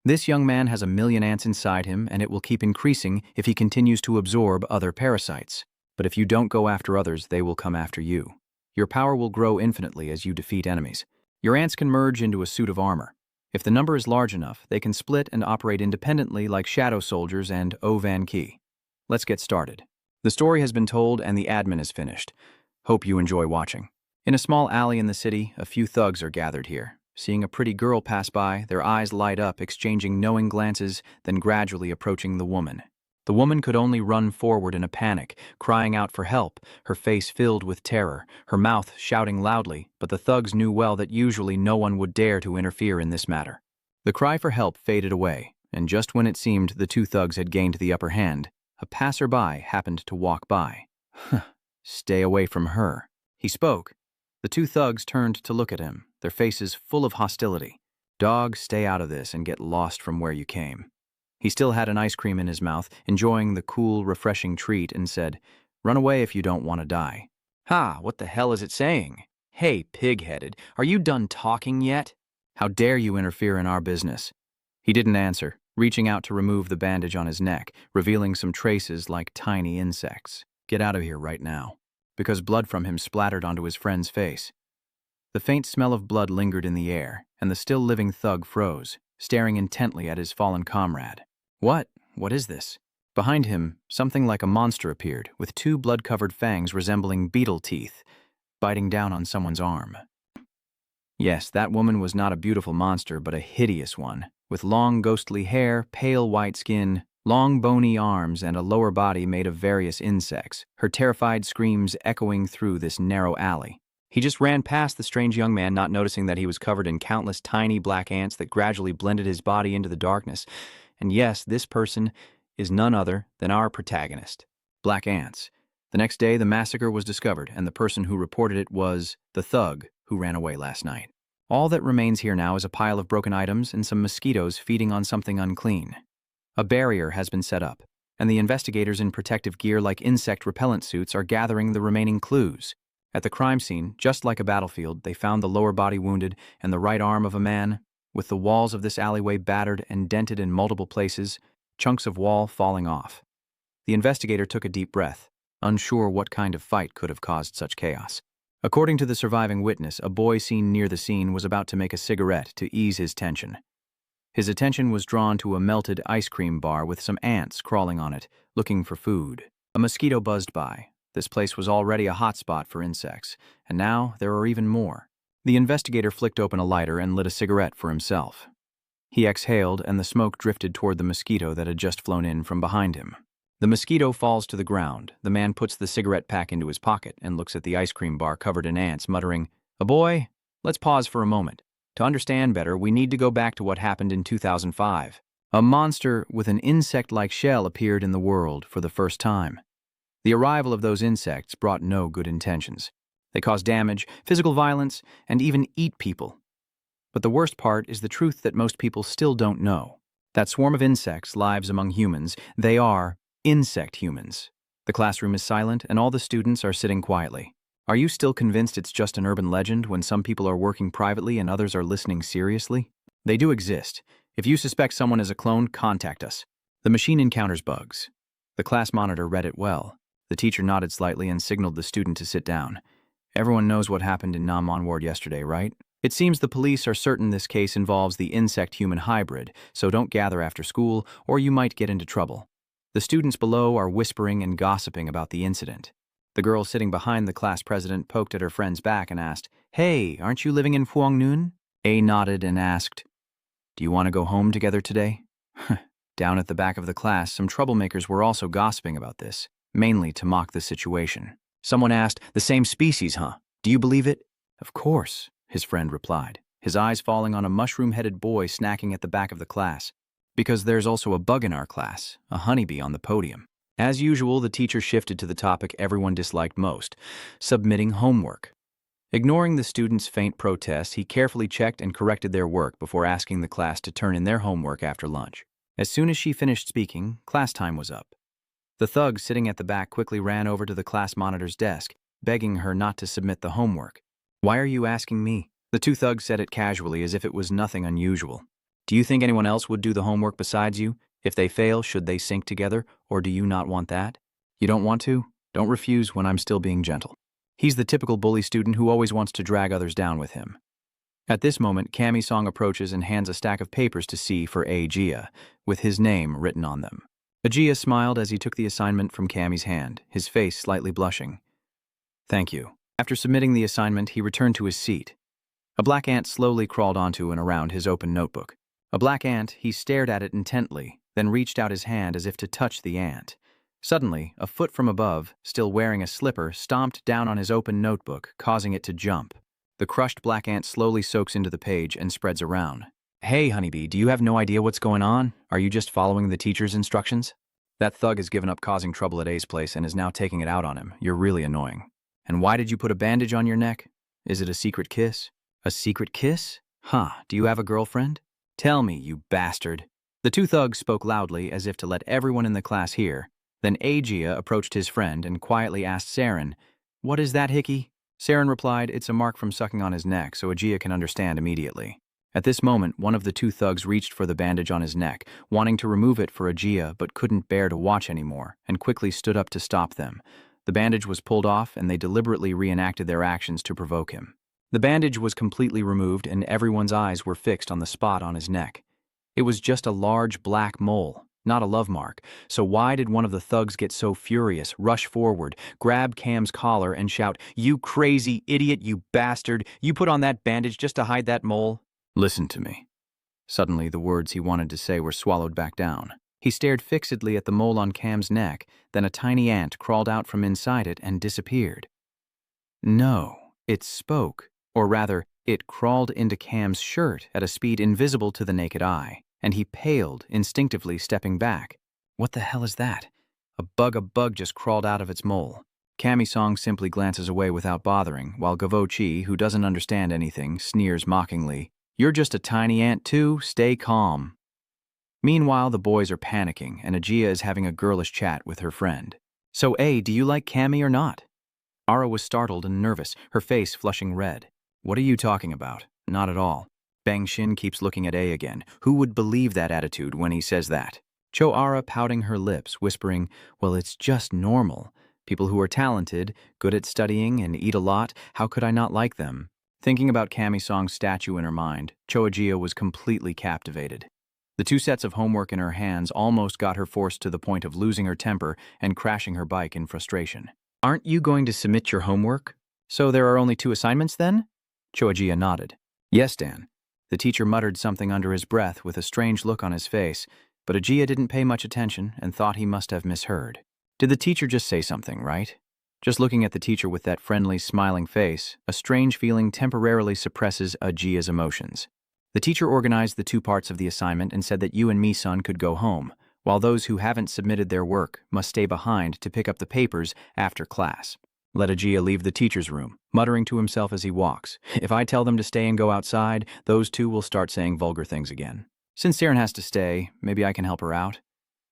This young man has a million ants inside him, and it will keep increasing if he continues to absorb other parasites. But if you don't go after others, they will come after you. Your power will grow infinitely as you defeat enemies. Your ants can merge into a suit of armor. If the number is large enough, they can split and operate independently like shadow soldiers and Van Key. Let's get started. The story has been told and the admin is finished. Hope you enjoy watching. In a small alley in the city, a few thugs are gathered here. Seeing a pretty girl pass by, their eyes light up, exchanging knowing glances, then gradually approaching the woman. The woman could only run forward in a panic, crying out for help, her face filled with terror, her mouth shouting loudly, but the thugs knew well that usually no one would dare to interfere in this matter. The cry for help faded away, and just when it seemed the two thugs had gained the upper hand, a passerby happened to walk by. Stay away from her. He spoke. The two thugs turned to look at him, their faces full of hostility. Dog, stay out of this and get lost from where you came. He still had an ice cream in his mouth, enjoying the cool, refreshing treat, and said, "Run away if you don't want to die." "Ha, what the hell is it saying? Hey, pig-headed, are you done talking yet? How dare you interfere in our business?" He didn't answer, reaching out to remove the bandage on his neck, revealing some traces like tiny insects. "Get out of here right now," because blood from him splattered onto his friend's face. The faint smell of blood lingered in the air, and the still living thug froze, staring intently at his fallen comrade. What is this? Behind him, something like a monster appeared, with two blood-covered fangs resembling beetle teeth, biting down on someone's arm. Yes, that woman was not a beautiful monster, but a hideous one, with long ghostly hair, pale white skin, long bony arms, and a lower body made of various insects, her terrified screams echoing through this narrow alley. He just ran past the strange young man, not noticing that he was covered in countless tiny black ants that gradually blended his body into the darkness. And yes, this person is none other than our protagonist. Black ants. The next day, the massacre was discovered, and the person who reported it was the thug who ran away last night. All that remains here now is a pile of broken items and some mosquitoes feeding on something unclean. A barrier has been set up, and the investigators in protective gear like insect repellent suits are gathering the remaining clues. At the crime scene, just like a battlefield, they found the lower body wounded and the right arm of a man, with the walls of this alleyway battered and dented in multiple places, chunks of wall falling off. The investigator took a deep breath, unsure what kind of fight could have caused such chaos. According to the surviving witness, a boy seen near the scene was about to make a cigarette to ease his tension. His attention was drawn to a melted ice cream bar with some ants crawling on it, looking for food. A mosquito buzzed by. This place was already a hotspot for insects, and now there are even more. The investigator flicked open a lighter and lit a cigarette for himself. He exhaled, and the smoke drifted toward the mosquito that had just flown in from behind him. The mosquito falls to the ground. The man puts the cigarette pack into his pocket and looks at the ice cream bar covered in ants, muttering, "A boy, let's pause for a moment. To understand better, we need to go back to what happened in 2005. A monster with an insect-like shell appeared in the world for the first time. The arrival of those insects brought no good intentions. They cause damage, physical violence, and even eat people. But the worst part is the truth that most people still don't know. That swarm of insects lives among humans. They are insect humans. The classroom is silent, and all the students are sitting quietly. Are you still convinced it's just an urban legend when some people are working privately and others are listening seriously? They do exist. If you suspect someone is a clone, contact us. The machine encounters bugs. The class monitor read it well. The teacher nodded slightly and signaled the student to sit down. Everyone knows what happened in Ward yesterday, right? It seems the police are certain this case involves the insect-human hybrid, so don't gather after school or you might get into trouble. The students below are whispering and gossiping about the incident. The girl sitting behind the class president poked at her friend's back and asked, "Hey, aren't you living in Fuongnoon?" A nodded and asked, "Do you want to go home together today?" Down at the back of the class, some troublemakers were also gossiping about this, mainly to mock the situation. Someone asked, "The same species, huh? Do you believe it?" "Of course," his friend replied, his eyes falling on a mushroom-headed boy snacking at the back of the class. "Because there's also a bug in our class, a honeybee on the podium." As usual, the teacher shifted to the topic everyone disliked most, submitting homework. Ignoring the students' faint protests, he carefully checked and corrected their work before asking the class to turn in their homework after lunch. As soon as she finished speaking, class time was up. The thug sitting at the back quickly ran over to the class monitor's desk, begging her not to submit the homework. "Why are you asking me?" The two thugs said it casually as if it was nothing unusual. Do you think anyone else would do the homework besides you? If they fail, should they sink together, or do you not want that? You don't want to? Don't refuse when I'm still being gentle. He's the typical bully student who always wants to drag others down with him. At this moment, Kami Song approaches and hands a stack of papers to C for Ajia, with his name written on them. Ajia smiled as he took the assignment from Kami's hand, his face slightly blushing. Thank you. After submitting the assignment, he returned to his seat. A black ant slowly crawled onto and around his open notebook. A black ant, he stared at it intently, then reached out his hand as if to touch the ant. Suddenly, a foot from above, still wearing a slipper, stomped down on his open notebook, causing it to jump. The crushed black ant slowly soaks into the page and spreads around. Hey, honeybee, do you have no idea what's going on? Are you just following the teacher's instructions? That thug has given up causing trouble at A's place and is now taking it out on him. You're really annoying. And why did you put a bandage on your neck? Is it a secret kiss? A secret kiss? Huh, do you have a girlfriend? Tell me, you bastard. The two thugs spoke loudly as if to let everyone in the class hear. Then Ajia approached his friend and quietly asked Saren, "What is that, Hickey?" Saren replied, "It's a mark from sucking on his neck, so Ajia can understand immediately." At this moment, one of the two thugs reached for the bandage on his neck, wanting to remove it for Ajia but couldn't bear to watch anymore, and quickly stood up to stop them. The bandage was pulled off and they deliberately reenacted their actions to provoke him. The bandage was completely removed and everyone's eyes were fixed on the spot on his neck. It was just a large black mole, not a love mark, so why did one of the thugs get so furious, rush forward, grab Cam's collar and shout, "You crazy idiot, you bastard! You put on that bandage just to hide that mole?" Listen to me. Suddenly, the words he wanted to say were swallowed back down. He stared fixedly at the mole on Cam's neck, then a tiny ant crawled out from inside it and disappeared. No, it spoke, or rather, it crawled into Cam's shirt at a speed invisible to the naked eye, and he paled, instinctively stepping back. What the hell is that? A bug just crawled out of its mole. Kami Song simply glances away without bothering, while Gavo Chi, who doesn't understand anything, sneers mockingly. You're just a tiny ant too, stay calm. Meanwhile, the boys are panicking, and Ajia is having a girlish chat with her friend. So, A, do you like Kami or not? Ara was startled and nervous, her face flushing red. What are you talking about? Not at all. Bang Shin keeps looking at A again. Who would believe that attitude when he says that? Cho Ara pouting her lips, whispering, well, it's just normal. People who are talented, good at studying, and eat a lot, how could I not like them? Thinking about Kami Song's statue in her mind, Cho Ajia was completely captivated. The two sets of homework in her hands almost got her forced to the point of losing her temper and crashing her bike in frustration. Aren't you going to submit your homework? So there are only 2 assignments then? Cho Ajia nodded. Yes, Dan. The teacher muttered something under his breath with a strange look on his face, but Ajia didn't pay much attention and thought he must have misheard. Did the teacher just say something, right? Just looking at the teacher with that friendly, smiling face, a strange feeling temporarily suppresses Ajia's emotions. The teacher organized the 2 parts of the assignment and said that you and Mi-sun could go home, while those who haven't submitted their work must stay behind to pick up the papers after class. Let Ajia leave the teacher's room, muttering to himself as he walks. If I tell them to stay and go outside, those 2 will start saying vulgar things again. Since Saren has to stay, maybe I can help her out.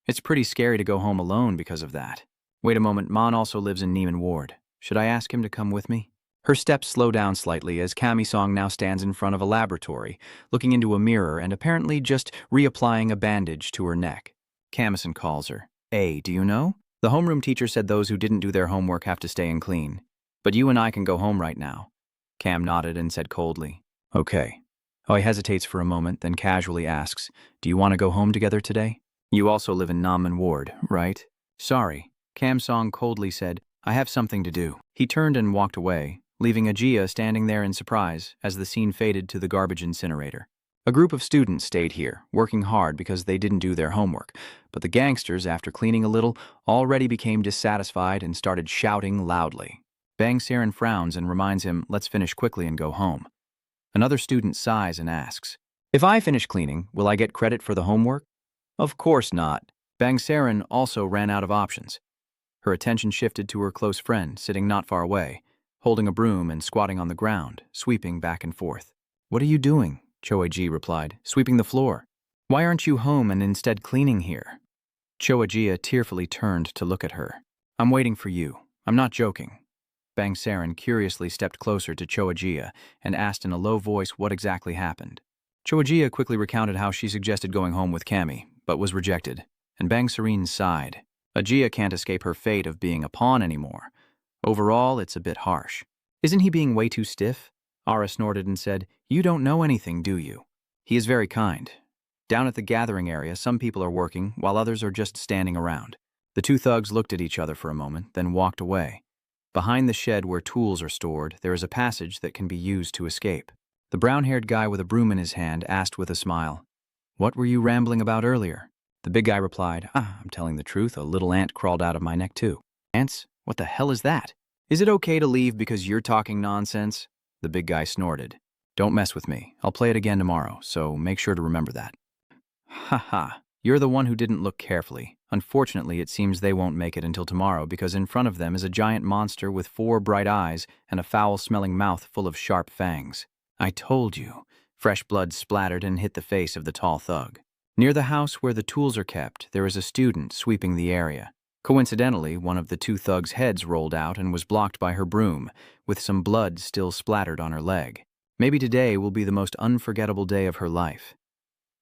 It's pretty scary to go home alone because of that. Wait a moment, Mon also lives in Neiman Ward. Should I ask him to come with me? Her steps slow down slightly as Kami Song now stands in front of a laboratory, looking into a mirror and apparently just reapplying a bandage to her neck. Kamison calls her. Hey, do you know? The homeroom teacher said those who didn't do their homework have to stay and clean. But you and I can go home right now. Cam nodded and said coldly, okay. Oh, he hesitates for a moment, then casually asks, do you want to go home together today? You also live in Neiman Ward, right? Sorry. Cam Song coldly said, I have something to do. He turned and walked away, leaving Ajia standing there in surprise as the scene faded to the garbage incinerator. A group of students stayed here, working hard because they didn't do their homework, but the gangsters, after cleaning a little, already became dissatisfied and started shouting loudly. Bang Saren frowns and reminds him, let's finish quickly and go home. Another student sighs and asks, if I finish cleaning, will I get credit for the homework? Of course not. Bang Saren also ran out of options. Her attention shifted to her close friend, sitting not far away, holding a broom and squatting on the ground, sweeping back and forth. What are you doing? Cho-Ajia replied, sweeping the floor. Why aren't you home and instead cleaning here? Cho-Ajia tearfully turned to look at her. I'm waiting for you. I'm not joking. Bang Saren curiously stepped closer to Cho-Ajia and asked in a low voice what exactly happened. Choajia quickly recounted how she suggested going home with Cammy, but was rejected, and Bang Serene sighed. Ajia can't escape her fate of being a pawn anymore. Overall, it's a bit harsh. Isn't he being way too stiff? Ara snorted and said, "You don't know anything, do you?" He is very kind. Down at the gathering area, some people are working, while others are just standing around. The two thugs looked at each other for a moment, then walked away. Behind the shed where tools are stored, there is a passage that can be used to escape. The brown-haired guy with a broom in his hand asked with a smile, "What were you rambling about earlier?" The big guy replied, "I'm telling the truth, a little ant crawled out of my neck too." "Ants? What the hell is that? Is it okay to leave because you're talking nonsense?" The big guy snorted. "Don't mess with me. I'll play it again tomorrow, so make sure to remember that." "Ha ha. You're the one who didn't look carefully. Unfortunately, it seems they won't make it until tomorrow because in front of them is a giant monster with 4 bright eyes and a foul-smelling mouth full of sharp fangs." "I told you." Fresh blood splattered and hit the face of the tall thug. Near the house where the tools are kept, there is a student sweeping the area. Coincidentally, one of the two thugs' heads rolled out and was blocked by her broom, with some blood still splattered on her leg. Maybe today will be the most unforgettable day of her life.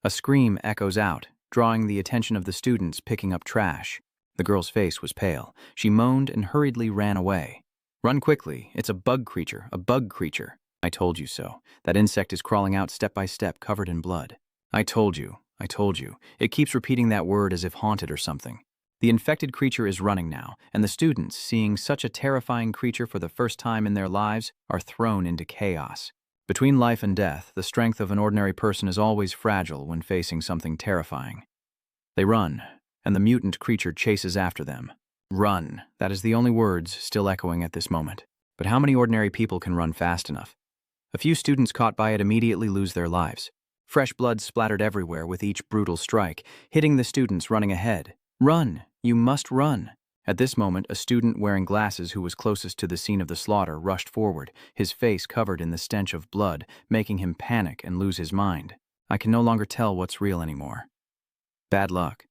A scream echoes out, drawing the attention of the students picking up trash. The girl's face was pale. She moaned and hurriedly ran away. "Run quickly. It's a bug creature, a bug creature." "I told you so. That insect is crawling out step by step, covered in blood." "I told you. I told you." It keeps repeating that word as if haunted or something. The infected creature is running now, and the students, seeing such a terrifying creature for the first time in their lives, are thrown into chaos. Between life and death, the strength of an ordinary person is always fragile when facing something terrifying. They run, and the mutant creature chases after them. Run. That is the only words still echoing at this moment. But how many ordinary people can run fast enough? A few students caught by it immediately lose their lives. Fresh blood splattered everywhere with each brutal strike, hitting the students running ahead. "Run! You must run!" At this moment, a student wearing glasses who was closest to the scene of the slaughter rushed forward, his face covered in the stench of blood, making him panic and lose his mind. "I can no longer tell what's real anymore." Bad luck.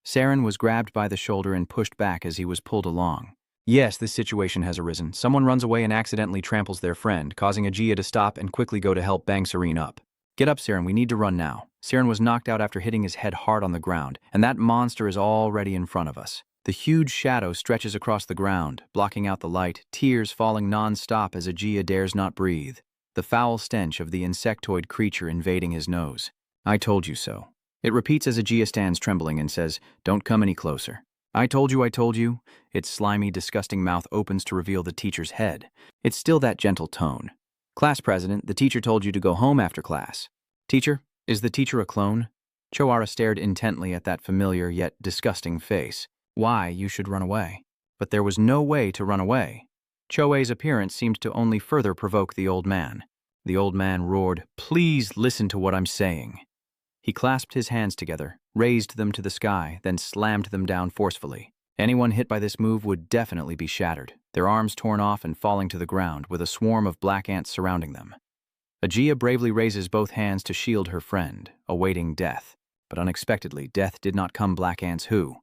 Saren was grabbed by the shoulder and pushed back as he was pulled along. Yes, this situation has arisen. Someone runs away and accidentally tramples their friend, causing Ajia to stop and quickly go to help Bang Serene up. "Get up, Saren, we need to run now." Saren was knocked out after hitting his head hard on the ground, and that monster is already in front of us. The huge shadow stretches across the ground, blocking out the light, tears falling non-stop as Ajia dares not breathe. The foul stench of the insectoid creature invading his nose. "I told you so." It repeats as Ajia stands trembling and says, "Don't come any closer." I told you, I told you." Its slimy, disgusting mouth opens to reveal the teacher's head. It's still that gentle tone. "Class president, the teacher told you to go home after class." "Teacher? Is the teacher a clone?" Choara stared intently at that familiar yet disgusting face. "Why, you should run away." But there was no way to run away. Choa's appearance seemed to only further provoke the old man. The old man roared, "Please listen to what I'm saying." He clasped his hands together, raised them to the sky, then slammed them down forcefully. Anyone hit by this move would definitely be shattered, their arms torn off and falling to the ground with a swarm of black ants surrounding them. Ajia bravely raises both hands to shield her friend, awaiting death. But unexpectedly, death did not come black ants who.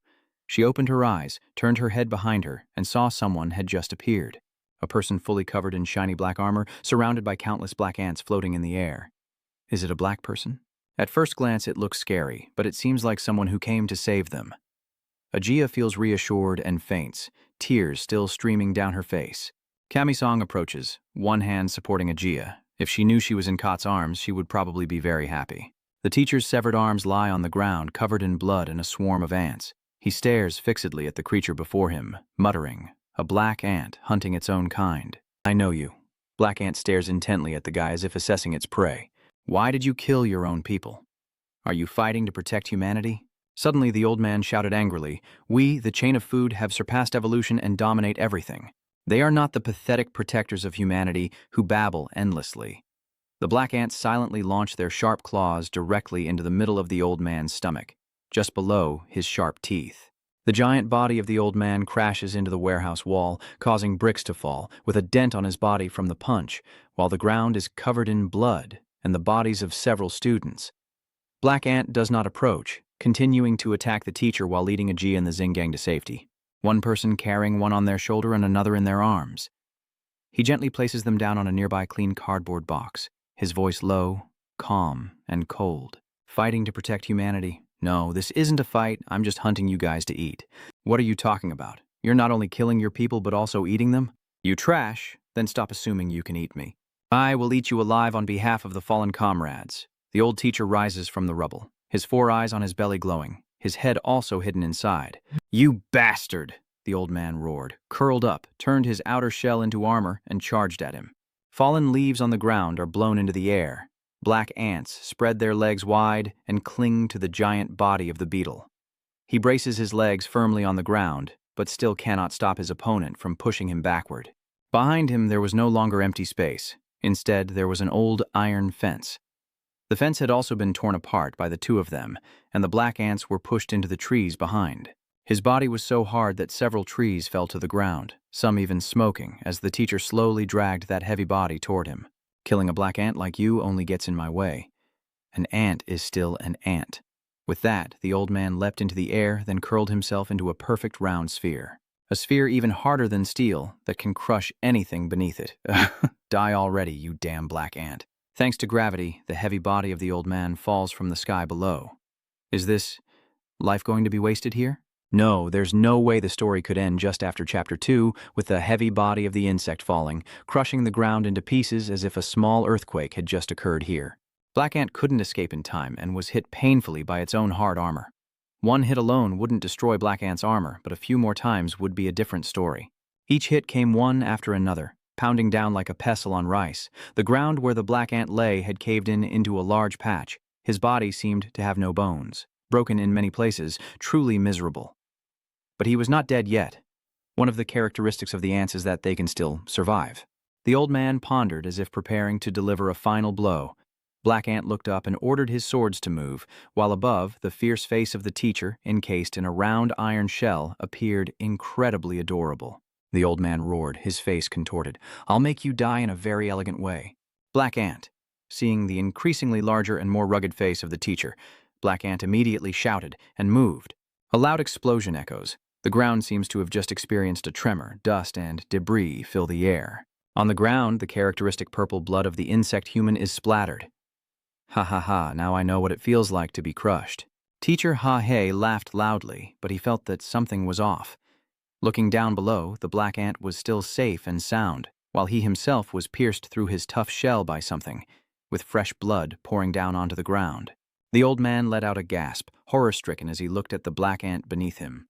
She opened her eyes, turned her head behind her, and saw someone had just appeared. A person fully covered in shiny black armor, surrounded by countless black ants floating in the air. Is it a black person? At first glance, it looks scary, but it seems like someone who came to save them. Ajia feels reassured and faints, tears still streaming down her face. Kami-song approaches, one hand supporting Ajia. If she knew she was in Kot's arms, she would probably be very happy. The teacher's severed arms lie on the ground, covered in blood and a swarm of ants. He stares fixedly at the creature before him, muttering, "A black ant hunting its own kind. I know you." Black ant stares intently at the guy as if assessing its prey. "Why did you kill your own people? Are you fighting to protect humanity?" Suddenly, the old man shouted angrily, "We, the chain of food, have surpassed evolution and dominate everything. They are not the pathetic protectors of humanity who babble endlessly." The black ants silently launch their sharp claws directly into the middle of the old man's stomach, just below his sharp teeth. The giant body of the old man crashes into the warehouse wall, causing bricks to fall, with a dent on his body from the punch, while the ground is covered in blood and the bodies of several students. Black Ant does not approach, continuing to attack the teacher while leading Ajia and the Zing gang to safety, one person carrying one on their shoulder and another in their arms. He gently places them down on a nearby clean cardboard box, his voice low, calm and cold. Fighting to protect humanity? No, this isn't a fight. I'm just hunting you guys to eat. What are you talking about? You're not only killing your people but also eating them? You trash? Then stop assuming you can eat me. I will eat you alive on behalf of the fallen comrades. The old teacher rises from the rubble, his 4 eyes on his belly glowing, his head also hidden inside. You bastard! The old man roared, curled up, turned his outer shell into armor, and charged at him. Fallen leaves on the ground are blown into the air. Black ants spread their legs wide and cling to the giant body of the beetle. He braces his legs firmly on the ground, but still cannot stop his opponent from pushing him backward. Behind him there was no longer empty space. Instead, there was an old iron fence. The fence had also been torn apart by the 2 of them, and the black ants were pushed into the trees behind. His body was so hard that several trees fell to the ground, some even smoking, as the teacher slowly dragged that heavy body toward him. Killing a black ant like you only gets in my way. An ant is still an ant. With that, the old man leapt into the air, then curled himself into a perfect round sphere. A sphere even harder than steel that can crush anything beneath it. Die already, you damn black ant. Thanks to gravity, the heavy body of the old man falls from the sky below. Is this life going to be wasted here? No, there's no way the story could end just after Chapter 2 with the heavy body of the insect falling, crushing the ground into pieces as if a small earthquake had just occurred here. Black Ant couldn't escape in time and was hit painfully by its own hard armor. One hit alone wouldn't destroy Black Ant's armor, but a few more times would be a different story. Each hit came one after another, pounding down like a pestle on rice. The ground where the Black Ant lay had caved in into a large patch. His body seemed to have no bones, broken in many places, truly miserable. But he was not dead yet. One of the characteristics of the ants is that they can still survive. The old man pondered as if preparing to deliver a final blow. Black Ant looked up and ordered his swords to move, while above, the fierce face of the teacher, encased in a round iron shell, appeared incredibly adorable. The old man roared, his face contorted. I'll make you die in a very elegant way. Black Ant. Seeing the increasingly larger and more rugged face of the teacher, Black Ant immediately shouted and moved. A loud explosion echoes. The ground seems to have just experienced a tremor. Dust and debris fill the air. On the ground, the characteristic purple blood of the insect human is splattered. Ha ha ha, now I know what it feels like to be crushed. Teacher Ha-Hey laughed loudly, but he felt that something was off. Looking down below, the black ant was still safe and sound, while he himself was pierced through his tough shell by something, with fresh blood pouring down onto the ground. The old man let out a gasp, horror-stricken as he looked at the black ant beneath him.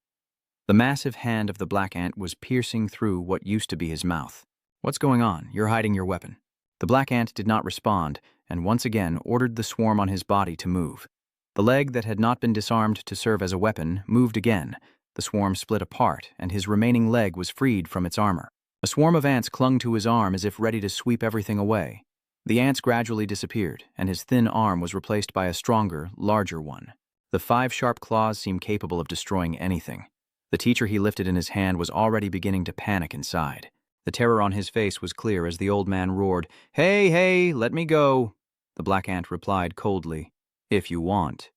The massive hand of the black ant was piercing through what used to be his mouth. What's going on? You're hiding your weapon. The black ant did not respond, and once again ordered the swarm on his body to move. The leg that had not been disarmed to serve as a weapon moved again. The swarm split apart, and his remaining leg was freed from its armor. A swarm of ants clung to his arm as if ready to sweep everything away. The ants gradually disappeared, and his thin arm was replaced by a stronger, larger one. The 5 sharp claws seemed capable of destroying anything. The teacher he lifted in his hand was already beginning to panic inside. The terror on his face was clear as the old man roared, "Hey, hey, let me go." The black ant replied coldly, "If you want."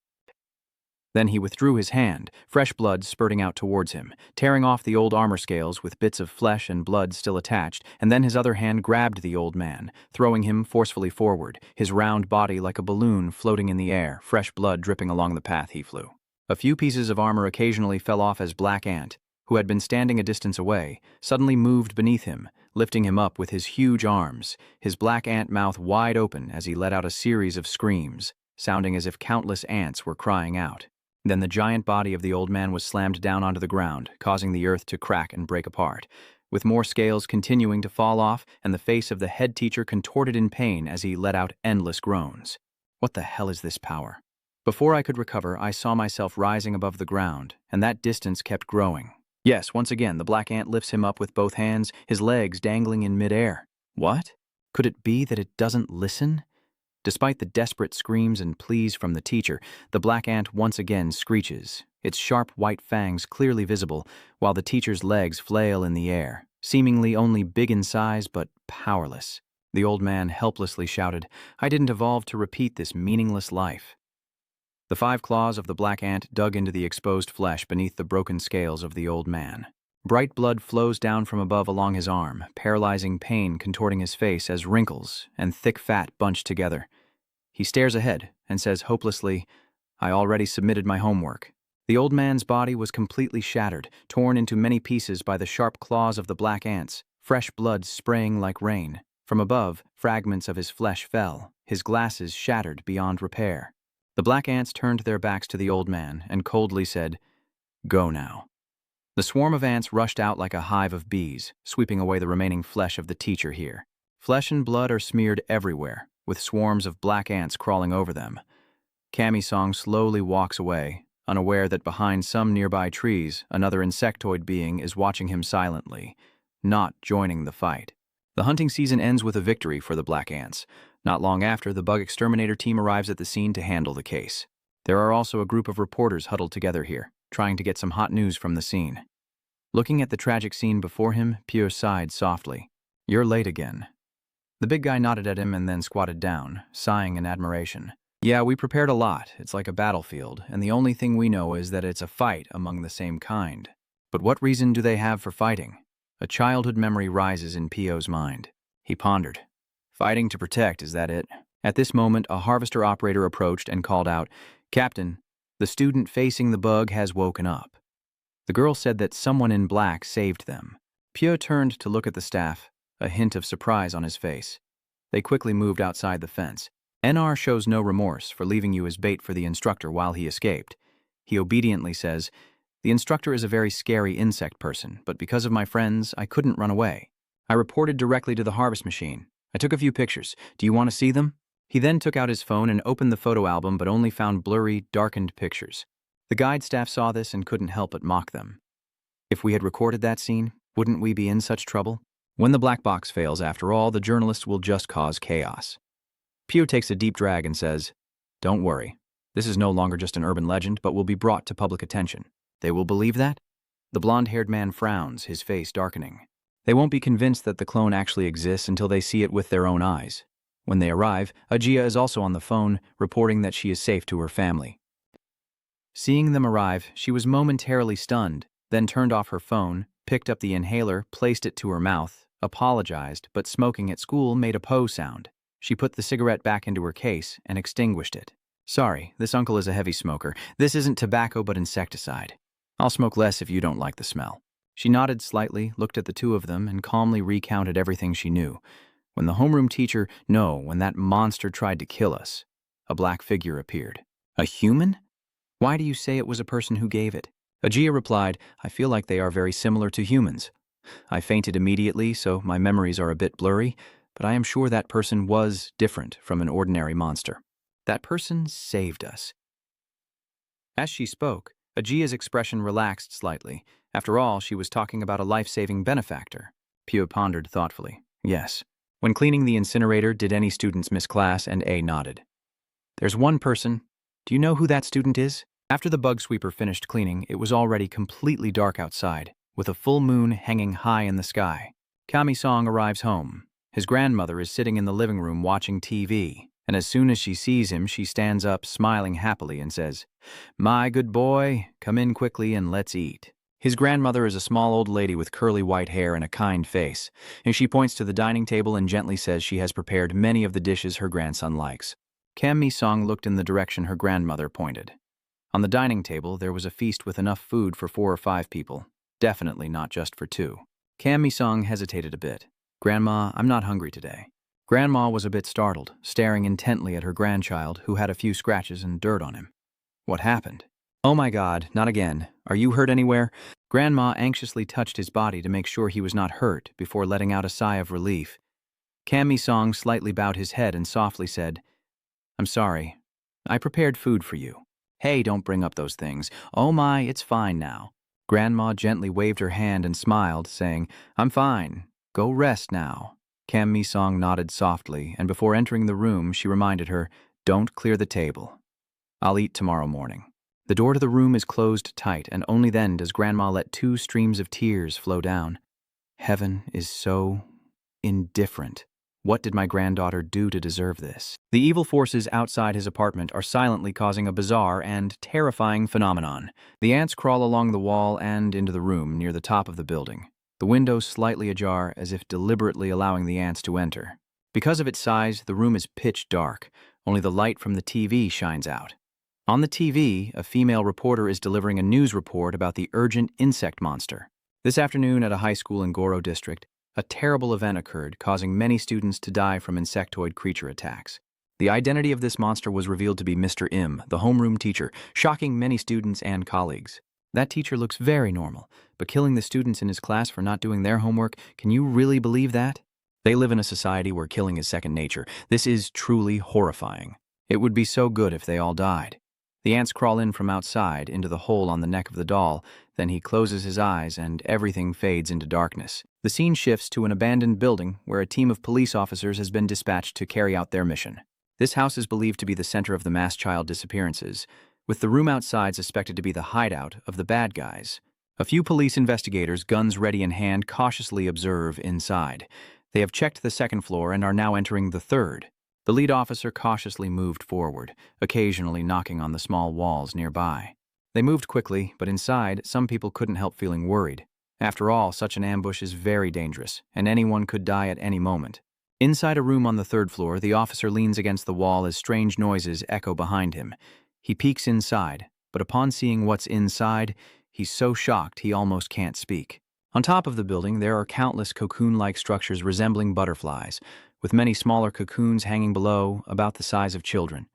Then he withdrew his hand, fresh blood spurting out towards him, tearing off the old armor scales with bits of flesh and blood still attached, and then his other hand grabbed the old man, throwing him forcefully forward, his round body like a balloon floating in the air, fresh blood dripping along the path he flew. A few pieces of armor occasionally fell off as Black Ant, who had been standing a distance away, suddenly moved beneath him, lifting him up with his huge arms, his black ant mouth wide open as he let out a series of screams, sounding as if countless ants were crying out. Then the giant body of the old man was slammed down onto the ground, causing the earth to crack and break apart, with more scales continuing to fall off and the face of the head teacher contorted in pain as he let out endless groans. What the hell is this power? Before I could recover, I saw myself rising above the ground, and that distance kept growing. Yes, once again, the black ant lifts him up with both hands, his legs dangling in midair. What? Could it be that it doesn't listen? Despite the desperate screams and pleas from the teacher, the black ant once again screeches, its sharp white fangs clearly visible, while the teacher's legs flail in the air, seemingly only big in size but powerless. The old man helplessly shouted, "I didn't evolve to repeat this meaningless life." The 5 claws of the black ant dug into the exposed flesh beneath the broken scales of the old man. Bright blood flows down from above along his arm, paralyzing pain contorting his face as wrinkles and thick fat bunched together. He stares ahead and says hopelessly, "I already submitted my homework." The old man's body was completely shattered, torn into many pieces by the sharp claws of the black ants, fresh blood spraying like rain. From above, fragments of his flesh fell, his glasses shattered beyond repair. The black ants turned their backs to the old man and coldly said, "Go now." The swarm of ants rushed out like a hive of bees, sweeping away the remaining flesh of the teacher here. Flesh and blood are smeared everywhere, with swarms of black ants crawling over them. Kami-song slowly walks away, unaware that behind some nearby trees, another insectoid being is watching him silently, not joining the fight. The hunting season ends with a victory for the black ants. Not long after, the bug exterminator team arrives at the scene to handle the case. There are also a group of reporters huddled together here, trying to get some hot news from the scene. Looking at the tragic scene before him, Pio sighed softly. "You're late again." The big guy nodded at him and then squatted down, sighing in admiration. "Yeah, we prepared a lot. It's like a battlefield, and the only thing we know is that it's a fight among the same kind. But what reason do they have for fighting?" A childhood memory rises in Pio's mind. He pondered. "Fighting to protect, is that it?" At this moment, a harvester operator approached and called out, "Captain, the student facing the bug has woken up." The girl said that someone in black saved them. Pio turned to look at the staff, a hint of surprise on his face. They quickly moved outside the fence. NR shows no remorse for leaving you as bait for the instructor while he escaped. He obediently says, "The instructor is a very scary insect person, but because of my friends, I couldn't run away. I reported directly to the harvest machine. I took a few pictures. Do you want to see them?" He then took out his phone and opened the photo album but only found blurry, darkened pictures. The guide staff saw this and couldn't help but mock them. If we had recorded that scene, wouldn't we be in such trouble? When the black box fails, after all, the journalists will just cause chaos. Pio takes a deep drag and says, "Don't worry. This is no longer just an urban legend, but will be brought to public attention. They will believe that?" The blonde-haired man frowns, his face darkening. They won't be convinced that the clone actually exists until they see it with their own eyes. When they arrive, Ajia is also on the phone, reporting that she is safe to her family. Seeing them arrive, she was momentarily stunned, then turned off her phone, picked up the inhaler, placed it to her mouth, apologized, but smoking at school made a "poe" sound. She put the cigarette back into her case and extinguished it. "Sorry, this uncle is a heavy smoker. This isn't tobacco but insecticide. I'll smoke less if you don't like the smell." She nodded slightly, looked at the two of them, and calmly recounted everything she knew. When the homeroom teacher, no, when that monster tried to kill us, a black figure appeared. "A human? Why do you say it was a person who gave it?" Ajia replied, "I feel like they are very similar to humans. I fainted immediately, so my memories are a bit blurry, but I am sure that person was different from an ordinary monster. That person saved us." As she spoke, Ajia's expression relaxed slightly. After all, she was talking about a life-saving benefactor. Pio pondered thoughtfully. "Yes. When cleaning the incinerator, did any students miss class?" And A nodded. "There's one person. Do you know who that student is?" After the bug sweeper finished cleaning, it was already completely dark outside, with a full moon hanging high in the sky. Kami-song arrives home. His grandmother is sitting in the living room watching TV, and as soon as she sees him, she stands up, smiling happily, and says, "My good boy, come in quickly and let's eat." His grandmother is a small old lady with curly white hair and a kind face, and she points to the dining table and gently says she has prepared many of the dishes her grandson likes. Kami-song looked in the direction her grandmother pointed. On the dining table, there was a feast with enough food for 4 or 5 people, definitely not just for 2. Kami-song hesitated a bit. "Grandma, I'm not hungry today." Grandma was a bit startled, staring intently at her grandchild, who had a few scratches and dirt on him. "What happened?" "Oh my God, not again. Are you hurt anywhere?" Grandma anxiously touched his body to make sure he was not hurt before letting out a sigh of relief. Kami-song slightly bowed his head and softly said, "I'm sorry. I prepared food for you." "Hey, don't bring up those things. Oh my, it's fine now." Grandma gently waved her hand and smiled, saying, "I'm fine. Go rest now." Kami-song nodded softly, and before entering the room, she reminded her, "Don't clear the table. I'll eat tomorrow morning." The door to the room is closed tight, and only then does Grandma let 2 streams of tears flow down. Heaven is so indifferent. What did my granddaughter do to deserve this? The evil forces outside his apartment are silently causing a bizarre and terrifying phenomenon. The ants crawl along the wall and into the room near the top of the building, the windows slightly ajar as if deliberately allowing the ants to enter. Because of its size, the room is pitch dark. Only the light from the TV shines out. On the TV, a female reporter is delivering a news report about the urgent insect monster. This afternoon at a high school in Goro District, a terrible event occurred, causing many students to die from insectoid creature attacks. The identity of this monster was revealed to be Mr. Im, the homeroom teacher, shocking many students and colleagues. That teacher looks very normal, but killing the students in his class for not doing their homework, can you really believe that? They live in a society where killing is second nature. This is truly horrifying. It would be so good if they all died. The ants crawl in from outside into the hole on the neck of the doll, then he closes his eyes and everything fades into darkness. The scene shifts to an abandoned building where a team of police officers has been dispatched to carry out their mission. This house is believed to be the center of the mass child disappearances, with the room outside suspected to be the hideout of the bad guys. A few police investigators, guns ready in hand, cautiously observe inside. They have checked the second floor and are now entering the third. The lead officer cautiously moved forward, occasionally knocking on the small walls nearby. They moved quickly, but inside, some people couldn't help feeling worried. After all, such an ambush is very dangerous, and anyone could die at any moment. Inside a room on the third floor, the officer leans against the wall as strange noises echo behind him. He peeks inside, but upon seeing what's inside, he's so shocked he almost can't speak. On top of the building, there are countless cocoon-like structures resembling butterflies, with many smaller cocoons hanging below, about the size of children.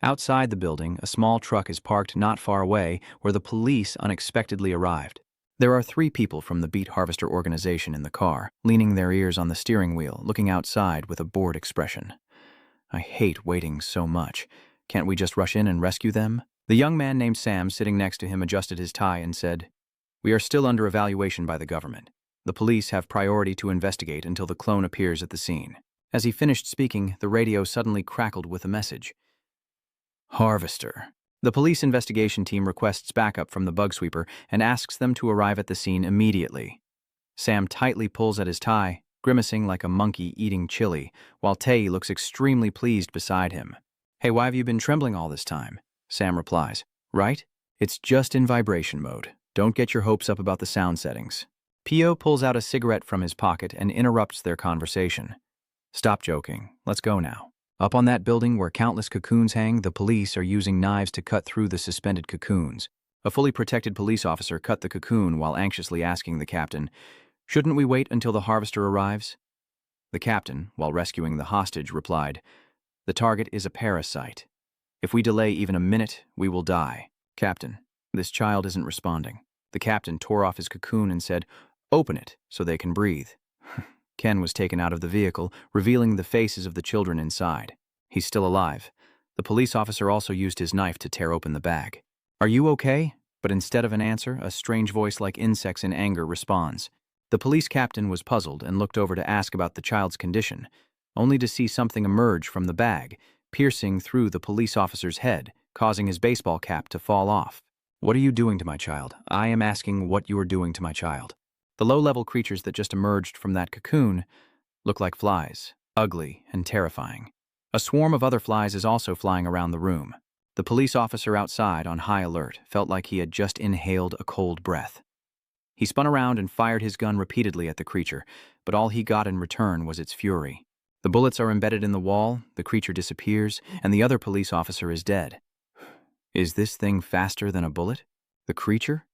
Outside the building, a small truck is parked not far away, where the police unexpectedly arrived. There are 3 people from the Beet Harvester organization in the car, leaning their ears on the steering wheel, looking outside with a bored expression. I hate waiting so much. Can't we just rush in and rescue them? The young man named Sam sitting next to him adjusted his tie and said, "We are still under evaluation by the government. The police have priority to investigate until the clone appears at the scene." As he finished speaking, the radio suddenly crackled with a message. Harvester. The police investigation team requests backup from the bug sweeper and asks them to arrive at the scene immediately. Sam tightly pulls at his tie, grimacing like a monkey eating chili, while Tae looks extremely pleased beside him. "Hey, why have you been trembling all this time?" Sam replies. "Right? It's just in vibration mode. Don't get your hopes up about the sound settings." Pio pulls out a cigarette from his pocket and interrupts their conversation. "Stop joking. Let's go now." Up on that building where countless cocoons hang, the police are using knives to cut through the suspended cocoons. A fully protected police officer cut the cocoon while anxiously asking the captain, "Shouldn't we wait until the harvester arrives?" The captain, while rescuing the hostage, replied, "The target is a parasite. If we delay even a minute, we will die." "Captain, this child isn't responding." The captain tore off his cocoon and said, "Open it so they can breathe." Ken was taken out of the vehicle, revealing the faces of the children inside. He's still alive. The police officer also used his knife to tear open the bag. "Are you okay?" But instead of an answer, a strange voice like insects in anger responds. The police captain was puzzled and looked over to ask about the child's condition, only to see something emerge from the bag, piercing through the police officer's head, causing his baseball cap to fall off. "What are you doing to my child? I am asking what you are doing to my child." The low-level creatures that just emerged from that cocoon look like flies, ugly and terrifying. A swarm of other flies is also flying around the room. The police officer outside, on high alert, felt like he had just inhaled a cold breath. He spun around and fired his gun repeatedly at the creature, but all he got in return was its fury. The bullets are embedded in the wall, the creature disappears, and the other police officer is dead. Is this thing faster than a bullet? The creature?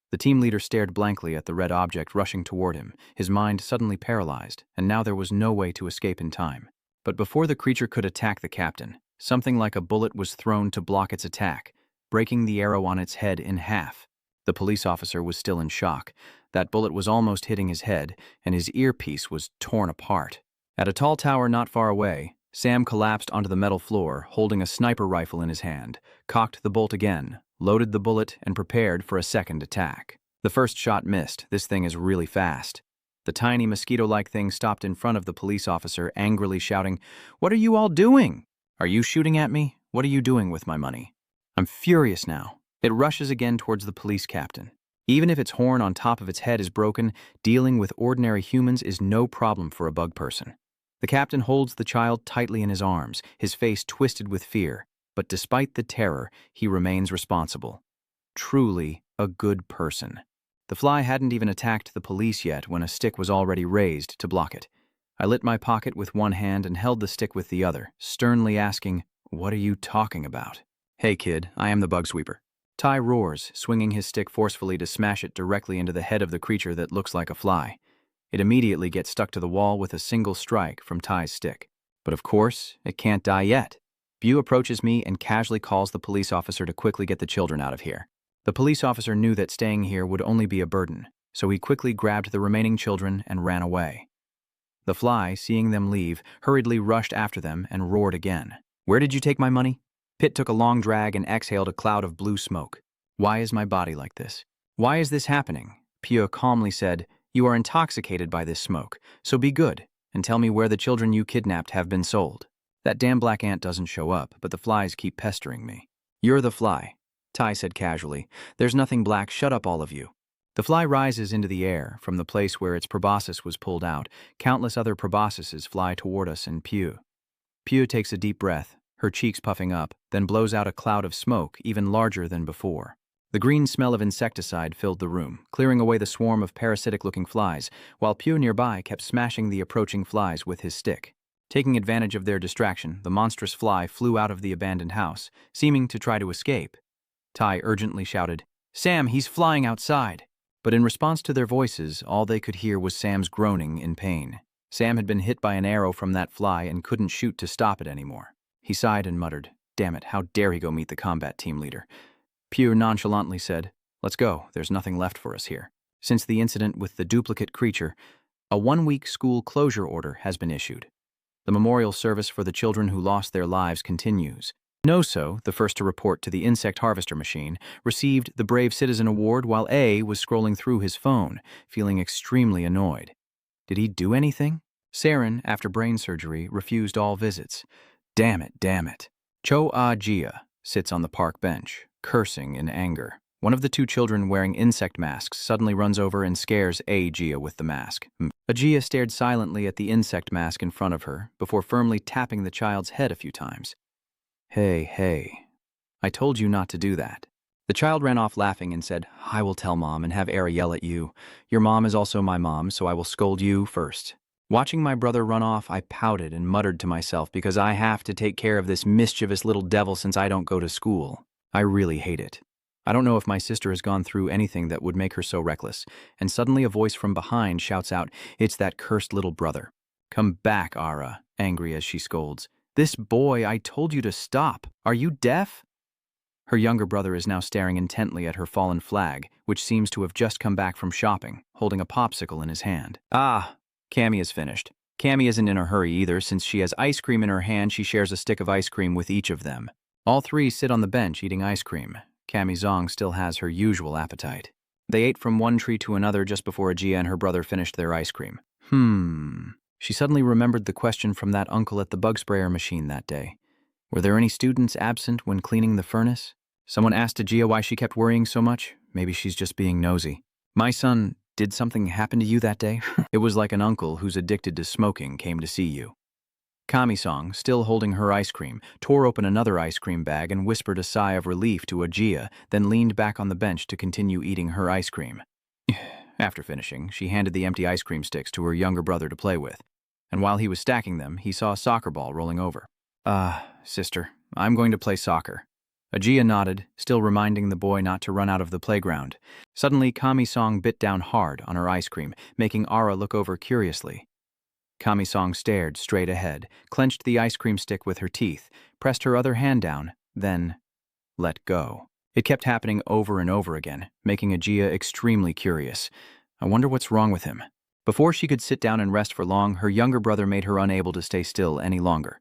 The team leader stared blankly at the red object rushing toward him, his mind suddenly paralyzed, and now there was no way to escape in time. But before the creature could attack the captain, something like a bullet was thrown to block its attack, breaking the arrow on its head in half. The police officer was still in shock. That bullet was almost hitting his head, and his earpiece was torn apart. At a tall tower not far away, Sam collapsed onto the metal floor, holding a sniper rifle in his hand, cocked the bolt again, loaded the bullet, and prepared for a second attack. The first shot missed. This thing is really fast. The tiny mosquito-like thing stopped in front of the police officer, angrily shouting, "What are you all doing? Are you shooting at me? What are you doing with my money?" I'm furious now. It rushes again towards the police captain. Even if its horn on top of its head is broken, dealing with ordinary humans is no problem for a bug person. The captain holds the child tightly in his arms, his face twisted with fear. But despite the terror, he remains responsible. Truly a good person. The fly hadn't even attacked the police yet when a stick was already raised to block it. I lit my pocket with one hand and held the stick with the other, sternly asking, "What are you talking about?" "Hey kid, I am the bug sweeper." Tai roars, swinging his stick forcefully to smash it directly into the head of the creature that looks like a fly. It immediately gets stuck to the wall with a single strike from Tai's stick. But of course, it can't die yet. Bu approaches me and casually calls the police officer to quickly get the children out of here. The police officer knew that staying here would only be a burden, so he quickly grabbed the remaining children and ran away. The fly, seeing them leave, hurriedly rushed after them and roared again. "Where did you take my money?" Pitt took a long drag and exhaled a cloud of blue smoke. "Why is my body like this? Why is this happening?" Pio calmly said, "You are intoxicated by this smoke, so be good and tell me where the children you kidnapped have been sold." "That damn black ant doesn't show up, but the flies keep pestering me." "You're the fly," Tai said casually. "There's nothing black, shut up all of you." The fly rises into the air from the place where its proboscis was pulled out. Countless other proboscises fly toward us and Pio. Pio takes a deep breath, her cheeks puffing up, then blows out a cloud of smoke even larger than before. The green smell of insecticide filled the room, clearing away the swarm of parasitic-looking flies, while Pio nearby kept smashing the approaching flies with his stick. Taking advantage of their distraction, the monstrous fly flew out of the abandoned house, seeming to try to escape. Tai urgently shouted, "Sam, he's flying outside!" But in response to their voices, all they could hear was Sam's groaning in pain. Sam had been hit by an arrow from that fly and couldn't shoot to stop it anymore. He sighed and muttered, "Damn it, how dare he go meet the combat team leader?" Pugh nonchalantly said, "Let's go, there's nothing left for us here." Since the incident with the duplicate creature, a 1-week school closure order has been issued. The memorial service for the children who lost their lives continues. Noso, the first to report to the insect harvester machine, received the Brave Citizen Award while A was scrolling through his phone, feeling extremely annoyed. Did he do anything? Saren, after brain surgery, refused all visits. Damn it. Cho Ah-jia sits on the park bench, cursing in anger. One of the two children wearing insect masks suddenly runs over and scares A-jia with the mask. A-jia stared silently at the insect mask in front of her before firmly tapping the child's head a few times. Hey, I told you not to do that." The child ran off laughing and said, "I will tell Mom and have Era yell at you. Your mom is also my mom, so I will scold you first." Watching my brother run off, I pouted and muttered to myself because I have to take care of this mischievous little devil since I don't go to school. I really hate it. I don't know if my sister has gone through anything that would make her so reckless, and suddenly a voice from behind shouts out, "It's that cursed little brother." "Come back, Ara," angry as she scolds. "This boy, I told you to stop. Are you deaf?" Her younger brother is now staring intently at her fallen flag, which seems to have just come back from shopping, holding a popsicle in his hand. Cammy is finished. Cammy isn't in a hurry either. Since she has ice cream in her hand, she shares a stick of ice cream with each of them. All three sit on the bench eating ice cream. Cammy Zong still has her usual appetite. They ate from one tree to another just before Ajia and her brother finished their ice cream. She suddenly remembered the question from that uncle at the bug sprayer machine that day. Were there any students absent when cleaning the furnace? Someone asked Ajia why she kept worrying so much. Maybe she's just being nosy. "My son, did something happen to you that day?" It was like an uncle who's addicted to smoking came to see you. Kami-song, still holding her ice cream, tore open another ice cream bag and whispered a sigh of relief to Ajia, then leaned back on the bench to continue eating her ice cream. After finishing, she handed the empty ice cream sticks to her younger brother to play with, and while he was stacking them, he saw a soccer ball rolling over. Sister, I'm going to play soccer." Ajia nodded, still reminding the boy not to run out of the playground. Suddenly, Kami-song bit down hard on her ice cream, making Ara look over curiously. Kami-song stared straight ahead, clenched the ice cream stick with her teeth, pressed her other hand down, then let go. It kept happening over and over again, making Ajia extremely curious. I wonder what's wrong with him. Before she could sit down and rest for long, her younger brother made her unable to stay still any longer.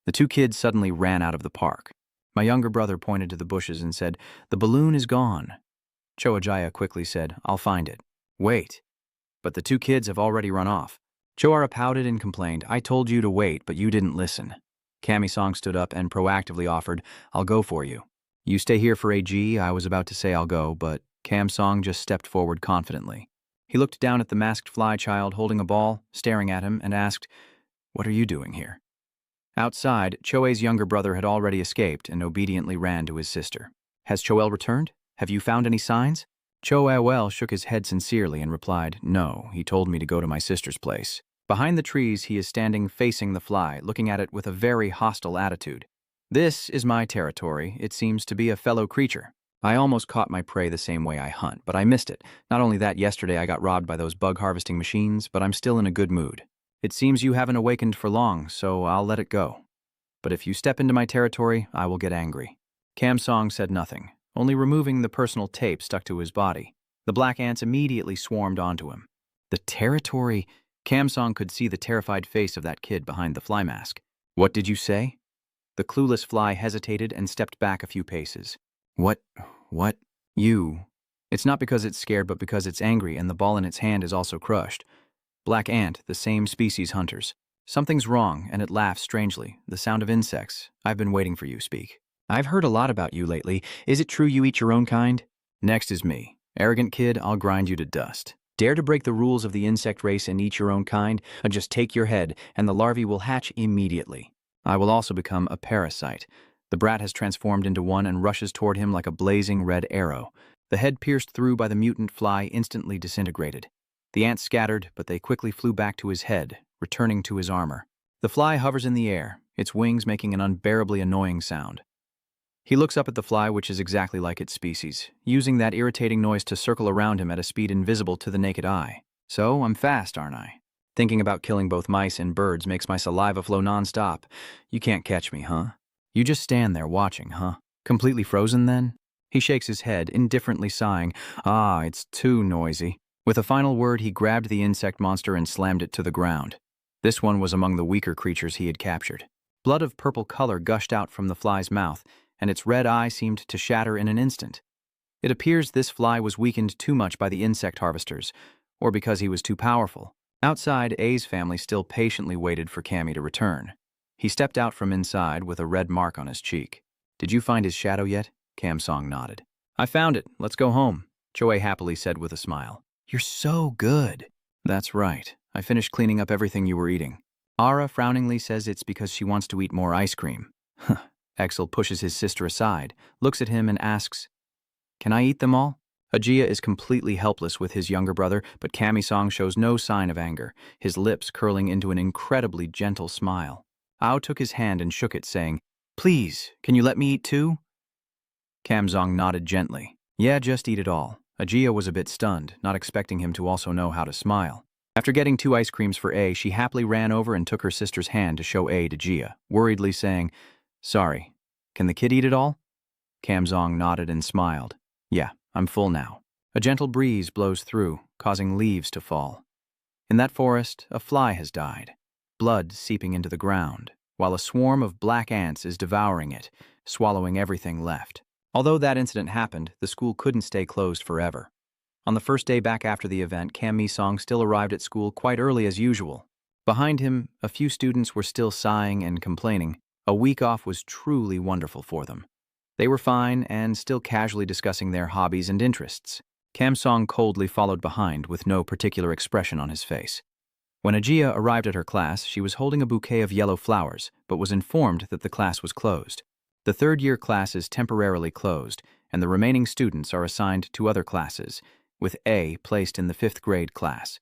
The two kids suddenly ran out of the park. My younger brother pointed to the bushes and said, "The balloon is gone." Cho-Ajia quickly said, "I'll find it." "Wait." But the two kids have already run off. Cho-Ara pouted and complained, "I told you to wait, but you didn't listen." Kami-song stood up and proactively offered, "I'll go for you." "You stay here for AG, I was about to say I'll go, but Kam-song just stepped forward confidently. He looked down at the masked fly child holding a ball, staring at him, and asked, "What are you doing here?" Outside, Choe's younger brother had already escaped and obediently ran to his sister. "Has Choel returned? Have you found any signs?" Choel shook his head sincerely and replied, "No, he told me to go to my sister's place." Behind the trees, he is standing facing the fly, looking at it with a very hostile attitude. This is my territory. It seems to be a fellow creature. I almost caught my prey the same way I hunt, but I missed it. Not only that, yesterday I got robbed by those bug harvesting machines, but I'm still in a good mood. It seems you haven't awakened for long, so I'll let it go. But if you step into my territory, I will get angry. Kam Song said nothing, only removing the personal tape stuck to his body. The black ants immediately swarmed onto him. The territory? Kam Song could see the terrified face of that kid behind the fly mask. What did you say? The clueless fly hesitated and stepped back a few paces. What? You. It's not because it's scared, but because it's angry, and the ball in its hand is also crushed. Black ant, the same species hunters. Something's wrong, and it laughs strangely. The sound of insects. I've been waiting for you, speak. I've heard a lot about you lately. Is it true you eat your own kind? Next is me. Arrogant kid, I'll grind you to dust. Dare to break the rules of the insect race and eat your own kind? Just take your head, and the larvae will hatch immediately. I will also become a parasite. The brat has transformed into one and rushes toward him like a blazing red arrow. The head pierced through by the mutant fly instantly disintegrated. The ants scattered, but they quickly flew back to his head, returning to his armor. The fly hovers in the air, its wings making an unbearably annoying sound. He looks up at the fly, which is exactly like its species, using that irritating noise to circle around him at a speed invisible to the naked eye. So, I'm fast, aren't I? Thinking about killing both mice and birds makes my saliva flow nonstop. You can't catch me, huh? You just stand there watching, huh? Completely frozen then? He shakes his head, indifferently sighing. Ah, it's too noisy. With a final word, he grabbed the insect monster and slammed it to the ground. This one was among the weaker creatures he had captured. Blood of purple color gushed out from the fly's mouth, and its red eye seemed to shatter in an instant. It appears this fly was weakened too much by the insect harvesters, or because he was too powerful. Outside, A's family still patiently waited for Cammy to return. He stepped out from inside with a red mark on his cheek. Did you find his shadow yet? Kam Song nodded. I found it. Let's go home, Choe happily said with a smile. You're so good. That's right. I finished cleaning up everything you were eating. Ara frowningly says it's because she wants to eat more ice cream. Exel pushes his sister aside, looks at him and asks, Can I eat them all? Ajia is completely helpless with his younger brother, but Cammy Song shows no sign of anger, his lips curling into an incredibly gentle smile. Ao took his hand and shook it, saying, Please, can you let me eat too? Kam Song nodded gently. Yeah, just eat it all. Ajia was a bit stunned, not expecting him to also know how to smile. After getting 2 ice creams for A, she happily ran over and took her sister's hand to show A to Gia, worriedly saying, Sorry, can the kid eat it all? Kam Song nodded and smiled. Yeah, I'm full now. A gentle breeze blows through, causing leaves to fall. In that forest, a fly has died, blood seeping into the ground, while a swarm of black ants is devouring it, swallowing everything left. Although that incident happened, the school couldn't stay closed forever. On the first day back after the event, Kam Mi-song still arrived at school quite early as usual. Behind him, a few students were still sighing and complaining. A week off was truly wonderful for them. They were fine and still casually discussing their hobbies and interests. Kam Song coldly followed behind with no particular expression on his face. When Ajia arrived at her class, she was holding a bouquet of yellow flowers, but was informed that the class was closed. The third-year class is temporarily closed, and the remaining students are assigned to other classes, with A placed in the 5th grade class.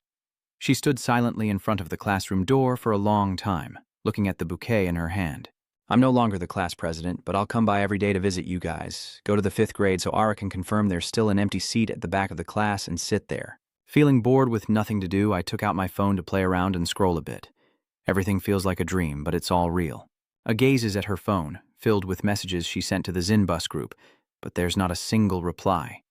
She stood silently in front of the classroom door for a long time, looking at the bouquet in her hand. I'm no longer the class president, but I'll come by every day to visit you guys. Go to the 5th grade so Ara can confirm there's still an empty seat at the back of the class and sit there. Feeling bored with nothing to do, I took out my phone to play around and scroll a bit. Everything feels like a dream, but it's all real. A gazes at her phone, filled with messages she sent to the Zinbus group, but there's not a single reply.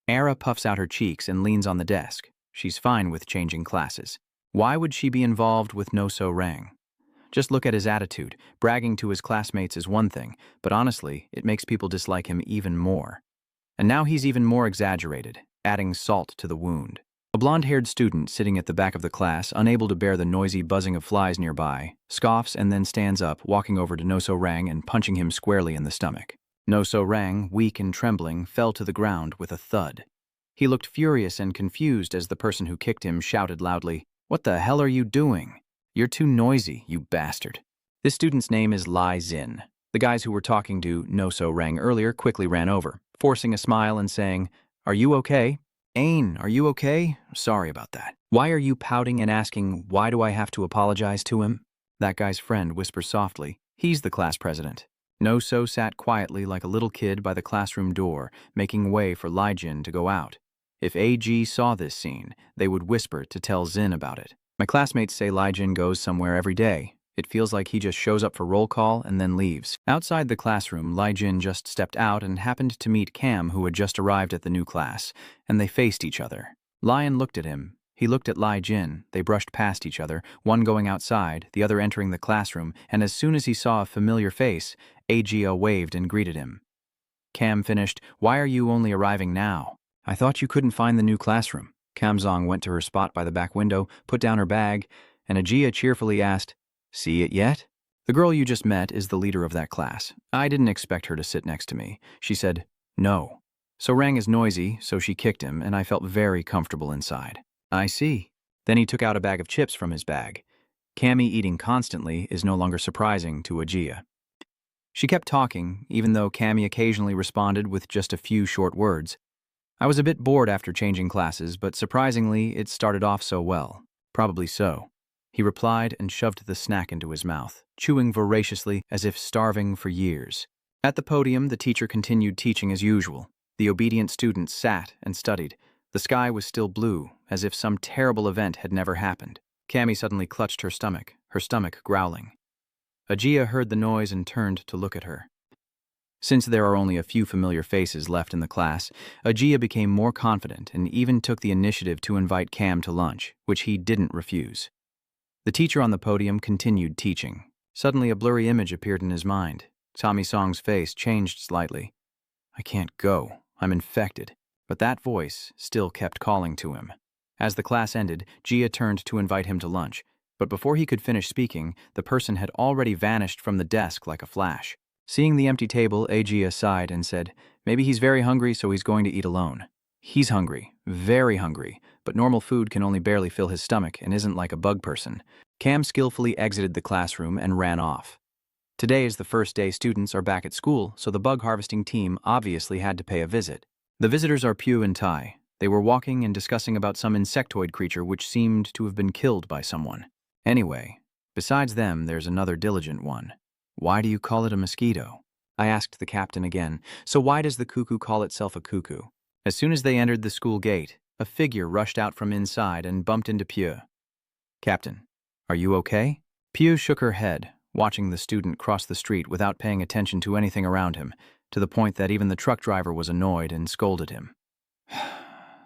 Ara puffs out her cheeks and leans on the desk. She's fine with changing classes. Why would she be involved with No-So-Rang? Just look at his attitude. Bragging to his classmates is one thing, but honestly, it makes people dislike him even more. And now he's even more exaggerated, adding salt to the wound. A blonde-haired student sitting at the back of the class, unable to bear the noisy buzzing of flies nearby, scoffs and then stands up, walking over to No-So-Rang and punching him squarely in the stomach. No-So-Rang, weak and trembling, fell to the ground with a thud. He looked furious and confused as the person who kicked him shouted loudly, "What the hell are you doing? You're too noisy, you bastard." This student's name is Lai Zin. The guys who were talking to No-So-Rang earlier quickly ran over, forcing a smile and saying, "Are you okay?" Ain, are you okay? Sorry about that. Why are you pouting and asking, why do I have to apologize to him? That guy's friend whispers softly. He's the class president. No-So sat quietly like a little kid by the classroom door, making way for Lie Jin to go out. If AG saw this scene, they would whisper to tell Zin about it. My classmates say Lie Jin goes somewhere every day. It feels like he just shows up for roll call and then leaves. Outside the classroom, Lie Jin just stepped out and happened to meet Cam, who had just arrived at the new class, and they faced each other. Lion looked at him. He looked at Lie Jin. They brushed past each other, one going outside, the other entering the classroom, and as soon as he saw a familiar face, Agia waved and greeted him. Cam finished, "Why are you only arriving now? I thought you couldn't find the new classroom." Kamzong went to her spot by the back window, put down her bag, and Agia cheerfully asked, "See it yet?" "The girl you just met is the leader of that class. I didn't expect her to sit next to me." She said, "No." So Rang is noisy, so she kicked him, and I felt very comfortable inside. "I see." Then he took out a bag of chips from his bag. Cammy eating constantly is no longer surprising to Agia. She kept talking, even though Cammy occasionally responded with just a few short words. I was a bit bored after changing classes, but surprisingly, it started off so well. Probably so. He replied and shoved the snack into his mouth, chewing voraciously as if starving for years. At the podium, the teacher continued teaching as usual. The obedient students sat and studied. The sky was still blue, as if some terrible event had never happened. Cammy suddenly clutched her stomach growling. Agia heard the noise and turned to look at her. Since there are only a few familiar faces left in the class, Agia became more confident and even took the initiative to invite Cam to lunch, which he didn't refuse. The teacher on the podium continued teaching. Suddenly a blurry image appeared in his mind. Tommy Song's face changed slightly. "I can't go. I'm infected." But that voice still kept calling to him. As the class ended, Gia turned to invite him to lunch. But before he could finish speaking, the person had already vanished from the desk like a flash. Seeing the empty table, Agia sighed and said, "Maybe he's very hungry, so he's going to eat alone." He's hungry, very hungry, but normal food can only barely fill his stomach and isn't like a bug person. Cam skillfully exited the classroom and ran off. Today is the first day students are back at school, so the bug harvesting team obviously had to pay a visit. The visitors are Pew and Tai. They were walking and discussing about some insectoid creature which seemed to have been killed by someone. Anyway, besides them, there's another diligent one. "Why do you call it a mosquito?" I asked the captain again. "So why does the cuckoo call itself a cuckoo?" As soon as they entered the school gate, a figure rushed out from inside and bumped into Pew. "Captain, are you okay?" Pew shook her head, watching the student cross the street without paying attention to anything around him, to the point that even the truck driver was annoyed and scolded him.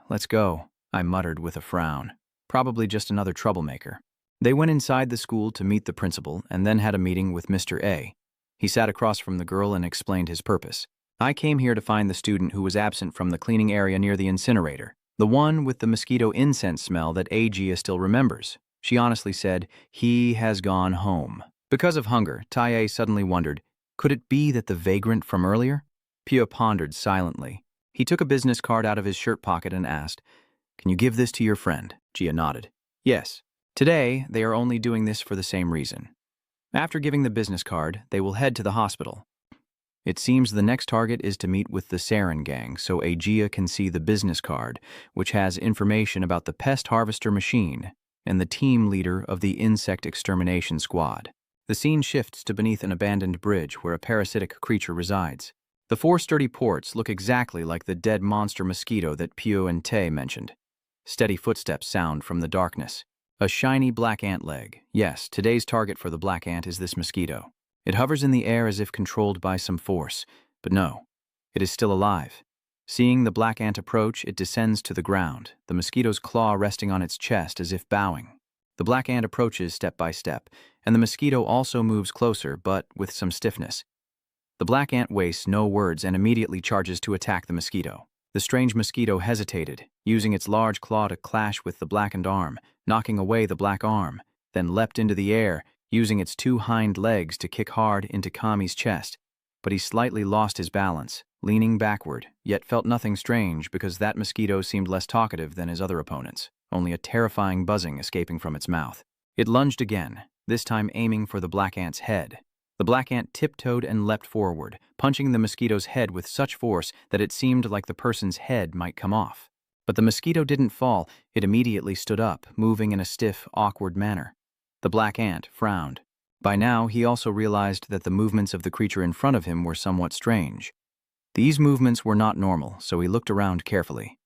"Let's go," I muttered with a frown. Probably just another troublemaker. They went inside the school to meet the principal and then had a meeting with Mr. A. He sat across from the girl and explained his purpose. "I came here to find the student who was absent from the cleaning area near the incinerator, the one with the mosquito incense smell that Agia still remembers." She honestly said, "He has gone home." Because of hunger, Taye suddenly wondered, could it be that the vagrant from earlier? Pia pondered silently. He took a business card out of his shirt pocket and asked, "Can you give this to your friend?" Gia nodded. "Yes. Today, they are only doing this for the same reason." After giving the business card, they will head to the hospital. It seems the next target is to meet with the Sarin gang so Agia can see the business card, which has information about the pest harvester machine and the team leader of the insect extermination squad. The scene shifts to beneath an abandoned bridge where a parasitic creature resides. The four sturdy ports look exactly like the dead monster mosquito that Pio and Tae mentioned. Steady footsteps sound from the darkness. A shiny black ant leg. Yes, today's target for the black ant is this mosquito. It hovers in the air as if controlled by some force, but no, it is still alive. Seeing the black ant approach, it descends to the ground, the mosquito's claw resting on its chest as if bowing. The black ant approaches step by step, and the mosquito also moves closer, but with some stiffness. The black ant wastes no words and immediately charges to attack the mosquito. The strange mosquito hesitated, using its large claw to clash with the blackened arm, knocking away the black arm, then leapt into the air, using its two hind legs to kick hard into Kami's chest. But he slightly lost his balance, leaning backward, yet felt nothing strange because that mosquito seemed less talkative than his other opponents, only a terrifying buzzing escaping from its mouth. It lunged again, this time aiming for the black ant's head. The black ant tiptoed and leapt forward, punching the mosquito's head with such force that it seemed like the person's head might come off. But the mosquito didn't fall, it immediately stood up, moving in a stiff, awkward manner. The black ant frowned. By now, he also realized that the movements of the creature in front of him were somewhat strange. These movements were not normal, so he looked around carefully.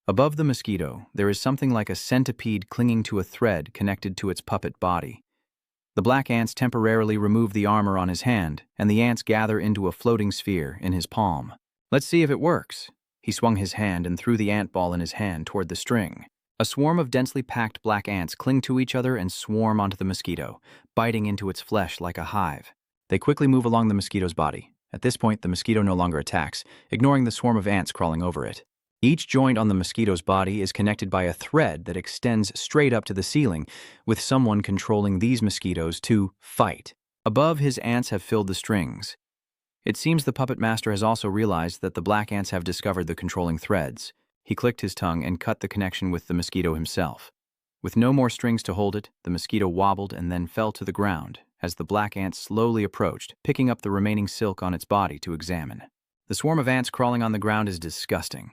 Above the mosquito, there is something like a centipede clinging to a thread connected to its puppet body. The black ants temporarily remove the armor on his hand, and the ants gather into a floating sphere in his palm. Let's see if it works. He swung his hand and threw the ant ball in his hand toward the string. A swarm of densely packed black ants cling to each other and swarm onto the mosquito, biting into its flesh like a hive. They quickly move along the mosquito's body. At this point, the mosquito no longer attacks, ignoring the swarm of ants crawling over it. Each joint on the mosquito's body is connected by a thread that extends straight up to the ceiling, with someone controlling these mosquitoes to fight. Above, his ants have filled the strings. It seems the puppet master has also realized that the black ants have discovered the controlling threads. He clicked his tongue and cut the connection with the mosquito himself. With no more strings to hold it, the mosquito wobbled and then fell to the ground as the black ant slowly approached, picking up the remaining silk on its body to examine. The swarm of ants crawling on the ground is disgusting.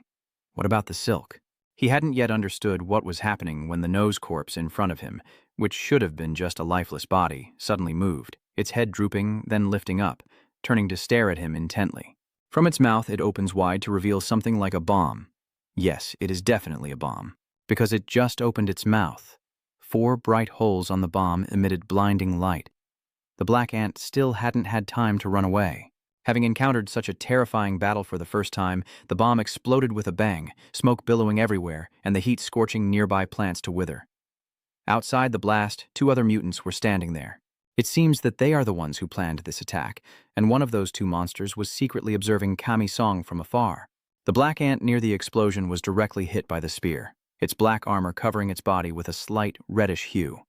What about the silk? He hadn't yet understood what was happening when the nose corpse in front of him, which should have been just a lifeless body, suddenly moved, its head drooping, then lifting up, turning to stare at him intently. From its mouth, it opens wide to reveal something like a bomb. Yes, it is definitely a bomb, because it just opened its mouth. 4 bright holes on the bomb emitted blinding light. The black ant still hadn't had time to run away. Having encountered such a terrifying battle for the first time, the bomb exploded with a bang, smoke billowing everywhere, and the heat scorching nearby plants to wither. Outside the blast, 2 other mutants were standing there. It seems that they are the ones who planned this attack, and one of those 2 monsters was secretly observing Kami-song from afar. The black ant near the explosion was directly hit by the spear, its black armor covering its body with a slight reddish hue.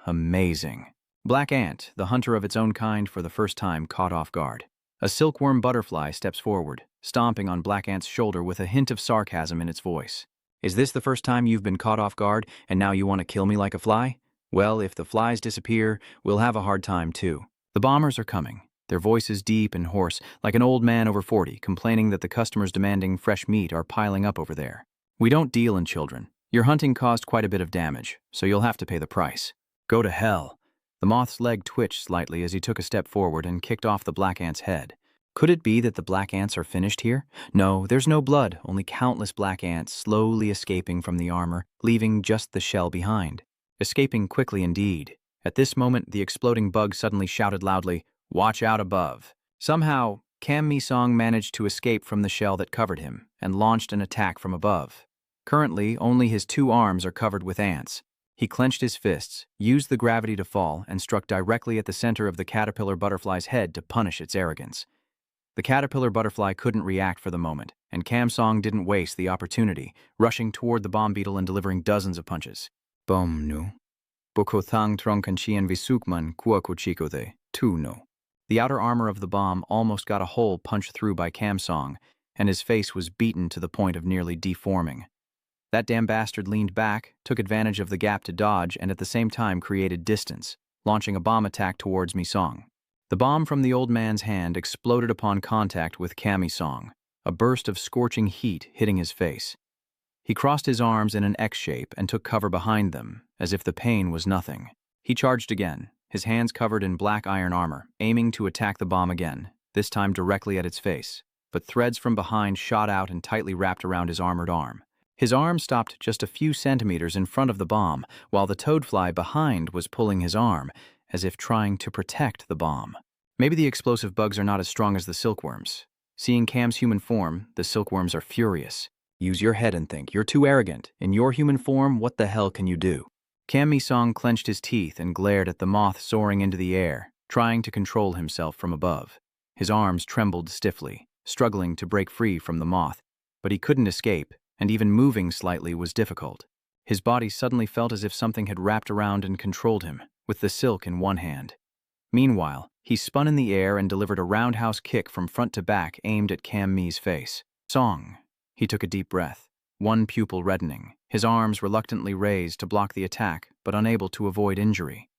Amazing. Black ant, the hunter of its own kind for the first time, caught off guard. A silkworm butterfly steps forward, stomping on Black Ant's shoulder with a hint of sarcasm in its voice. Is this the first time you've been caught off guard, and now you want to kill me like a fly? Well, if the flies disappear, we'll have a hard time too. The bombers are coming, their voices deep and hoarse, like an old man over 40, complaining that the customers demanding fresh meat are piling up over there. We don't deal in children. Your hunting caused quite a bit of damage, so you'll have to pay the price. Go to hell. The moth's leg twitched slightly as he took a step forward and kicked off the black ant's head. Could it be that the black ants are finished here? No, there's no blood, only countless black ants slowly escaping from the armor, leaving just the shell behind. Escaping quickly indeed. At this moment, the exploding bug suddenly shouted loudly, "Watch out above." Somehow, Kami-song managed to escape from the shell that covered him and launched an attack from above. Currently, only his 2 arms are covered with ants. He clenched his fists, used the gravity to fall, and struck directly at the center of the caterpillar butterfly's head to punish its arrogance. The caterpillar butterfly couldn't react for the moment, and Kam-song didn't waste the opportunity, rushing toward the bomb beetle and delivering dozens of punches. Bom nu. Bokothang tronkanchian visukman kuakuchikode, tu no. The outer armor of the bomb almost got a hole punched through by Kam-song, and his face was beaten to the point of nearly deforming. That damn bastard leaned back, took advantage of the gap to dodge, and at the same time created distance, launching a bomb attack towards Mi-song. The bomb from the old man's hand exploded upon contact with Kami-song, a burst of scorching heat hitting his face. He crossed his arms in an X shape and took cover behind them, as if the pain was nothing. He charged again, his hands covered in black iron armor, aiming to attack the bomb again, this time directly at its face. But threads from behind shot out and tightly wrapped around his armored arm. His arm stopped just a few centimeters in front of the bomb, while the toadfly behind was pulling his arm, as if trying to protect the bomb. Maybe the explosive bugs are not as strong as the silkworms. Seeing Cam's human form, the silkworms are furious. Use your head and think. You're too arrogant. In your human form, what the hell can you do? Kam Mi-song clenched his teeth and glared at the moth soaring into the air, trying to control himself from above. His arms trembled stiffly, struggling to break free from the moth, but he couldn't escape, and even moving slightly was difficult. His body suddenly felt as if something had wrapped around and controlled him, with the silk in one hand. Meanwhile, he spun in the air and delivered a roundhouse kick from front to back aimed at Kam Mi's face. Song. He took a deep breath, one pupil reddening, his arms reluctantly raised to block the attack, but unable to avoid injury.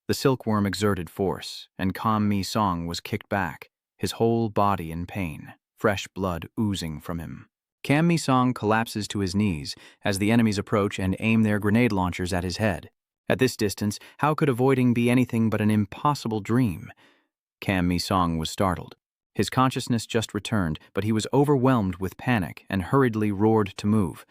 The silkworm exerted force, and Kam Mi-song was kicked back, his whole body in pain, fresh blood oozing from him. Kam Mi-song collapses to his knees as the enemies approach and aim their grenade launchers at his head. At this distance, how could avoiding be anything but an impossible dream? Kam Mi-song was startled. His consciousness just returned, but he was overwhelmed with panic and hurriedly roared to move.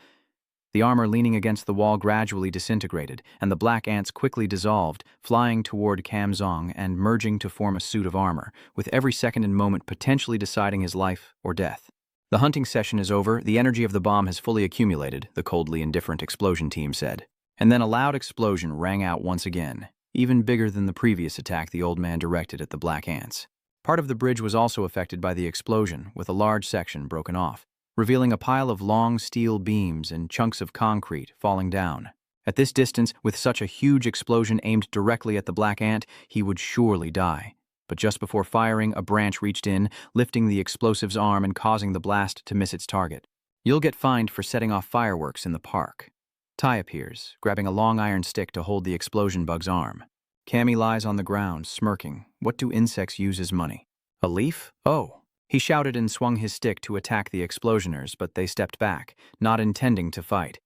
The armor leaning against the wall gradually disintegrated, and the black ants quickly dissolved, flying toward Kam Zong and merging to form a suit of armor, with every second and moment potentially deciding his life or death. The hunting session is over, the energy of the bomb has fully accumulated, the coldly indifferent explosion team said. And then a loud explosion rang out once again, even bigger than the previous attack the old man directed at the black ants. Part of the bridge was also affected by the explosion, with a large section broken off, revealing a pile of long steel beams and chunks of concrete falling down. At this distance, with such a huge explosion aimed directly at the black ant, he would surely die. But just before firing, a branch reached in, lifting the explosive's arm and causing the blast to miss its target. You'll get fined for setting off fireworks in the park. Tai appears, grabbing a long iron stick to hold the explosion bug's arm. Cammy lies on the ground, smirking. What do insects use as money? A leaf? Oh. He shouted and swung his stick to attack the explosioners, but they stepped back, not intending to fight.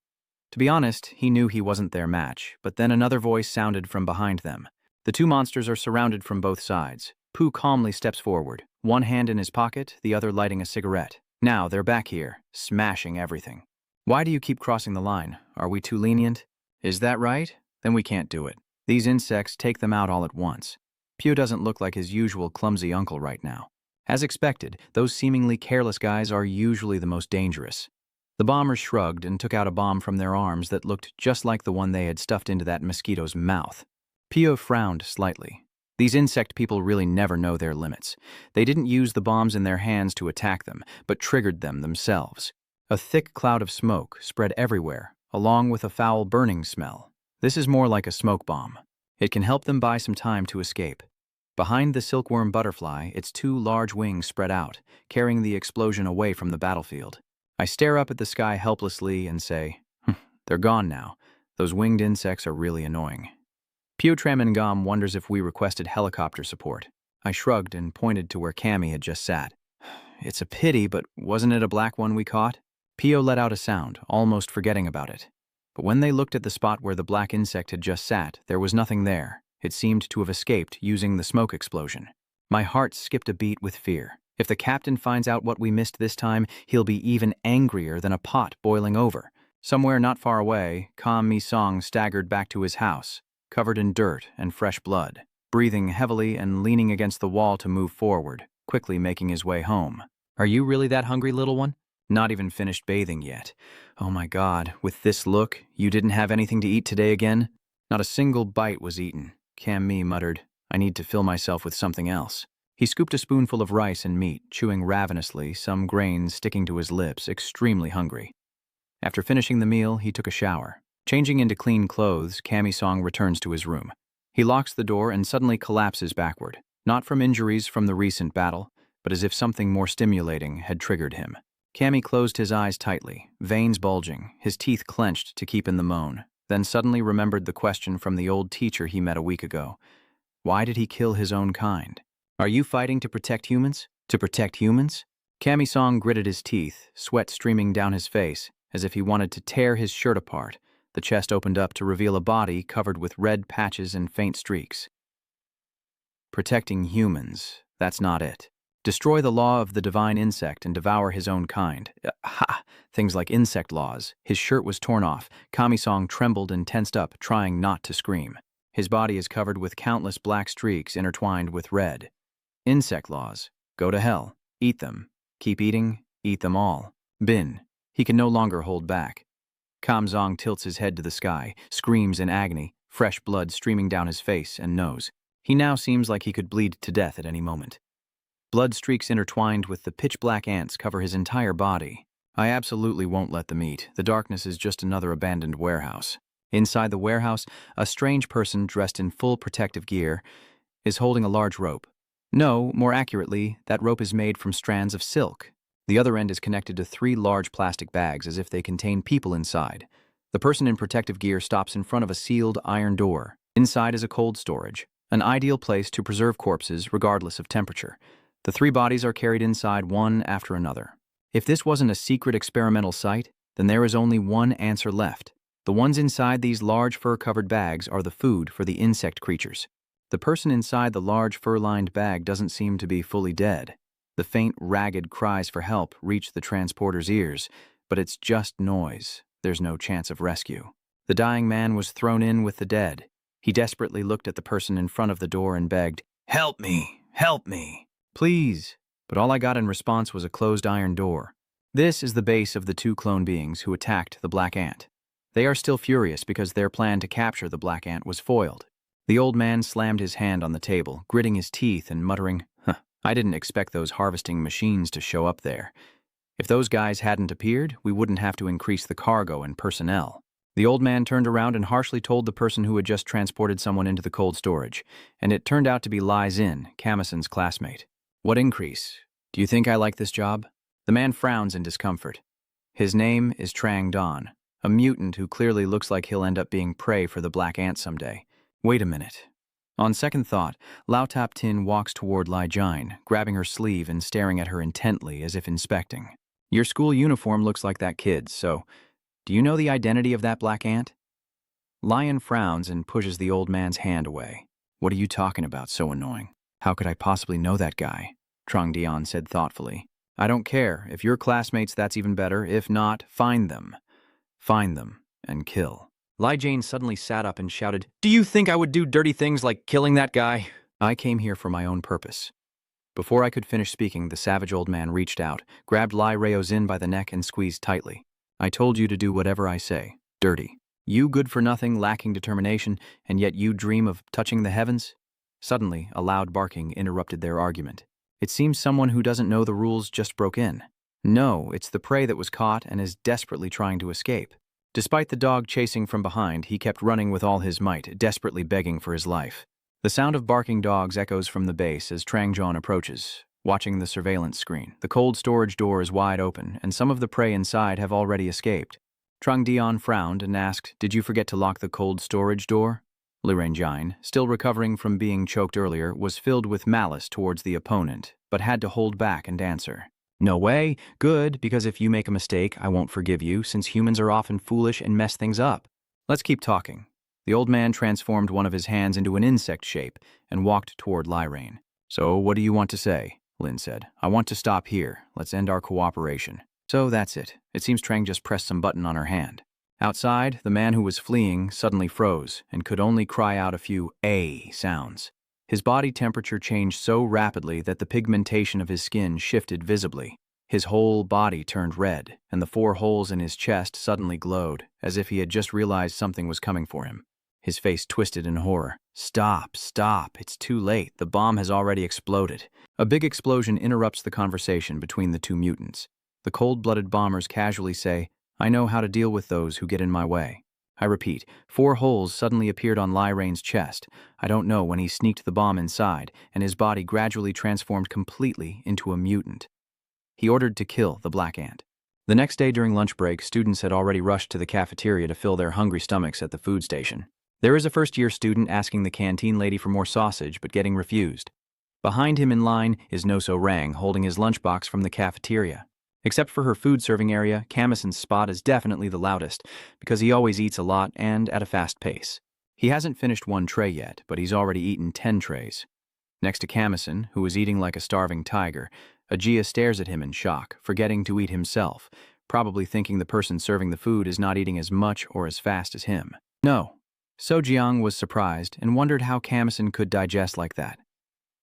To be honest, he knew he wasn't their match, but then another voice sounded from behind them. The two monsters are surrounded from both sides. Pooh calmly steps forward, one hand in his pocket, the other lighting a cigarette. Now they're back here, smashing everything. Why do you keep crossing the line? Are we too lenient? Is that right? Then we can't do it. These insects take them out all at once. Pooh doesn't look like his usual clumsy uncle right now. As expected, those seemingly careless guys are usually the most dangerous. The bombers shrugged and took out a bomb from their arms that looked just like the one they had stuffed into that mosquito's mouth. Pio frowned slightly. These insect people really never know their limits. They didn't use the bombs in their hands to attack them, but triggered them themselves. A thick cloud of smoke spread everywhere, along with a foul burning smell. This is more like a smoke bomb. It can help them buy some time to escape. Behind the silkworm butterfly, its two large wings spread out, carrying the explosion away from the battlefield. I stare up at the sky helplessly and say, they're gone now. Those winged insects are really annoying. Pio Tramengam wonders if we requested helicopter support. I shrugged and pointed to where Cammy had just sat. It's a pity, but wasn't it a black one we caught? Pio let out a sound, almost forgetting about it. But when they looked at the spot where the black insect had just sat, there was nothing there. It seemed to have escaped using the smoke explosion. My heart skipped a beat with fear. If the captain finds out what we missed this time, he'll be even angrier than a pot boiling over. Somewhere not far away, Kam Mi-song staggered back to his house, covered in dirt and fresh blood, breathing heavily and leaning against the wall to move forward, quickly making his way home. Are you really that hungry, little one? Not even finished bathing yet. Oh my God, with this look, you didn't have anything to eat today again? Not a single bite was eaten. Kam Mi muttered, I need to fill myself with something else. He scooped a spoonful of rice and meat, chewing ravenously, some grains sticking to his lips, extremely hungry. After finishing the meal, he took a shower. Changing into clean clothes, Kam Mi-song returns to his room. He locks the door and suddenly collapses backward, not from injuries from the recent battle, but as if something more stimulating had triggered him. Kam Mi closed his eyes tightly, veins bulging, his teeth clenched to keep in the moan, then suddenly remembered the question from the old teacher he met a week ago. Why did he kill his own kind? Are you fighting to protect humans? To protect humans? Kam Mi-song gritted his teeth, sweat streaming down his face, as if he wanted to tear his shirt apart. The chest opened up to reveal a body covered with red patches and faint streaks. Protecting humans, that's not it. Destroy the law of the divine insect and devour his own kind. Things like insect laws. His shirt was torn off. Kam Mi-song trembled and tensed up, trying not to scream. His body is covered with countless black streaks intertwined with red. Insect laws. Go to hell. Eat them. Keep eating. Eat them all. Bin. He can no longer hold back. Kam Zong tilts his head to the sky, screams in agony, fresh blood streaming down his face and nose. He now seems like he could bleed to death at any moment. Blood streaks intertwined with the pitch-black ants cover his entire body. I absolutely won't let them eat. The darkness is just another abandoned warehouse. Inside the warehouse, a strange person dressed in full protective gear is holding a large rope. No, more accurately, that rope is made from strands of silk. The other end is connected to 3 large plastic bags as if they contain people inside. The person in protective gear stops in front of a sealed iron door. Inside is a cold storage, an ideal place to preserve corpses regardless of temperature. The 3 bodies are carried inside one after another. If this wasn't a secret experimental site, then there is only one answer left. The ones inside these large fur-covered bags are the food for the insect creatures. The person inside the large fur-lined bag doesn't seem to be fully dead. The faint, ragged cries for help reach the transporter's ears, but it's just noise. There's no chance of rescue. The dying man was thrown in with the dead. He desperately looked at the person in front of the door and begged, "Help me! Help me! Please!" But all I got in response was a closed iron door. This is the base of the two clone beings who attacked the black ant. They are still furious because their plan to capture the black ant was foiled. The old man slammed his hand on the table, gritting his teeth and muttering, I didn't expect those harvesting machines to show up there. If those guys hadn't appeared, we wouldn't have to increase the cargo and personnel." The old man turned around and harshly told the person who had just transported someone into the cold storage, and it turned out to be Lai Zin, Kamison's classmate. "What increase? Do you think I like this job?" The man frowns in discomfort. His name is Trang Don, a mutant who clearly looks like he'll end up being prey for the black ant someday. Wait a minute. On second thought, Lao Tap Tin walks toward Lai Jine, grabbing her sleeve and staring at her intently as if inspecting. "Your school uniform looks like that kid's, so do you know the identity of that black ant?" Lion frowns and pushes the old man's hand away. "What are you talking about? So annoying. How could I possibly know that guy?" Trong Dion said thoughtfully. "I don't care. If you're classmates, that's even better. If not, find them. Find them and kill." Lai Jane suddenly sat up and shouted, "Do you think I would do dirty things like killing that guy?" "I came here for my own purpose." Before I could finish speaking, the savage old man reached out, grabbed Lai Reo Zin by the neck and squeezed tightly. "I told you to do whatever I say. Dirty. You good-for-nothing, lacking determination, and yet you dream of touching the heavens?" Suddenly, a loud barking interrupted their argument. It seems someone who doesn't know the rules just broke in. No, it's the prey that was caught and is desperately trying to escape. Despite the dog chasing from behind, he kept running with all his might, desperately begging for his life. The sound of barking dogs echoes from the base as Trangjon approaches, watching the surveillance screen. The cold storage door is wide open, and some of the prey inside have already escaped. Trong Dion frowned and asked, "Did you forget to lock the cold storage door?" Liranjine, still recovering from being choked earlier, was filled with malice towards the opponent, but had to hold back and answer. "No way. Good, because if you make a mistake, I won't forgive you, since humans are often foolish and mess things up. Let's keep talking." The old man transformed one of his hands into an insect shape and walked toward Lyrain. "So, what do you want to say?" Lin said. "I want to stop here. Let's end our cooperation." So that's it. It seems Trang just pressed some button on her hand. Outside, the man who was fleeing suddenly froze and could only cry out a few "A" sounds. His body temperature changed so rapidly that the pigmentation of his skin shifted visibly. His whole body turned red, and the 4 holes in his chest suddenly glowed, as if he had just realized something was coming for him. His face twisted in horror. "Stop, stop, it's too late. The bomb has already exploded." A big explosion interrupts the conversation between the two mutants. The cold-blooded bombers casually say, "I know how to deal with those who get in my way." I repeat, 4 holes suddenly appeared on Lyrain's chest. I don't know when he sneaked the bomb inside, and his body gradually transformed completely into a mutant. He ordered to kill the black ant. The next day during lunch break, students had already rushed to the cafeteria to fill their hungry stomachs at the food station. There is a first-year student asking the canteen lady for more sausage, but getting refused. Behind him in line is No-So Rang, holding his lunchbox from the cafeteria. Except for her food-serving area, Kamison's spot is definitely the loudest, because he always eats a lot and at a fast pace. He hasn't finished 1 tray yet, but he's already eaten 10 trays. Next to Kamison, who is eating like a starving tiger, Ajia stares at him in shock, forgetting to eat himself, probably thinking the person serving the food is not eating as much or as fast as him. No. So Jiang was surprised and wondered how Kamison could digest like that.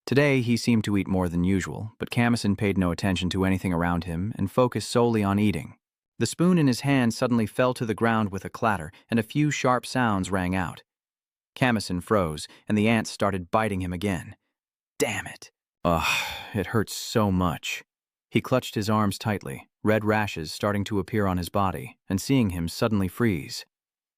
Today, he seemed to eat more than usual, but Kamison paid no attention to anything around him and focused solely on eating. The spoon in his hand suddenly fell to the ground with a clatter, and a few sharp sounds rang out. Kamison froze, and the ants started biting him again. Damn it. Ugh, it hurts so much. He clutched his arms tightly, red rashes starting to appear on his body, and seeing him suddenly freeze.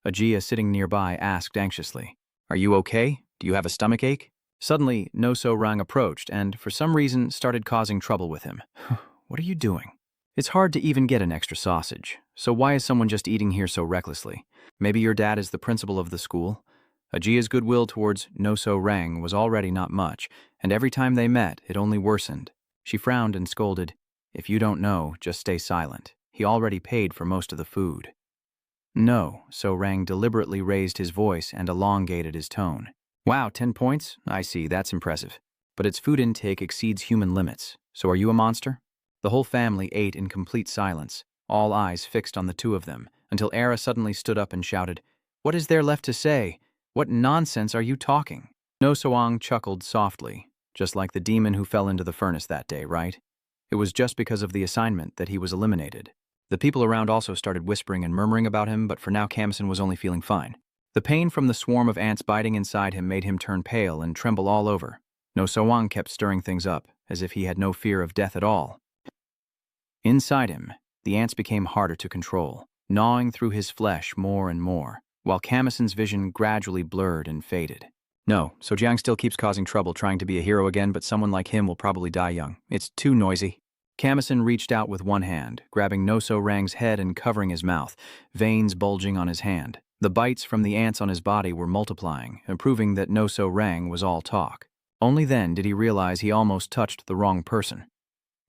Ajia, sitting nearby, asked anxiously, "Are you okay? Do you have a stomachache?" Suddenly, No-So Rang approached and, for some reason, started causing trouble with him. "What are you doing? It's hard to even get an extra sausage, so why is someone just eating here so recklessly? Maybe your dad is the principal of the school?" Ajia's goodwill towards No-So Rang was already not much, and every time they met, it only worsened. She frowned and scolded, If you don't know, just stay silent. He already paid for most of the food. No, so Rang deliberately raised his voice and elongated his tone. Wow, 10 points? I see, that's impressive. But its food intake exceeds human limits. So are you a monster? The whole family ate in complete silence, all eyes fixed on the two of them, until Era suddenly stood up and shouted, "What is there left to say? What nonsense are you talking?" No Soang chuckled softly, just like the demon who fell into the furnace that day, right? It was just because of the assignment that he was eliminated. The people around also started whispering and murmuring about him, but for now Kamison was only feeling fine. The pain from the swarm of ants biting inside him made him turn pale and tremble all over. No Soang kept stirring things up, as if he had no fear of death at all. Inside him, the ants became harder to control, gnawing through his flesh more and more, while Kamison's vision gradually blurred and faded. No, so Jiang still keeps causing trouble trying to be a hero again, but someone like him will probably die young. It's too noisy. Kamison reached out with one hand, grabbing No So Rang's head and covering his mouth, veins bulging on his hand. The bites from the ants on his body were multiplying, and proving that No So Rang was all talk. Only then did he realize he almost touched the wrong person.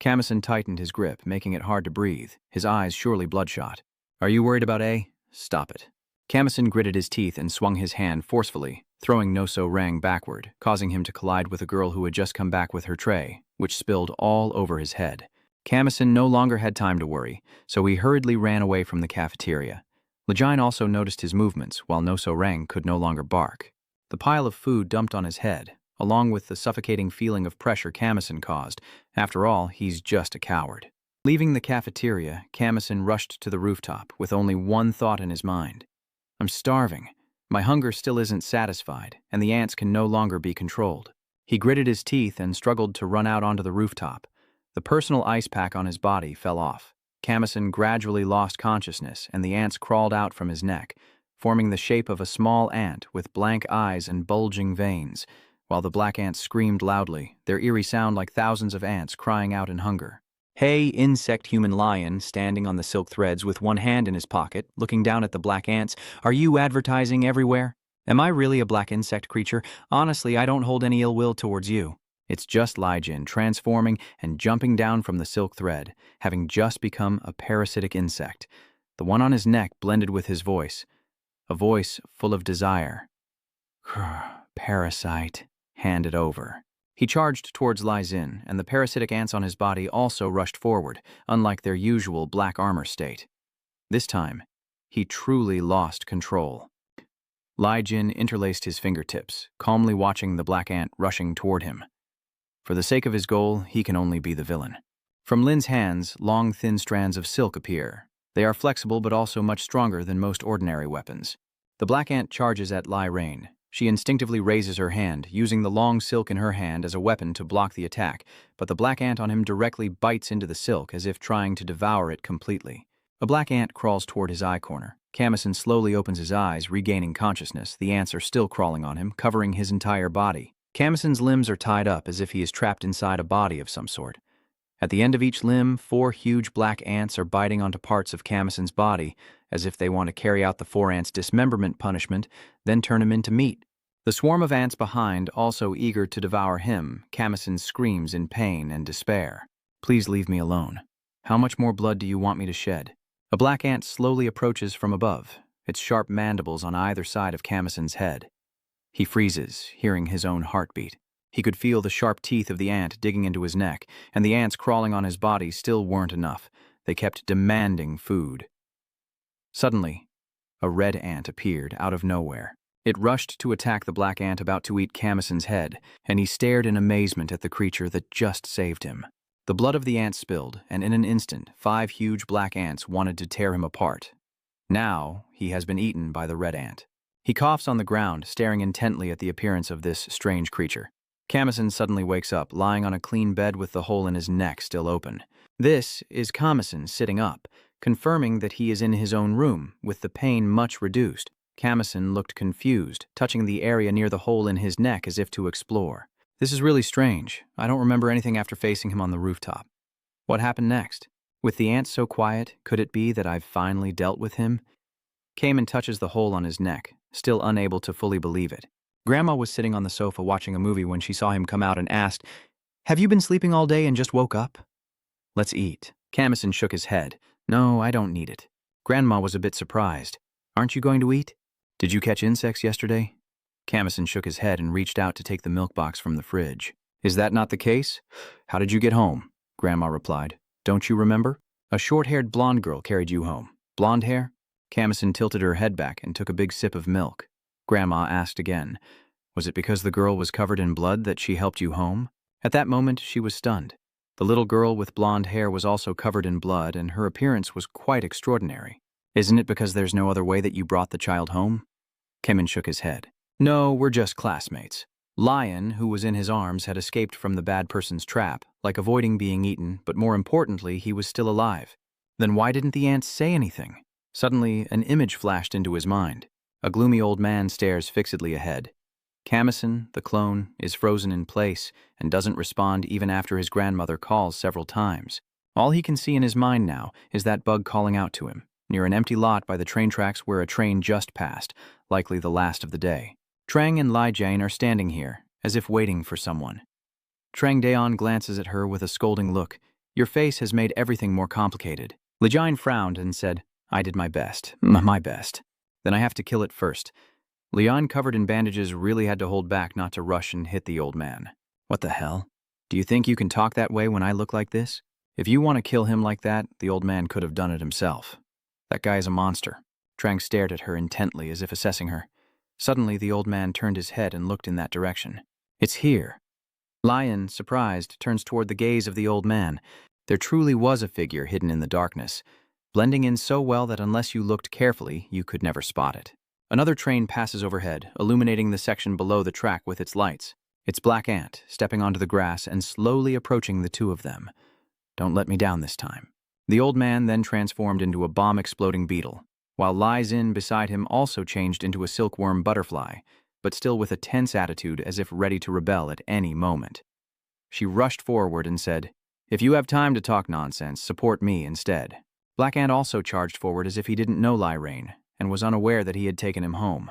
Kamison tightened his grip, making it hard to breathe, his eyes surely bloodshot. Are you worried about A? Stop it. Kamison gritted his teeth and swung his hand forcefully, throwing No So Rang backward, causing him to collide with a girl who had just come back with her tray, which spilled all over his head. Kamison no longer had time to worry, so he hurriedly ran away from the cafeteria. Lejine also noticed his movements, while No So Rang could no longer bark. The pile of food dumped on his head, along with the suffocating feeling of pressure Kamison caused. After all, he's just a coward. Leaving the cafeteria, Kamison rushed to the rooftop with only one thought in his mind. I'm starving. My hunger still isn't satisfied, and the ants can no longer be controlled. He gritted his teeth and struggled to run out onto the rooftop. The personal ice pack on his body fell off. Kamison gradually lost consciousness, and the ants crawled out from his neck, forming the shape of a small ant with blank eyes and bulging veins. While the black ants screamed loudly, their eerie sound like thousands of ants crying out in hunger. Hey, insect-human lion, standing on the silk threads with one hand in his pocket, looking down at the black ants, are you advertising everywhere? Am I really a black insect creature? Honestly, I don't hold any ill will towards you. It's just Lijin transforming and jumping down from the silk thread, having just become a parasitic insect. The one on his neck blended with his voice, a voice full of desire. Parasite. Hand it over. He charged towards Lijin, and the parasitic ants on his body also rushed forward, unlike their usual black armor state. This time, he truly lost control. Lijin interlaced his fingertips, calmly watching the black ant rushing toward him. For the sake of his goal, he can only be the villain. From Lin's hands, long, thin strands of silk appear. They are flexible but also much stronger than most ordinary weapons. The black ant charges at Lai Rain. She instinctively raises her hand, using the long silk in her hand as a weapon to block the attack, but the black ant on him directly bites into the silk as if trying to devour it completely. A black ant crawls toward his eye corner. Kamison slowly opens his eyes, regaining consciousness. The ants are still crawling on him, covering his entire body. Kamison's limbs are tied up as if he is trapped inside a body of some sort. At the end of each limb, 4 huge black ants are biting onto parts of Kamison's body, as if they want to carry out the 4 ants' dismemberment punishment, then turn him into meat. The swarm of ants behind, also eager to devour him, Kamison screams in pain and despair. Please leave me alone. How much more blood do you want me to shed? A black ant slowly approaches from above, its sharp mandibles on either side of Kamison's head. He freezes, hearing his own heartbeat. He could feel the sharp teeth of the ant digging into his neck, and the ants crawling on his body still weren't enough. They kept demanding food. Suddenly, a red ant appeared out of nowhere. It rushed to attack the black ant about to eat Kamison's head, and he stared in amazement at the creature that just saved him. The blood of the ant spilled, and in an instant, 5 huge black ants wanted to tear him apart. Now, he has been eaten by the red ant. He coughs on the ground, staring intently at the appearance of this strange creature. Kamison suddenly wakes up, lying on a clean bed with the hole in his neck still open. This is Kamison sitting up, confirming that he is in his own room, with the pain much reduced. Kamison looked confused, touching the area near the hole in his neck as if to explore. This is really strange. I don't remember anything after facing him on the rooftop. What happened next? With the ant so quiet, could it be that I've finally dealt with him? Came touches the hole on his neck, still unable to fully believe it. Grandma was sitting on the sofa watching a movie when she saw him come out and asked, "Have you been sleeping all day and just woke up?" Let's eat. Camison shook his head. No, I don't need it. Grandma was a bit surprised. Aren't you going to eat? Did you catch insects yesterday? Camison shook his head and reached out to take the milk box from the fridge. Is that not the case? How did you get home? Grandma replied. Don't you remember? A short-haired blonde girl carried you home. Blonde hair? Camison tilted her head back and took a big sip of milk. Grandma asked again. Was it because the girl was covered in blood that she helped you home? At that moment, she was stunned. The little girl with blonde hair was also covered in blood, and her appearance was quite extraordinary. Isn't it because there's no other way that you brought the child home? Kemen shook his head. No, we're just classmates. Lion, who was in his arms, had escaped from the bad person's trap, like avoiding being eaten, but more importantly, he was still alive. Then why didn't the ants say anything? Suddenly, an image flashed into his mind. A gloomy old man stares fixedly ahead. Camison, the clone, is frozen in place and doesn't respond even after his grandmother calls several times. All he can see in his mind now is that bug calling out to him, near an empty lot by the train tracks where a train just passed, likely the last of the day. Trang and Lai Jane are standing here, as if waiting for someone. Trang Daeon glances at her with a scolding look. Your face has made everything more complicated. Li Jine frowned and said, I did my best. My best. Then I have to kill it first. Leon, covered in bandages, really had to hold back not to rush and hit the old man. What the hell? Do you think you can talk that way when I look like this? If you want to kill him like that, the old man could have done it himself. That guy is a monster. Trang stared at her intently as if assessing her. Suddenly, the old man turned his head and looked in that direction. It's here. Lion, surprised, turns toward the gaze of the old man. There truly was a figure hidden in the darkness, blending in so well that unless you looked carefully, you could never spot it. Another train passes overhead, illuminating the section below the track with its lights. It's Black Ant, stepping onto the grass and slowly approaching the two of them. Don't let me down this time. The old man then transformed into a bomb-exploding beetle, while Lai Xin beside him also changed into a silkworm butterfly, but still with a tense attitude as if ready to rebel at any moment. She rushed forward and said, If you have time to talk nonsense, support me instead. Black Ant also charged forward as if he didn't know Lai Rain, and was unaware that he had taken him home.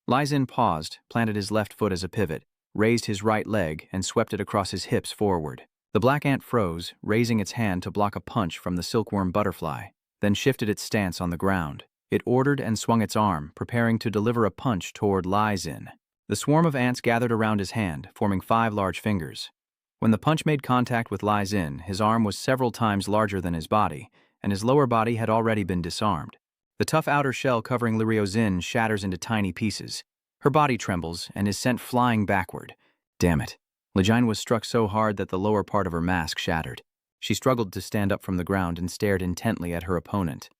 Lai Xin paused, planted his left foot as a pivot, raised his right leg, and swept it across his hips forward. The black ant froze, raising its hand to block a punch from the silkworm butterfly, then shifted its stance on the ground. It ordered and swung its arm, preparing to deliver a punch toward Lai Xin. The swarm of ants gathered around his hand, forming 5 large fingers. When the punch made contact with Lai Xin, his arm was several times larger than his body, and his lower body had already been disarmed. The tough outer shell covering Lirio Xin shatters into tiny pieces. Her body trembles and is sent flying backward. Damn it. Li Jine was struck so hard that the lower part of her mask shattered. She struggled to stand up from the ground and stared intently at her opponent.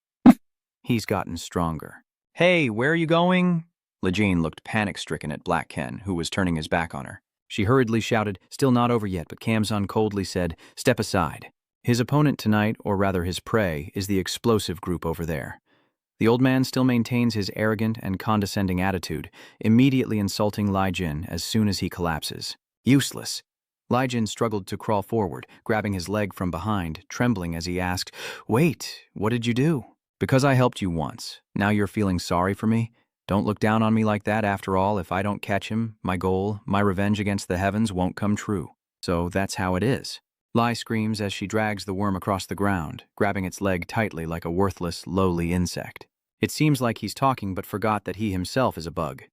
He's gotten stronger. Hey, where are you going? Li Jine looked panic-stricken at Black Ken, who was turning his back on her. She hurriedly shouted, still not over yet, but Kamsun coldly said, Step aside. His opponent tonight, or rather his prey, is the explosive group over there. The old man still maintains his arrogant and condescending attitude, immediately insulting Lai Jin as soon as he collapses. Useless. Lai Jin struggled to crawl forward, grabbing his leg from behind, trembling as he asked, Wait, what did you do? Because I helped you once. Now you're feeling sorry for me? Don't look down on me like that. After all, if I don't catch him, my goal, my revenge against the heavens won't come true. So that's how it is. Lai screams as she drags the worm across the ground, grabbing its leg tightly like a worthless, lowly insect. It seems like he's talking but forgot that he himself is a bug.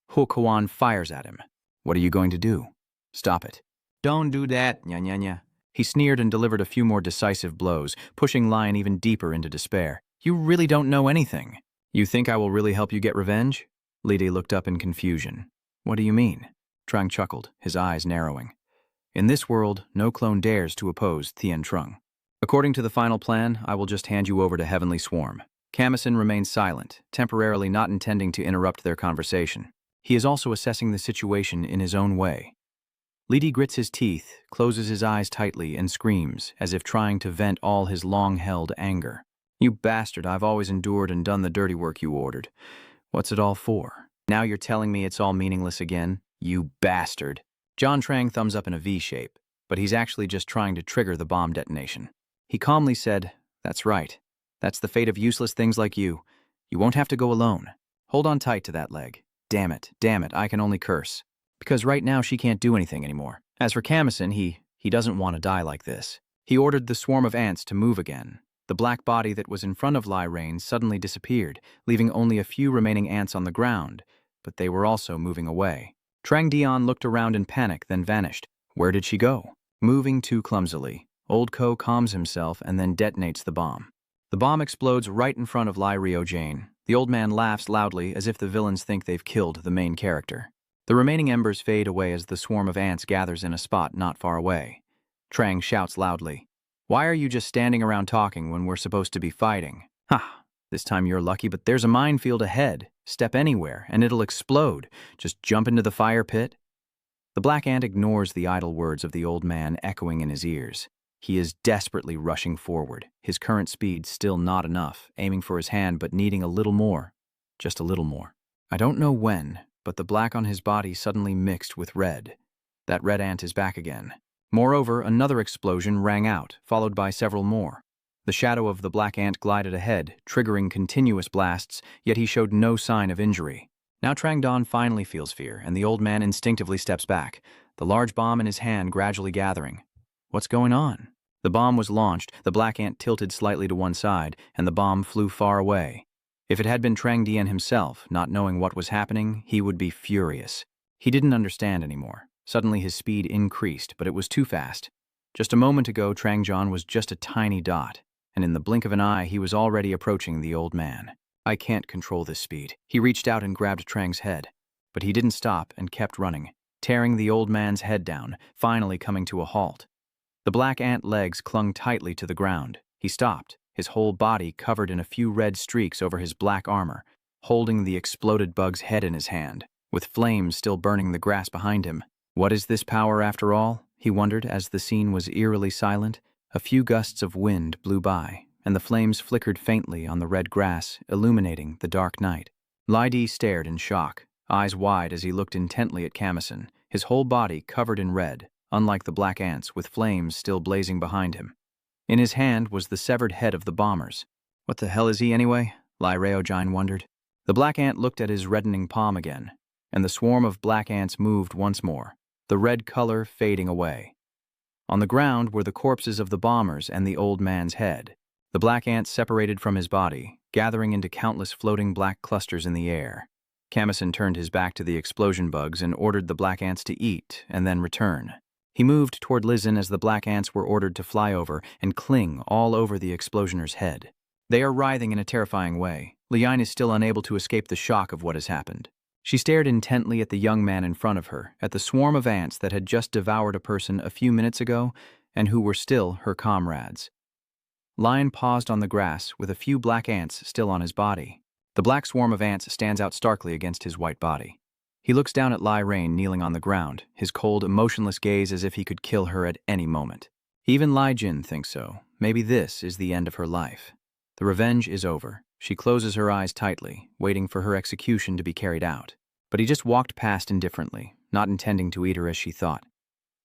Hu Kuan fires at him. What are you going to do? Stop it. Don't do that, nya. He sneered and delivered a few more decisive blows, pushing Lion even deeper into despair. You really don't know anything. You think I will really help you get revenge? Lidi looked up in confusion. What do you mean? Trang chuckled, his eyes narrowing. In this world, no clone dares to oppose Thien Trung. According to the final plan, I will just hand you over to Heavenly Swarm. Camison remains silent, temporarily not intending to interrupt their conversation. He is also assessing the situation in his own way. Lidi grits his teeth, closes his eyes tightly, and screams, as if trying to vent all his long-held anger. You bastard, I've always endured and done the dirty work you ordered. What's it all for? Now you're telling me it's all meaningless again? You bastard. John Trang thumbs up in a V shape, but he's actually just trying to trigger the bomb detonation. He calmly said, That's right. That's the fate of useless things like you. You won't have to go alone. Hold on tight to that leg. Damn it, I can only curse. Because right now she can't do anything anymore. As for Camison, he doesn't want to die like this. He ordered the swarm of ants to move again. The black body that was in front of Lai Rain suddenly disappeared, leaving only a few remaining ants on the ground, but they were also moving away. Trang Dian looked around in panic, then vanished. Where did she go? Moving too clumsily, Old Ko calms himself and then detonates the bomb. The bomb explodes right in front of Lai Rio Jane. The old man laughs loudly as if the villains think they've killed the main character. The remaining embers fade away as the swarm of ants gathers in a spot not far away. Trang shouts loudly, "Why are you just standing around talking when we're supposed to be fighting? Ha! This time you're lucky, but there's a minefield ahead. Step anywhere, and it'll explode. Just jump into the fire pit." The black ant ignores the idle words of the old man echoing in his ears. He is desperately rushing forward, his current speed still not enough, aiming for his hand but needing a little more. Just a little more. I don't know when, but the black on his body suddenly mixed with red. That red ant is back again. Moreover, another explosion rang out, followed by several more. The shadow of the black ant glided ahead, triggering continuous blasts, yet he showed no sign of injury. Now Trang Don finally feels fear, and the old man instinctively steps back, the large bomb in his hand gradually gathering. What's going on? The bomb was launched, the black ant tilted slightly to one side, and the bomb flew far away. If it had been Trang Dian himself, not knowing what was happening, he would be furious. He didn't understand anymore. Suddenly his speed increased, but it was too fast. Just a moment ago, Trang John was just a tiny dot, and in the blink of an eye, he was already approaching the old man. I can't control this speed. He reached out and grabbed Trang's head, but he didn't stop and kept running, tearing the old man's head down, finally coming to a halt. The black ant legs clung tightly to the ground. He stopped, his whole body covered in a few red streaks over his black armor, holding the exploded bug's head in his hand, with flames still burning the grass behind him. What is this power after all? He wondered as the scene was eerily silent. A few gusts of wind blew by, and the flames flickered faintly on the red grass, illuminating the dark night. Lai Di stared in shock, eyes wide as he looked intently at Kamison, his whole body covered in red, unlike the black ants with flames still blazing behind him. In his hand was the severed head of the bombers. What the hell is he anyway? Lai Reojine wondered. The black ant looked at his reddening palm again, and the swarm of black ants moved once more, the red color fading away. On the ground were the corpses of the bombers and the old man's head. The black ants separated from his body, gathering into countless floating black clusters in the air. Kamison turned his back to the explosion bugs and ordered the black ants to eat and then return. He moved toward Lizen as the black ants were ordered to fly over and cling all over the explosioner's head. They are writhing in a terrifying way. Liane is still unable to escape the shock of what has happened. She stared intently at the young man in front of her, at the swarm of ants that had just devoured a person a few minutes ago and who were still her comrades. Lion paused on the grass with a few black ants still on his body. The black swarm of ants stands out starkly against his white body. He looks down at Lai Rain kneeling on the ground, his cold, emotionless gaze as if he could kill her at any moment. Even Lai Jin thinks so. Maybe this is the end of her life. The revenge is over. She closes her eyes tightly, waiting for her execution to be carried out. But he just walked past indifferently, not intending to eat her as she thought.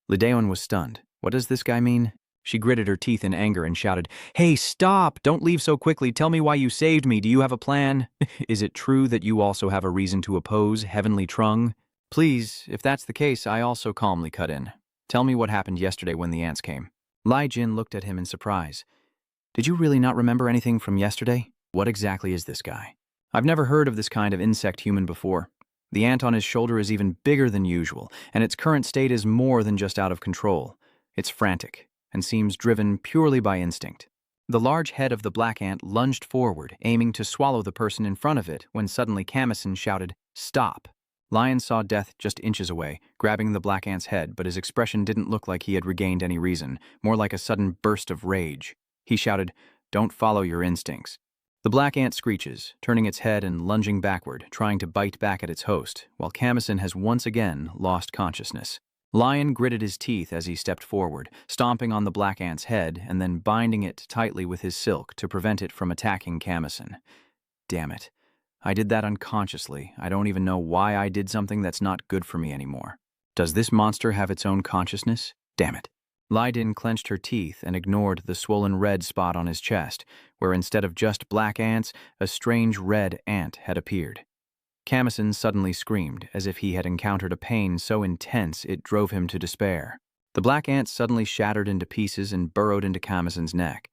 Lideon was stunned. What does this guy mean? She gritted her teeth in anger and shouted, "Hey, stop! Don't leave so quickly. Tell me why you saved me. Do you have a plan? Is it true that you also have a reason to oppose Heavenly Trung? Please, if that's the case, I also calmly cut in. Tell me what happened yesterday when the ants came." Lai Jin looked at him in surprise. "Did you really not remember anything from yesterday? What exactly is this guy? I've never heard of this kind of insect human before. The ant on his shoulder is even bigger than usual, and its current state is more than just out of control. It's frantic, and seems driven purely by instinct." The large head of the black ant lunged forward, aiming to swallow the person in front of it, when suddenly Kamison shouted, "Stop!" Lion saw death just inches away, grabbing the black ant's head, but his expression didn't look like he had regained any reason, more like a sudden burst of rage. He shouted, "Don't follow your instincts." The black ant screeches, turning its head and lunging backward, trying to bite back at its host, while Kamison has once again lost consciousness. Lion gritted his teeth as he stepped forward, stomping on the black ant's head and then binding it tightly with his silk to prevent it from attacking Kamison. Damn it. I did that unconsciously. I don't even know why I did something that's not good for me anymore. Does this monster have its own consciousness? Damn it. Lydin clenched her teeth and ignored the swollen red spot on his chest, where instead of just black ants, a strange red ant had appeared. Kamison suddenly screamed, as if he had encountered a pain so intense it drove him to despair. The black ant suddenly shattered into pieces and burrowed into Kamison's neck.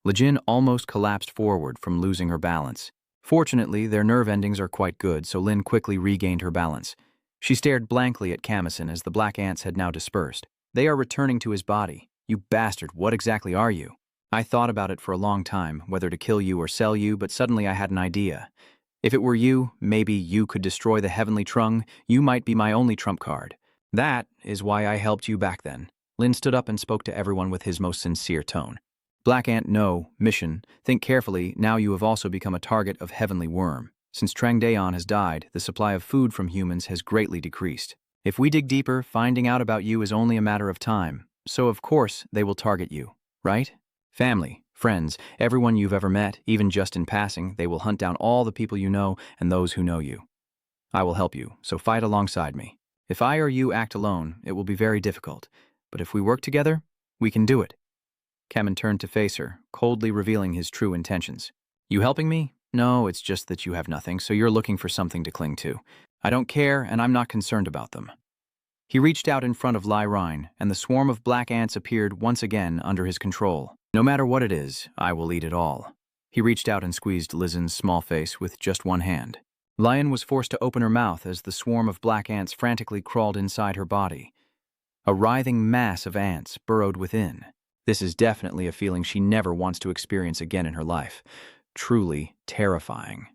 Lejin almost collapsed forward from losing her balance. Fortunately, their nerve endings are quite good, so Lin quickly regained her balance. She stared blankly at Kamison as the black ants had now dispersed. They are returning to his body. You bastard, what exactly are you? I thought about it for a long time, whether to kill you or sell you, but suddenly I had an idea. If it were you, maybe you could destroy the heavenly trunk. You might be my only trump card. That is why I helped you back then. Lin stood up and spoke to everyone with his most sincere tone. Black Ant, no. Mission. Think carefully, now you have also become a target of heavenly worm. Since Trang Daeon has died, the supply of food from humans has greatly decreased. If we dig deeper, finding out about you is only a matter of time. So of course, they will target you, right? Family, friends, everyone you've ever met, even just in passing, they will hunt down all the people you know and those who know you. I will help you, so fight alongside me. If I or you act alone, it will be very difficult. But if we work together, we can do it. Kamen turned to face her, coldly revealing his true intentions. You helping me? No, it's just that you have nothing, so you're looking for something to cling to. I don't care, and I'm not concerned about them. He reached out in front of Lai Rhine, and the swarm of black ants appeared once again under his control. No matter what it is, I will eat it all. He reached out and squeezed Lizen's small face with just one hand. Lion was forced to open her mouth as the swarm of black ants frantically crawled inside her body. A writhing mass of ants burrowed within. This is definitely a feeling she never wants to experience again in her life. Truly terrifying.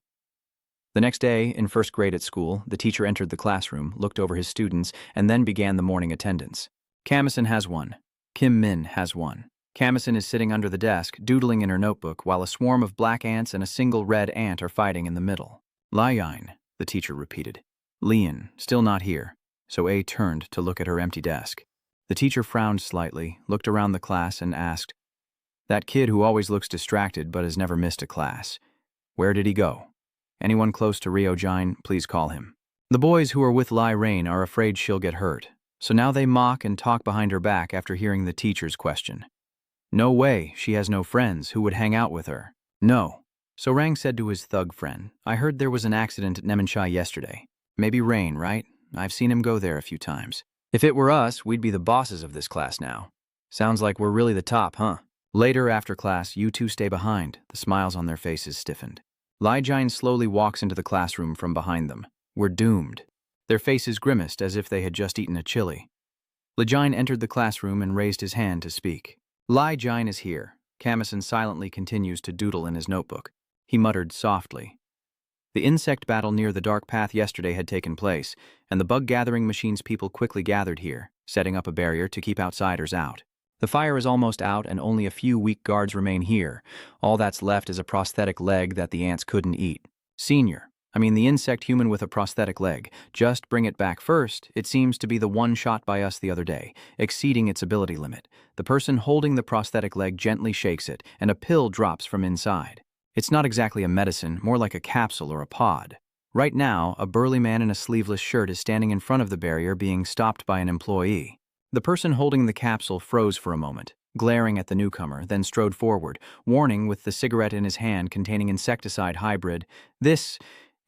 The next day, in first grade at school, the teacher entered the classroom, looked over his students, and then began the morning attendance. Kamison has one. Kim Min has one. Kamison is sitting under the desk, doodling in her notebook, while a swarm of black ants and a single red ant are fighting in the middle. Lian, the teacher repeated. Lian, still not here. So A turned to look at her empty desk. The teacher frowned slightly, looked around the class, and asked, That kid who always looks distracted but has never missed a class. Where did he go? Anyone close to Rio Jine, please call him. The boys who are with Lai Rain are afraid she'll get hurt, so now they mock and talk behind her back after hearing the teacher's question. No way, she has no friends who would hang out with her. No. So Rang said to his thug friend, I heard there was an accident at Nemenchai yesterday. Maybe Rain, right? I've seen him go there a few times. If it were us, we'd be the bosses of this class now. Sounds like we're really the top, huh? Later, after class, you two stay behind. The smiles on their faces stiffened. Lai Jine slowly walks into the classroom from behind them. We're doomed. Their faces grimaced as if they had just eaten a chili. Lejine entered the classroom and raised his hand to speak. Lai Jine is here. Kamison silently continues to doodle in his notebook. He muttered softly. The insect battle near the dark path yesterday had taken place, and the bug-gathering machine's people quickly gathered here, setting up a barrier to keep outsiders out. The fire is almost out, and only a few weak guards remain here. All that's left is a prosthetic leg that the ants couldn't eat. The insect human with a prosthetic leg. Just bring it back first. It seems to be the one shot by us the other day, exceeding its ability limit. The person holding the prosthetic leg gently shakes it, and a pill drops from inside. It's not exactly a medicine, more like a capsule or a pod. Right now, a burly man in a sleeveless shirt is standing in front of the barrier being stopped by an employee. The person holding the capsule froze for a moment, glaring at the newcomer, then strode forward, warning with the cigarette in his hand containing insecticide hybrid, This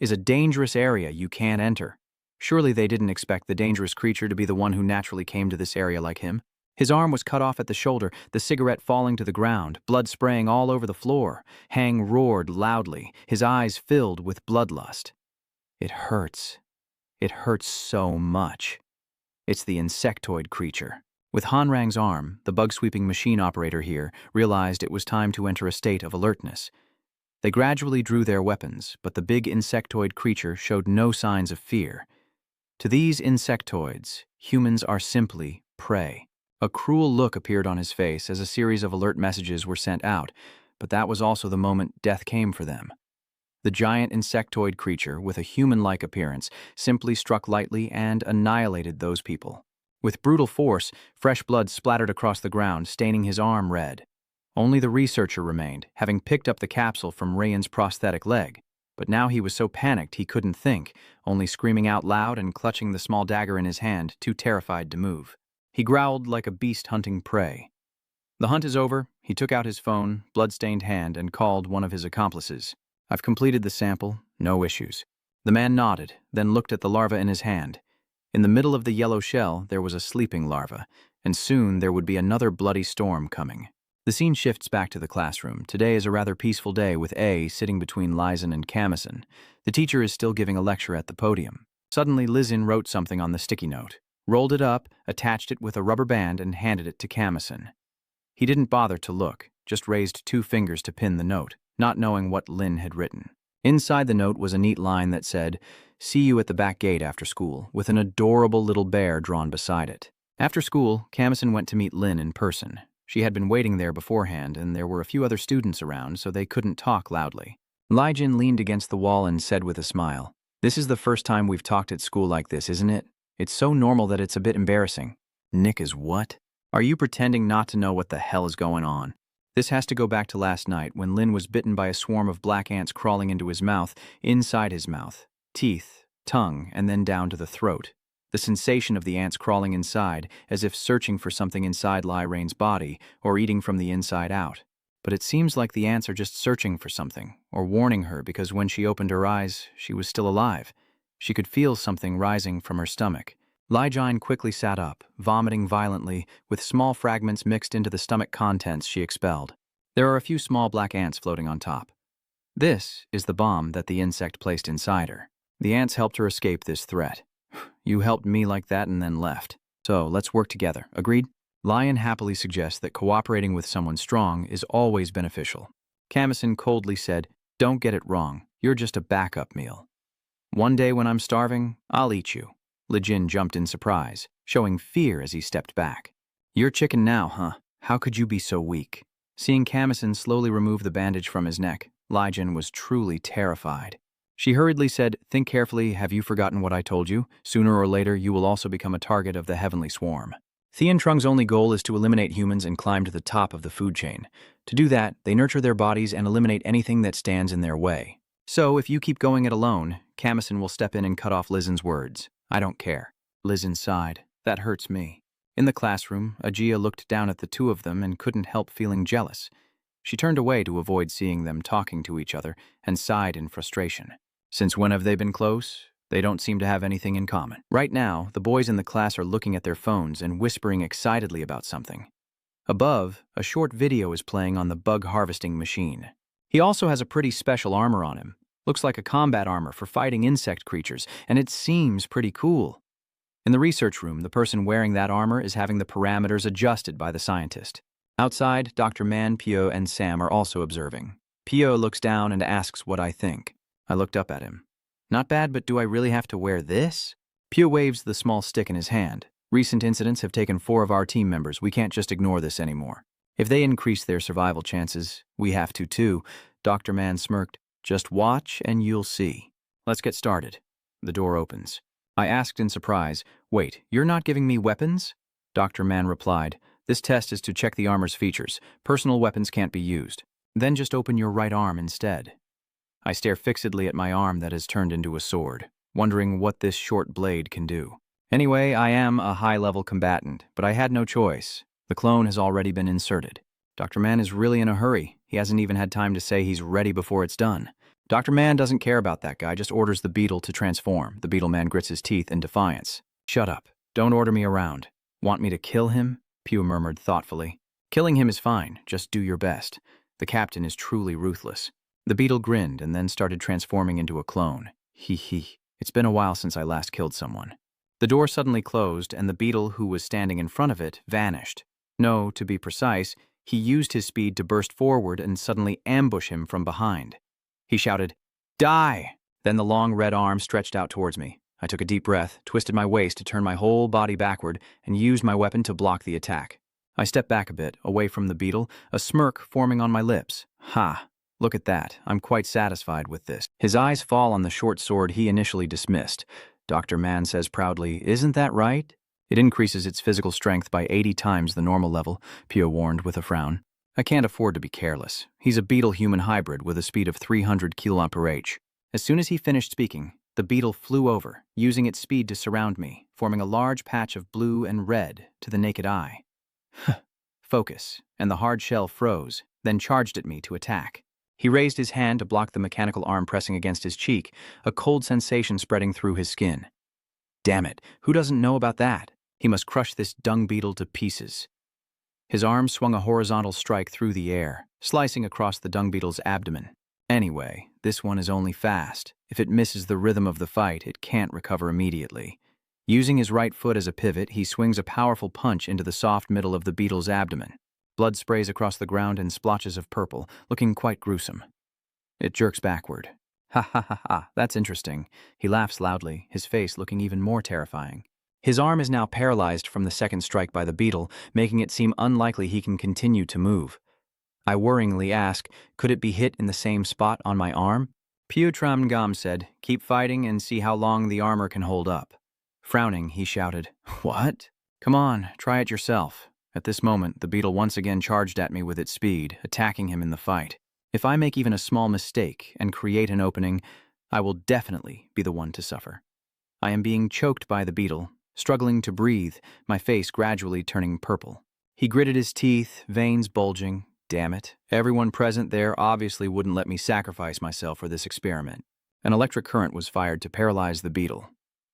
is a dangerous area you can't enter. Surely they didn't expect the dangerous creature to be the one who naturally came to this area like him. His arm was cut off at the shoulder, the cigarette falling to the ground, blood spraying all over the floor. Hang roared loudly, his eyes filled with bloodlust. It hurts. It hurts so much. It's the insectoid creature. With Hanrang's arm, the bug-sweeping machine operator here realized it was time to enter a state of alertness. They gradually drew their weapons, but the big insectoid creature showed no signs of fear. To these insectoids, humans are simply prey. A cruel look appeared on his face as a series of alert messages were sent out, but that was also the moment death came for them. The giant insectoid creature, with a human-like appearance, simply struck lightly and annihilated those people. With brutal force, fresh blood splattered across the ground, staining his arm red. Only the researcher remained, having picked up the capsule from Rayan's prosthetic leg. But now he was so panicked he couldn't think, only screaming out loud and clutching the small dagger in his hand, too terrified to move. He growled like a beast hunting prey. The hunt is over. He took out his phone, blood-stained hand, and called one of his accomplices. I've completed the sample, no issues. The man nodded, then looked at the larva in his hand. In the middle of the yellow shell, there was a sleeping larva, and soon there would be another bloody storm coming. The scene shifts back to the classroom. Today is a rather peaceful day with A sitting between Lizen and Camison. The teacher is still giving a lecture at the podium. Suddenly, Lizen wrote something on the sticky note, rolled it up, attached it with a rubber band, and handed it to Camison. He didn't bother to look, just raised 2 fingers to pin the note, not knowing what Lin had written. Inside the note was a neat line that said, "See you at the back gate after school," with an adorable little bear drawn beside it. After school, Camison went to meet Lin in person. She had been waiting there beforehand, and there were a few other students around, so they couldn't talk loudly. Lijin leaned against the wall and said with a smile, "This is the first time we've talked at school like this, isn't it? It's so normal that it's a bit embarrassing." "Nick is what? Are you pretending not to know what the hell is going on?" This has to go back to last night when Lin was bitten by a swarm of black ants crawling into his mouth, inside his mouth, teeth, tongue, and then down to the throat. The sensation of the ants crawling inside, as if searching for something inside Lai Rain's body, or eating from the inside out. But it seems like the ants are just searching for something, or warning her, because when she opened her eyes, she was still alive. She could feel something rising from her stomach. Lai Jin quickly sat up, vomiting violently, with small fragments mixed into the stomach contents she expelled. There are a few small black ants floating on top. This is the bomb that the insect placed inside her. The ants helped her escape this threat. "You helped me like that and then left. So let's work together, agreed?" Lion happily suggests that cooperating with someone strong is always beneficial. Camison coldly said, "Don't get it wrong, you're just a backup meal. One day when I'm starving, I'll eat you." Lijin jumped in surprise, showing fear as he stepped back. "You're chicken now, huh? How could you be so weak?" Seeing Camison slowly remove the bandage from his neck, Lijin was truly terrified. She hurriedly said, "Think carefully, have you forgotten what I told you? Sooner or later, you will also become a target of the heavenly swarm." Thien Trung's only goal is to eliminate humans and climb to the top of the food chain. To do that, they nurture their bodies and eliminate anything that stands in their way. So, if you keep going it alone, Camison will step in and cut off Lizen's words. "I don't care." Lizen sighed. "That hurts me." In the classroom, Ajia looked down at the 2 of them and couldn't help feeling jealous. She turned away to avoid seeing them talking to each other and sighed in frustration. Since when have they been close? They don't seem to have anything in common. Right now, the boys in the class are looking at their phones and whispering excitedly about something. Above, a short video is playing on the bug harvesting machine. He also has a pretty special armor on him. Looks like a combat armor for fighting insect creatures, and it seems pretty cool. In the research room, the person wearing that armor is having the parameters adjusted by the scientist. Outside, Dr. Man, Pio, and Sam are also observing. Pio looks down and asks what I think. I looked up at him. "Not bad, but do I really have to wear this?" Pio waves the small stick in his hand. "Recent incidents have taken 4 of our team members. We can't just ignore this anymore. If they increase their survival chances, we have to too." Dr. Man smirked. "Just watch and you'll see. Let's get started." The door opens. I asked in surprise, "Wait, you're not giving me weapons?" Dr. Man replied, "This test is to check the armor's features. Personal weapons can't be used. Then just open your right arm instead." I stare fixedly at my arm that has turned into a sword, wondering what this short blade can do. Anyway, I am a high-level combatant, but I had no choice. The clone has already been inserted. Dr. Man is really in a hurry. He hasn't even had time to say he's ready before it's done. Dr. Man doesn't care about that guy, just orders the beetle to transform. The beetle man grits his teeth in defiance. "Shut up. Don't order me around." "Want me to kill him?" Pew murmured thoughtfully. "Killing him is fine. Just do your best. The captain is truly ruthless." The beetle grinned and then started transforming into a clone. Hee hee. It's been a while since I last killed someone. The door suddenly closed and the beetle who was standing in front of it vanished. No, to be precise, he used his speed to burst forward and suddenly ambush him from behind. He shouted, "Die!" Then the long red arm stretched out towards me. I took a deep breath, twisted my waist to turn my whole body backward, and used my weapon to block the attack. I stepped back a bit, away from the beetle, a smirk forming on my lips. Ha! Look at that. I'm quite satisfied with this. His eyes fall on the short sword he initially dismissed. Dr. Man says proudly, "Isn't that right?" It increases its physical strength by 80 times the normal level, Pio warned with a frown. I can't afford to be careless. He's a beetle-human hybrid with a speed of 300 km/h. As soon as he finished speaking, the beetle flew over, using its speed to surround me, forming a large patch of blue and red to the naked eye. Focus, and the hard shell froze, then charged at me to attack. He raised his hand to block the mechanical arm pressing against his cheek, a cold sensation spreading through his skin. Damn it, who doesn't know about that? He must crush this dung beetle to pieces. His arm swung a horizontal strike through the air, slicing across the dung beetle's abdomen. Anyway, this one is only fast. If it misses the rhythm of the fight, it can't recover immediately. Using his right foot as a pivot, he swings a powerful punch into the soft middle of the beetle's abdomen. Blood sprays across the ground in splotches of purple, looking quite gruesome. It jerks backward. Ha ha ha ha, that's interesting. He laughs loudly, his face looking even more terrifying. His arm is now paralyzed from the second strike by the beetle, making it seem unlikely he can continue to move. I worryingly ask, could it be hit in the same spot on my arm? Piutram Gam said, keep fighting and see how long the armor can hold up. Frowning, he shouted, what? Come on, try it yourself. At this moment, the beetle once again charged at me with its speed, attacking him in the fight. If I make even a small mistake and create an opening, I will definitely be the one to suffer. I am being choked by the beetle, struggling to breathe, my face gradually turning purple. He gritted his teeth, veins bulging. Damn it. Everyone present there obviously wouldn't let me sacrifice myself for this experiment. An electric current was fired to paralyze the beetle.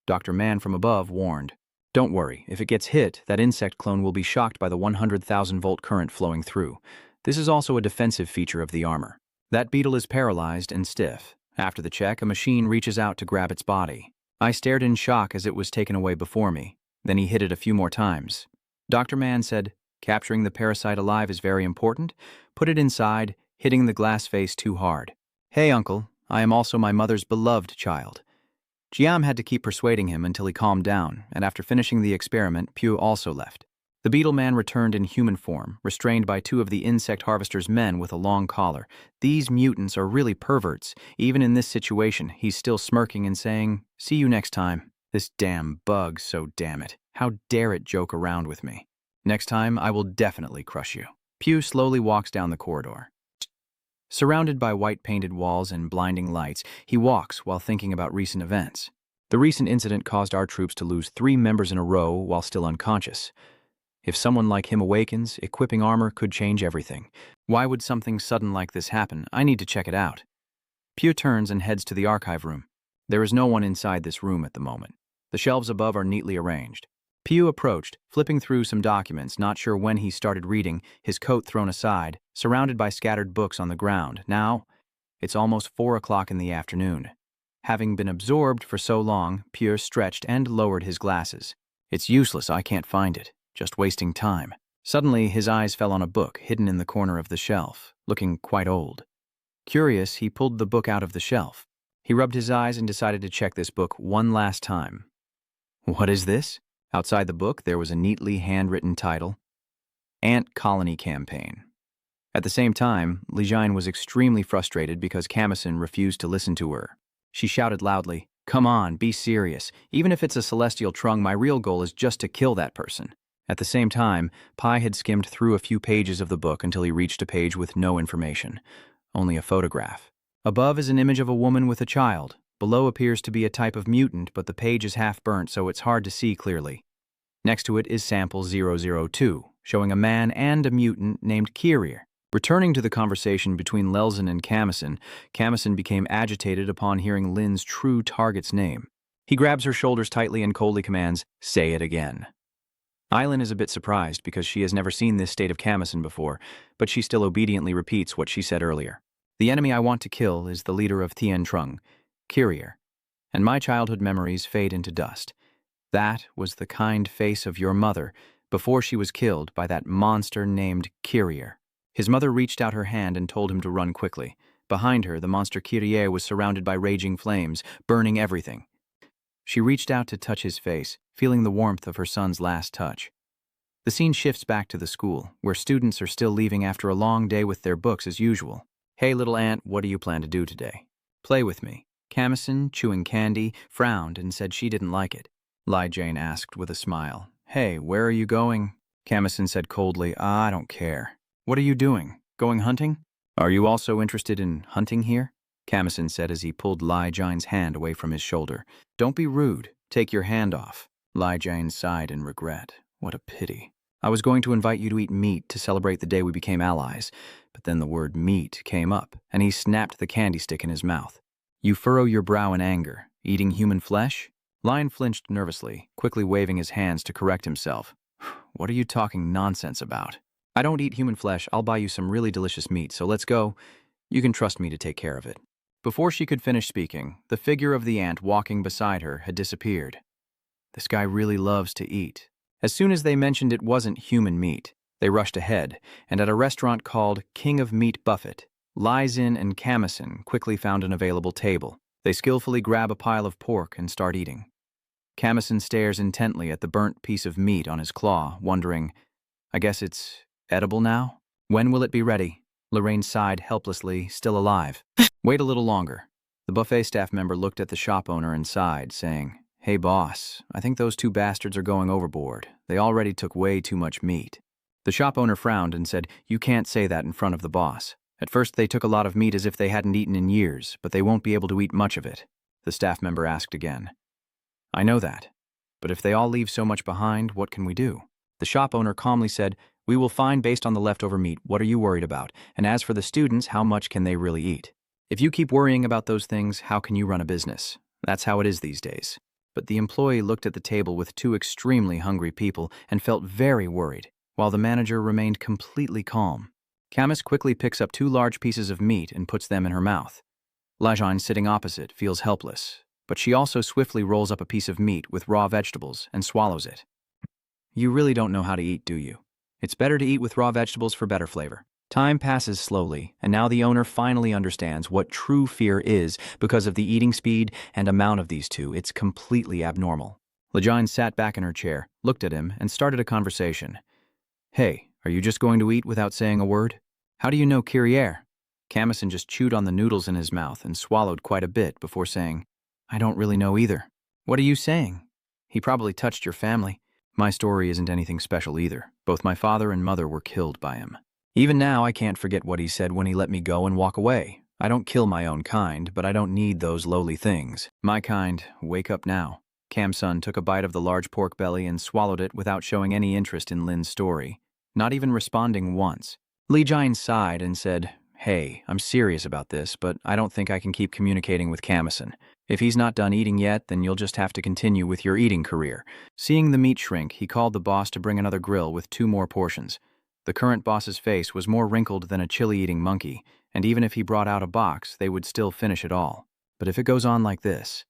Dr. Mann from above warned, don't worry, if it gets hit, that insect clone will be shocked by the 100,000-volt current flowing through. This is also a defensive feature of the armor. That beetle is paralyzed and stiff. After the check, a machine reaches out to grab its body. I stared in shock as it was taken away before me. Then he hit it a few more times. Dr. Mann said, capturing the parasite alive is very important. Put it inside, hitting the glass face too hard. Hey, uncle, I am also my mother's beloved child. Jiam had to keep persuading him until he calmed down, and after finishing the experiment, Pugh also left. The beetle man returned in human form, restrained by two of the insect harvester's men with a long collar. These mutants are really perverts. Even in this situation, he's still smirking and saying, see you next time. This damn bug, so damn it. How dare it joke around with me? Next time, I will definitely crush you. Pugh slowly walks down the corridor. Surrounded by white-painted walls and blinding lights, he walks while thinking about recent events. The recent incident caused our troops to lose 3 members in a row while still unconscious. If someone like him awakens, equipping armor could change everything. Why would something sudden like this happen? I need to check it out. Pugh turns and heads to the archive room. There is no one inside this room at the moment. The shelves above are neatly arranged. Pugh approached, flipping through some documents, not sure when he started reading, his coat thrown aside, surrounded by scattered books on the ground. Now, it's almost 4 o'clock in the afternoon. Having been absorbed for so long, Pugh stretched and lowered his glasses. It's useless, I can't find it. Just wasting time. Suddenly, his eyes fell on a book hidden in the corner of the shelf, looking quite old. Curious, he pulled the book out of the shelf. He rubbed his eyes and decided to check this book one last time. What is this? Outside the book, there was a neatly handwritten title, Ant Colony Campaign. At the same time, Lijine was extremely frustrated because Kamison refused to listen to her. She shouted loudly, come on, be serious. Even if it's a celestial trung, my real goal is just to kill that person. At the same time, Pai had skimmed through a few pages of the book until he reached a page with no information, only a photograph. Above is an image of a woman with a child. Below appears to be a type of mutant, but the page is half burnt, so it's hard to see clearly. Next to it is sample 002, showing a man and a mutant named Kyrier. Returning to the conversation between Lelzen and Kamison, Kamison became agitated upon hearing Lin's true target's name. He grabs her shoulders tightly and coldly commands, say it again. Aileen is a bit surprised because she has never seen this state of Kamison before, but she still obediently repeats what she said earlier. The enemy I want to kill is the leader of Tien Trung, Kyrier, and my childhood memories fade into dust. That was the kind face of your mother before she was killed by that monster named Kyrier. His mother reached out her hand and told him to run quickly. Behind her, the monster Kyrier was surrounded by raging flames, burning everything. She reached out to touch his face, feeling the warmth of her son's last touch. The scene shifts back to the school, where students are still leaving after a long day with their books as usual. Hey, little ant, what do you plan to do today? Play with me. Kamison, chewing candy, frowned and said she didn't like it. Li Jane asked with a smile. Hey, where are you going? Kamison said coldly, I don't care. What are you doing? Going hunting? Are you also interested in hunting here? Kamison said as he pulled Li Jane's hand away from his shoulder. Don't be rude. Take your hand off. Li Jane sighed in regret. What a pity. I was going to invite you to eat meat to celebrate the day we became allies, but then the word meat came up, and he snapped the candy stick in his mouth. You furrow your brow in anger. Eating human flesh? Lion flinched nervously, quickly waving his hands to correct himself. What are you talking nonsense about? I don't eat human flesh. I'll buy you some really delicious meat, so let's go. You can trust me to take care of it. Before she could finish speaking, the figure of the ant walking beside her had disappeared. This guy really loves to eat. As soon as they mentioned it wasn't human meat, they rushed ahead, and at a restaurant called King of Meat Buffet, Lizin and Kamison quickly found an available table. They skillfully grab a pile of pork and start eating. Kamison stares intently at the burnt piece of meat on his claw, wondering, I guess it's edible now? When will it be ready? Lorraine sighed helplessly, still alive. Wait a little longer. The buffet staff member looked at the shop owner and sighed, saying, Hey boss, I think those two bastards are going overboard. They already took way too much meat. The shop owner frowned and said, You can't say that in front of the boss. At first they took a lot of meat as if they hadn't eaten in years, but they won't be able to eat much of it. The staff member asked again. I know that. But if they all leave so much behind, what can we do? The shop owner calmly said, We will find based on the leftover meat. What are you worried about? And as for the students, how much can they really eat? If you keep worrying about those things, how can you run a business? That's how it is these days. But the employee looked at the table with two extremely hungry people and felt very worried, while the manager remained completely calm. Camus quickly picks up two large pieces of meat and puts them in her mouth. Lajine, sitting opposite, feels helpless, but she also swiftly rolls up a piece of meat with raw vegetables and swallows it. You really don't know how to eat, do you? It's better to eat with raw vegetables for better flavor. Time passes slowly, and now the owner finally understands what true fear is because of the eating speed and amount of these two. It's completely abnormal. Lajine sat back in her chair, looked at him, and started a conversation. Hey, are you just going to eat without saying a word? How do you know Kyriere? Kamison just chewed on the noodles in his mouth and swallowed quite a bit before saying, I don't really know either. What are you saying? He probably touched your family. My story isn't anything special either. Both my father and mother were killed by him. Even now, I can't forget what he said when he let me go and walk away. I don't kill my own kind, but I don't need those lowly things. My kind, wake up now. Kamson took a bite of the large pork belly and swallowed it without showing any interest in Lin's story, not even responding once. Lejine sighed and said, Hey, I'm serious about this, but I don't think I can keep communicating with Kamison. If he's not done eating yet, then you'll just have to continue with your eating career. Seeing the meat shrink, he called the boss to bring another grill with 2 more portions. The current boss's face was more wrinkled than a chili-eating monkey, and even if he brought out a box, they would still finish it all. But if it goes on like this,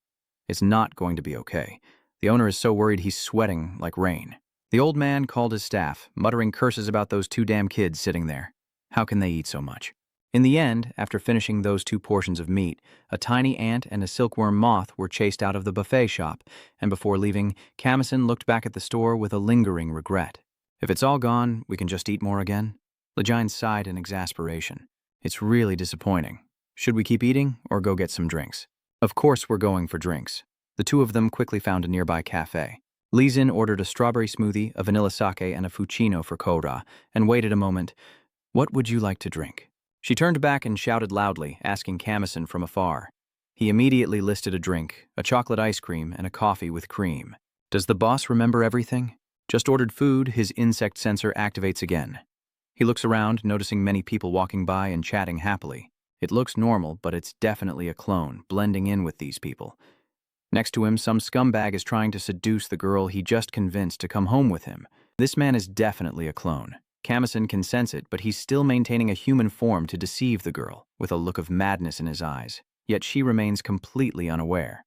it's not going to be okay. The owner is so worried he's sweating like rain. The old man called his staff, muttering curses about those 2 damn kids sitting there. How can they eat so much? In the end, after finishing those 2 portions of meat, a tiny ant and a silkworm moth were chased out of the buffet shop, and before leaving, Kamison looked back at the store with a lingering regret. If it's all gone, we can just eat more again? Lejine sighed in exasperation. It's really disappointing. Should we keep eating or go get some drinks? Of course we're going for drinks. The 2 of them quickly found a nearby cafe. Lizin ordered a strawberry smoothie, a vanilla sake, and a fuccino for Kora, and waited a moment. What would you like to drink? She turned back and shouted loudly, asking Kamison from afar. He immediately listed a drink, a chocolate ice cream, and a coffee with cream. Does the boss remember everything? Just ordered food, his insect sensor activates again. He looks around, noticing many people walking by and chatting happily. It looks normal, but it's definitely a clone, blending in with these people. Next to him, some scumbag is trying to seduce the girl he just convinced to come home with him. This man is definitely a clone. Kamison can sense it, but he's still maintaining a human form to deceive the girl, with a look of madness in his eyes. Yet she remains completely unaware.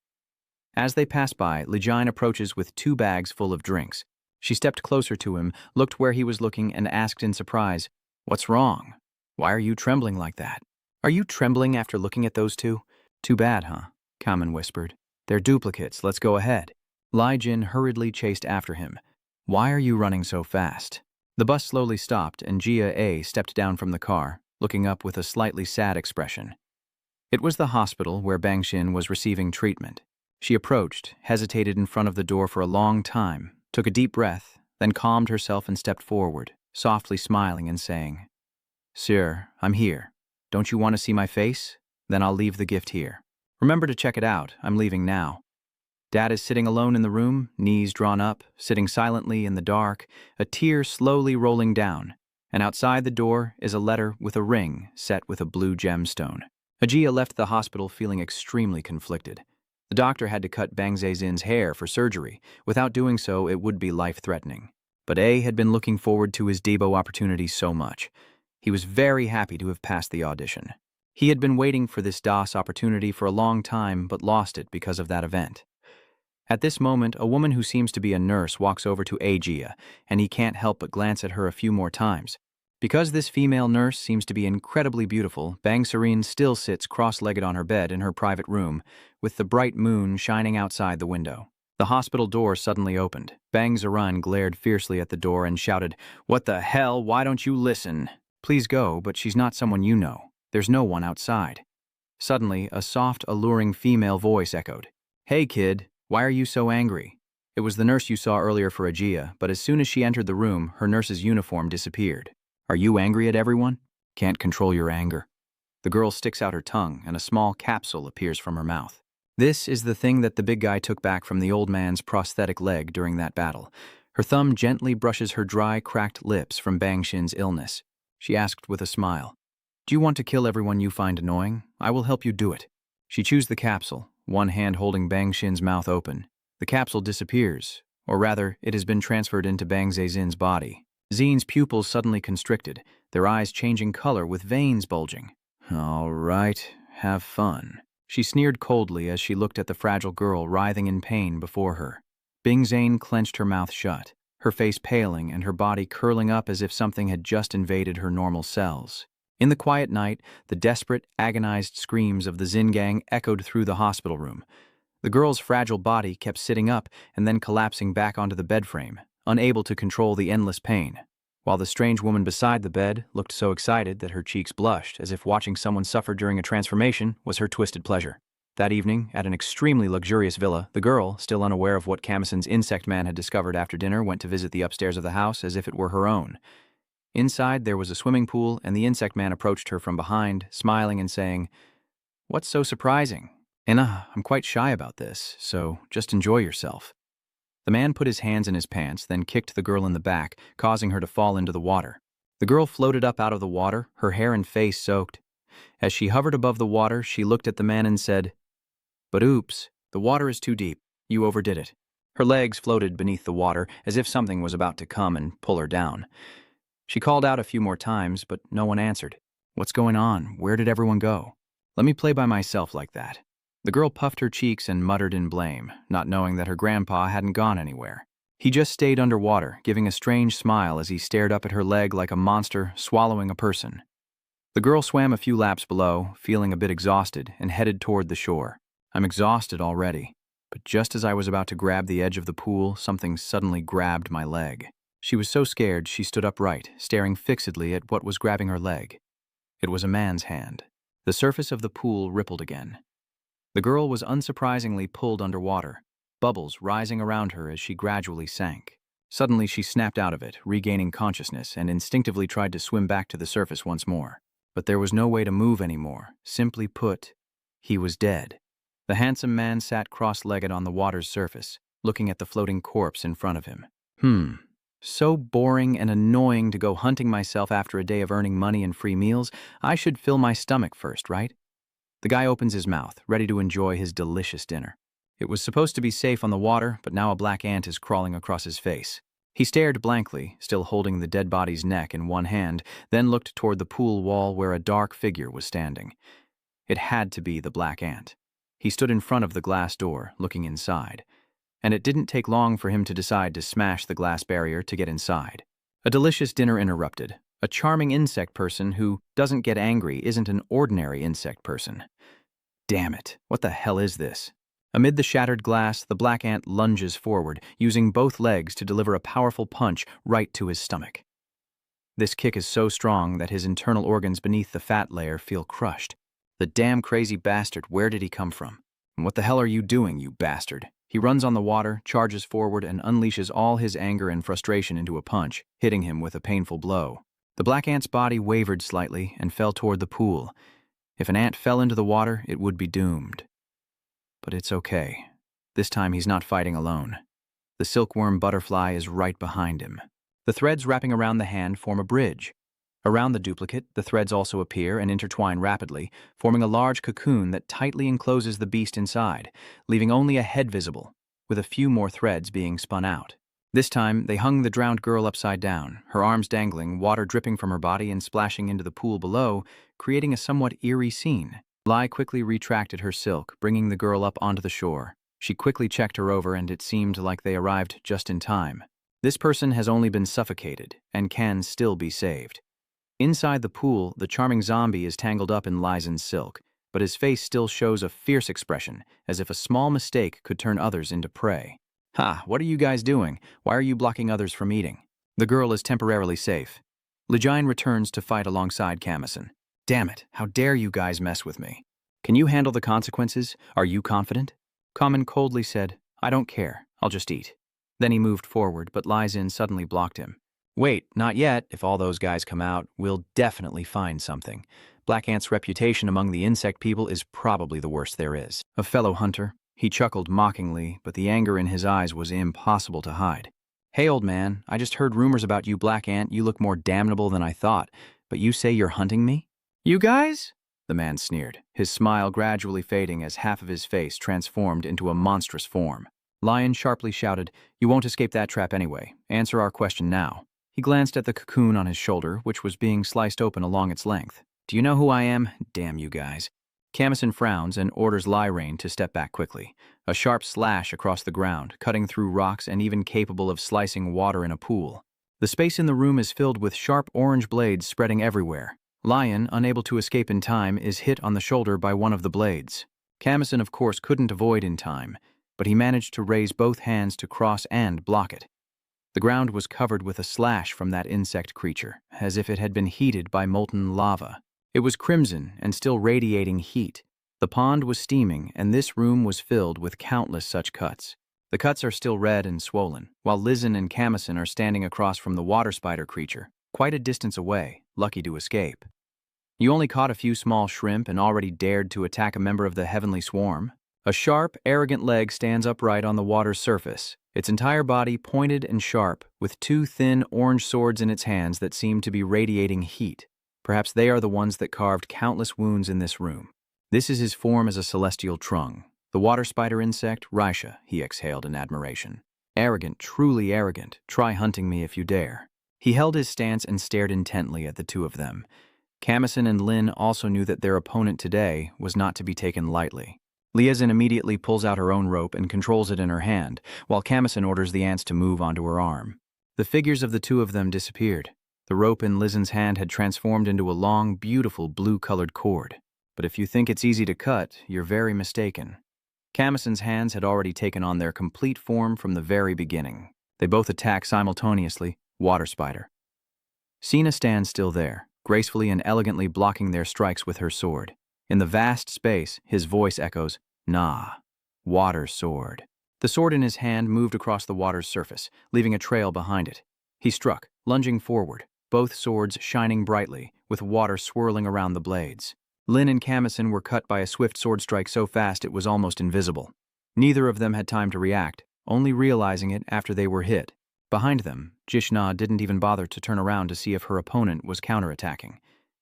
As they pass by, Lejine approaches with 2 bags full of drinks. She stepped closer to him, looked where he was looking, and asked in surprise, What's wrong? Why are you trembling like that? Are you trembling after looking at those 2? Too bad, huh? Kamen whispered. They're duplicates, let's go ahead. Lejine hurriedly chased after him. Why are you running so fast? The bus slowly stopped, and Jia A stepped down from the car, looking up with a slightly sad expression. It was the hospital where Bangshin was receiving treatment. She approached, hesitated in front of the door for a long time, took a deep breath, then calmed herself and stepped forward, softly smiling and saying, Sir, I'm here. Don't you want to see my face? Then I'll leave the gift here. Remember to check it out. I'm leaving now. Dad is sitting alone in the room, knees drawn up, sitting silently in the dark, a tear slowly rolling down, and outside the door is a letter with a ring set with a blue gemstone. Ajia left the hospital feeling extremely conflicted. The The doctor had to cut Bang Zezin's hair for surgery. Without doing so, it would be life-threatening. But A had been looking forward to his debut opportunity so much. He was very happy to have passed the audition. He had been waiting for this DOS opportunity for a long time, but lost it because of that event. At this moment, a woman who seems to be a nurse walks over to Ajia, and he can't help but glance at her a few more times. Because this female nurse seems to be incredibly beautiful, Bang Serene still sits cross-legged on her bed in her private room, with the bright moon shining outside the window. The hospital door suddenly opened. Bang Zerin glared fiercely at the door and shouted, "What the hell? Why don't you listen? Please go, but she's not someone you know. There's no one outside." Suddenly, a soft, alluring female voice echoed. "Hey, kid, why are you so angry?" It was the nurse you saw earlier for Ajia, but as soon as she entered the room, her nurse's uniform disappeared. "Are you angry at everyone? Can't control your anger." The girl sticks out her tongue, and a small capsule appears from her mouth. This is the thing that the big guy took back from the old man's prosthetic leg during that battle. Her thumb gently brushes her dry, cracked lips from Bang Xin's illness. She asked with a smile, "Do you want to kill everyone you find annoying? I will help you do it." She chews the capsule, one hand holding Bang Xin's mouth open. The capsule disappears, or rather, it has been transferred into Bang Zezin's body. Zin's pupils suddenly constricted, their eyes changing color with veins bulging. "All right, have fun." She sneered coldly as she looked at the fragile girl writhing in pain before her. Bing Zane clenched her mouth shut, her face paling and her body curling up as if something had just invaded her normal cells. In the quiet night, the desperate, agonized screams of the Zin gang echoed through the hospital room. The girl's fragile body kept sitting up and then collapsing back onto the bed frame, unable to control the endless pain, while the strange woman beside the bed looked so excited that her cheeks blushed, as if watching someone suffer during a transformation was her twisted pleasure. That evening, at an extremely luxurious villa, the girl, still unaware of what Camison's insect man had discovered after dinner, went to visit the upstairs of the house as if it were her own. Inside, there was a swimming pool, and the insect man approached her from behind, smiling and saying, "What's so surprising? Anna, I'm quite shy about this, so just enjoy yourself." The man put his hands in his pants, then kicked the girl in the back, causing her to fall into the water. The girl floated up out of the water, her hair and face soaked. As she hovered above the water, she looked at the man and said, "But oops, the water is too deep. You overdid it." Her legs floated beneath the water, as if something was about to come and pull her down. She called out a few more times, but no one answered. "What's going on? Where did everyone go? Let me play by myself like that." The girl puffed her cheeks and muttered in blame, not knowing that her grandpa hadn't gone anywhere. He just stayed underwater, giving a strange smile as he stared up at her leg like a monster swallowing a person. The girl swam a few laps below, feeling a bit exhausted, and headed toward the shore. "I'm exhausted already." But just as I was about to grab the edge of the pool, something suddenly grabbed my leg. She was so scared she stood upright, staring fixedly at what was grabbing her leg. It was a man's hand. The surface of the pool rippled again. The girl was unsurprisingly pulled underwater, bubbles rising around her as she gradually sank. Suddenly she snapped out of it, regaining consciousness, and instinctively tried to swim back to the surface once more. But there was no way to move anymore. Simply put, he was dead. The handsome man sat cross-legged on the water's surface, looking at the floating corpse in front of him. So boring and annoying to go hunting myself after a day of earning money and free meals. I should fill my stomach first, right? The guy opens his mouth, ready to enjoy his delicious dinner. It was supposed to be safe on the water, but now a black ant is crawling across his face. He stared blankly, still holding the dead body's neck in one hand, then looked toward the pool wall where a dark figure was standing. It had to be the black ant. He stood in front of the glass door, looking inside. And it didn't take long for him to decide to smash the glass barrier to get inside. A delicious dinner interrupted. A charming insect person who doesn't get angry isn't an ordinary insect person. Damn it, what the hell is this? Amid the shattered glass, the black ant lunges forward, using both legs to deliver a powerful punch right to his stomach. This kick is so strong that his internal organs beneath the fat layer feel crushed. The damn crazy bastard, where did he come from? And what the hell are you doing, you bastard? He runs on the water, charges forward, and unleashes all his anger and frustration into a punch, hitting him with a painful blow. The black ant's body wavered slightly and fell toward the pool. If an ant fell into the water, it would be doomed. But it's okay. This time he's not fighting alone. The silkworm butterfly is right behind him. The threads wrapping around the hand form a bridge. Around the duplicate, the threads also appear and intertwine rapidly, forming a large cocoon that tightly encloses the beast inside, leaving only a head visible, with a few more threads being spun out. This time, they hung the drowned girl upside down, her arms dangling, water dripping from her body and splashing into the pool below, creating a somewhat eerie scene. Lai quickly retracted her silk, bringing the girl up onto the shore. She quickly checked her over, and it seemed like they arrived just in time. This person has only been suffocated and can still be saved. Inside the pool, the charming zombie is tangled up in Lizen's silk, but his face still shows a fierce expression, as if a small mistake could turn others into prey. "Ha, what are you guys doing? Why are you blocking others from eating?" The girl is temporarily safe. Lijine returns to fight alongside Kamison. "Damn it, how dare you guys mess with me? Can you handle the consequences? Are you confident?" Kamen coldly said, "I don't care, I'll just eat." Then he moved forward, but Lizin suddenly blocked him. "Wait, not yet. If all those guys come out, we'll definitely find something. Black Ant's reputation among the insect people is probably the worst there is." A fellow hunter. He chuckled mockingly, but the anger in his eyes was impossible to hide. "Hey, old man, I just heard rumors about you, Black Ant. You look more damnable than I thought, but you say you're hunting me?" "You guys?" the man sneered, his smile gradually fading as half of his face transformed into a monstrous form. Lion sharply shouted, "You won't escape that trap anyway. Answer our question now." He glanced at the cocoon on his shoulder, which was being sliced open along its length. "Do you know who I am? Damn you guys." Kamison frowns and orders Lyrain to step back quickly. A sharp slash across the ground, cutting through rocks and even capable of slicing water in a pool. The space in the room is filled with sharp orange blades spreading everywhere. Lion, unable to escape in time, is hit on the shoulder by one of the blades. Kamison, of course, couldn't avoid in time, but he managed to raise both hands to cross and block it. The ground was covered with a slash from that insect creature, as if it had been heated by molten lava. It was crimson and still radiating heat. The pond was steaming, and this room was filled with countless such cuts. The cuts are still red and swollen, while Lizin and Kamison are standing across from the water spider creature, quite a distance away, lucky to escape. "You only caught a few small shrimp and already dared to attack a member of the heavenly swarm?" A sharp, arrogant leg stands upright on the water's surface, its entire body pointed and sharp, with two thin orange swords in its hands that seem to be radiating heat. Perhaps they are the ones that carved countless wounds in this room. This is his form as a celestial trung. The water spider insect, Raisha, he exhaled in admiration. "Arrogant, truly arrogant. Try hunting me if you dare." He held his stance and stared intently at the two of them. Kamison and Lin also knew that their opponent today was not to be taken lightly. Liazin immediately pulls out her own rope and controls it in her hand, while Kamison orders the ants to move onto her arm. The figures of the two of them disappeared. The rope in Lizin's hand had transformed into a long, beautiful blue-colored cord. But if you think it's easy to cut, you're very mistaken. Kamison's hands had already taken on their complete form from the very beginning. They both attack simultaneously, water spider. Sina stands still there, gracefully and elegantly blocking their strikes with her sword. In the vast space, his voice echoes, "Nah, water sword." The sword in his hand moved across the water's surface, leaving a trail behind it. He struck, lunging forward, both swords shining brightly, with water swirling around the blades. Lin and Kamison were cut by a swift sword strike so fast it was almost invisible. Neither of them had time to react, only realizing it after they were hit. Behind them, Jishna didn't even bother to turn around to see if her opponent was counterattacking.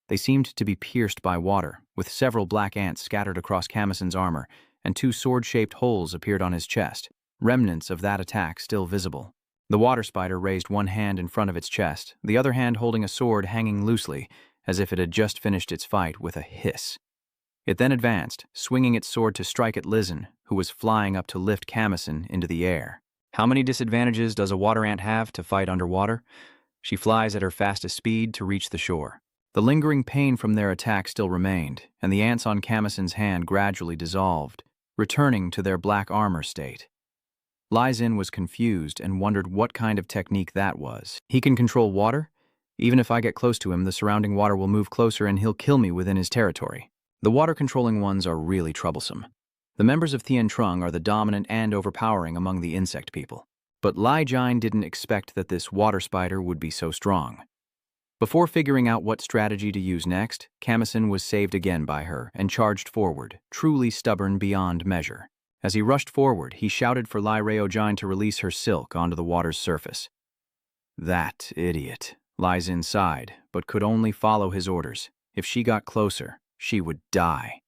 They seemed to be pierced by water, with several black ants scattered across Kamison's armor, and two sword-shaped holes appeared on his chest, remnants of that attack still visible. The water spider raised one hand in front of its chest, the other hand holding a sword hanging loosely, as if it had just finished its fight with a hiss. It then advanced, swinging its sword to strike at Lizin, who was flying up to lift Kamison into the air. How many disadvantages does a water ant have to fight underwater? She flies at her fastest speed to reach the shore. The lingering pain from their attack still remained, and the ants on Kamison's hand gradually dissolved, returning to their black armor state. Lizin was confused and wondered what kind of technique that was. He can control water? Even if I get close to him, the surrounding water will move closer and he'll kill me within his territory. The water-controlling ones are really troublesome. The members of Thien Trung are the dominant and overpowering among the insect people. But Lai Jine didn't expect that this water spider would be so strong. Before figuring out what strategy to use next, Kamison was saved again by her and charged forward, truly stubborn beyond measure. As he rushed forward, he shouted for Lai Reo Jine to release her silk onto the water's surface. "That idiot," lies inside, but could only follow his orders. If she got closer, she would die.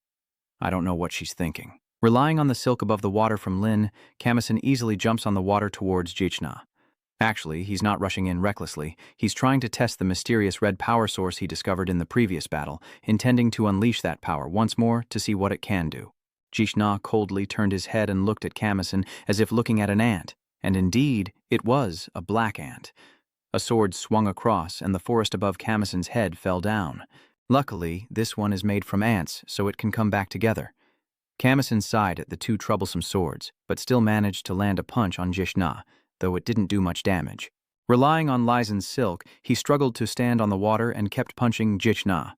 I don't know what she's thinking. Relying on the silk above the water from Lin, Kamison easily jumps on the water towards Jichna. Actually, he's not rushing in recklessly. He's trying to test the mysterious red power source he discovered in the previous battle, intending to unleash that power once more to see what it can do. Jichna coldly turned his head and looked at Kamison as if looking at an ant, and indeed, it was a black ant. A sword swung across, and the forest above Kamison's head fell down. Luckily, this one is made from ants, so it can come back together. Kamison sighed at the two troublesome swords, but still managed to land a punch on Jichna, though it didn't do much damage. Relying on Lizen's silk, he struggled to stand on the water and kept punching Jichna.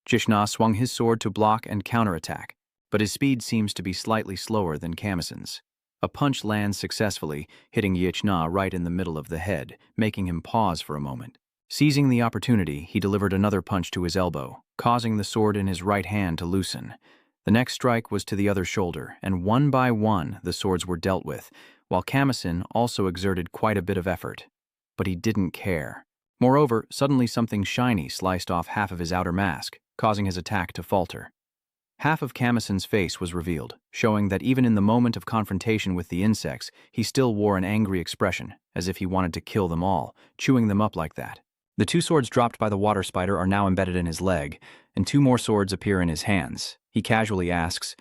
Jichna swung his sword to block and counterattack, but his speed seems to be slightly slower than Kamison's. A punch lands successfully, hitting Jichna right in the middle of the head, making him pause for a moment. Seizing the opportunity, he delivered another punch to his elbow, causing the sword in his right hand to loosen. The next strike was to the other shoulder, and one by one the swords were dealt with, while Kamison also exerted quite a bit of effort. But he didn't care. Moreover, suddenly something shiny sliced off half of his outer mask, causing his attack to falter. Half of Kamison's face was revealed, showing that even in the moment of confrontation with the insects, he still wore an angry expression, as if he wanted to kill them all, chewing them up like that. The two swords dropped by the water spider are now embedded in his leg, and two more swords appear in his hands. He casually asks,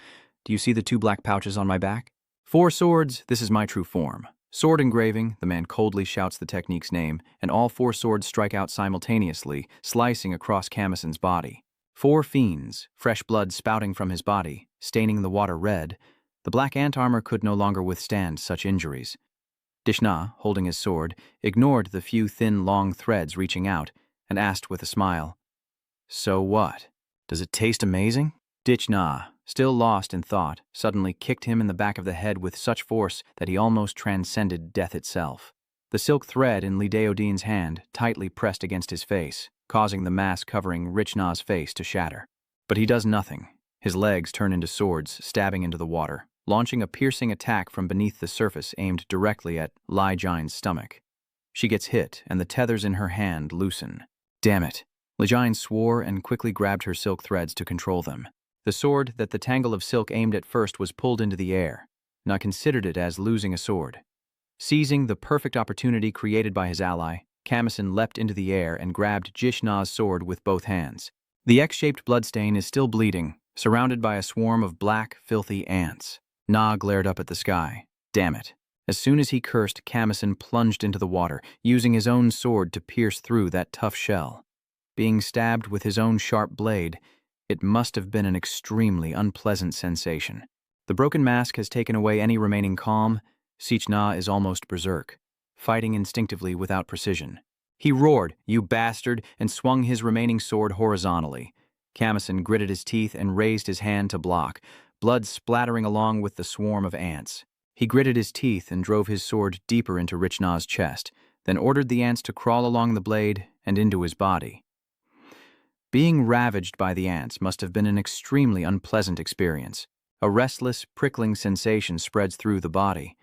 "Do you see the two black pouches on my back?" "4 swords, this is my true form." Sword engraving, the man coldly shouts the technique's name, and all 4 swords strike out simultaneously, slicing across Kamison's body. 4 fiends, fresh blood spouting from his body, staining the water red. The black ant armor could no longer withstand such injuries. Jichna, holding his sword, ignored the few thin, long threads reaching out, and asked with a smile, "So what? Does it taste amazing?" Jichna, still lost in thought, suddenly kicked him in the back of the head with such force that he almost transcended death itself. The silk thread in Li Daodine's hand tightly pressed against his face, causing the mask covering Jichna's face to shatter. But he does nothing. His legs turn into swords, stabbing into the water, launching a piercing attack from beneath the surface aimed directly at Li Jine's stomach. She gets hit, and the tethers in her hand loosen. Damn it! Li Jine swore and quickly grabbed her silk threads to control them. The sword that the tangle of silk aimed at first was pulled into the air, and I considered it as losing a sword. Seizing the perfect opportunity created by his ally, Kamison leapt into the air and grabbed Jichna's sword with both hands. The X-shaped bloodstain is still bleeding, surrounded by a swarm of black, filthy ants. Na glared up at the sky. Damn it. As soon as he cursed, Kamison plunged into the water, using his own sword to pierce through that tough shell. Being stabbed with his own sharp blade, it must have been an extremely unpleasant sensation. The broken mask has taken away any remaining calm. Jichna is almost berserk, fighting instinctively without precision. He roared, "You bastard," and swung his remaining sword horizontally. Kamison gritted his teeth and raised his hand to block, blood splattering along with the swarm of ants. He gritted his teeth and drove his sword deeper into Jichna's chest, then ordered the ants to crawl along the blade and into his body. Being ravaged by the ants must have been an extremely unpleasant experience. A restless, prickling sensation spreads through the body.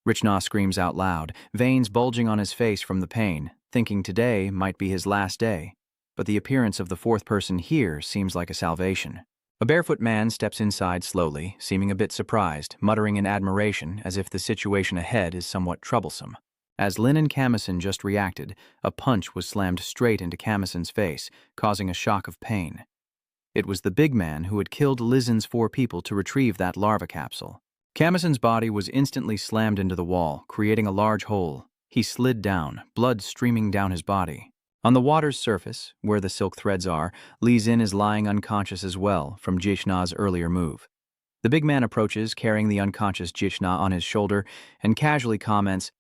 Jichna screams out loud, veins bulging on his face from the pain, thinking today might be his last day. But the appearance of the fourth person here seems like a salvation. A barefoot man steps inside slowly, seeming a bit surprised, muttering in admiration as if the situation ahead is somewhat troublesome. As Lin and Kamison just reacted, a punch was slammed straight into Kamison's face, causing a shock of pain. It was the big man who had killed Lizen's 4 people to retrieve that larva capsule. Kamison's body was instantly slammed into the wall, creating a large hole. He slid down, blood streaming down his body. On the water's surface, where the silk threads are, Li Zin is lying unconscious as well from Jichna's earlier move. The big man approaches, carrying the unconscious Jichna on his shoulder, and casually comments,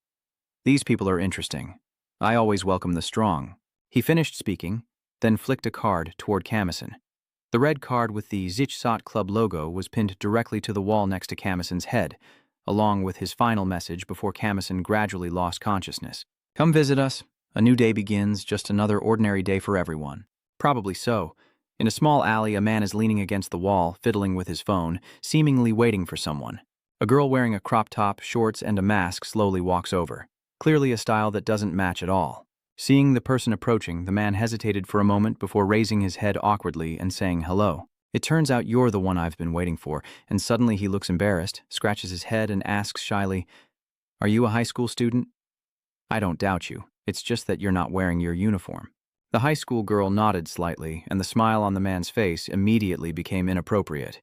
"These people are interesting. I always welcome the strong." He finished speaking, then flicked a card toward Kamison. The red card with the Zichsot Club logo was pinned directly to the wall next to Kamison's head, along with his final message before Kamison gradually lost consciousness. "Come visit us. A new day begins, just another ordinary day for everyone." Probably so. In a small alley, a man is leaning against the wall, fiddling with his phone, seemingly waiting for someone. A girl wearing a crop top, shorts, and a mask slowly walks over. Clearly a style that doesn't match at all. Seeing the person approaching, the man hesitated for a moment before raising his head awkwardly and saying hello. It turns out you're the one I've been waiting for, and suddenly he looks embarrassed, scratches his head and asks shyly, "Are you a high school student?" "I don't doubt you. It's just that you're not wearing your uniform." The high school girl nodded slightly, and the smile on the man's face immediately became inappropriate.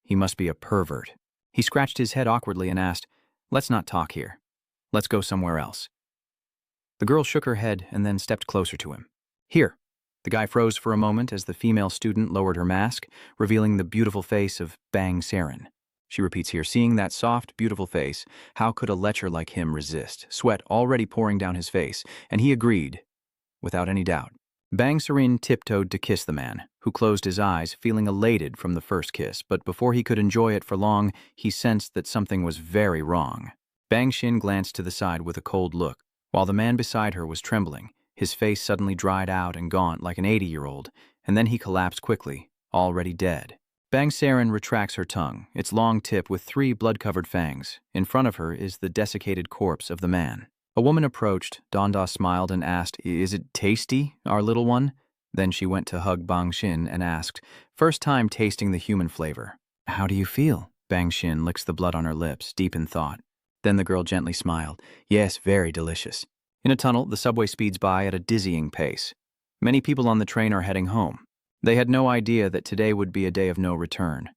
He must be a pervert. He scratched his head awkwardly and asked, "Let's not talk here. Let's go somewhere else." The girl shook her head and then stepped closer to him. "Here." The guy froze for a moment as the female student lowered her mask, revealing the beautiful face of Bang Saren. She repeats here, seeing that soft, beautiful face, how could a lecher like him resist? Sweat already pouring down his face, and he agreed, without any doubt. Bang Saren tiptoed to kiss the man, who closed his eyes, feeling elated from the first kiss, but before he could enjoy it for long, he sensed that something was very wrong. Bang Shin glanced to the side with a cold look, while the man beside her was trembling. His face suddenly dried out and gaunt like an 80-year-old, and then he collapsed quickly, already dead. Bang Saren retracts her tongue, its long tip with 3 blood-covered fangs. In front of her is the desiccated corpse of the man. A woman approached, Donda smiled and asked, "Is it tasty, our little one?" Then she went to hug Bang Shin and asked, first time tasting the human flavor. "How do you feel?" Bang Shin licks the blood on her lips, deep in thought. Then the girl gently smiled. "Yes, very delicious." In a tunnel, the subway speeds by at a dizzying pace. Many people on the train are heading home. They had no idea that today would be a day of no return.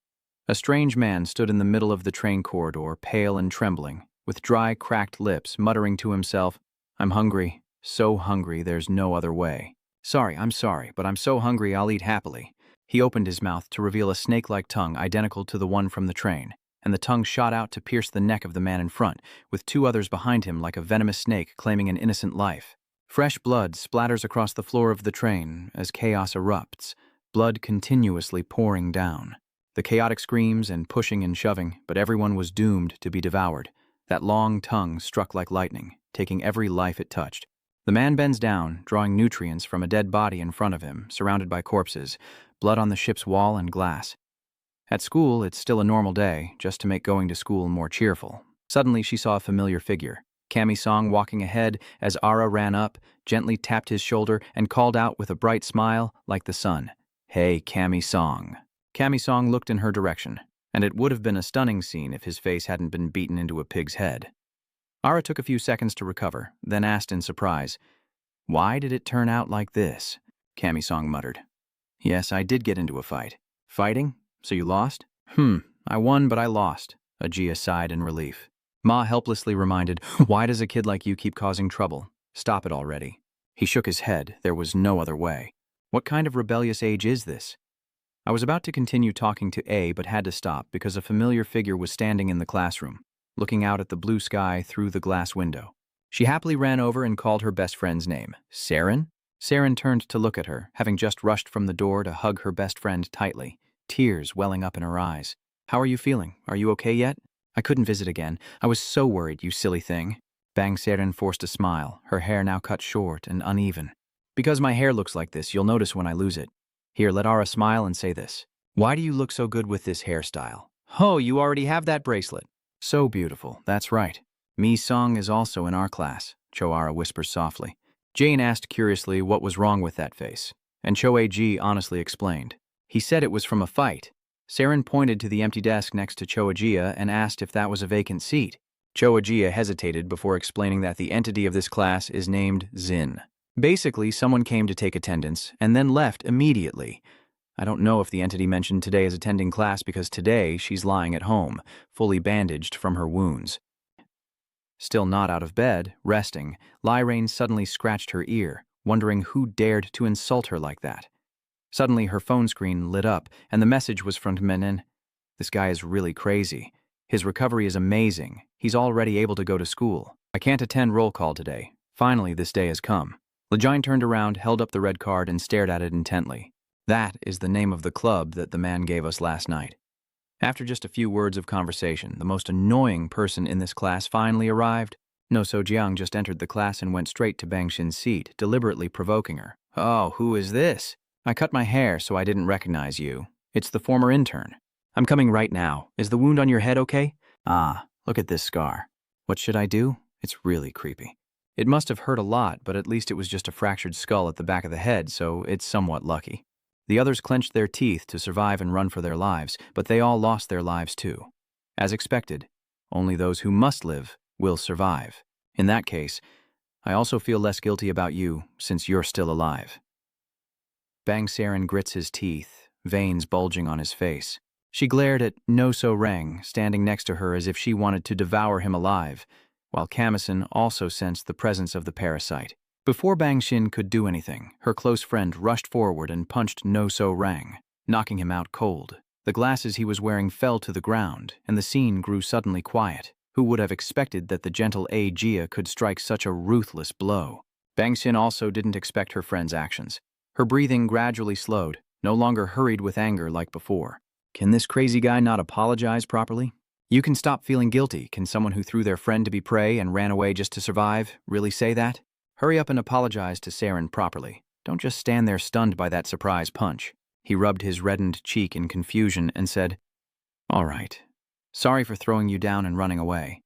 A strange man stood in the middle of the train corridor, pale and trembling, with dry, cracked lips, muttering to himself, "I'm hungry, so hungry there's no other way. I'm sorry, but I'm so hungry I'll eat happily." He opened his mouth to reveal a snake-like tongue identical to the one from the train, and the tongue shot out to pierce the neck of the man in front, with 2 others behind him like a venomous snake claiming an innocent life. Fresh blood splatters across the floor of the train as chaos erupts, blood continuously pouring down. The chaotic screams and pushing and shoving, but everyone was doomed to be devoured. That long tongue struck like lightning, taking every life it touched. The man bends down, drawing nutrients from a dead body in front of him, surrounded by corpses, blood on the ship's wall and glass. At school, it's still a normal day, just to make going to school more cheerful. Suddenly, she saw a familiar figure. Kami-song walking ahead as Ara ran up, gently tapped his shoulder, and called out with a bright smile like the sun, "Hey, Kami-song." Kami-song looked in her direction, and it would have been a stunning scene if his face hadn't been beaten into a pig's head. Ara took a few seconds to recover, then asked in surprise, "Why did it turn out like this?" Kami-song muttered. "Yes, I did get into a fight." "Fighting? So you lost?" I won, but I lost." Ajia sighed in relief. Ma helplessly reminded, "Why does a kid like you keep causing trouble? Stop it already." He shook his head. There was no other way. What kind of rebellious age is this? I was about to continue talking to A, but had to stop because a familiar figure was standing in the classroom, looking out at the blue sky through the glass window. She happily ran over and called her best friend's name. "Saren?" Saren turned to look at her, having just rushed from the door to hug her best friend tightly, tears welling up in her eyes. "How are you feeling? Are you okay yet?" "I couldn't visit again. I was so worried, you silly thing." Bang Saren forced a smile, her hair now cut short and uneven. "Because my hair looks like this, you'll notice when I lose it. Here, let Ara smile and say this. Why do you look so good with this hairstyle?" "Oh, you already have that bracelet." "So beautiful, that's right. Mi-song is also in our class," Choara whispers softly. Jane asked curiously what was wrong with that face, and Cho-A-ji honestly explained. "He said it was from a fight." Saren pointed to the empty desk next to Cho-A-jia and asked if that was a vacant seat. Cho-A-jia hesitated before explaining that the entity of this class is named Zin. Basically, someone came to take attendance and then left immediately. I don't know if the entity mentioned today is attending class because today she's lying at home, fully bandaged from her wounds. Still not out of bed, resting, Lyrain suddenly scratched her ear, wondering who dared to insult her like that. Suddenly, her phone screen lit up, and the message was from Menin. "This guy is really crazy. His recovery is amazing. He's already able to go to school. I can't attend roll call today. Finally, this day has come." Lejeune turned around, held up the red card, and stared at it intently. "That is the name of the club that the man gave us last night." After just a few words of conversation, the most annoying person in this class finally arrived. No So-jiang just entered the class and went straight to Bang Shin's seat, deliberately provoking her. "Oh, who is this?" "I cut my hair so I didn't recognize you. It's the former intern." "I'm coming right now. Is the wound on your head okay?" "Ah, look at this scar." "What should I do?" It's really creepy. It must have hurt a lot, but at least it was just a fractured skull at the back of the head, so it's somewhat lucky. The others clenched their teeth to survive and run for their lives, but they all lost their lives too. As expected, only those who must live will survive. In that case, I also feel less guilty about you, since you're still alive. Bang Saren grits his teeth, veins bulging on his face. She glared at No-So-Rang, standing next to her as if she wanted to devour him alive, while Kamison also sensed the presence of the parasite. Before Bang Xin could do anything, her close friend rushed forward and punched No-So-Rang, knocking him out cold. The glasses he was wearing fell to the ground, and the scene grew suddenly quiet. Who would have expected that the gentle Jia could strike such a ruthless blow? Bang Xin also didn't expect her friend's actions. Her breathing gradually slowed, no longer hurried with anger like before. Can this crazy guy not apologize properly? You can stop feeling guilty. Can someone who threw their friend to be prey and ran away just to survive really say that? Hurry up and apologize to Saren properly. Don't just stand there stunned by that surprise punch. He rubbed his reddened cheek in confusion and said, "All right. Sorry for throwing you down and running away."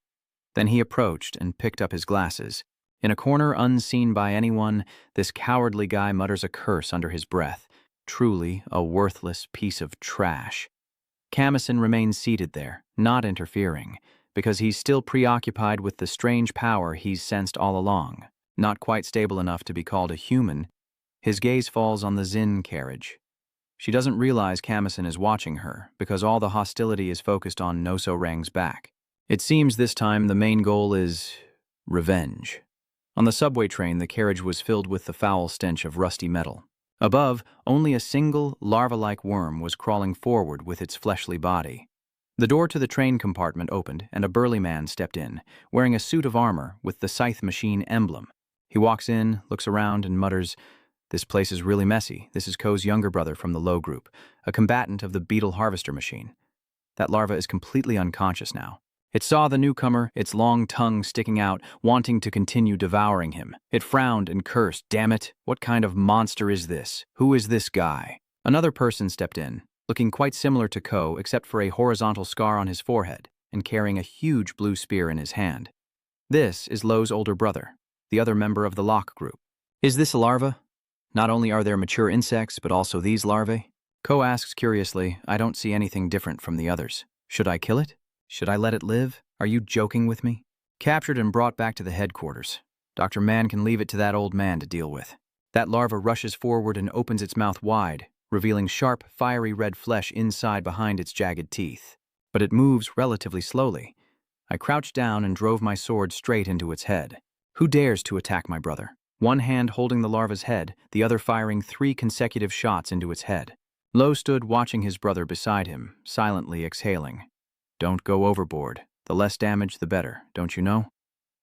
Then he approached and picked up his glasses. In a corner unseen by anyone, this cowardly guy mutters a curse under his breath. Truly a worthless piece of trash. Kamison remains seated there, not interfering, because he's still preoccupied with the strange power he's sensed all along. Not quite stable enough to be called a human, his gaze falls on the Xin carriage. She doesn't realize Kamison is watching her, because all the hostility is focused on No-So-Rang's back. It seems this time the main goal is revenge. On the subway train, the carriage was filled with the foul stench of rusty metal. Above, only a single, larva-like worm was crawling forward with its fleshly body. The door to the train compartment opened, and a burly man stepped in, wearing a suit of armor with the scythe machine emblem. He walks in, looks around, and mutters, "This place is really messy. This is Ko's younger brother from the low group, a combatant of the beetle harvester machine. That larva is completely unconscious now. It saw the newcomer, its long tongue sticking out, wanting to continue devouring him. It frowned and cursed. Damn it, what kind of monster is this? Who is this guy?" Another person stepped in, looking quite similar to Ko except for a horizontal scar on his forehead and carrying a huge blue spear in his hand. This is Lo's older brother, the other member of the Lock group. "Is this a larva? Not only are there mature insects, but also these larvae?" Ko asks curiously. "I don't see anything different from the others. Should I kill it? Should I let it live? Are you joking with me?" Captured and brought back to the headquarters. Dr. Man can leave it to that old man to deal with. That larva rushes forward and opens its mouth wide, revealing sharp, fiery red flesh inside behind its jagged teeth. But it moves relatively slowly. I crouched down and drove my sword straight into its head. Who dares to attack my brother? One hand holding the larva's head, the other firing 3 consecutive shots into its head. Lo stood watching his brother beside him, silently exhaling. "Don't go overboard. The less damage, the better, don't you know?"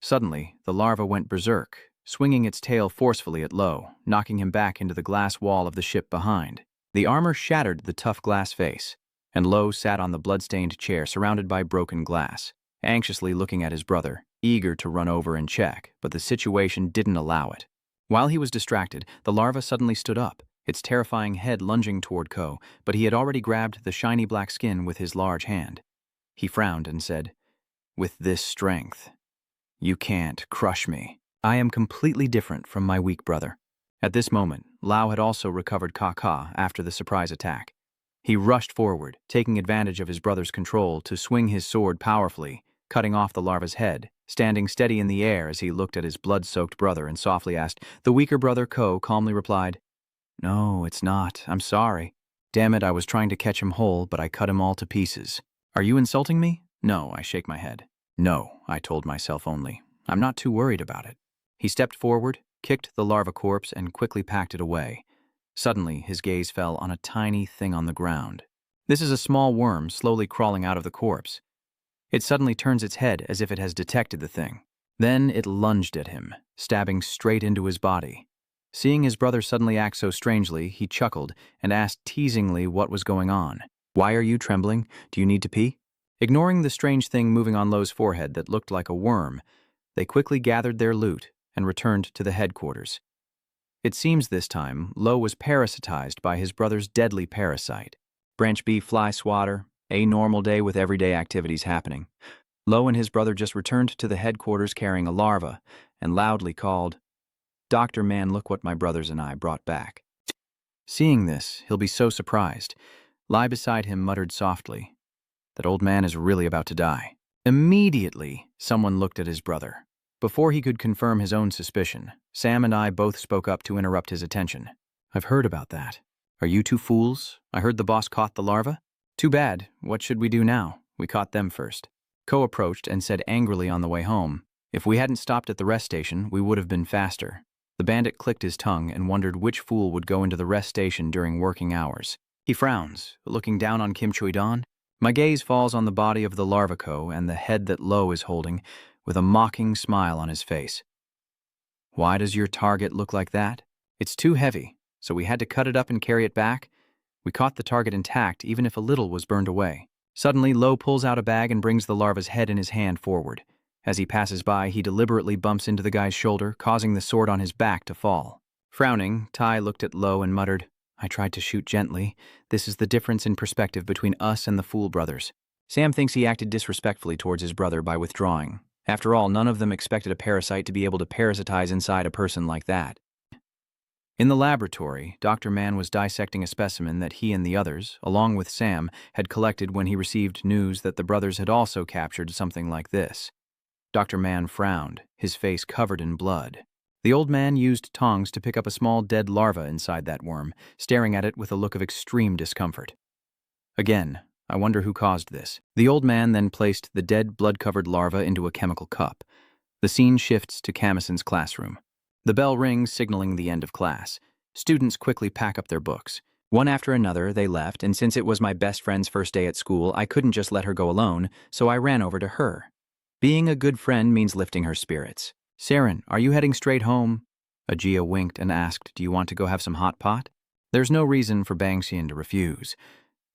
Suddenly, the larva went berserk, swinging its tail forcefully at Lo, knocking him back into the glass wall of the ship behind. The armor shattered the tough glass face, and Lo sat on the blood-stained chair surrounded by broken glass, anxiously looking at his brother, eager to run over and check, but the situation didn't allow it. While he was distracted, the larva suddenly stood up, its terrifying head lunging toward Ko, but he had already grabbed the shiny black skin with his large hand. He frowned and said, "With this strength, you can't crush me. I am completely different from my weak brother." At this moment, Lao had also recovered Ka after the surprise attack. He rushed forward, taking advantage of his brother's control to swing his sword powerfully, cutting off the larva's head, standing steady in the air as he looked at his blood-soaked brother and softly asked. The weaker brother, Ko, calmly replied, "No, it's not. I'm sorry. Damn it, I was trying to catch him whole, but I cut him all to pieces." "Are you insulting me?" "No," I shake my head. "No," I told myself only. "I'm not too worried about it." He stepped forward, kicked the larva corpse, and quickly packed it away. Suddenly, his gaze fell on a tiny thing on the ground. This is a small worm slowly crawling out of the corpse. It suddenly turns its head as if it has detected the thing. Then it lunged at him, stabbing straight into his body. Seeing his brother suddenly act so strangely, he chuckled and asked teasingly what was going on. "Why are you trembling? Do you need to pee?" Ignoring the strange thing moving on Lo's forehead that looked like a worm, they quickly gathered their loot and returned to the headquarters. It seems this time, Lo was parasitized by his brother's deadly parasite. Branch B fly swatter, a normal day with everyday activities happening. Lo and his brother just returned to the headquarters carrying a larva, and loudly called, "Dr. Man, look what my brothers and I brought back." Seeing this, he'll be so surprised. Lie beside him muttered softly, "That old man is really about to die." Immediately, someone looked at his brother. Before he could confirm his own suspicion, Sam and I both spoke up to interrupt his attention. "I've heard about that. Are you two fools? I heard the boss caught the larva." "Too bad. What should we do now? We caught them first." Ko approached and said angrily on the way home, "If we hadn't stopped at the rest station, we would have been faster." The bandit clicked his tongue and wondered which fool would go into the rest station during working hours. He frowns, looking down on Kim Chui-don. My gaze falls on the body of the larva Ko and the head that Lo is holding, with a mocking smile on his face. "Why does your target look like that?" "It's too heavy, so we had to cut it up and carry it back. We caught the target intact, even if a little was burned away." Suddenly, Lo pulls out a bag and brings the larva's head in his hand forward. As he passes by, he deliberately bumps into the guy's shoulder, causing the sword on his back to fall. Frowning, Tai looked at Lo and muttered, "I tried to shoot gently. This is the difference in perspective between us and the Fool brothers." Sam thinks he acted disrespectfully towards his brother by withdrawing. After all, none of them expected a parasite to be able to parasitize inside a person like that. In the laboratory, Dr. Man was dissecting a specimen that he and the others, along with Sam, had collected when he received news that the brothers had also captured something like this. Dr. Man frowned, his face covered in blood. The old man used tongs to pick up a small dead larva inside that worm, staring at it with a look of extreme discomfort. Again, I wonder who caused this. The old man then placed the dead, blood-covered larva into a chemical cup. The scene shifts to Camison's classroom. The bell rings, signaling the end of class. Students quickly pack up their books. One after another, they left, and since it was my best friend's first day at school, I couldn't just let her go alone, so I ran over to her. Being a good friend means lifting her spirits. "Saren, are you heading straight home?" Ajia winked and asked, "Do you want to go have some hot pot?" There's no reason for Bang Xian to refuse.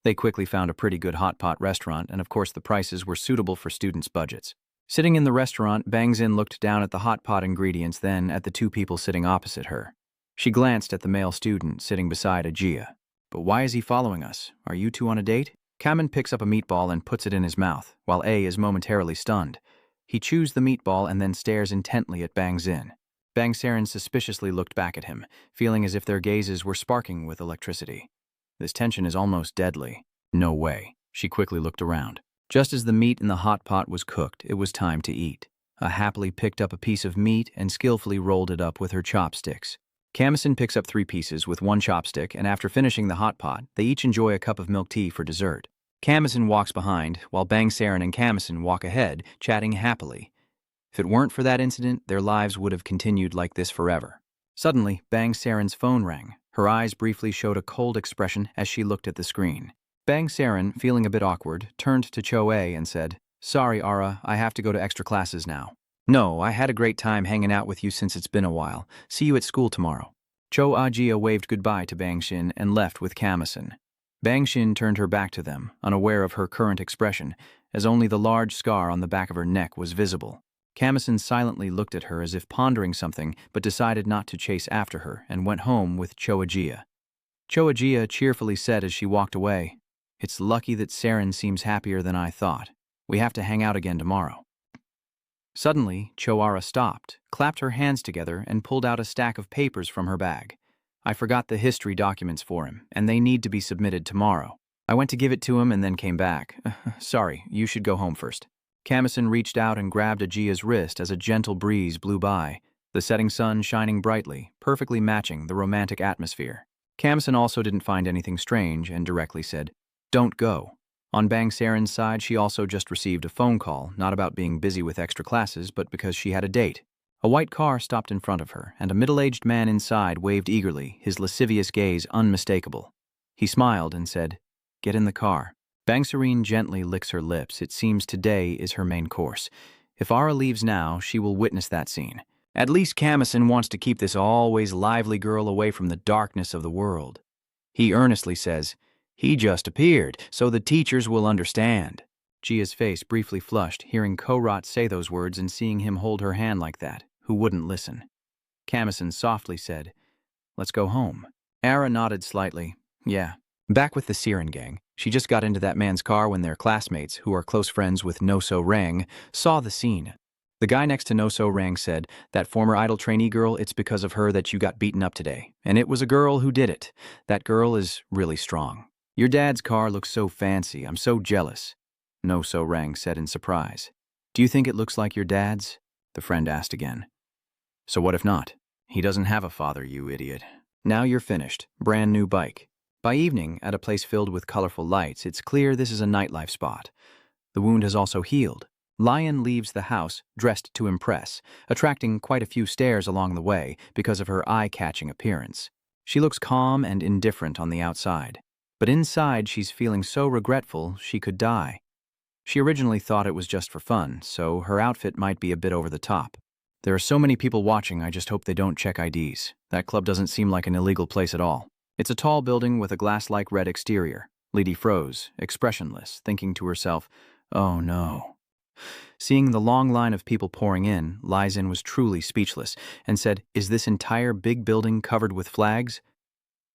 They quickly found a pretty good hot pot restaurant, and of course the prices were suitable for students' budgets. Sitting in the restaurant, Bang Xian looked down at the hot pot ingredients, then at the two people sitting opposite her. She glanced at the male student sitting beside Ajia. "But why is he following us? Are you two on a date?" Kamen picks up a meatball and puts it in his mouth, while A is momentarily stunned. He chews the meatball and then stares intently at Bang Xian. Bang Xian suspiciously looked back at him, feeling as if their gazes were sparking with electricity. This tension is almost deadly. No way. She quickly looked around. Just as the meat in the hot pot was cooked, it was time to eat. I happily picked up a piece of meat and skillfully rolled it up with her chopsticks. Camison picks up 3 pieces with 1 chopstick, and after finishing the hot pot, they each enjoy a cup of milk tea for dessert. Camison walks behind, while Bang Xian and Camison walk ahead, chatting happily. If it weren't for that incident, their lives would have continued like this forever. Suddenly, Bang Xian's phone rang. Her eyes briefly showed a cold expression as she looked at the screen. Bang Xian, feeling a bit awkward, turned to Cho-A and said, "Sorry, Ara, I have to go to extra classes now." "No, I had a great time hanging out with you since it's been a while. See you at school tomorrow." Cho-A waved goodbye to Bang Xian and left with Camison. Bang Xian turned her back to them, unaware of her current expression, as only the large scar on the back of her neck was visible. Camison silently looked at her as if pondering something, but decided not to chase after her and went home with Cho-A. Cho-A cheerfully said as she walked away, "It's lucky that Saren seems happier than I thought. We have to hang out again tomorrow." Suddenly, Cho-A stopped, clapped her hands together, and pulled out a stack of papers from her bag. "I forgot the history documents for him, and they need to be submitted tomorrow. I went to give it to him and then came back. Sorry, you should go home first." Camison reached out and grabbed Ajia's wrist as a gentle breeze blew by, the setting sun shining brightly, perfectly matching the romantic atmosphere. Camison also didn't find anything strange and directly said, "Don't go." On Bang Xian's side, she also just received a phone call, not about being busy with extra classes, but because she had a date. A white car stopped in front of her, and a middle-aged man inside waved eagerly, his lascivious gaze unmistakable. He smiled and said, "Get in the car." Bang Xian gently licks her lips. It seems today is her main course. If Ara leaves now, she will witness that scene. At least Camison wants to keep this always lively girl away from the darkness of the world. He earnestly says, "He just appeared, so the teachers will understand." Jia's face briefly flushed, hearing Ko-Rat say those words and seeing him hold her hand like that, who wouldn't listen. Camison softly said, "Let's go home." Ara nodded slightly. "Yeah." Back with the Siren gang, she just got into that man's car when their classmates, who are close friends with No-So Rang, saw the scene. The guy next to No-So-Rang said, "That former idol trainee girl, it's because of her that you got beaten up today. And it was a girl who did it. That girl is really strong. Your dad's car looks so fancy. I'm so jealous." No-So-Rang said in surprise. "Do you think it looks like your dad's?" the friend asked again. "So what if not? He doesn't have a father, you idiot. Now you're finished. Brand new bike." By evening, at a place filled with colorful lights, it's clear this is a nightlife spot. The wound has also healed. Lion leaves the house, dressed to impress, attracting quite a few stares along the way because of her eye-catching appearance. She looks calm and indifferent on the outside, but inside she's feeling so regretful she could die. She originally thought it was just for fun, so her outfit might be a bit over the top. "There are so many people watching, I just hope they don't check IDs. That club doesn't seem like an illegal place at all." It's a tall building with a glass-like red exterior. Lady froze, expressionless, thinking to herself, "Oh no." Seeing the long line of people pouring in, Lizen was truly speechless and said, "Is this entire big building covered with flags?"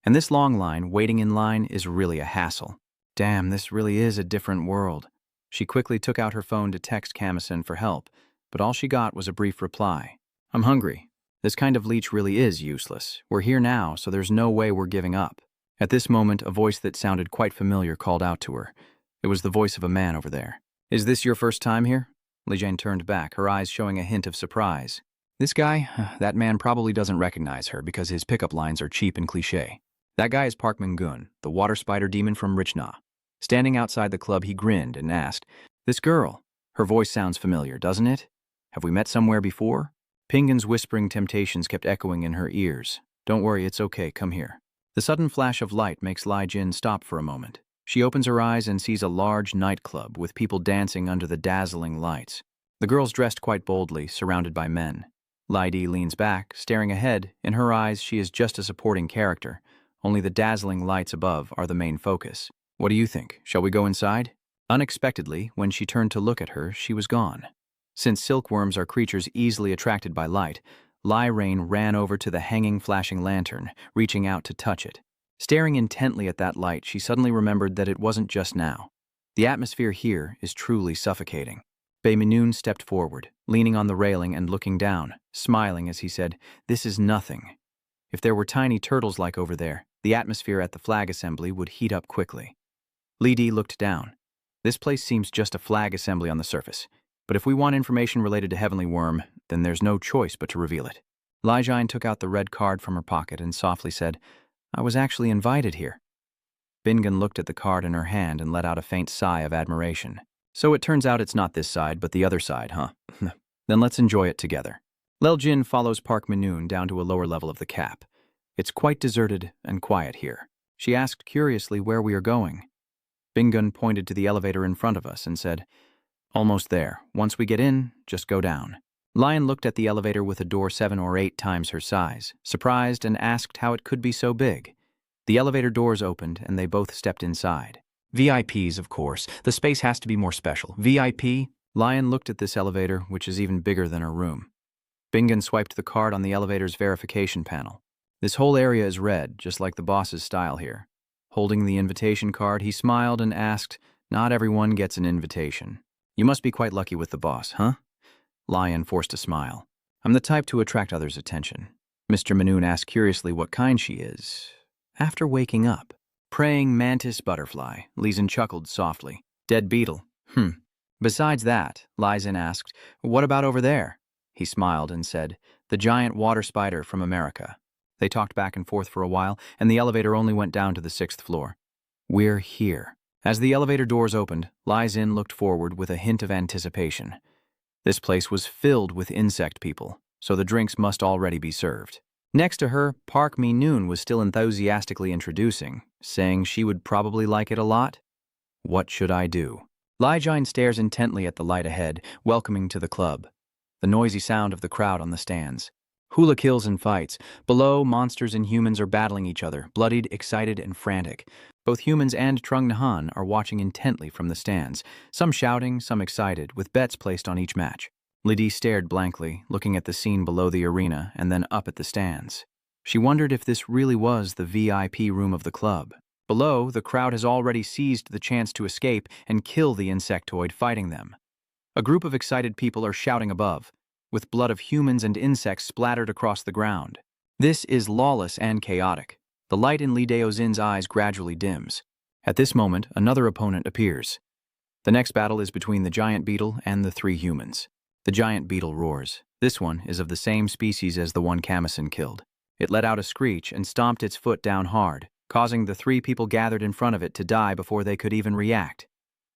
And this long line, waiting in line, is really a hassle. Damn, this really is a different world. She quickly took out her phone to text Camison for help, but all she got was a brief reply. "I'm hungry. This kind of leech really is useless. We're here now, so there's no way we're giving up." At this moment, a voice that sounded quite familiar called out to her. It was the voice of a man over there. "Is this your first time here?" Lijian turned back, her eyes showing a hint of surprise. This guy, that man probably doesn't recognize her because his pickup lines are cheap and cliché. That guy is Park Min-gun, the water spider demon from Richna. Standing outside the club, he grinned and asked, "This girl, her voice sounds familiar, doesn't it? Have we met somewhere before?" Pingun's whispering temptations kept echoing in her ears. "Don't worry, it's okay, come here." The sudden flash of light makes Li Jin stop for a moment. She opens her eyes and sees a large nightclub with people dancing under the dazzling lights. The girl's dressed quite boldly, surrounded by men. Li Di leans back, staring ahead. In her eyes, she is just a supporting character. Only the dazzling lights above are the main focus. "What do you think? Shall we go inside?" Unexpectedly, when she turned to look at her, she was gone. Since silkworms are creatures easily attracted by light, Li Rain ran over to the hanging flashing lantern, reaching out to touch it. Staring intently at that light, she suddenly remembered that it wasn't just now. The atmosphere here is truly suffocating. Bei Minun stepped forward, leaning on the railing and looking down, smiling as he said, "This is nothing. If there were tiny turtles like over there, the atmosphere at the flag assembly would heat up quickly." Li Di looked down. "This place seems just a flag assembly on the surface. But if we want information related to Heavenly Worm, then there's no choice but to reveal it." Li Jin took out the red card from her pocket and softly said, "I was actually invited here." Bingun looked at the card in her hand and let out a faint sigh of admiration. "So it turns out it's not this side, but the other side, huh? Then let's enjoy it together." Lel Jin follows Park Min-gun down to a lower level of the cap. It's quite deserted and quiet here. She asked curiously where we are going. Bingun pointed to the elevator in front of us and said, "Almost there. Once we get in, just go down." Lion looked at the elevator with a door 7 or 8 times her size, surprised and asked how it could be so big. The elevator doors opened and they both stepped inside. VIPs, of course. The space has to be more special. VIP? Lion looked at this elevator, which is even bigger than her room. Bingun swiped the card on the elevator's verification panel. This whole area is red, just like the boss's style here. Holding the invitation card, he smiled and asked, "Not everyone gets an invitation. You must be quite lucky with the boss, huh?" Lion forced a smile. "I'm the type to attract others' attention." Mr. Minun asked curiously what kind she is. After waking up. "Praying mantis butterfly," Lizen chuckled softly. "Dead beetle. Besides that," Lizen asked, "what about over there?" He smiled and said, "The giant water spider from America." They talked back and forth for a while, and the elevator only went down to the 6th floor. "We're here." As the elevator doors opened, Lizen looked forward with a hint of anticipation. This place was filled with insect people, so the drinks must already be served. Next to her, Park Min-gun was still enthusiastically introducing, saying she would probably like it a lot. What should I do? Li Jin stares intently at the light ahead, welcoming to the club. The noisy sound of the crowd on the stands. Hula kills and fights. Below, monsters and humans are battling each other, bloodied, excited, and frantic. Both humans and Trung Nahan are watching intently from the stands, some shouting, some excited, with bets placed on each match. Lydie stared blankly, looking at the scene below the arena and then up at the stands. She wondered if this really was the VIP room of the club. Below, the crowd has already seized the chance to escape and kill the insectoid fighting them. A group of excited people are shouting above, with blood of humans and insects splattered across the ground. This is lawless and chaotic. The light in Lee Daozin's eyes gradually dims. At this moment, another opponent appears. The next battle is between the giant beetle and the 3 humans. The giant beetle roars. This one is of the same species as the one Kamison killed. It let out a screech and stomped its foot down hard, causing the 3 people gathered in front of it to die before they could even react.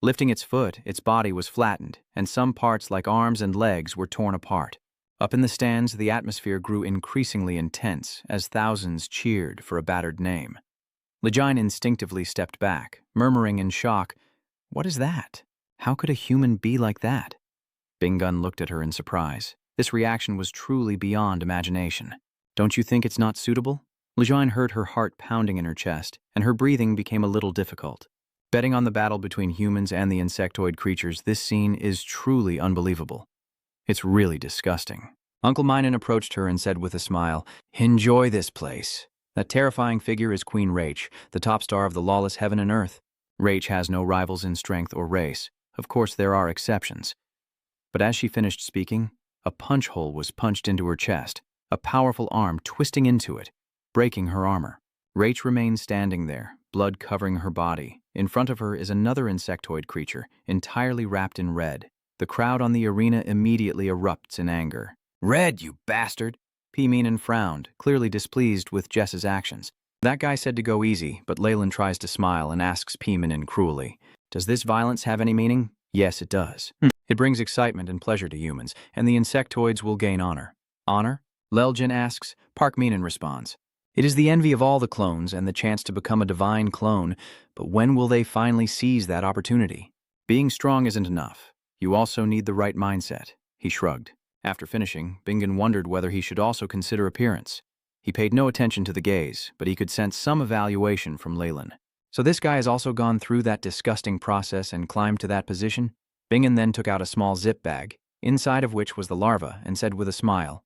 Lifting its foot, its body was flattened, and some parts like arms and legs were torn apart. Up in the stands, the atmosphere grew increasingly intense as thousands cheered for a battered name. Lijine instinctively stepped back, murmuring in shock, "What is that? How could a human be like that?" Bingun looked at her in surprise. This reaction was truly beyond imagination. "Don't you think it's not suitable?" Lijine heard her heart pounding in her chest, and her breathing became a little difficult. Betting on the battle between humans and the insectoid creatures, this scene is truly unbelievable. It's really disgusting. Uncle Minun approached her and said with a smile, "Enjoy this place." That terrifying figure is Queen Rach, the top star of the lawless heaven and earth. Rach has no rivals in strength or race. Of course, there are exceptions. But as she finished speaking, a punch hole was punched into her chest, a powerful arm twisting into it, breaking her armor. Rach remains standing there, blood covering her body. In front of her is another insectoid creature, entirely wrapped in red. The crowd on the arena immediately erupts in anger. "Red, you bastard!" P. Meenan frowned, clearly displeased with Jess's actions. That guy said to go easy, but Leyland tries to smile and asks P. Meenan cruelly, "Does this violence have any meaning?" "Yes, it does. It brings excitement and pleasure to humans, and the insectoids will gain honor." "Honor?" Leljin asks. Park Meenan responds, "It is the envy of all the clones and the chance to become a divine clone, but when will they finally seize that opportunity? Being strong isn't enough. You also need the right mindset." He shrugged. After finishing, Bingun wondered whether he should also consider appearance. He paid no attention to the gaze, but he could sense some evaluation from Leyland. "So this guy has also gone through that disgusting process and climbed to that position?" Bingun then took out a small zip bag, inside of which was the larva, and said with a smile,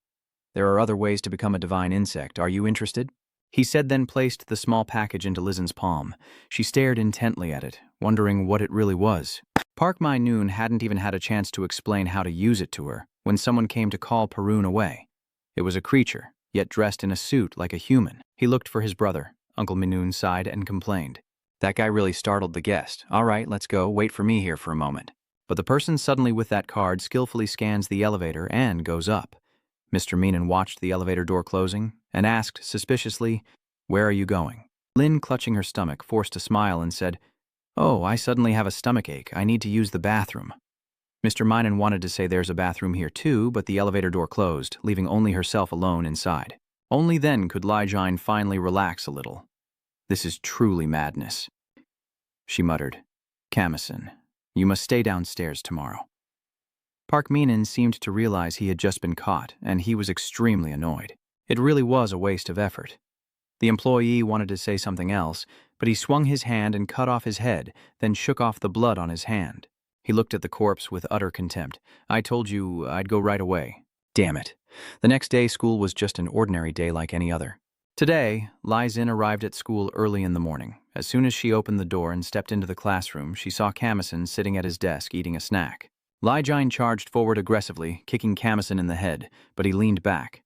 "There are other ways to become a divine insect. Are you interested?" He said, then placed the small package into Lizen's palm. She stared intently at it, wondering what it really was. Park Meenan hadn't even had a chance to explain how to use it to her when someone came to call Perun away. It was a creature, yet dressed in a suit like a human. He looked for his brother. Uncle Meenan sighed and complained, "That guy really startled the guest. All right, let's go. Wait for me here for a moment." But the person suddenly with that card skillfully scans the elevator and goes up. Mr. Meenan watched the elevator door closing and asked suspiciously, "Where are you going?" Lynn, clutching her stomach, forced a smile and said, "Oh, I suddenly have a stomachache. I need to use the bathroom." Mr. Meenan wanted to say there's a bathroom here too, but the elevator door closed, leaving only herself alone inside. Only then could Lijine finally relax a little. "This is truly madness," she muttered. "Kamison, you must stay downstairs tomorrow." Park Meenan seemed to realize he had just been caught, and he was extremely annoyed. It really was a waste of effort. The employee wanted to say something else, but he swung his hand and cut off his head, then shook off the blood on his hand. He looked at the corpse with utter contempt. "I told you I'd go right away." Damn it. The next day, school was just an ordinary day like any other. Today, Li Zin arrived at school early in the morning. As soon as she opened the door and stepped into the classroom, she saw Kamison sitting at his desk eating a snack. Lijine charged forward aggressively, kicking Kamison in the head, but he leaned back.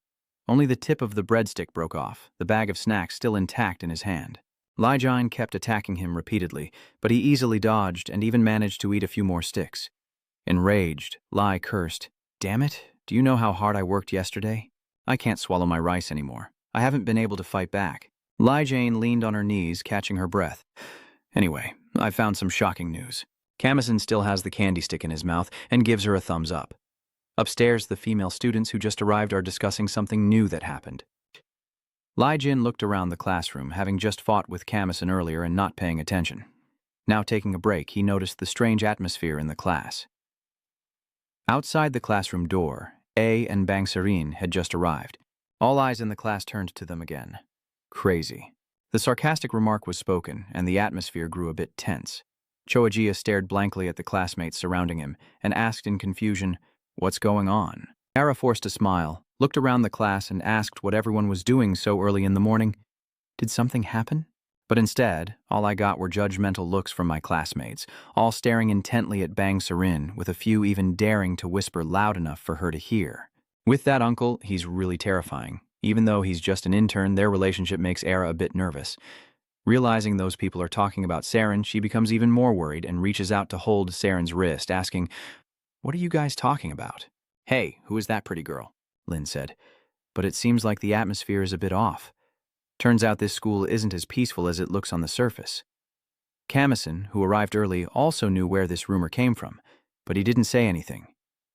Only the tip of the breadstick broke off, the bag of snacks still intact in his hand. Lijine kept attacking him repeatedly, but he easily dodged and even managed to eat a few more sticks. Enraged, Li cursed, "Damn it, do you know how hard I worked yesterday? I can't swallow my rice anymore. I haven't been able to fight back." Lijine leaned on her knees, catching her breath. "Anyway, I found some shocking news." Kamison still has the candy stick in his mouth and gives her a thumbs up. Upstairs, the female students who just arrived are discussing something new that happened. Li Jin looked around the classroom, having just fought with Kamison earlier and not paying attention. Now taking a break, he noticed the strange atmosphere in the class. Outside the classroom door, A and Bang Serene had just arrived. All eyes in the class turned to them again. Crazy. The sarcastic remark was spoken, and the atmosphere grew a bit tense. Choajia stared blankly at the classmates surrounding him and asked in confusion, "What's going on?" Ara forced a smile, looked around the class and asked what everyone was doing so early in the morning. Did something happen? But instead, all I got were judgmental looks from my classmates, all staring intently at Bang Serin, with a few even daring to whisper loud enough for her to hear. With that uncle, he's really terrifying. Even though he's just an intern, their relationship makes Era a bit nervous. Realizing those people are talking about Saren, she becomes even more worried and reaches out to hold Saren's wrist, asking, "What are you guys talking about?" "Hey, who is that pretty girl?" Lin said. "But it seems like the atmosphere is a bit off. Turns out this school isn't as peaceful as it looks on the surface." Camison, who arrived early, also knew where this rumor came from, but he didn't say anything.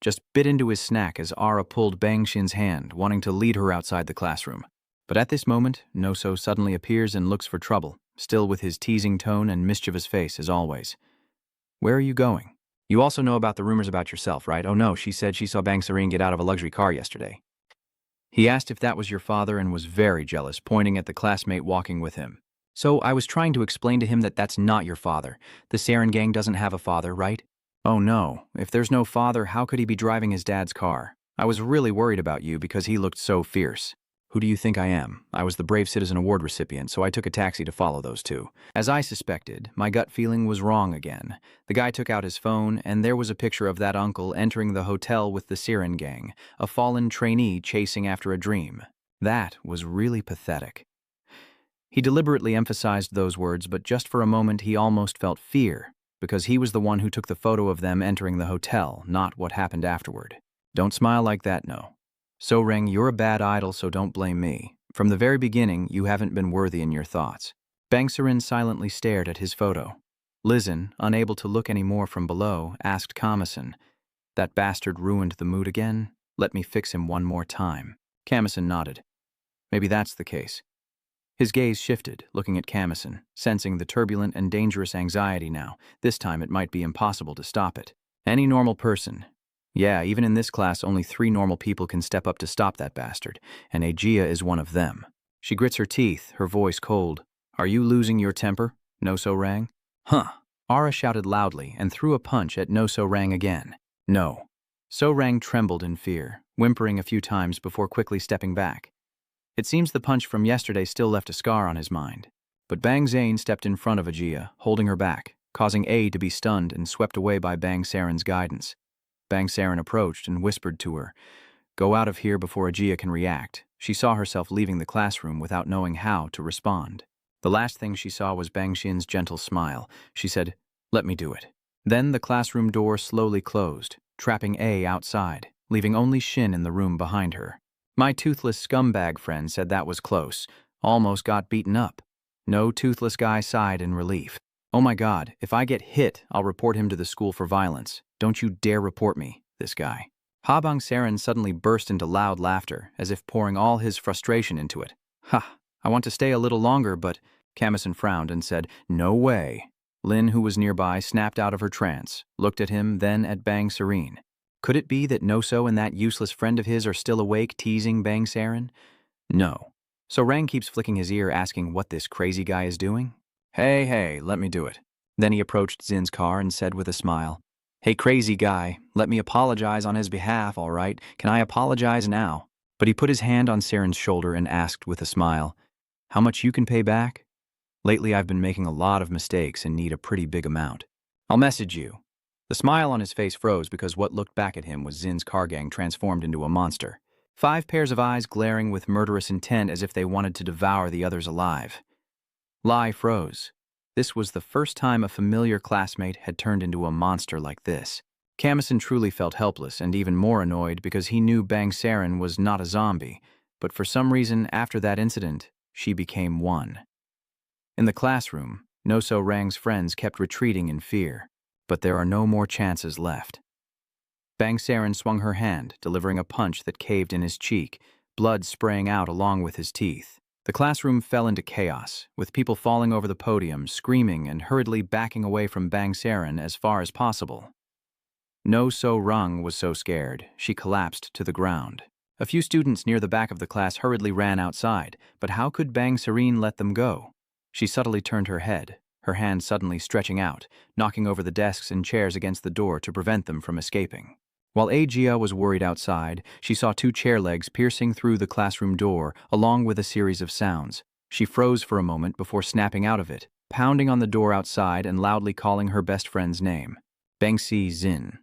Just bit into his snack as Ara pulled Bang Xin's hand, wanting to lead her outside the classroom. But at this moment, Noso suddenly appears and looks for trouble, still with his teasing tone and mischievous face as always. "Where are you going? You also know about the rumors about yourself, right? Oh no, she said she saw Bang Serene get out of a luxury car yesterday." He asked if that was your father and was very jealous, pointing at the classmate walking with him. "So I was trying to explain to him that that's not your father. The Saren gang doesn't have a father, right?" "Oh no, if there's no father, how could he be driving his dad's car? I was really worried about you because he looked so fierce." "Who do you think I am? I was the Brave Citizen Award recipient, so I took a taxi to follow those two." As I suspected, my gut feeling was wrong again. The guy took out his phone, and there was a picture of that uncle entering the hotel with the Siren gang, a fallen trainee chasing after a dream. That was really pathetic. He deliberately emphasized those words, but just for a moment he almost felt fear, because he was the one who took the photo of them entering the hotel, not what happened afterward. "Don't smile like that, no. So-Rang, you're a bad idol, so don't blame me. From the very beginning, you haven't been worthy in your thoughts." Bang Serin silently stared at his photo. Lizen, unable to look any more from below, asked Kamison, "That bastard ruined the mood again? Let me fix him one more time." Kamison nodded. "Maybe that's the case." His gaze shifted, looking at Kamison, sensing the turbulent and dangerous anxiety now. This time it might be impossible to stop it. Any normal person. Yeah, even in this class, only 3 normal people can step up to stop that bastard, and Aegea is one of them. She grits her teeth, her voice cold. "Are you losing your temper, No-So-Rang?" "Huh." Ara shouted loudly and threw a punch at No-So-Rang again. "No." So-Rang trembled in fear, whimpering a few times before quickly stepping back. It seems the punch from yesterday still left a scar on his mind. But Bang Zane stepped in front of Aegea, holding her back, causing A to be stunned and swept away by Bang Saren's guidance. Bang Saren approached and whispered to her, "Go out of here before Aegea can react." She saw herself leaving the classroom without knowing how to respond. The last thing she saw was Bang Xin's gentle smile. She said, "Let me do it." Then the classroom door slowly closed, trapping A outside, leaving only Xin in the room behind her. My toothless scumbag friend said that was close. Almost got beaten up. No toothless guy sighed in relief. "Oh my God, if I get hit, I'll report him to the school for violence. Don't you dare report me, this guy." Habang Saren suddenly burst into loud laughter, as if pouring all his frustration into it. "Ha, I want to stay a little longer, but..." Kamison frowned and said, "No way." Lin, who was nearby, snapped out of her trance, looked at him, then at Bang Serene. Could it be that Noso and that useless friend of his are still awake, teasing Bang Saren? No. So Rang keeps flicking his ear, asking what this crazy guy is doing. Hey, let me do it." Then he approached Zin's car and said with a smile, "Hey, crazy guy, let me apologize on his behalf, all right? Can I apologize now?" But he put his hand on Saren's shoulder and asked with a smile, "How much you can pay back?" "Lately I've been making a lot of mistakes and need a pretty big amount." "I'll message you." The smile on his face froze because what looked back at him was Zin's car gang transformed into a monster. 5 pairs of eyes glaring with murderous intent as if they wanted to devour the others alive. Lai froze. This was the first time a familiar classmate had turned into a monster like this. Kamison truly felt helpless and even more annoyed because he knew Bang Saren was not a zombie, but for some reason after that incident, she became one. In the classroom, No-So Rang's friends kept retreating in fear, but there are no more chances left. Bang Saren swung her hand, delivering a punch that caved in his cheek, blood spraying out along with his teeth. The classroom fell into chaos, with people falling over the podium, screaming and hurriedly backing away from Bang Saren as far as possible. No-So Rang was so scared, she collapsed to the ground. A few students near the back of the class hurriedly ran outside, but how could Bang Serene let them go? She subtly turned her head, her hand suddenly stretching out, knocking over the desks and chairs against the door to prevent them from escaping. While Aegea was worried outside, she saw 2 chair legs piercing through the classroom door, along with a series of sounds. She froze for a moment before snapping out of it, pounding on the door outside and loudly calling her best friend's name. Bangsi Zin.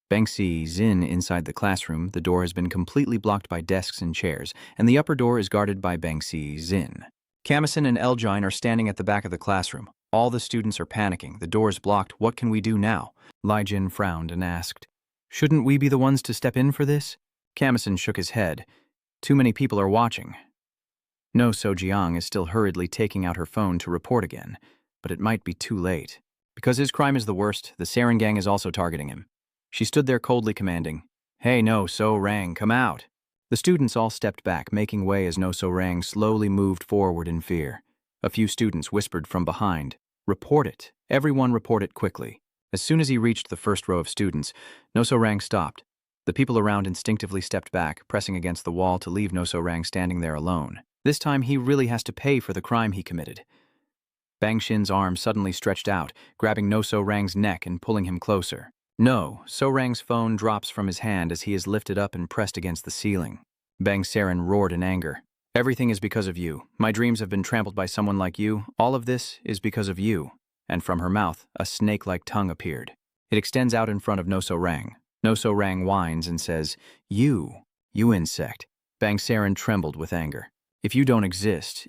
Bangsi Zin inside the classroom. The door has been completely blocked by desks and chairs, and the upper door is guarded by Bangsi Zin. Kamison and Eljine are standing at the back of the classroom. All the students are panicking. The door is blocked. What can we do now? Lai Jin frowned and asked, "Shouldn't we be the ones to step in for this?" Kamison shook his head. "Too many people are watching." No So-jiang is still hurriedly taking out her phone to report again, but it might be too late. Because his crime is the worst, the Saren gang is also targeting him. She stood there coldly commanding, "Hey, No So-rang, come out." The students all stepped back, making way as No So-rang slowly moved forward in fear. A few students whispered from behind, "Report it. Everyone report it quickly." As soon as he reached the first row of students, No So-rang stopped. The people around instinctively stepped back, pressing against the wall to leave No So-rang standing there alone. This time he really has to pay for the crime he committed. Bang Xin's arm suddenly stretched out, grabbing No So-rang's neck and pulling him closer. No, So-rang's phone drops from his hand as he is lifted up and pressed against the ceiling. Bang Saren roared in anger. "Everything is because of you. My dreams have been trampled by someone like you. All of this is because of you." And from her mouth, a snake-like tongue appeared. It extends out in front of No So-rang. No So-rang whines and says, You insect." Bang Saren trembled with anger. If you don't exist,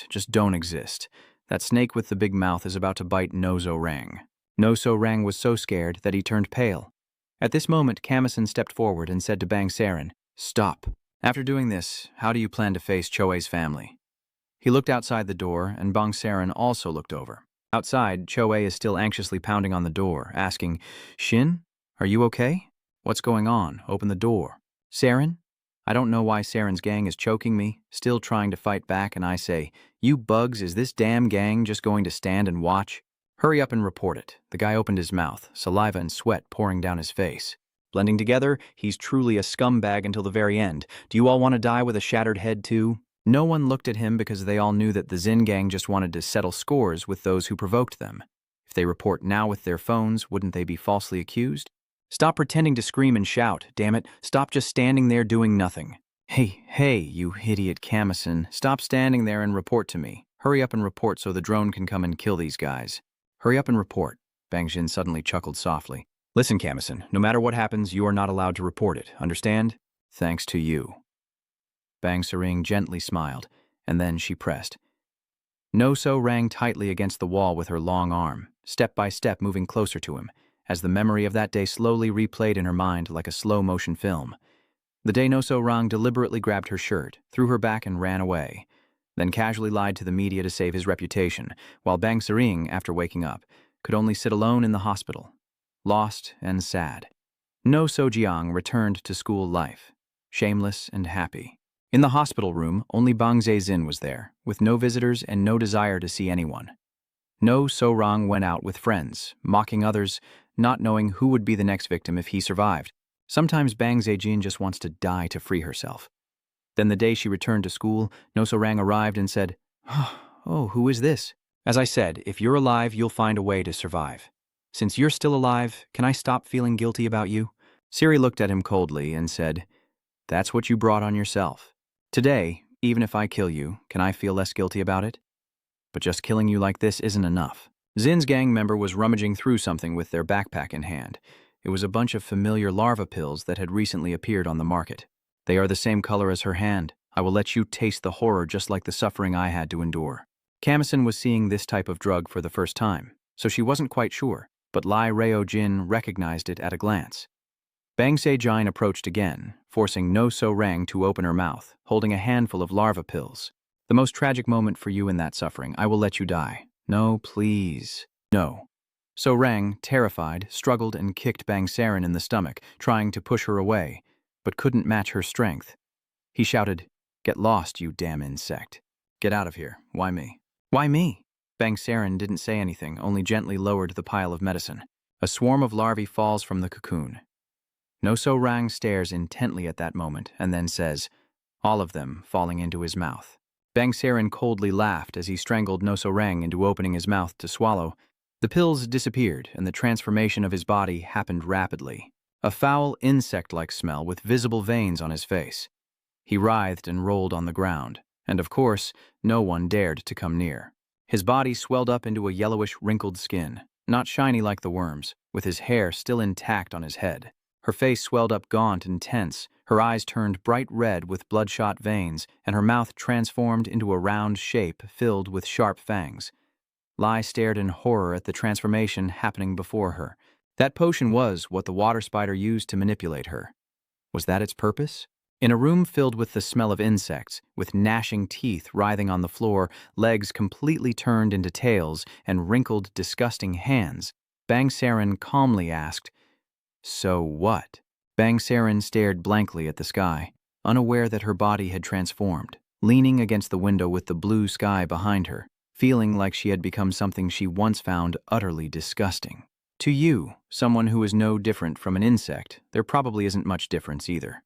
just don't exist. That snake with the big mouth is about to bite No So-rang. No So-rang was so scared that he turned pale. At this moment, Kamison stepped forward and said to Bang Saren, "Stop. After doing this, how do you plan to face Choe's family?" He looked outside the door, and Bang Saren also looked over. Outside, Choe is still anxiously pounding on the door, asking, "Shin, are you okay? What's going on? Open the door." "Saren?" I don't know why Saren's gang is choking me, still trying to fight back, and I say, "You bugs, is this damn gang just going to stand and watch?" "Hurry up and report it." The guy opened his mouth, saliva and sweat pouring down his face. Blending together, he's truly a scumbag until the very end. Do you all want to die with a shattered head too? No one looked at him because they all knew that the Zin gang just wanted to settle scores with those who provoked them. If they report now with their phones, wouldn't they be falsely accused? Stop pretending to scream and shout, damn it. Stop just standing there doing nothing. Hey, you idiot Kamison. Stop standing there and report to me. Hurry up and report so the drone can come and kill these guys. Hurry up and report. Bang Jin suddenly chuckled softly. Listen, Kamison, no matter what happens, you are not allowed to report it. Understand? Thanks to you. Bang Sering gently smiled, and then she pressed. No So-rang tightly against the wall with her long arm, step by step moving closer to him, as the memory of that day slowly replayed in her mind like a slow-motion film. The day No So-rang deliberately grabbed her shirt, threw her back and ran away, then casually lied to the media to save his reputation, while Bang Sering, after waking up, could only sit alone in the hospital, lost and sad. No So-jiang returned to school life, shameless and happy. In the hospital room, only Bang Zhe-zin was there, with no visitors and no desire to see anyone. No So-rang went out with friends, mocking others, not knowing who would be the next victim if he survived. Sometimes Bang Zhe-jin just wants to die to free herself. Then the day she returned to school, No So-rang arrived and said, "Oh, who is this?" As I said, if you're alive, you'll find a way to survive. Since you're still alive, can I stop feeling guilty about you? Siri looked at him coldly and said, "That's what you brought on yourself. Today, even if I kill you, can I feel less guilty about it? But just killing you like this isn't enough." Zin's gang member was rummaging through something with their backpack in hand. It was a bunch of familiar larva pills that had recently appeared on the market. "They are the same color as her hand. I will let you taste the horror just like the suffering I had to endure." Kamison was seeing this type of drug for the first time, so she wasn't quite sure, but Lai Reo-jin recognized it at a glance. Bang Se-jin approached again, forcing No So-rang to open her mouth, holding a handful of larva pills. "The most tragic moment for you in that suffering. I will let you die." "No, please." "No." So-rang, terrified, struggled and kicked Bang Saren in the stomach, trying to push her away, but couldn't match her strength. He shouted, "Get lost, you damn insect. Get out of here. Why me?" "Why me?" Bang Saren didn't say anything, only gently lowered the pile of medicine. A swarm of larvae falls from the cocoon. No So-rang stares intently at that moment and then says, all of them falling into his mouth. Bang Saren coldly laughed as he strangled No So-rang into opening his mouth to swallow. The pills disappeared and the transformation of his body happened rapidly. A foul insect-like smell with visible veins on his face. He writhed and rolled on the ground. And of course, no one dared to come near. His body swelled up into a yellowish, wrinkled skin, not shiny like the worm's, with his hair still intact on his head. Her face swelled up gaunt and tense, her eyes turned bright red with bloodshot veins, and her mouth transformed into a round shape filled with sharp fangs. Lai stared in horror at the transformation happening before her. That potion was what the water spider used to manipulate her. Was that its purpose? In a room filled with the smell of insects, with gnashing teeth writhing on the floor, legs completely turned into tails, and wrinkled, disgusting hands, Bang Saren calmly asked, "So what?" Bang Saren stared blankly at the sky, unaware that her body had transformed, leaning against the window with the blue sky behind her, feeling like she had become something she once found utterly disgusting. To you, someone who is no different from an insect, there probably isn't much difference either.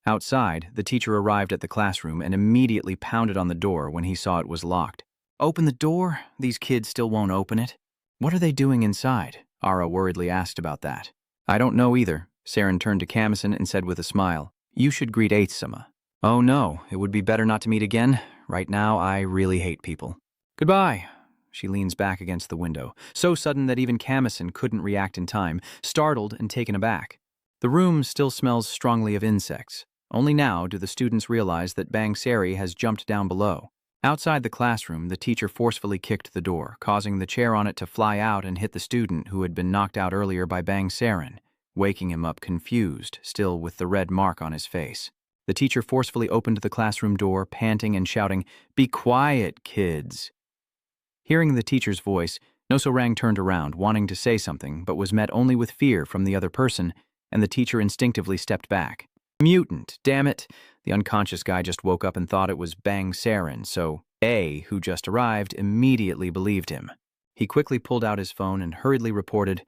Outside, the teacher arrived at the classroom and immediately pounded on the door when he saw it was locked. "Open the door? These kids still won't open it." "What are they doing inside?" Ara worriedly asked about that. "I don't know either." Saren turned to Kamison and said with a smile, "You should greet Eighth-sama." "Oh no, it would be better not to meet again. Right now, I really hate people." "Goodbye." She leans back against the window, so sudden that even Kamison couldn't react in time, startled and taken aback. The room still smells strongly of insects. Only now do the students realize that Bang Sari has jumped down below. Outside the classroom, the teacher forcefully kicked the door, causing the chair on it to fly out and hit the student who had been knocked out earlier by Bang Saren, waking him up confused, still with the red mark on his face. The teacher forcefully opened the classroom door, panting and shouting, "Be quiet, kids." Hearing the teacher's voice, No-So-Rang turned around, wanting to say something, but was met only with fear from the other person, and the teacher instinctively stepped back. "Mutant, damn it!" The unconscious guy just woke up and thought it was Bang Saren, so A, who just arrived, immediately believed him. He quickly pulled out his phone and hurriedly reported,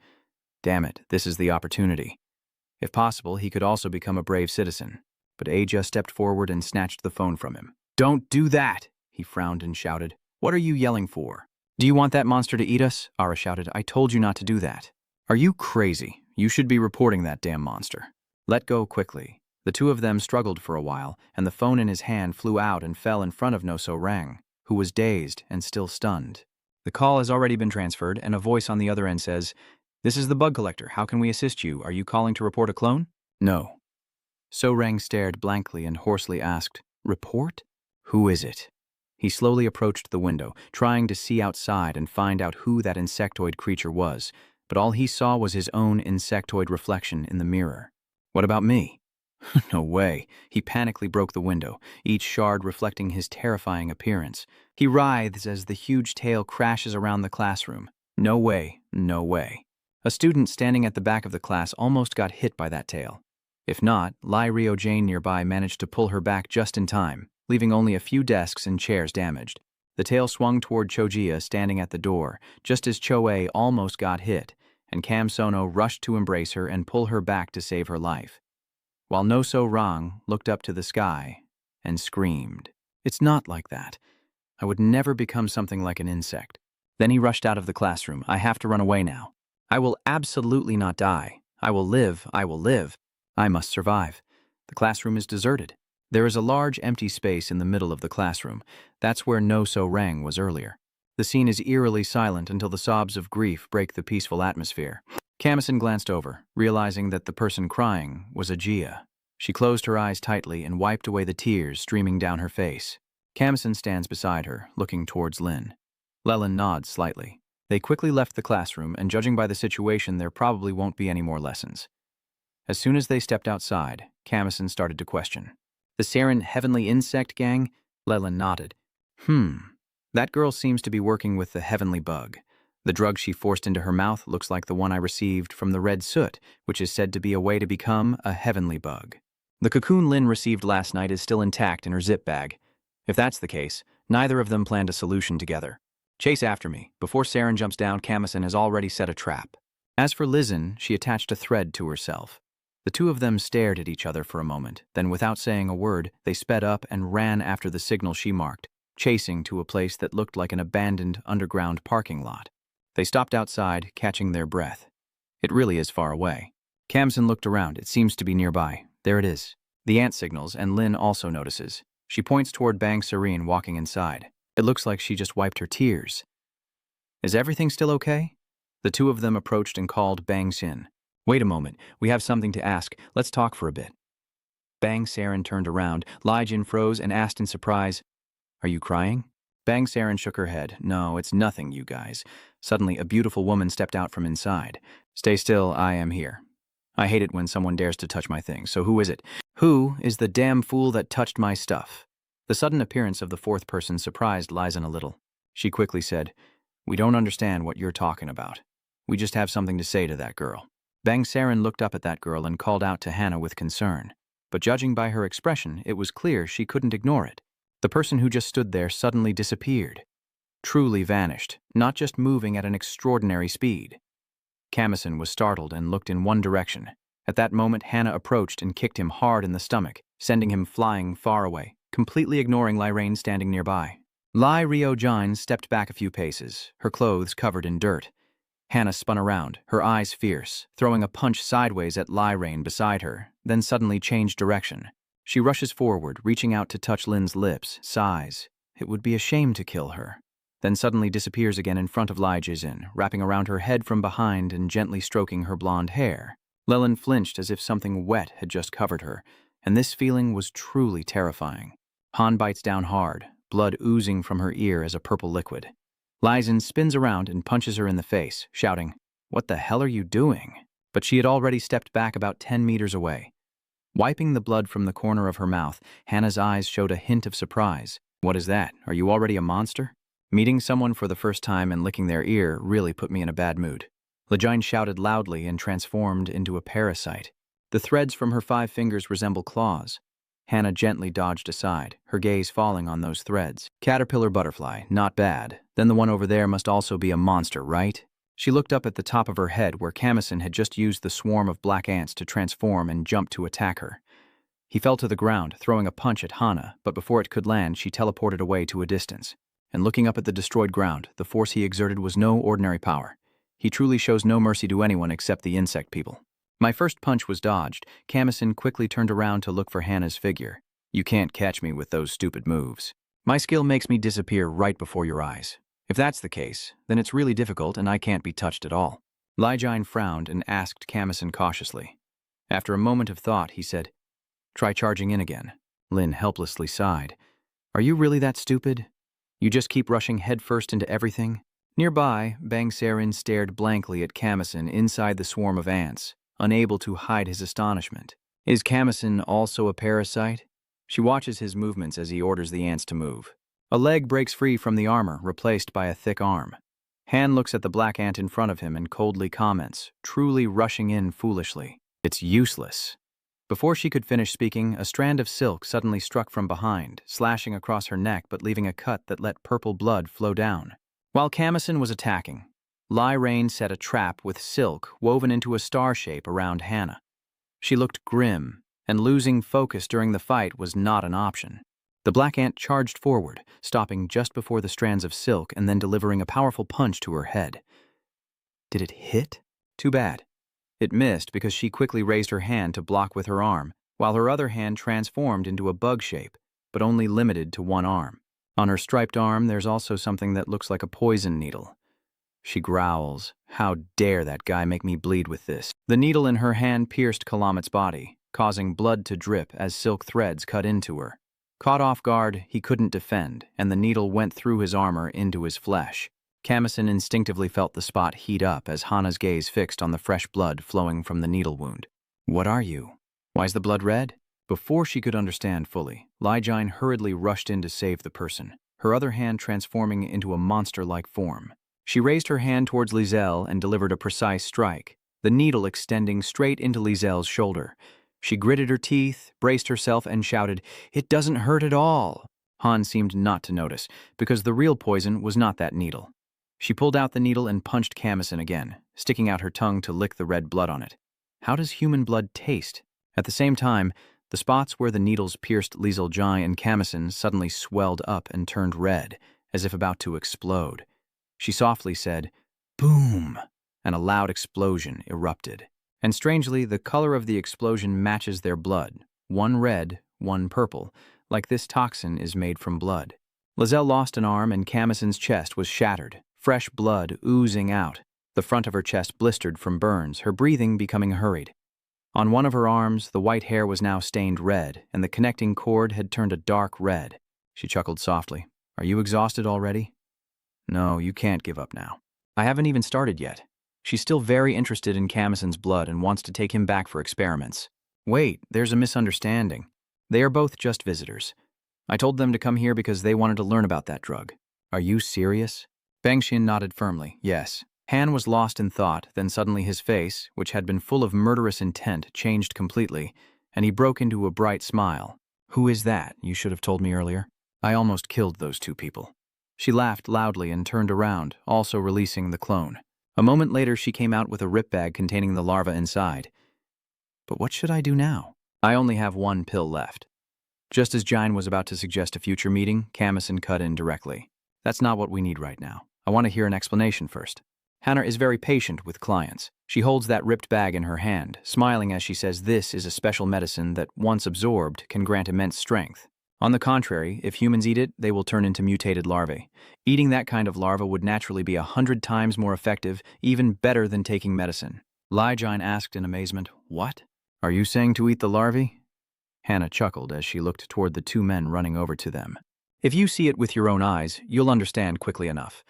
"Damn it, this is the opportunity." If possible, he could also become a brave citizen. But A just stepped forward and snatched the phone from him. "Don't do that!" He frowned and shouted. "What are you yelling for?" "Do you want that monster to eat us?" Ara shouted. "I told you not to do that." "Are you crazy? You should be reporting that damn monster." "Let go quickly." The two of them struggled for a while, and the phone in his hand flew out and fell in front of No-So-Rang, who was dazed and still stunned. "The call has already been transferred, and a voice on the other end says, 'This is the bug collector. How can we assist you? Are you calling to report a clone?' "No." So-Rang stared blankly and hoarsely asked, "Report? Who is it?" He slowly approached the window, trying to see outside and find out who that insectoid creature was, but all he saw was his own insectoid reflection in the mirror. "What about me?" No way. He panically broke the window, each shard reflecting his terrifying appearance. He writhes as the huge tail crashes around the classroom. No way, no way. A student standing at the back of the class almost got hit by that tail. If not, Lai Rio Jane nearby managed to pull her back just in time, leaving only a few desks and chairs damaged. The tail swung toward Chojia standing at the door, just as Choe almost got hit, and Kam Sono rushed to embrace her and pull her back to save her life. While No-So-Rang looked up to the sky and screamed. "It's not like that. I would never become something like an insect." Then he rushed out of the classroom. "I have to run away now. I will absolutely not die. I will live. I will live. I must survive." The classroom is deserted. There is a large empty space in the middle of the classroom. That's where No-So-Rang was earlier. The scene is eerily silent until the sobs of grief break the peaceful atmosphere. Kamison glanced over, realizing that the person crying was Ajia. She closed her eyes tightly and wiped away the tears streaming down her face. Kamison stands beside her, looking towards Lin. Lelin nods slightly. They quickly left the classroom, and judging by the situation, there probably won't be any more lessons. As soon as they stepped outside, Kamison started to question. "The Saren Heavenly Insect Gang?" Lelin nodded. That girl seems to be working with the Heavenly Bug. The drug she forced into her mouth looks like the one I received from the Red Soot, which is said to be a way to become a Heavenly Bug. The cocoon Lin received last night is still intact in her zip bag. If that's the case, neither of them planned a solution together. Chase after me. Before Saren jumps down, Kamison has already set a trap. As for Lizin, she attached a thread to herself. The two of them stared at each other for a moment, then without saying a word, they sped up and ran after the signal she marked, chasing to a place that looked like an abandoned underground parking lot. They stopped outside, catching their breath. It really is far away. Kamson looked around. It seems to be nearby. There it is. The ant signals, and Lin also notices. She points toward Bang Serene walking inside. It looks like she just wiped her tears. Is everything still okay? The two of them approached and called Bang Sin. Wait a moment, we have something to ask. Let's talk for a bit. Bang Saren turned around, Lai Jin froze and asked in surprise, Are you crying? Bang Saren shook her head. No, it's nothing, you guys. Suddenly, a beautiful woman stepped out from inside. Stay still, I am here. I hate it when someone dares to touch my things, so who is it? Who is the damn fool that touched my stuff? The sudden appearance of the fourth person surprised Lizen a little. She quickly said, We don't understand what you're talking about. We just have something to say to that girl. Bang Saren looked up at that girl and called out to Hannah with concern. But judging by her expression, it was clear she couldn't ignore it. The person who just stood there suddenly disappeared. Truly vanished, not just moving at an extraordinary speed. Camison was startled and looked in one direction. At that moment, Hannah approached and kicked him hard in the stomach, sending him flying far away, completely ignoring Liraine standing nearby. Lai Rio Jine stepped back a few paces, her clothes covered in dirt. Hannah spun around, her eyes fierce, throwing a punch sideways at Liraine beside her, then suddenly changed direction. She rushes forward, reaching out to touch Lin's lips, sighs. It would be a shame to kill her. Then suddenly disappears again in front of Lai Jizin, wrapping around her head from behind and gently stroking her blonde hair. Lilin flinched as if something wet had just covered her, and this feeling was truly terrifying. Han bites down hard, blood oozing from her ear as a purple liquid. Lizen spins around and punches her in the face, shouting, What the hell are you doing? But she had already stepped back about 10 meters away. Wiping the blood from the corner of her mouth, Hannah's eyes showed a hint of surprise. What is that? Are you already a monster? Meeting someone for the first time and licking their ear really put me in a bad mood. Lejine shouted loudly and transformed into a parasite. The threads from her 5 fingers resemble claws. Hannah gently dodged aside, her gaze falling on those threads. Caterpillar butterfly, not bad. Then the one over there must also be a monster, right? She looked up at the top of her head where Camison had just used the swarm of black ants to transform and jump to attack her. He fell to the ground, throwing a punch at Hannah, but before it could land, she teleported away to a distance. And looking up at the destroyed ground, the force he exerted was no ordinary power. He truly shows no mercy to anyone except the insect people. My first punch was dodged. Camison quickly turned around to look for Hannah's figure. You can't catch me with those stupid moves. My skill makes me disappear right before your eyes. If that's the case, then it's really difficult and I can't be touched at all. Lejine frowned and asked Camison cautiously. After a moment of thought, he said, Try charging in again. Lin helplessly sighed. Are you really that stupid? You just keep rushing headfirst into everything? Nearby, Bang Saren stared blankly at Camison inside the swarm of ants, unable to hide his astonishment. Is Camison also a parasite? She watches his movements as he orders the ants to move. A leg breaks free from the armor, replaced by a thick arm. Han looks at the black ant in front of him and coldly comments, truly rushing in foolishly. It's useless. Before she could finish speaking, a strand of silk suddenly struck from behind, slashing across her neck but leaving a cut that let purple blood flow down. While Camison was attacking, Liraine set a trap with silk woven into a star shape around Hannah. She looked grim, and losing focus during the fight was not an option. The black ant charged forward, stopping just before the strands of silk and then delivering a powerful punch to her head. Did it hit? Too bad. It missed because she quickly raised her hand to block with her arm, while her other hand transformed into a bug shape, but only limited to one arm. On her striped arm, there's also something that looks like a poison needle. She growls, How dare that guy make me bleed with this? The needle in her hand pierced Kalamit's body, causing blood to drip as silk threads cut into her. Caught off guard, he couldn't defend, and the needle went through his armor into his flesh. Camison instinctively felt the spot heat up as Hannah's gaze fixed on the fresh blood flowing from the needle wound. What are you? Why's the blood red? Before she could understand fully, Lejine hurriedly rushed in to save the person, her other hand transforming into a monster-like form. She raised her hand towards Lizel and delivered a precise strike, the needle extending straight into Lizel's shoulder. She gritted her teeth, braced herself, and shouted, It doesn't hurt at all. Han seemed not to notice, because the real poison was not that needle. She pulled out the needle and punched Camison again, sticking out her tongue to lick the red blood on it. How does human blood taste? At the same time, the spots where the needles pierced Lizel Jai and Camison suddenly swelled up and turned red, as if about to explode. She softly said, Boom! And a loud explosion erupted. And strangely, the color of the explosion matches their blood, one red, one purple, like this toxin is made from blood. Lizelle lost an arm and Camison's chest was shattered, fresh blood oozing out. The front of her chest blistered from burns, her breathing becoming hurried. On one of her arms, the white hair was now stained red, and the connecting cord had turned a dark red. She chuckled softly. Are you exhausted already? No, you can't give up now. I haven't even started yet. She's still very interested in Camison's blood and wants to take him back for experiments. Wait, there's a misunderstanding. They are both just visitors. I told them to come here because they wanted to learn about that drug. Are you serious? Bang Xian nodded firmly, yes. Han was lost in thought, then suddenly his face, which had been full of murderous intent, changed completely, and he broke into a bright smile. Who is that? You should have told me earlier. I almost killed those two people. She laughed loudly and turned around, also releasing the clone. A moment later, she came out with a rip bag containing the larva inside. But what should I do now? I only have one pill left. Just as Jine was about to suggest a future meeting, Camison cut in directly. That's not what we need right now. I want to hear an explanation first. Hannah is very patient with clients. She holds that ripped bag in her hand, smiling as she says this is a special medicine that, once absorbed, can grant immense strength. On the contrary, if humans eat it, they will turn into mutated larvae. Eating that kind of larva would naturally be 100 times more effective, even better than taking medicine. Li Jine asked in amazement, What? Are you saying to eat the larvae? Hannah chuckled as she looked toward the two men running over to them. If you see it with your own eyes, you'll understand quickly enough.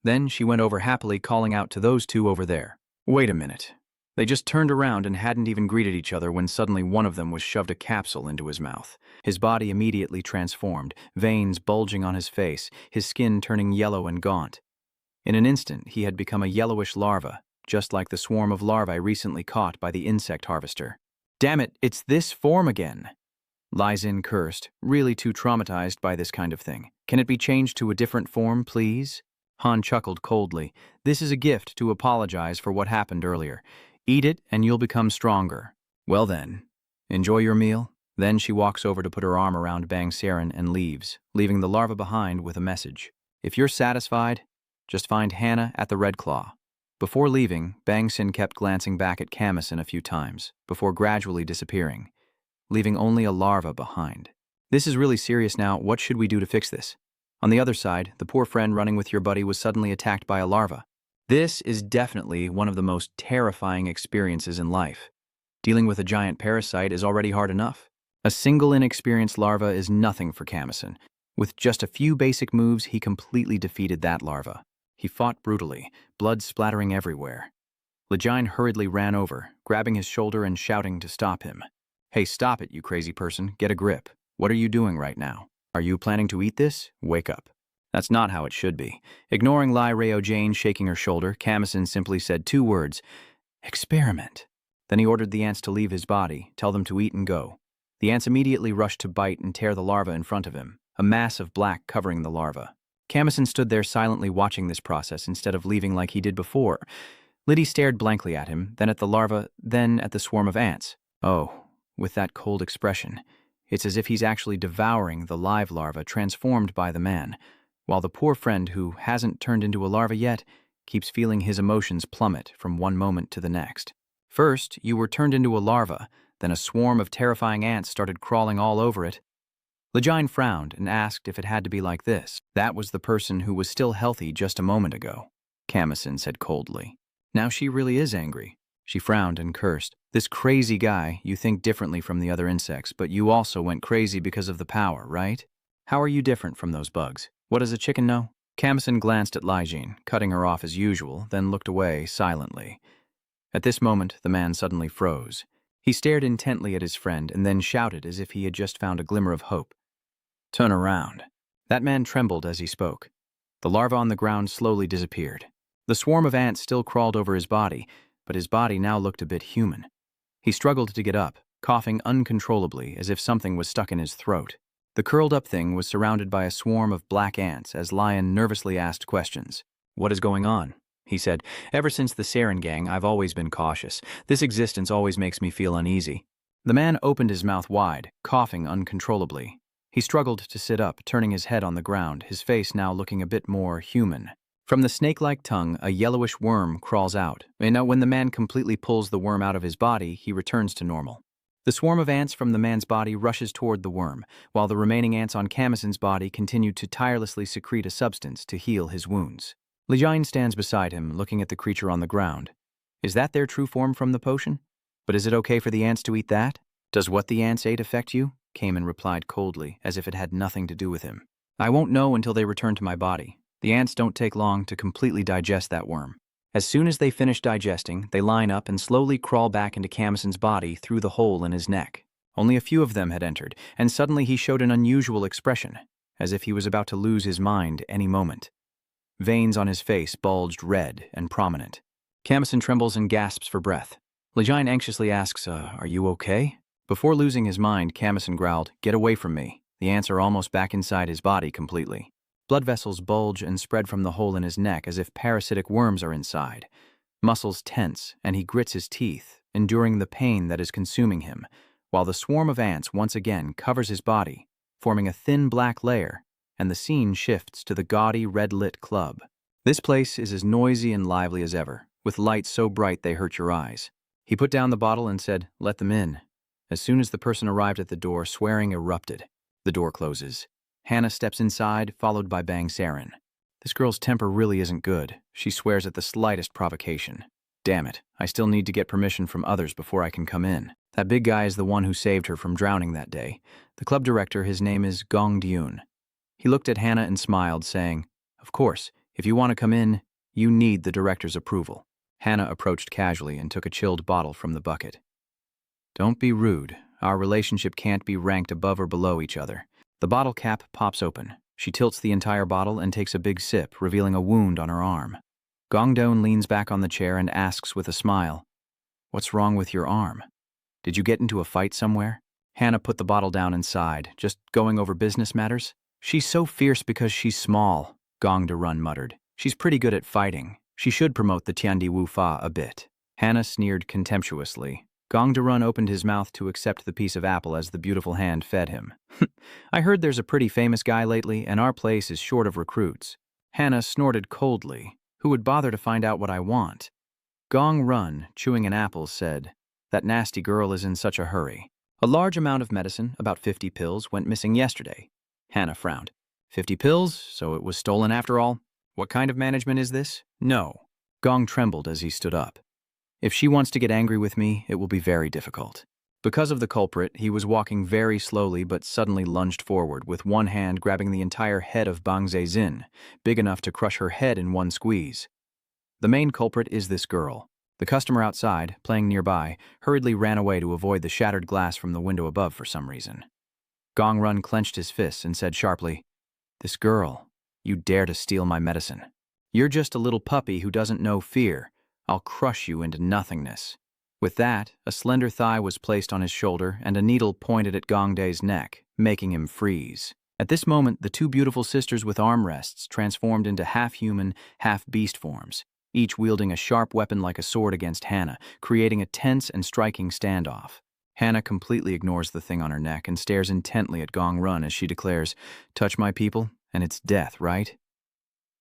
Then she went over happily, calling out to those two over there. Wait a minute. They just turned around and hadn't even greeted each other when suddenly one of them was shoved a capsule into his mouth. His body immediately transformed, veins bulging on his face, his skin turning yellow and gaunt. In an instant, he had become a yellowish larva, just like the swarm of larvae recently caught by the insect harvester. Damn it, it's this form again! Li Xin cursed, really too traumatized by this kind of thing. Can it be changed to a different form, please? Han chuckled coldly. This is a gift to apologize for what happened earlier. Eat it and you'll become stronger. Well then, enjoy your meal. Then she walks over to put her arm around Bang Xian and leaves, leaving the larva behind with a message. If you're satisfied, just find Hannah at the Red Claw. Before leaving, Bang Xian kept glancing back at Camison a few times, before gradually disappearing, leaving only a larva behind. This is really serious now. What should we do to fix this? On the other side, the poor friend running with your buddy was suddenly attacked by a larva. This is definitely one of the most terrifying experiences in life. Dealing with a giant parasite is already hard enough. A single inexperienced larva is nothing for Camison. With just a few basic moves, he completely defeated that larva. He fought brutally, blood splattering everywhere. Lejine hurriedly ran over, grabbing his shoulder and shouting to stop him. Hey, stop it, you crazy person. Get a grip. What are you doing right now? Are you planning to eat this? Wake up. That's not how it should be. Ignoring Lai Reo Jane shaking her shoulder, Camison simply said 2 words, experiment. Then he ordered the ants to leave his body, tell them to eat and go. The ants immediately rushed to bite and tear the larva in front of him, a mass of black covering the larva. Camison stood there silently watching this process instead of leaving like he did before. Liddy stared blankly at him, then at the larva, then at the swarm of ants. Oh, with that cold expression. It's as if he's actually devouring the live larva transformed by the man, while the poor friend who hasn't turned into a larva yet keeps feeling his emotions plummet from one moment to the next. First, you were turned into a larva, then a swarm of terrifying ants started crawling all over it. Lejine frowned and asked if it had to be like this. That was the person who was still healthy just a moment ago, Camison said coldly. Now she really is angry. She frowned and cursed. This crazy guy, you think differently from the other insects, but you also went crazy because of the power, right? How are you different from those bugs? What does a chicken know? Camison glanced at Lejine, cutting her off as usual, then looked away silently. At this moment, the man suddenly froze. He stared intently at his friend and then shouted as if he had just found a glimmer of hope. Turn around. That man trembled as he spoke. The larva on the ground slowly disappeared. The swarm of ants still crawled over his body, but his body now looked a bit human. He struggled to get up, coughing uncontrollably as if something was stuck in his throat. The curled-up thing was surrounded by a swarm of black ants as Lion nervously asked questions. What is going on? He said. Ever since the Saren gang, I've always been cautious. This existence always makes me feel uneasy. The man opened his mouth wide, coughing uncontrollably. He struggled to sit up, turning his head on the ground, his face now looking a bit more human. From the snake-like tongue, a yellowish worm crawls out, and when the man completely pulls the worm out of his body, he returns to normal. The swarm of ants from the man's body rushes toward the worm, while the remaining ants on Camison's body continue to tirelessly secrete a substance to heal his wounds. Lijine stands beside him, looking at the creature on the ground. Is that their true form from the potion? But is it okay for the ants to eat that? Does what the ants ate affect you? Cayman replied coldly, as if it had nothing to do with him. I won't know until they return to my body. The ants don't take long to completely digest that worm. As soon as they finish digesting, they line up and slowly crawl back into Camison's body through the hole in his neck. Only a few of them had entered, and suddenly he showed an unusual expression, as if he was about to lose his mind any moment. Veins on his face bulged red and prominent. Camison trembles and gasps for breath. Lijine anxiously asks, are you okay? Before losing his mind, Camison growled, get away from me. The ants are almost back inside his body completely. Blood vessels bulge and spread from the hole in his neck as if parasitic worms are inside. Muscles tense, and he grits his teeth, enduring the pain that is consuming him, while the swarm of ants once again covers his body, forming a thin black layer, and the scene shifts to the gaudy red-lit club. This place is as noisy and lively as ever, with lights so bright they hurt your eyes. He put down the bottle and said, let them in. As soon as the person arrived at the door, swearing erupted. The door closes. Hannah steps inside, followed by Bang Saren. This girl's temper really isn't good. She swears at the slightest provocation. Damn it, I still need to get permission from others before I can come in. That big guy is the one who saved her from drowning that day. The club director, his name is Gong Dyun. He looked at Hannah and smiled, saying, of course, if you want to come in, you need the director's approval. Hannah approached casually and took a chilled bottle from the bucket. Don't be rude. Our relationship can't be ranked above or below each other. The bottle cap pops open. She tilts the entire bottle and takes a big sip, revealing a wound on her arm. Gongdon leans back on the chair and asks with a smile, what's wrong with your arm? Did you get into a fight somewhere? Hannah put the bottle down and sighed, just going over business matters. She's so fierce because she's small, Gong Darun muttered. She's pretty good at fighting. She should promote the Tiandi Wu Fa a bit. Hannah sneered contemptuously. Gong Darun opened his mouth to accept the piece of apple as the beautiful hand fed him. I heard there's a pretty famous guy lately, and our place is short of recruits. Hannah snorted coldly. Who would bother to find out what I want? Gong Run, chewing an apple, said, that nasty girl is in such a hurry. A large amount of medicine, about 50 pills, went missing yesterday. Hannah frowned. 50 pills? So it was stolen after all? What kind of management is this? No. Gong trembled as he stood up. If she wants to get angry with me, it will be very difficult. Because of the culprit, he was walking very slowly but suddenly lunged forward, with one hand grabbing the entire head of Bang Zezin, big enough to crush her head in one squeeze. The main culprit is this girl. The customer outside, playing nearby, hurriedly ran away to avoid the shattered glass from the window above for some reason. Gong Run clenched his fists and said sharply, this girl, you dare to steal my medicine. You're just a little puppy who doesn't know fear. I'll crush you into nothingness. With that, a slender thigh was placed on his shoulder and a needle pointed at Gong Dae's neck, making him freeze. At this moment, the two beautiful sisters with armrests transformed into half-human, half-beast forms, each wielding a sharp weapon like a sword against Hannah, creating a tense and striking standoff. Hannah completely ignores the thing on her neck and stares intently at Gong Run as she declares, touch my people, and it's death, right?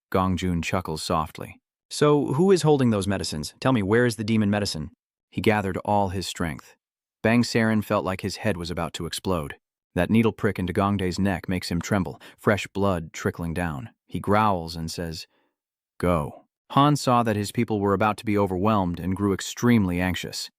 Gong Jun chuckles softly. So, who is holding those medicines? Tell me, where is the demon medicine? He gathered all his strength. Bang Saren felt like his head was about to explode. That needle prick into Gong Dae's neck makes him tremble, fresh blood trickling down. He growls and says, go. Han saw that his people were about to be overwhelmed and grew extremely anxious.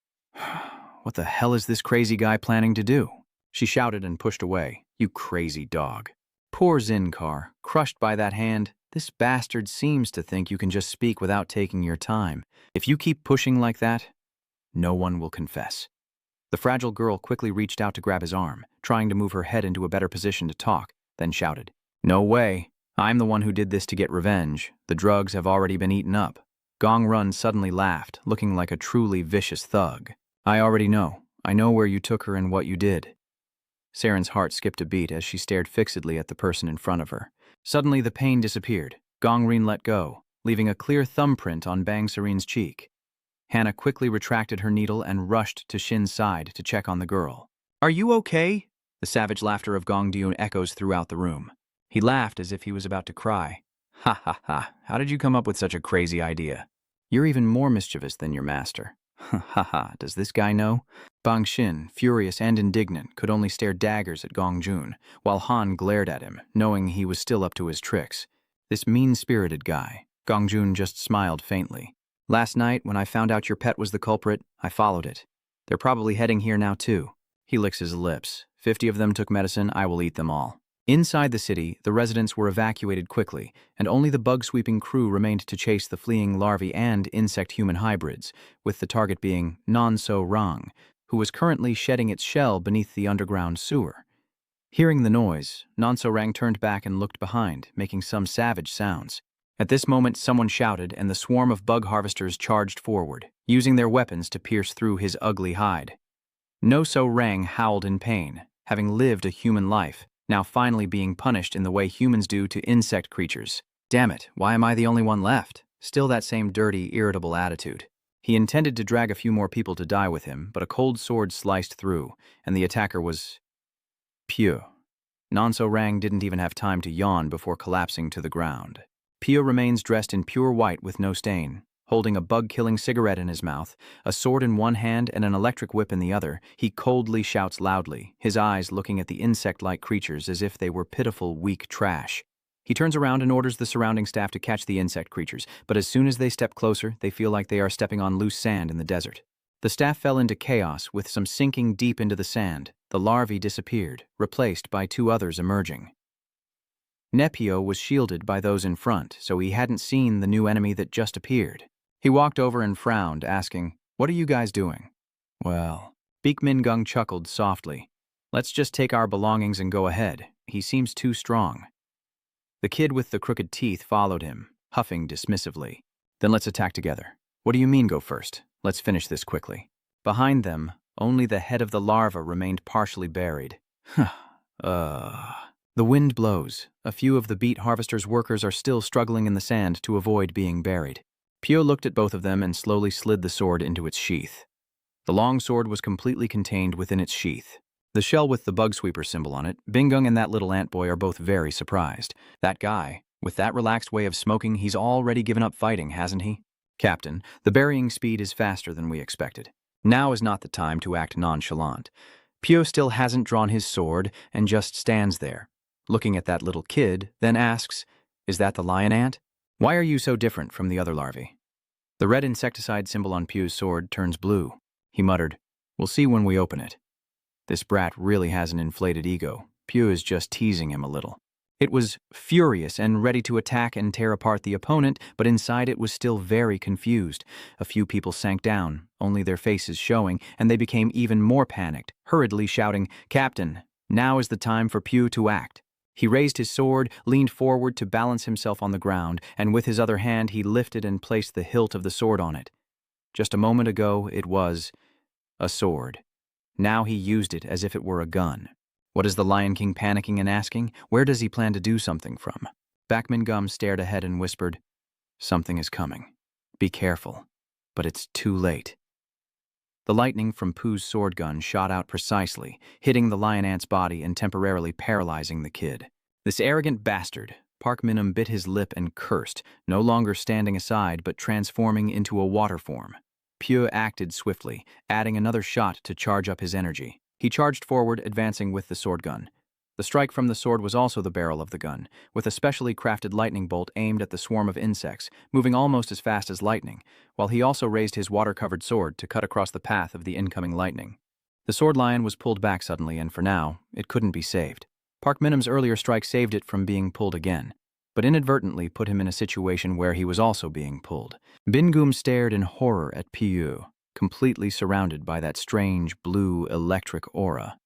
What the hell is this crazy guy planning to do? She shouted and pushed away. You crazy dog. Poor Zinkar, crushed by that hand. This bastard seems to think you can just speak without taking your time. If you keep pushing like that, no one will confess. The fragile girl quickly reached out to grab his arm, trying to move her head into a better position to talk, then shouted, no way. I'm the one who did this to get revenge. The drugs have already been eaten up. Gong Run suddenly laughed, looking like a truly vicious thug. I already know. I know where you took her and what you did. Saren's heart skipped a beat as she stared fixedly at the person in front of her. Suddenly, the pain disappeared. Gong Rin let go, leaving a clear thumbprint on Bang Seren's cheek. Hannah quickly retracted her needle and rushed to Shin's side to check on the girl. Are you okay? The savage laughter of Gong Dyun echoes throughout the room. He laughed as if he was about to cry. Ha ha ha, how did you come up with such a crazy idea? You're even more mischievous than your master. Ha ha, does this guy know? Bang Xin, furious and indignant, could only stare daggers at Gong Jun, while Han glared at him, knowing he was still up to his tricks. This mean-spirited guy. Gong Jun just smiled faintly. Last night, when I found out your pet was the culprit, I followed it. They're probably heading here now too. He licks his lips. 50 of them took medicine, I will eat them all. Inside the city, the residents were evacuated quickly, and only the bug-sweeping crew remained to chase the fleeing larvae and insect-human hybrids, with the target being SSS-RANK, who was currently shedding its shell beneath the underground sewer. Hearing the noise, SSS-RANK turned back and looked behind, making some savage sounds. At this moment, someone shouted, and the swarm of bug harvesters charged forward, using their weapons to pierce through his ugly hide. SSS-RANK howled in pain, having lived a human life, now finally being punished in the way humans do to insect creatures. Damn it, why am I the only one left? Still that same dirty, irritable attitude. He intended to drag a few more people to die with him, but a cold sword sliced through, and the attacker was Pio. SSS-RANK didn't even have time to yawn before collapsing to the ground. Pio remains dressed in pure white with no stain. Holding a bug-killing cigarette in his mouth, a sword in one hand and an electric whip in the other, he coldly shouts loudly, his eyes looking at the insect-like creatures as if they were pitiful, weak trash. He turns around and orders the surrounding staff to catch the insect creatures, but as soon as they step closer, they feel like they are stepping on loose sand in the desert. The staff fell into chaos, with some sinking deep into the sand. The larvae disappeared, replaced by 2 others emerging. Nepio was shielded by those in front, so he hadn't seen the new enemy that just appeared. He walked over and frowned, asking, "What are you guys doing?" "Well," Beek Mingung chuckled softly. "Let's just take our belongings and go ahead. He seems too strong." The kid with the crooked teeth followed him, huffing dismissively. "Then let's attack together." "What do you mean go first? Let's finish this quickly." Behind them, only the head of the larva remained partially buried. The wind blows. A few of the beet harvester's workers are still struggling in the sand to avoid being buried. Pio looked at both of them and slowly slid the sword into its sheath. The long sword was completely contained within its sheath. The shell with the bug sweeper symbol on it, Bingung and that little ant boy are both very surprised. That guy, with that relaxed way of smoking, he's already given up fighting, hasn't he? "Captain, the burying speed is faster than we expected. Now is not the time to act nonchalant." Pio still hasn't drawn his sword and just stands there, looking at that little kid, then asks, "Is that the lion ant? Why are you so different from the other larvae?" The red insecticide symbol on Pio's sword turns blue. He muttered, "We'll see when we open it." This brat really has an inflated ego. Pio is just teasing him a little. It was furious and ready to attack and tear apart the opponent, but inside it was still very confused. A few people sank down, only their faces showing, and they became even more panicked, hurriedly shouting, "Captain, now is the time for Pio to act." He raised his sword, leaned forward to balance himself on the ground, and with his other hand he lifted and placed the hilt of the sword on it. Just a moment ago, it was a sword. Now he used it as if it were a gun. What is the Lion King panicking and asking? Where does he plan to do something from? Bakmin stared ahead and whispered, "Something is coming. Be careful." But it's too late. The lightning from Pooh's sword gun shot out precisely, hitting the lion ant's body and temporarily paralyzing the kid. This arrogant bastard, Park Minum bit his lip and cursed, no longer standing aside but transforming into a water form. Pio acted swiftly, adding another shot to charge up his energy. He charged forward, advancing with the sword gun. The strike from the sword was also the barrel of the gun, with a specially crafted lightning bolt aimed at the swarm of insects, moving almost as fast as lightning, while he also raised his water-covered sword to cut across the path of the incoming lightning. The sword lion was pulled back suddenly, and for now, it couldn't be saved. Park Minum's earlier strike saved it from being pulled again, but inadvertently put him in a situation where he was also being pulled. Bingum stared in horror at Pio, completely surrounded by that strange blue electric aura.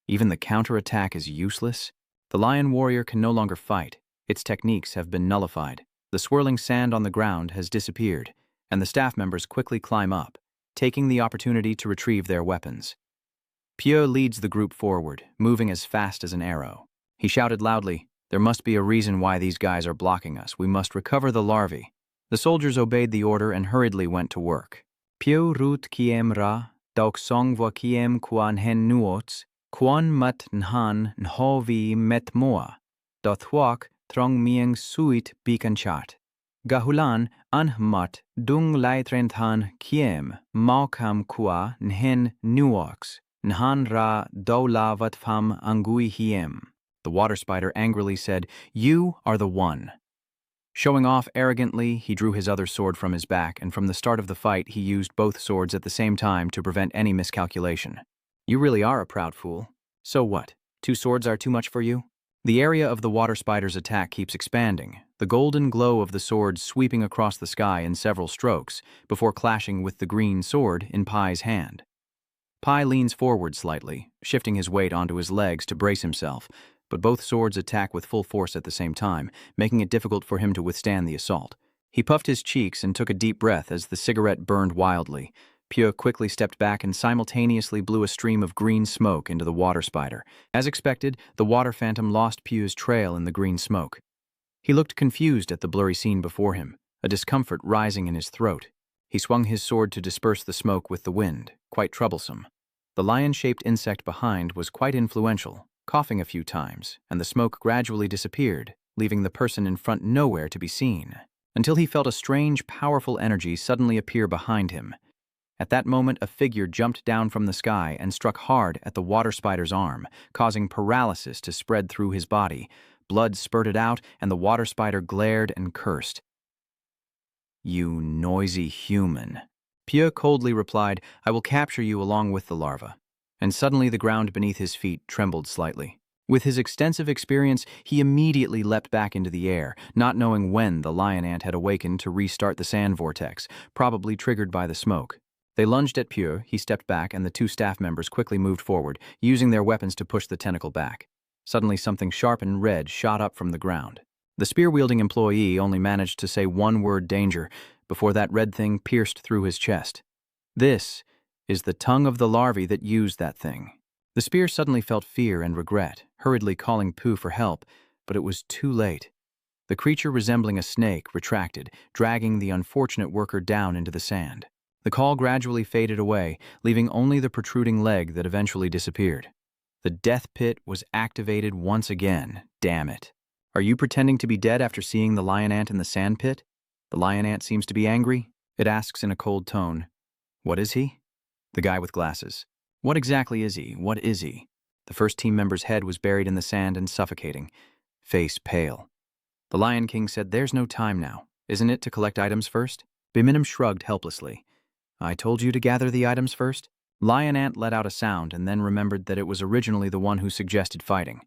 Even the counterattack is useless. The lion warrior can no longer fight. Its techniques have been nullified. The swirling sand on the ground has disappeared, and the staff members quickly climb up, taking the opportunity to retrieve their weapons. Pio leads the group forward, moving as fast as an arrow. He shouted loudly, "There must be a reason why these guys are blocking us. We must recover the larvae." The soldiers obeyed the order and hurriedly went to work. Pio root kiem ra, dauk songwa kiem quan hen nuots, quan mat nhan nhovi met moa, dothwak trong mieng suit bikanchat. Gahulan anhmat dung laitrentan kiem maukam kua nhen nuox nhan ra dolavatfam angui hiem. The water spider angrily said, "You are the one." Showing off arrogantly, he drew his other sword from his back, and from the start of the fight he used both swords at the same time to prevent any miscalculation. You really are a proud fool. So what? 2 swords are too much for you? The area of the water spider's attack keeps expanding, the golden glow of the sword sweeping across the sky in several strokes, before clashing with the green sword in Pai's hand. Pai leans forward slightly, shifting his weight onto his legs to brace himself, but both swords attack with full force at the same time, making it difficult for him to withstand the assault. He puffed his cheeks and took a deep breath as the cigarette burned wildly. Pio quickly stepped back and simultaneously blew a stream of green smoke into the water spider. As expected, the water phantom lost Pio's trail in the green smoke. He looked confused at the blurry scene before him, a discomfort rising in his throat. He swung his sword to disperse the smoke with the wind, quite troublesome. The lion-shaped insect behind was quite influential, coughing a few times, and the smoke gradually disappeared, leaving the person in front nowhere to be seen, until he felt a strange, powerful energy suddenly appear behind him. At that moment, a figure jumped down from the sky and struck hard at the water spider's arm, causing paralysis to spread through his body. Blood spurted out, and the water spider glared and cursed. "You noisy human." Pia coldly replied, "I will capture you along with the larva." And suddenly the ground beneath his feet trembled slightly. With his extensive experience, he immediately leapt back into the air, not knowing when the lion ant had awakened to restart the sand vortex, probably triggered by the smoke. They lunged at Pure, he stepped back, and the 2 staff members quickly moved forward, using their weapons to push the tentacle back. Suddenly something sharp and red shot up from the ground. The spear-wielding employee only managed to say one word, "danger," before that red thing pierced through his chest. This is the tongue of the larvae that used that thing. The spear suddenly felt fear and regret, hurriedly calling Pooh for help, but it was too late. The creature resembling a snake retracted, dragging the unfortunate worker down into the sand. The call gradually faded away, leaving only the protruding leg that eventually disappeared. The death pit was activated once again, damn it. "Are you pretending to be dead after seeing the lion ant in the sand pit?" The lion ant seems to be angry. It asks in a cold tone. "What is he?" The guy with glasses. "What exactly is he? What is he?" The first team member's head was buried in the sand and suffocating, face pale. The Lion King said, "There's no time now. Isn't it to collect items first?" Biminim shrugged helplessly. "I told you to gather the items first?" Lion Ant let out a sound and then remembered that it was originally the one who suggested fighting.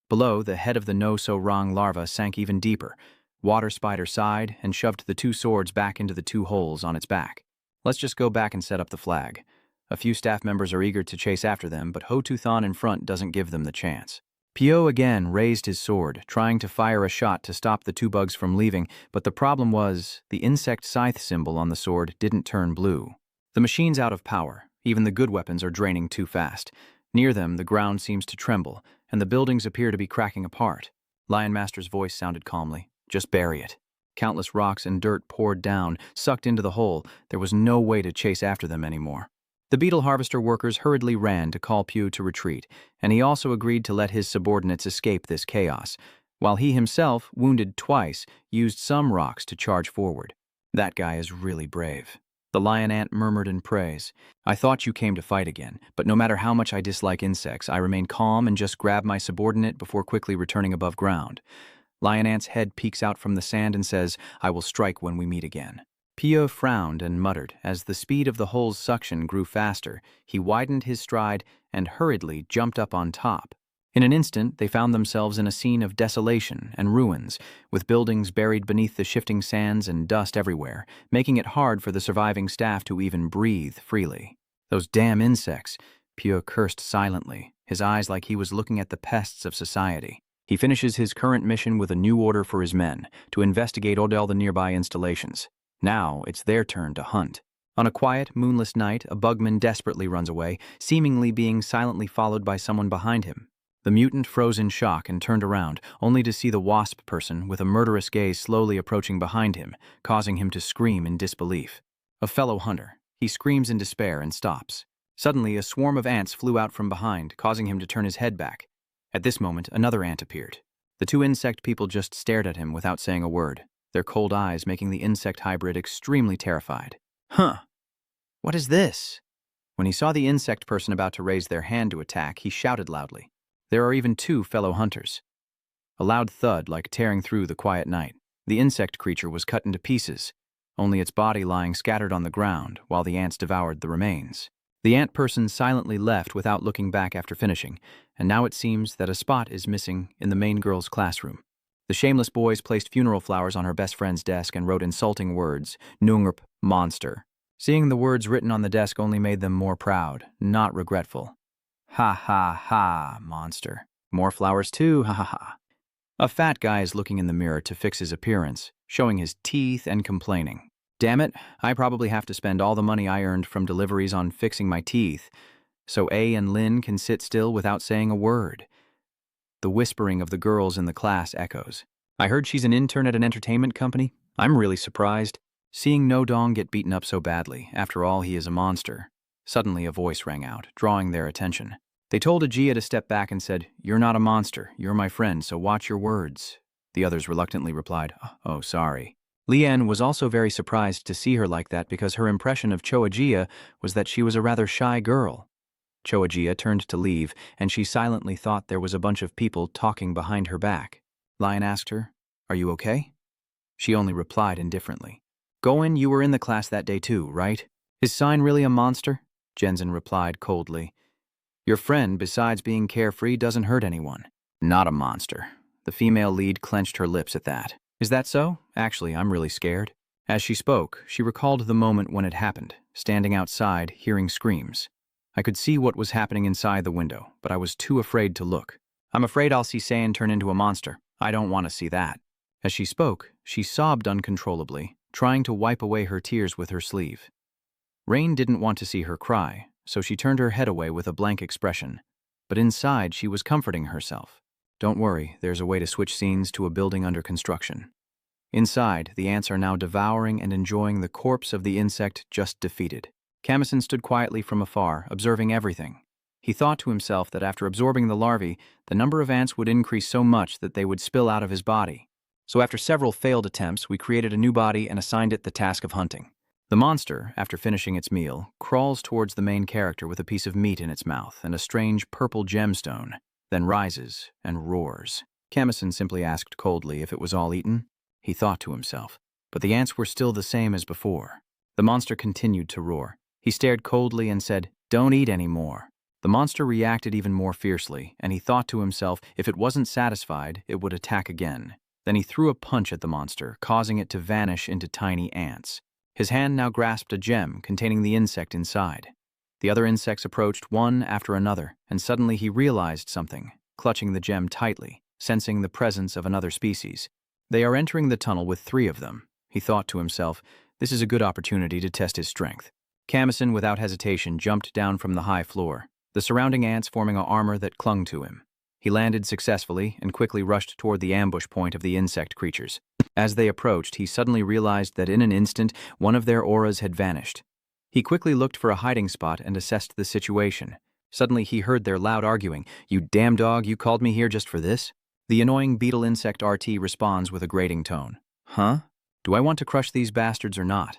Below, the head of the no-so-wrong larva sank even deeper. Water Spider sighed and shoved the 2 swords back into the 2 holes on its back. "Let's just go back and set up the flag." A few staff members are eager to chase after them, but Ho-Tu-Thon in front doesn't give them the chance. Pio again raised his sword, trying to fire a shot to stop the 2 bugs from leaving, but the problem was the insect scythe symbol on the sword didn't turn blue. The machine's out of power. Even the good weapons are draining too fast. Near them, the ground seems to tremble, and the buildings appear to be cracking apart. Lion Master's voice sounded calmly. "Just bury it." Countless rocks and dirt poured down, sucked into the hole. There was no way to chase after them anymore. The beetle harvester workers hurriedly ran to call Pugh to retreat, and he also agreed to let his subordinates escape this chaos, while he himself, wounded twice, used some rocks to charge forward. "That guy is really brave." The lion ant murmured in praise. "I thought you came to fight again, but no matter how much I dislike insects, I remain calm and just grab my subordinate before quickly returning above ground." Lion Ant's head peeks out from the sand and says, "I will strike when we meet again." Pio frowned and muttered. As the speed of the hole's suction grew faster, he widened his stride and hurriedly jumped up on top. In an instant, they found themselves in a scene of desolation and ruins, with buildings buried beneath the shifting sands and dust everywhere, making it hard for the surviving staff to even breathe freely. "Those damn insects," Pio cursed silently, his eyes like he was looking at the pests of society. He finishes his current mission with a new order for his men, to investigate all the nearby installations. Now it's their turn to hunt. On a quiet, moonless night, a bugman desperately runs away, seemingly being silently followed by someone behind him. The mutant froze in shock and turned around, only to see the wasp person with a murderous gaze slowly approaching behind him, causing him to scream in disbelief. A fellow hunter. He screams in despair and stops. Suddenly, a swarm of ants flew out from behind, causing him to turn his head back. At this moment, another ant appeared. The 2 insect people just stared at him without saying a word. their cold eyes making the insect hybrid extremely terrified. Huh. What is this? When he saw the insect person about to raise their hand to attack, he shouted loudly. There are even two fellow hunters. A loud thud like tearing through the quiet night. The insect creature was cut into pieces, only its body lying scattered on the ground while the ants devoured the remains. The ant person silently left without looking back after finishing, and now it seems that a spot is missing in the main girl's classroom. The shameless boys placed funeral flowers on her best friend's desk and wrote insulting words, Nungrp, monster. Seeing the words written on the desk only made them more proud, not regretful. Ha ha ha, monster. More flowers too, ha ha ha. A fat guy is looking in the mirror to fix his appearance, showing his teeth and complaining. Damn it, I probably have to spend all the money I earned from deliveries on fixing my teeth, so A and Lynn can sit still without saying a word. The whispering of the girls in the class echoes. I heard she's an intern at an entertainment company. I'm really surprised. Seeing No Dong get beaten up so badly, after all he is a monster. Suddenly a voice rang out, drawing their attention. They told Ajia to step back and said, You're not a monster, you're my friend, so watch your words. The others reluctantly replied, Oh, sorry. Lian was also very surprised to see her like that because her impression of Cho Ajia was that she was a rather shy girl. Cho Ajia turned to leave, and she silently thought there was a bunch of people talking behind her back. Lian asked her, Are you okay? She only replied indifferently. Goen, you were in the class that day too, right? Is Sign really a monster? Jensen replied coldly. Your friend, besides being carefree, doesn't hurt anyone. Not a monster. The female lead clenched her lips at that. Is that so? Actually, I'm really scared. As she spoke, she recalled the moment when it happened, standing outside, hearing screams. I could see what was happening inside the window, but I was too afraid to look. I'm afraid I'll see Saiyan turn into a monster. I don't want to see that. As she spoke, she sobbed uncontrollably, trying to wipe away her tears with her sleeve. Rain didn't want to see her cry, so she turned her head away with a blank expression. But inside, she was comforting herself. Don't worry, there's a way to switch scenes to a building under construction. Inside, the ants are now devouring and enjoying the corpse of the insect just defeated. Kamison stood quietly from afar, observing everything. He thought to himself that after absorbing the larvae, the number of ants would increase so much that they would spill out of his body. So after several failed attempts, we created a new body and assigned it the task of hunting. The monster, after finishing its meal, crawls towards the main character with a piece of meat in its mouth and a strange purple gemstone, then rises and roars. Kamison simply asked coldly if it was all eaten. He thought to himself. But the ants were still the same as before. The monster continued to roar. He stared coldly and said, Don't eat any more. The monster reacted even more fiercely, and he thought to himself if it wasn't satisfied, it would attack again. Then he threw a punch at the monster, causing it to vanish into tiny ants. His hand now grasped a gem containing the insect inside. The other insects approached one after another, and suddenly he realized something, clutching the gem tightly, sensing the presence of another species. They are entering the tunnel with 3 of them. He thought to himself, this is a good opportunity to test his strength. Kamison, without hesitation, jumped down from the high floor, the surrounding ants forming a armor that clung to him. He landed successfully and quickly rushed toward the ambush point of the insect creatures. As they approached, he suddenly realized that in an instant, one of their auras had vanished. He quickly looked for a hiding spot and assessed the situation. Suddenly, he heard their loud arguing. You damn dog, you called me here just for this? The annoying beetle insect RT responds with a grating tone. Huh? Do I want to crush these bastards or not?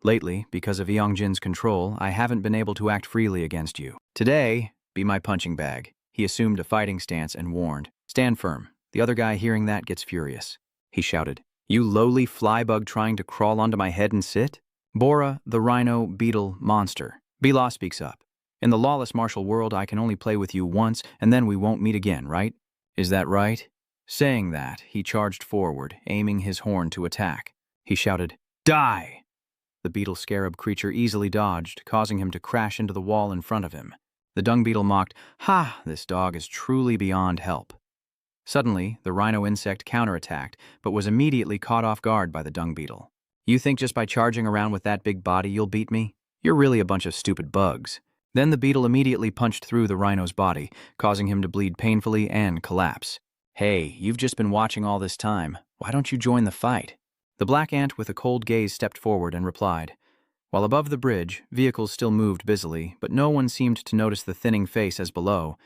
Lately, because of Yeongjin's control, I haven't been able to act freely against you. Today, be my punching bag. He assumed a fighting stance and warned, Stand firm. The other guy hearing that gets furious. He shouted, You lowly flybug trying to crawl onto my head and sit? Bora, the rhino, beetle, monster. Bila speaks up. In the lawless martial world, I can only play with you once, and then we won't meet again, right? Is that right? Saying that, he charged forward, aiming his horn to attack. He shouted, Die! The beetle scarab creature easily dodged, causing him to crash into the wall in front of him. The dung beetle mocked, Ha! This dog is truly beyond help. Suddenly, the rhino insect counterattacked, but was immediately caught off guard by the dung beetle. You think just by charging around with that big body you'll beat me? You're really a bunch of stupid bugs. Then the beetle immediately punched through the rhino's body, causing him to bleed painfully and collapse. Hey, you've just been watching all this time. Why don't you join the fight? The black ant with a cold gaze stepped forward and replied. While above the bridge, vehicles still moved busily, but no one seemed to notice the thinning face as below.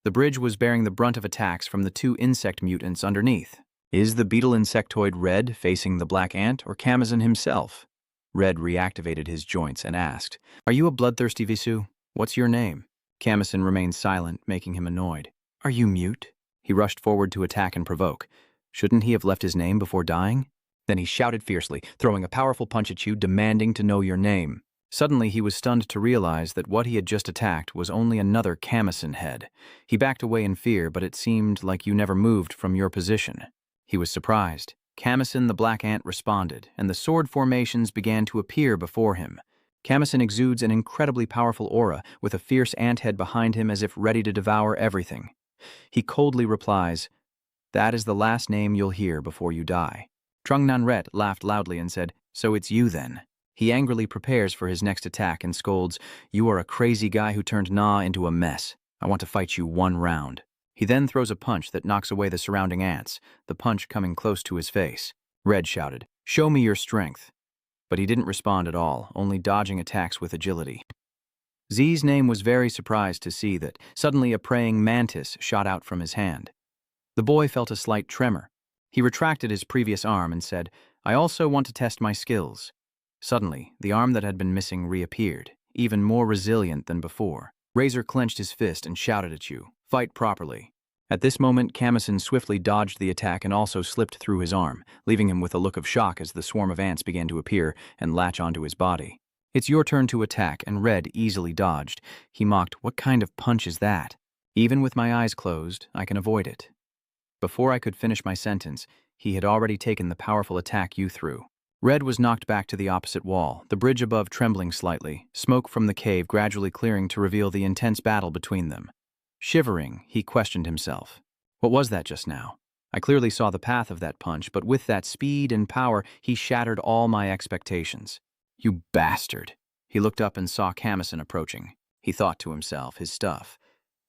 The bridge was bearing the brunt of attacks from the 2 insect mutants underneath. Is the beetle insectoid Red facing the black ant or Kamazan himself? Red reactivated his joints and asked, "Are you a bloodthirsty Visu? What's your name?" Kamazan remained silent, making him annoyed. "Are you mute?" He rushed forward to attack and provoke. Shouldn't he have left his name before dying? Then he shouted fiercely, throwing a powerful punch at you, demanding to know your name. Suddenly, he was stunned to realize that what he had just attacked was only another Kamazan head. He backed away in fear, but it seemed like you never moved from your position. He was surprised. Kamazan the black ant responded, and the sword formations began to appear before him. Kamazan exudes an incredibly powerful aura, with a fierce ant head behind him as if ready to devour everything. He coldly replies, "That is the last name you'll hear before you die." Trungnanret laughed loudly and said, "So it's you then." He angrily prepares for his next attack and scolds, "You are a crazy guy who turned Na into a mess. I want to fight you one round." He then throws a punch that knocks away the surrounding ants, the punch coming close to his face. Red shouted, "Show me your strength." But he didn't respond at all, only dodging attacks with agility. Z's name was very surprised to see that suddenly a praying mantis shot out from his hand. The boy felt a slight tremor. He retracted his previous arm and said, "I also want to test my skills." Suddenly, the arm that had been missing reappeared, even more resilient than before. Razor clenched his fist and shouted at you, "Fight properly." At this moment, Kamazan swiftly dodged the attack and also slipped through his arm, leaving him with a look of shock as the swarm of ants began to appear and latch onto his body. "It's your turn to attack," and Red easily dodged. He mocked, "What kind of punch is that? Even with my eyes closed, I can avoid it." Before I could finish my sentence, he had already taken the powerful attack you threw. Red was knocked back to the opposite wall, the bridge above trembling slightly, smoke from the cave gradually clearing to reveal the intense battle between them. Shivering, he questioned himself. What was that just now? I clearly saw the path of that punch, but with that speed and power, he shattered all my expectations. "You bastard." He looked up and saw Kamazan approaching. He thought to himself, his stuff.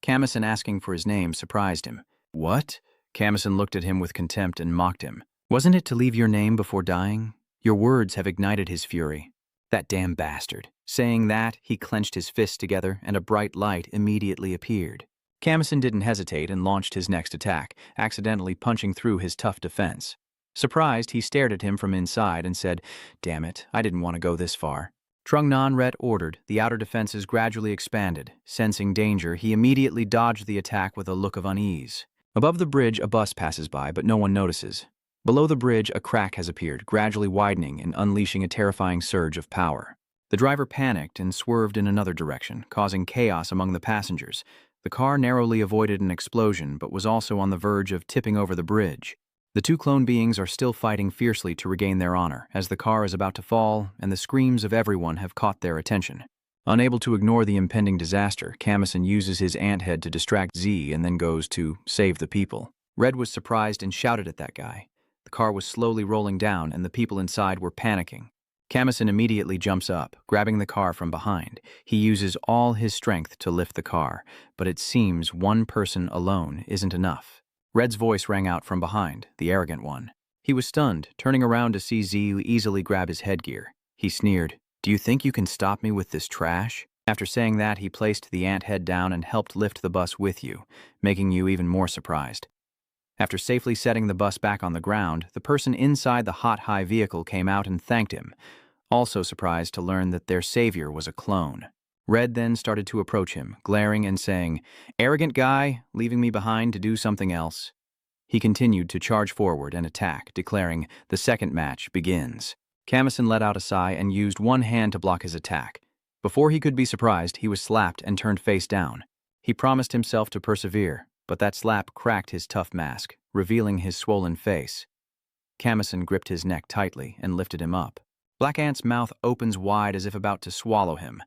Kamazan asking for his name surprised him. "What?" Kamazan looked at him with contempt and mocked him. "Wasn't it to leave your name before dying? Your words have ignited his fury." "That damn bastard." Saying that, he clenched his fists together and a bright light immediately appeared. Kamazan didn't hesitate and launched his next attack, accidentally punching through his tough defense. Surprised, he stared at him from inside and said, "Damn it, I didn't want to go this far." Trungnanret ordered, the outer defenses gradually expanded. Sensing danger, he immediately dodged the attack with a look of unease. Above the bridge, a bus passes by, but no one notices. Below the bridge, a crack has appeared, gradually widening and unleashing a terrifying surge of power. The driver panicked and swerved in another direction, causing chaos among the passengers. The car narrowly avoided an explosion, but was also on the verge of tipping over the bridge. The two clone beings are still fighting fiercely to regain their honor, as the car is about to fall, and the screams of everyone have caught their attention. Unable to ignore the impending disaster, Kamazan uses his ant head to distract Z and then goes to save the people. Red was surprised and shouted at that guy. The car was slowly rolling down, and the people inside were panicking. Kamazan immediately jumps up, grabbing the car from behind. He uses all his strength to lift the car, but it seems one person alone isn't enough. Red's voice rang out from behind, the arrogant one. He was stunned, turning around to see Z easily grab his headgear. He sneered, "Do you think you can stop me with this trash?" After saying that, he placed the ant head down and helped lift the bus with you, making you even more surprised. After safely setting the bus back on the ground, the person inside the high vehicle came out and thanked him, also surprised to learn that their savior was a clone. Red then started to approach him, glaring and saying, "Arrogant guy, leaving me behind to do something else." He continued to charge forward and attack, declaring, "The second match begins." Kamazan let out a sigh and used one hand to block his attack. Before he could be surprised, he was slapped and turned face down. He promised himself to persevere, but that slap cracked his tough mask, revealing his swollen face. Kamazan gripped his neck tightly and lifted him up. Black Ant's mouth opens wide as if about to swallow him.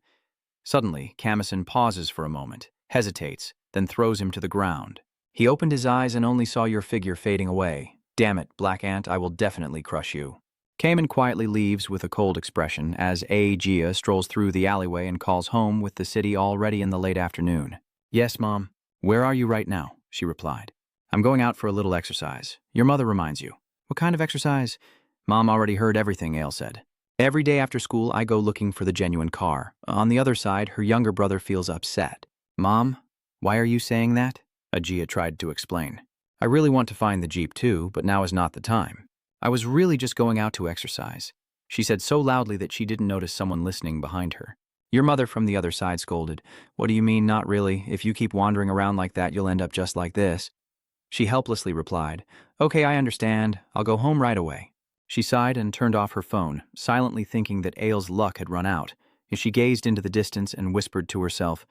Suddenly, Kamazan pauses for a moment, hesitates, then throws him to the ground. He opened his eyes and only saw your figure fading away. "Damn it, Black Ant, I will definitely crush you." Kamen quietly leaves with a cold expression as Gia strolls through the alleyway and calls home with the city already in the late afternoon. "Yes, Mom." "Where are you right now?" she replied. "I'm going out for a little exercise. Your mother reminds you." "What kind of exercise?" "Mom already heard everything," Ale said. "Every day after school, I go looking for the genuine car. On the other side, her younger brother feels upset." "Mom, why are you saying that?" Gia tried to explain. I really want to find the jeep too, but now is not the time. I was really just going out to exercise, she said so loudly that she didn't notice someone listening behind her. Your mother from the other side scolded. What do you mean, not really? If you keep wandering around like that, you'll end up just like this. She helplessly replied, Okay, I understand. I'll go home right away. She sighed and turned off her phone, silently thinking that Ail's luck had run out, as she gazed into the distance and whispered to herself,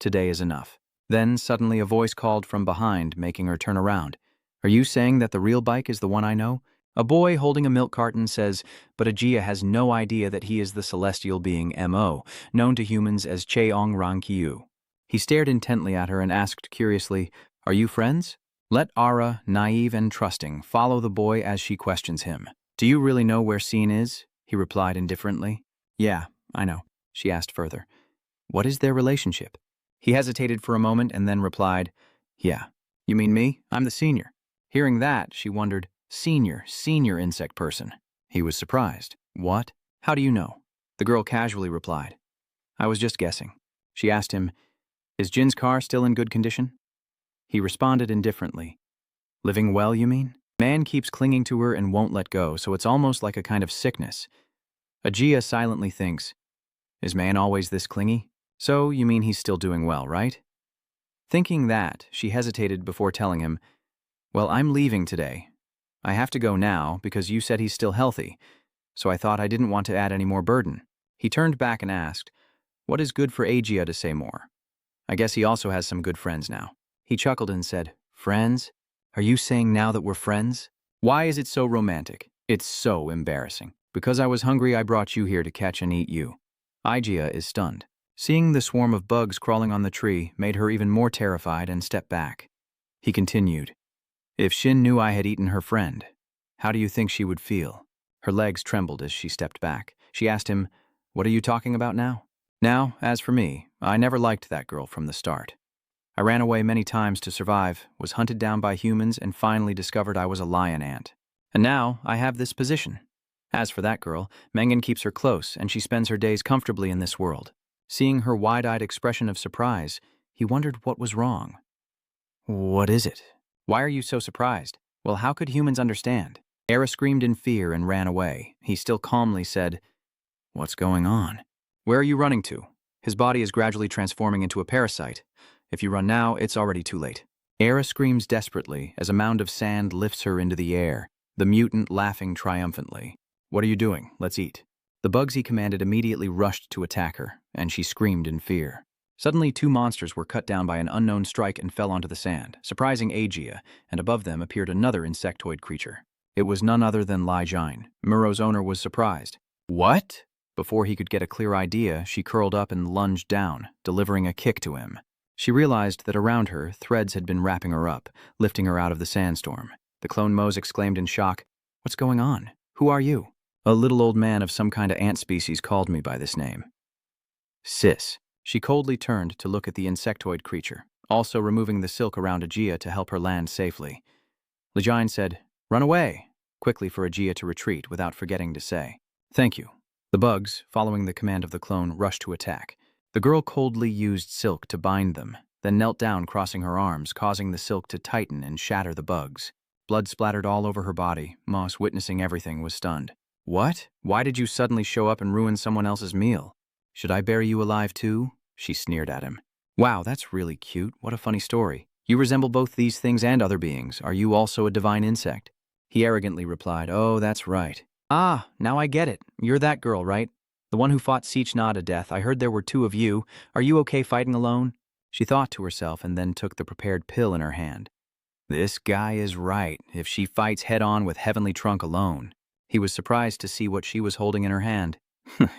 Today is enough. Then suddenly a voice called from behind, making her turn around. Are you saying that the real bike is the one I know? A boy holding a milk carton says, but Ajia has no idea that he is the celestial being Mo, known to humans as Cheong-Ran-Kyu. He stared intently at her and asked curiously, Are you friends? Let Ara, naive and trusting, follow the boy as she questions him. Do you really know where Scene is? He replied indifferently. Yeah, I know. She asked further. What is their relationship? He hesitated for a moment and then replied, Yeah. You mean me? I'm the senior. Hearing that, she wondered, Senior insect person. He was surprised. What? How do you know? The girl casually replied. I was just guessing. She asked him, Is Jin's car still in good condition? He responded indifferently. Living well, you mean? Man keeps clinging to her and won't let go, so it's almost like a kind of sickness. Ajia silently thinks, Is man always this clingy? So, you mean he's still doing well, right? Thinking that, she hesitated before telling him, Well, I'm leaving today. I have to go now because you said he's still healthy, so I thought I didn't want to add any more burden. He turned back and asked, What is good for Ajia to say more? I guess he also has some good friends now. He chuckled and said, Friends? Are you saying now that we're friends? Why is it so romantic? It's so embarrassing. Because I was hungry, I brought you here to catch and eat you. Ajia is stunned. Seeing the swarm of bugs crawling on the tree made her even more terrified and stepped back. He continued, If Shin knew I had eaten her friend, how do you think she would feel? Her legs trembled as she stepped back. She asked him, What are you talking about now? Now, as for me, I never liked that girl from the start. I ran away many times to survive, was hunted down by humans, and finally discovered I was a lion ant. And now I have this position. As for that girl, Mengan keeps her close, and she spends her days comfortably in this world. Seeing her wide-eyed expression of surprise, he wondered what was wrong. What is it? Why are you so surprised? Well, how could humans understand? Era screamed in fear and ran away. He still calmly said, What's going on? Where are you running to? His body is gradually transforming into a parasite. If you run now, it's already too late. Era screams desperately as a mound of sand lifts her into the air, the mutant laughing triumphantly. What are you doing? Let's eat. The bugs he commanded immediately rushed to attack her, and she screamed in fear. Suddenly, two monsters were cut down by an unknown strike and fell onto the sand, surprising Ajia, and above them appeared another insectoid creature. It was none other than Lai Jine. Muro's owner was surprised. What? Before he could get a clear idea, she curled up and lunged down, delivering a kick to him. She realized that around her, threads had been wrapping her up, lifting her out of the sandstorm. The clone Mose exclaimed in shock, What's going on? Who are you? A little old man of some kind of ant species called me by this name. Sis. She coldly turned to look at the insectoid creature, also removing the silk around Ajia to help her land safely. Lejine said, Run away, quickly for Ajia to retreat without forgetting to say, Thank you. The bugs, following the command of the clone, rushed to attack. The girl coldly used silk to bind them, then knelt down crossing her arms, causing the silk to tighten and shatter the bugs. Blood splattered all over her body. Moss, witnessing everything, was stunned. What? Why did you suddenly show up and ruin someone else's meal? Should I bury you alive too? She sneered at him. Wow, that's really cute. What a funny story. You resemble both these things and other beings. Are you also a divine insect? He arrogantly replied, Oh, that's right. Ah, now I get it. You're that girl, right? The one who fought Sichna to death. I heard there were two of you. Are you okay fighting alone? She thought to herself and then took the prepared pill in her hand. This guy is right. If she fights head-on with Heavenly Trunk alone. He was surprised to see what she was holding in her hand.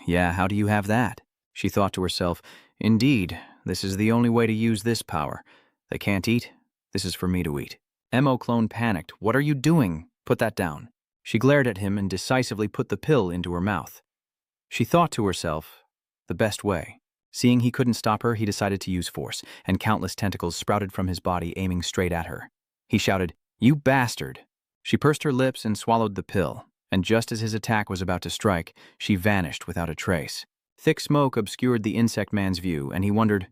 Yeah, how do you have that? She thought to herself, Indeed, this is the only way to use this power. They can't eat. This is for me to eat. Mo clone panicked. What are you doing? Put that down. She glared at him and decisively put the pill into her mouth. She thought to herself, the best way. Seeing he couldn't stop her, he decided to use force, and countless tentacles sprouted from his body, aiming straight at her. He shouted, You bastard! She pursed her lips and swallowed the pill, and just as his attack was about to strike, she vanished without a trace. Thick smoke obscured the insect man's view, and he wondered,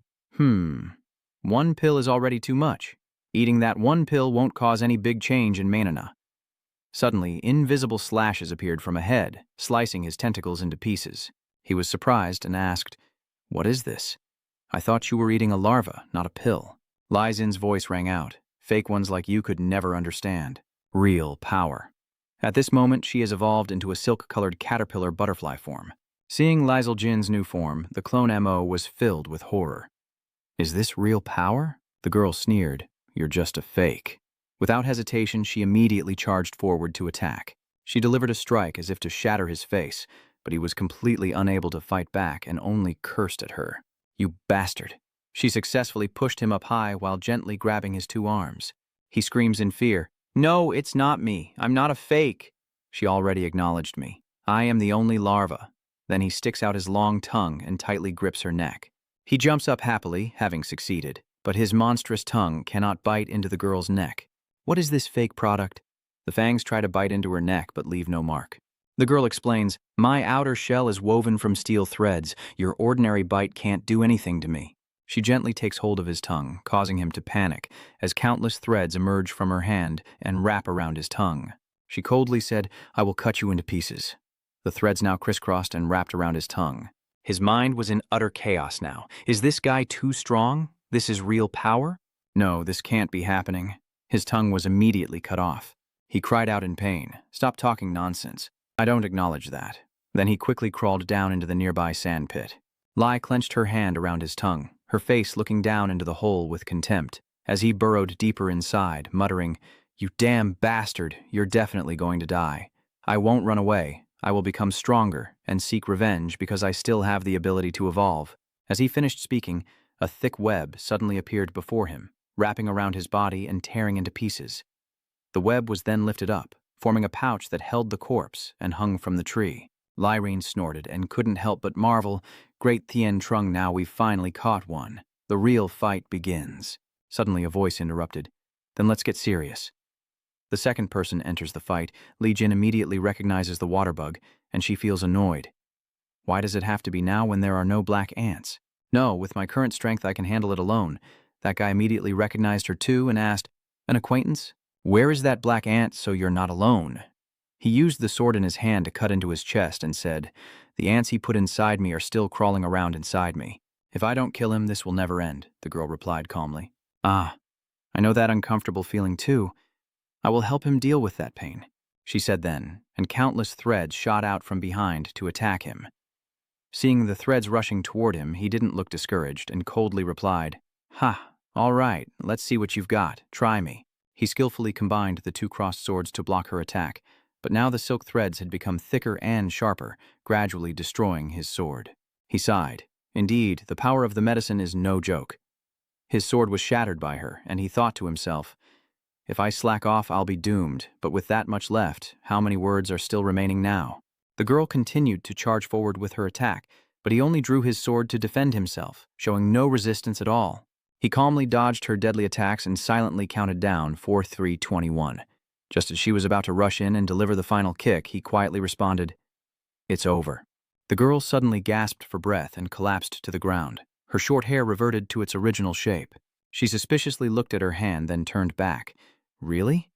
one pill is already too much. Eating that one pill won't cause any big change in Manhwa. Suddenly, invisible slashes appeared from ahead, slicing his tentacles into pieces. He was surprised and asked, "What is this? I thought you were eating a larva, not a pill." Lai Zin's voice rang out. "Fake ones like you could never understand. Real power." At this moment, she has evolved into a silk-colored caterpillar butterfly form. Seeing Lai Jin's new form, the clone MO was filled with horror. "Is this real power?" The girl sneered. "You're just a fake." Without hesitation, she immediately charged forward to attack. She delivered a strike as if to shatter his face, but he was completely unable to fight back and only cursed at her. "You bastard." She successfully pushed him up high while gently grabbing his two arms. He screams in fear, "No, it's not me. I'm not a fake." "She already acknowledged me. I am the only larva." Then he sticks out his long tongue and tightly grips her neck. He jumps up happily, having succeeded, but his monstrous tongue cannot bite into the girl's neck. What is this fake product? The fangs try to bite into her neck but leave no mark. The girl explains, "My outer shell is woven from steel threads. Your ordinary bite can't do anything to me." She gently takes hold of his tongue, causing him to panic, as countless threads emerge from her hand and wrap around his tongue. She coldly said, "I will cut you into pieces." The threads now crisscrossed and wrapped around his tongue. His mind was in utter chaos now. Is this guy too strong? This is real power? No, this can't be happening. His tongue was immediately cut off. He cried out in pain. "Stop talking nonsense. I don't acknowledge that." Then he quickly crawled down into the nearby sand pit. Lai clenched her hand around his tongue, her face looking down into the hole with contempt, as he burrowed deeper inside, muttering, "You damn bastard, you're definitely going to die. I won't run away. I will become stronger and seek revenge because I still have the ability to evolve." As he finished speaking, a thick web suddenly appeared before him, wrapping around his body and tearing into pieces. The web was then lifted up, forming a pouch that held the corpse and hung from the tree. Lyrene snorted and couldn't help but marvel, "Great Tien Trung, now we've finally caught one. The real fight begins." Suddenly a voice interrupted, "Then let's get serious." The second person enters the fight. Li Jin immediately recognizes the water bug, and she feels annoyed. Why does it have to be now when there are no black ants? No, with my current strength I can handle it alone. That guy immediately recognized her too and asked, "An acquaintance? Where is that black ant so you're not alone?" He used the sword in his hand to cut into his chest and said, "The ants he put inside me are still crawling around inside me. If I don't kill him, this will never end," the girl replied calmly. "Ah, I know that uncomfortable feeling too. I will help him deal with that pain," she said then, and countless threads shot out from behind to attack him. Seeing the threads rushing toward him, he didn't look discouraged and coldly replied, "Ha, all right, let's see what you've got. Try me." He skillfully combined the two crossed swords to block her attack, but now the silk threads had become thicker and sharper, gradually destroying his sword. He sighed. Indeed, the power of the medicine is no joke. His sword was shattered by her, and he thought to himself, "If I slack off, I'll be doomed, but with that much left, how many words are still remaining now?" The girl continued to charge forward with her attack, but he only drew his sword to defend himself, showing no resistance at all. He calmly dodged her deadly attacks and silently counted down 4-3-21. Just as she was about to rush in and deliver the final kick, he quietly responded, "It's over." The girl suddenly gasped for breath and collapsed to the ground. Her short hair reverted to its original shape. She suspiciously looked at her hand, then turned back. "Really?"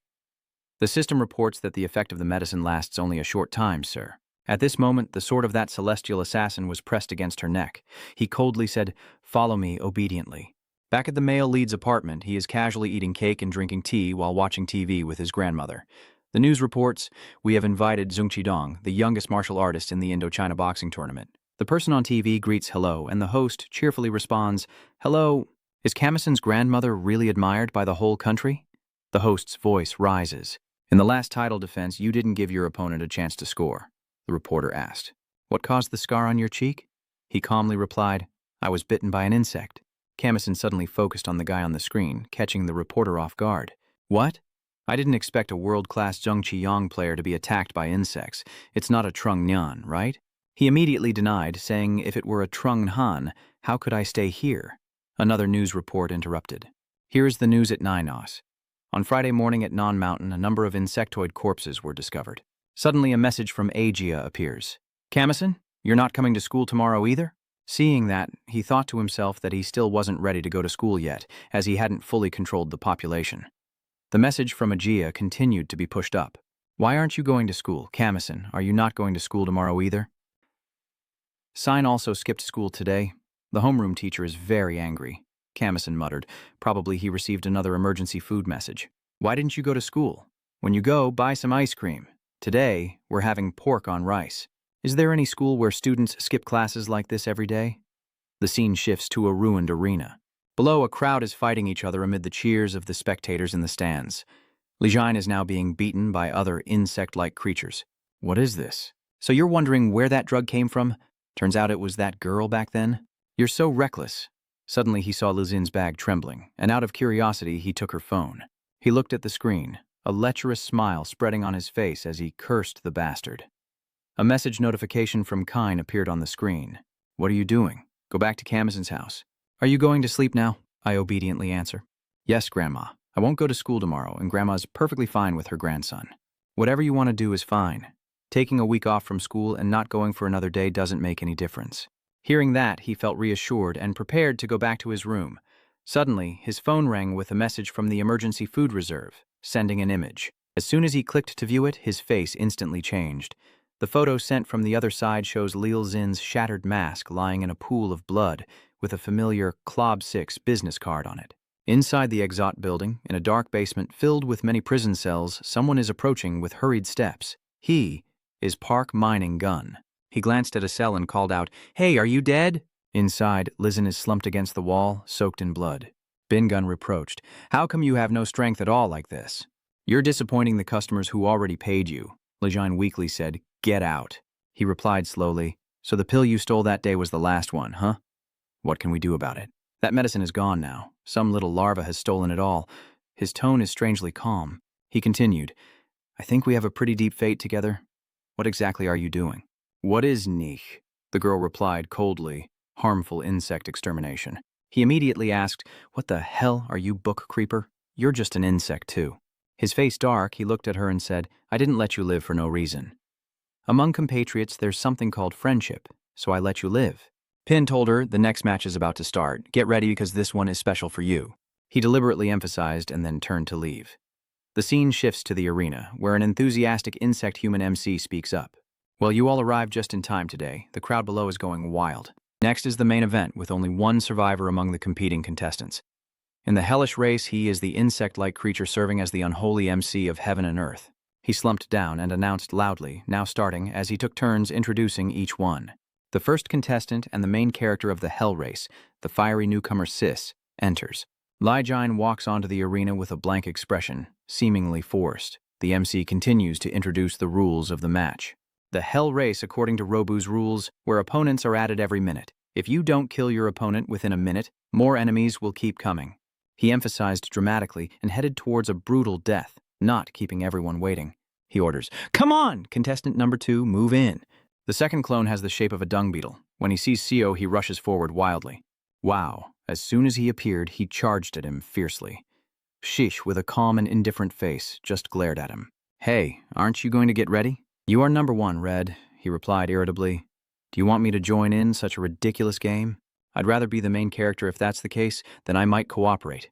"The system reports that the effect of the medicine lasts only a short time, sir." At this moment, the sword of that celestial assassin was pressed against her neck. He coldly said, "Follow me obediently." Back at the male lead's apartment, he is casually eating cake and drinking tea while watching TV with his grandmother. The news reports, "We have invited Zhong Qidong, the youngest martial artist in the Indochina boxing tournament." The person on TV greets hello, and the host cheerfully responds, "Hello. Is Camison's grandmother really admired by the whole country?" The host's voice rises. "In the last title defense, you didn't give your opponent a chance to score," the reporter asked. "What caused the scar on your cheek?" He calmly replied, "I was bitten by an insect." Camison suddenly focused on the guy on the screen, catching the reporter off guard. "What? I didn't expect a world-class Zheng Qiyang player to be attacked by insects. It's not a Trung Nhan, right?" He immediately denied, saying, "If it were a Trung Han, how could I stay here?" Another news report interrupted. "Here is the news at Ninos. On Friday morning at Non Mountain, a number of insectoid corpses were discovered. Suddenly a message from Aegea appears. Camison, you're not coming to school tomorrow either? Seeing that, he thought to himself that he still wasn't ready to go to school yet, as he hadn't fully controlled the population. The message from Aegea continued to be pushed up. Why aren't you going to school? Camison, are you not going to school tomorrow either? Sign also skipped school today. The homeroom teacher is very angry, Camison muttered. Probably he received another emergency food message. Why didn't you go to school? When you go, buy some ice cream. Today, we're having pork on rice. Is there any school where students skip classes like this every day? The scene shifts to a ruined arena. Below, a crowd is fighting each other amid the cheers of the spectators in the stands. Lijine is now being beaten by other insect-like creatures. What is this? So you're wondering where that drug came from? Turns out it was that girl back then? You're so reckless. Suddenly he saw Lizin's bag trembling, and out of curiosity he took her phone. He looked at the screen, a lecherous smile spreading on his face as he cursed the bastard. A message notification from Kine appeared on the screen. What are you doing? Go back to Camison's house. Are you going to sleep now? I obediently answer. Yes, Grandma. I won't go to school tomorrow, and Grandma's perfectly fine with her grandson. Whatever you want to do is fine. Taking a week off from school and not going for another day doesn't make any difference. Hearing that, he felt reassured and prepared to go back to his room. Suddenly, his phone rang with a message from the emergency food reserve, sending an image. As soon as he clicked to view it, his face instantly changed. The photo sent from the other side shows Lil Zin's shattered mask lying in a pool of blood with a familiar Clob 6 business card on it. Inside the Exot building, in a dark basement filled with many prison cells, someone is approaching with hurried steps. He is Park Mining Gun. He glanced at a cell and called out, "Hey, are you dead?" Inside, Lizin is slumped against the wall, soaked in blood. Bin Gun reproached, "How come you have no strength at all like this?" "You're disappointing the customers who already paid you," Lijine weakly said. "Get out." He replied slowly, "So the pill you stole that day was the last one, huh? What can we do about it? That medicine is gone now. Some little larva has stolen it all." His tone is strangely calm. He continued, "I think we have a pretty deep fate together. What exactly are you doing?" "What is Nich?" The girl replied coldly, "Harmful insect extermination." He immediately asked, "What the hell are you, book creeper? You're just an insect too." His face dark, he looked at her and said, "I didn't let you live for no reason. Among compatriots, there's something called friendship, so I let you live." Pin told her, "The next match is about to start. Get ready because this one is special for you." He deliberately emphasized and then turned to leave. The scene shifts to the arena, where an enthusiastic insect-human MC speaks up. "Well, you all arrived just in time today. The crowd below is going wild. Next is the main event, with only one survivor among the competing contestants. In the hellish race, he is the insect-like creature serving as the unholy MC of heaven and earth." He slumped down and announced loudly, now starting, as he took turns introducing each one. The first contestant and the main character of the Hell Race, the fiery newcomer Sis, enters. Lijine walks onto the arena with a blank expression, seemingly forced. The MC continues to introduce the rules of the match. The Hell Race, according to Robu's rules, where opponents are added every minute. If you don't kill your opponent within a minute, more enemies will keep coming. He emphasized dramatically and headed towards a brutal death, not keeping everyone waiting. He orders, "Come on, contestant number 2, move in." The second clone has the shape of a dung beetle. When he sees Sio, he rushes forward wildly. Wow, as soon as he appeared, he charged at him fiercely. Shish, with a calm and indifferent face, just glared at him. "Hey, aren't you going to get ready?" "You are number 1, Red," he replied irritably. "Do you want me to join in such a ridiculous game? I'd rather be the main character if that's the case, then I might cooperate."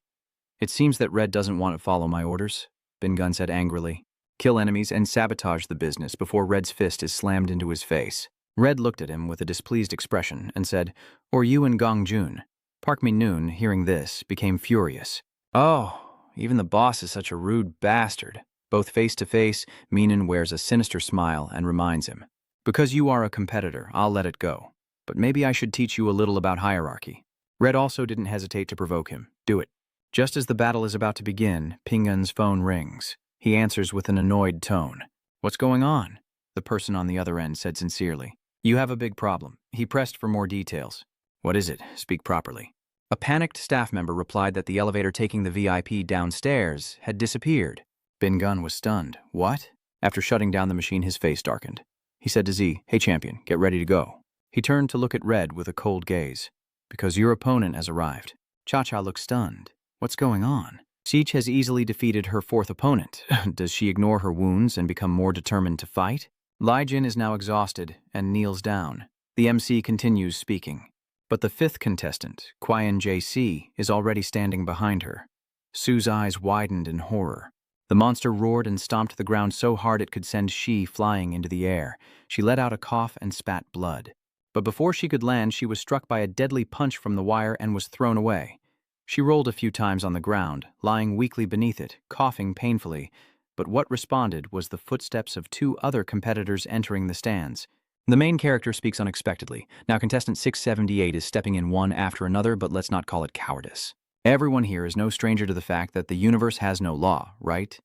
"It seems that Red doesn't want to follow my orders," Bin Gun said angrily. "Kill enemies and sabotage the business before Red's fist is slammed into his face." Red looked at him with a displeased expression and said, "Or you and Gong Jun." Park Min-noon, hearing this, became furious. "Oh, even the boss is such a rude bastard." Both face to face, Min-noon wears a sinister smile and reminds him, "Because you are a competitor, I'll let it go. But maybe I should teach you a little about hierarchy." Red also didn't hesitate to provoke him. "Do it." Just as the battle is about to begin, Pingun's phone rings. He answers with an annoyed tone. "What's going on?" The person on the other end said sincerely. "You have a big problem." He pressed for more details. "What is it? Speak properly." A panicked staff member replied that the elevator taking the VIP downstairs had disappeared. Bin Gun was stunned. "What?" After shutting down the machine, his face darkened. He said to Z, "Hey champion, get ready to go." He turned to look at Red with a cold gaze. "Because your opponent has arrived." Cha-Cha looked stunned. "What's going on?" Siege has easily defeated her 4th opponent. Does she ignore her wounds and become more determined to fight? Lijin is now exhausted and kneels down. The MC continues speaking. But the fifth contestant, Kwaian JC, is already standing behind her. Sue's eyes widened in horror. The monster roared and stomped the ground so hard it could send She flying into the air. She let out a cough and spat blood. But before she could land, she was struck by a deadly punch from the wire and was thrown away. She rolled a few times on the ground, lying weakly beneath it, coughing painfully. But what responded was the footsteps of two other competitors entering the stands. The main character speaks unexpectedly. Now contestant 678 is stepping in one after another, but let's not call it cowardice. Everyone here is no stranger to the fact that the universe has no law, right?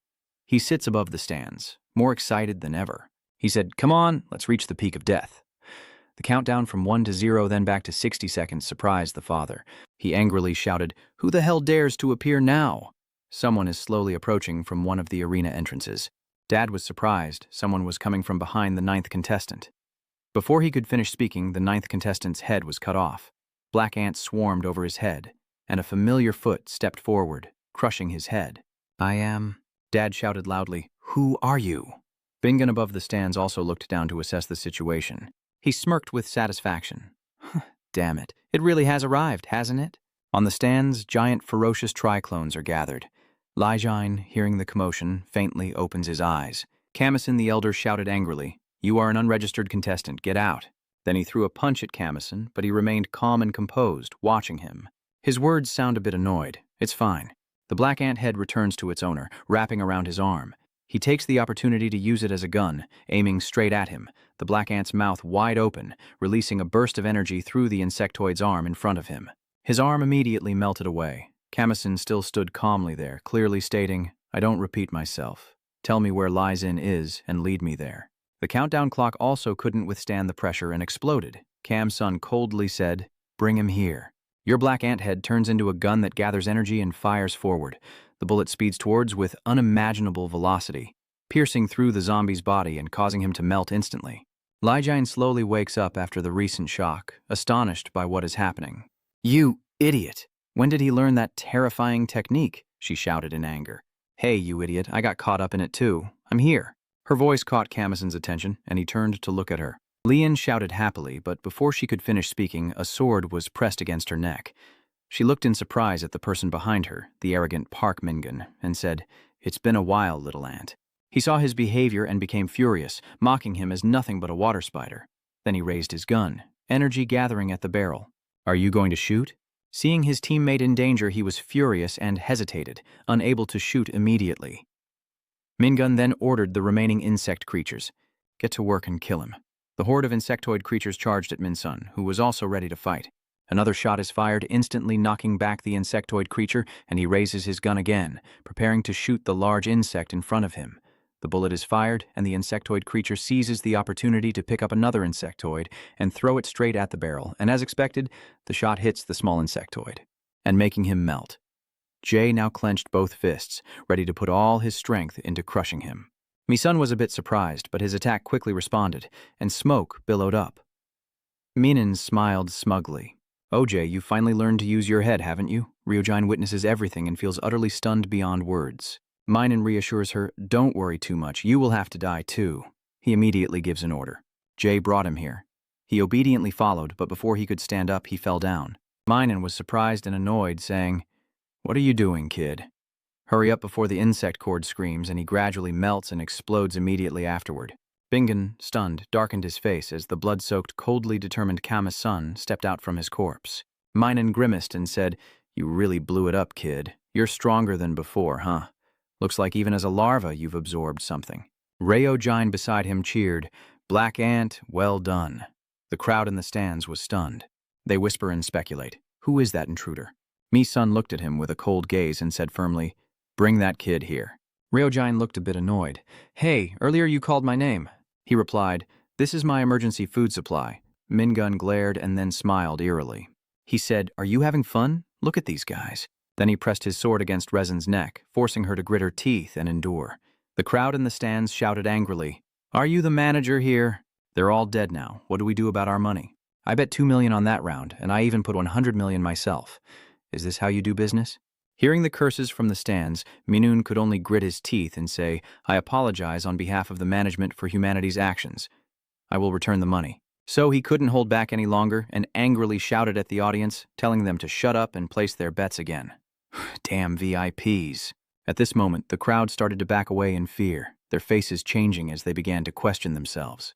He sits above the stands, more excited than ever. He said, "Come on, let's reach the peak of death." The countdown from 1 to 0, then back to 60 seconds surprised the father. He angrily shouted, "Who the hell dares to appear now?" Someone is slowly approaching from one of the arena entrances. Dad was surprised. Someone was coming from behind the ninth contestant. Before he could finish speaking, the ninth contestant's head was cut off. Black ants swarmed over his head, and a familiar foot stepped forward, crushing his head. "I am," Dad shouted loudly. "Who are you?" Bingan above the stands also looked down to assess the situation. He smirked with satisfaction. "Damn it. It really has arrived, hasn't it?" On the stands, giant ferocious triclones are gathered. Lijine, hearing the commotion, faintly opens his eyes. Camison the Elder shouted angrily, "You are an unregistered contestant. Get out." Then he threw a punch at Camison, but he remained calm and composed, watching him. His words sound a bit annoyed. It's fine. The black ant head returns to its owner, wrapping around his arm. He takes the opportunity to use it as a gun, aiming straight at him, the black ant's mouth wide open, releasing a burst of energy through the insectoid's arm in front of him. His arm immediately melted away. Camison still stood calmly there, clearly stating, "I don't repeat myself. Tell me where Lizin is and lead me there." The countdown clock also couldn't withstand the pressure and exploded. Cam's son coldly said, "Bring him here." Your black ant head turns into a gun that gathers energy and fires forward. The bullet speeds towards with unimaginable velocity, piercing through the zombie's body and causing him to melt instantly. Lijine slowly wakes up after the recent shock, astonished by what is happening. "You idiot! When did he learn that terrifying technique?" she shouted in anger. "Hey, you idiot, I got caught up in it too. I'm here." Her voice caught Camison's attention, and he turned to look at her. Lian shouted happily, but before she could finish speaking, a sword was pressed against her neck. She looked in surprise at the person behind her, the arrogant Park Mingan, and said, "It's been a while, little ant." He saw his behavior and became furious, mocking him as nothing but a water spider. Then he raised his gun, energy gathering at the barrel. "Are you going to shoot?" Seeing his teammate in danger, he was furious and hesitated, unable to shoot immediately. Mingun then ordered the remaining insect creatures, "Get to work and kill him." The horde of insectoid creatures charged at Minsun, who was also ready to fight. Another shot is fired, instantly knocking back the insectoid creature, and he raises his gun again, preparing to shoot the large insect in front of him. The bullet is fired, and the insectoid creature seizes the opportunity to pick up another insectoid and throw it straight at the barrel, and as expected, the shot hits the small insectoid, and making him melt. Jay now clenched both fists, ready to put all his strength into crushing him. Misun was a bit surprised, but his attack quickly responded, and smoke billowed up. Minin smiled smugly. "OJ, you've finally learned to use your head, haven't you?" Ryojin witnesses everything and feels utterly stunned beyond words. Minin reassures her, "Don't worry too much, you will have to die too." He immediately gives an order. Jay brought him here. He obediently followed, but before he could stand up, he fell down. Minin was surprised and annoyed, saying, "What are you doing, kid? Hurry up before the insect cord screams and he gradually melts and explodes immediately afterward." Bingan, stunned, darkened his face as the blood-soaked, coldly determined Kama's son stepped out from his corpse. Minin grimaced and said, "You really blew it up, kid. You're stronger than before, huh? Looks like even as a larva you've absorbed something." Ryojin beside him cheered, "Black Ant, well done." The crowd in the stands was stunned. They whisper and speculate, "Who is that intruder?" Mi-sun looked at him with a cold gaze and said firmly, "Bring that kid here." Ryojin looked a bit annoyed. "Hey, earlier you called my name." He replied, "This is my emergency food supply." Mingun glared and then smiled eerily. He said, "Are you having fun? Look at these guys." Then he pressed his sword against Resin's neck, forcing her to grit her teeth and endure. The crowd in the stands shouted angrily, "Are you the manager here?" "They're all dead now. What do we do about our money?" "I bet 2 million on that round, and I even put 100 million myself. Is this how you do business?" Hearing the curses from the stands, Minun could only grit his teeth and say, "I apologize on behalf of the management for humanity's actions. I will return the money." So he couldn't hold back any longer and angrily shouted at the audience, telling them to shut up and place their bets again. Damn VIPs. At this moment, the crowd started to back away in fear, their faces changing as they began to question themselves.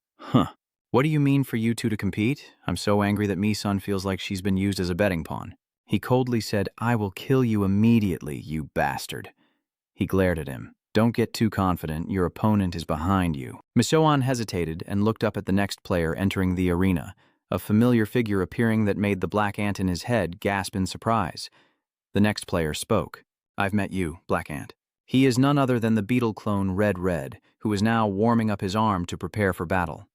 What do you mean for you two to compete? I'm so angry that Mi-sun feels like she's been used as a betting pawn. He coldly said, I will kill you immediately, you bastard. He glared at him. Don't get too confident, your opponent is behind you. Mi-sun hesitated and looked up at the next player entering the arena, a familiar figure appearing that made the black ant in his head gasp in surprise. The next player spoke. I've met you, Black Ant. He is none other than the beetle clone Red Red, who is now warming up his arm to prepare for battle.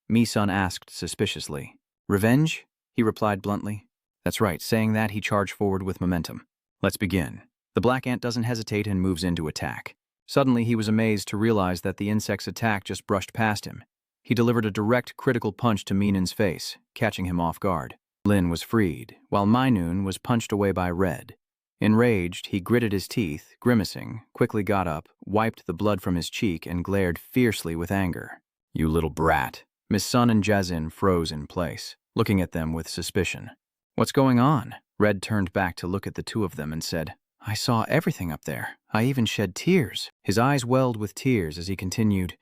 Mi-sun asked suspiciously. Revenge? He replied bluntly. That's right, saying that he charged forward with momentum. Let's begin. The black ant doesn't hesitate and moves in to attack. Suddenly he was amazed to realize that the insect's attack just brushed past him. He delivered a direct critical punch to Minun's face, catching him off guard. Lin was freed, while Minun was punched away by Red. Enraged, he gritted his teeth, grimacing, quickly got up, wiped the blood from his cheek, and glared fiercely with anger. You little brat. Mi-sun and Jazin froze in place, looking at them with suspicion. What's going on? Red turned back to look at the two of them and said, I saw everything up there. I even shed tears. His eyes welled with tears as he continued,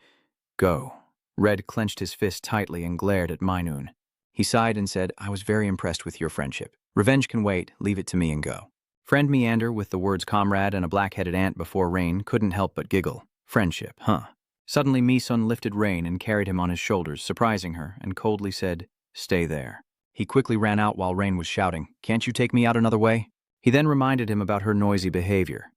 Go. Red clenched his fist tightly and glared at Minun. He sighed and said, I was very impressed with your friendship. Revenge can wait, leave it to me and go. Friend Meander, with the words comrade and a black-headed ant before Rain, couldn't help but giggle. Friendship, huh? Suddenly Mi-sun lifted Rain and carried him on his shoulders, surprising her, and coldly said, Stay there. He quickly ran out while Rain was shouting, Can't you take me out another way? He then reminded him about her noisy behavior.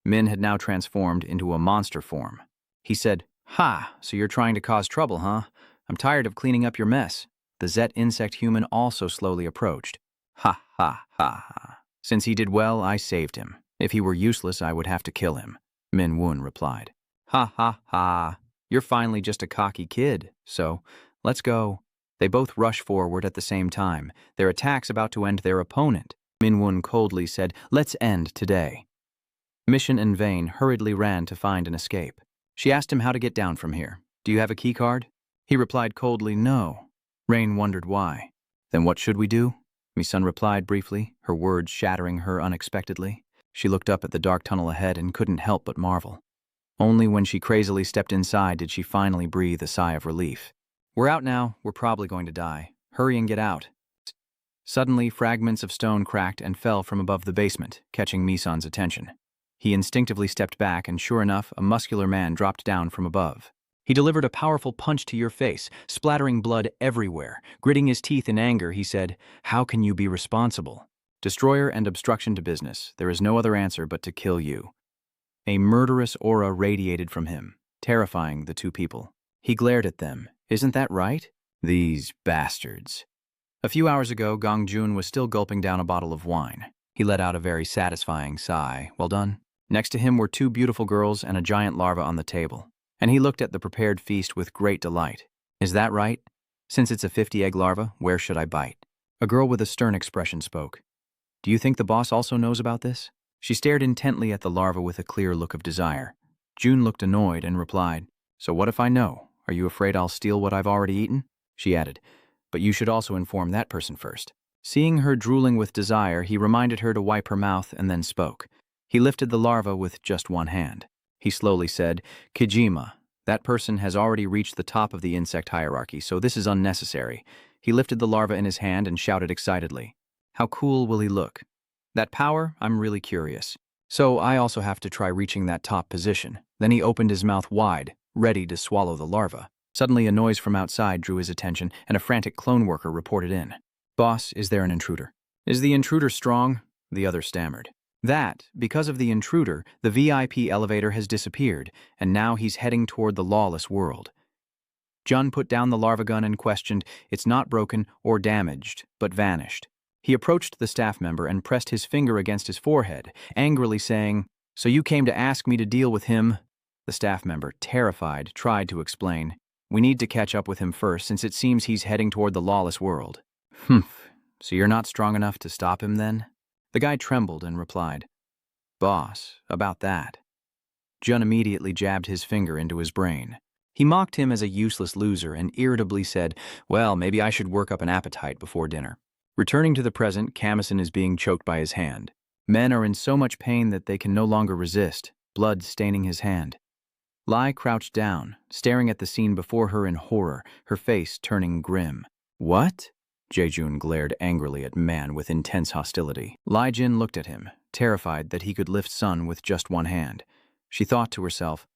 Min had now transformed into a monster form. He said, Ha, so you're trying to cause trouble, huh? I'm tired of cleaning up your mess. The Zet insect human also slowly approached. Ha, ha, ha, ha. Since he did well, I saved him. If he were useless, I would have to kill him. Min Woon replied. Ha, ha, ha. You're finally just a cocky kid, so let's go. They both rushed forward at the same time, their attacks about to end their opponent. Min Woon coldly said, Let's end today. Mission in vain hurriedly ran to find an escape. She asked him how to get down from here. Do you have a key card? He replied coldly, No. Rain wondered why. Then what should we do? Mi-sun replied briefly, her words shattering her unexpectedly. She looked up at the dark tunnel ahead and couldn't help but marvel. Only when she crazily stepped inside did she finally breathe a sigh of relief. We're out now, we're probably going to die. Hurry and get out. Suddenly, fragments of stone cracked and fell from above the basement, catching Mi-sun's attention. He instinctively stepped back and sure enough, a muscular man dropped down from above. He delivered a powerful punch to your face, splattering blood everywhere. Gritting his teeth in anger, he said, How can you be responsible? Destroyer and obstruction to business. There is no other answer but to kill you. A murderous aura radiated from him, terrifying the two people. He glared at them. Isn't that right? These bastards. A few hours ago, Gong Jun was still gulping down a bottle of wine. He let out a very satisfying sigh. Well done. Next to him were two beautiful girls and a giant larva on the table. And he looked at the prepared feast with great delight. Is that right? Since it's a 50-egg larva, where should I bite? A girl with a stern expression spoke. Do you think the boss also knows about this? She stared intently at the larva with a clear look of desire. June looked annoyed and replied, So what if I know? Are you afraid I'll steal what I've already eaten? She added, But you should also inform that person first. Seeing her drooling with desire, he reminded her to wipe her mouth and then spoke. He lifted the larva with just one hand. He slowly said, Kijima, that person has already reached the top of the insect hierarchy, so this is unnecessary. He lifted the larva in his hand and shouted excitedly, How cool will he look? That power? I'm really curious. So I also have to try reaching that top position. Then he opened his mouth wide, ready to swallow the larva. Suddenly a noise from outside drew his attention, and a frantic clone worker reported in. Boss, is there an intruder? Is the intruder strong? The other stammered. That, because of the intruder, the VIP elevator has disappeared, and now he's heading toward the lawless world. Jun put down the larva gun and questioned, It's not broken or damaged, but vanished. He approached the staff member and pressed his finger against his forehead, angrily saying, So you came to ask me to deal with him? The staff member, terrified, tried to explain, We need to catch up with him first since it seems he's heading toward the lawless world. Humph, so you're not strong enough to stop him then? The guy trembled and replied, Boss, about that. Jun immediately jabbed his finger into his brain. He mocked him as a useless loser and irritably said, well, maybe I should work up an appetite before dinner. Returning to the present, Kamison is being choked by his hand. Men are in so much pain that they can no longer resist, blood staining his hand. Lai crouched down, staring at the scene before her in horror, her face turning grim. What? Jaejun glared angrily at Man with intense hostility. Lai Jin looked at him, terrified that he could lift Sun with just one hand. She thought to herself,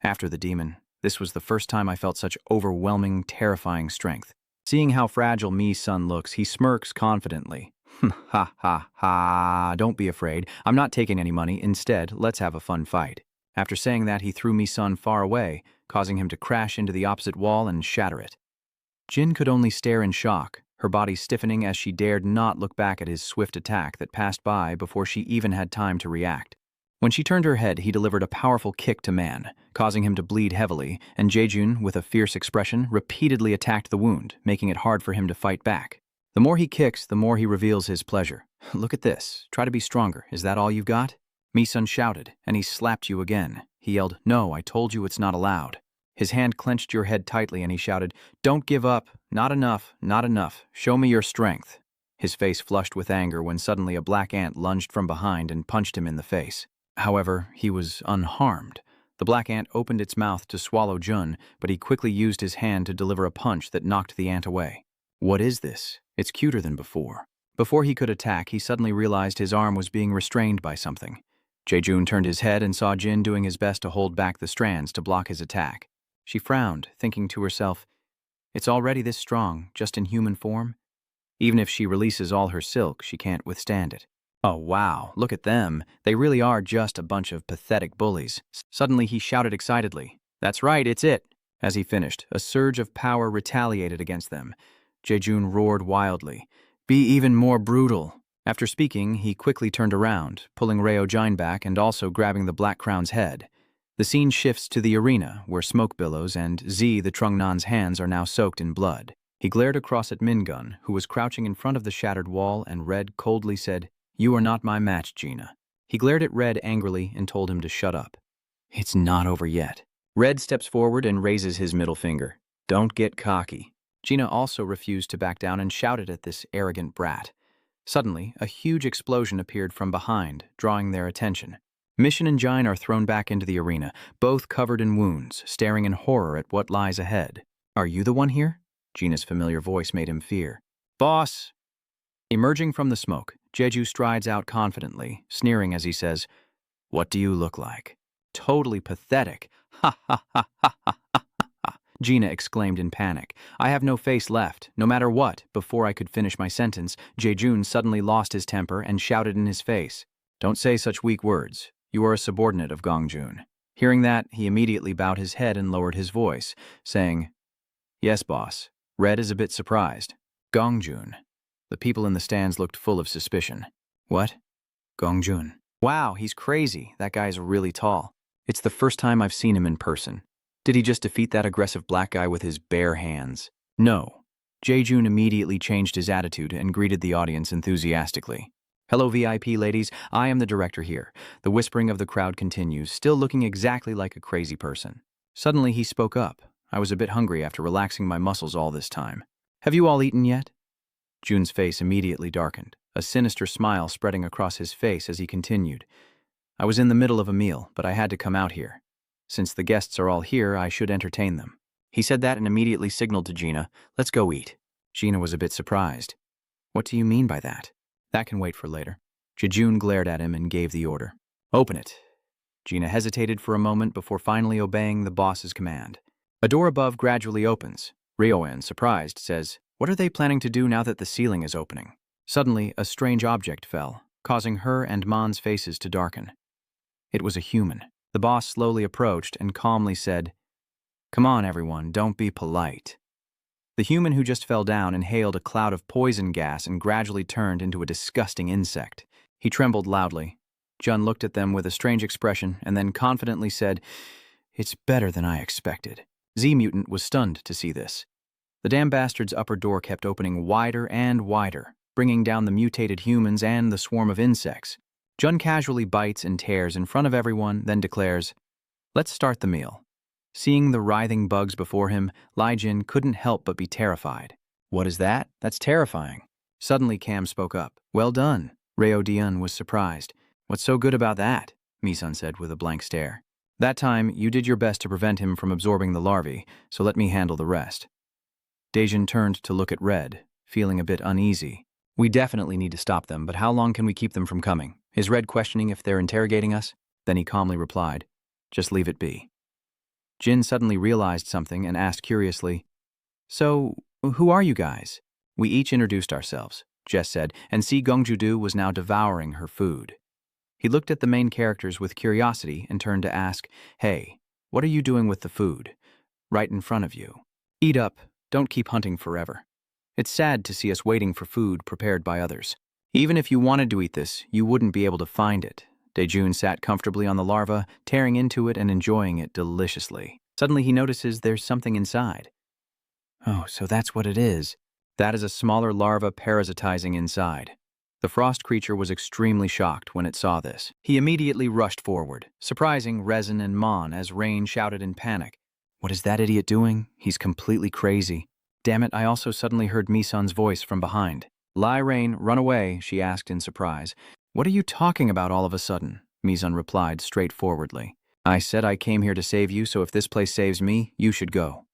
after the demon, this was the first time I felt such overwhelming, terrifying strength. Seeing how fragile Mi's Sun looks, he smirks confidently. Ha ha ha, don't be afraid. I'm not taking any money. Instead, let's have a fun fight. After saying that, he threw Mi's Sun far away, causing him to crash into the opposite wall and shatter it. Jin could only stare in shock, her body stiffening as she dared not look back at his swift attack that passed by before she even had time to react. When she turned her head, he delivered a powerful kick to Man, causing him to bleed heavily, and Jaejun, with a fierce expression, repeatedly attacked the wound, making it hard for him to fight back. The more he kicks, the more he reveals his pleasure. Look at this. Try to be stronger. Is that all you've got? Mi-sun shouted, and he slapped you again. He yelled, no, I told you it's not allowed. His hand clenched your head tightly, and he shouted, don't give up. Not enough. Not enough. Show me your strength. His face flushed with anger when suddenly a black ant lunged from behind and punched him in the face. However, he was unharmed. The black ant opened its mouth to swallow Jun, but he quickly used his hand to deliver a punch that knocked the ant away. What is this? It's cuter than before. Before he could attack, he suddenly realized his arm was being restrained by something. Jaejun turned his head and saw Jin doing his best to hold back the strands to block his attack. She frowned, thinking to herself, it's already this strong, just in human form? Even if she releases all her silk, she can't withstand it. Oh wow, look at them. They really are just a bunch of pathetic bullies. Suddenly he shouted excitedly, that's right, it's it. As he finished, a surge of power retaliated against them. Jaejun roared wildly, be even more brutal. After speaking, he quickly turned around, pulling Ryo-jin back and also grabbing the Black Crown's head. The scene shifts to the arena, where smoke billows and Z the Trungnan's hands are now soaked in blood. He glared across at Mingun, who was crouching in front of the shattered wall, and Red coldly said, you are not my match, Gina. He glared at Red angrily and told him to shut up. It's not over yet. Red steps forward and raises his middle finger. Don't get cocky. Gina also refused to back down and shouted at this arrogant brat. Suddenly, a huge explosion appeared from behind, drawing their attention. Mission and Jin are thrown back into the arena, both covered in wounds, staring in horror at what lies ahead. Are you the one here? Gina's familiar voice made him fear. Boss! Emerging from the smoke, Jeju strides out confidently, sneering as he says, what do you look like? Totally pathetic. Ha ha ha ha ha ha ha. Gina exclaimed in panic. I have no face left, no matter what. Before I could finish my sentence, Jaejun suddenly lost his temper and shouted in his face, don't say such weak words. You are a subordinate of Gongjun. Hearing that, he immediately bowed his head and lowered his voice, saying, yes, boss. Red is a bit surprised. Gongjun. The people in the stands looked full of suspicion. What? Gongjun. Wow, he's crazy. That guy's really tall. It's the first time I've seen him in person. Did he just defeat that aggressive black guy with his bare hands? No. Jaejun immediately changed his attitude and greeted the audience enthusiastically. Hello, VIP ladies. I am the director here. The whispering of the crowd continues, still looking exactly like a crazy person. Suddenly he spoke up. I was a bit hungry after relaxing my muscles all this time. Have you all eaten yet? Jun's face immediately darkened, a sinister smile spreading across his face as he continued. I was in the middle of a meal, but I had to come out here. Since the guests are all here, I should entertain them. He said that and immediately signaled to Gina, let's go eat. Gina was a bit surprised. What do you mean by that? That can wait for later. Jejun glared at him and gave the order. Open it. Gina hesitated for a moment before finally obeying the boss's command. A door above gradually opens. Ryoan, surprised, says, what are they planning to do now that the ceiling is opening? Suddenly, a strange object fell, causing her and Mon's faces to darken. It was a human. The boss slowly approached and calmly said, come on, everyone, don't be polite. The human who just fell down inhaled a cloud of poison gas and gradually turned into a disgusting insect. He trembled loudly. Jun looked at them with a strange expression and then confidently said, it's better than I expected. Z-Mutant was stunned to see this. The damn bastard's upper door kept opening wider and wider, bringing down the mutated humans and the swarm of insects. Jun casually bites and tears in front of everyone, then declares, let's start the meal. Seeing the writhing bugs before him, Lai Jin couldn't help but be terrified. What is that? That's terrifying. Suddenly Cam spoke up. Well done. Reo Dian was surprised. What's so good about that? Misun said with a blank stare. That time, you did your best to prevent him from absorbing the larvae, so let me handle the rest. Dejin turned to look at Red, feeling a bit uneasy. We definitely need to stop them, but how long can we keep them from coming? Is Red questioning if they're interrogating us? Then he calmly replied, just leave it be. Jin suddenly realized something and asked curiously, So, who are you guys? We each introduced ourselves, Jess said, and Si Gongjudu was now devouring her food. He looked at the main characters with curiosity and turned to ask, Hey, what are you doing with the food? Right in front of you. Eat up, don't keep hunting forever. It's sad to see us waiting for food prepared by others. Even if you wanted to eat this, you wouldn't be able to find it. Daejun sat comfortably on the larva, tearing into it and enjoying it deliciously. Suddenly he notices there's something inside. Oh, so that's what it is. That is a smaller larva parasitizing inside. The frost creature was extremely shocked when it saw this. He immediately rushed forward, surprising Resin and Mon as Rain shouted in panic. What is that idiot doing? He's completely crazy. Damn it, I also suddenly heard Misun's voice from behind. Lai Rain, run away, she asked in surprise. What are you talking about all of a sudden? Misun replied straightforwardly. I said I came here to save you, so if this place saves me, you should go.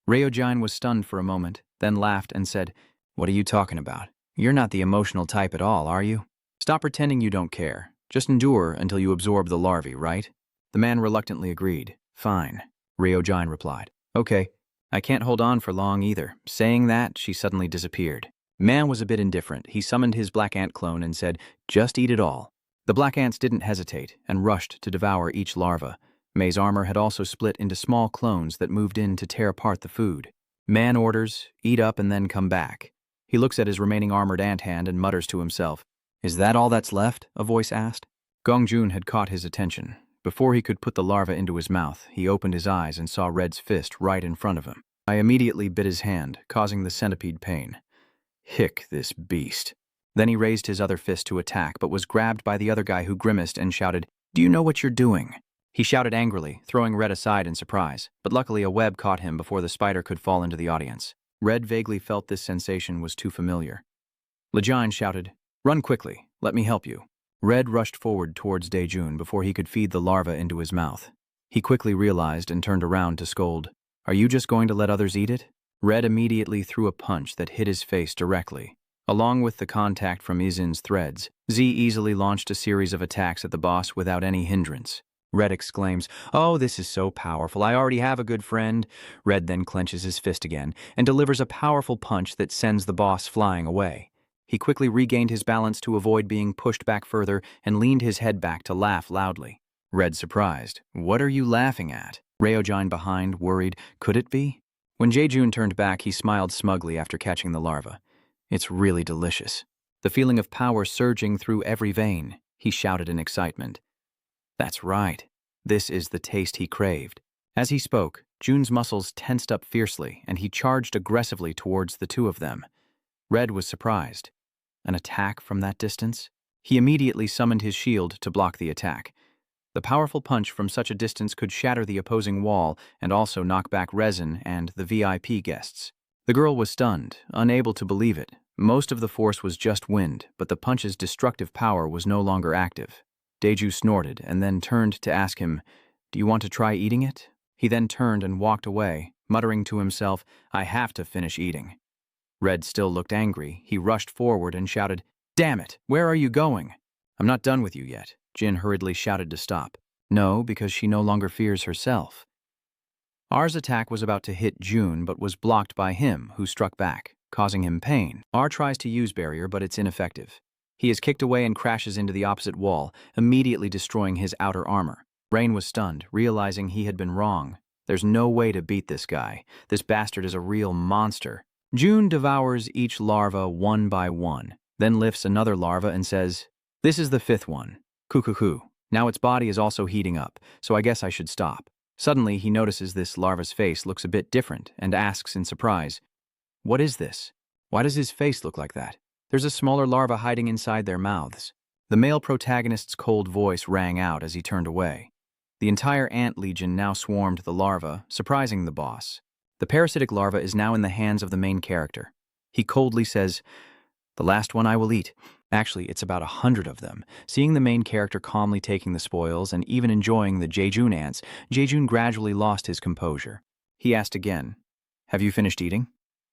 Ryojin was stunned for a moment, then laughed and said, What are you talking about? You're not the emotional type at all, are you? Stop pretending you don't care. Just endure until you absorb the larvae, right? The man reluctantly agreed. Fine, Ryojin replied. Okay, I can't hold on for long either. Saying that, she suddenly disappeared. Man was a bit indifferent. He summoned his black ant clone and said, Just eat it all. The black ants didn't hesitate and rushed to devour each larva. May's armor had also split into small clones that moved in to tear apart the food. Man orders, eat up and then come back. He looks at his remaining armored ant hand and mutters to himself. Is that all that's left? A voice asked. Gongjun had caught his attention. Before he could put the larva into his mouth, he opened his eyes and saw Red's fist right in front of him. I immediately bit his hand, causing the centipede pain. Hick this beast. Then he raised his other fist to attack, but was grabbed by the other guy who grimaced and shouted, Do you know what you're doing? He shouted angrily, throwing Red aside in surprise, but luckily a web caught him before the spider could fall into the audience. Red vaguely felt this sensation was too familiar. Lejine shouted, Run quickly, let me help you. Red rushed forward towards Daejun before he could feed the larva into his mouth. He quickly realized and turned around to scold, Are you just going to let others eat it? Red immediately threw a punch that hit his face directly. Along with the contact from Izin's threads, Z easily launched a series of attacks at the boss without any hindrance. Red exclaims, Oh, this is so powerful, I already have a good friend. Red then clenches his fist again and delivers a powerful punch that sends the boss flying away. He quickly regained his balance to avoid being pushed back further and leaned his head back to laugh loudly. Red surprised, What are you laughing at? Ryojin behind, worried, Could it be? When Jaejun turned back, he smiled smugly after catching the larva. It's really delicious. The feeling of power surging through every vein, he shouted in excitement. That's right. This is the taste he craved. As he spoke, Jun's muscles tensed up fiercely, and he charged aggressively towards the two of them. Red was surprised. An attack from that distance? He immediately summoned his shield to block the attack. The powerful punch from such a distance could shatter the opposing wall and also knock back Resin and the VIP guests. The girl was stunned, unable to believe it. Most of the force was just wind, but the punch's destructive power was no longer active. Daeju snorted and then turned to ask him, Do you want to try eating it? He then turned and walked away, muttering to himself, I have to finish eating. Red still looked angry. He rushed forward and shouted, Damn it, where are you going? I'm not done with you yet. Jin hurriedly shouted to stop. No, because she no longer fears herself. R's attack was about to hit Jun, but was blocked by him, who struck back, causing him pain. R tries to use barrier, but it's ineffective. He is kicked away and crashes into the opposite wall, immediately destroying his outer armor. Rain was stunned, realizing he had been wrong. There's no way to beat this guy. This bastard is a real monster. Jun devours each larva one by one, then lifts another larva and says, This is the fifth one. Cuckoo. Now its body is also heating up, so I guess I should stop. Suddenly, he notices this larva's face looks a bit different and asks in surprise, What is this? Why does his face look like that? There's a smaller larva hiding inside their mouths. The male protagonist's cold voice rang out as he turned away. The entire ant legion now swarmed the larva, surprising the boss. The parasitic larva is now in the hands of the main character. He coldly says, "The last one I will eat." Actually, it's about 100 of them. Seeing the main character calmly taking the spoils and even enjoying the Jaejun ants, Jaejun gradually lost his composure. He asked again, "Have you finished eating?"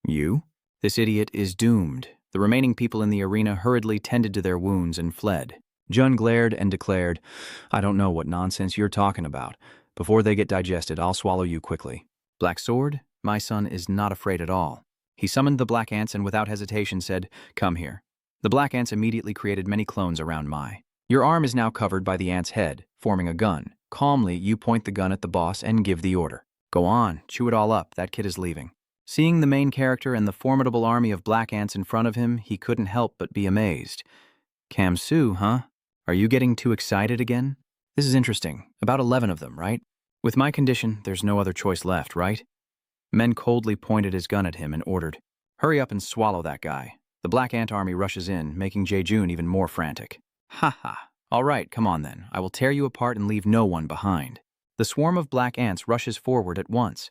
"You?" "This idiot is doomed." The remaining people in the arena hurriedly tended to their wounds and fled. Jun glared and declared, "I don't know what nonsense you're talking about. Before they get digested, I'll swallow you quickly." Black Sword, my son is not afraid at all. He summoned the black ants and without hesitation said, "Come here." The black ants immediately created many clones around Mai. Your arm is now covered by the ant's head, forming a gun. Calmly, you point the gun at the boss and give the order. "Go on, chew it all up, that kid is leaving." Seeing the main character and the formidable army of black ants in front of him, he couldn't help but be amazed. "Kamsu, huh? Are you getting too excited again? This is interesting. About 11 of them, right? With my condition, there's no other choice left, right?" Men coldly pointed his gun at him and ordered, "Hurry up and swallow that guy." The black ant army rushes in, making Jaejun even more frantic. "Ha ha. All right, come on then. I will tear you apart and leave no one behind." The swarm of black ants rushes forward at once.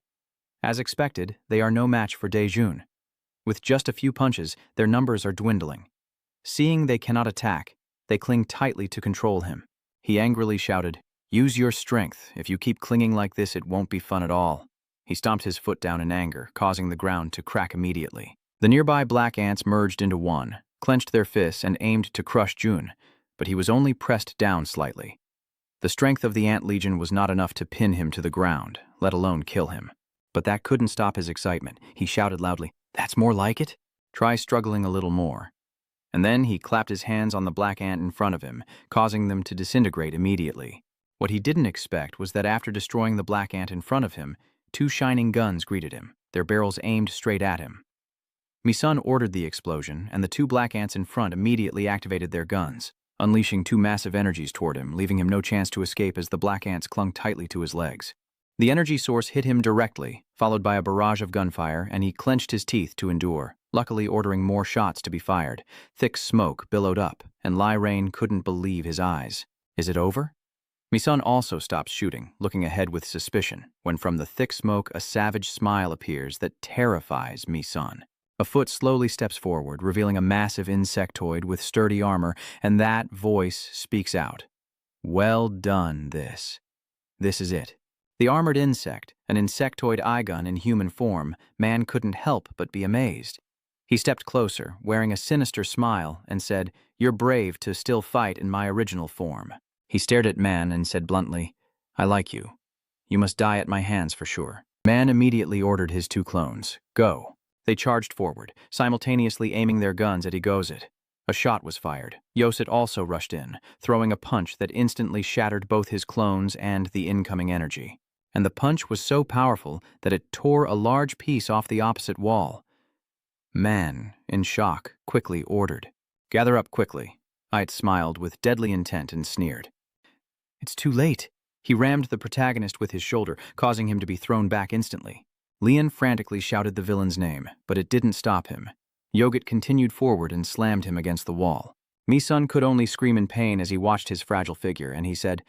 As expected, they are no match for Jaejun. With just a few punches, their numbers are dwindling. Seeing they cannot attack, they cling tightly to control him. He angrily shouted, "Use your strength. If you keep clinging like this, it won't be fun at all." He stomped his foot down in anger, causing the ground to crack immediately. The nearby black ants merged into one, clenched their fists, and aimed to crush Jun, but he was only pressed down slightly. The strength of the ant legion was not enough to pin him to the ground, let alone kill him. But that couldn't stop his excitement. He shouted loudly, "That's more like it? Try struggling a little more." And then he clapped his hands on the black ant in front of him, causing them to disintegrate immediately. What he didn't expect was that after destroying the black ant in front of him, 2 shining guns greeted him, their barrels aimed straight at him. Misun ordered the explosion, and the 2 black ants in front immediately activated their guns, unleashing 2 massive energies toward him, leaving him no chance to escape as the black ants clung tightly to his legs. The energy source hit him directly, followed by a barrage of gunfire, and he clenched his teeth to endure, luckily ordering more shots to be fired. Thick smoke billowed up, and Lai Rain couldn't believe his eyes. Is it over? Misun also stops shooting, looking ahead with suspicion, when from the thick smoke a savage smile appears that terrifies Misun. A foot slowly steps forward, revealing a massive insectoid with sturdy armor, and that voice speaks out. "Well done, this. This is it." The armored insect, an insectoid eye gun in human form, man couldn't help but be amazed. He stepped closer, wearing a sinister smile, and said, "You're brave to still fight in my original form." He stared at Man and said bluntly, "I like you. You must die at my hands for sure." Man immediately ordered his 2 clones, "Go." They charged forward, simultaneously aiming their guns at Igozit. A shot was fired. Yosit also rushed in, throwing a punch that instantly shattered both his clones and the incoming energy. And the punch was so powerful that it tore a large piece off the opposite wall. Man, in shock, quickly ordered, "Gather up quickly." Ait smiled with deadly intent and sneered. "It's too late." He rammed the protagonist with his shoulder, causing him to be thrown back instantly. Lian frantically shouted the villain's name, but it didn't stop him. Yogit continued forward and slammed him against the wall. Misun could only scream in pain as he watched his fragile figure, and he said,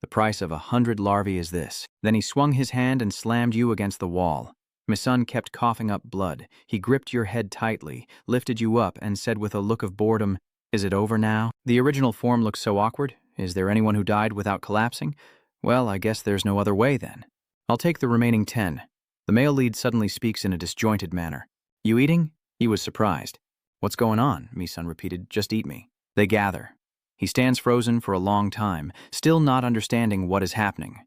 "The price of 100 larvae is this." Then he swung his hand and slammed you against the wall. Misun kept coughing up blood. He gripped your head tightly, lifted you up, and said with a look of boredom, "Is it over now? The original form looks so awkward. Is there anyone who died without collapsing? Well, I guess there's no other way then. I'll take the remaining 10. The male lead suddenly speaks in a disjointed manner. "You eating?" He was surprised. "What's going on?" Misun repeated. "Just eat me." They gather. He stands frozen for a long time, still not understanding what is happening.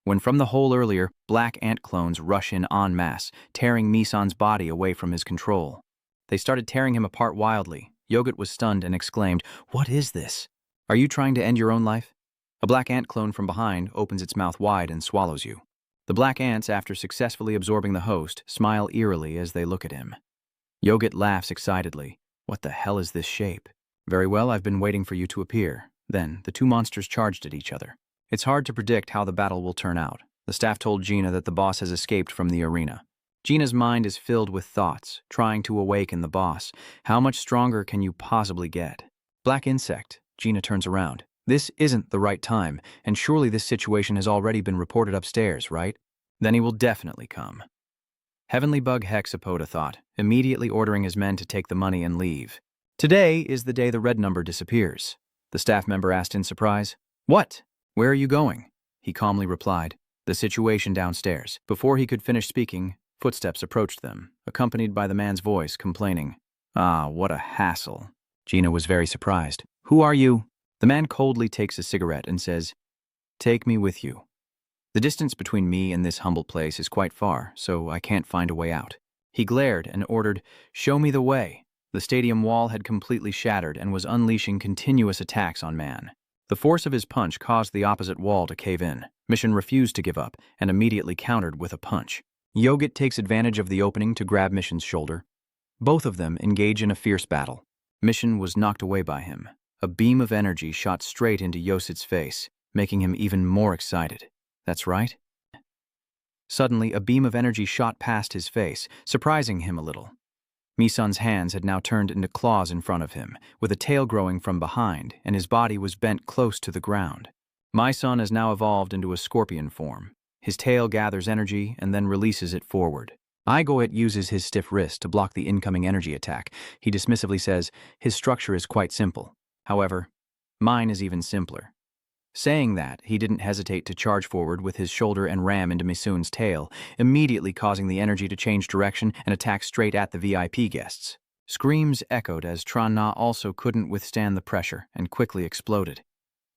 When from the hole earlier, black ant clones rush in en masse, tearing Misun's body away from his control. They started tearing him apart wildly. Yogit was stunned and exclaimed, "What is this? Are you trying to end your own life?" A black ant clone from behind opens its mouth wide and swallows you. The black ants, after successfully absorbing the host, smile eerily as they look at him. Yogit laughs excitedly. "What the hell is this shape?" "Very well, I've been waiting for you to appear." Then, the 2 monsters charged at each other. It's hard to predict how the battle will turn out. The staff told Gina that the boss has escaped from the arena. Gina's mind is filled with thoughts, trying to awaken the boss. How much stronger can you possibly get? Black insect. Gina turns around. This isn't the right time, and surely this situation has already been reported upstairs, right? Then he will definitely come. Heavenly Bug Hexapoda thought, immediately ordering his men to take the money and leave. Today is the day the red number disappears. The staff member asked in surprise. What? Where are you going? He calmly replied, the situation downstairs. Before he could finish speaking, footsteps approached them, accompanied by the man's voice complaining. Ah, what a hassle. Gina was very surprised. Who are you? The man coldly takes a cigarette and says, take me with you. The distance between me and this humble place is quite far, so I can't find a way out. He glared and ordered, show me the way. The stadium wall had completely shattered and was unleashing continuous attacks on man. The force of his punch caused the opposite wall to cave in. Mission refused to give up and immediately countered with a punch. Yogit takes advantage of the opening to grab Mission's shoulder. Both of them engage in a fierce battle. Mission was knocked away by him. A beam of energy shot straight into Yosit's face, making him even more excited. That's right. Suddenly, a beam of energy shot past his face, surprising him a little. Misun's hands had now turned into claws in front of him, with a tail growing from behind, and his body was bent close to the ground. Misun has now evolved into a scorpion form. His tail gathers energy and then releases it forward. Igoet uses his stiff wrist to block the incoming energy attack. He dismissively says, his structure is quite simple. However, mine is even simpler. Saying that, he didn't hesitate to charge forward with his shoulder and ram into Misun's tail, immediately causing the energy to change direction and attack straight at the VIP guests. Screams echoed as Tran Na also couldn't withstand the pressure and quickly exploded.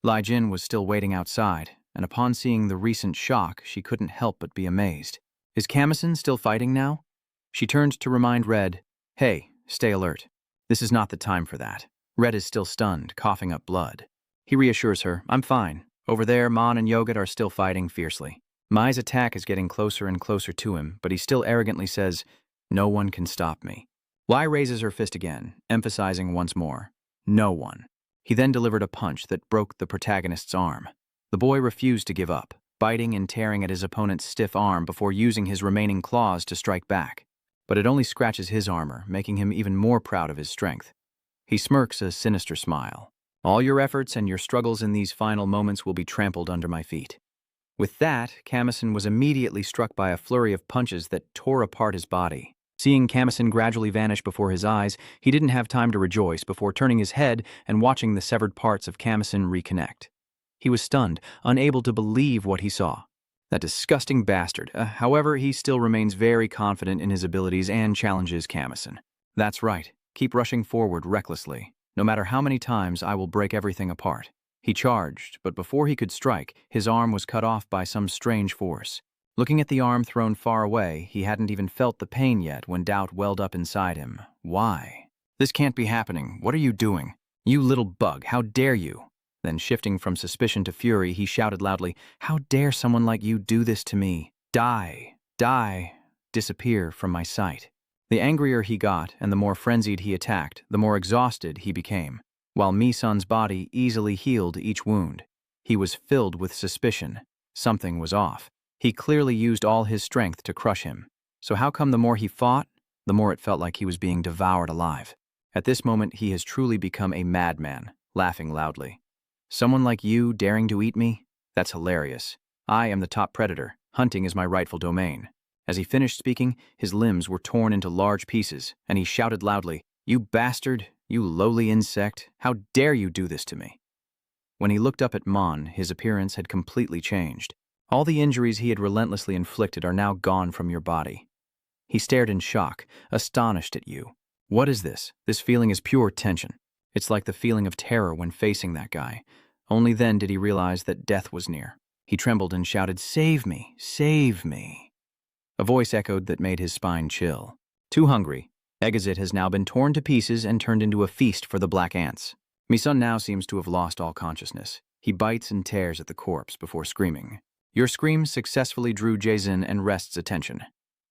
Lai Jin was still waiting outside, and upon seeing the recent shock, she couldn't help but be amazed. Is Kamison still fighting now? She turned to remind Red, hey, stay alert. This is not the time for that. Red is still stunned, coughing up blood. He reassures her, I'm fine. Over there, Mon and Yogurt are still fighting fiercely. Mai's attack is getting closer and closer to him, but he still arrogantly says, no one can stop me. Lai raises her fist again, emphasizing once more, no one. He then delivered a punch that broke the protagonist's arm. The boy refused to give up, biting and tearing at his opponent's stiff arm before using his remaining claws to strike back. But it only scratches his armor, making him even more proud of his strength. He smirks a sinister smile. All your efforts and your struggles in these final moments will be trampled under my feet. With that, Kamison was immediately struck by a flurry of punches that tore apart his body. Seeing Kamison gradually vanish before his eyes, he didn't have time to rejoice before turning his head and watching the severed parts of Kamison reconnect. He was stunned, unable to believe what he saw. That disgusting bastard. However, he still remains very confident in his abilities and challenges Kamison. That's right. Keep rushing forward recklessly. No matter how many times, I will break everything apart. He charged, but before he could strike, his arm was cut off by some strange force. Looking at the arm thrown far away, he hadn't even felt the pain yet when doubt welled up inside him. Why? This can't be happening. What are you doing? You little bug, how dare you? Then shifting from suspicion to fury, he shouted loudly, how dare someone like you do this to me? Die, die, disappear from my sight. The angrier he got and the more frenzied he attacked, the more exhausted he became, while Misun's body easily healed each wound. He was filled with suspicion. Something was off. He clearly used all his strength to crush him. So how come the more he fought, the more it felt like he was being devoured alive? At this moment, he has truly become a madman, laughing loudly. Someone like you daring to eat me? That's hilarious. I am the top predator. Hunting is my rightful domain. As he finished speaking, his limbs were torn into large pieces, and he shouted loudly, you bastard, you lowly insect, how dare you do this to me? When he looked up at Mon, his appearance had completely changed. All the injuries he had relentlessly inflicted are now gone from your body. He stared in shock, astonished at you. What is this? This feeling is pure tension. It's like the feeling of terror when facing that guy. Only then did he realize that death was near. He trembled and shouted, save me, save me. A voice echoed that made his spine chill. Too hungry, Egazit has now been torn to pieces and turned into a feast for the black ants. Misun now seems to have lost all consciousness. He bites and tears at the corpse before screaming. Your screams successfully drew Jason and Rest's attention.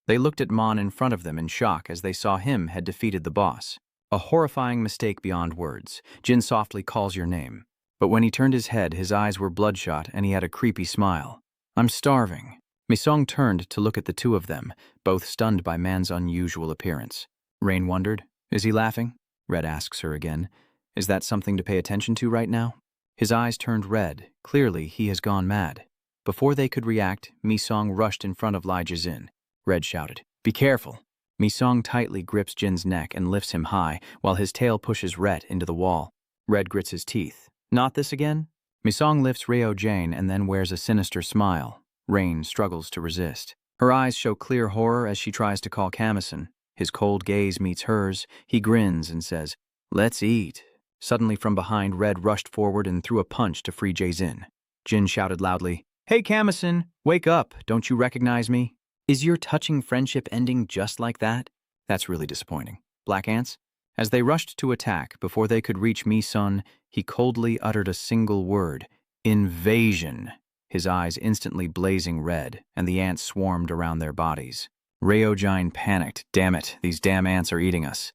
They looked at Mon in front of them in shock as they saw him had defeated the boss. A horrifying mistake beyond words. Jin softly calls your name. But when he turned his head, his eyes were bloodshot and he had a creepy smile. I'm starving. Misong turned to look at the two of them, both stunned by Man's unusual appearance. Rain wondered, is he laughing? Red asks her again. Is that something to pay attention to right now? His eyes turned red. Clearly, he has gone mad. Before they could react, Mi-song rushed in front of Lai Jizin. Red shouted, "Be careful!" Mi-song tightly grips Jin's neck and lifts him high, while his tail pushes Red into the wall. Red grits his teeth. "Not this again?" Mi-song lifts Ryo Jane and then wears a sinister smile. Rain struggles to resist. Her eyes show clear horror as she tries to call Kamison. His cold gaze meets hers. He grins and says, "Let's eat." Suddenly from behind, Red rushed forward and threw a punch to free Jin. Jin shouted loudly, "Hey Kamison, wake up, don't you recognize me? Is your touching friendship ending just like that? That's really disappointing." Black ants? As they rushed to attack, before they could reach Mi-sun, he coldly uttered a single word, "Invasion." His eyes instantly blazing red, and the ants swarmed around their bodies. Ryo-jin panicked. "Damn it, these damn ants are eating us."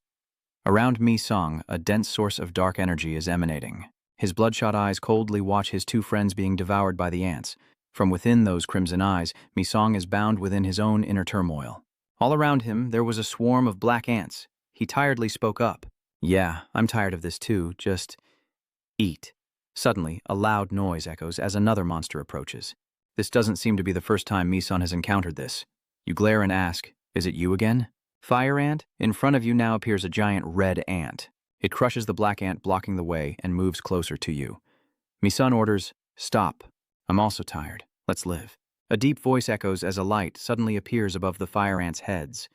Around Mi-song, a dense source of dark energy is emanating. His bloodshot eyes coldly watch his two friends being devoured by the ants. From within those crimson eyes, Mi-song is bound within his own inner turmoil. All around him, there was a swarm of black ants. He tiredly spoke up. "Yeah, I'm tired of this too, just eat." Suddenly, a loud noise echoes as another monster approaches. This doesn't seem to be the first time Mi-sun has encountered this. You glare and ask, "Is it you again?" Fire ant? In front of you now appears a giant red ant. It crushes the black ant blocking the way and moves closer to you. Mi-sun orders, "Stop. I'm also tired. Let's live." A deep voice echoes as a light suddenly appears above the fire ants' heads.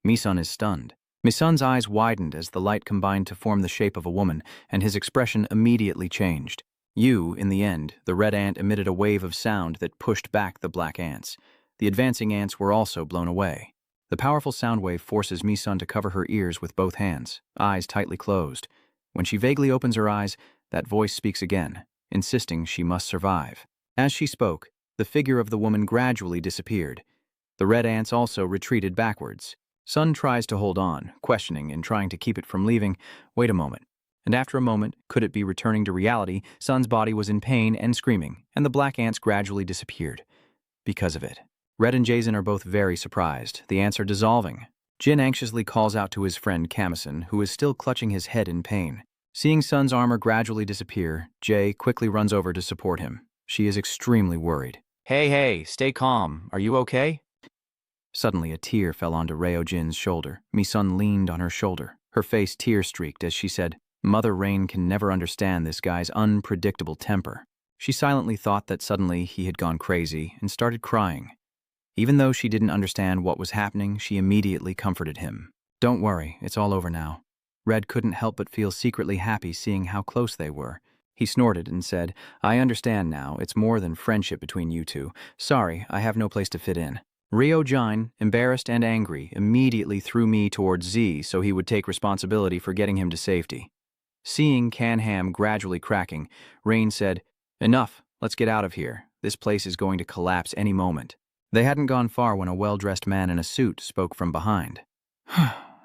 Mi-sun is stunned. Mi-sun's eyes widened as the light combined to form the shape of a woman, and his expression immediately changed. In the end, the red ant emitted a wave of sound that pushed back the black ants. The advancing ants were also blown away. The powerful sound wave forces Mi-sun to cover her ears with both hands, eyes tightly closed. When she vaguely opens her eyes, that voice speaks again, insisting she must survive. As she spoke, the figure of the woman gradually disappeared. The red ants also retreated backwards. Sun tries to hold on, questioning and trying to keep it from leaving. Wait a moment. And after a moment, could it be returning to reality? Sun's body was in pain and screaming, and the black ants gradually disappeared. Because of it. Red and Jason are both very surprised. The ants are dissolving. Jin anxiously calls out to his friend Kamison, who is still clutching his head in pain. Seeing Sun's armor gradually disappear, Jay quickly runs over to support him. She is extremely worried. Hey, stay calm. Are you okay?" Suddenly, a tear fell onto Ryo-jin's shoulder. Mi-sun leaned on her shoulder, her face tear-streaked as she said, "Mother Rain can never understand this guy's unpredictable temper." She silently thought that suddenly he had gone crazy and started crying. Even though she didn't understand what was happening, she immediately comforted him. "Don't worry, it's all over now." Red couldn't help but feel secretly happy seeing how close they were. He snorted and said, "I understand now. It's more than friendship between you two. Sorry, I have no place to fit in." Ryo-jin, embarrassed and angry, immediately threw me towards Z so he would take responsibility for getting him to safety. Seeing Can-ham gradually cracking, Rain said, "Enough, let's get out of here. This place is going to collapse any moment." They hadn't gone far when a well-dressed man in a suit spoke from behind.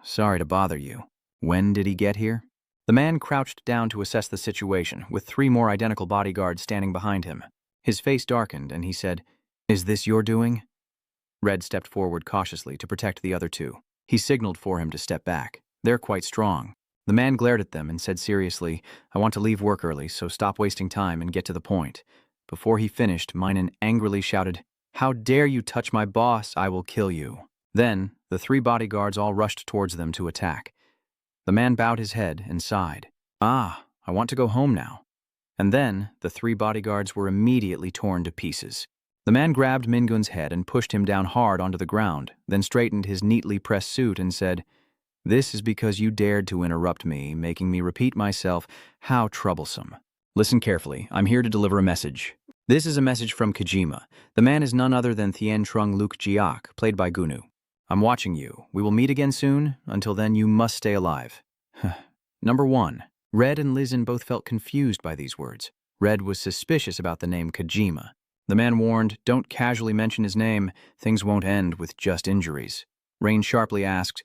"Sorry to bother you. When did he get here?" The man crouched down to assess the situation, with 3 more identical bodyguards standing behind him. His face darkened, and he said, "Is this your doing?" Red stepped forward cautiously to protect the other 2. He signaled for him to step back. "They're quite strong." The man glared at them and said seriously, "I want to leave work early, so stop wasting time and get to the point." Before he finished, Minen angrily shouted, "How dare you touch my boss? I will kill you." Then, the 3 bodyguards all rushed towards them to attack. The man bowed his head and sighed. "I want to go home now." And then, the 3 bodyguards were immediately torn to pieces. The man grabbed Mingun's head and pushed him down hard onto the ground, then straightened his neatly pressed suit and said, "This is because you dared to interrupt me, making me repeat myself. How troublesome. Listen carefully. I'm here to deliver a message. This is a message from Kojima. The man is none other than Thien Trung Luke Jiak, played by Gunu. I'm watching you. We will meet again soon. Until then, you must stay alive." Number 1. Red and Lizen both felt confused by these words. Red was suspicious about the name Kojima. The man warned, "Don't casually mention his name. Things won't end with just injuries." Rain sharply asked,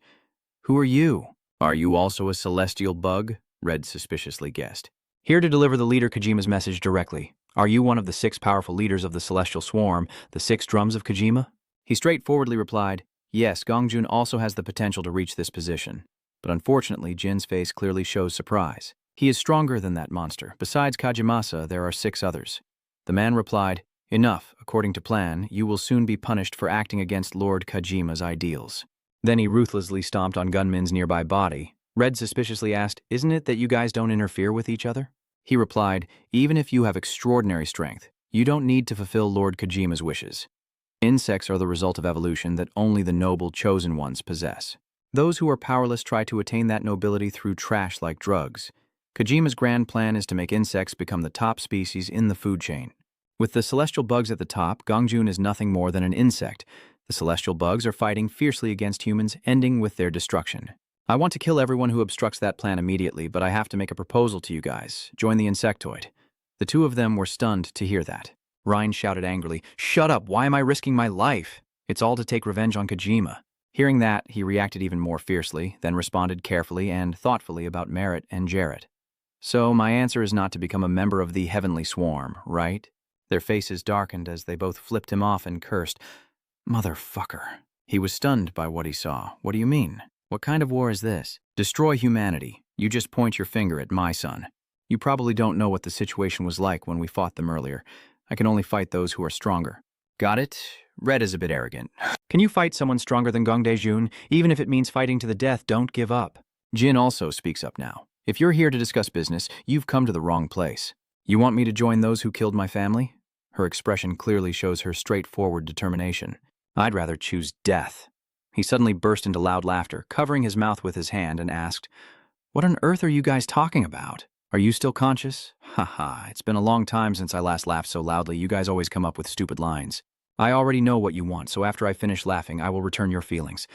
"Who are you?" "Are you also a celestial bug?" Red suspiciously guessed. "Here to deliver the leader Kojima's message directly. Are you one of the 6 powerful leaders of the celestial swarm, the 6 drums of Kojima?" He straightforwardly replied, "Yes, Gongjun also has the potential to reach this position." But unfortunately, Jin's face clearly shows surprise. He is stronger than that monster. Besides Kajimasa, there are 6 others. The man replied, Enough, according to plan, you will soon be punished for acting against Lord Kajima's ideals. Then he ruthlessly stomped on Gunmin's nearby body. Red suspiciously asked, Isn't it that you guys don't interfere with each other? He replied, Even if you have extraordinary strength, you don't need to fulfill Lord Kajima's wishes. Insects are the result of evolution that only the noble chosen ones possess. Those who are powerless try to attain that nobility through trash like drugs. Kajima's grand plan is to make insects become the top species in the food chain. With the celestial bugs at the top, Gongjun is nothing more than an insect. The celestial bugs are fighting fiercely against humans, ending with their destruction. I want to kill everyone who obstructs that plan immediately, but I have to make a proposal to you guys. Join the insectoid. The 2 of them were stunned to hear that. Ryan shouted angrily, Shut up, why am I risking my life? It's all to take revenge on Kajima. Hearing that, he reacted even more fiercely, then responded carefully and thoughtfully about Merit and Jarrett. So my answer is not to become a member of the Heavenly Swarm, right? Their faces darkened as they both flipped him off and cursed. Motherfucker. He was stunned by what he saw. What do you mean? What kind of war is this? Destroy humanity. You just point your finger at my son. You probably don't know what the situation was like when we fought them earlier. I can only fight those who are stronger. Got it? Red is a bit arrogant. Can you fight someone stronger than Gongdae-jun? Even if it means fighting to the death, don't give up. Jin also speaks up now. If you're here to discuss business, you've come to the wrong place. You want me to join those who killed my family? Her expression clearly shows her straightforward determination. I'd rather choose death. He suddenly burst into loud laughter, covering his mouth with his hand, and asked, What on earth are you guys talking about? Are you still conscious? Haha, it's been a long time since I last laughed so loudly. You guys always come up with stupid lines. I already know what you want, so after I finish laughing, I will return your feelings.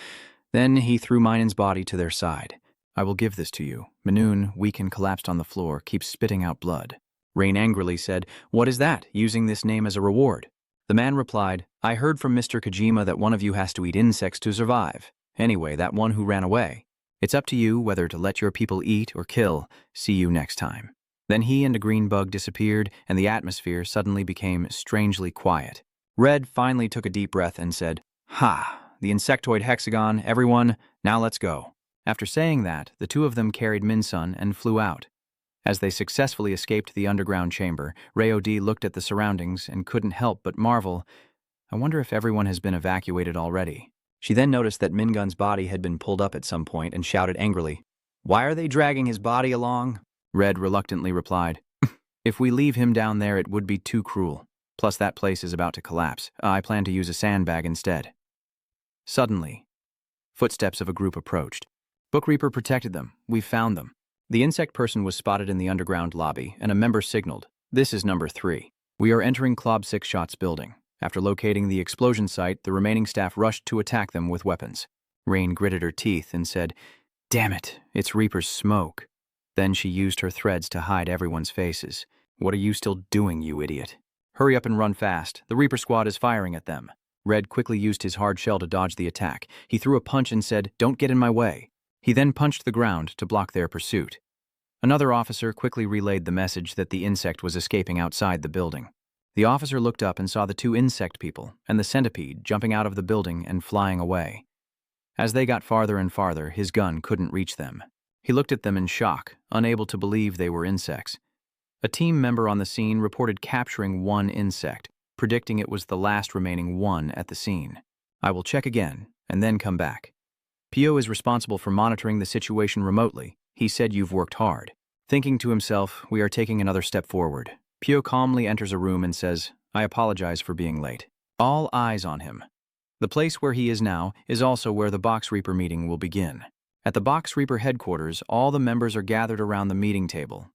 Then he threw Minen's body to their side. I will give this to you. Minoon, weak and collapsed on the floor, keeps spitting out blood. Rain angrily said, What is that, using this name as a reward? The man replied, I heard from Mr. Kojima that one of you has to eat insects to survive. Anyway, that one who ran away. It's up to you whether to let your people eat or kill. See you next time. Then he and a green bug disappeared, and the atmosphere suddenly became strangely quiet. Red finally took a deep breath and said, Ha, the insectoid hexagon, everyone, now let's go. After saying that, the 2 of them carried Min-sun and flew out. As they successfully escaped the underground chamber, Ryo-D looked at the surroundings and couldn't help but marvel. I wonder if everyone has been evacuated already. She then noticed that Mingun's body had been pulled up at some point and shouted angrily, Why are they dragging his body along? Red reluctantly replied, If we leave him down there, it would be too cruel. Plus that place is about to collapse. I plan to use a sandbag instead. Suddenly, footsteps of a group approached. Book Reaper protected them. We found them. The insect person was spotted in the underground lobby, and a member signaled, This is number 3. We are entering Klob 6 Shots building. After locating the explosion site, the remaining staff rushed to attack them with weapons. Rain gritted her teeth and said, Damn it, it's Reaper's smoke. Then she used her threads to hide everyone's faces. What are you still doing, you idiot? Hurry up and run fast. The Reaper squad is firing at them. Red quickly used his hard shell to dodge the attack. He threw a punch and said, Don't get in my way. He then punched the ground to block their pursuit. Another officer quickly relayed the message that the insect was escaping outside the building. The officer looked up and saw the 2 insect people and the centipede jumping out of the building and flying away. As they got farther and farther, his gun couldn't reach them. He looked at them in shock, unable to believe they were insects. A team member on the scene reported capturing 1 insect, predicting it was the last remaining one at the scene. I will check again and then come back. Pio is responsible for monitoring the situation remotely. He said you've worked hard. Thinking to himself, we are taking another step forward. Pio calmly enters a room and says, I apologize for being late. All eyes on him. The place where he is now is also where the Box Reaper meeting will begin. At the Box Reaper headquarters, all the members are gathered around the meeting table.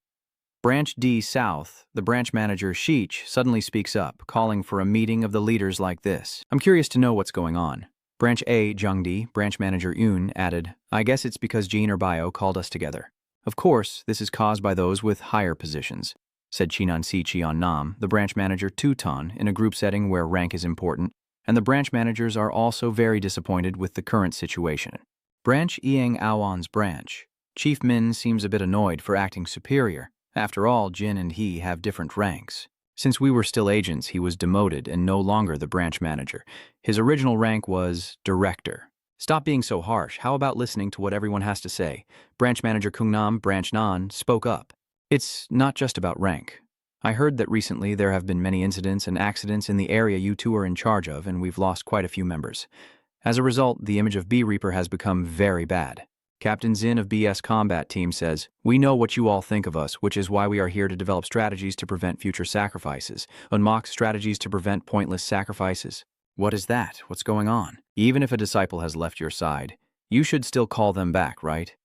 Branch D South, the branch manager Sheech suddenly speaks up, calling for a meeting of the leaders like this. I'm curious to know what's going on. Branch A, Jungdi, branch manager Yoon, added, I guess it's because Jean or Bio called us together. Of course, this is caused by those with higher positions, said Chinan Si Cheon Nam, the branch manager Tuton, in a group setting where rank is important, and the branch managers are also very disappointed with the current situation. Branch Iang Awan's branch. Chief Min seems a bit annoyed for acting superior. After all, Jin and he have different ranks. Since we were still agents, he was demoted and no longer the branch manager. His original rank was Director. Stop being so harsh. How about listening to what everyone has to say? Branch Manager Kungnam, Branch Nan, spoke up. It's not just about rank. I heard that recently there have been many incidents and accidents in the area you two are in charge of, and we've lost quite a few members. As a result, the image of Bee Reaper has become very bad. Captain Zin of BS Combat Team says, "We know what you all think of us, which is why we are here to develop strategies to prevent future sacrifices. Unmock strategies to prevent pointless sacrifices." What is that? What's going on? Even if a disciple has left your side, you should still call them back, right?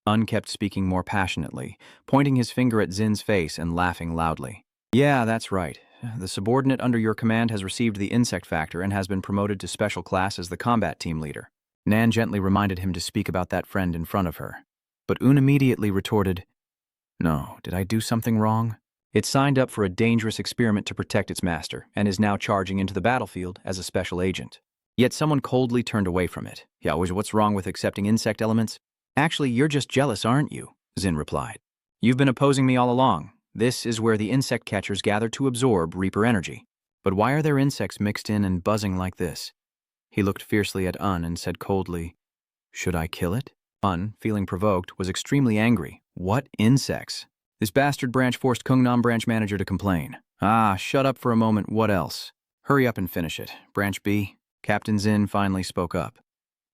Un kept speaking more passionately, pointing his finger at Zin's face and laughing loudly. Yeah, that's right. The subordinate under your command has received the insect factor and has been promoted to special class as the combat team leader. Nan gently reminded him to speak about that friend in front of her. But Un immediately retorted, "No, did I do something wrong?" It signed up for a dangerous experiment to protect its master and is now charging into the battlefield as a special agent. Yet someone coldly turned away from it. Yeah, what's wrong with accepting insect elements? Actually, you're just jealous, aren't you? Zin replied. You've been opposing me all along. This is where the insect catchers gather to absorb Reaper energy. But why are there insects mixed in and buzzing like this? He looked fiercely at Un and said coldly, "Should I kill it?" Un, feeling provoked, was extremely angry. What insects? This bastard branch forced Kungnam Branch Manager to complain. Ah, shut up for a moment, what else? Hurry up and finish it. Branch B. Captain Zin finally spoke up.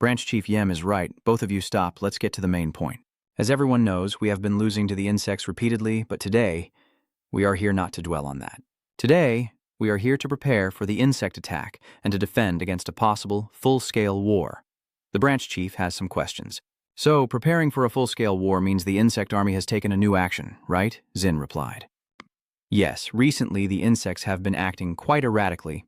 Branch Chief Yem is right. Both of you stop. Let's get to the main point. As everyone knows, we have been losing to the insects repeatedly, but today, we are here not to dwell on that. Today, we are here to prepare for the insect attack and to defend against a possible full-scale war. The branch chief has some questions. So, preparing for a full-scale war means the insect army has taken a new action, right? Zin replied. Yes, recently the insects have been acting quite erratically.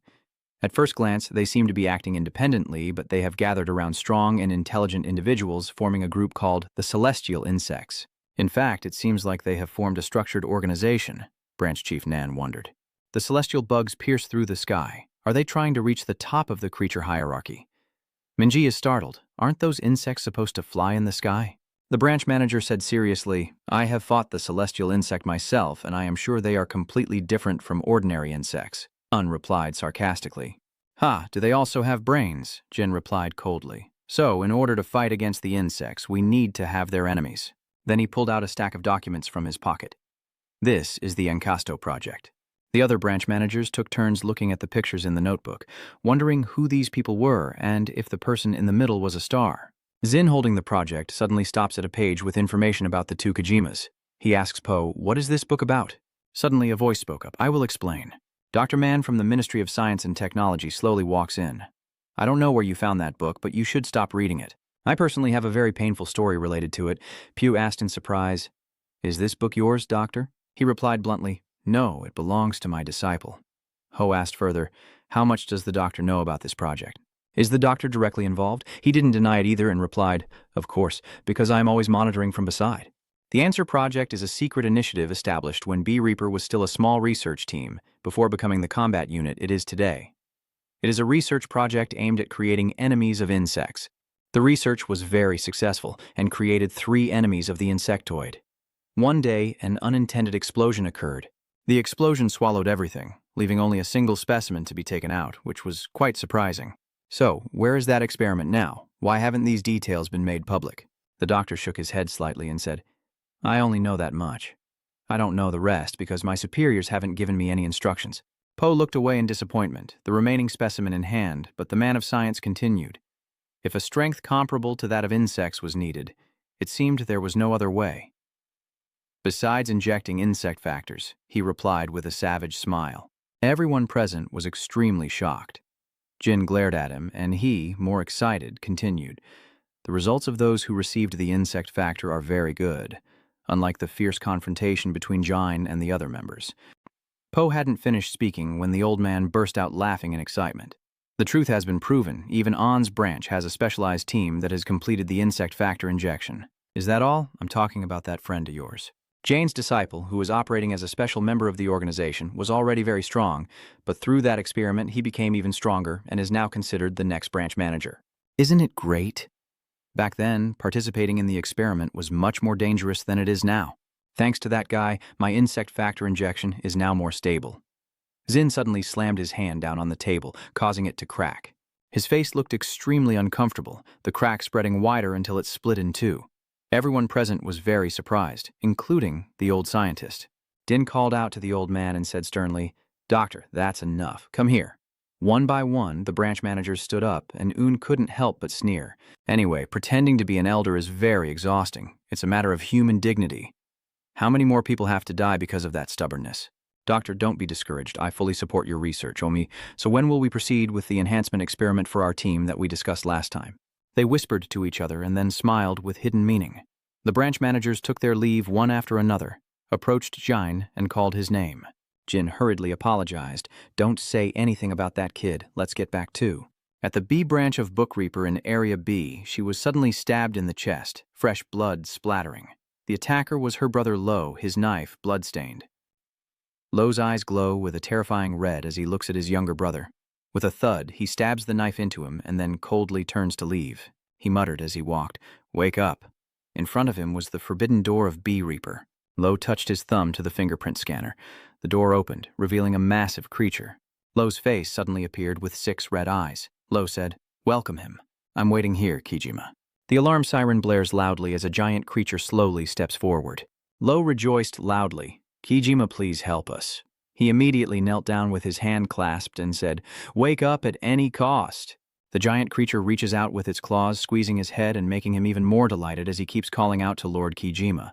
At first glance, they seem to be acting independently, but they have gathered around strong and intelligent individuals, forming a group called the Celestial Insects. In fact, it seems like they have formed a structured organization, Branch Chief Nan wondered. The celestial bugs pierce through the sky. Are they trying to reach the top of the creature hierarchy? Minji is startled. Aren't those insects supposed to fly in the sky? The branch manager said seriously, I have fought the celestial insect myself, and I am sure they are completely different from ordinary insects. Un replied sarcastically. Ha, do they also have brains? Jin replied coldly. So, in order to fight against the insects, we need to have their enemies. Then he pulled out a stack of documents from his pocket. This is the Encasto project. The other branch managers took turns looking at the pictures in the notebook, wondering who these people were and if the person in the middle was a star. Zin, holding the project, suddenly stops at a page with information about the two Kojimas. He asks Poe, "What is this book about?" Suddenly a voice spoke up. "I will explain." Dr. Mann from the Ministry of Science and Technology slowly walks in. "I don't know where you found that book, but you should stop reading it. I personally have a very painful story related to it." Pew asked in surprise, "Is this book yours, Doctor?" He replied bluntly, "No, it belongs to my disciple." Ho asked further, "How much does the doctor know about this project?" "Is the doctor directly involved?" He didn't deny it either and replied, "Of course, because I am always monitoring from beside." The Answer Project is a secret initiative established when Bee Reaper was still a small research team, before becoming the combat unit it is today. It is a research project aimed at creating enemies of insects. The research was very successful and created 3 enemies of the insectoid. One day, an unintended explosion occurred. The explosion swallowed everything, leaving only a single specimen to be taken out, which was quite surprising. So, where is that experiment now? Why haven't these details been made public? The doctor shook his head slightly and said, "I only know that much. I don't know the rest because my superiors haven't given me any instructions." Poe looked away in disappointment, the remaining specimen in hand, but the man of science continued. If a strength comparable to that of insects was needed, it seemed there was no other way. Besides injecting insect factors, he replied with a savage smile. Everyone present was extremely shocked. Jin glared at him, and he, more excited, continued. The results of those who received the insect factor are very good, unlike the fierce confrontation between Jine and the other members. Poe hadn't finished speaking when the old man burst out laughing in excitement. The truth has been proven. Even On's branch has a specialized team that has completed the insect factor injection. Is that all? I'm talking about that friend of yours. Jane's disciple, who was operating as a special member of the organization, was already very strong, but through that experiment he became even stronger and is now considered the next branch manager. Isn't it great? Back then, participating in the experiment was much more dangerous than it is now. Thanks to that guy, my insect factor injection is now more stable. Zin suddenly slammed his hand down on the table, causing it to crack. His face looked extremely uncomfortable, the crack spreading wider until it split in two. Everyone present was very surprised, including the old scientist. Din called out to the old man and said sternly, "Doctor, that's enough. Come here." One by one, the branch managers stood up, and Un couldn't help but sneer. Anyway, pretending to be an elder is very exhausting. It's a matter of human dignity. How many more people have to die because of that stubbornness? Doctor, don't be discouraged. I fully support your research, Omi. So when will we proceed with the enhancement experiment for our team that we discussed last time? They whispered to each other and then smiled with hidden meaning. The branch managers took their leave one after another, approached Jin and called his name. Jin hurriedly apologized. "Don't say anything about that kid. Let's get back to." At the B branch of Book Reaper in Area B, she was suddenly stabbed in the chest, fresh blood splattering. The attacker was her brother Lo, his knife bloodstained. Lo's eyes glow with a terrifying red as he looks at his younger brother. With a thud, he stabs the knife into him and then coldly turns to leave. He muttered as he walked, "Wake up." In front of him was the forbidden door of B Reaper. Lo touched his thumb to the fingerprint scanner. The door opened, revealing a massive creature. Lo's face suddenly appeared with 6 red eyes. Lo said, "Welcome him. I'm waiting here, Kijima." The alarm siren blares loudly as a giant creature slowly steps forward. Lo rejoiced loudly. "Kijima, please help us." He immediately knelt down with his hand clasped and said, "Wake up at any cost." The giant creature reaches out with its claws, squeezing his head and making him even more delighted as he keeps calling out to Lord Kijima.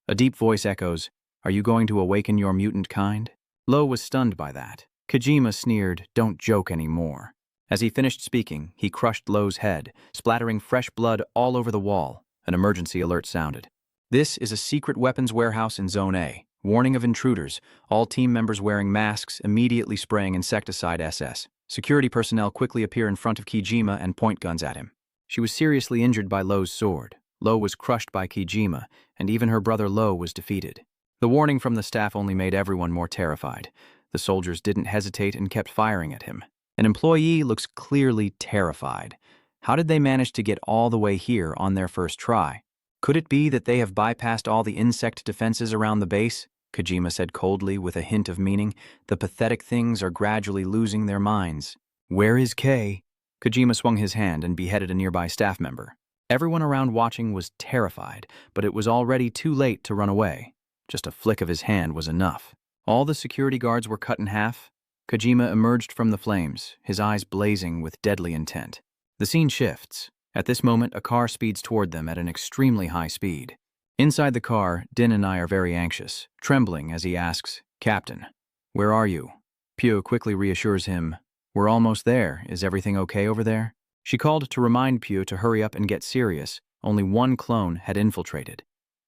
A deep voice echoes, "Are you going to awaken your mutant kind?" Lo was stunned by that. Kijima sneered, "Don't joke anymore." As he finished speaking, he crushed Lo's head, splattering fresh blood all over the wall. An emergency alert sounded. "This is a secret weapons warehouse in Zone A. Warning of intruders. All team members wearing masks immediately spraying insecticide SS. Security personnel quickly appear in front of Kijima and point guns at him." She was seriously injured by Lo's sword. Lo was crushed by Kijima, and even her brother Lo was defeated. The warning from the staff only made everyone more terrified. The soldiers didn't hesitate and kept firing at him. An employee looks clearly terrified. How did they manage to get all the way here on their first try? Could it be that they have bypassed all the insect defenses around the base? Kojima said coldly with a hint of meaning. The pathetic things are gradually losing their minds. "Where is Kay?" Kojima swung his hand and beheaded a nearby staff member. Everyone around watching was terrified, but it was already too late to run away. Just a flick of his hand was enough. All the security guards were cut in half. Kojima emerged from the flames, his eyes blazing with deadly intent. The scene shifts. At this moment, a car speeds toward them at an extremely high speed. Inside the car, Din and I are very anxious, trembling as he asks, "Captain, where are you?" Pyo quickly reassures him, "We're almost there. Is everything okay over there?" She called to remind Pyo to hurry up and get serious. Only one clone had infiltrated.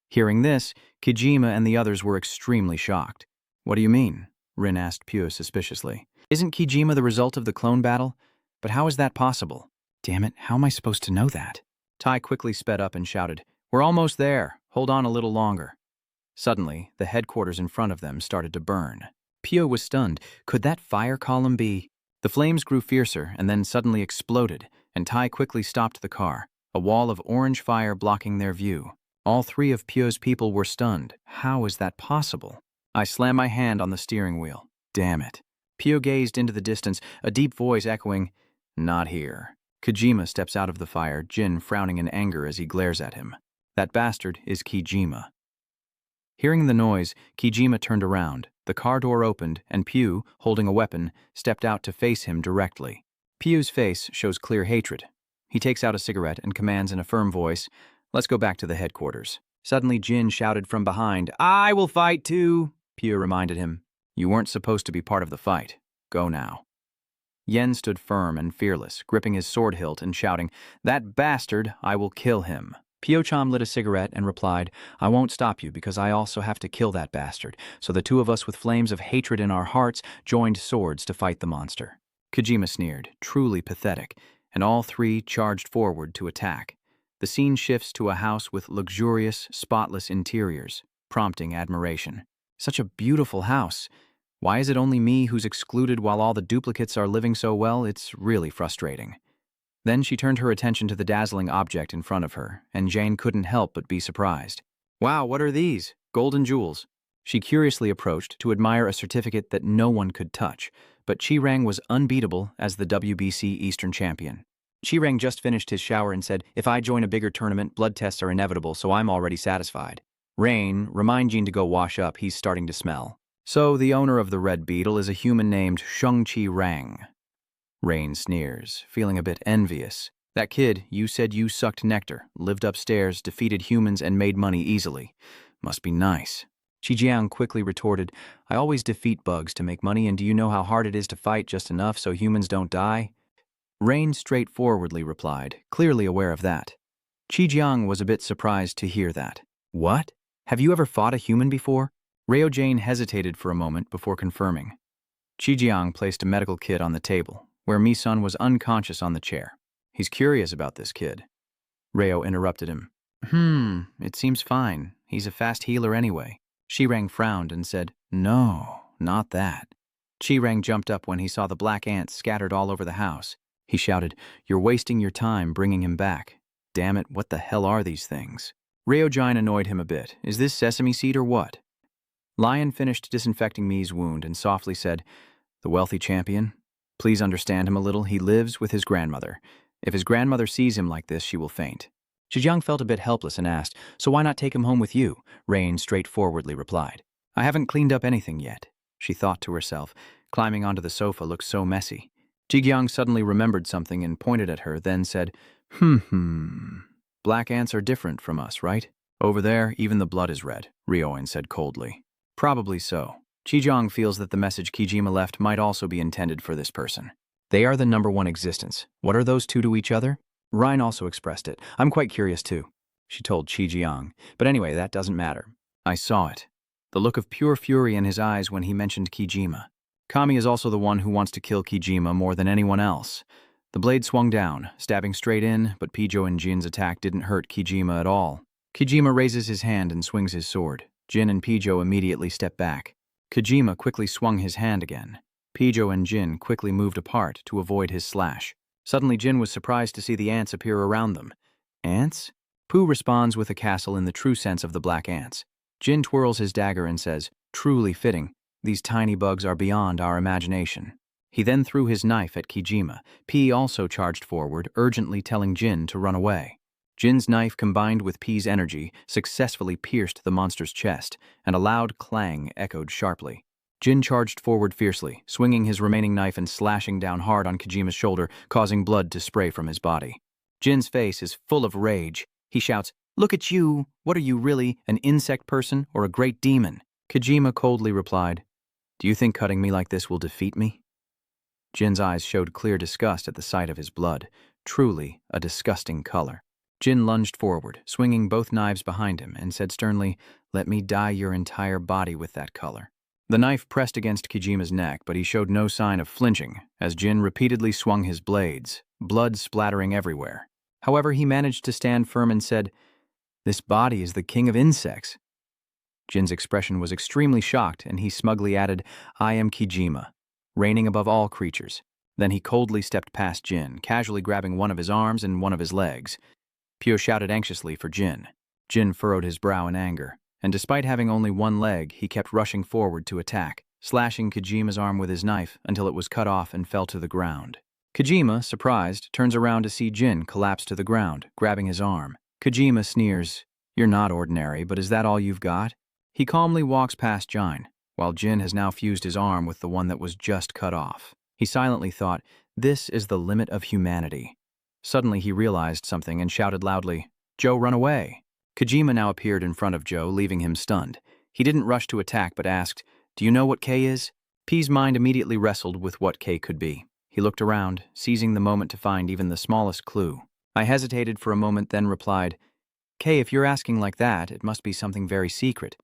Hearing this, Kijima and the others were extremely shocked. "What do you mean?" Rin asked Pyo suspiciously. "Isn't Kijima the result of the clone battle? But how is that possible?" "Damn it, how am I supposed to know that?" Tai quickly sped up and shouted, "We're almost there. Hold on a little longer." Suddenly, the headquarters in front of them started to burn. Pyo was stunned. Could that fire column be? The flames grew fiercer and then suddenly exploded, and Tai quickly stopped the car, a wall of orange fire blocking their view. All 3 of Pyo's people were stunned. How is that possible? I slammed my hand on the steering wheel. Damn it. Pyo gazed into the distance, a deep voice echoing, "Not here." Kojima steps out of the fire, Jin frowning in anger as he glares at him. That bastard is Kijima. Hearing the noise, Kijima turned around. The car door opened, and Pyo, holding a weapon, stepped out to face him directly. Pyo's face shows clear hatred. He takes out a cigarette and commands in a firm voice, "Let's go back to the headquarters." Suddenly, Jin shouted from behind, "I will fight too!" Pyo reminded him, "You weren't supposed to be part of the fight. Go now." Yen stood firm and fearless, gripping his sword hilt and shouting, "That bastard, I will kill him." Pyo-chan lit a cigarette and replied, "I won't stop you because I also have to kill that bastard." So the 2 of us with flames of hatred in our hearts joined swords to fight the monster. Kojima sneered, truly pathetic, and all 3 charged forward to attack. The scene shifts to a house with luxurious, spotless interiors, prompting admiration. Such a beautiful house. Why is it only me who's excluded while all the duplicates are living so well? It's really frustrating. Then she turned her attention to the dazzling object in front of her, and Jane couldn't help but be surprised. "Wow, what are these? Golden jewels." She curiously approached to admire a certificate that no one could touch, but Chi-Rang was unbeatable as the WBC Eastern champion. Chi-Rang just finished his shower and said, "If I join a bigger tournament, blood tests are inevitable, so I'm already satisfied." Rain, remind Jin to go wash up, he's starting to smell. So the owner of the Red Beetle is a human named Chi-Rang. Rain sneers, feeling a bit envious. That kid, you said you sucked nectar, lived upstairs, defeated humans, and made money easily. Must be nice. Chi-Jiang quickly retorted, "I always defeat bugs to make money, and do you know how hard it is to fight just enough so humans don't die?" Rain straightforwardly replied, clearly aware of that. Chi-Jiang was a bit surprised to hear that. "What? Have you ever fought a human before?" Ryo Jane hesitated for a moment before confirming. Chi-Jiang placed a medical kit on the table, where Mi-sun was unconscious on the chair. He's curious about this kid. Ryo interrupted him. It seems fine. He's a fast healer anyway." Chi-Rang frowned and said, "No, not that." Chi-Rang jumped up when he saw the black ants scattered all over the house. He shouted, "You're wasting your time bringing him back. Damn it, what the hell are these things?" Ryo Jine annoyed him a bit. "Is this sesame seed or what?" Lion finished disinfecting Mi's wound and softly said, "The wealthy champion. Please understand him a little. He lives with his grandmother. If his grandmother sees him like this, she will faint." Zhejiang felt a bit helpless and asked, "So why not take him home with you?" Rain straightforwardly replied, "I haven't cleaned up anything yet." She thought to herself, climbing onto the sofa looked so messy. Jigyang suddenly remembered something and pointed at her, then said, Black ants are different from us, right? Over there, even the blood is red," Ryoin said coldly. "Probably so. Chijiang feels that the message Kijima left might also be intended for this person. They are the #1 existence. What are those two to each other?" Ryan also expressed it. "I'm quite curious too," she told Chi-Jiang. "But anyway, that doesn't matter. I saw it. The look of pure fury in his eyes when he mentioned Kijima. Kami is also the one who wants to kill Kijima more than anyone else." The blade swung down, stabbing straight in, but Pijo and Jin's attack didn't hurt Kijima at all. Kijima raises his hand and swings his sword. Jin and Pijo immediately step back. Kijima quickly swung his hand again. Pijo and Jin quickly moved apart to avoid his slash. Suddenly Jin was surprised to see the ants appear around them. "Ants?" Pooh responds with a castle in the true sense of the black ants. Jin twirls his dagger and says, "Truly fitting. These tiny bugs are beyond our imagination." He then threw his knife at Kijima. P also charged forward, urgently telling Jin to run away. Jin's knife combined with P's energy successfully pierced the monster's chest, and a loud clang echoed sharply. Jin charged forward fiercely, swinging his remaining knife and slashing down hard on Kojima's shoulder, causing blood to spray from his body. Jin's face is full of rage. He shouts, "Look at you! What are you really, an insect person or a great demon?" Kojima coldly replied, "Do you think cutting me like this will defeat me?" Jin's eyes showed clear disgust at the sight of his blood, truly a disgusting color. Jin lunged forward, swinging both knives behind him, and said sternly, "Let me dye your entire body with that color." The knife pressed against Kojima's neck, but he showed no sign of flinching, as Jin repeatedly swung his blades, blood splattering everywhere. However, he managed to stand firm and said, "This body is the king of insects." Jin's expression was extremely shocked, and he smugly added, "I am Kijima, reigning above all creatures." Then he coldly stepped past Jin, casually grabbing one of his arms and one of his legs. Pyo shouted anxiously for Jin. Jin furrowed his brow in anger, and despite having only one leg, he kept rushing forward to attack, slashing Kojima's arm with his knife until it was cut off and fell to the ground. Kojima, surprised, turns around to see Jin collapse to the ground, grabbing his arm. Kojima sneers, "You're not ordinary, but is that all you've got?" He calmly walks past Jin, while Jin has now fused his arm with the one that was just cut off. He silently thought, "This is the limit of humanity." Suddenly he realized something and shouted loudly, "Joe, run away!" Kojima now appeared in front of Joe, leaving him stunned. He didn't rush to attack, but asked, "Do you know what K is?" P's mind immediately wrestled with what K could be. He looked around, seizing the moment to find even the smallest clue. I hesitated for a moment, then replied, "K, if you're asking like that, it must be something very secret.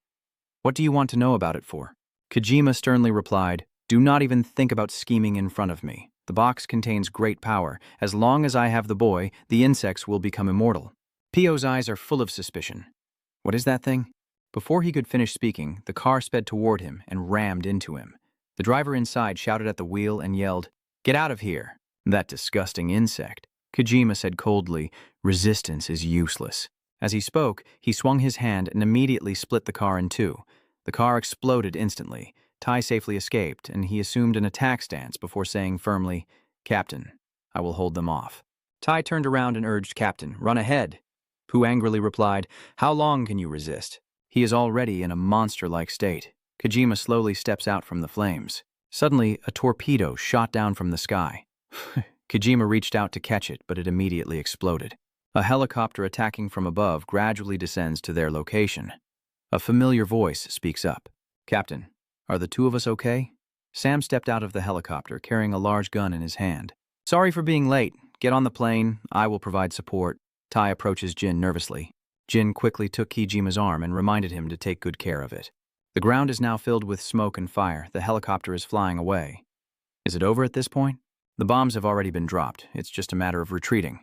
What do you want to know about it for?" Kojima sternly replied, "Do not even think about scheming in front of me. The box contains great power. As long as I have the boy, the insects will become immortal." Pio's eyes are full of suspicion. "What is that thing?" Before he could finish speaking, the car sped toward him and rammed into him. The driver inside shouted at the wheel and yelled, "Get out of here!" "That disgusting insect." Kojima said coldly, "Resistance is useless." As he spoke, he swung his hand and immediately split the car in two. The car exploded instantly. Tai safely escaped, and he assumed an attack stance before saying firmly, "Captain, I will hold them off." Tai turned around and urged, "Captain, run ahead." Pooh angrily replied, "How long can you resist?" He is already in a monster-like state. Kojima slowly steps out from the flames. Suddenly, a torpedo shot down from the sky. Kojima reached out to catch it, but it immediately exploded. A helicopter attacking from above gradually descends to their location. A familiar voice speaks up. "Captain, are the two of us okay?" Sam stepped out of the helicopter, carrying a large gun in his hand. "Sorry for being late. Get on the plane. I will provide support." Tai approaches Jin nervously. Jin quickly took Kojima's arm and reminded him to take good care of it. The ground is now filled with smoke and fire. The helicopter is flying away. Is it over at this point? The bombs have already been dropped. It's just a matter of retreating.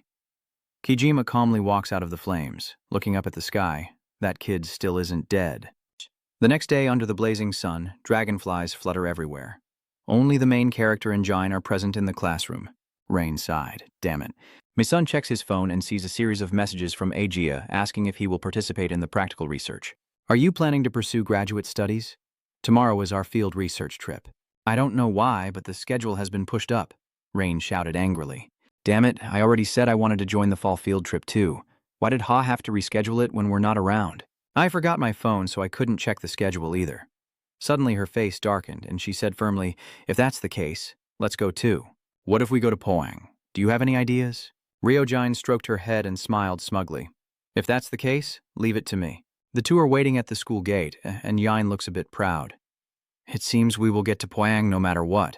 Kojima calmly walks out of the flames, looking up at the sky. That kid still isn't dead. The next day, under the blazing sun, dragonflies flutter everywhere. Only the main character and Jin are present in the classroom. Rain sighed. Damn it. My son checks his phone and sees a series of messages from Aegea asking if he will participate in the practical research. "Are you planning to pursue graduate studies? Tomorrow is our field research trip." "I don't know why, but the schedule has been pushed up," Rain shouted angrily. "Damn it, I already said I wanted to join the fall field trip too. Why did Ha have to reschedule it when we're not around?" "I forgot my phone, so I couldn't check the schedule either." Suddenly her face darkened, and she said firmly, "If that's the case, let's go too." "What if we go to Poang? Do you have any ideas?" Ryojin stroked her head and smiled smugly. "If that's the case, leave it to me." The two are waiting at the school gate, and Yin looks a bit proud. "It seems we will get to Poang no matter what.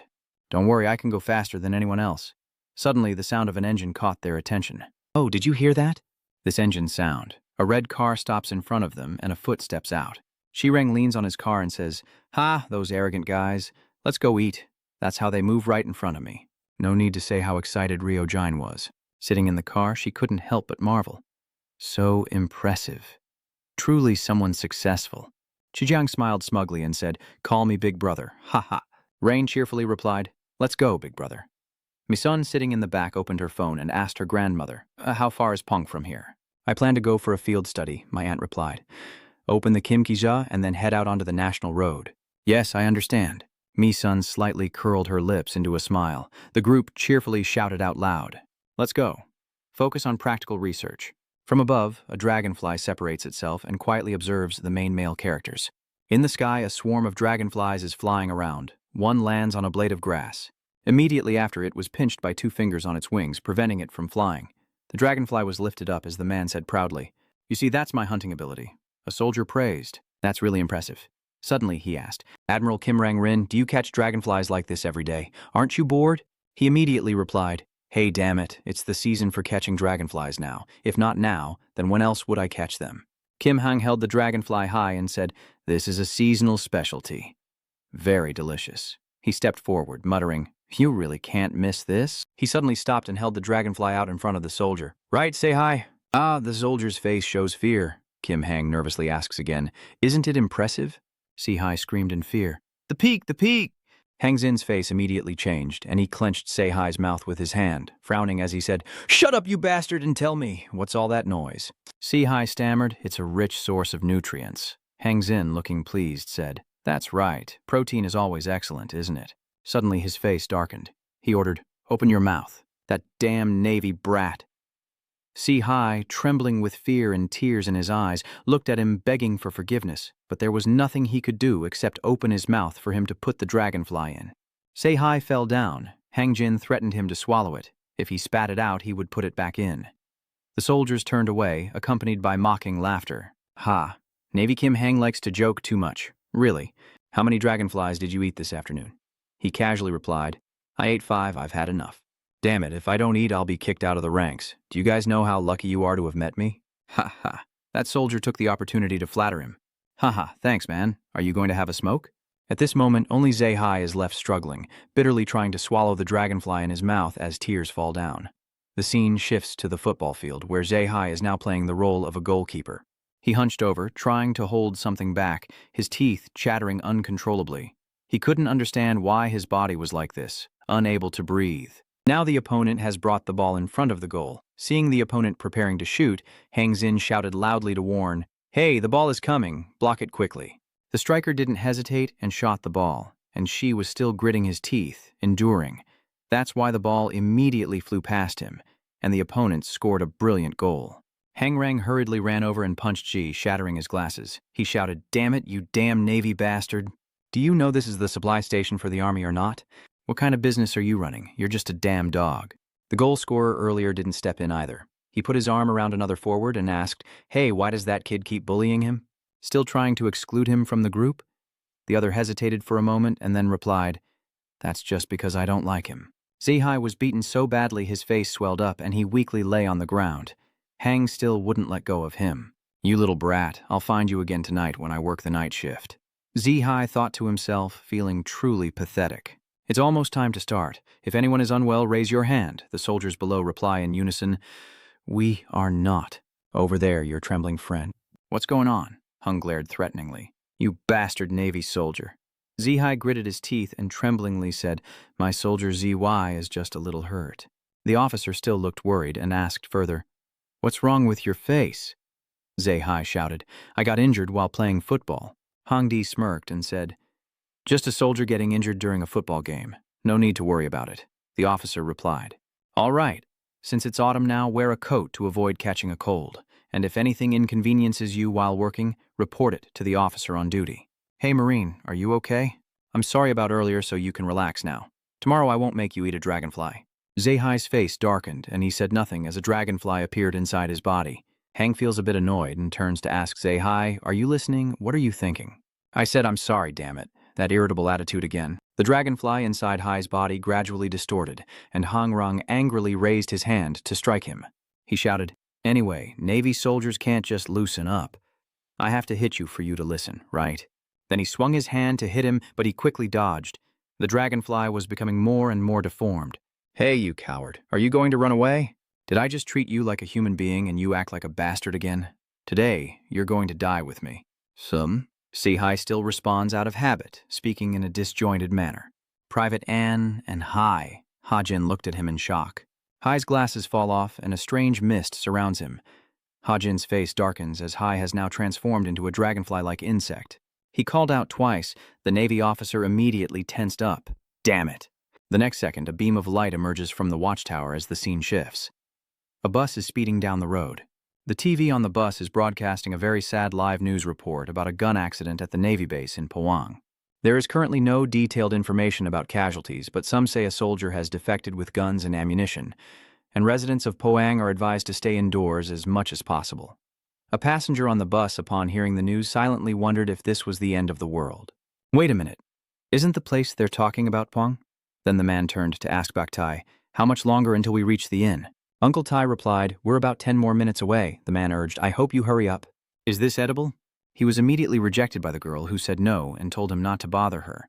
Don't worry, I can go faster than anyone else." Suddenly, the sound of an engine caught their attention. "Oh, did you hear that?" This engine sound. A red car stops in front of them, and a foot steps out. Shireng leans on his car and says, "Ha, those arrogant guys. Let's go eat." That's how they move right in front of me. No need to say how excited Ryojin was. Sitting in the car, she couldn't help but marvel. So impressive. Truly someone successful. Chijiang smiled smugly and said, "Call me Big Brother. Ha ha." Rain cheerfully replied, "Let's go, Big Brother." Misun, sitting in the back, opened her phone and asked her grandmother, "How far is Pong from here?" "I plan to go for a field study," my aunt replied. "Open the Kimkija and then head out onto the national road." "Yes, I understand." Misun slightly curled her lips into a smile. The group cheerfully shouted out loud, "Let's go." Focus on practical research. From above, a dragonfly separates itself and quietly observes the main male characters. In the sky, a swarm of dragonflies is flying around. One lands on a blade of grass. Immediately after, it was pinched by 2 fingers on its wings, preventing it from flying. The dragonfly was lifted up as the man said proudly, "You see, that's my hunting ability." A soldier praised. "That's really impressive." Suddenly, he asked, "Admiral Kim Rang-rin, do you catch dragonflies like this every day? Aren't you bored?" He immediately replied, "Hey, damn it, it's the season for catching dragonflies now. If not now, then when else would I catch them?" Kim Hang held the dragonfly high and said, "This is a seasonal specialty." "Very delicious." He stepped forward, muttering, "You really can't miss this." He suddenly stopped and held the dragonfly out in front of the soldier. "Right, say hi." "Ah," the soldier's face shows fear. Kim Hang nervously asks again, "Isn't it impressive?" Sei-hai screamed in fear. "The peak, the peak!" Hang Zin's face immediately changed, and he clenched Sei-hai's mouth with his hand, frowning as he said, "Shut up, you bastard, and tell me, what's all that noise?" Sei-hai stammered, "It's a rich source of nutrients." Hang Zin, looking pleased, said, "That's right. Protein is always excellent, isn't it?" Suddenly his face darkened. He ordered, "Open your mouth. That damn Navy brat." Sei-hai, trembling with fear and tears in his eyes, looked at him begging for forgiveness, but there was nothing he could do except open his mouth for him to put the dragonfly in. Sei-hai fell down. Hang Jin threatened him to swallow it. If he spat it out, he would put it back in. The soldiers turned away, accompanied by mocking laughter. "Ha, Navy Kim Hang likes to joke too much. Really, how many dragonflies did you eat this afternoon?" He casually replied, "I ate 5, I've had enough." "Damn it, if I don't eat, I'll be kicked out of the ranks. Do you guys know how lucky you are to have met me?" Ha ha. That soldier took the opportunity to flatter him. "Ha ha, thanks, man. Are you going to have a smoke?" At this moment, only Sei-hai is left struggling, bitterly trying to swallow the dragonfly in his mouth as tears fall down. The scene shifts to the football field, where Sei-hai is now playing the role of a goalkeeper. He hunched over, trying to hold something back, his teeth chattering uncontrollably. He couldn't understand why his body was like this, unable to breathe. Now the opponent has brought the ball in front of the goal. Seeing the opponent preparing to shoot, Hang Zin shouted loudly to warn, "Hey, the ball is coming. Block it quickly." The striker didn't hesitate and shot the ball, and Shi was still gritting his teeth, enduring. That's why the ball immediately flew past him, and the opponent scored a brilliant goal. Hangrang hurriedly ran over and punched Ji, shattering his glasses. He shouted, "Damn it, you damn Navy bastard! Do you know this is the supply station for the Army or not? What kind of business are you running? You're just a damn dog." The goal scorer earlier didn't step in either. He put his arm around another forward and asked, "Hey, why does that kid keep bullying him? Still trying to exclude him from the group?" The other hesitated for a moment and then replied, "That's just because I don't like him." Zihai was beaten so badly his face swelled up and he weakly lay on the ground. Hang still wouldn't let go of him. "You little brat, I'll find you again tonight when I work the night shift." Zihai thought to himself, feeling truly pathetic. "It's almost time to start. If anyone is unwell, raise your hand." The soldiers below reply in unison, "We are not." "Over there, your trembling friend." "What's going on?" Hung glared threateningly. "You bastard Navy soldier." Zihai gritted his teeth and tremblingly said, "My soldier ZY is just a little hurt." The officer still looked worried and asked further, "What's wrong with your face?" Zihai shouted, "I got injured while playing football." Hongdi smirked and said, "Just a soldier getting injured during a football game. No need to worry about it." The officer replied, "All right. Since it's autumn now, wear a coat to avoid catching a cold. And if anything inconveniences you while working, report it to the officer on duty." "Hey, Marine, are you okay? I'm sorry about earlier, so you can relax now. Tomorrow I won't make you eat a dragonfly." Zihai's face darkened, and he said nothing as a dragonfly appeared inside his body. Hang feels a bit annoyed and turns to ask Zihai, "Are you listening? What are you thinking?" "I said I'm sorry, damn it." That irritable attitude again. The dragonfly inside Hai's body gradually distorted, and Hangrang angrily raised his hand to strike him. He shouted, "Anyway, Navy soldiers can't just loosen up. I have to hit you for you to listen, right?" Then he swung his hand to hit him, but he quickly dodged. The dragonfly was becoming more and more deformed. "Hey, you coward, are you going to run away? Did I just treat you like a human being and you act like a bastard again? Today, you're going to die with me." Zihai still responds out of habit, speaking in a disjointed manner. "Private Ann and Hai." Hajin looked at him in shock. Hai's glasses fall off and a strange mist surrounds him. Hajin's face darkens as Hai has now transformed into a dragonfly-like insect. He called out twice. The Navy officer immediately tensed up. "Damn it." The next second, a beam of light emerges from the watchtower as the scene shifts. A bus is speeding down the road. The TV on the bus is broadcasting a very sad live news report about a gun accident at the Navy base in Pawang. There is currently no detailed information about casualties, but some say a soldier has defected with guns and ammunition, and residents of Pawang are advised to stay indoors as much as possible. A passenger on the bus, upon hearing the news, silently wondered if this was the end of the world. "Wait a minute. Isn't the place they're talking about Pawang?" Then the man turned to ask Baktai, "How much longer until we reach the inn?" Uncle Tai replied, "We're about 10 more minutes away." The man urged, "I hope you hurry up." "Is this edible?" He was immediately rejected by the girl, who said no and told him not to bother her.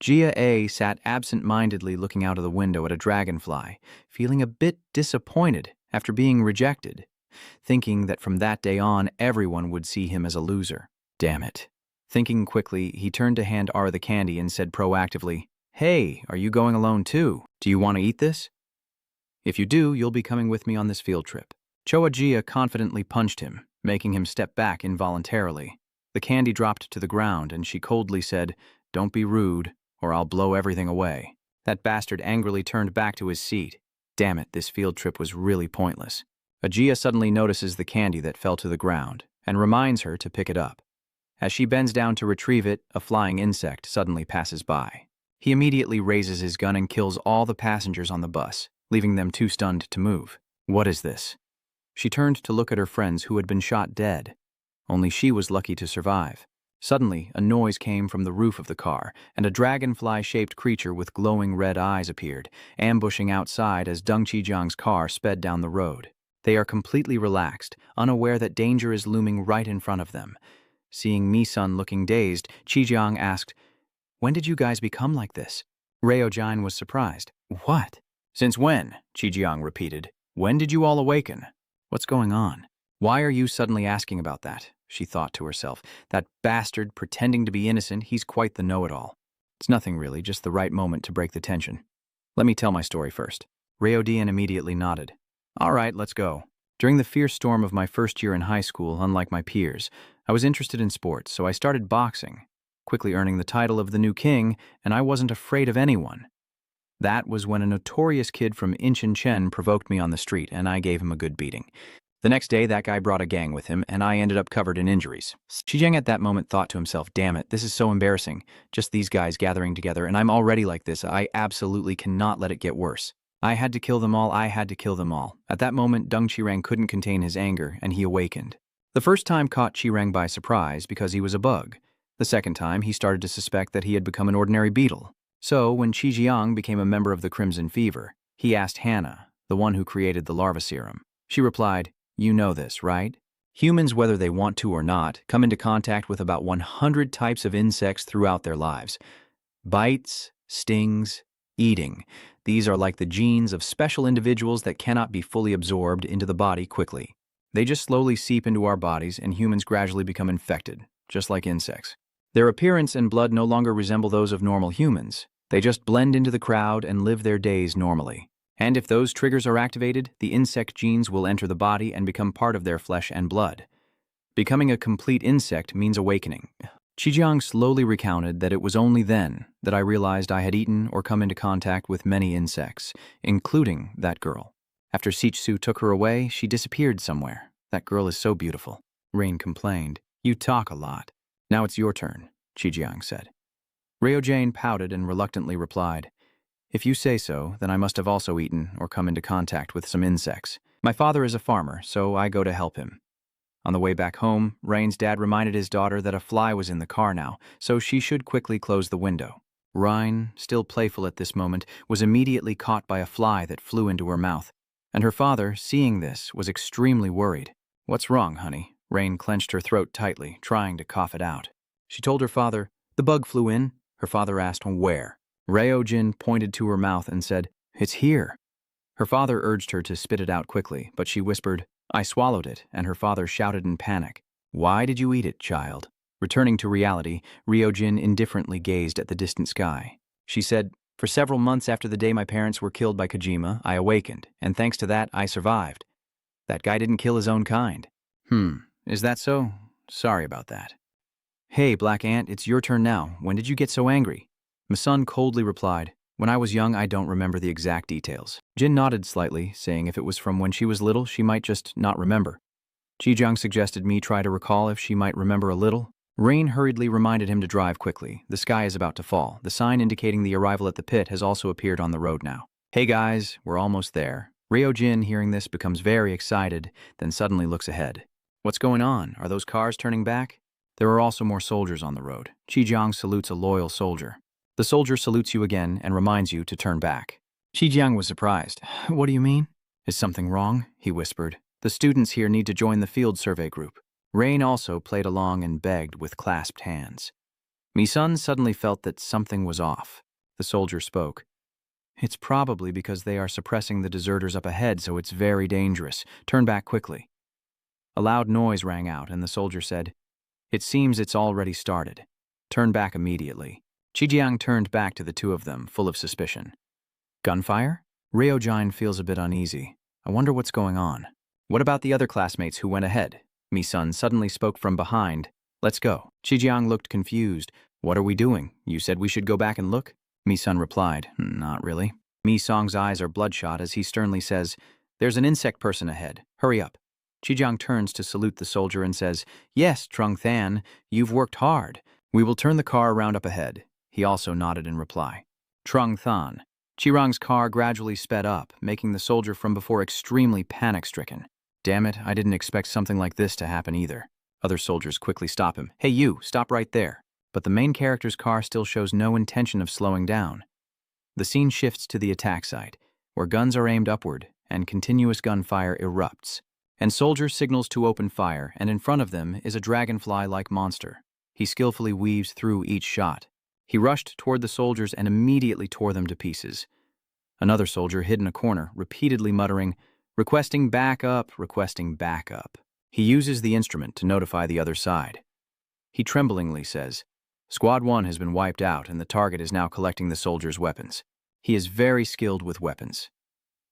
Jia A sat absent-mindedly looking out of the window at a dragonfly, feeling a bit disappointed after being rejected, thinking that from that day on everyone would see him as a loser. Damn it. Thinking quickly, he turned to hand Ara the candy and said proactively, "Hey, are you going alone too? Do you want to eat this? If you do, you'll be coming with me on this field trip." Choa Jia confidently punched him, making him step back involuntarily. The candy dropped to the ground and she coldly said, "Don't be rude, or I'll blow everything away." That bastard angrily turned back to his seat. Damn it, this field trip was really pointless. Ajia suddenly notices the candy that fell to the ground and reminds her to pick it up. As she bends down to retrieve it, a flying insect suddenly passes by. He immediately raises his gun and kills all the passengers on the bus, leaving them too stunned to move. What is this? She turned to look at her friends who had been shot dead. Only she was lucky to survive. Suddenly, a noise came from the roof of the car, and a dragonfly-shaped creature with glowing red eyes appeared, ambushing outside as Deng Qijiang's car sped down the road. They are completely relaxed, unaware that danger is looming right in front of them. Seeing Mi-sun looking dazed, Qijiang asked, "When did you guys become like this?" Ryo-jin was surprised. "What?" "Since when?" Qijiang repeated. "When did you all awaken? What's going on? Why are you suddenly asking about that?" She thought to herself. That bastard pretending to be innocent, he's quite the know-it-all. It's nothing really, just the right moment to break the tension. Let me tell my story first. Ryo-dian immediately nodded. "All right, let's go. During the fierce storm of my first year in high school, unlike my peers, I was interested in sports, so I started boxing, quickly earning the title of the new king, and I wasn't afraid of anyone. That was when a notorious kid from Incheon provoked me on the street, and I gave him a good beating. The next day, that guy brought a gang with him, and I ended up covered in injuries. Xi at that moment thought to himself, damn it, this is so embarrassing. Just these guys gathering together, and I'm already like this. I absolutely cannot let it get worse. I had to kill them all. At that moment, Deng Qirang couldn't contain his anger, and he awakened. The first time caught Qirang by surprise because he was a bug. The second time, he started to suspect that he had become an ordinary beetle. So, when Qi Jiang became a member of the Crimson Fever, he asked Hannah, the one who created the larva serum. She replied, "You know this, right? Humans, whether they want to or not, come into contact with about 100 types of insects throughout their lives. Bites, stings, eating. These are like the genes of special individuals that cannot be fully absorbed into the body quickly. They just slowly seep into our bodies, and humans gradually become infected, just like insects. Their appearance and blood no longer resemble those of normal humans. They just blend into the crowd and live their days normally. And if those triggers are activated, the insect genes will enter the body and become part of their flesh and blood. Becoming a complete insect means awakening." Qi Jiang slowly recounted that it was only then that I realized I had eaten or come into contact with many insects, including that girl. After Sichu took her away, she disappeared somewhere. "That girl is so beautiful," Rain complained. "You talk a lot." "Now it's your turn," Qi Jiang said. Ryo Jane pouted and reluctantly replied, "If you say so, then I must have also eaten or come into contact with some insects. My father is a farmer, so I go to help him." On the way back home, Rain's dad reminded his daughter that a fly was in the car now, so she should quickly close the window. Rain, still playful at this moment, was immediately caught by a fly that flew into her mouth, and her father, seeing this, was extremely worried. "What's wrong, honey?" Rain clenched her throat tightly, trying to cough it out. She told her father, "The bug flew in." Her father asked, "Where?" Ryo Jin pointed to her mouth and said, "It's here." Her father urged her to spit it out quickly, but she whispered, "I swallowed it," and her father shouted in panic, "Why did you eat it, child?" Returning to reality, Ryo Jin indifferently gazed at the distant sky. She said, "For several months after the day my parents were killed by Kojima, I awakened, and thanks to that, I survived. That guy didn't kill his own kind." Is that so? Sorry about that." "Hey, Black Ant, it's your turn now. When did you get so angry?" Masun coldly replied, "When I was young, I don't remember the exact details." Jin nodded slightly, saying if it was from when she was little, she might just not remember. Qi Jiang suggested me try to recall if she might remember a little. Rain hurriedly reminded him to drive quickly. The sky is about to fall. The sign indicating the arrival at the pit has also appeared on the road now. "Hey guys, we're almost there." Ryo Jin, hearing this, becomes very excited, then suddenly looks ahead. "What's going on? Are those cars turning back?" There are also more soldiers on the road. Qi Jiang salutes a loyal soldier. The soldier salutes you again and reminds you to turn back. Qi Jiang was surprised. "What do you mean?" "Is something wrong?" he whispered. "The students here need to join the field survey group." Rain also played along and begged with clasped hands. Mi-sun suddenly felt that something was off. The soldier spoke. "It's probably because they are suppressing the deserters up ahead, so it's very dangerous. Turn back quickly." A loud noise rang out, and the soldier said, "It seems it's already started. Turn back immediately." Qi Jiang turned back to the two of them, full of suspicion. "Gunfire?" Ryo Jin feels a bit uneasy. "I wonder what's going on." "What about the other classmates who went ahead?" Mi-sun suddenly spoke from behind. "Let's go." Qi Jiang looked confused. "What are we doing? You said we should go back and look?" Mi-sun replied, "Not really." Mi-song's eyes are bloodshot as he sternly says, "There's an insect person ahead. Hurry up." Qi Jiang turns to salute the soldier and says, "Yes, Trung Than, you've worked hard. We will turn the car around up ahead." He also nodded in reply. Trung Than. Qirang's car gradually sped up, making the soldier from before extremely panic-stricken. "Damn it, I didn't expect something like this to happen either." Other soldiers quickly stop him. "Hey you, stop right there." But the main character's car still shows no intention of slowing down. The scene shifts to the attack site, where guns are aimed upward and continuous gunfire erupts. And soldier signals to open fire, and in front of them is a dragonfly-like monster. He skillfully weaves through each shot. He rushed toward the soldiers and immediately tore them to pieces. Another soldier hid in a corner, repeatedly muttering, requesting backup. He uses the instrument to notify the other side. He tremblingly says, "Squad 1 has been wiped out and the target is now collecting the soldiers' weapons." He is very skilled with weapons.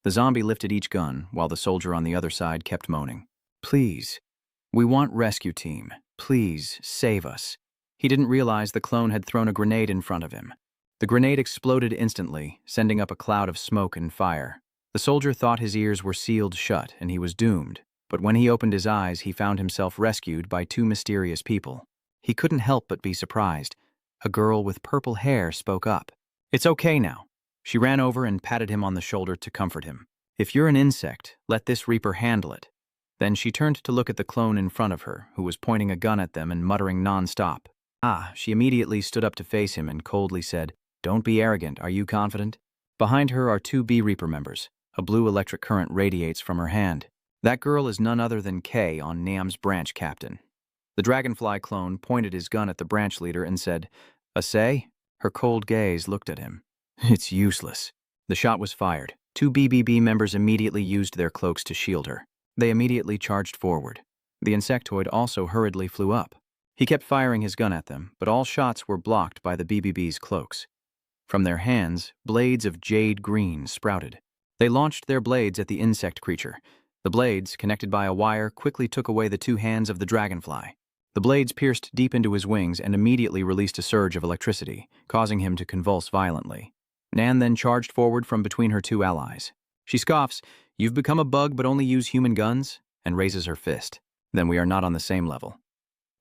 The zombie lifted each gun while the soldier on the other side kept moaning, "Please, we want rescue team." Please, save us. He didn't realize the clone had thrown a grenade in front of him. The grenade exploded instantly, sending up a cloud of smoke and fire. The soldier thought his ears were sealed shut and he was doomed, but when he opened his eyes, he found himself rescued by two mysterious people. He couldn't help but be surprised. A girl with purple hair spoke up. "It's okay now." She ran over and patted him on the shoulder to comfort him. "If you're an insect, let this Reaper handle it." Then she turned to look at the clone in front of her, who was pointing a gun at them and muttering non-stop. She immediately stood up to face him and coldly said, "Don't be arrogant, are you confident?" Behind her are two B Reaper members. A blue electric current radiates from her hand. That girl is none other than Kay on Nam's branch captain. The dragonfly clone pointed his gun at the branch leader and said, "Assay?" Her cold gaze looked at him. "It's useless." The shot was fired. Two BBB members immediately used their cloaks to shield her. They immediately charged forward. The insectoid also hurriedly flew up. He kept firing his gun at them, but all shots were blocked by the BBB's cloaks. From their hands, blades of jade green sprouted. They launched their blades at the insect creature. The blades, connected by a wire, quickly took away the two hands of the dragonfly. The blades pierced deep into his wings and immediately released a surge of electricity, causing him to convulse violently. Nan then charged forward from between her two allies. She scoffs, "You've become a bug but only use human guns?" and raises her fist. "Then we are not on the same level."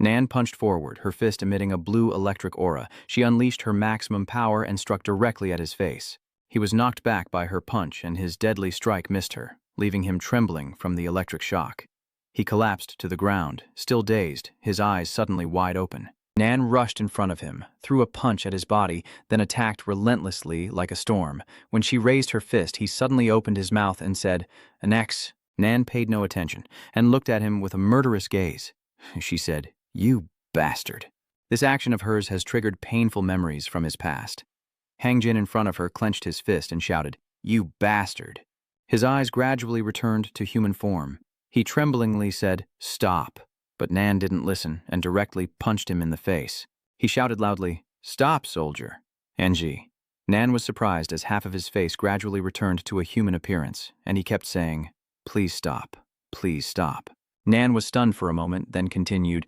Nan punched forward, her fist emitting a blue electric aura. She unleashed her maximum power and struck directly at his face. He was knocked back by her punch and his deadly strike missed her, leaving him trembling from the electric shock. He collapsed to the ground, still dazed, his eyes suddenly wide open. Nan rushed in front of him, threw a punch at his body, then attacked relentlessly like a storm. When she raised her fist, he suddenly opened his mouth and said, "Annex." Nan paid no attention and looked at him with a murderous gaze. She said, "You bastard." This action of hers has triggered painful memories from his past. Hangjin in front of her clenched his fist and shouted, "You bastard." His eyes gradually returned to human form. He tremblingly said, "Stop." But Nan didn't listen and directly punched him in the face. He shouted loudly, "Stop, soldier." NG. Nan was surprised as half of his face gradually returned to a human appearance, and he kept saying, "Please stop. Please stop." Nan was stunned for a moment, then continued,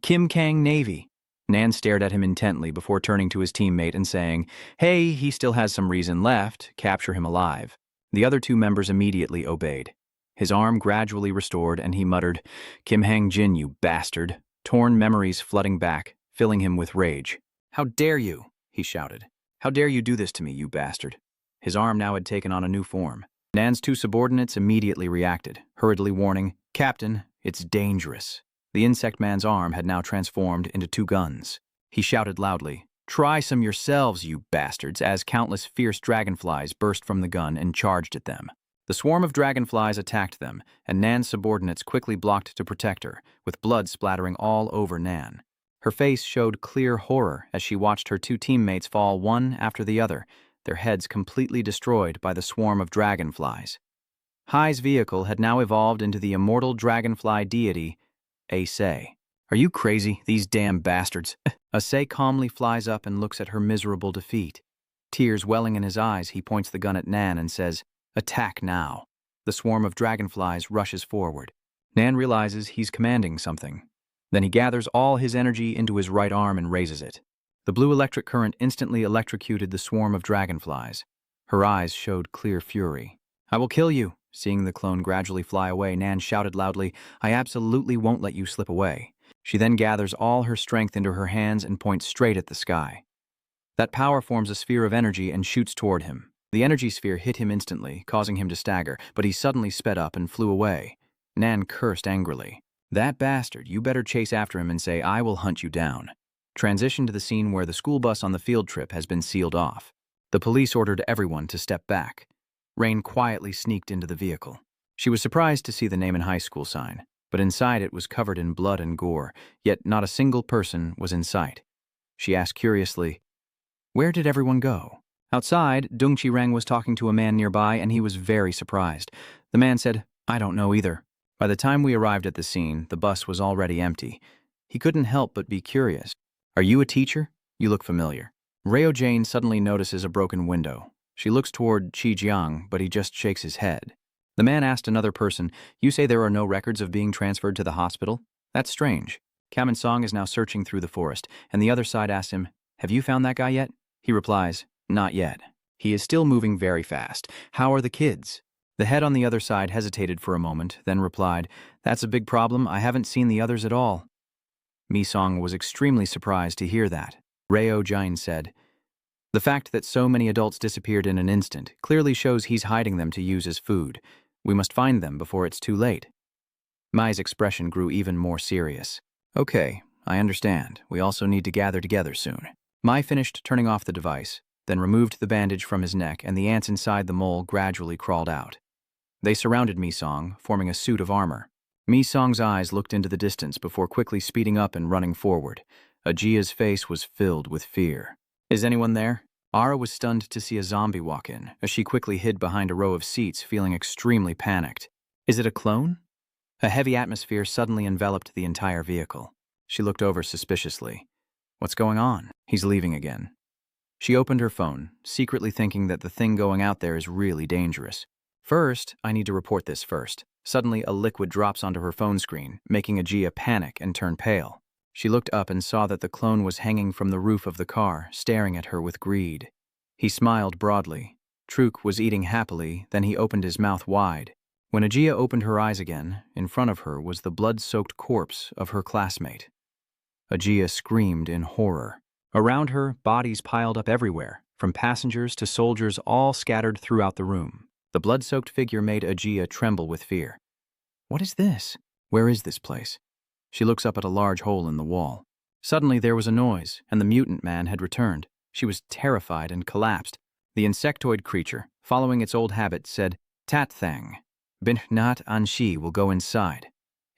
"Kim Kang Navy." Nan stared at him intently before turning to his teammate and saying, "Hey, he still has some reason left. Capture him alive." The other two members immediately obeyed. His arm gradually restored, and he muttered, "Kim Hang Jin, you bastard," torn memories flooding back, filling him with rage. "How dare you?" he shouted. "How dare you do this to me, you bastard?" His arm now had taken on a new form. Nan's two subordinates immediately reacted, hurriedly warning, "Captain, it's dangerous." The insect man's arm had now transformed into two guns. He shouted loudly, "Try some yourselves, you bastards," as countless fierce dragonflies burst from the gun and charged at them. The swarm of dragonflies attacked them, and Nan's subordinates quickly blocked to protect her, with blood splattering all over Nan. Her face showed clear horror as she watched her two teammates fall one after the other, their heads completely destroyed by the swarm of dragonflies. Hai's vehicle had now evolved into the immortal dragonfly deity, Asay. "Are you crazy, these damn bastards?" Asay calmly flies up and looks at her miserable defeat. Tears welling in his eyes, he points the gun at Nan and says, "Attack now." The swarm of dragonflies rushes forward. Nan realizes he's commanding something. Then he gathers all his energy into his right arm and raises it. The blue electric current instantly electrocuted the swarm of dragonflies. Her eyes showed clear fury. "I will kill you." Seeing the clone gradually fly away, Nan shouted loudly, "I absolutely won't let you slip away." She then gathers all her strength into her hands and points straight at the sky. That power forms a sphere of energy and shoots toward him. The energy sphere hit him instantly, causing him to stagger, but he suddenly sped up and flew away. Nan cursed angrily. "That bastard, you better chase after him and say, 'I will hunt you down.'" Transition to the scene where the school bus on the field trip has been sealed off. The police ordered everyone to step back. Rain quietly sneaked into the vehicle. She was surprised to see the name and high school sign, but inside it was covered in blood and gore, yet not a single person was in sight. She asked curiously, "Where did everyone go?" Outside, Dung Chi-rang was talking to a man nearby, and he was very surprised. The man said, "I don't know either." By the time we arrived at the scene, the bus was already empty. He couldn't help but be curious. "Are you a teacher? You look familiar." Reo Jane suddenly notices a broken window. She looks toward Chi Jiang, but he just shakes his head. The man asked another person, "You say there are no records of being transferred to the hospital? That's strange." Kamen Song is now searching through the forest, and the other side asks him, "Have you found that guy yet?" He replies, "Not yet." He is still moving very fast. "How are the kids?" The head on the other side hesitated for a moment, then replied, "That's a big problem. I haven't seen the others at all." Mi-song was extremely surprised to hear that. Reo Jin said, "The fact that so many adults disappeared in an instant clearly shows he's hiding them to use as food. We must find them before it's too late." Mai's expression grew even more serious. "Okay, I understand. We also need to gather together soon." Mai finished turning off the device, then removed the bandage from his neck, and the ants inside the mole gradually crawled out. They surrounded Mi-song, forming a suit of armor. Mi-song's eyes looked into the distance before quickly speeding up and running forward. Ajia's face was filled with fear. "Is anyone there?" Ara was stunned to see a zombie walk in, as she quickly hid behind a row of seats, feeling extremely panicked. "Is it a clone?" A heavy atmosphere suddenly enveloped the entire vehicle. She looked over suspiciously. "What's going on?" "He's leaving again." She opened her phone, secretly thinking that the thing going out there is really dangerous. "First, I need to report this first." Suddenly, a liquid drops onto her phone screen, making Ajia panic and turn pale. She looked up and saw that the clone was hanging from the roof of the car, staring at her with greed. He smiled broadly. Truk was eating happily, then he opened his mouth wide. When Ajia opened her eyes again, in front of her was the blood-soaked corpse of her classmate. Ajia screamed in horror. Around her, bodies piled up everywhere, from passengers to soldiers all scattered throughout the room. The blood-soaked figure made Ajia tremble with fear. "What is this? Where is this place?" She looks up at a large hole in the wall. Suddenly there was a noise, and the mutant man had returned. She was terrified and collapsed. The insectoid creature, following its old habit, said, "Tat Thang. Bin Nat Anshi will go inside."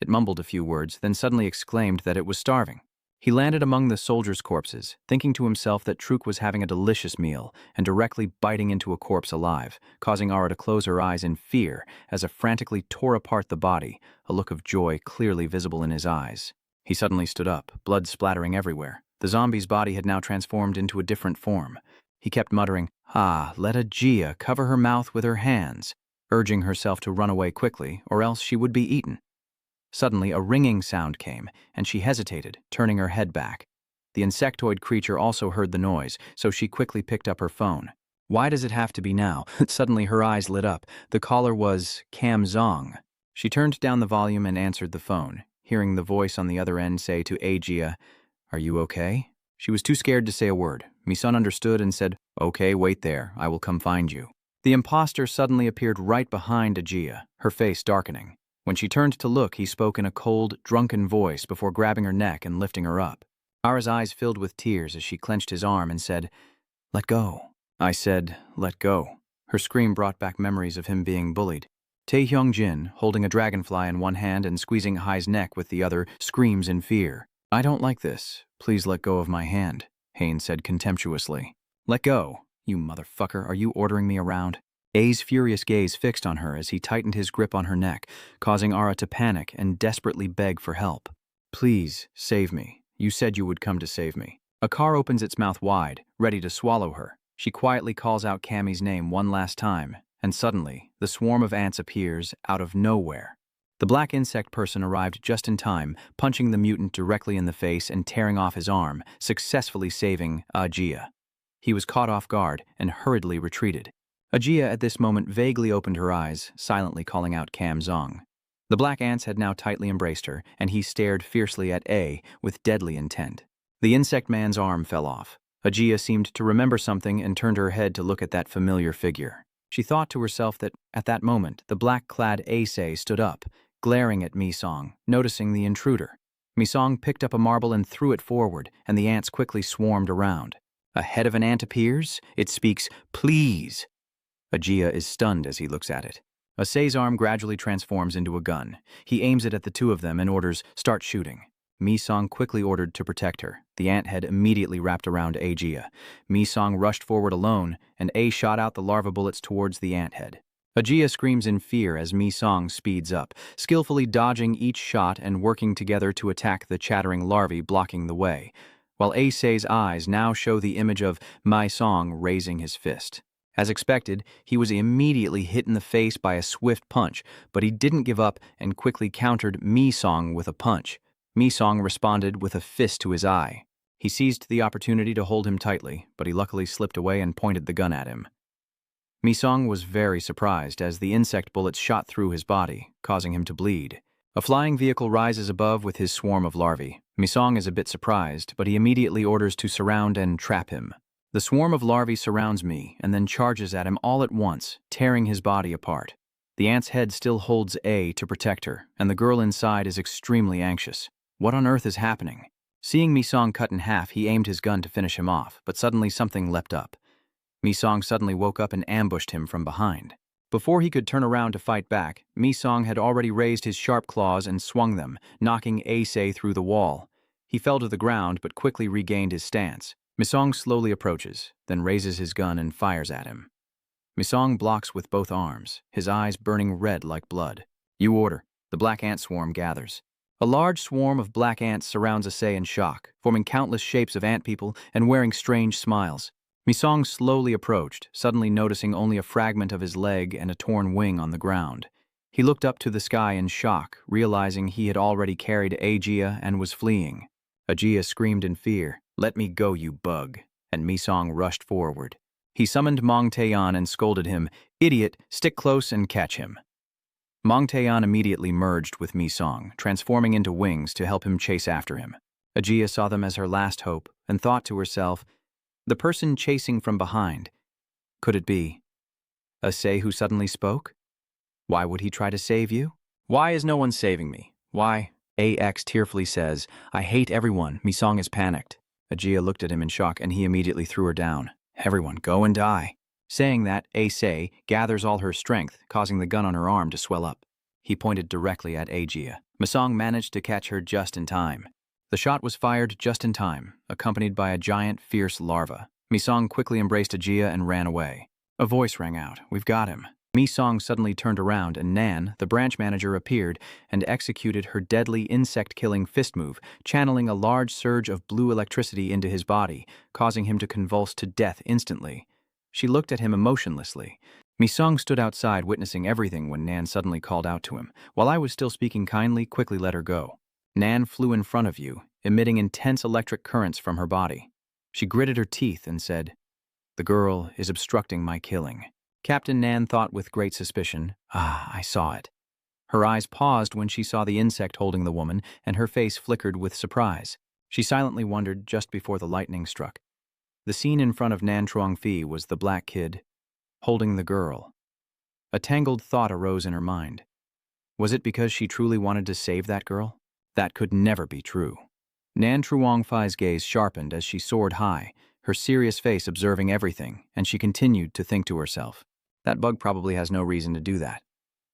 It mumbled a few words, then suddenly exclaimed that it was starving. He landed among the soldiers' corpses, thinking to himself that Truk was having a delicious meal and directly biting into a corpse alive, causing Ara to close her eyes in fear as it frantically tore apart the body, a look of joy clearly visible in his eyes. He suddenly stood up, blood splattering everywhere. The zombie's body had now transformed into a different form. He kept muttering, let Ajia cover her mouth with her hands, urging herself to run away quickly, or else she would be eaten. Suddenly, a ringing sound came, and she hesitated, turning her head back. The insectoid creature also heard the noise, so she quickly picked up her phone. Why does it have to be now? Suddenly, her eyes lit up. The caller was Cam Zong. She turned down the volume and answered the phone, hearing the voice on the other end say to Ajia, "Are you okay?" She was too scared to say a word. Mi-sun understood and said, "Okay, wait there. I will come find you." The imposter suddenly appeared right behind Ajia, her face darkening. When she turned to look, he spoke in a cold, drunken voice before grabbing her neck and lifting her up. Ara's eyes filled with tears as she clenched his arm and said, "Let go." I said, "Let go." Her scream brought back memories of him being bullied. Tae-hyung-jin, holding a dragonfly in one hand and squeezing Hai's neck with the other, screams in fear. "I don't like this. Please let go of my hand," Hain said contemptuously. "Let go? You motherfucker, are you ordering me around?" A's furious gaze fixed on her as he tightened his grip on her neck, causing Ara to panic and desperately beg for help. "Please, save me. You said you would come to save me." A car opens its mouth wide, ready to swallow her. She quietly calls out Cammy's name one last time, and suddenly, the swarm of ants appears out of nowhere. The black insect person arrived just in time, punching the mutant directly in the face and tearing off his arm, successfully saving Ajia. He was caught off guard and hurriedly retreated. Ajia at this moment vaguely opened her eyes, silently calling out Cam Zong. The black ants had now tightly embraced her, and he stared fiercely at A with deadly intent. The insect man's arm fell off. Ajia seemed to remember something and turned her head to look at that familiar figure. She thought to herself that, at that moment, the black-clad Ace stood up, glaring at Mi-song, noticing the intruder. Mi-song picked up a marble and threw it forward, and the ants quickly swarmed around. A head of an ant appears. It speaks, "Please." Ajia is stunned as he looks at it. Ase's arm gradually transforms into a gun. He aims it at the two of them and orders, "Start shooting." Mi-song quickly ordered to protect her. The ant head immediately wrapped around Ajia. Mi-song rushed forward alone, and A shot out the larva bullets towards the ant head. Ajia screams in fear as Mi-song speeds up, skillfully dodging each shot and working together to attack the chattering larvae blocking the way, while Ase's eyes now show the image of Mi-song raising his fist. As expected, he was immediately hit in the face by a swift punch, but he didn't give up and quickly countered Mi-song with a punch. Mi-song responded with a fist to his eye. He seized the opportunity to hold him tightly, but he luckily slipped away and pointed the gun at him. Mi-song was very surprised as the insect bullets shot through his body, causing him to bleed. A flying vehicle rises above with his swarm of larvae. Mi-song is a bit surprised, but he immediately orders to surround and trap him. The swarm of larvae surrounds Mi and then charges at him all at once, tearing his body apart. The ant's head still holds A to protect her, and the girl inside is extremely anxious. What on earth is happening? Seeing Mi-song cut in half, he aimed his gun to finish him off, but suddenly something leapt up. Mi-song suddenly woke up and ambushed him from behind. Before he could turn around to fight back, Mi-song had already raised his sharp claws and swung them, knocking Ace through the wall. He fell to the ground but quickly regained his stance. Mi-song slowly approaches, then raises his gun and fires at him. Mi-song blocks with both arms, his eyes burning red like blood. You order. The black ant swarm gathers. A large swarm of black ants surrounds Ace in shock, forming countless shapes of ant people and wearing strange smiles. Mi-song slowly approached, suddenly noticing only a fragment of his leg and a torn wing on the ground. He looked up to the sky in shock, realizing he had already carried Ajia and was fleeing. Ajia screamed in fear, "Let me go, you bug," and Mi-song rushed forward. He summoned Mong Taeyeon and scolded him, "Idiot, stick close and catch him." Mong Taeyeon immediately merged with Mi-song, transforming into wings to help him chase after him. Ajia saw them as her last hope and thought to herself, the person chasing from behind. Could it be Ace who suddenly spoke? Why would he try to save you? Why is no one saving me? Why? AX tearfully says, I hate everyone. Mi-song is panicked. Ajia looked at him in shock and he immediately threw her down. Everyone, go and die. Saying that, Ace gathers all her strength, causing the gun on her arm to swell up. He pointed directly at Ajia. Mi-song managed to catch her just in time. The shot was fired just in time, accompanied by a giant, fierce larva. Mi-song quickly embraced Ajia and ran away. A voice rang out, "We've got him." Mi-song suddenly turned around and Nan, the branch manager, appeared and executed her deadly insect-killing fist move, channeling a large surge of blue electricity into his body, causing him to convulse to death instantly. She looked at him emotionlessly. Mi-song stood outside witnessing everything when Nan suddenly called out to him. While I was still speaking kindly, quickly let her go. Nan flew in front of you, emitting intense electric currents from her body. She gritted her teeth and said, "The girl is obstructing my killing." Captain Nan thought with great suspicion, I saw it. Her eyes paused when she saw the insect holding the woman, and her face flickered with surprise. She silently wondered just before the lightning struck. The scene in front of Nan Truong-Phi was the black kid holding the girl. A tangled thought arose in her mind. Was it because she truly wanted to save that girl? That could never be true. Nan Truong-Phi's gaze sharpened as she soared high, her serious face observing everything, and she continued to think to herself, that bug probably has no reason to do that.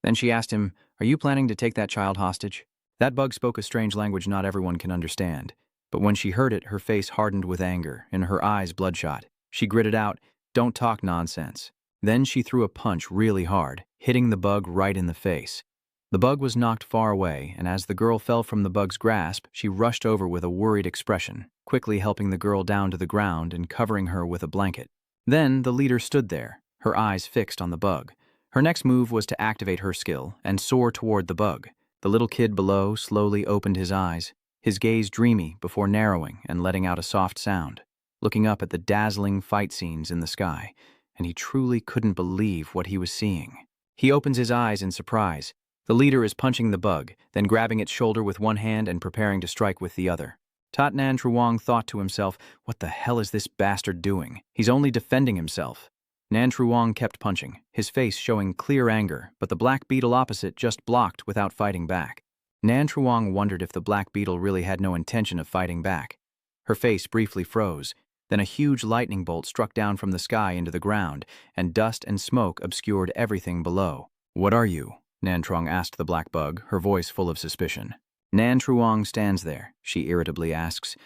Then she asked him, "Are you planning to take that child hostage?" That bug spoke a strange language not everyone can understand, but when she heard it, her face hardened with anger and her eyes bloodshot. She gritted out, "Don't talk nonsense." Then she threw a punch really hard, hitting the bug right in the face. The bug was knocked far away, and as the girl fell from the bug's grasp, she rushed over with a worried expression, quickly helping the girl down to the ground and covering her with a blanket. Then the leader stood there, her eyes fixed on the bug. Her next move was to activate her skill and soar toward the bug. The little kid below slowly opened his eyes, his gaze dreamy before narrowing and letting out a soft sound, looking up at the dazzling fight scenes in the sky, and he truly couldn't believe what he was seeing. He opens his eyes in surprise. The leader is punching the bug, then grabbing its shoulder with one hand and preparing to strike with the other. Nan Truong thought to himself, what the hell is this bastard doing? He's only defending himself. Nan Truong kept punching, his face showing clear anger, but the black beetle opposite just blocked without fighting back. Nan Truong wondered if the black beetle really had no intention of fighting back. Her face briefly froze, then a huge lightning bolt struck down from the sky into the ground, and dust and smoke obscured everything below. "What are you?" Nan Truong asked the black bug, her voice full of suspicion. Nan Truong stands there. She irritably asks,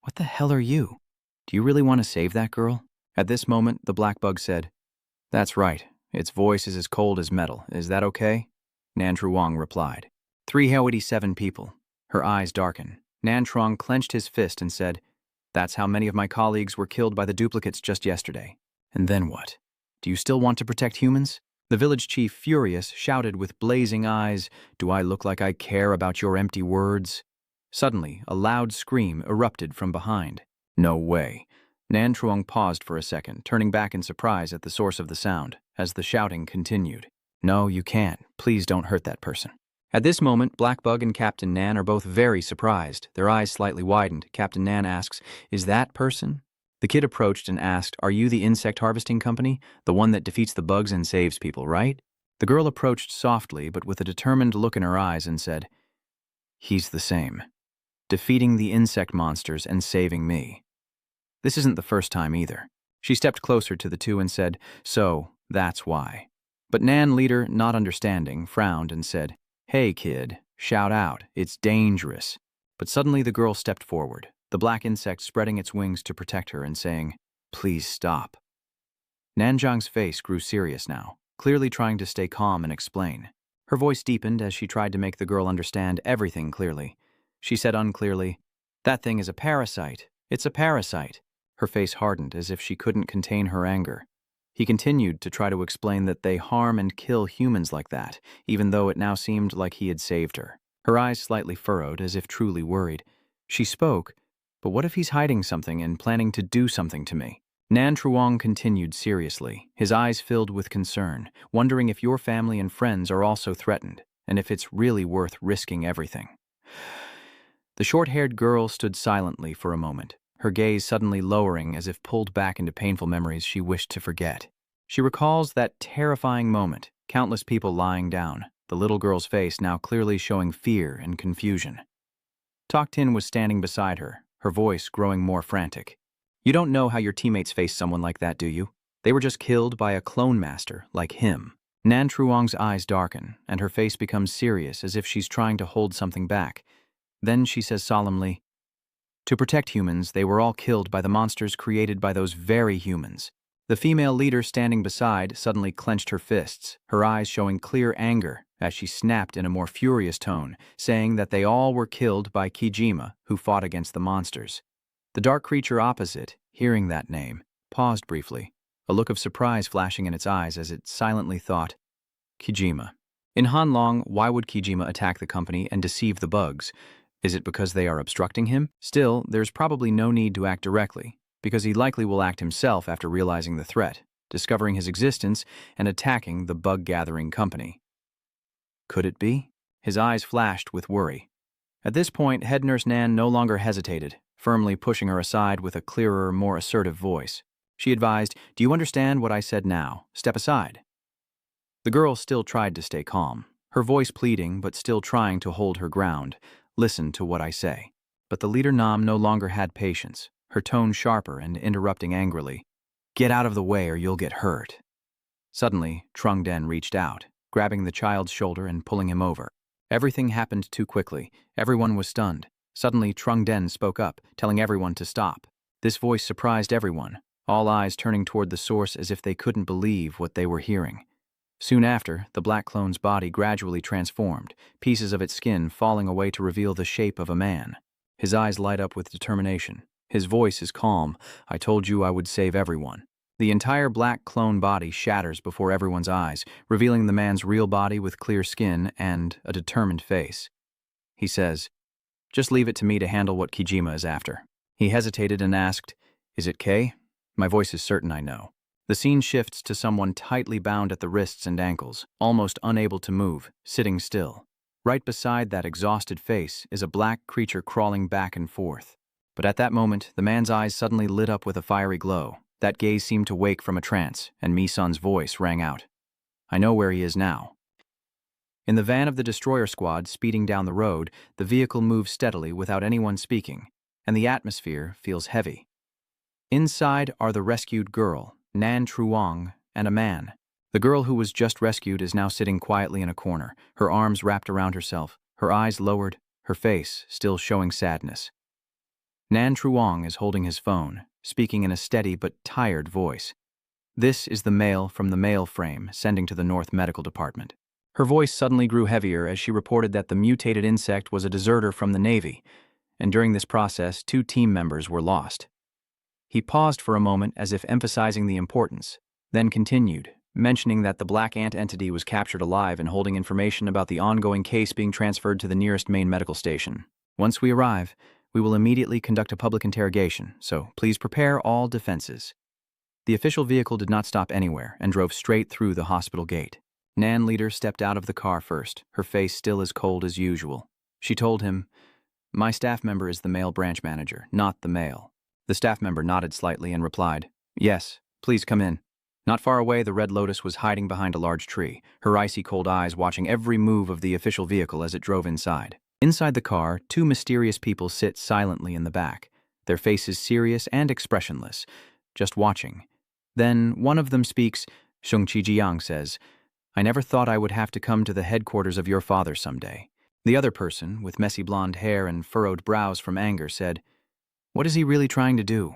"What the hell are you? Do you really want to save that girl?" At this moment, the black bug said, "That's right. Its voice is as cold as metal. Is that okay?" Nan Truong replied, 387 people. Her eyes darkened. Nan Truong clenched his fist and said, "That's how many of my colleagues were killed by the duplicates just yesterday. And then what? Do you still want to protect humans?" The village chief, furious, shouted with blazing eyes, "Do I look like I care about your empty words?" Suddenly, a loud scream erupted from behind. No way. Nan Truong paused for a second, turning back in surprise at the source of the sound, as the shouting continued. No, you can't. Please don't hurt that person. At this moment, Blackbug and Captain Nan are both very surprised. Their eyes slightly widened. Captain Nan asks, "Is that person?" The kid approached and asked, "Are you the insect harvesting company? The one that defeats the bugs and saves people, right?" The girl approached softly, but with a determined look in her eyes, and said, "He's the same. Defeating the insect monsters and saving me. This isn't the first time either." She stepped closer to the two and said, "So, that's why." But Nan Leader, not understanding, frowned and said, "Hey kid, shout out, it's dangerous." But suddenly the girl stepped forward, the black insect spreading its wings to protect her and saying, "Please stop." Nanjang's face grew serious now, clearly trying to stay calm and explain. Her voice deepened as she tried to make the girl understand everything clearly. She said unclearly, "That thing is a parasite. It's a parasite." Her face hardened as if she couldn't contain her anger. He continued to try to explain that they harm and kill humans like that, even though it now seemed like he had saved her. Her eyes slightly furrowed, as if truly worried. She spoke, "But what if he's hiding something and planning to do something to me?" Nan Truong continued seriously, his eyes filled with concern, wondering if your family and friends are also threatened, and if it's really worth risking everything. The short-haired girl stood silently for a moment, her gaze suddenly lowering as if pulled back into painful memories she wished to forget. She recalls that terrifying moment, countless people lying down, the little girl's face now clearly showing fear and confusion. Tok Tin was standing beside her, her voice growing more frantic. "You don't know how your teammates face someone like that, do you? They were just killed by a clone master like him." Nan Truong's eyes darken, and her face becomes serious as if she's trying to hold something back. Then she says solemnly, "To protect humans, they were all killed by the monsters created by those very humans." The female leader standing beside suddenly clenched her fists, her eyes showing clear anger as she snapped in a more furious tone, saying that they all were killed by Kijima, who fought against the monsters. The dark creature opposite, hearing that name, paused briefly, a look of surprise flashing in its eyes as it silently thought, "Kijima. In Hanlong, why would Kijima attack the company and deceive the bugs? Is it because they are obstructing him? Still, there's probably no need to act directly, because he likely will act himself after realizing the threat, discovering his existence, and attacking the bug-gathering company." Could it be? His eyes flashed with worry. At this point, head nurse Nan no longer hesitated, firmly pushing her aside with a clearer, more assertive voice. She advised, "Do you understand what I said now? Step aside." The girl still tried to stay calm, her voice pleading but still trying to hold her ground. "Listen to what I say." But the leader Nam no longer had patience, her tone sharper and interrupting angrily. "Get out of the way or you'll get hurt." Suddenly, Trung Den reached out, grabbing the child's shoulder and pulling him over. Everything happened too quickly. Everyone was stunned. Suddenly, Trung Den spoke up, telling everyone to stop. This voice surprised everyone, all eyes turning toward the source as if they couldn't believe what they were hearing. Soon after, the black clone's body gradually transformed, pieces of its skin falling away to reveal the shape of a man. His eyes light up with determination. His voice is calm. "I told you I would save everyone." The entire black clone body shatters before everyone's eyes, revealing the man's real body with clear skin and a determined face. He says, "Just leave it to me to handle what Kijima is after." He hesitated and asked, "Is it K?" My voice is certain I know. The scene shifts to someone tightly bound at the wrists and ankles, almost unable to move, sitting still. Right beside that exhausted face is a black creature crawling back and forth. But at that moment, the man's eyes suddenly lit up with a fiery glow. That gaze seemed to wake from a trance, and Mi-sun's voice rang out. "I know where he is now." In the van of the destroyer squad speeding down the road, the vehicle moves steadily without anyone speaking, and the atmosphere feels heavy. Inside are the rescued girl, Nan Truong, and a man. The girl who was just rescued is now sitting quietly in a corner, her arms wrapped around herself, her eyes lowered, her face still showing sadness. Nan Truong is holding his phone, speaking in a steady but tired voice. This is the mail from the mail frame sending to the North Medical Department. Her voice suddenly grew heavier as she reported that the mutated insect was a deserter from the Navy, and during this process, 2 team members were lost. He paused for a moment as if emphasizing the importance, then continued, mentioning that the black ant entity was captured alive and holding information about the ongoing case being transferred to the nearest main medical station. Once we arrive, we will immediately conduct a public interrogation, so please prepare all defenses. The official vehicle did not stop anywhere and drove straight through the hospital gate. Nan Leader stepped out of the car first, her face still as cold as usual. She told him, "My staff member is the male branch manager, not the male." The staff member nodded slightly and replied, "Yes, please come in." Not far away, the Red Lotus was hiding behind a large tree, her icy cold eyes watching every move of the official vehicle as it drove inside. Inside the car, two mysterious people sit silently in the back, their faces serious and expressionless, just watching. Then one of them speaks. Shung Chi-jiang says, "I never thought I would have to come to the headquarters of your father someday." The other person, with messy blonde hair and furrowed brows from anger, said, "What is he really trying to do?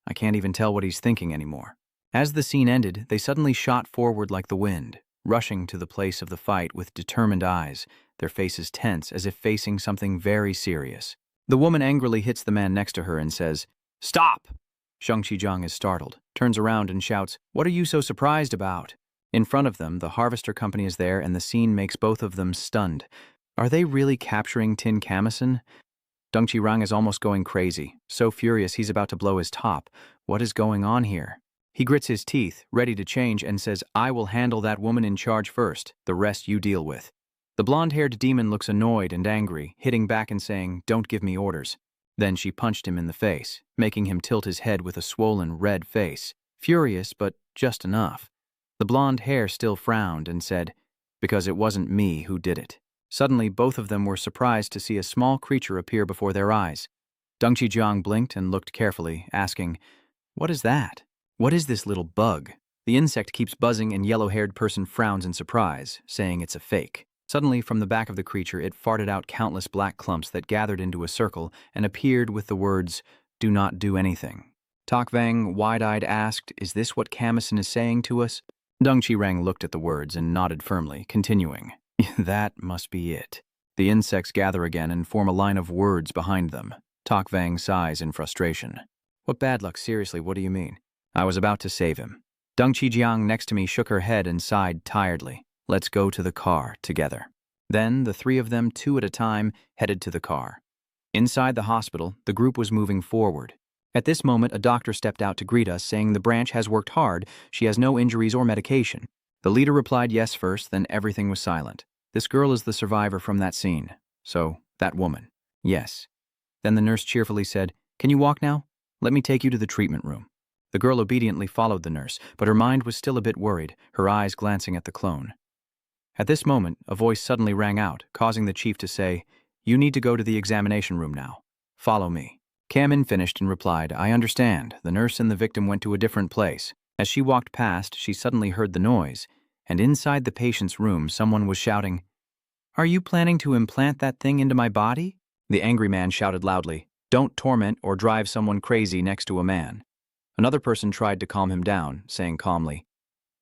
I can't even tell what he's thinking anymore." As the scene ended, they suddenly shot forward like the wind, rushing to the place of the fight with determined eyes, their faces tense as if facing something very serious. The woman angrily hits the man next to her and says, "Stop!" Shang Qijang is startled, turns around and shouts, "What are you so surprised about?" In front of them, the Harvester Company is there and the scene makes both of them stunned. Are they really capturing Tin Kamison? Deng Qirang is almost going crazy, so furious he's about to blow his top. What is going on here? He grits his teeth, ready to change, and says, "I will handle that woman in charge first, the rest you deal with." The blonde-haired demon looks annoyed and angry, hitting back and saying, "Don't give me orders." Then she punched him in the face, making him tilt his head with a swollen red face. Furious, but just enough. The blonde hair still frowned and said, "Because it wasn't me who did it." Suddenly, both of them were surprised to see a small creature appear before their eyes. Deng Qijiang blinked and looked carefully, asking, "What is that? What is this little bug?" The insect keeps buzzing and yellow-haired person frowns in surprise, saying it's a fake. Suddenly, from the back of the creature, it farted out countless black clumps that gathered into a circle and appeared with the words, "Do not do anything." Tok Vang, wide-eyed, asked, "Is this what Kamison is saying to us?" Deng Qirang looked at the words and nodded firmly, continuing, "That must be it." The insects gather again and form a line of words behind them. Tok Vang sighs in frustration. "What bad luck, seriously, what do you mean?" "I was about to save him." Deng Qijiang next to me shook her head and sighed tiredly. "Let's go to the car together." Then, the three of them, two at a time, headed to the car. Inside the hospital, the group was moving forward. At this moment, a doctor stepped out to greet us, saying the branch has worked hard, she has no injuries or medication. The leader replied yes first, then everything was silent. "This girl is the survivor from that scene. So, that woman." "Yes." Then the nurse cheerfully said, "Can you walk now? Let me take you to the treatment room." The girl obediently followed the nurse, but her mind was still a bit worried, her eyes glancing at the clone. At this moment, a voice suddenly rang out, causing the chief to say, "You need to go to the examination room now. Follow me." Kamin finished and replied, "I understand. The nurse and the victim went to a different place." As she walked past, she suddenly heard the noise, and inside the patient's room, someone was shouting, "Are you planning to implant that thing into my body?" The angry man shouted loudly, "Don't torment or drive someone crazy next to a man." Another person tried to calm him down, saying calmly,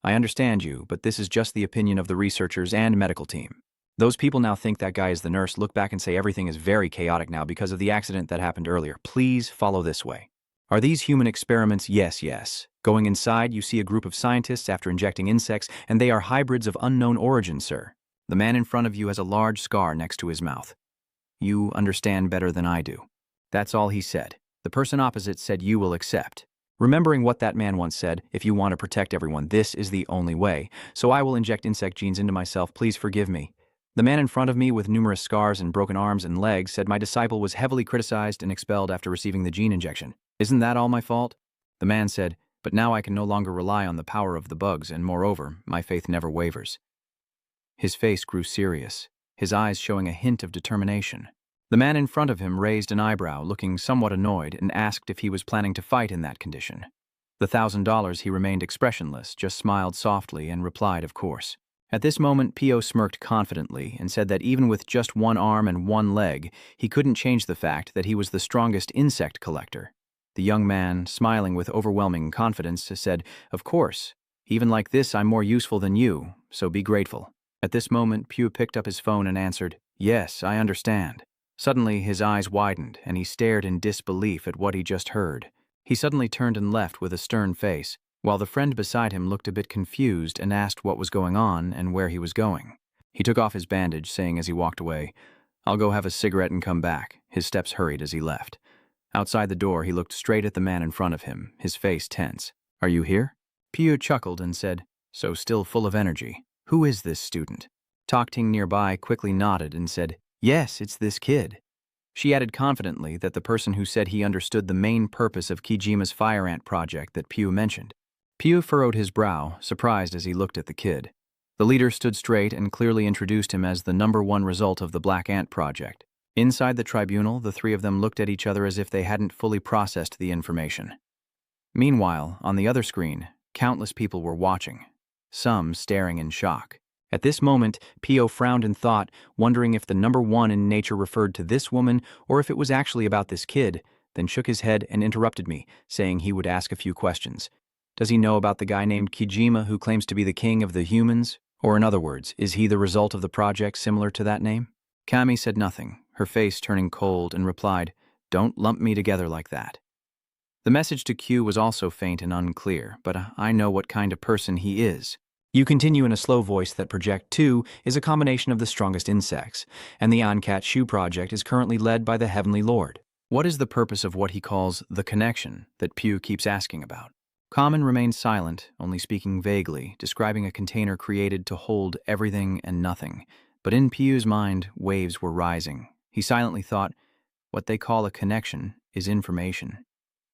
"I understand you, but this is just the opinion of the researchers and medical team. Those people now think that guy is the nurse, look back and say everything is very chaotic now because of the accident that happened earlier. Please follow this way." "Are these human experiments?" "Yes, yes. Going inside, you see a group of scientists after injecting insects, and they are hybrids of unknown origin, sir. The man in front of you has a large scar next to his mouth. You understand better than I do." That's all he said. The person opposite said, "You will accept." Remembering what that man once said, "If you want to protect everyone, this is the only way. So I will inject insect genes into myself, please forgive me." The man in front of me with numerous scars and broken arms and legs said my disciple was heavily criticized and expelled after receiving the gene injection. "Isn't that all my fault?" The man said, "But now I can no longer rely on the power of the bugs, and moreover, my faith never wavers." His face grew serious, his eyes showing a hint of determination. The man in front of him raised an eyebrow, looking somewhat annoyed, and asked if he was planning to fight in that condition. The $1,000 he remained expressionless, just smiled softly and replied, "Of course." At this moment, Pio smirked confidently and said that even with just one arm and one leg, he couldn't change the fact that he was the strongest insect collector. The young man, smiling with overwhelming confidence, said, "Of course. Even like this, I'm more useful than you, so be grateful." At this moment, Pio picked up his phone and answered, "Yes, I understand." Suddenly, his eyes widened, and he stared in disbelief at what he just heard. He suddenly turned and left with a stern face, while the friend beside him looked a bit confused and asked what was going on and where he was going. He took off his bandage, saying as he walked away, "I'll go have a cigarette and come back. His steps hurried as he left. Outside the door, he looked straight at the man in front of him, his face tense. "Are you here?" Pio chuckled and said, "So still full of energy. Who is this student?" Tokting nearby quickly nodded and said, "Yes, it's this kid." She added confidently that the person who said he understood the main purpose of Kijima's fire ant project that Pio mentioned. Pio furrowed his brow, surprised as he looked at the kid. The leader stood straight and clearly introduced him as the #1 result of the Black Ant project. Inside the tribunal, the three of them looked at each other as if they hadn't fully processed the information. Meanwhile, on the other screen, countless people were watching, some staring in shock. At this moment, Pio frowned in thought, wondering if the #1 in nature referred to this woman or if it was actually about this kid, then shook his head and interrupted me, saying he would ask a few questions. Does he know about the guy named Kijima who claims to be the king of the humans? Or in other words, is he the result of the project similar to that name? Kami said nothing, her face turning cold, and replied, "Don't lump me together like that." The message to Q was also faint and unclear, but I know what kind of person he is. You continue in a slow voice that Project 2 is a combination of the strongest insects, and the Ancat Shoe Project is currently led by the Heavenly Lord. What is the purpose of what he calls the connection that Pew keeps asking about? Common remained silent, only speaking vaguely, describing a container created to hold everything and nothing. But in Pew's mind, waves were rising. He silently thought, what they call a connection is information.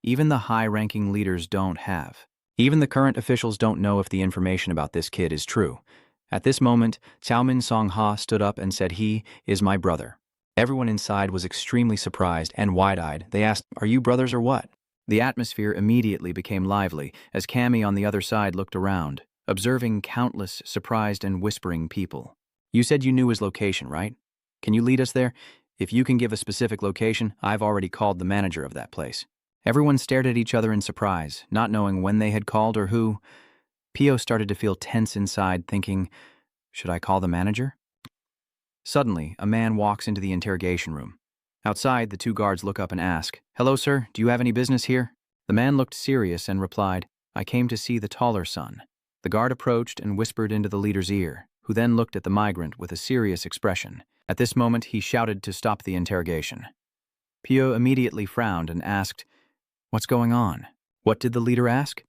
Even the high-ranking leaders don't have. Even the current officials don't know if the information about this kid is true. At this moment, Xiaomin Songha stood up and said, "He is my brother." Everyone inside was extremely surprised and wide-eyed. They asked, "Are you brothers or what?" The atmosphere immediately became lively as Cammy on the other side looked around, observing countless surprised and whispering people. "You said you knew his location, right? Can you lead us there? If you can give a specific location, I've already called the manager of that place." Everyone stared at each other in surprise, not knowing when they had called or who. Pio started to feel tense inside, thinking, should I call the manager? Suddenly, a man walks into the interrogation room. Outside, the two guards look up and ask, "Hello, sir, do you have any business here?" The man looked serious and replied, "I came to see the taller son." The guard approached and whispered into the leader's ear, who then looked at the migrant with a serious expression. At this moment, he shouted to stop the interrogation. Pio immediately frowned and asked, "What's going on?" "What did the leader ask?"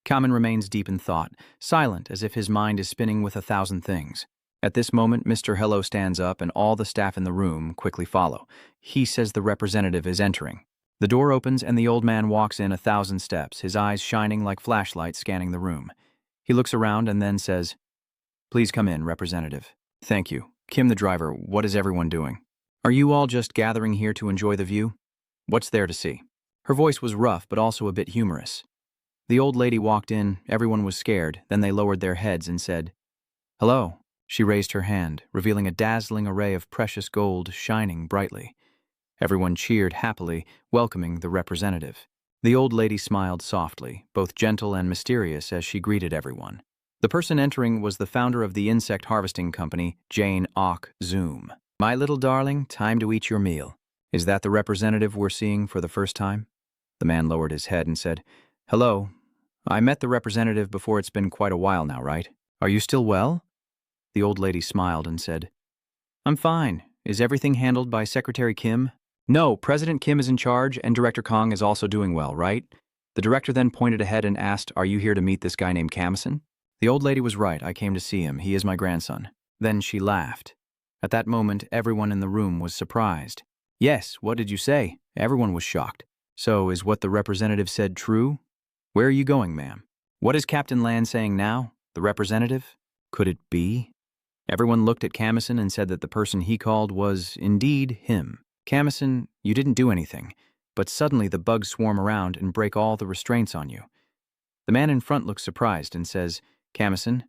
Kamen remains deep in thought, silent as if his mind is spinning with 1,000 things. At this moment, Mr. Hello stands up and all the staff in the room quickly follow. He says the representative is entering. The door opens and the old man walks in 1,000 steps, his eyes shining like flashlights scanning the room. He looks around and then says, "Please come in, representative." "Thank you. Kim the driver, what is everyone doing?" "Are you all just gathering here to enjoy the view? What's there to see?" Her voice was rough but also a bit humorous. The old lady walked in, everyone was scared, then they lowered their heads and said, "Hello." She raised her hand, revealing a dazzling array of precious gold shining brightly. Everyone cheered happily, welcoming the representative. The old lady smiled softly, both gentle and mysterious as she greeted everyone. The person entering was the founder of the insect harvesting company, Jane Ock Zoom. "My little darling, time to eat your meal. Is that the representative we're seeing for the first time?" The man lowered his head and said, "Hello. I met the representative before. It's been quite a while now, right? Are you still well?" The old lady smiled and said, "I'm fine. Is everything handled by Secretary Kim?" "No, President Kim is in charge and Director Kong is also doing well, right?" The director then pointed ahead and asked, "Are you here to meet this guy named Kamison?" The old lady was right. I came to see him. He is my grandson. Then she laughed. At that moment, everyone in the room was surprised. "Yes, what did you say?" Everyone was shocked. "So, is what the representative said true? Where are you going, ma'am?" "What is Captain Land saying now? The representative? Could it be?" Everyone looked at Kamison and said that the person he called was, indeed, him. "Kamison, you didn't do anything, but suddenly the bugs swarm around and break all the restraints on you." The man in front looks surprised and says, "Kamison,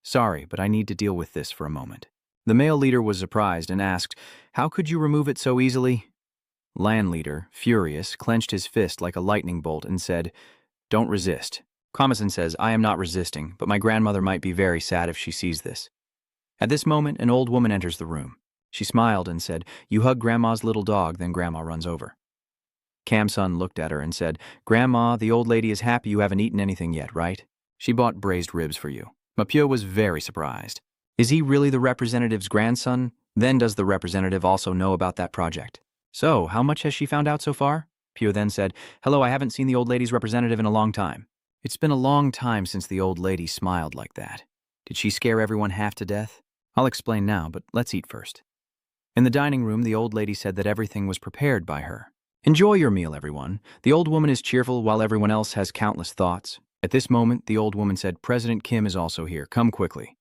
sorry, but I need to deal with this for a moment." The male leader was surprised and asked, "How could you remove it so easily?" Land leader, furious, clenched his fist like a lightning bolt and said, "Don't resist." Kamison says, "I am not resisting, but my grandmother might be very sad if she sees this." At this moment, an old woman enters the room. She smiled and said, "You hug Grandma's little dog, then Grandma runs over." Kamson looked at her and said, "Grandma, the old lady is happy you haven't eaten anything yet, right? She bought braised ribs for you." Mapio was very surprised. Is he really the representative's grandson? Then does the representative also know about that project? So, how much has she found out so far? Pio then said, Hello, I haven't seen the old lady's representative in a long time. It's been a long time since the old lady smiled like that. Did she scare everyone half to death? I'll explain now, but let's eat first. In the dining room, the old lady said that everything was prepared by her. Enjoy your meal, everyone. The old woman is cheerful while everyone else has countless thoughts. At this moment, the old woman said, President Kim is also here. Come quickly.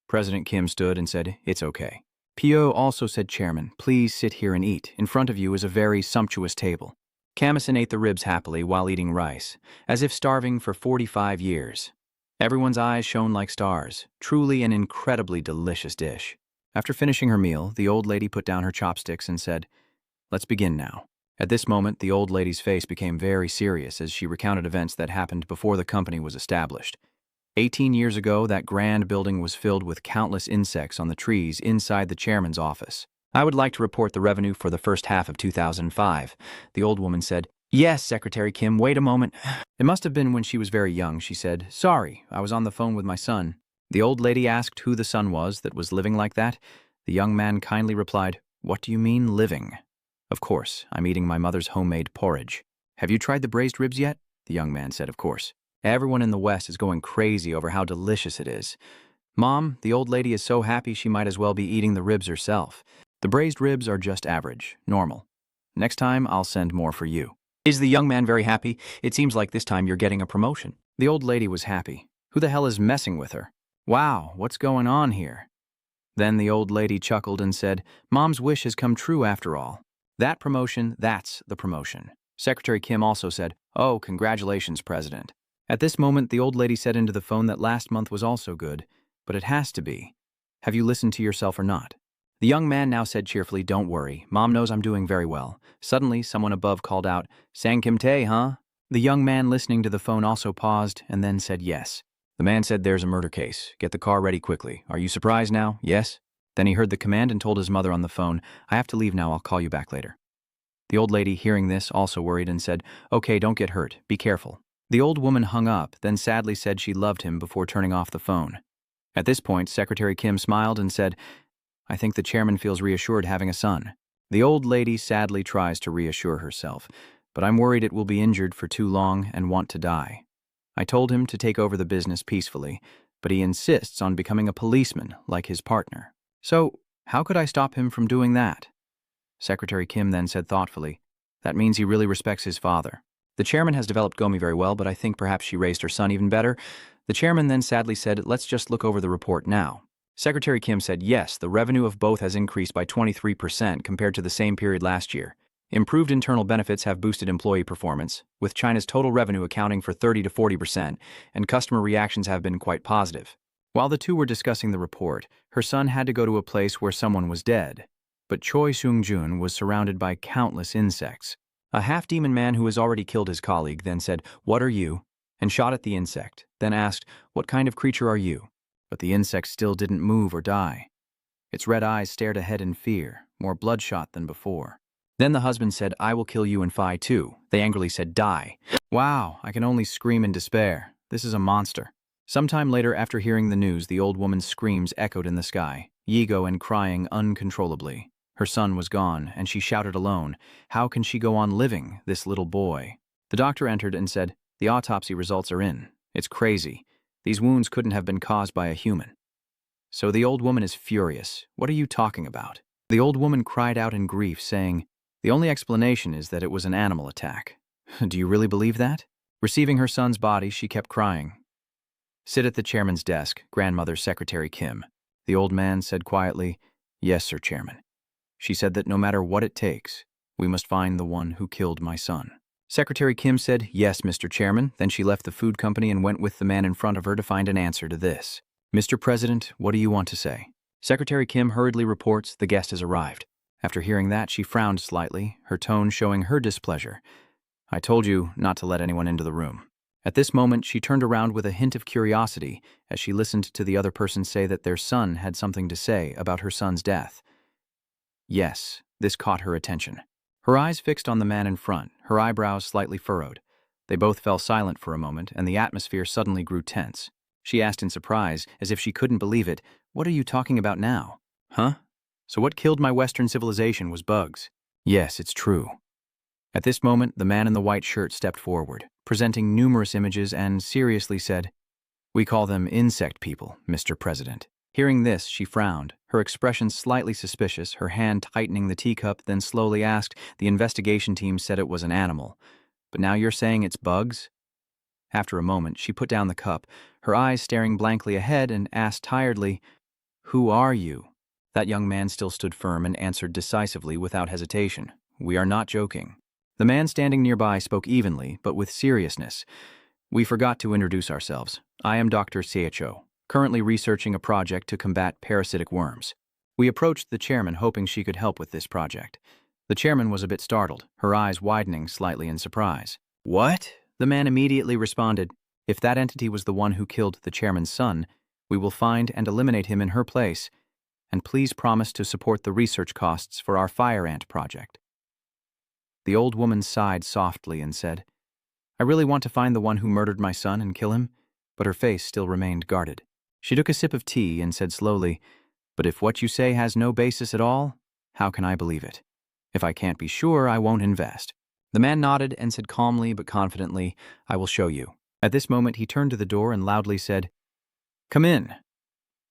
President Kim stood and said, It's okay. Pio also said, Chairman, please sit here and eat. In front of you is a very sumptuous table. Kamison ate the ribs happily while eating rice, as if starving for 45 years. Everyone's eyes shone like stars. Truly an incredibly delicious dish. After finishing her meal, the old lady put down her chopsticks and said, Let's begin now. At this moment, the old lady's face became very serious as she recounted events that happened before the company was established. 18 years ago, that grand building was filled with countless insects on the trees inside the chairman's office. I would like to report the revenue for the first half of 2005. The old woman said, Yes, Secretary Kim, wait a moment. It must have been when she was very young, she said. Sorry, I was on the phone with my son. The old lady asked who the son was that was living like that. The young man kindly replied, What do you mean living? Of course, I'm eating my mother's homemade porridge. Have you tried the braised ribs yet? The young man said, Of course. Everyone in the West is going crazy over how delicious it is. Mom, the old lady is so happy she might as well be eating the ribs herself. The braised ribs are just average, normal. Next time, I'll send more for you. Is the young man very happy? It seems like this time you're getting a promotion. The old lady was happy. Who the hell is messing with her? Wow, what's going on here? Then the old lady chuckled and said, Mom's wish has come true after all. That promotion, that's the promotion. Secretary Kim also said, Oh, congratulations, President. At this moment, the old lady said into the phone that last month was also good, but it has to be. Have you listened to yourself or not? The young man now said cheerfully, Don't worry, Mom knows I'm doing very well. Suddenly, someone above called out, Sang Kim Tae, huh? The young man listening to the phone also paused and then said yes. The man said, There's a murder case. Get the car ready quickly. Are you surprised now? Yes? Then he heard the command and told his mother on the phone, I have to leave now, I'll call you back later. The old lady, hearing this, also worried and said, Okay, don't get hurt. Be careful. The old woman hung up, then sadly said she loved him before turning off the phone. At this point, Secretary Kim smiled and said, I think the chairman feels reassured having a son. The old lady sadly tries to reassure herself, but I'm worried it will be injured for too long and want to die. I told him to take over the business peacefully, but he insists on becoming a policeman like his partner. So, how could I stop him from doing that? Secretary Kim then said thoughtfully, That means he really respects his father. The chairman has developed Gomi very well, but I think perhaps she raised her son even better. The chairman then sadly said, Let's just look over the report now. Secretary Kim said, Yes, the revenue of both has increased by 23% compared to the same period last year. Improved internal benefits have boosted employee performance, with China's total revenue accounting for 30 to 40%, and customer reactions have been quite positive. While the two were discussing the report, her son had to go to a place where someone was dead. But Choi Seung-jun was surrounded by countless insects. A half-demon man who has already killed his colleague then said, What are you? And shot at the insect, then asked, What kind of creature are you? But the insect still didn't move or die. Its red eyes stared ahead in fear, more bloodshot than before. Then the husband said, I will kill you and Phi too. They angrily said, Die. Wow, I can only scream in despair. This is a monster. Sometime later, after hearing the news, the old woman's screams echoed in the sky, Yigo and crying uncontrollably. Her son was gone, and she shouted alone, How can she go on living, this little boy? The doctor entered and said, The autopsy results are in. It's crazy. These wounds couldn't have been caused by a human. So the old woman is furious. What are you talking about? The old woman cried out in grief, saying, The only explanation is that it was an animal attack. Do you really believe that? Receiving her son's body, she kept crying. Sit at the chairman's desk, Grandmother Secretary Kim. The old man said quietly, Yes, Sir Chairman. She said that no matter what it takes, we must find the one who killed my son. Secretary Kim said, Yes, Mr. Chairman. Then she left the food company and went with the man in front of her to find an answer to this. Mr. President, what do you want to say? Secretary Kim hurriedly reports the guest has arrived. After hearing that, she frowned slightly, her tone showing her displeasure. I told you not to let anyone into the room. At this moment, she turned around with a hint of curiosity as she listened to the other person say that their son had something to say about her son's death. Yes, this caught her attention. Her eyes fixed on the man in front, her eyebrows slightly furrowed. They both fell silent for a moment, and the atmosphere suddenly grew tense. She asked in surprise, as if she couldn't believe it, What are you talking about now? Huh? So what killed my Western civilization was bugs. Yes, it's true. At this moment, the man in the white shirt stepped forward, presenting numerous images and seriously said, "We call them insect people, Mr. President." Hearing this, she frowned, her expression slightly suspicious, her hand tightening the teacup, then slowly asked, "The investigation team said it was an animal, but now you're saying it's bugs?" After a moment, she put down the cup, her eyes staring blankly ahead, and asked tiredly, "Who are you?" That young man still stood firm and answered decisively without hesitation, "We are not joking." The man standing nearby spoke evenly, but with seriousness. "We forgot to introduce ourselves. I am Dr. Seicho, currently researching a project to combat parasitic worms." We approached the chairman hoping she could help with this project. The chairman was a bit startled, her eyes widening slightly in surprise. "What?" The man immediately responded, "If that entity was the one who killed the chairman's son, we will find and eliminate him in her place, and please promise to support the research costs for our fire ant project." The old woman sighed softly and said, "I really want to find the one who murdered my son and kill him," but her face still remained guarded. She took a sip of tea and said slowly, "But if what you say has no basis at all, how can I believe it? If I can't be sure, I won't invest." The man nodded and said calmly but confidently, "I will show you." At this moment, he turned to the door and loudly said, "Come in."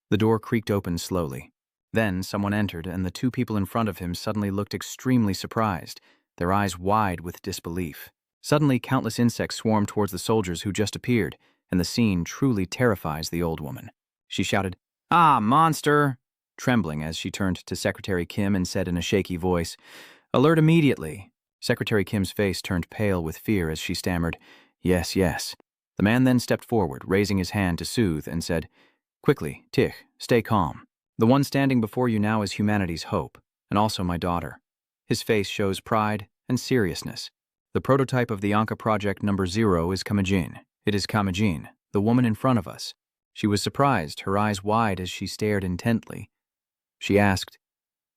The door creaked open slowly. Then someone entered, and the two people in front of him suddenly looked extremely surprised, their eyes wide with disbelief. Suddenly, countless insects swarmed towards the soldiers who just appeared, and the scene truly terrifies the old woman. She shouted, "Ah, monster!" trembling as she turned to Secretary Kim and said in a shaky voice, "Alert immediately." Secretary Kim's face turned pale with fear as she stammered, "Yes, yes." The man then stepped forward, raising his hand to soothe, and said, "Quickly, Tich, stay calm. The one standing before you now is humanity's hope, and also my daughter." His face shows pride and seriousness. "The prototype of the Anka project number 0 is Kamajin. It is Kamajin, the woman in front of us." She was surprised, her eyes wide as she stared intently. She asked,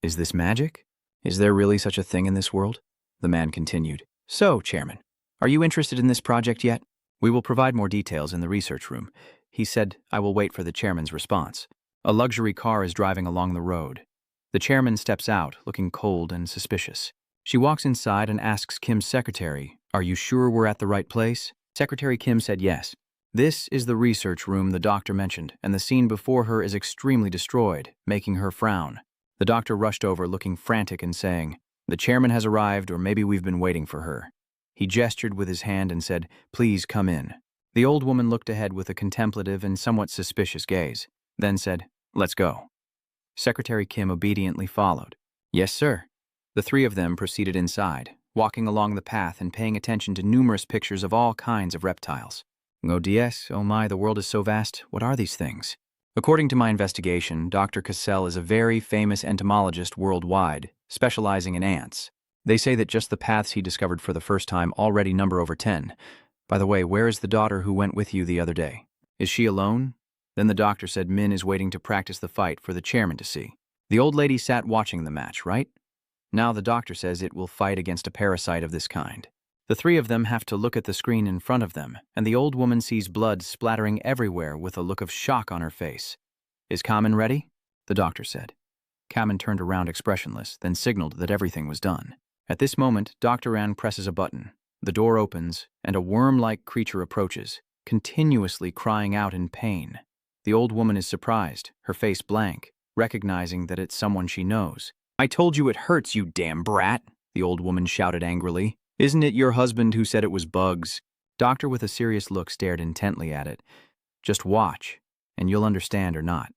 "Is this magic? Is there really such a thing in this world?" The man continued, "So, Chairman, are you interested in this project yet? We will provide more details in the research room." He said, "I will wait for the chairman's response." A luxury car is driving along the road. The chairman steps out, looking cold and suspicious. She walks inside and asks Kim's secretary, "Are you sure we're at the right place?" Secretary Kim said yes. This is the research room the doctor mentioned, and the scene before her is extremely destroyed, making her frown. The doctor rushed over, looking frantic and saying, "The chairman has arrived, or maybe we've been waiting for her." He gestured with his hand and said, "Please come in." The old woman looked ahead with a contemplative and somewhat suspicious gaze, then said, "Let's go." Secretary Kim obediently followed. "Yes, sir." The three of them proceeded inside, walking along the path and paying attention to numerous pictures of all kinds of reptiles. "Oh DS, oh my, the world is so vast. What are these things?" According to my investigation, Dr. Cassell is a very famous entomologist worldwide, specializing in ants. They say that just the paths he discovered for the first time already number over 10. By the way, where is the daughter who went with you the other day? Is she alone? Then the doctor said Min is waiting to practice the fight for the chairman to see. The old lady sat watching the match, right? Now the doctor says it will fight against a parasite of this kind. The three of them have to look at the screen in front of them, and the old woman sees blood splattering everywhere with a look of shock on her face. "Is Kamen ready?" the doctor said. Kamen turned around expressionless, then signaled that everything was done. At this moment, Dr. An presses a button. The door opens, and a worm-like creature approaches, continuously crying out in pain. The old woman is surprised, her face blank, recognizing that it's someone she knows. "I told you it hurts, you damn brat," the old woman shouted angrily. "Isn't it your husband who said it was bugs?" Doctor with a serious look stared intently at it. "Just watch, and you'll understand or not.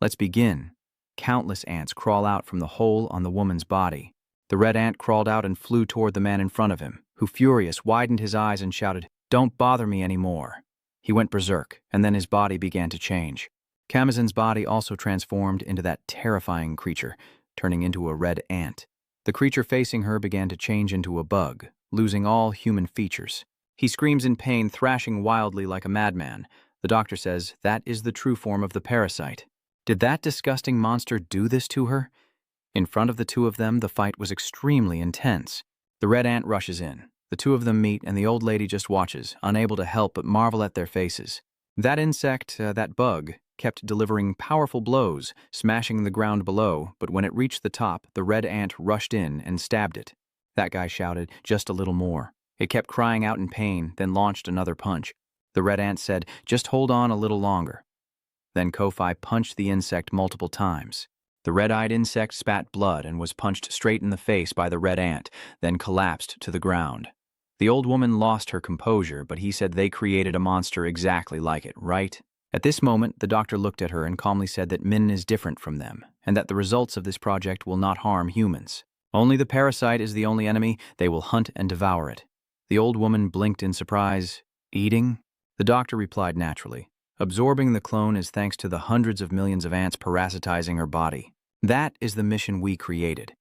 Let's begin." Countless ants crawl out from the hole on the woman's body. The red ant crawled out and flew toward the man in front of him, who, furious, widened his eyes and shouted, "Don't bother me anymore." He went berserk, and then his body began to change. Kamazan's body also transformed into that terrifying creature, turning into a red ant. The creature facing her began to change into a bug, losing all human features. He screams in pain, thrashing wildly like a madman. The doctor says that is the true form of the parasite. Did that disgusting monster do this to her? In front of the two of them, the fight was extremely intense. The red ant rushes in. The two of them meet, and the old lady just watches, unable to help but marvel at their faces. That insect, that bug, kept delivering powerful blows, smashing the ground below, but when it reached the top, the red ant rushed in and stabbed it. That guy shouted, "Just a little more." It kept crying out in pain, then launched another punch. The red ant said, "Just hold on a little longer." Then Ko-Fi punched the insect multiple times. The red-eyed insect spat blood and was punched straight in the face by the red ant, then collapsed to the ground. The old woman lost her composure, but he said they created a monster exactly like it, right? At this moment, the doctor looked at her and calmly said that Min is different from them, and that the results of this project will not harm humans. Only the parasite is the only enemy. They will hunt and devour it. The old woman blinked in surprise. Eating? The doctor replied naturally. Absorbing the clone is thanks to the hundreds of millions of ants parasitizing her body. That is the mission we created.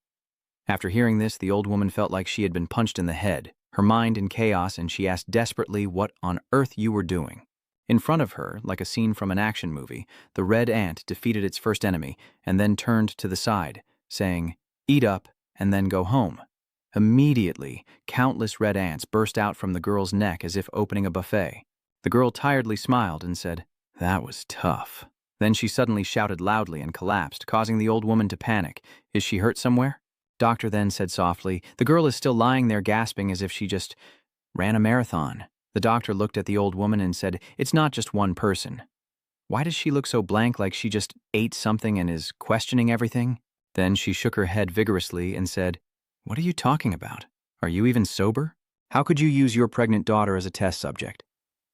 After hearing this, the old woman felt like she had been punched in the head, her mind in chaos, and she asked desperately what on earth you were doing. In front of her, like a scene from an action movie, the red ant defeated its first enemy and then turned to the side, saying, "Eat up and then go home." Immediately, countless red ants burst out from the girl's neck as if opening a buffet. The girl tiredly smiled and said, "That was tough." Then she suddenly shouted loudly and collapsed, causing the old woman to panic. "Is she hurt somewhere?" Doctor then said softly, "The girl is still lying there gasping as if she just ran a marathon." The doctor looked at the old woman and said, "It's not just one person. Why does she look so blank, like she just ate something and is questioning everything?" Then she shook her head vigorously and said, "What are you talking about? Are you even sober? How could you use your pregnant daughter as a test subject?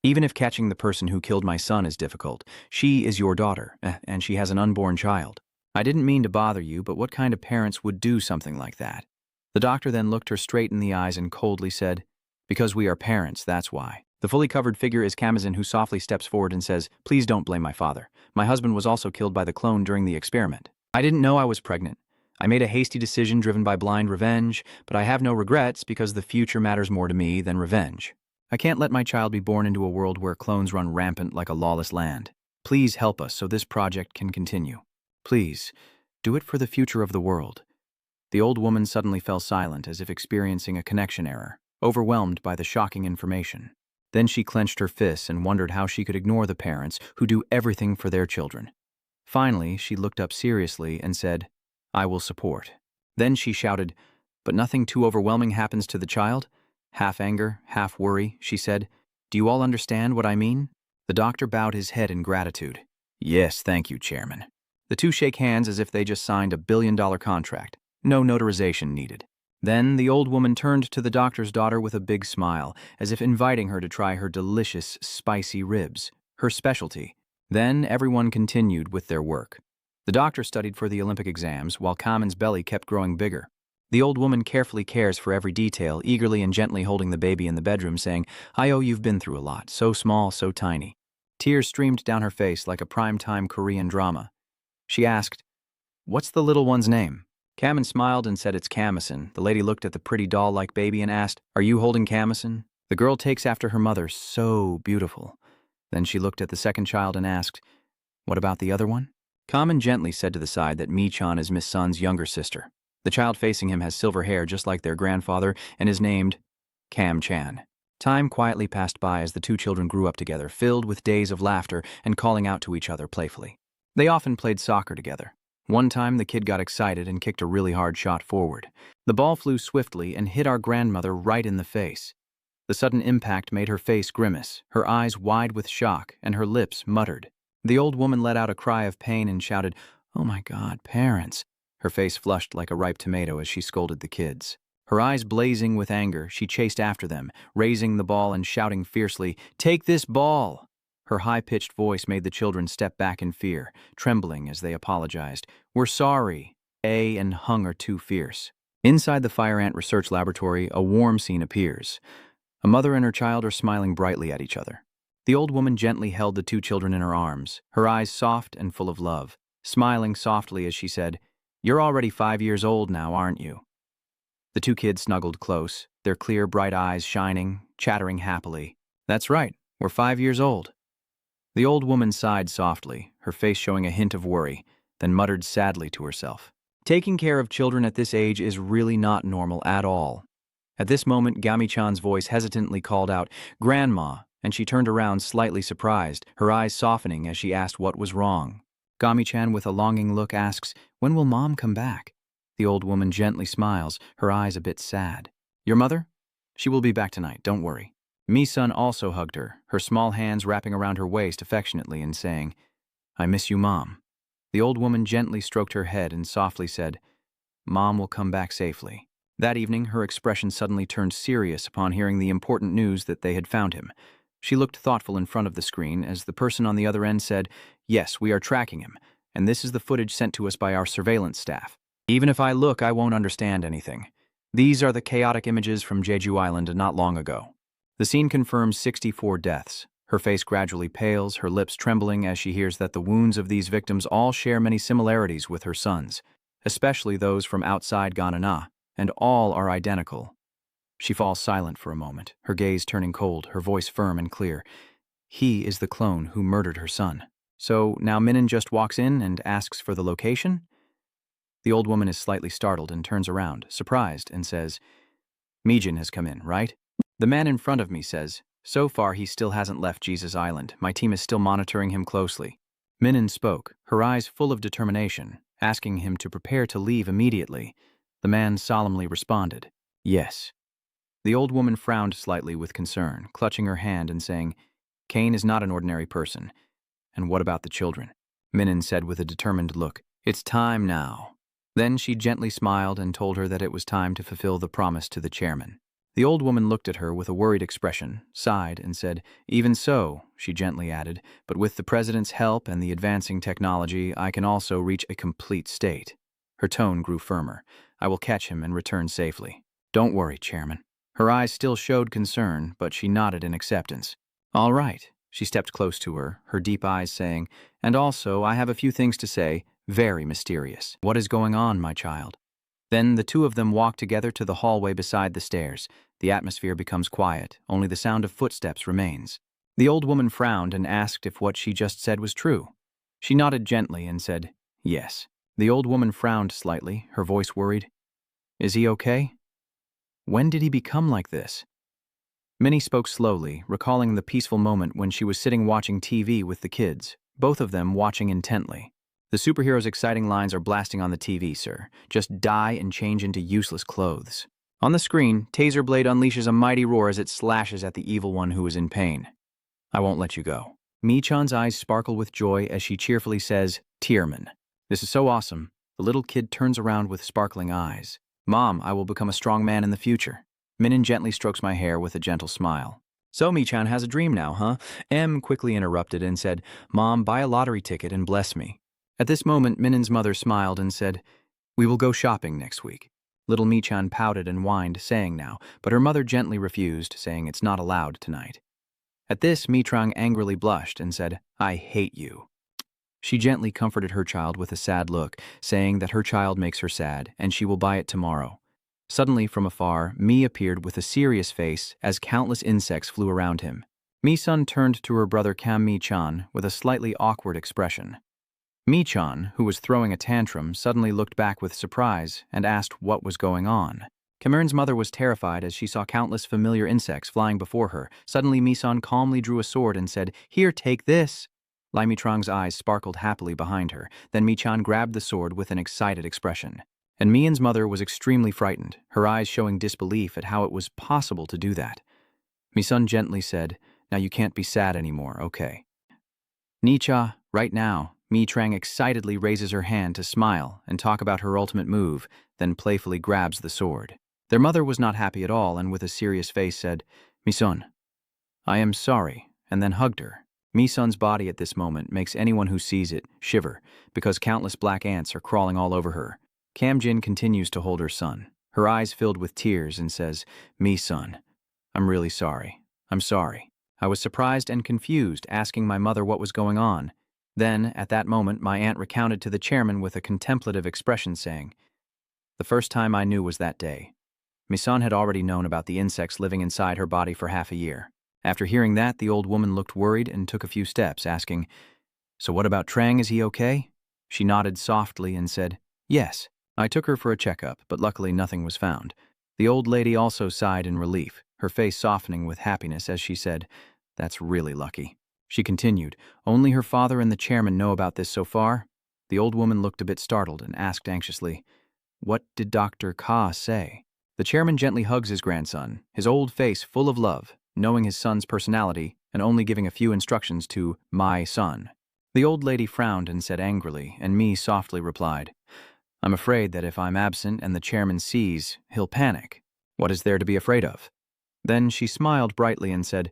Even if catching the person who killed my son is difficult, she is your daughter, and she has an unborn child. I didn't mean to bother you, but what kind of parents would do something like that?" The doctor then looked her straight in the eyes and coldly said, "Because we are parents, that's why." The fully covered figure is Kamazin, who softly steps forward and says, "Please don't blame my father. My husband was also killed by the clone during the experiment. I didn't know I was pregnant. I made a hasty decision driven by blind revenge, but I have no regrets because the future matters more to me than revenge. I can't let my child be born into a world where clones run rampant like a lawless land. Please help us so this project can continue. Please, do it for the future of the world." The old woman suddenly fell silent as if experiencing a connection error, overwhelmed by the shocking information. Then she clenched her fists and wondered how she could ignore the parents who do everything for their children. Finally, she looked up seriously and said, "I will support." Then she shouted, "But nothing too overwhelming happens to the child?" Half anger, half worry, she said, "Do you all understand what I mean?" The doctor bowed his head in gratitude. "Yes, thank you, Chairman." The two shake hands as if they just signed a billion-dollar contract. No notarization needed. Then the old woman turned to the doctor's daughter with a big smile, as if inviting her to try her delicious, spicy ribs, her specialty. Then everyone continued with their work. The doctor studied for the Olympic exams, while Kamen's belly kept growing bigger. The old woman carefully cares for every detail, eagerly and gently holding the baby in the bedroom, saying, "I you've been through a lot, so small, so tiny." Tears streamed down her face like a prime-time Korean drama. She asked, "What's the little one's name?" Kamen smiled and said, "It's Kamison." The lady looked at the pretty doll-like baby and asked, "Are you holding Kamison?" The girl takes after her mother, so beautiful. Then she looked at the second child and asked, "What about the other one?" Kamen gently said to the side that Mi-chan is Miss Sun's younger sister. The child facing him has silver hair just like their grandfather and is named Kam-chan. Time quietly passed by as the two children grew up together, filled with days of laughter and calling out to each other playfully. They often played soccer together. One time, the kid got excited and kicked a really hard shot forward. The ball flew swiftly and hit our grandmother right in the face. The sudden impact made her face grimace, her eyes wide with shock, and her lips muttered. The old woman let out a cry of pain and shouted, "Oh my God, parents!" Her face flushed like a ripe tomato as she scolded the kids. Her eyes blazing with anger, she chased after them, raising the ball and shouting fiercely, "Take this ball!" Her high-pitched voice made the children step back in fear, trembling as they apologized. "We're sorry." A and Hung are too fierce. Inside the fire ant research laboratory, a warm scene appears. A mother and her child are smiling brightly at each other. The old woman gently held the two children in her arms, her eyes soft and full of love, smiling softly as she said, "You're already 5 years old now, aren't you?" The two kids snuggled close, their clear, bright eyes shining, chattering happily. "That's right, we're 5 years old." The old woman sighed softly, her face showing a hint of worry, then muttered sadly to herself. Taking care of children at this age is really not normal at all. At this moment, Gami-chan's voice hesitantly called out, "Grandma," and she turned around slightly surprised, her eyes softening as she asked what was wrong. Gami-chan with a longing look asks, "When will Mom come back?" The old woman gently smiles, her eyes a bit sad. "Your mother? She will be back tonight, don't worry." Mi-sun also hugged her small hands wrapping around her waist affectionately and saying, "I miss you, Mom." The old woman gently stroked her head and softly said, "Mom will come back safely." That evening, her expression suddenly turned serious upon hearing the important news that they had found him. She looked thoughtful in front of the screen as the person on the other end said, "Yes, we are tracking him, and this is the footage sent to us by our surveillance staff. Even if I look, I won't understand anything. These are the chaotic images from Jeju Island not long ago." The scene confirms 64 deaths. Her face gradually pales, her lips trembling as she hears that the wounds of these victims all share many similarities with her sons, especially those from outside Ganana, and all are identical. She falls silent for a moment, her gaze turning cold, her voice firm and clear. He is the clone who murdered her son. So now Minin just walks in and asks for the location? The old woman is slightly startled and turns around, surprised, and says, "Mijin has come in, right?" The man in front of me says, "So far he still hasn't left Jesus Island. My team is still monitoring him closely." Minin spoke, her eyes full of determination, asking him to prepare to leave immediately. The man solemnly responded, "Yes." The old woman frowned slightly with concern, clutching her hand and saying, "Kane is not an ordinary person. And what about the children?" Minin said with a determined look, "It's time now." Then she gently smiled and told her that it was time to fulfill the promise to the chairman. The old woman looked at her with a worried expression, sighed, and said, "Even so," she gently added, "but with the president's help and the advancing technology, I can also reach a complete state." Her tone grew firmer. "I will catch him and return safely. Don't worry, Chairman." Her eyes still showed concern, but she nodded in acceptance. "All right." She stepped close to her, her deep eyes saying, "And also, I have a few things to say, very mysterious." "What is going on, my child?" Then the two of them walk together to the hallway beside the stairs. The atmosphere becomes quiet, only the sound of footsteps remains. The old woman frowned and asked if what she just said was true. She nodded gently and said, "Yes." The old woman frowned slightly, her voice worried. "Is he okay? When did he become like this?" Minnie spoke slowly, recalling the peaceful moment when she was sitting watching TV with the kids, both of them watching intently. "The superhero's exciting lines are blasting on the TV, sir. Just die and change into useless clothes." On the screen, Taser Blade unleashes a mighty roar as it slashes at the evil one who is in pain. "I won't let you go." Mi-chan's eyes sparkle with joy as she cheerfully says, "Tierman. This is so awesome." The little kid turns around with sparkling eyes. "Mom, I will become a strong man in the future." Minin gently strokes my hair with a gentle smile. "So Mi-chan has a dream now, huh?" M quickly interrupted and said, "Mom, buy a lottery ticket and bless me." At this moment, Minin's mother smiled and said, "We will go shopping next week." Little Mi-chan pouted and whined, saying now, but her mother gently refused, saying it's not allowed tonight. At this, Mi-trang angrily blushed and said, "I hate you." She gently comforted her child with a sad look, saying that her child makes her sad, and she will buy it tomorrow. Suddenly, from afar, Mi appeared with a serious face as countless insects flew around him. Mi-sun turned to her brother Kam Mi-chan with a slightly awkward expression. Mi-chan, who was throwing a tantrum, suddenly looked back with surprise and asked what was going on. Kamern's mother was terrified as she saw countless familiar insects flying before her. Suddenly, Mi-sun calmly drew a sword and said, "Here, take this." Lai Mi-trang's eyes sparkled happily behind her. Then Mi-chan grabbed the sword with an excited expression. And Mi-in's mother was extremely frightened, her eyes showing disbelief at how it was possible to do that. Mi-sun gently said, "Now you can't be sad anymore, okay?" "Nicha, right now." Mi-trang excitedly raises her hand to smile and talk about her ultimate move, then playfully grabs the sword. Their mother was not happy at all and with a serious face said, "Mi-sun, I am sorry," and then hugged her. Mi-sun's body at this moment makes anyone who sees it shiver because countless black ants are crawling all over her. Kam-jin continues to hold her son, her eyes filled with tears, and says, "Mi-sun, I'm really sorry. I'm sorry. I was surprised and confused, asking my mother what was going on. Then, at that moment, my aunt recounted to the chairman with a contemplative expression, saying, 'The first time I knew was that day.' Mi-sun had already known about the insects living inside her body for half a year. After hearing that, the old woman looked worried and took a few steps, asking, 'So what about Trang, is he okay?' She nodded softly and said, 'Yes.' I took her for a checkup, but luckily nothing was found. The old lady also sighed in relief, her face softening with happiness as she said, That's really lucky. She continued, only her father and the chairman know about this so far? The old woman looked a bit startled and asked anxiously, what did Dr. Ka say? The chairman gently hugs his grandson, his old face full of love, knowing his son's personality and only giving a few instructions to my son. The old lady frowned and said angrily, and me softly replied, I'm afraid that if I'm absent and the chairman sees, he'll panic. What is there to be afraid of? Then she smiled brightly and said,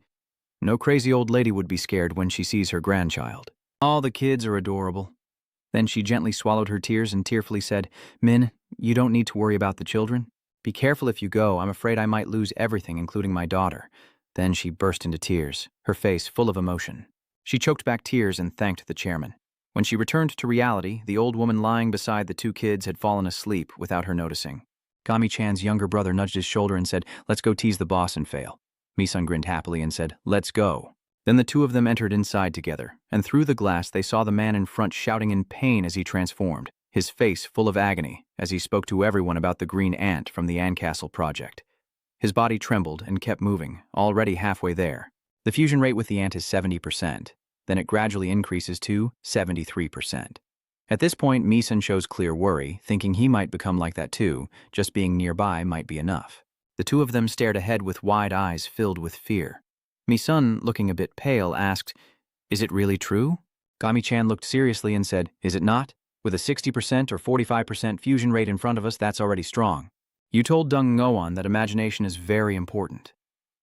no crazy old lady would be scared when she sees her grandchild. All the kids are adorable. Then she gently swallowed her tears and tearfully said, Min, you don't need to worry about the children. Be careful if you go. I'm afraid I might lose everything, including my daughter. Then she burst into tears, her face full of emotion. She choked back tears and thanked the chairman. When she returned to reality, the old woman lying beside the two kids had fallen asleep without her noticing. Gami-chan's younger brother nudged his shoulder and said, let's go tease the boss and fail. Mi-sun grinned happily and said, let's go. Then the two of them entered inside together, and through the glass they saw the man in front shouting in pain as he transformed, his face full of agony as he spoke to everyone about the green ant from the Andcastle project. His body trembled and kept moving, already halfway there. The fusion rate with the ant is 70%. Then it gradually increases to 73%. At this point, Mi-sun shows clear worry, thinking he might become like that too. Just being nearby might be enough. The two of them stared ahead with wide eyes filled with fear. Mi-sun, looking a bit pale, asked, is it really true? Gami-chan looked seriously and said, is it not? With a 60% or 45% fusion rate in front of us, that's already strong. You told Dung Ngoan that imagination is very important.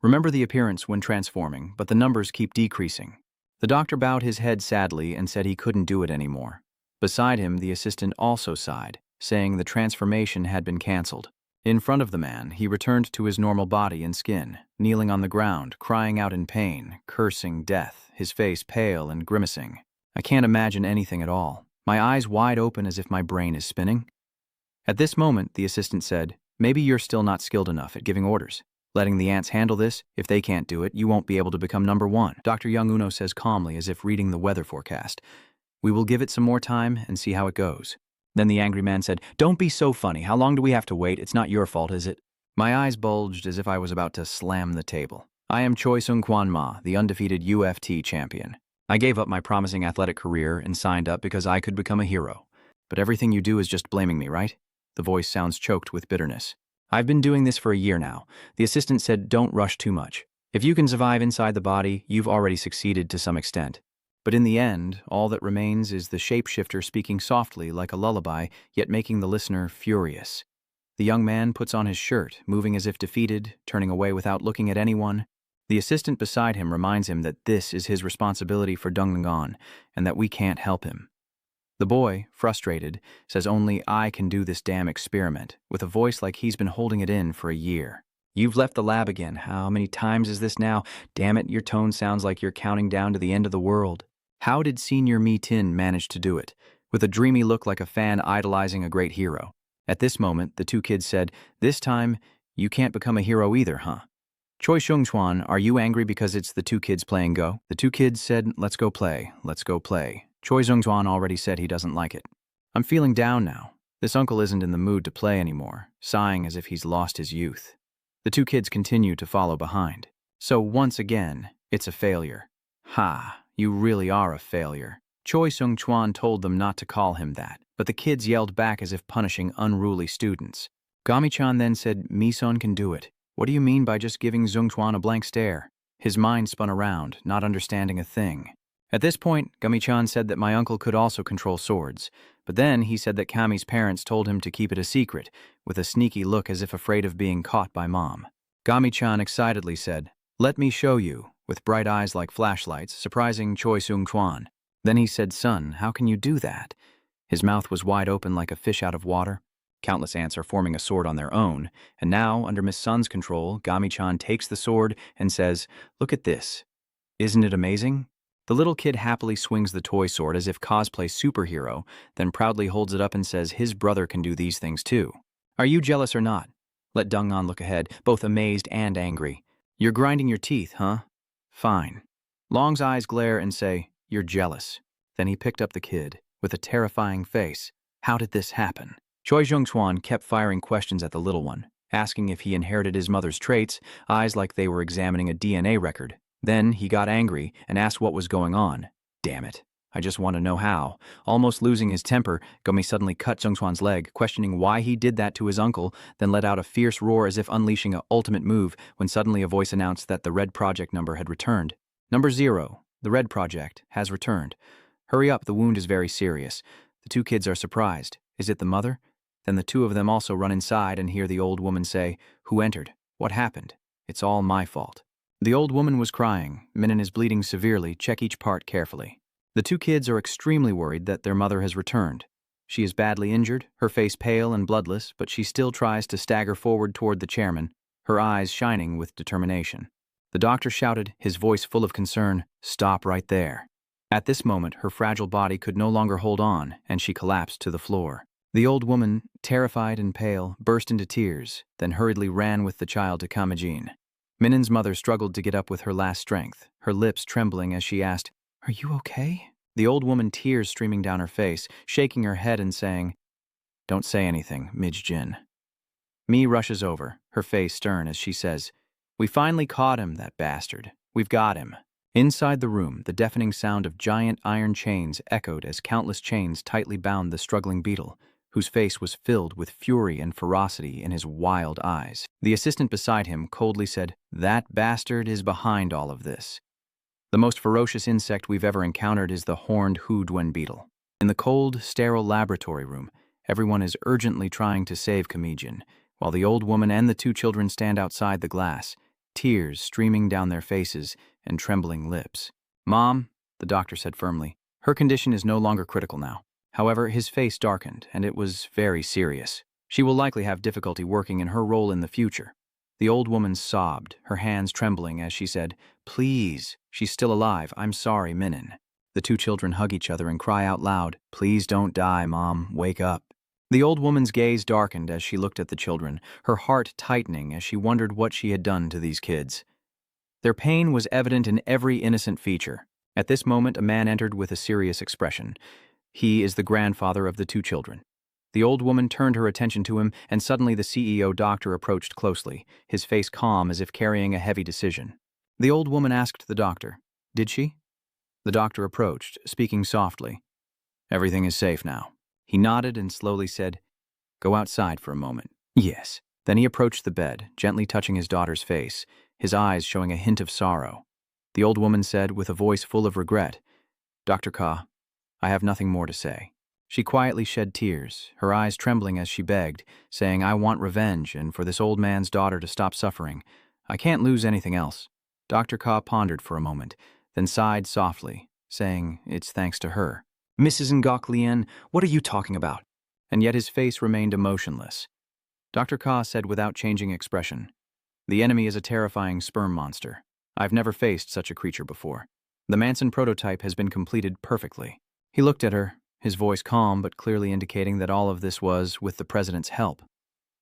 Remember the appearance when transforming, but the numbers keep decreasing. The doctor bowed his head sadly and said he couldn't do it anymore. Beside him, the assistant also sighed, saying the transformation had been cancelled. In front of the man, he returned to his normal body and skin, kneeling on the ground, crying out in pain, cursing death, his face pale and grimacing. I can't imagine anything at all, my eyes wide open as if my brain is spinning. At this moment, the assistant said, maybe you're still not skilled enough at giving orders. Letting the ants handle this, if they can't do it, you won't be able to become number one. Dr. Young Uno says calmly as if reading the weather forecast. We will give it some more time and see how it goes. Then the angry man said, don't be so funny. How long do we have to wait? It's not your fault, is it? My eyes bulged as if I was about to slam the table. I am Choi Sung-kwan Ma, the undefeated UFT champion. I gave up my promising athletic career and signed up because I could become a hero. But everything you do is just blaming me, right? The voice sounds choked with bitterness. I've been doing this for a year now. The assistant said, don't rush too much. If you can survive inside the body, you've already succeeded to some extent. But in the end, all that remains is the shapeshifter speaking softly like a lullaby, yet making the listener furious. The young man puts on his shirt, moving as if defeated, turning away without looking at anyone. The assistant beside him reminds him that this is his responsibility for Dongnan, and that we can't help him. The boy, frustrated, says only I can do this damn experiment, with a voice like he's been holding it in for a year. You've left the lab again. How many times is this now? Damn it, your tone sounds like you're counting down to the end of the world. How did Senior Mi-tin manage to do it? With a dreamy look like a fan idolizing a great hero. At this moment, the two kids said, this time, you can't become a hero either, huh? Choi Sung-chuan, are you angry because it's the two kids playing Go? The two kids said, let's go play, let's go play. Choi Sung-chuan already said he doesn't like it. I'm feeling down now. This uncle isn't in the mood to play anymore, sighing as if he's lost his youth. The two kids continue to follow behind. So once again, it's a failure. Ha, you really are a failure. Choi Sung-chuan told them not to call him that, but the kids yelled back as if punishing unruly students. Gami-chan then said, Mi-sun can do it. What do you mean by just giving Sung-chuan a blank stare? His mind spun around, not understanding a thing. At this point, Gami-chan said that my uncle could also control swords, but then he said that Kami's parents told him to keep it a secret, with a sneaky look as if afraid of being caught by Mom. Gami-chan excitedly said, let me show you, with bright eyes like flashlights, surprising Choi Sung-chuan. Then he said, son, how can you do that? His mouth was wide open like a fish out of water. Countless ants are forming a sword on their own, and now, under Miss Sun's control, Gami-chan takes the sword and says, look at this. Isn't it amazing? The little kid happily swings the toy sword as if cosplay superhero, then proudly holds it up and says his brother can do these things too. Are you jealous or not? Let Dongnan look ahead, both amazed and angry. You're grinding your teeth, huh? Fine. Long's eyes glare and say, you're jealous. Then he picked up the kid, with a terrifying face. How did this happen? Choi Jung-chuan kept firing questions at the little one, asking if he inherited his mother's traits, eyes like they were examining a DNA record. Then he got angry and asked what was going on. Damn it. I just want to know how. Almost losing his temper, Gumi suddenly cut Zhongchuan's leg, questioning why he did that to his uncle, then let out a fierce roar as if unleashing an ultimate move when suddenly a voice announced that the Red Project number had returned. Number 0, the Red Project, has returned. Hurry up, the wound is very serious. The two kids are surprised. Is it the mother? Then the two of them also run inside and hear the old woman say, "Who entered? What happened? It's all my fault." The old woman was crying. Minin is bleeding severely. Check each part carefully. The two kids are extremely worried that their mother has returned. She is badly injured, her face pale and bloodless, but she still tries to stagger forward toward the chairman, her eyes shining with determination. The doctor shouted, his voice full of concern, "Stop right there." At this moment, her fragile body could no longer hold on, and she collapsed to the floor. The old woman, terrified and pale, burst into tears, then hurriedly ran with the child to Kamijin. Minin's mother struggled to get up with her last strength, her lips trembling as she asked, "Are you okay?" The old woman, tears streaming down her face, shaking her head and saying, "Don't say anything, Mijin." Mi rushes over, her face stern as she says, "We finally caught him, that bastard. We've got him." Inside the room, the deafening sound of giant iron chains echoed as countless chains tightly bound the struggling beetle, whose face was filled with fury and ferocity in his wild eyes. The assistant beside him coldly said, "That bastard is behind all of this. The most ferocious insect we've ever encountered is the horned hoodwen beetle." In the cold, sterile laboratory room, everyone is urgently trying to save Kamijin, while the old woman and the two children stand outside the glass, tears streaming down their faces and trembling lips. "Mom," the doctor said firmly, "her condition is no longer critical now." However, his face darkened, and it was very serious. She will likely have difficulty working in her role in the future. The old woman sobbed, her hands trembling as she said, "Please, she's still alive. I'm sorry, Minin." The two children hug each other and cry out loud, "Please don't die, Mom. Wake up." The old woman's gaze darkened as she looked at the children, her heart tightening as she wondered what she had done to these kids. Their pain was evident in every innocent feature. At this moment, a man entered with a serious expression. He is the grandfather of the two children. The old woman turned her attention to him, and suddenly the CEO doctor approached closely, his face calm as if carrying a heavy decision. The old woman asked the doctor, "Did she?" The doctor approached, speaking softly. "Everything is safe now." He nodded and slowly said, "Go outside for a moment." "Yes." Then he approached the bed, gently touching his daughter's face, his eyes showing a hint of sorrow. The old woman said, with a voice full of regret, "Dr. Ka, I have nothing more to say." She quietly shed tears, her eyes trembling as she begged, saying, "I want revenge, and for this old man's daughter to stop suffering. I can't lose anything else." Dr. Ka pondered for a moment, then sighed softly, saying, "It's thanks to her." "Mrs. Ngok Lien, what are you talking about?" And yet his face remained emotionless. Dr. Ka said without changing expression, "The enemy is a terrifying sperm monster. I've never faced such a creature before. The Manson prototype has been completed perfectly." He looked at her, his voice calm but clearly indicating that all of this was with the president's help.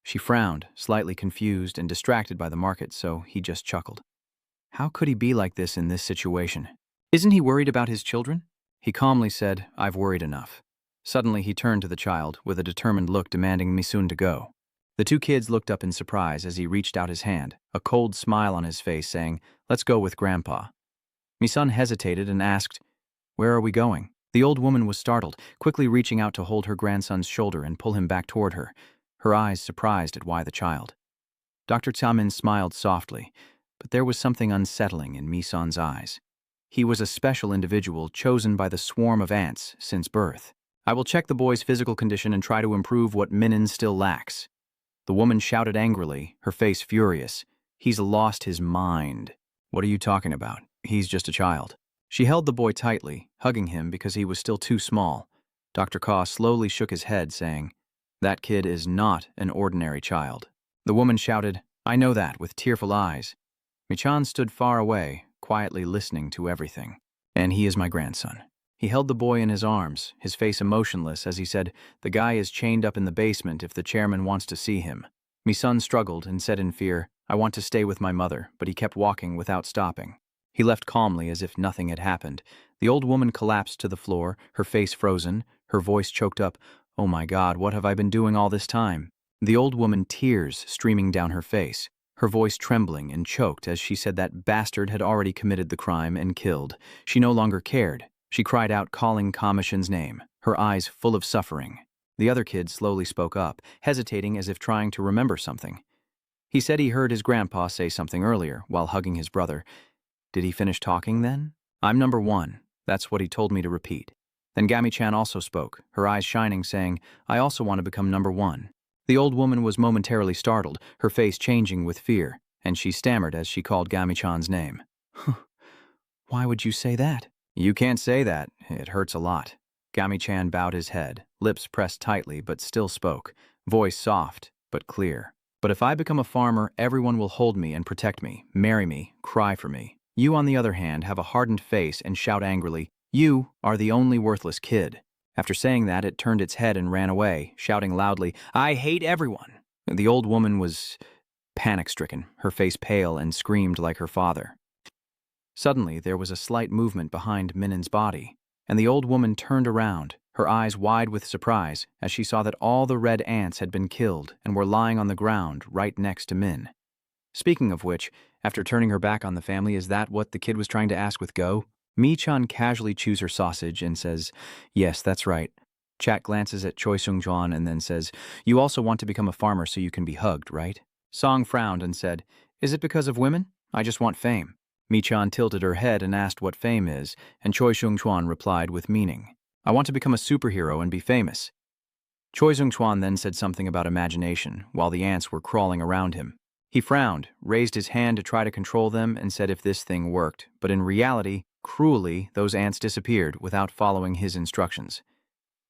She frowned, slightly confused and distracted by the market, so he just chuckled. How could he be like this in this situation? Isn't he worried about his children? He calmly said, "I've worried enough." Suddenly he turned to the child, with a determined look demanding Misun to go. The two kids looked up in surprise as he reached out his hand, a cold smile on his face saying, "Let's go with Grandpa." Misun hesitated and asked, "Where are we going?" The old woman was startled, quickly reaching out to hold her grandson's shoulder and pull him back toward her, her eyes surprised at why the child. Dr. Tsamin smiled softly, but there was something unsettling in Misun's eyes. He was a special individual chosen by the swarm of ants since birth. "I will check the boy's physical condition and try to improve what Minin still lacks." The woman shouted angrily, her face furious. "He's lost his mind." "What are you talking about? He's just a child." She held the boy tightly, hugging him because he was still too small. Dr. Ka slowly shook his head, saying, "That kid is not an ordinary child." The woman shouted, "I know that," with tearful eyes. Michan stood far away, quietly listening to everything. "And he is my grandson." He held the boy in his arms, his face emotionless as he said, "The guy is chained up in the basement if the chairman wants to see him." Misun struggled and said in fear, "I want to stay with my mother," but he kept walking without stopping. He left calmly as if nothing had happened. The old woman collapsed to the floor, her face frozen, her voice choked up, "Oh my God, what have I been doing all this time?" The old woman, tears streaming down her face, her voice trembling and choked as she said that bastard had already committed the crime and killed. She no longer cared. She cried out, calling Kamishin's name, her eyes full of suffering. The other kid slowly spoke up, hesitating as if trying to remember something. He said he heard his grandpa say something earlier while hugging his brother. Did he finish talking then? I'm number 1. That's what he told me to repeat. Then Gami-chan also spoke, her eyes shining, saying, I also want to become number 1. The old woman was momentarily startled, her face changing with fear, and she stammered as she called Gami-chan's name. Why would you say that? You can't say that. It hurts a lot. Gami-chan bowed his head, lips pressed tightly but still spoke, voice soft but clear. But if I become a farmer, everyone will hold me and protect me, marry me, cry for me. You, on the other hand, have a hardened face and shout angrily, you are the only worthless kid. After saying that, it turned its head and ran away, shouting loudly, I hate everyone. The old woman was panic-stricken, her face pale, and screamed like her father. Suddenly, there was a slight movement behind Minen's body, and the old woman turned around, her eyes wide with surprise, as she saw that all the red ants had been killed and were lying on the ground right next to Min. Speaking of which, after turning her back on the family, is that what the kid was trying to ask with Go? Mi-chan casually chews her sausage and says, yes, that's right. Chat glances at Choi Sung-juan and then says, you also want to become a farmer so you can be hugged, right? Song frowned and said, is it because of women? I just want fame. Mi-chan tilted her head and asked what fame is, and Choi Sung-juan replied with meaning, I want to become a superhero and be famous. Choi Sung-juan then said something about imagination, while the ants were crawling around him. He frowned, raised his hand to try to control them, and said if this thing worked, but in reality, cruelly, those ants disappeared without following his instructions.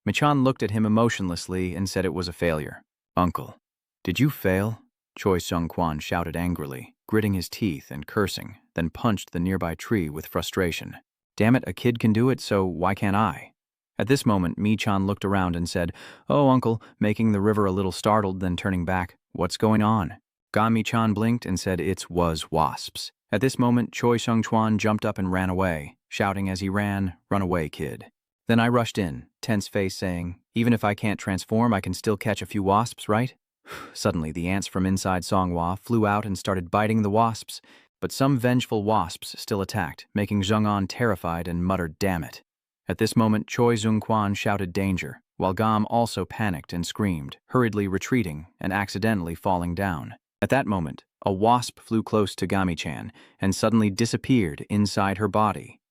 Mi-chan looked at him emotionlessly and said it was a failure. Uncle, did you fail? Choi Sung-kwan shouted angrily, gritting his teeth and cursing, then punched the nearby tree with frustration. Damn it, a kid can do it, so why can't I? At this moment, Mi-chan looked around and said, oh, uncle, making the river a little startled, then turning back, what's going on? Mi-chan blinked and said it was wasps. At this moment, Choi Sung-chuan jumped up and ran away, shouting as he ran, run away, kid. Then I rushed in, tense face saying, even if I can't transform, I can still catch a few wasps, right? Suddenly, the ants from inside Songhua flew out and started biting the wasps, but some vengeful wasps still attacked, making Zheng-an terrified and muttered, damn it. At this moment, Choi Sung-kwan shouted danger, while Gam also panicked and screamed, hurriedly retreating and accidentally falling down. At that moment, a wasp flew close to Gami-chan and suddenly disappeared inside her body.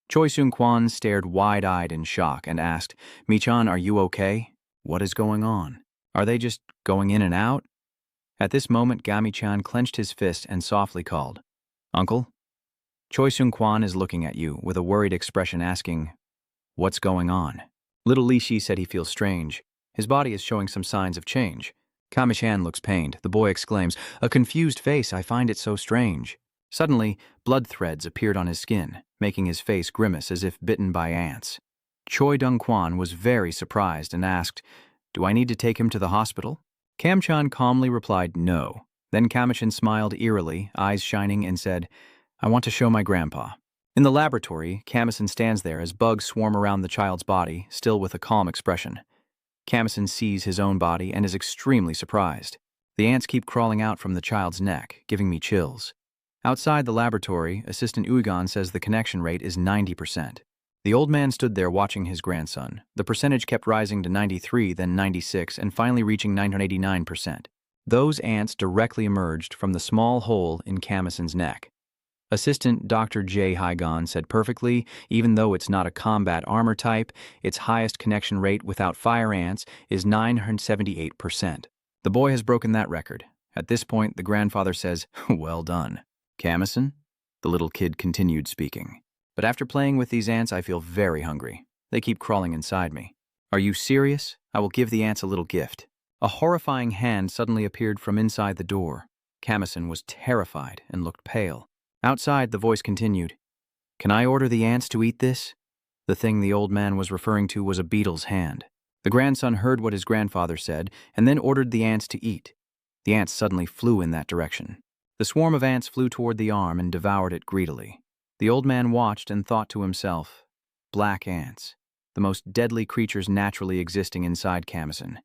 Choi Sung-kwan stared wide-eyed in shock and asked, Mi-chan, are you okay? What is going on? Are they just going in and out? At this moment, Gami-chan clenched his fist and softly called, Uncle? Choi Sung-kwan is looking at you with a worried expression asking, what's going on? Little Li-shi said he feels strange. His body is showing some signs of change. Kami-chan looks pained. The boy exclaims, a confused face, I find it so strange. Suddenly, blood threads appeared on his skin, making his face grimace as if bitten by ants. Choi Dong-kwan was very surprised and asked, do I need to take him to the hospital? Kam-chan calmly replied no. Then Kami-chan smiled eerily, eyes shining, and said, I want to show my grandpa. In the laboratory, Kami-chan stands there as bugs swarm around the child's body, still with a calm expression. Kami-chan sees his own body and is extremely surprised. The ants keep crawling out from the child's neck, giving me chills. Outside the laboratory, Assistant Uigan says the connection rate is 90%. The old man stood there watching his grandson. The percentage kept rising to 93, then 96, and finally reaching 989%. Those ants directly emerged from the small hole in Kami-chan's neck. Assistant Dr. J. Haigan said perfectly, even though it's not a combat armor type, its highest connection rate without fire ants is 978%. The boy has broken that record. At this point, the grandfather says, well done. Kami-chan? The little kid continued speaking. But after playing with these ants, I feel very hungry. They keep crawling inside me. Are you serious? I will give the ants a little gift. A horrifying hand suddenly appeared from inside the door. Kami-chan was terrified and looked pale. Outside, the voice continued, can I order the ants to eat this? The thing the old man was referring to was a beetle's hand. The grandson heard what his grandfather said and then ordered the ants to eat. The ants suddenly flew in that direction. The swarm of ants flew toward the arm and devoured it greedily. The old man watched and thought to himself, black ants, the most deadly creatures naturally existing inside Kami-chan,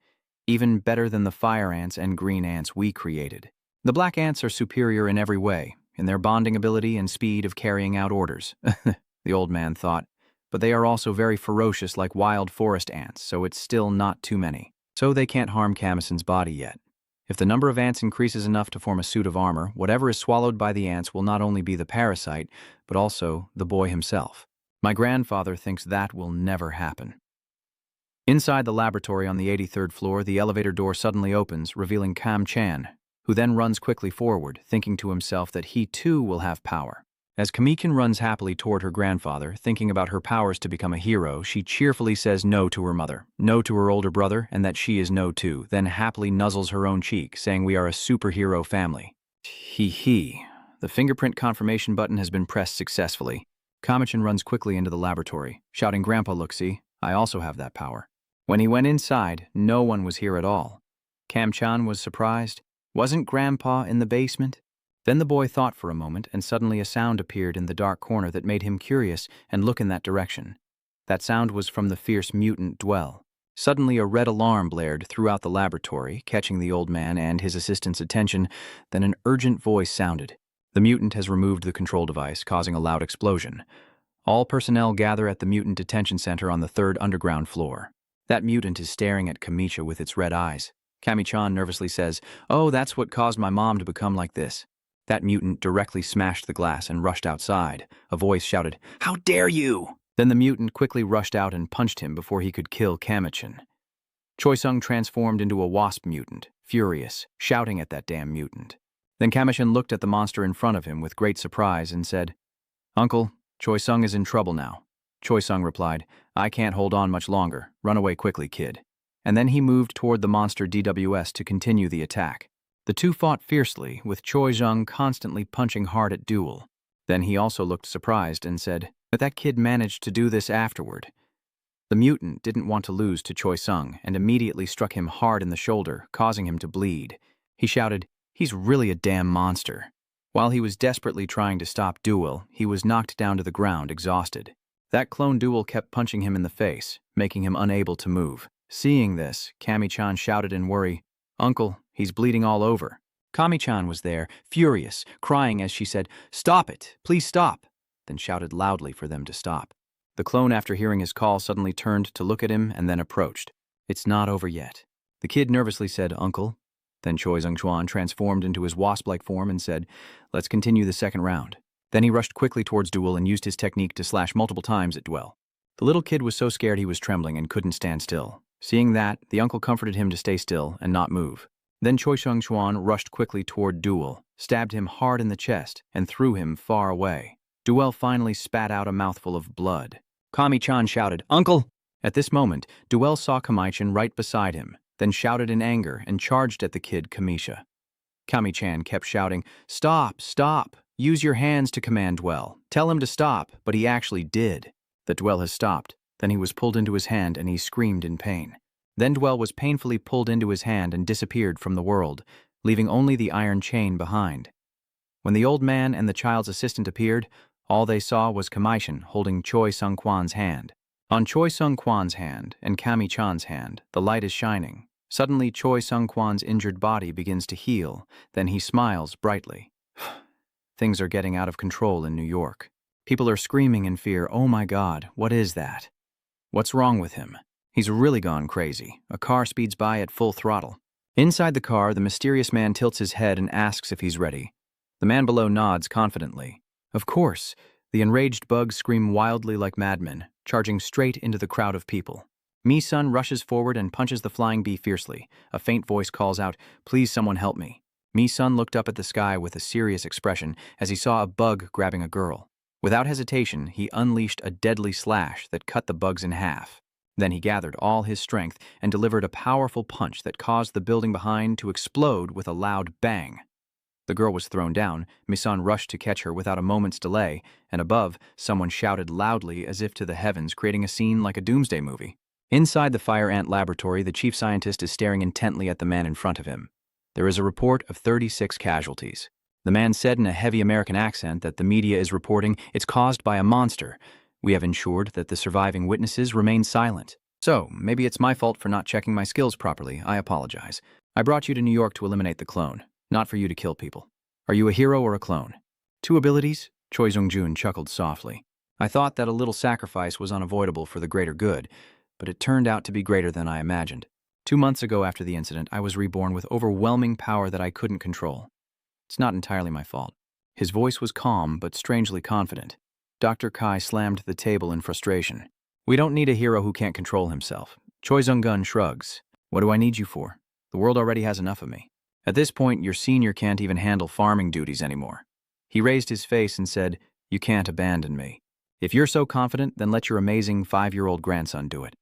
even better than the fire ants and green ants we created. The black ants are superior in every way, in their bonding ability and speed of carrying out orders, the old man thought, but they are also very ferocious like wild forest ants, so it's still not too many. So they can't harm Camison's body yet. If the number of ants increases enough to form a suit of armor, whatever is swallowed by the ants will not only be the parasite, but also the boy himself. My grandfather thinks that will never happen. Inside the laboratory on the 83rd floor, the elevator door suddenly opens, revealing Kam Chan, who then runs quickly forward, thinking to himself that he too will have power. As Kamichan runs happily toward her grandfather, thinking about her powers to become a hero, she cheerfully says no to her mother, no to her older brother, and that she is no too, then happily nuzzles her own cheek, saying we are a superhero family. Hee. The fingerprint confirmation button has been pressed successfully. Kamichan runs quickly into the laboratory, shouting, Grandpa, look, see, I also have that power. When he went inside, no one was here at all. Kam-chan was surprised. Wasn't Grandpa in the basement? Then the boy thought for a moment, and suddenly a sound appeared in the dark corner that made him curious and look in that direction. That sound was from the fierce mutant Dwell. Suddenly a red alarm blared throughout the laboratory, catching the old man and his assistant's attention. Then an urgent voice sounded. The mutant has removed the control device, causing a loud explosion. All personnel gather at the mutant detention center on the 3rd underground floor. That mutant is staring at Kamisha with its red eyes. Kami-chan nervously says, Oh, that's what caused my mom to become like this. That mutant directly smashed the glass and rushed outside. A voice shouted, How dare you! Then the mutant quickly rushed out and punched him before he could kill Kamichan. Choi-sung transformed into a wasp mutant, furious, shouting at that damn mutant. Then Kamichan looked at the monster in front of him with great surprise and said, Uncle, Choi-sung is in trouble now. Choi-sung replied, I can't hold on much longer. Run away quickly, kid. And then he moved toward the monster DWS to continue the attack. The two fought fiercely, with Choi-sung constantly punching hard at Duel. Then he also looked surprised and said, But that kid managed to do this afterward. The mutant didn't want to lose to Choi-sung and immediately struck him hard in the shoulder, causing him to bleed. He shouted, He's really a damn monster. While he was desperately trying to stop Duel, he was knocked down to the ground, exhausted. That clone Duel kept punching him in the face, making him unable to move. Seeing this, Kami-chan shouted in worry, Uncle, he's bleeding all over. Kami-chan was there, furious, crying as she said, Stop it, please stop, then shouted loudly for them to stop. The clone, after hearing his call, suddenly turned to look at him and then approached. It's not over yet. The kid nervously said, Uncle. Then Choi Sung-chuan transformed into his wasp-like form and said, Let's continue the second round. Then he rushed quickly towards Duel and used his technique to slash multiple times at Dwell. The little kid was so scared he was trembling and couldn't stand still. Seeing that, the uncle comforted him to stay still and not move. Then Choi Sung-chuan rushed quickly toward Duel, stabbed him hard in the chest, and threw him far away. Duel finally spat out a mouthful of blood. Kami-chan shouted, Uncle! At this moment, Duel saw Kami-chan right beside him, then shouted in anger and charged at the kid Kamisha. Kami-chan kept shouting, Stop, stop! Use your hands to command Dwell. Tell him to stop, but he actually did. The Dwell has stopped. Then he was pulled into his hand and he screamed in pain. Then Dwell was painfully pulled into his hand and disappeared from the world, leaving only the iron chain behind. When the old man and the child's assistant appeared, all they saw was Kami-chan holding Choi Sung-kwan's hand. On Choi Sung-kwan's hand and Kami-chan's hand, the light is shining. Suddenly, Choi Sung-kwan's injured body begins to heal. Then he smiles brightly. Things are getting out of control in New York. People are screaming in fear, Oh my God, what is that? What's wrong with him? He's really gone crazy. A car speeds by at full throttle. Inside the car, the mysterious man tilts his head and asks if he's ready. The man below nods confidently. Of course. The enraged bugs scream wildly like madmen, charging straight into the crowd of people. Mi-sun rushes forward and punches the flying bee fiercely. A faint voice calls out, Please someone help me. Mi-sun looked up at the sky with a serious expression as he saw a bug grabbing a girl. Without hesitation, he unleashed a deadly slash that cut the bugs in half. Then he gathered all his strength and delivered a powerful punch that caused the building behind to explode with a loud bang. The girl was thrown down. Mi-sun rushed to catch her without a moment's delay, and above, someone shouted loudly as if to the heavens, creating a scene like a doomsday movie. Inside the fire ant laboratory, the chief scientist is staring intently at the man in front of him. There is a report of 36 casualties. The man said in a heavy American accent that the media is reporting it's caused by a monster. We have ensured that the surviving witnesses remain silent. So, maybe it's my fault for not checking my skills properly. I apologize. I brought you to New York to eliminate the clone. not for you to kill people. Are you a hero or a clone? 2 abilities? Choi Sung-jun chuckled softly. I thought that a little sacrifice was unavoidable for the greater good, but it turned out to be greater than I imagined. 2 months ago after the incident, I was reborn with overwhelming power that I couldn't control. It's not entirely my fault. His voice was calm, but strangely confident. Dr. Kai slammed the table in frustration. We don't need a hero who can't control himself. Choi Sung-gun shrugs. What do I need you for? The world already has enough of me. At this point, your senior can't even handle farming duties anymore. He raised his face and said, You can't abandon me. If you're so confident, then let your amazing 5-year-old grandson do it.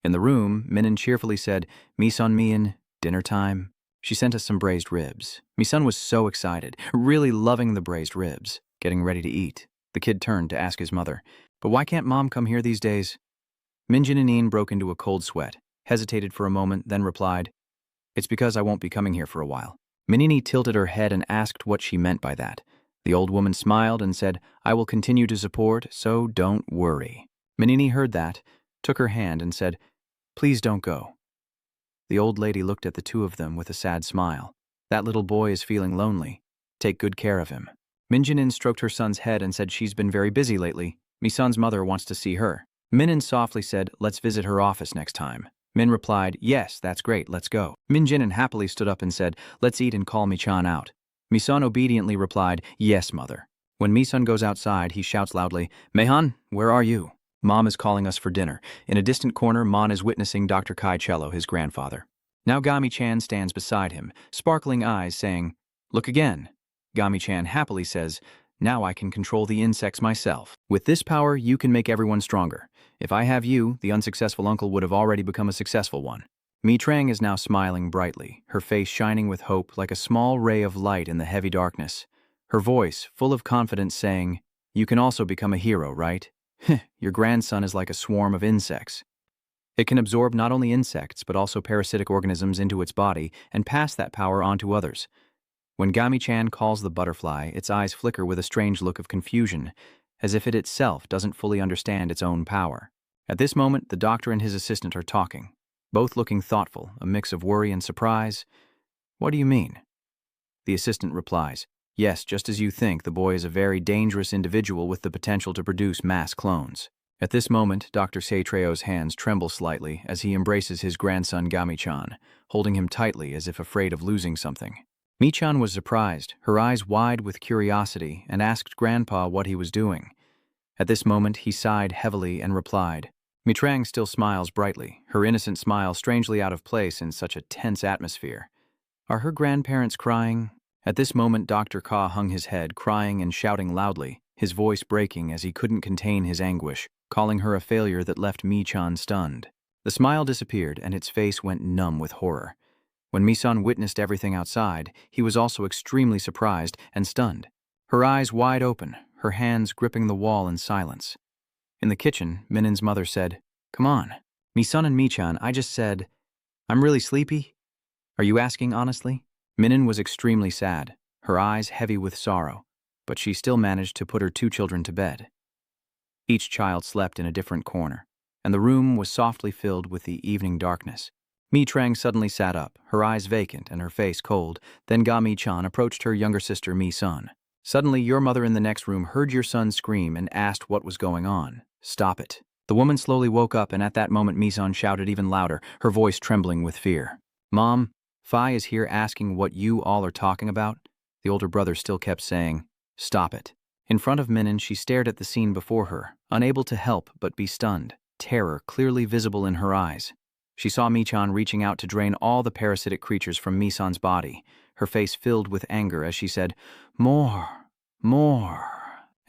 In the room, Minin cheerfully said, Mi-sun Miin, dinner time. She sent us some braised ribs. Mi-sun was so excited, really loving the braised ribs, getting ready to eat. The kid turned to ask his mother, But why can't Mom come here these days? Min-jin broke into a cold sweat, hesitated for a moment, then replied, It's because I won't be coming here for a while. Minini tilted her head and asked what she meant by that. The old woman smiled and said, I will continue to support, so don't worry. Minini heard that, took her hand and said, Please don't go. The old lady looked at the two of them with a sad smile. That little boy is feeling lonely. Take good care of him. Min-jin stroked her son's head and said she's been very busy lately. Mi-sun's mother wants to see her. Minin softly said, Let's visit her office next time. Min replied, Yes, that's great, let's go. Min-jin happily stood up and said, Let's eat and call Mi-chan out. Mi-sun obediently replied, Yes, mother. When Mi-sun goes outside, he shouts loudly, Mehan, where are you? Mom is calling us for dinner. In a distant corner, Mon is witnessing Dr. Kai Cello, his grandfather. Now Gami-chan stands beside him, sparkling eyes, saying, Look again. Gami-chan happily says, Now I can control the insects myself. With this power, you can make everyone stronger. If I have you, the unsuccessful uncle would have already become a successful one. Mi-trang is now smiling brightly, her face shining with hope like a small ray of light in the heavy darkness. Her voice, full of confidence, saying, You can also become a hero, right? Your grandson is like a swarm of insects. It can absorb not only insects, but also parasitic organisms into its body and pass that power on to others. When Gami-chan calls the butterfly, its eyes flicker with a strange look of confusion, as if it itself doesn't fully understand its own power. At this moment, the doctor and his assistant are talking, both looking thoughtful, a mix of worry and surprise. What do you mean? The assistant replies, Yes, just as you think, the boy is a very dangerous individual with the potential to produce mass clones. At this moment, Dr. Seitreo's hands tremble slightly as he embraces his grandson Gami-chan, holding him tightly as if afraid of losing something. Mi-chan was surprised, her eyes wide with curiosity, and asked Grandpa what he was doing. At this moment, he sighed heavily and replied. Mi-trang still smiles brightly, her innocent smile strangely out of place in such a tense atmosphere. Are her grandparents crying? At this moment, Dr. Ka hung his head, crying and shouting loudly, his voice breaking as he couldn't contain his anguish, calling her a failure that left Mi-chan stunned. The smile disappeared, and its face went numb with horror. When Mi-sun witnessed everything outside, he was also extremely surprised and stunned. Her eyes wide open, her hands gripping the wall in silence. In the kitchen, Minin's mother said, Come on. Mi-sun and Mi-chan, I just said, I'm really sleepy. Are you asking honestly? Minin was extremely sad, her eyes heavy with sorrow, but she still managed to put her 2 children to bed. Each child slept in a different corner, and the room was softly filled with the evening darkness. Mi-trang suddenly sat up, her eyes vacant and her face cold. Then Gami-chan approached her younger sister Mi-sun. Suddenly, your mother in the next room heard your son scream and asked what was going on. Stop it. The woman slowly woke up, and at that moment Mi-sun shouted even louder, her voice trembling with fear. Mom, Phi is here asking what you all are talking about. The older brother still kept saying, Stop it. In front of Minin, she stared at the scene before her, unable to help but be stunned, terror clearly visible in her eyes. She saw Mi-chan reaching out to drain all the parasitic creatures from Mi-san's body, her face filled with anger as she said, More, more.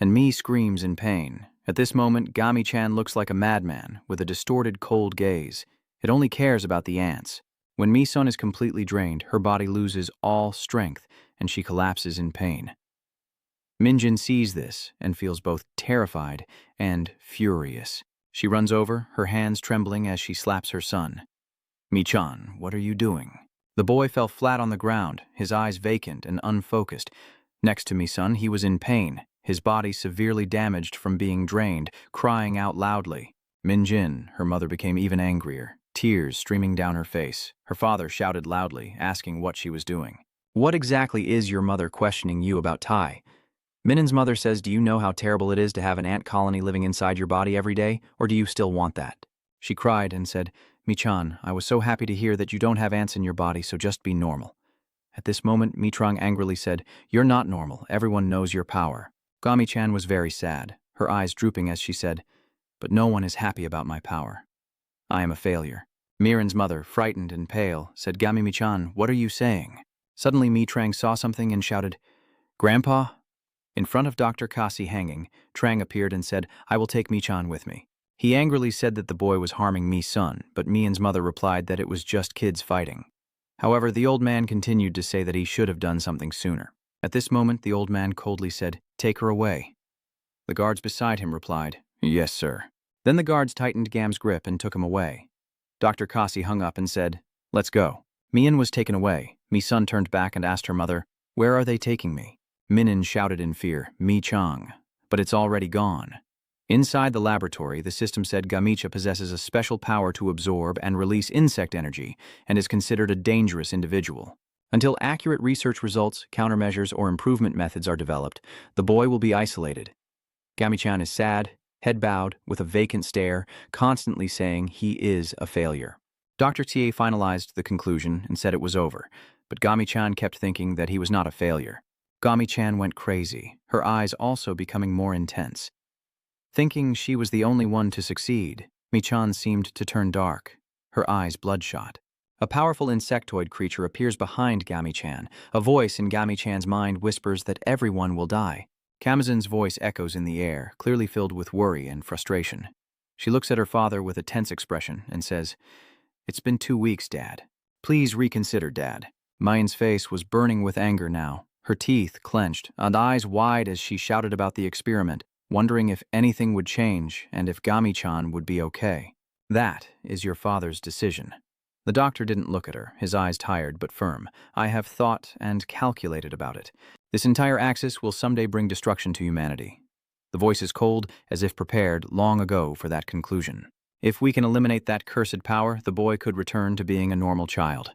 And Mi screams in pain. At this moment, Gami-chan looks like a madman, with a distorted, cold gaze. It only cares about the ants. When Mi-sun is completely drained, her body loses all strength, and she collapses in pain. Min-jin sees this and feels both terrified and furious. She runs over, her hands trembling as she slaps her son. Mi-chan, what are you doing? The boy fell flat on the ground, his eyes vacant and unfocused. Next to Mi-sun, he was in pain, his body severely damaged from being drained, crying out loudly. Min-jin, her mother, became even angrier, tears streaming down her face. Her father shouted loudly, asking what she was doing. What exactly is your mother questioning you about Tai? Minen's mother says, do you know how terrible it is to have an ant colony living inside your body every day, or do you still want that? She cried and said, Mi-chan, I was so happy to hear that you don't have ants in your body, so just be normal. At this moment, Mi-trang angrily said, you're not normal, everyone knows your power. Gami-chan was very sad, her eyes drooping as she said, but no one is happy about my power. I am a failure. Miran's mother, frightened and pale, said, Gami Mi-chan, what are you saying? Suddenly Mi-trang saw something and shouted, Grandpa? In front of Dr. Kasi hanging, Trang appeared and said, I will take Mi-chan with me. He angrily said that the boy was harming Mi-sun, but Mian's mother replied that it was just kids fighting. However, the old man continued to say that he should have done something sooner. At this moment, the old man coldly said, take her away. The guards beside him replied, yes, sir. Then the guards tightened Gam's grip and took him away. Dr. Kasi hung up and said, let's go. Mian was taken away. Mi-sun turned back and asked her mother, where are they taking me? Minin shouted in fear, Mi-chang, but it's already gone. Inside the laboratory, the system said Gamicha possesses a special power to absorb and release insect energy and is considered a dangerous individual. Until accurate research results, countermeasures, or improvement methods are developed, the boy will be isolated. Gami-chan is sad, head bowed, with a vacant stare, constantly saying he is a failure. Dr. Tie finalized the conclusion and said it was over, but Gami-chan kept thinking that he was not a failure. Gami-chan went crazy, her eyes also becoming more intense. Thinking she was the only one to succeed, Mi-chan seemed to turn dark, her eyes bloodshot. A powerful insectoid creature appears behind Gami-chan. A voice in Gami-chan's mind whispers that everyone will die. Kamazun's voice echoes in the air, clearly filled with worry and frustration. She looks at her father with a tense expression and says, it's been 2 weeks, Dad. Please reconsider, Dad. Mayan's face was burning with anger now, her teeth clenched, and eyes wide as she shouted about the experiment, wondering if anything would change and if Gami-chan would be okay. That is your father's decision. The doctor didn't look at her, his eyes tired but firm. I have thought and calculated about it. This entire axis will someday bring destruction to humanity. The voice is cold, as if prepared long ago for that conclusion. If we can eliminate that cursed power, the boy could return to being a normal child.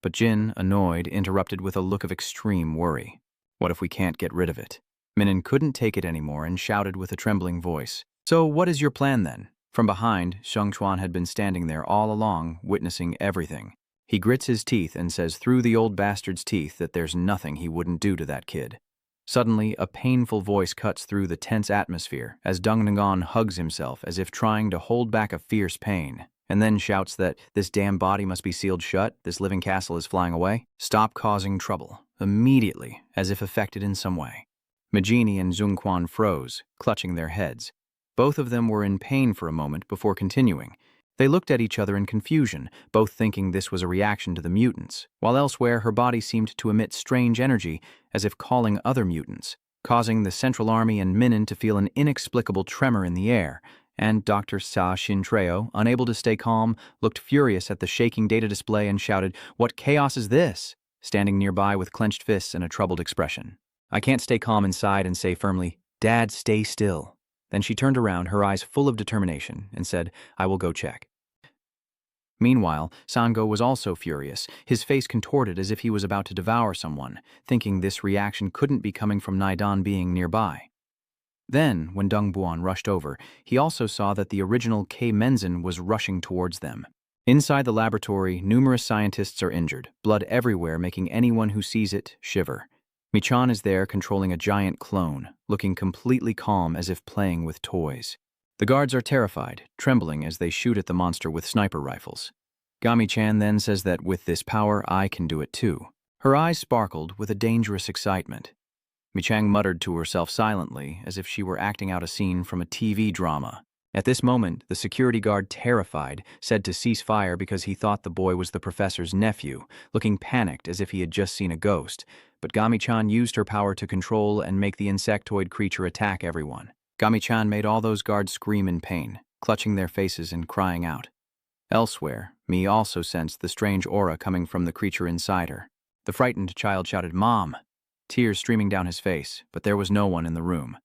But Jin, annoyed, interrupted with a look of extreme worry. What if we can't get rid of it? Minin couldn't take it anymore and shouted with a trembling voice. So what is your plan then? From behind, Shengchuan had been standing there all along, witnessing everything. He grits his teeth and says through the old bastard's teeth that there's nothing he wouldn't do to that kid. Suddenly, a painful voice cuts through the tense atmosphere as Dung Ngon hugs himself as if trying to hold back a fierce pain, and then shouts that this damn body must be sealed shut, this living castle is flying away. Stop causing trouble, immediately, as if affected in some way. Majini and Zhongquan froze, clutching their heads. Both of them were in pain for a moment before continuing. They looked at each other in confusion, both thinking this was a reaction to the mutants, while elsewhere her body seemed to emit strange energy, as if calling other mutants, causing the Central Army and Minin to feel an inexplicable tremor in the air, and Dr. Sa Shin-treo, unable to stay calm, looked furious at the shaking data display and shouted, "What chaos is this?" standing nearby with clenched fists and a troubled expression. I can't stay calm inside and say firmly, "Dad, stay still." Then she turned around, her eyes full of determination, and said, "I will go check." Meanwhile, Sango was also furious, his face contorted as if he was about to devour someone, thinking this reaction couldn't be coming from Naidan being nearby. Then, when Deng Buan rushed over, he also saw that the original K. Menzin was rushing towards them. Inside the laboratory, numerous scientists are injured, blood everywhere making anyone who sees it shiver. Mi-chan is there controlling a giant clone, looking completely calm as if playing with toys. The guards are terrified, trembling as they shoot at the monster with sniper rifles. Gami-chan then says that with this power, I can do it too. Her eyes sparkled with a dangerous excitement. Mi-chang muttered to herself silently, as if she were acting out a scene from a TV drama. At this moment, the security guard, terrified, said to cease fire because he thought the boy was the professor's nephew, looking panicked as if he had just seen a ghost. But Gami-chan used her power to control and make the insectoid creature attack everyone. Gami-chan made all those guards scream in pain, clutching their faces and crying out. Elsewhere, Mi also sensed the strange aura coming from the creature inside her. The frightened child shouted, "Mom!" tears streaming down his face, but there was no one in the room.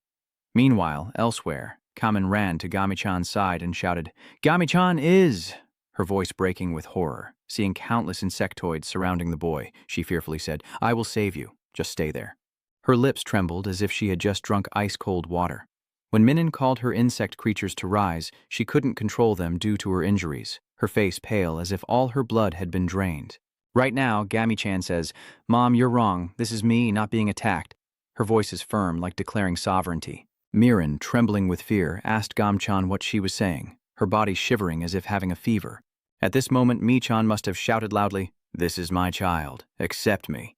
Meanwhile, elsewhere, Kamen ran to Gami-chan's side and shouted, "Gami-chan is!" her voice breaking with horror. Seeing countless insectoids surrounding the boy, she fearfully said, "I will save you. Just stay there." Her lips trembled as if she had just drunk ice-cold water. When Minnan called her insect creatures to rise, she couldn't control them due to her injuries, her face pale as if all her blood had been drained. Right now, Gami-chan says, "Mom, you're wrong. This is me, not being attacked." Her voice is firm, like declaring sovereignty. Miran, trembling with fear, asked Gam-chan what she was saying, her body shivering as if having a fever. At this moment, Mi-chan must have shouted loudly, "This is my child. Accept me."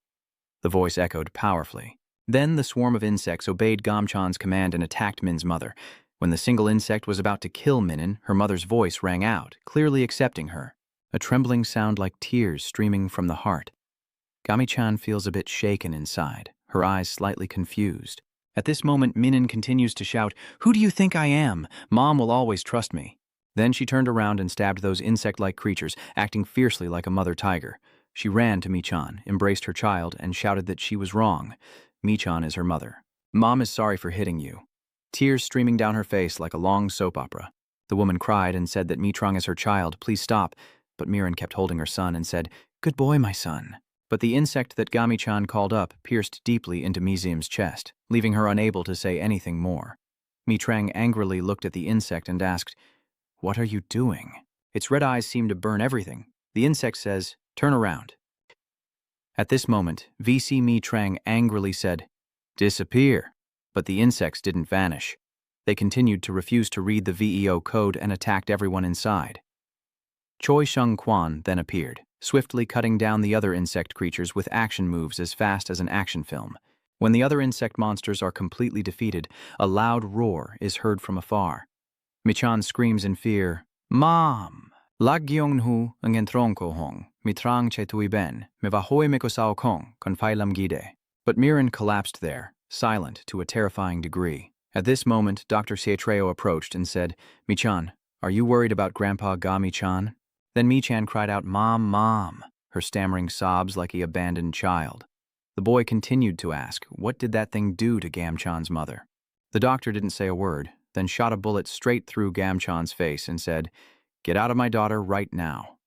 The voice echoed powerfully. Then the swarm of insects obeyed Gam-chan's command and attacked Min's mother. When the single insect was about to kill Minnan, her mother's voice rang out, clearly accepting her. A trembling sound like tears streaming from the heart. Gami-chan feels a bit shaken inside, her eyes slightly confused. At this moment, Minnan continues to shout, "Who do you think I am? Mom will always trust me." Then she turned around and stabbed those insect-like creatures, acting fiercely like a mother tiger. She ran to Mi-chan, embraced her child, and shouted that she was wrong. Mi-chan is her mother. "Mom is sorry for hitting you." Tears streaming down her face like a long soap opera. The woman cried and said that Mi-trang is her child, please stop. But Miran kept holding her son and said, "Good boy, my son." But the insect that Gami-chan called up pierced deeply into Mi-zeum's chest, leaving her unable to say anything more. Mi-trang angrily looked at the insect and asked, "What are you doing?" Its red eyes seem to burn everything. The insect says, "Turn around." At this moment, VC Mi-trang angrily said, "Disappear." But the insects didn't vanish. They continued to refuse to read the VEO code and attacked everyone inside. Choi Shung-kwan then appeared, swiftly cutting down the other insect creatures with action moves as fast as an action film. When the other insect monsters are completely defeated, a loud roar is heard from afar. Mi-chan screams in fear, "Mom! Laggyong-hu ang entronko hong, mitrang che tui ben, me vahoy me kosao kong, kon phailam gide." But Miran collapsed there, silent to a terrifying degree. At this moment, Dr. Sietreo approached and said, "Mi-chan, are you worried about Grandpa Gami-chan?" Then Mi-chan cried out, "Mom, Mom," her stammering sobs like an abandoned child. The boy continued to ask, what did that thing do to Gam-chan's mother? The doctor didn't say a word, then shot a bullet straight through Gam-chan's face and said, "Get out of my daughter right now."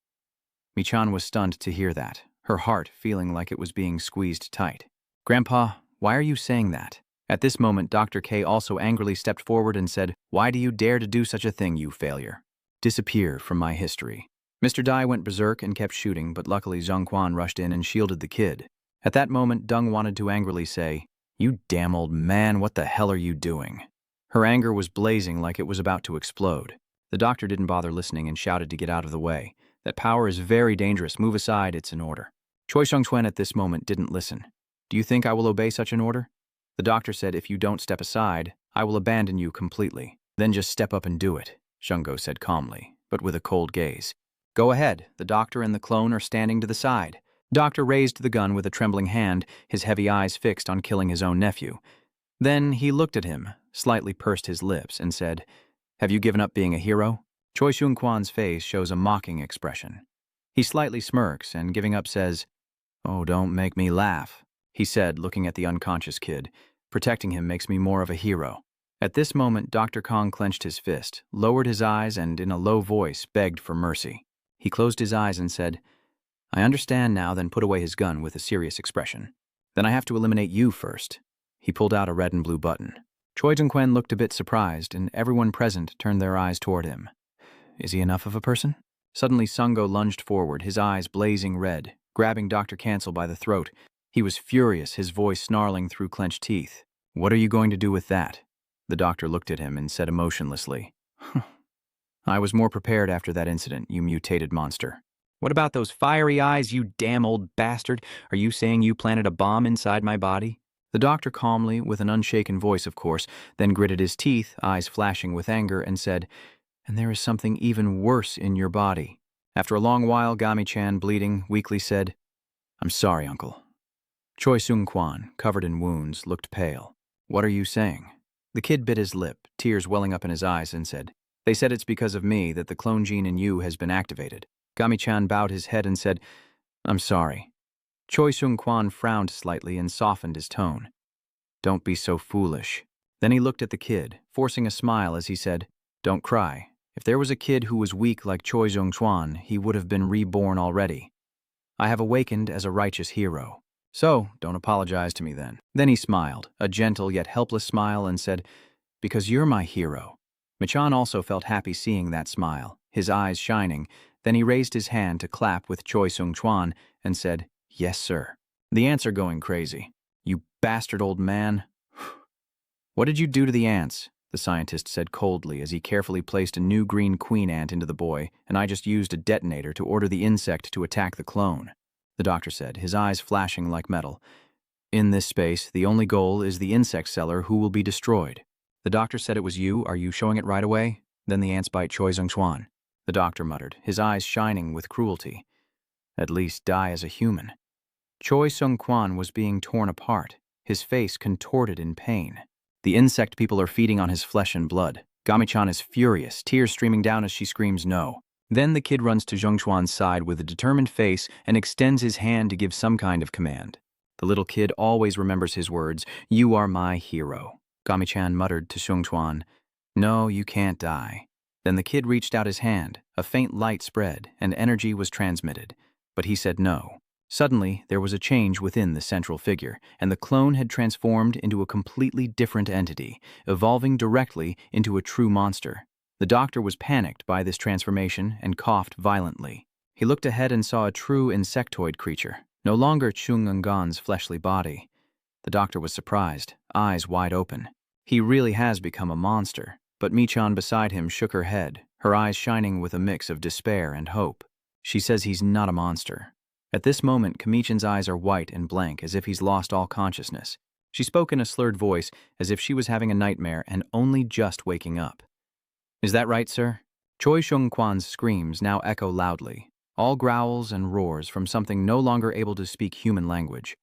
Mi-chan was stunned to hear that, her heart feeling like it was being squeezed tight. "Grandpa, why are you saying that?" At this moment, Dr. K also angrily stepped forward and said, "Why do you dare to do such a thing, you failure? Disappear from my history." Mr. Dai went berserk and kept shooting, but luckily Zhang Quan rushed in and shielded the kid. At that moment, Deng wanted to angrily say, "You damn old man, what the hell are you doing?" Her anger was blazing like it was about to explode. The doctor didn't bother listening and shouted to get out of the way. "That power is very dangerous. Move aside, it's an order." Choi Shung-chuen at this moment didn't listen. "Do you think I will obey such an order?" The doctor said, "If you don't step aside, I will abandon you completely." "Then just step up and do it," Shungo said calmly, but with a cold gaze. "Go ahead, the doctor and the clone are standing to the side." Doctor raised the gun with a trembling hand, his heavy eyes fixed on killing his own nephew. Then he looked at him, slightly pursed his lips, and said, "Have you given up being a hero?" Choi Shung-kwan's face shows a mocking expression. He slightly smirks and, giving up, says, "Oh, don't make me laugh," he said, looking at the unconscious kid. "Protecting him makes me more of a hero." At this moment, Dr. Kong clenched his fist, lowered his eyes, and in a low voice begged for mercy. He closed his eyes and said, "I understand now," then put away his gun with a serious expression. "Then I have to eliminate you first." He pulled out a red and blue button. Choi Jung-kwen looked a bit surprised, and everyone present turned their eyes toward him. Is he enough of a person? Suddenly Sungo lunged forward, his eyes blazing red, grabbing Dr. Cancel by the throat. He was furious, his voice snarling through clenched teeth. "What are you going to do with that?" The doctor looked at him and said emotionlessly, "I was more prepared after that incident, you mutated monster." "What about those fiery eyes, you damn old bastard? Are you saying you planted a bomb inside my body?" The doctor calmly, with an unshaken voice of course, then gritted his teeth, eyes flashing with anger, and said, "And there is something even worse in your body." After a long while, Gami-chan, bleeding, weakly said, "I'm sorry, uncle." Choi Sung-kwan, covered in wounds, looked pale. "What are you saying?" The kid bit his lip, tears welling up in his eyes, and said, "They said it's because of me that the clone gene in you has been activated." Gami-chan bowed his head and said, "I'm sorry." Choi Sung-kwan frowned slightly and softened his tone. "Don't be so foolish." Then he looked at the kid, forcing a smile as he said, "Don't cry. If there was a kid who was weak like Choi Jung-chuan, he would have been reborn already. I have awakened as a righteous hero. So, don't apologize to me then. Then he smiled, a gentle yet helpless smile, and said, because you're my hero. Michan also felt happy seeing that smile, his eyes shining. Then he raised his hand to clap with Choi Sung-chuan and said, yes, sir. The ants are going crazy. You bastard old man. What did you do to the ants? The scientist said coldly as he carefully placed a new green queen ant into the boy, and I just used a detonator to order the insect to attack the clone. The doctor said, his eyes flashing like metal. In this space, the only goal is the insect seller who will be destroyed. The doctor said it was you. Are you showing it right away? Then the ants bite Choi Jung-chuan. The doctor muttered, his eyes shining with cruelty. At least die as a human. Choi Sung-kwan was being torn apart, his face contorted in pain. The insect people are feeding on his flesh and blood. Gami-chan is furious, tears streaming down as she screams no. Then the kid runs to Jung-chuan's side with a determined face and extends his hand to give some kind of command. The little kid always remembers his words, you are my hero. Gami-chan muttered to Jung-chuan, no, you can't die. Then the kid reached out his hand, a faint light spread, and energy was transmitted. But he said no. Suddenly, there was a change within the central figure, and the clone had transformed into a completely different entity, evolving directly into a true monster. The doctor was panicked by this transformation and coughed violently. He looked ahead and saw a true insectoid creature, no longer Chung Eungan's fleshly body. The doctor was surprised, eyes wide open. He really has become a monster, but Michan beside him shook her head, her eyes shining with a mix of despair and hope. She says he's not a monster. At this moment, Kamichan's eyes are white and blank, as if he's lost all consciousness. She spoke in a slurred voice, as if she was having a nightmare and only just waking up. Is that right, sir? Choi Sung-kwan's screams now echo loudly, all growls and roars from something no longer able to speak human language.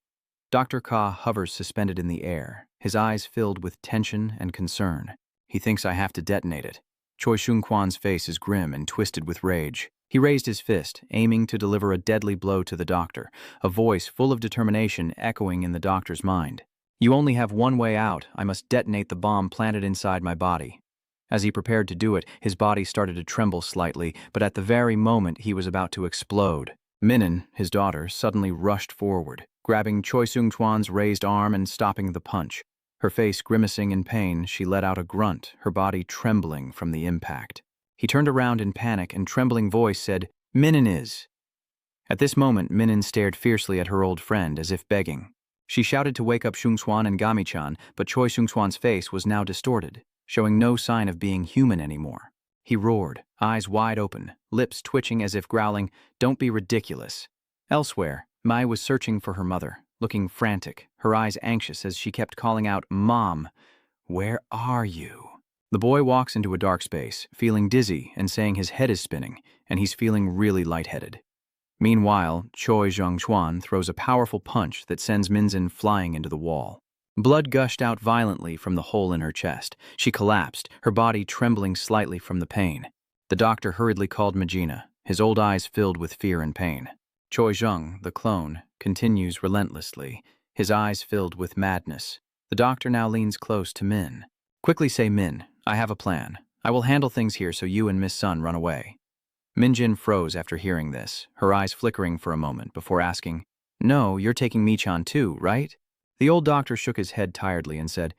Dr. Ka hovers suspended in the air, his eyes filled with tension and concern. He thinks I have to detonate it. Choi Sung-kwan's face is grim and twisted with rage. He raised his fist, aiming to deliver a deadly blow to the doctor, a voice full of determination echoing in the doctor's mind. You only have one way out. I must detonate the bomb planted inside my body. As he prepared to do it, his body started to tremble slightly, but at the very moment he was about to explode. Minin, his daughter, suddenly rushed forward, grabbing Choi Sung-chuan's raised arm and stopping the punch. Her face grimacing in pain, she let out a grunt, her body trembling from the impact. He turned around in panic and trembling voice said, Minin is. At this moment, Minin stared fiercely at her old friend as if begging. She shouted to wake up Sung-chuan and Gami-chan, but Choi Sung-chuan's face was now distorted, showing no sign of being human anymore. He roared, eyes wide open, lips twitching as if growling, don't be ridiculous. Elsewhere, Mai was searching for her mother, looking frantic, her eyes anxious as she kept calling out, Mom, where are you? The boy walks into a dark space, feeling dizzy and saying his head is spinning, and he's feeling really lightheaded. Meanwhile, Choi Jung-chuan throws a powerful punch that sends Minjin flying into the wall. Blood gushed out violently from the hole in her chest. She collapsed, her body trembling slightly from the pain. The doctor hurriedly called Majina, his old eyes filled with fear and pain. Choi Jung, the clone, continues relentlessly, his eyes filled with madness. The doctor now leans close to Min. Quickly say, Min, I have a plan. I will handle things here so you and Miss Sun run away. Minjin froze after hearing this, her eyes flickering for a moment before asking, No, you're taking Michan too, right? The old doctor shook his head tiredly and said,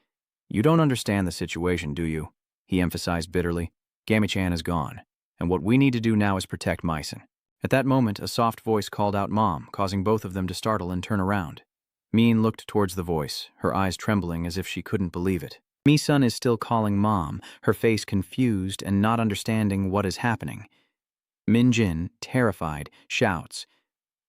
You don't understand the situation, do you? He emphasized bitterly. Gami-chan is gone, and what we need to do now is protect Myson. At that moment, a soft voice called out Mom, causing both of them to startle and turn around. Min looked towards the voice, her eyes trembling as if she couldn't believe it. Mi-sun is still calling Mom, her face confused and not understanding what is happening. Min-jin, terrified, shouts,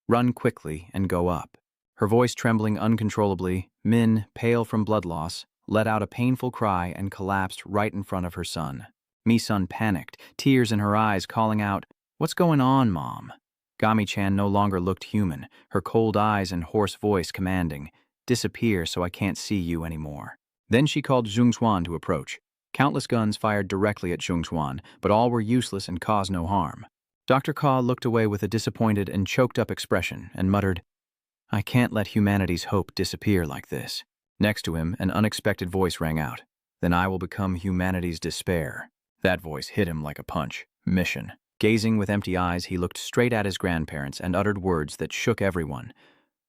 Run quickly and go up. Her voice trembling uncontrollably, Min, pale from blood loss, let out a painful cry and collapsed right in front of her son. Mi-sun panicked, tears in her eyes, calling out, What's going on, Mom? Gami-chan no longer looked human, her cold eyes and hoarse voice commanding, Disappear so I can't see you anymore. Then she called Jung-chuan to approach. Countless guns fired directly at Jung-chuan, but all were useless and caused no harm. Dr. Ka looked away with a disappointed and choked-up expression and muttered, I can't let humanity's hope disappear like this. Next to him, an unexpected voice rang out. Then I will become humanity's despair. That voice hit him like a punch. Mission. Gazing with empty eyes, he looked straight at his grandparents and uttered words that shook everyone.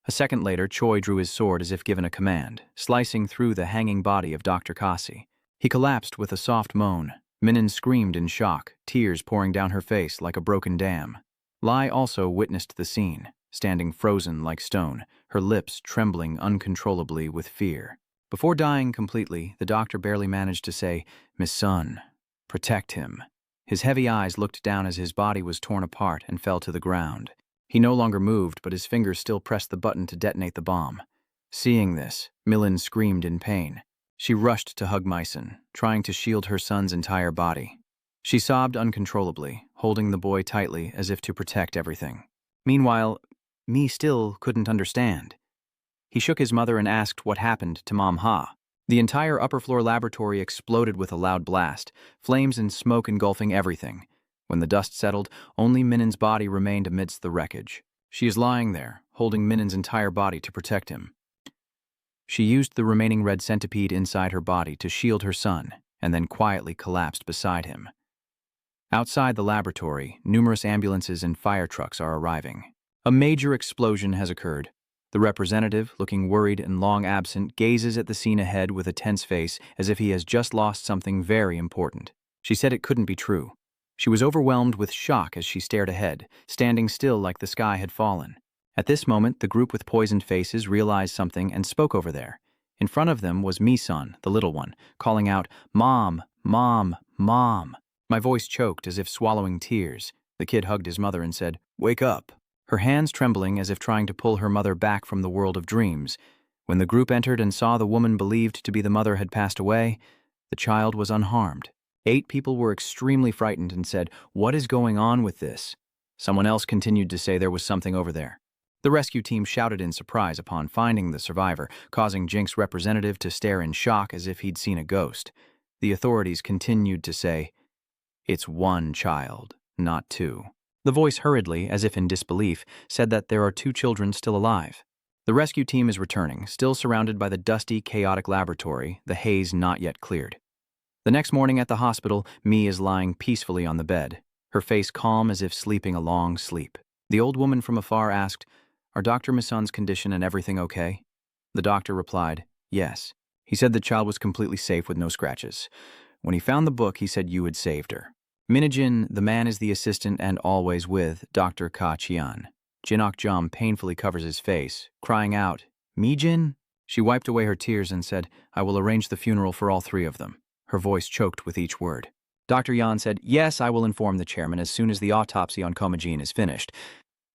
A second later, Choi drew his sword as if given a command, slicing through the hanging body of Dr. Kasi. He collapsed with a soft moan. Minin screamed in shock, tears pouring down her face like a broken dam. Lai also witnessed the scene, standing frozen like stone, her lips trembling uncontrollably with fear. Before dying completely, the doctor barely managed to say, "Miss Sun, protect him." His heavy eyes looked down as his body was torn apart and fell to the ground. He no longer moved, but his fingers still pressed the button to detonate the bomb. Seeing this, Millen screamed in pain. She rushed to hug Myson, trying to shield her son's entire body. She sobbed uncontrollably, holding the boy tightly as if to protect everything. Meanwhile, Mi still couldn't understand. He shook his mother and asked what happened to Mom Ha. The entire upper-floor laboratory exploded with a loud blast, flames and smoke engulfing everything. When the dust settled, only Minin's body remained amidst the wreckage. She is lying there, holding Minin's entire body to protect him. She used the remaining red centipede inside her body to shield her son, and then quietly collapsed beside him. Outside the laboratory, numerous ambulances and fire trucks are arriving. A major explosion has occurred. The representative, looking worried and long absent, gazes at the scene ahead with a tense face as if he has just lost something very important. She said it couldn't be true. She was overwhelmed with shock as she stared ahead, standing still like the sky had fallen. At this moment, the group with poisoned faces realized something and spoke over there. In front of them was Mi-sun, the little one, calling out, "Mom, Mom, Mom." My voice choked as if swallowing tears. The kid hugged his mother and said, "Wake up." Her hands trembling as if trying to pull her mother back from the world of dreams. When the group entered and saw the woman believed to be the mother had passed away, the child was unharmed. 8 people were extremely frightened and said, "What is going on with this?" Someone else continued to say there was something over there. The rescue team shouted in surprise upon finding the survivor, causing Jink's representative to stare in shock as if he'd seen a ghost. The authorities continued to say, "It's 1 child, not 2. The voice hurriedly, as if in disbelief, said that there are 2 children still alive. The rescue team is returning, still surrounded by the dusty, chaotic laboratory, the haze not yet cleared. The next morning at the hospital, Mi is lying peacefully on the bed, her face calm as if sleeping a long sleep. The old woman from afar asked, "Are Dr. Misun's condition and everything okay?" The doctor replied, "Yes. He said the child was completely safe with no scratches. When he found the book, he said you had saved her." Minijin, the man, is the assistant and always with Dr. Ka Chian. Jinok Jom painfully covers his face, crying out, "Mijin?" She wiped away her tears and said, "I will arrange the funeral for all 3 of them." Her voice choked with each word. Dr. Yan said, "Yes, I will inform the chairman as soon as the autopsy on Komajin is finished."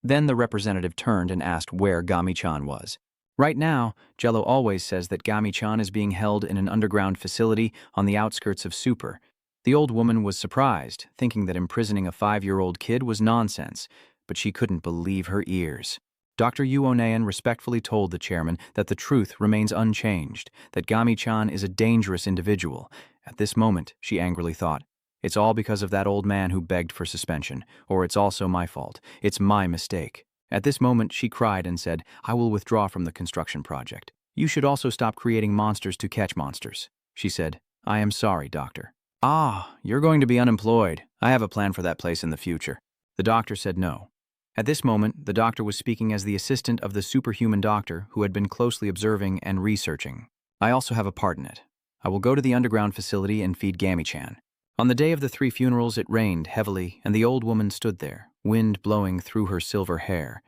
Then the representative turned and asked where Gami-chan was. Right now, Jello always says that Gami-chan is being held in an underground facility on the outskirts of Super. The old woman was surprised, thinking that imprisoning a 5-year-old kid was nonsense, but she couldn't believe her ears. Dr. Yuonayan respectfully told the chairman that the truth remains unchanged, that Gami-chan is a dangerous individual. At this moment, she angrily thought, it's all because of that old man who begged for suspension, or it's also my fault. It's my mistake. At this moment, she cried and said, "I will withdraw from the construction project. You should also stop creating monsters to catch monsters." She said, "I am sorry, doctor." "Ah, you're going to be unemployed. I have a plan for that place in the future." The doctor said no. At this moment, the doctor was speaking as the assistant of the superhuman doctor who had been closely observing and researching. "I also have a part in it. I will go to the underground facility and feed Gami-chan." On the day of the 3 funerals, it rained heavily, and the old woman stood there, wind blowing through her silver hair.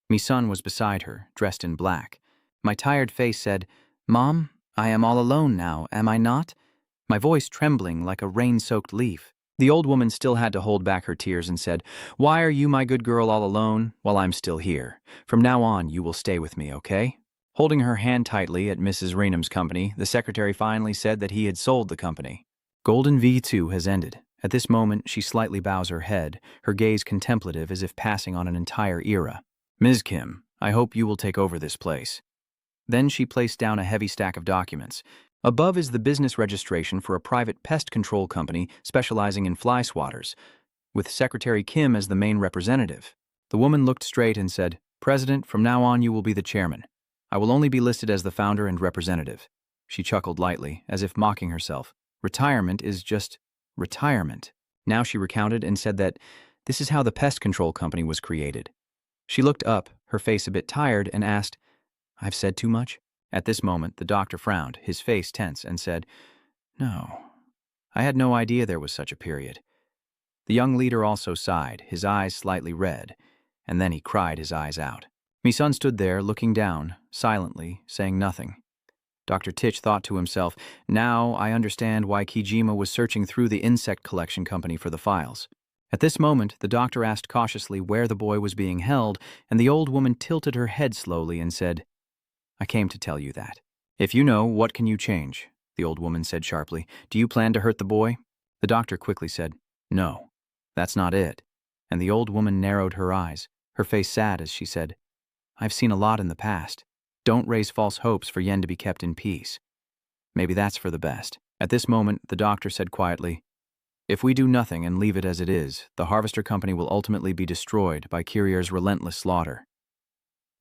Mi-sun was beside her, dressed in black. My tired face said, "Mom, I am all alone now, am I not?" My voice trembling like a rain-soaked leaf. The old woman still had to hold back her tears and said, "Why are you, my good girl, all alone? Well, I'm still here. From now on, you will stay with me, okay?" Holding her hand tightly at Mrs. Raynham's company, the secretary finally said that he had sold the company. Golden V2 has ended. At this moment, she slightly bows her head, her gaze contemplative as if passing on an entire era. "Ms. Kim, I hope you will take over this place." Then she placed down a heavy stack of documents. Above is the business registration for a private pest control company specializing in fly swatters, with Secretary Kim as the main representative. The woman looked straight and said, "President, from now on you will be the chairman. I will only be listed as the founder and representative." She chuckled lightly, as if mocking herself. "Retirement is just retirement. Now she recounted and said that this is how the pest control company was created. She looked up, her face a bit tired, and asked, "I've said too much?" At this moment, the doctor frowned, his face tense, and said, "No, I had no idea there was such a period." The young leader also sighed, his eyes slightly red, and then he cried his eyes out. Mi-sun stood there, looking down, silently, saying nothing. Dr. Titch thought to himself, now I understand why Kijima was searching through the insect collection company for the files. At this moment, the doctor asked cautiously where the boy was being held, and the old woman tilted her head slowly and said, "I came to tell you that." "If you know, what can you change?" the old woman said sharply. "Do you plan to hurt the boy?" The doctor quickly said, "No, that's not it." And the old woman narrowed her eyes, her face sad as she said, "I've seen a lot in the past. Don't raise false hopes for Yen to be kept in peace. Maybe that's for the best." At this moment, the doctor said quietly, "If we do nothing and leave it as it is, the Harvester Company will ultimately be destroyed by Kirier's relentless slaughter."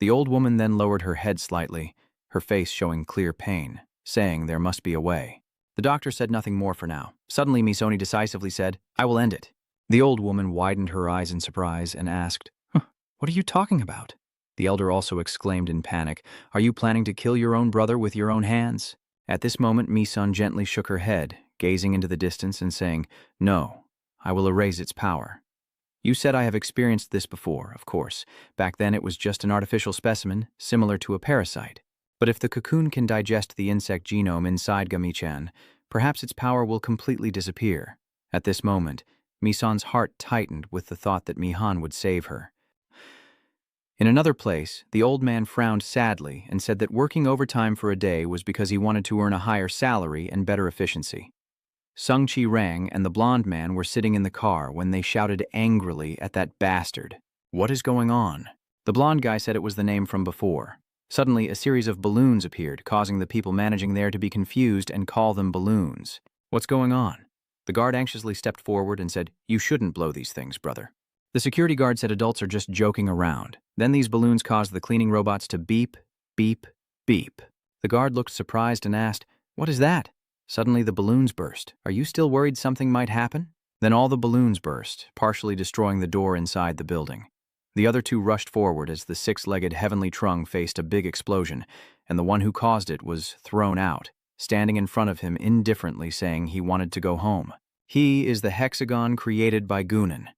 The old woman then lowered her head slightly, her face showing clear pain, saying there must be a way. The doctor said nothing more for now. Suddenly, Misoni decisively said, "I will end it." The old woman widened her eyes in surprise and asked, "What are you talking about?" The elder also exclaimed in panic, "Are you planning to kill your own brother with your own hands?" At this moment, Mi-sun gently shook her head, gazing into the distance and saying, "No, I will erase its power. You said I have experienced this before, of course. Back then it was just an artificial specimen, similar to a parasite. But if the cocoon can digest the insect genome inside Gami-chan, perhaps its power will completely disappear." At this moment, Mi-sun's heart tightened with the thought that Mi-han would save her. In another place, the old man frowned sadly and said that working overtime for a day was because he wanted to earn a higher salary and better efficiency. Sung-chi rang and the blonde man were sitting in the car when they shouted angrily at that bastard. "What is going on?" The blonde guy said it was the name from before. Suddenly, a series of balloons appeared, causing the people managing there to be confused and call them balloons. "What's going on?" The guard anxiously stepped forward and said, "You shouldn't blow these things, brother." The security guard said adults are just joking around. Then these balloons caused the cleaning robots to beep, beep, beep. The guard looked surprised and asked, "What is that?" Suddenly the balloons burst. "Are you still worried something might happen?" Then all the balloons burst, partially destroying the door inside the building. The other two rushed forward as the six-legged heavenly Trung faced a big explosion, and the one who caused it was thrown out, standing in front of him indifferently saying he wanted to go home. He is the hexagon created by Gunan.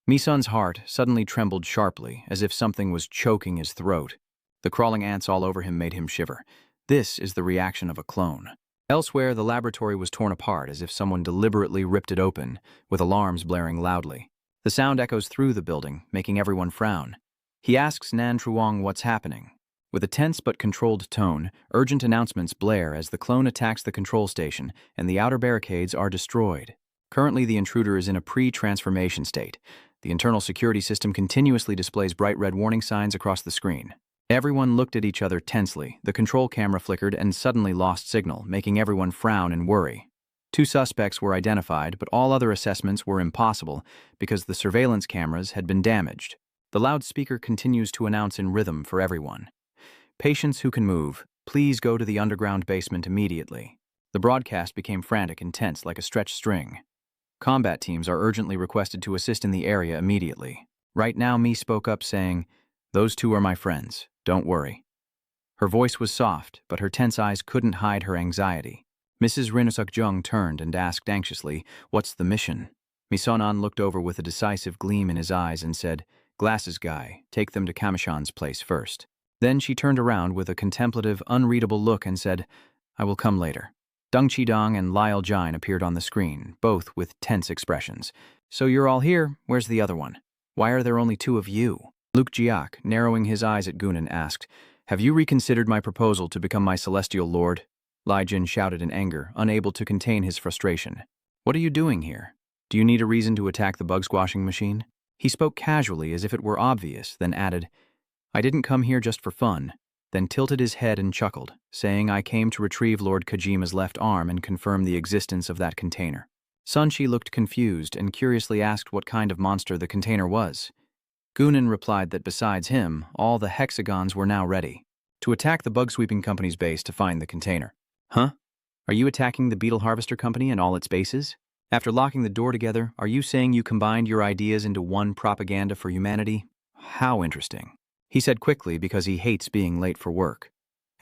Mi-sun's heart suddenly trembled sharply, as if something was choking his throat. The crawling ants all over him made him shiver. This is the reaction of a clone. Elsewhere, the laboratory was torn apart as if someone deliberately ripped it open, with alarms blaring loudly. The sound echoes through the building, making everyone frown. He asks Nan Truong what's happening. With a tense but controlled tone, urgent announcements blare as the clone attacks the control station, and the outer barricades are destroyed. Currently, the intruder is in a pre-transformation state. The internal security system continuously displays bright red warning signs across the screen. Everyone looked at each other tensely. The control camera flickered and suddenly lost signal, making everyone frown and worry. 2 suspects were identified, but all other assessments were impossible because the surveillance cameras had been damaged. The loudspeaker continues to announce in rhythm for everyone. "Patients who can move, please go to the underground basement immediately." The broadcast became frantic and tense like a stretched string. Combat teams are urgently requested to assist in the area immediately. Right now, Mi spoke up saying, "Those two are my friends. Don't worry." Her voice was soft, but her tense eyes couldn't hide her anxiety. Mrs. Rinusuk-jung turned and asked anxiously, "What's the mission?" Mi-sun looked over with a decisive gleam in his eyes and said, "Glasses guy, take them to Kamishan's place first." Then she turned around with a contemplative, unreadable look and said, "I will come later." Dung Chi-dong and Lyle Jine appeared on the screen, both with tense expressions. "So you're all here? Where's the other one? Why are there only 2 of you?" Luke Jiak, narrowing his eyes at Gunan, asked, "Have you reconsidered my proposal to become my celestial lord?" Lai Jin shouted in anger, unable to contain his frustration. "What are you doing here? Do you need a reason to attack the bug-squashing machine?" He spoke casually as if it were obvious, then added, "I didn't come here just for fun," then tilted his head and chuckled, saying, "I came to retrieve Lord Kojima's left arm and confirm the existence of that container." Sun-chi looked confused and curiously asked what kind of monster the container was. Gunan replied that besides him, all the hexagons were now ready to attack the bug-sweeping company's base to find the container. "Huh? Are you attacking the Beetle Harvester Company and all its bases?" After locking the door together, are you saying you combined your ideas into one propaganda for humanity? How interesting. He said quickly because he hates being late for work.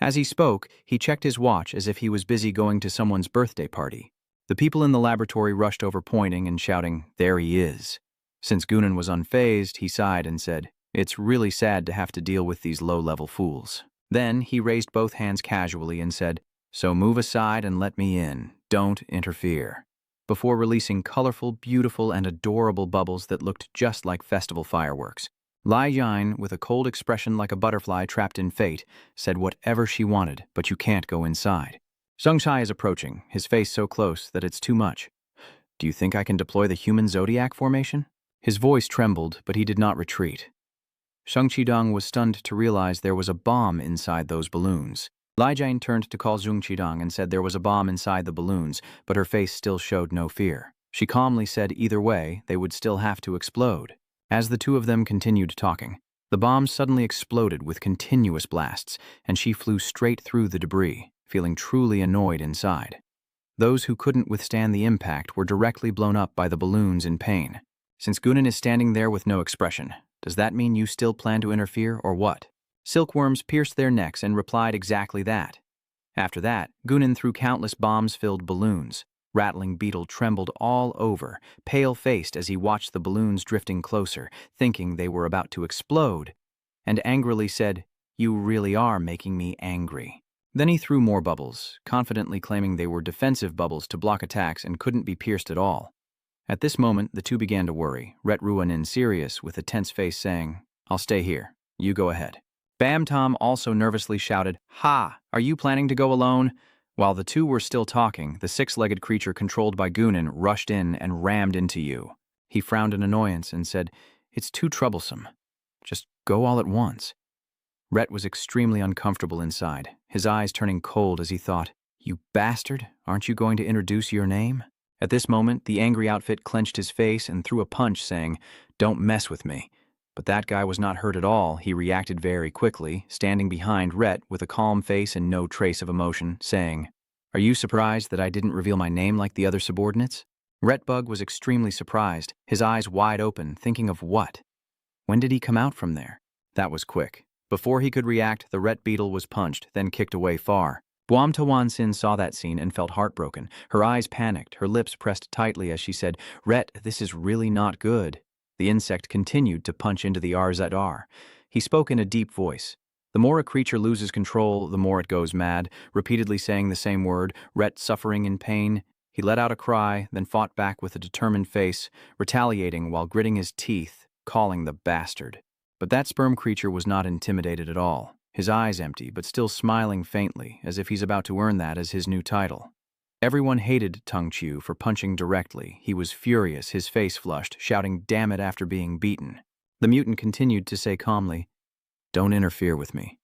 As he spoke, he checked his watch as if he was busy going to someone's birthday party. The people in the laboratory rushed over pointing and shouting, "There he is." Since Gunan was unfazed, he sighed and said, "It's really sad to have to deal with these low-level fools." Then he raised both hands casually and said, "So move aside and let me in. Don't interfere." Before releasing colorful, beautiful, and adorable bubbles that looked just like festival fireworks. Lai Jine, with a cold expression like a butterfly trapped in fate, said whatever she wanted, but you can't go inside. Zhengshai is approaching, his face so close that it's too much. "Do you think I can deploy the human zodiac formation?" His voice trembled, but he did not retreat. Shang Qidong was stunned to realize there was a bomb inside those balloons. Lai Jine turned to call Zhang Qidong and said there was a bomb inside the balloons, but her face still showed no fear. She calmly said either way, they would still have to explode. As the two of them continued talking, the bomb suddenly exploded with continuous blasts, and she flew straight through the debris, feeling truly annoyed inside. Those who couldn't withstand the impact were directly blown up by the balloons in pain. Since Gunan is standing there with no expression, does that mean you still plan to interfere, or what? Silkworms pierced their necks and replied exactly that. After that, Gunan threw countless bombs-filled balloons. Rattling Beetle trembled all over, pale-faced as he watched the balloons drifting closer, thinking they were about to explode, and angrily said, "You really are making me angry." Then he threw more bubbles, confidently claiming they were defensive bubbles to block attacks and couldn't be pierced at all. At this moment, the two began to worry, Ret Ruanin serious with a tense face saying, "I'll stay here. You go ahead." Bam Tom also nervously shouted, "Ha! Are you planning to go alone?" While the two were still talking, the six-legged creature controlled by Gunan rushed in and rammed into you. He frowned in annoyance and said, "It's too troublesome. Just go all at once." Rhett was extremely uncomfortable inside, his eyes turning cold as he thought, "You bastard, aren't you going to introduce your name?" At this moment, the angry outfit clenched his face and threw a punch, saying, "Don't mess with me." But that guy was not hurt at all. He reacted very quickly, standing behind Rhett with a calm face and no trace of emotion, saying, "Are you surprised that I didn't reveal my name like the other subordinates?" Rhetbug was extremely surprised, his eyes wide open, thinking of what? When did he come out from there? That was quick. Before he could react, the Rhett beetle was punched, then kicked away far. Buam Tawansin saw that scene and felt heartbroken. Her eyes panicked, her lips pressed tightly as she said, "Rhett, this is really not good." The insect continued to punch into the RZR. He spoke in a deep voice. The more a creature loses control, the more it goes mad, repeatedly saying the same word, Rhett suffering in pain. He let out a cry, then fought back with a determined face, retaliating while gritting his teeth, calling the bastard. But that sperm creature was not intimidated at all, his eyes empty but still smiling faintly, as if he's about to earn that as his new title. Everyone hated Tung Chu for punching directly. He was furious, his face flushed, shouting "damn it" after being beaten. The mutant continued to say calmly, "Don't interfere with me."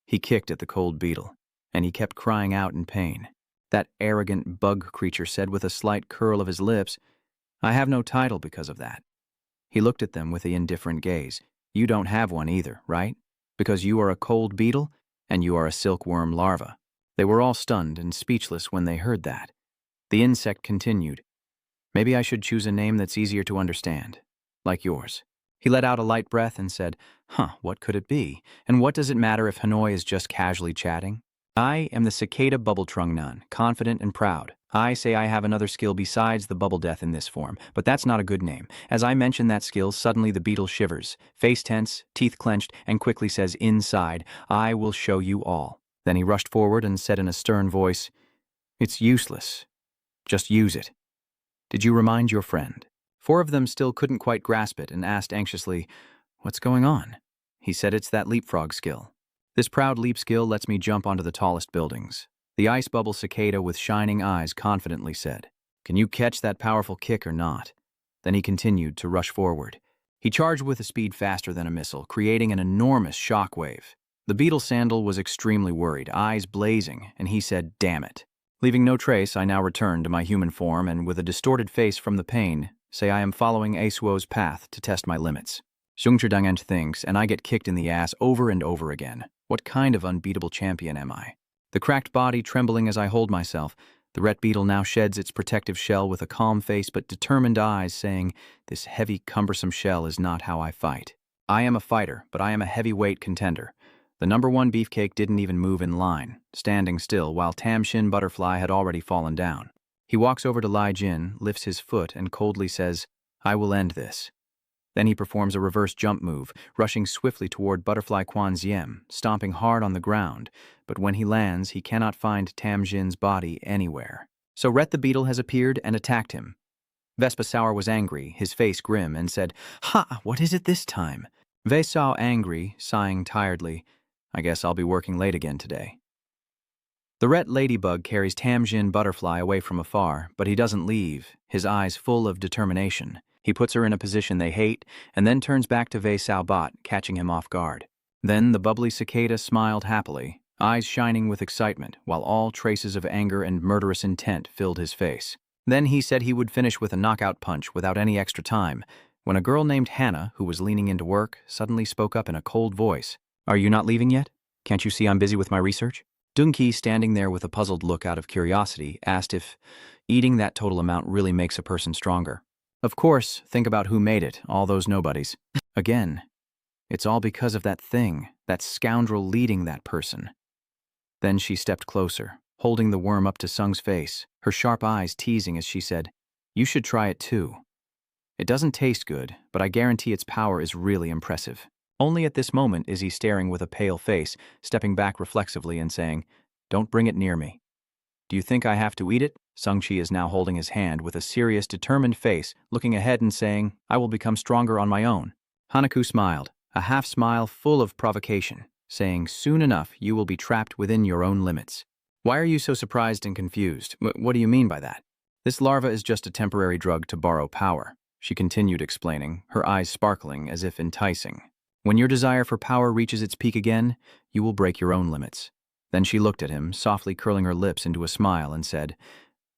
He kicked at the cold beetle, and he kept crying out in pain. That arrogant bug creature said with a slight curl of his lips, "I have no title because of that." He looked at them with an indifferent gaze. "You don't have one either, right? Because you are a cold beetle, and you are a silkworm larva." They were all stunned and speechless when they heard that. The insect continued, "Maybe I should choose a name that's easier to understand, like yours." He let out a light breath and said, "What could it be? And what does it matter if Hanoi is just casually chatting? I am the cicada bubbletrung nun, confident and proud. I say I have another skill besides the bubble death in this form, but that's not a good name. As I mention that skill, suddenly the beetle shivers, face tense, teeth clenched, and quickly says inside, 'I will show you all.' Then he rushed forward and said in a stern voice, 'It's useless. Just use it. Did you remind your friend?' 4 of them still couldn't quite grasp it and asked anxiously, 'What's going on?' He said, 'It's that leapfrog skill. This proud leap skill lets me jump onto the tallest buildings.' The ice bubble cicada with shining eyes confidently said, 'Can you catch that powerful kick or not?' Then he continued to rush forward. He charged with a speed faster than a missile, creating an enormous shockwave. The beetle sandal was extremely worried, eyes blazing, and he said, 'Damn it.' Leaving no trace, I now return to my human form and, with a distorted face from the pain, say I am following Asuo's path to test my limits. Zhongzhidangent thinks, and I get kicked in the ass over and over again. What kind of unbeatable champion am I? The cracked body trembling as I hold myself, The ret beetle now sheds its protective shell with a calm face but determined eyes, saying, "This heavy, cumbersome shell is not how I fight. I am a fighter, but I am a heavyweight contender." The #1 beefcake didn't even move in line, standing still while Tam Shin Butterfly had already fallen down. He walks over to Lai Jin, lifts his foot, and coldly says, "I will end this." Then he performs a reverse jump move, rushing swiftly toward Butterfly Quan Ziem, stomping hard on the ground, but when he lands, he cannot find Tam Jin's body anywhere. So Ret the Beetle has appeared and attacked him. Vespa Sour was angry, his face grim, and said, "Ha! What is it this time?" Vei Sao angry, sighing tiredly, "I guess I'll be working late again today." The Ret Ladybug carries Tam Jin Butterfly away from afar, but he doesn't leave, his eyes full of determination. He puts her in a position they hate, and then turns back to Vei Sao Bot, catching him off guard. Then the bubbly cicada smiled happily, eyes shining with excitement, while all traces of anger and murderous intent filled his face. Then he said he would finish with a knockout punch without any extra time, when a girl named Hannah, who was leaning into work, suddenly spoke up in a cold voice. "Are you not leaving yet? Can't you see I'm busy with my research?" Doonki, standing there with a puzzled look out of curiosity, asked if eating that total amount really makes a person stronger. Of course, think about who made it, all those nobodies. Again, it's all because of that thing, that scoundrel leading that person. Then she stepped closer, holding the worm up to Sung's face, her sharp eyes teasing as she said, "You should try it too. It doesn't taste good, but I guarantee its power is really impressive." Only at this moment is he staring with a pale face, stepping back reflexively and saying, "Don't bring it near me." "Do you think I have to eat it?" Sung-Chi is now holding his hand with a serious, determined face, looking ahead and saying, "I will become stronger on my own." Hanaku smiled, a half-smile full of provocation, saying, "Soon enough you will be trapped within your own limits." "Why are you so surprised and confused? What do you mean by that?" "This larva is just a temporary drug to borrow power," she continued explaining, her eyes sparkling as if enticing. "When your desire for power reaches its peak again, you will break your own limits." Then she looked at him, softly curling her lips into a smile, and said,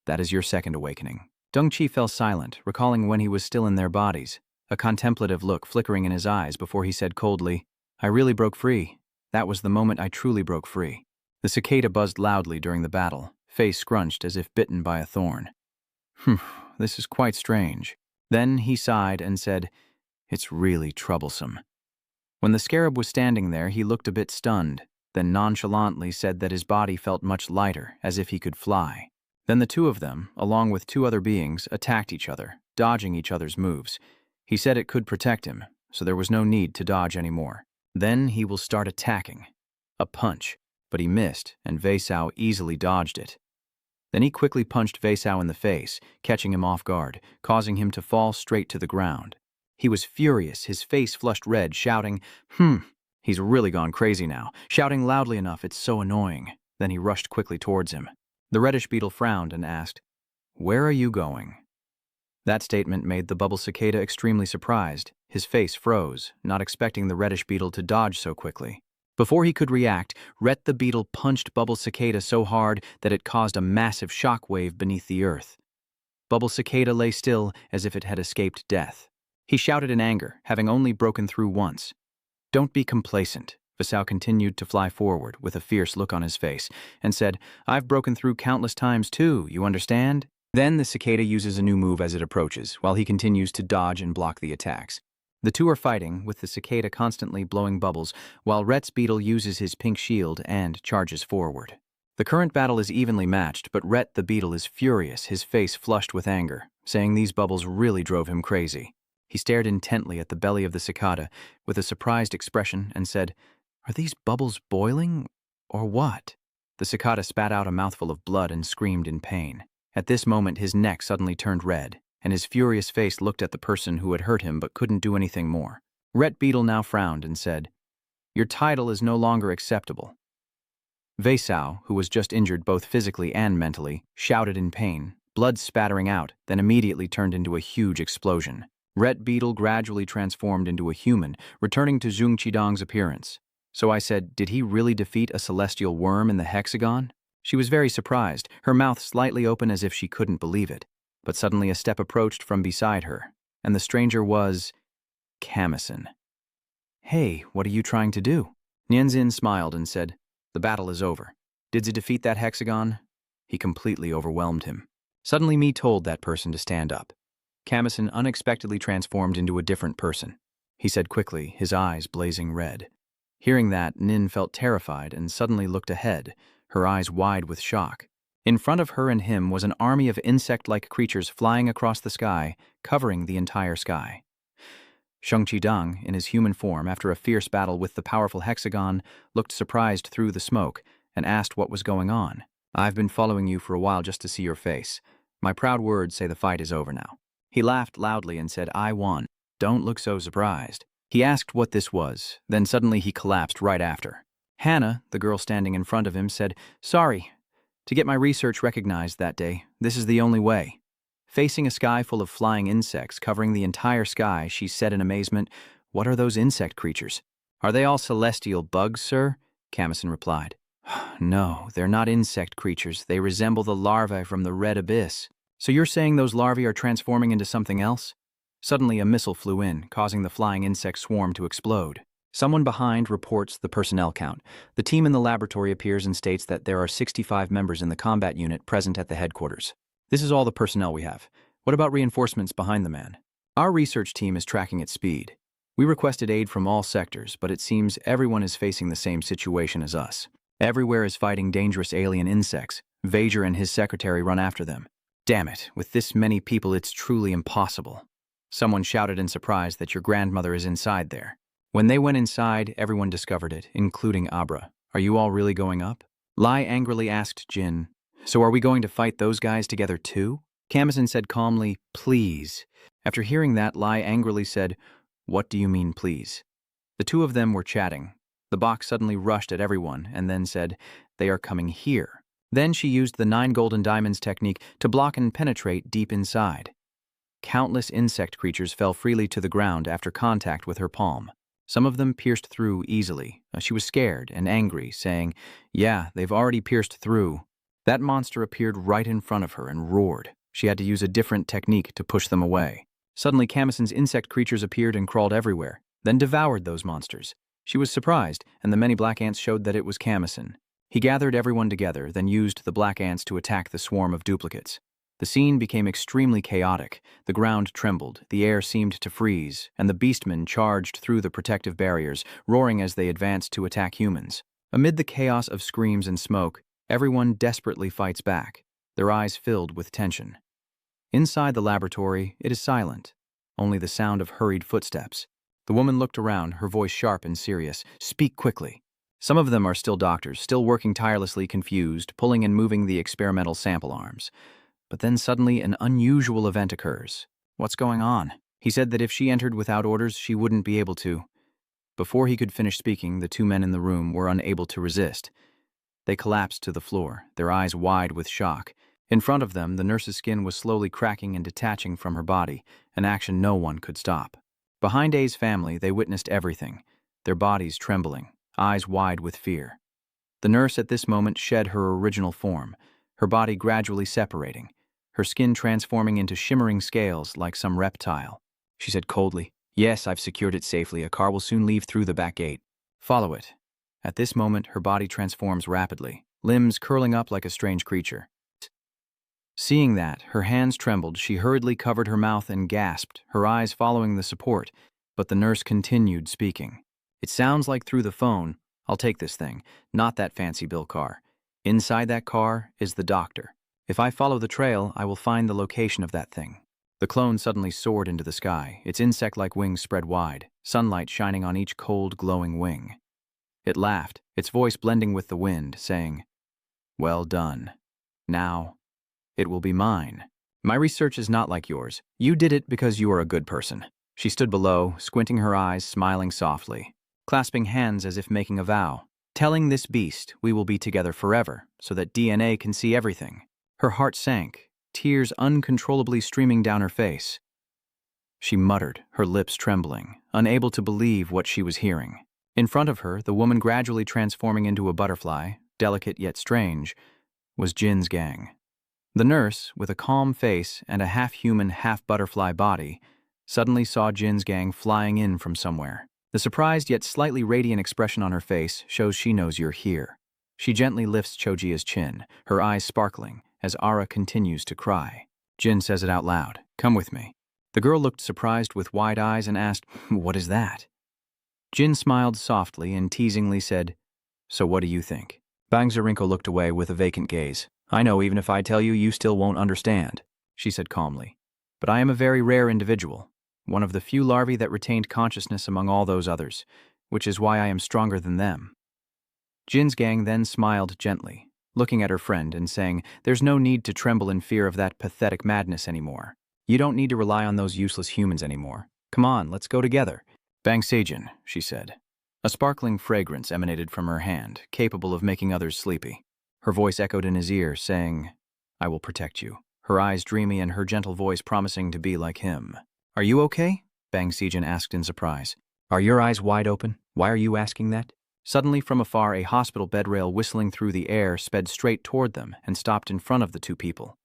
"That is your second awakening." Dong-Chi fell silent, recalling when he was still in their bodies, a contemplative look flickering in his eyes before he said coldly, "I really broke free. That was the moment I truly broke free." The cicada buzzed loudly during the battle, face scrunched as if bitten by a thorn. This is quite strange." Then he sighed and said, "It's really troublesome." When the scarab was standing there, he looked a bit stunned, then nonchalantly said that his body felt much lighter, as if he could fly. Then the two of them, along with two other beings, attacked each other, dodging each other's moves. He said it could protect him, so there was no need to dodge anymore. Then he will start attacking. A punch, but he missed, and Vei Sao easily dodged it. Then he quickly punched Vei Sao in the face, catching him off guard, causing him to fall straight to the ground. He was furious, his face flushed red, shouting, He's really gone crazy now, shouting loudly enough it's so annoying." Then he rushed quickly towards him. The reddish beetle frowned and asked, "Where are you going?" That statement made the bubble cicada extremely surprised. His face froze, not expecting the reddish beetle to dodge so quickly. Before he could react, Ret the beetle punched Bubble Cicada so hard that it caused a massive shock wave beneath the earth. Bubble Cicada lay still as if it had escaped death. He shouted in anger, having only broken through once. "Don't be complacent." Vasau continued to fly forward with a fierce look on his face and said, "I've broken through countless times too, you understand?" Then the cicada uses a new move as it approaches, while he continues to dodge and block the attacks. The two are fighting, with the cicada constantly blowing bubbles, while Ret's beetle uses his pink shield and charges forward. The current battle is evenly matched, but Ret the beetle is furious, his face flushed with anger, saying these bubbles really drove him crazy. He stared intently at the belly of the cicada with a surprised expression and said, "Are these bubbles boiling, or what?" The cicada spat out a mouthful of blood and screamed in pain. At this moment his neck suddenly turned red, and his furious face looked at the person who had hurt him but couldn't do anything more. Ret Beetle now frowned and said, "Your title is no longer acceptable." Vei Sao, who was just injured both physically and mentally, shouted in pain, blood spattering out, then immediately turned into a huge explosion. Ret Beetle gradually transformed into a human, returning to Zhong Qidong's appearance. So I said, "Did he really defeat a celestial worm in the hexagon?" She was very surprised, her mouth slightly open as if she couldn't believe it. But suddenly a step approached from beside her, and the stranger was Kamison. "Hey, what are you trying to do?" Nianzin smiled and said, "The battle is over. Did you defeat that hexagon?" He completely overwhelmed him. Suddenly, Mi told that person to stand up. Kamison unexpectedly transformed into a different person. He said quickly, his eyes blazing red. Hearing that, Nin felt terrified and suddenly looked ahead, her eyes wide with shock. In front of her and him was an army of insect-like creatures flying across the sky, covering the entire sky. Sheng Qidang, in his human form, after a fierce battle with the powerful hexagon, looked surprised through the smoke and asked what was going on. "I've been following you for a while just to see your face. My proud words say the fight is over now." He laughed loudly and said, "I won. Don't look so surprised." He asked what this was, then suddenly he collapsed right after. Hannah, the girl standing in front of him, said, "Sorry. To get my research recognized that day, this is the only way." Facing a sky full of flying insects covering the entire sky, she said in amazement, "What are those insect creatures?" "Are they all celestial bugs, sir?" Kamison replied. "No, they're not insect creatures. They resemble the larvae from the Red Abyss." "So you're saying those larvae are transforming into something else?" Suddenly, a missile flew in, causing the flying insect swarm to explode. Someone behind reports the personnel count. The team in the laboratory appears and states that there are 65 members in the combat unit present at the headquarters. "This is all the personnel we have. What about reinforcements behind the man?" "Our research team is tracking its speed. We requested aid from all sectors, but it seems everyone is facing the same situation as us. Everywhere is fighting dangerous alien insects. Vajor and his secretary run after them. Damn it, with this many people it's truly impossible." Someone shouted in surprise that your grandmother is inside there. When they went inside, everyone discovered it, including Abra. "Are you all really going up?" Lai angrily asked Jin, "So are we going to fight those guys together too?" Kamison said calmly, "Please." After hearing that, Lai angrily said, "What do you mean, please?" The two of them were chatting. The box suddenly rushed at everyone and then said, "They are coming here." Then she used the 9 golden diamonds technique to block and penetrate deep inside. Countless insect creatures fell freely to the ground after contact with her palm. Some of them pierced through easily. She was scared and angry, saying, "Yeah, they've already pierced through." That monster appeared right in front of her and roared. She had to use a different technique to push them away. Suddenly, Kamison's insect creatures appeared and crawled everywhere, then devoured those monsters. She was surprised, and the many black ants showed that it was Kamison. He gathered everyone together, then used the black ants to attack the swarm of duplicates. The scene became extremely chaotic. The ground trembled, the air seemed to freeze, and the beastmen charged through the protective barriers, roaring as they advanced to attack humans. Amid the chaos of screams and smoke, everyone desperately fights back, their eyes filled with tension. Inside the laboratory, it is silent, only the sound of hurried footsteps. The woman looked around, her voice sharp and serious. "Speak quickly." Some of them are still doctors, still working tirelessly, confused, pulling and moving the experimental sample arms. But then suddenly an unusual event occurs. "What's going on?" He said that if she entered without orders, she wouldn't be able to. Before he could finish speaking, the 2 men in the room were unable to resist. They collapsed to the floor, their eyes wide with shock. In front of them, the nurse's skin was slowly cracking and detaching from her body, an action no one could stop. Behind A's family, they witnessed everything, their bodies trembling, eyes wide with fear. The nurse at this moment shed her original form, her body gradually separating, her skin transforming into shimmering scales like some reptile. She said coldly, "Yes, I've secured it safely. A car will soon leave through the back gate. Follow it." At this moment, her body transforms rapidly, limbs curling up like a strange creature. Seeing that, her hands trembled. She hurriedly covered her mouth and gasped, her eyes following the support. But the nurse continued speaking. "It sounds like through the phone. I'll take this thing, not that fancy bill car. Inside that car is the doctor. If I follow the trail, I will find the location of that thing." The clone suddenly soared into the sky, its insect-like wings spread wide, sunlight shining on each cold, glowing wing. It laughed, its voice blending with the wind, saying, "Well done. Now, it will be mine. My research is not like yours. You did it because you are a good person." She stood below, squinting her eyes, smiling softly, clasping hands as if making a vow. "Telling this beast we will be together forever, so that DNA can see everything." Her heart sank, tears uncontrollably streaming down her face. She muttered, her lips trembling, unable to believe what she was hearing. In front of her, the woman gradually transforming into a butterfly, delicate yet strange, was Jin's gang. The nurse, with a calm face and a half-human, half-butterfly body, suddenly saw Jin's gang flying in from somewhere. The surprised yet slightly radiant expression on her face shows she knows you're here. She gently lifts Chojia's chin, her eyes sparkling, as Ara continues to cry. Jin says it out loud. Come with me. The girl looked surprised with wide eyes and asked, What is that? Jin smiled softly and teasingly said, So what do you think? Bang Zarinko looked away with a vacant gaze. I know even if I tell you, you still won't understand, she said calmly. But I am a very rare individual, one of the few larvae that retained consciousness among all those others, which is why I am stronger than them. Jin's gang then smiled gently, looking at her friend and saying, There's no need to tremble in fear of that pathetic madness anymore. You don't need to rely on those useless humans anymore. Come on, let's go together. Bang Seijin, she said. A sparkling fragrance emanated from her hand, capable of making others sleepy. Her voice echoed in his ear, saying, I will protect you. Her eyes dreamy and her gentle voice promising to be like him. Are you okay? Bang Seijin asked in surprise. Are your eyes wide open? Why are you asking that? Suddenly, from afar, a hospital bedrail whistling through the air sped straight toward them and stopped in front of the two people.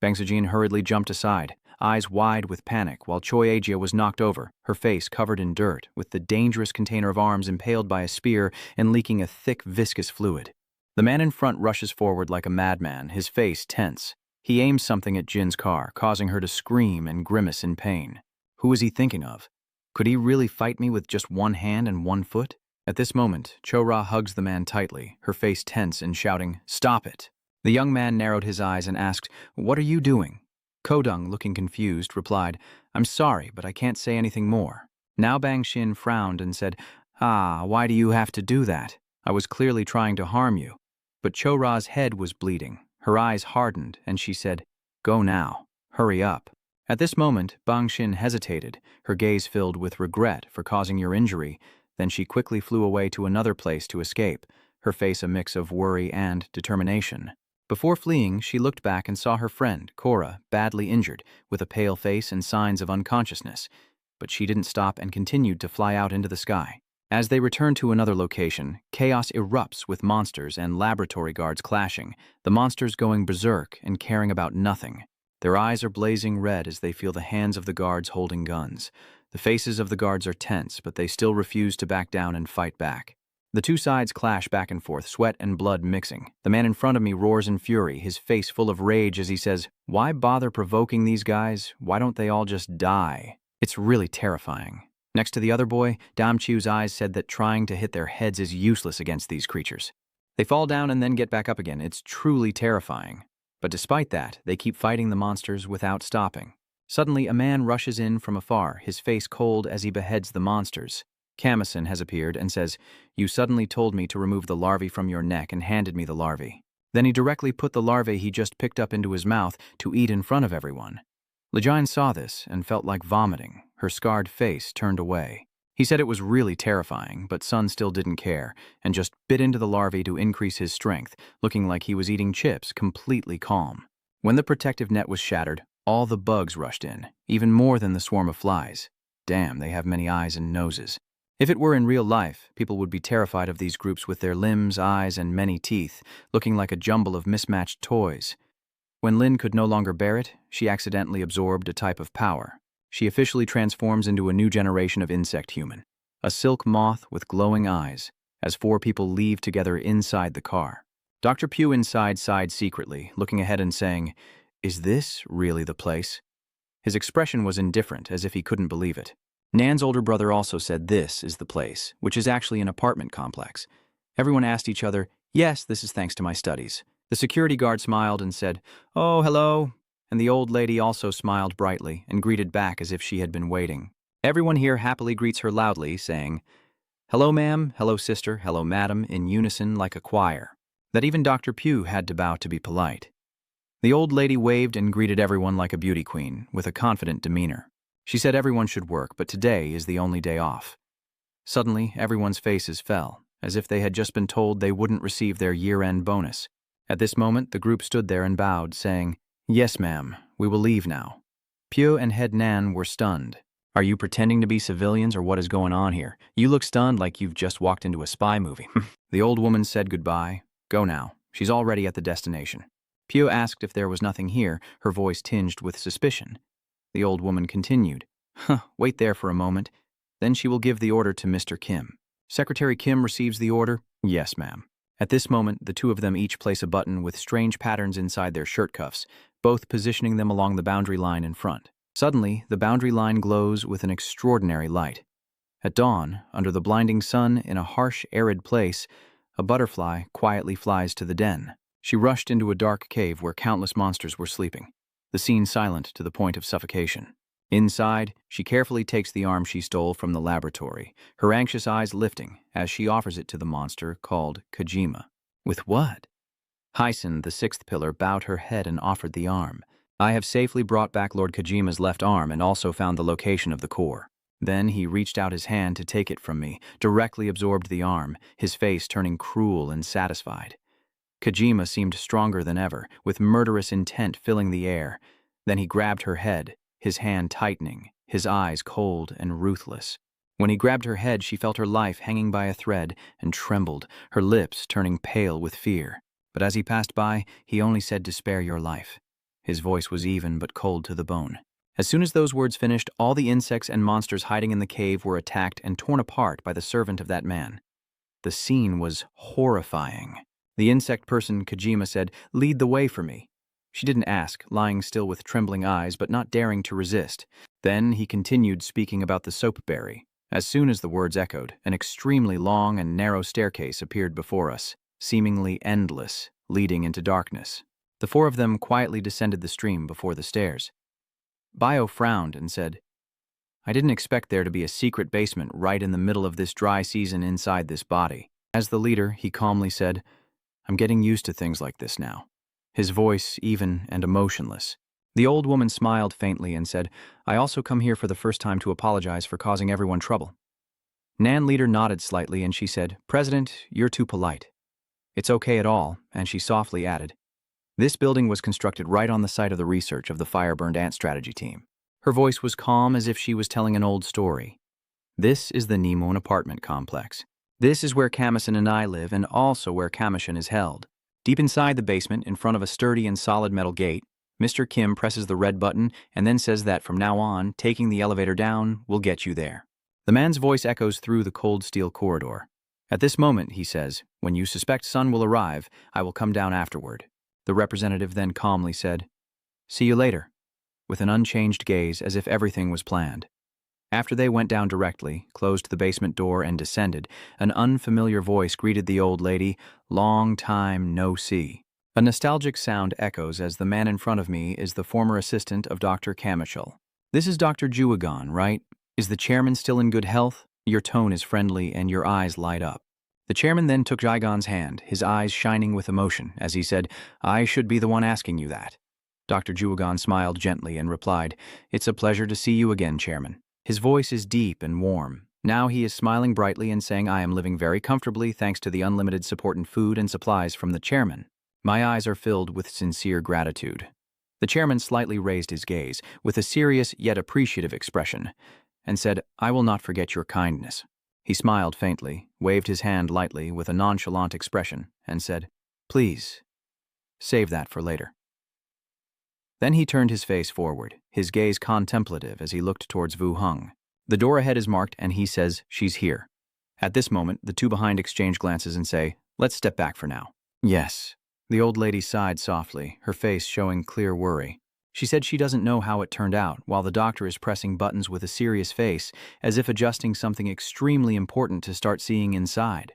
Bang Seijin hurriedly jumped aside, eyes wide with panic, while Choi Aegya was knocked over, her face covered in dirt, with the dangerous container of arms impaled by a spear and leaking a thick, viscous fluid. The man in front rushes forward like a madman, his face tense. He aims something at Jin's car, causing her to scream and grimace in pain. Who is he thinking of? Could he really fight me with just one hand and one foot? At this moment, Cho-Ra hugs the man tightly, her face tense and shouting, Stop it! The young man narrowed his eyes and asked, What are you doing? Kodung, looking confused, replied, I'm sorry, but I can't say anything more. Now Bang Shin frowned and said, why do you have to do that? I was clearly trying to harm you. But Cho-Ra's head was bleeding. Her eyes hardened, and she said, Go now. Hurry up. At this moment, Bang Shin hesitated, her gaze filled with regret for causing your injury. Then she quickly flew away to another place to escape, her face a mix of worry and determination. Before fleeing, she looked back and saw her friend, Cora, badly injured, with a pale face and signs of unconsciousness. But she didn't stop and continued to fly out into the sky. As they return to another location, chaos erupts with monsters and laboratory guards clashing, the monsters going berserk and caring about nothing. Their eyes are blazing red as they feel the hands of the guards holding guns. The faces of the guards are tense, but they still refuse to back down and fight back. The two sides clash back and forth, sweat and blood mixing. The man in front of me roars in fury, his face full of rage as he says, Why bother provoking these guys? Why don't they all just die? It's really terrifying. Next to the other boy, Dam Chiu's eyes said that trying to hit their heads is useless against these creatures. They fall down and then get back up again. It's truly terrifying. But despite that, they keep fighting the monsters without stopping. Suddenly, a man rushes in from afar, his face cold as he beheads the monsters. Kamison has appeared and says, You suddenly told me to remove the larvae from your neck and handed me the larvae. Then he directly put the larvae he just picked up into his mouth to eat in front of everyone. Lejeune saw this and felt like vomiting, her scarred face turned away. He said it was really terrifying, but Sun still didn't care, and just bit into the larvae to increase his strength, looking like he was eating chips, completely calm. When the protective net was shattered, all the bugs rushed in, even more than the swarm of flies. Damn, they have many eyes and noses. If it were in real life, people would be terrified of these groups with their limbs, eyes, and many teeth, looking like a jumble of mismatched toys. When Lin could no longer bear it, she accidentally absorbed a type of power. She officially transforms into a new generation of insect human, a silk moth with glowing eyes, as four people leave together inside the car. Dr. Pugh inside sighed secretly, looking ahead and saying, Is this really the place? His expression was indifferent, as if he couldn't believe it. Nan's older brother also said this is the place, which is actually an apartment complex. Everyone asked each other, Yes, this is thanks to my studies. The security guard smiled and said, Oh, hello. And the old lady also smiled brightly and greeted back as if she had been waiting. Everyone here happily greets her loudly, saying, Hello, ma'am, hello, sister, hello, madam, in unison like a choir. That even Dr. Pugh had to bow to be polite. The old lady waved and greeted everyone like a beauty queen, with a confident demeanor. She said everyone should work, but today is the only day off. Suddenly, everyone's faces fell, as if they had just been told they wouldn't receive their year-end bonus. At this moment, the group stood there and bowed, saying, Yes, ma'am, we will leave now. Pugh and Head Nan were stunned. Are you pretending to be civilians or what is going on here? You look stunned like you've just walked into a spy movie. The old woman said goodbye. Go now. She's already at the destination. Pugh asked if there was nothing here, her voice tinged with suspicion. The old woman continued, Wait there for a moment. Then she will give the order to Mr. Kim. Secretary Kim receives the order? Yes, ma'am. At this moment, the two of them each place a button with strange patterns inside their shirt cuffs, both positioning them along the boundary line in front. Suddenly, the boundary line glows with an extraordinary light. At dawn, under the blinding sun in a harsh, arid place, a butterfly quietly flies to the den. She rushed into a dark cave where countless monsters were sleeping, the scene silent to the point of suffocation. Inside, she carefully takes the arm she stole from the laboratory, her anxious eyes lifting as she offers it to the monster called Kojima. With what? Hyson, the sixth pillar, bowed her head and offered the arm. I have safely brought back Lord Kojima's left arm and also found the location of the core. Then he reached out his hand to take it from me, directly absorbed the arm, his face turning cruel and satisfied. Kojima seemed stronger than ever, with murderous intent filling the air. Then he grabbed her head, his hand tightening, his eyes cold and ruthless. When he grabbed her head, she felt her life hanging by a thread and trembled, her lips turning pale with fear. But as he passed by, he only said to spare your life. His voice was even but cold to the bone. As soon as those words finished, all the insects and monsters hiding in the cave were attacked and torn apart by the servant of that man. The scene was horrifying. The insect person, Kojima, said, "Lead the way for me." She didn't ask, lying still with trembling eyes but not daring to resist. Then he continued speaking about the soapberry. As soon as the words echoed, an extremely long and narrow staircase appeared before us, seemingly endless, leading into darkness. The four of them quietly descended the stream before the stairs. Bio frowned and said, "I didn't expect there to be a secret basement right in the middle of this dry season inside this body." As the leader, he calmly said, "I'm getting used to things like this now." His voice even and emotionless. The old woman smiled faintly and said, "I also come here for the first time to apologize for causing everyone trouble." Nan leader nodded slightly and she said, "President, you're too polite." "It's okay at all," and she softly added, "This building was constructed right on the site of the research of the fire-burned ant strategy team." Her voice was calm as if she was telling an old story. "This is the Nemon apartment complex. This is where Kamison and I live and also where Kamison is held. Deep inside the basement, in front of a sturdy and solid metal gate, Mr. Kim presses the red button and then says that from now on, taking the elevator down will get you there." The man's voice echoes through the cold steel corridor. "At this moment," he says, "when you suspect Sun will arrive, I will come down afterward." The representative then calmly said, "See you later," with an unchanged gaze as if everything was planned. After they went down directly, closed the basement door and descended, an unfamiliar voice greeted the old lady, "Long time no see." A nostalgic sound echoes as the man in front of me is the former assistant of Dr. Kamishal. "This is Dr. Juagon, right? Is the chairman still in good health?" Your tone is friendly and your eyes light up. The chairman then took Jigon's hand, his eyes shining with emotion, as he said, "I should be the one asking you that." Dr. Juagon smiled gently and replied, "It's a pleasure to see you again, Chairman." His voice is deep and warm. Now he is smiling brightly and saying, "I am living very comfortably thanks to the unlimited support in food and supplies from the chairman." My eyes are filled with sincere gratitude. The chairman slightly raised his gaze, with a serious yet appreciative expression, and said, "I will not forget your kindness." He smiled faintly, waved his hand lightly with a nonchalant expression, and said, "Please, save that for later." Then he turned his face forward, his gaze contemplative as he looked towards Vu Hung. The door ahead is marked and he says, "She's here." At this moment, the two behind exchange glances and say, "Let's step back for now." "Yes." The old lady sighed softly, her face showing clear worry. She said she doesn't know how it turned out, while the doctor is pressing buttons with a serious face, as if adjusting something extremely important to start seeing inside.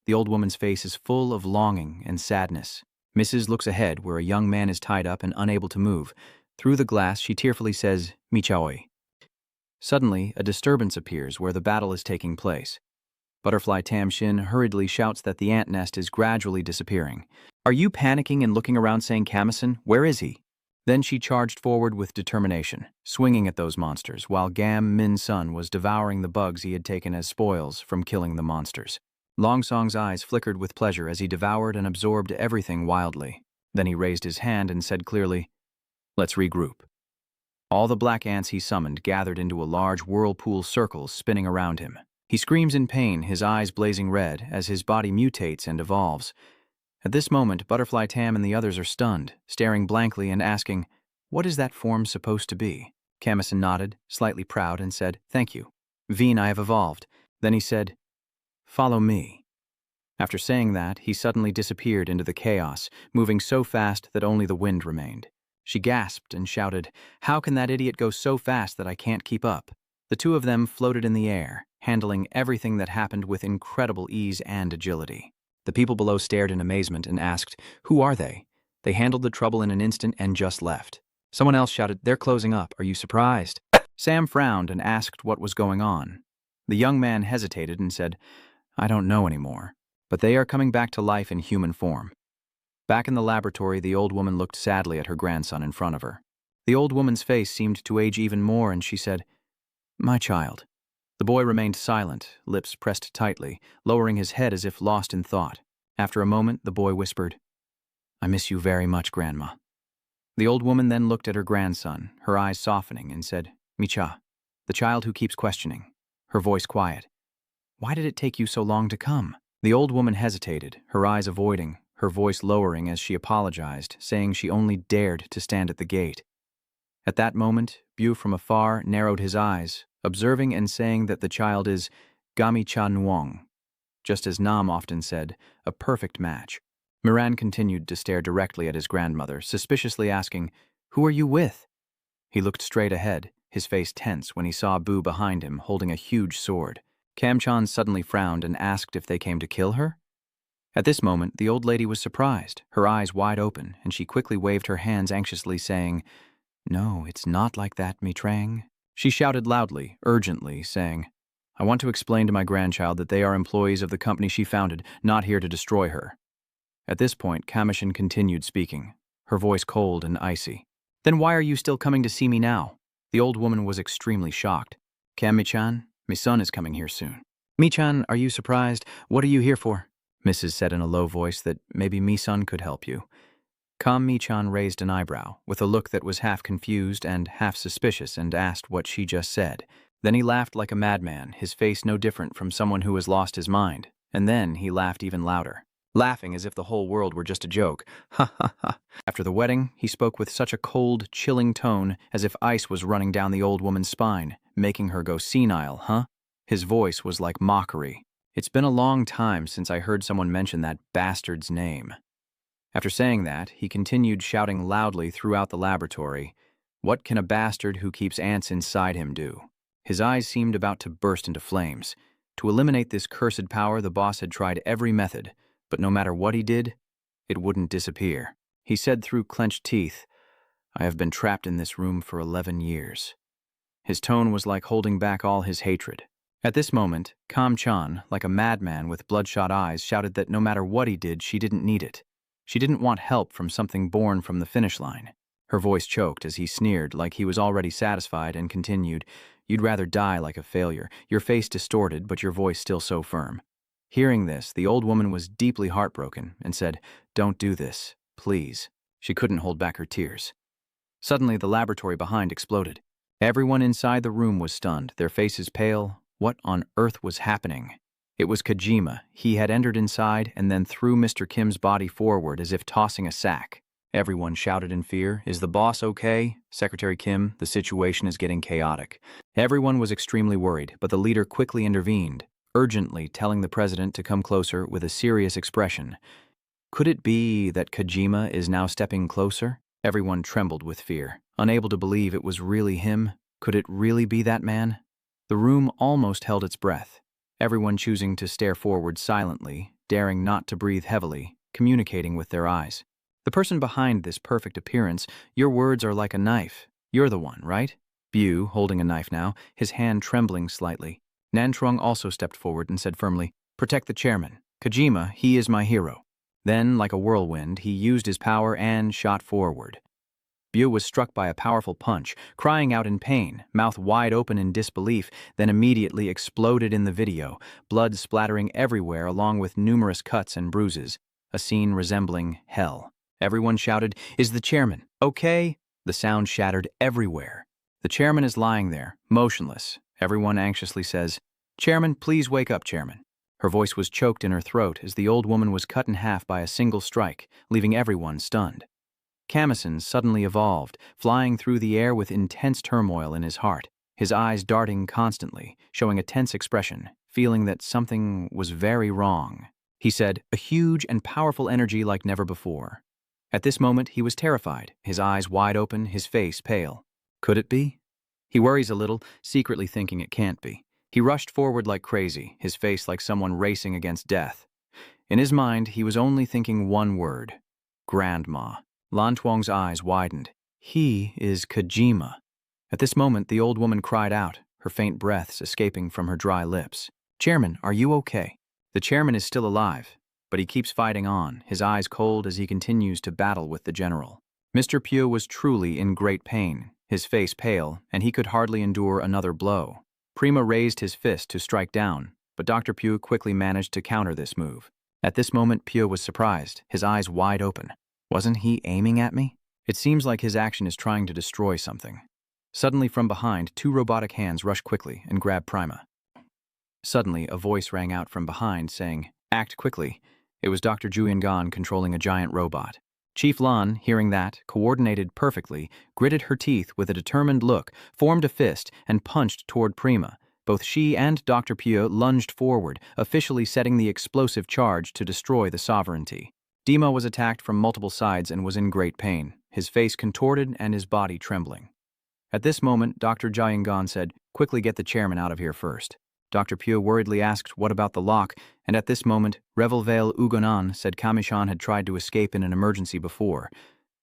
The old woman's face is full of longing and sadness. Mrs. looks ahead, where a young man is tied up and unable to move. Through the glass, she tearfully says, "Michaoi." Suddenly, a disturbance appears where the battle is taking place. Butterfly Tam Shin hurriedly shouts that the ant nest is gradually disappearing. "Are you panicking and looking around saying, 'Kamison, where is he?'" Then she charged forward with determination, swinging at those monsters, while Gam Min Sun was devouring the bugs he had taken as spoils from killing the monsters. Long Song's eyes flickered with pleasure as he devoured and absorbed everything wildly. Then he raised his hand and said clearly, "Let's regroup." All the black ants he summoned gathered into a large whirlpool circle spinning around him. He screams in pain, his eyes blazing red, as his body mutates and evolves. At this moment, Butterfly Tam and the others are stunned, staring blankly and asking, "What is that form supposed to be?" Kamison nodded, slightly proud, and said, "Thank you. Veen, I have evolved." Then he said, "Follow me." After saying that, he suddenly disappeared into the chaos, moving so fast that only the wind remained. She gasped and shouted, "How can that idiot go so fast that I can't keep up?" The two of them floated in the air, handling everything that happened with incredible ease and agility. The people below stared in amazement and asked, "Who are they?" They handled the trouble in an instant and just left. Someone else shouted, "They're closing up. Are you surprised?" Sam frowned and asked what was going on. The young man hesitated and said, "I don't know anymore, but they are coming back to life in human form." Back in the laboratory, the old woman looked sadly at her grandson in front of her. The old woman's face seemed to age even more, and she said, "My child." The boy remained silent, lips pressed tightly, lowering his head as if lost in thought. After a moment, the boy whispered, "I miss you very much, Grandma." The old woman then looked at her grandson, her eyes softening, and said, "Micha, the child who keeps questioning," her voice quiet. "Why did it take you so long to come?" The old woman hesitated, her eyes avoiding, her voice lowering as she apologized, saying she only dared to stand at the gate. At that moment, Bu from afar narrowed his eyes, observing and saying that the child is Gami Cha Nuong, just as Nam often said, a perfect match. Miran continued to stare directly at his grandmother, suspiciously asking, "Who are you with?" He looked straight ahead, his face tense when he saw Bu behind him holding a huge sword. Kamchan suddenly frowned and asked if they came to kill her. At this moment, the old lady was surprised, her eyes wide open, and she quickly waved her hands anxiously, saying, "No, it's not like that, mi Trang." She shouted loudly, urgently, saying, "I want to explain to my grandchild that they are employees of the company she founded, not here to destroy her." At this point, Kamishin continued speaking, her voice cold and icy. "Then why are you still coming to see me now?" The old woman was extremely shocked. "Kami-chan, my son is coming here soon." "Mi-chan, are you surprised? What are you here for?" Mrs. said in a low voice that maybe Mi-san could help you. Kam Mi-chan raised an eyebrow, with a look that was half confused and half suspicious, and asked what she just said. Then he laughed like a madman, his face no different from someone who has lost his mind. And then he laughed even louder, laughing as if the whole world were just a joke. Ha ha ha. After the wedding, he spoke with such a cold, chilling tone as if ice was running down the old woman's spine, making her go senile, huh? His voice was like mockery. It's been a long time since I heard someone mention that bastard's name. After saying that, he continued shouting loudly throughout the laboratory, "What can a bastard who keeps ants inside him do?" His eyes seemed about to burst into flames. To eliminate this cursed power, the boss had tried every method, but no matter what he did, it wouldn't disappear. He said through clenched teeth, "I have been trapped in this room for 11 years. His tone was like holding back all his hatred. At this moment, Kam-chan, like a madman with bloodshot eyes, shouted that no matter what he did, she didn't need it. She didn't want help from something born from the finish line. Her voice choked as he sneered like he was already satisfied and continued, "You'd rather die like a failure, your face distorted but your voice still so firm." Hearing this, the old woman was deeply heartbroken and said, "Don't do this, please." She couldn't hold back her tears. Suddenly, the laboratory behind exploded. Everyone inside the room was stunned, their faces pale. What on earth was happening? It was Kojima. He had entered inside and then threw Mr. Kim's body forward as if tossing a sack. Everyone shouted in fear, "Is the boss okay? Secretary Kim, the situation is getting chaotic." Everyone was extremely worried, but the leader quickly intervened, urgently telling the president to come closer with a serious expression. Could it be that Kojima is now stepping closer? Everyone trembled with fear, unable to believe it was really him. Could it really be that man? The room almost held its breath, everyone choosing to stare forward silently, daring not to breathe heavily, communicating with their eyes. "The person behind this perfect appearance, your words are like a knife. You're the one, right?" Bu, holding a knife now, his hand trembling slightly. Nantrong also stepped forward and said firmly, "Protect the chairman. Kojima, he is my hero." Then, like a whirlwind, he used his power and shot forward. Bu was struck by a powerful punch, crying out in pain, mouth wide open in disbelief, then immediately exploded in the video, blood splattering everywhere along with numerous cuts and bruises, a scene resembling hell. Everyone shouted, "Is the chairman okay?" The sound shattered everywhere. The chairman is lying there, motionless. Everyone anxiously says, "Chairman, please wake up, chairman." Her voice was choked in her throat as the old woman was cut in half by a single strike, leaving everyone stunned. Kamison suddenly evolved, flying through the air with intense turmoil in his heart, his eyes darting constantly, showing a tense expression, feeling that something was very wrong. He said, a huge and powerful energy like never before. At this moment, he was terrified, his eyes wide open, his face pale. Could it be? He worries a little, secretly thinking it can't be. He rushed forward like crazy, his face like someone racing against death. In his mind, he was only thinking one word: Grandma. Lan Tuong's eyes widened. He is Kojima. At this moment, the old woman cried out, her faint breaths escaping from her dry lips. Chairman, are you okay? The chairman is still alive, but he keeps fighting on, his eyes cold as he continues to battle with the general. Mr. Pugh was truly in great pain, his face pale, and he could hardly endure another blow. Prima raised his fist to strike down, but Dr. Pugh quickly managed to counter this move. At this moment, Pugh was surprised, his eyes wide open. Wasn't he aiming at me? It seems like his action is trying to destroy something. Suddenly from behind, two robotic hands rushed quickly and grabbed Prima. Suddenly, a voice rang out from behind saying, "Act quickly." It was Dr. Julian controlling a giant robot. Chief Lan, hearing that, coordinated perfectly, gritted her teeth with a determined look, formed a fist, and punched toward Prima. Both she and Dr. Pugh lunged forward, officially setting the explosive charge to destroy the sovereignty. Dima was attacked from multiple sides and was in great pain, his face contorted and his body trembling. At this moment, Dr. Jiangan said, "Quickly get the chairman out of here first." Dr. Pugh worriedly asked what about the lock, and at this moment, Revelvale Ugonan said Kamishan had tried to escape in an emergency before,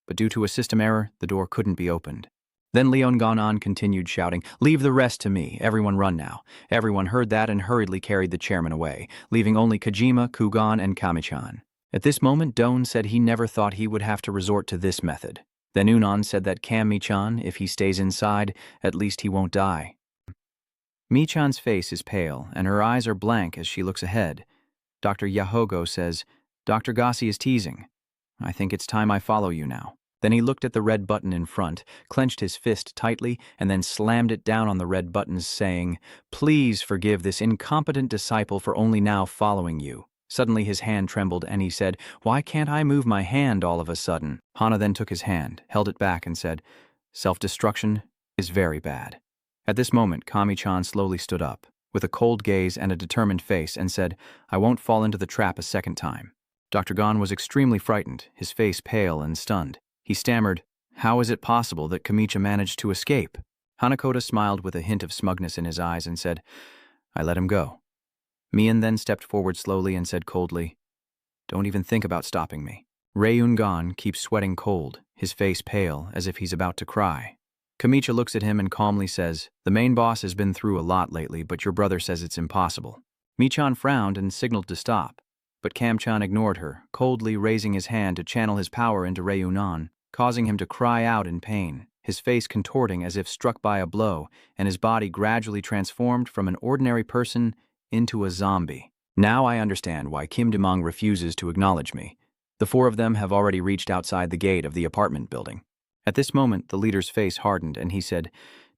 but due to a system error, the door couldn't be opened. Then Leon Ganan continued shouting, "Leave the rest to me, everyone run now." Everyone heard that and hurriedly carried the chairman away, leaving only Kojima, Kugan, and Kamichan. At this moment, Doan said he never thought he would have to resort to this method. Then Unan said that Kam-Michan, if he stays inside, at least he won't die. Michan's face is pale, and her eyes are blank as she looks ahead. Dr. Yahogo says, "Dr. Gassi is teasing. I think it's time I follow you now." Then he looked at the red button in front, clenched his fist tightly, and then slammed it down on the red buttons, saying, "Please forgive this incompetent disciple for only now following you." Suddenly his hand trembled, and he said, "Why can't I move my hand all of a sudden?" Hana then took his hand, held it back, and said, "Self-destruction is very bad." At this moment, Kami-chan slowly stood up, with a cold gaze and a determined face, and said, "I won't fall into the trap a second time." Dr. Gon was extremely frightened, his face pale and stunned. He stammered, "How is it possible that Kamicha managed to escape?" Hanakota smiled with a hint of smugness in his eyes and said, "I let him go." Mian then stepped forward slowly and said coldly, "Don't even think about stopping me." Rayun-gon keeps sweating cold, his face pale, as if he's about to cry. Kamicha looks at him and calmly says, "The main boss has been through a lot lately, but your brother says it's impossible." Michan frowned and signaled to stop, but Kam-chan ignored her, coldly raising his hand to channel his power into Rayun-on, causing him to cry out in pain, his face contorting as if struck by a blow, and his body gradually transformed from an ordinary person into a zombie. Now I understand why Kim Demong refuses to acknowledge me. The four of them have already reached outside the gate of the apartment building. At this moment, the leader's face hardened, and he said,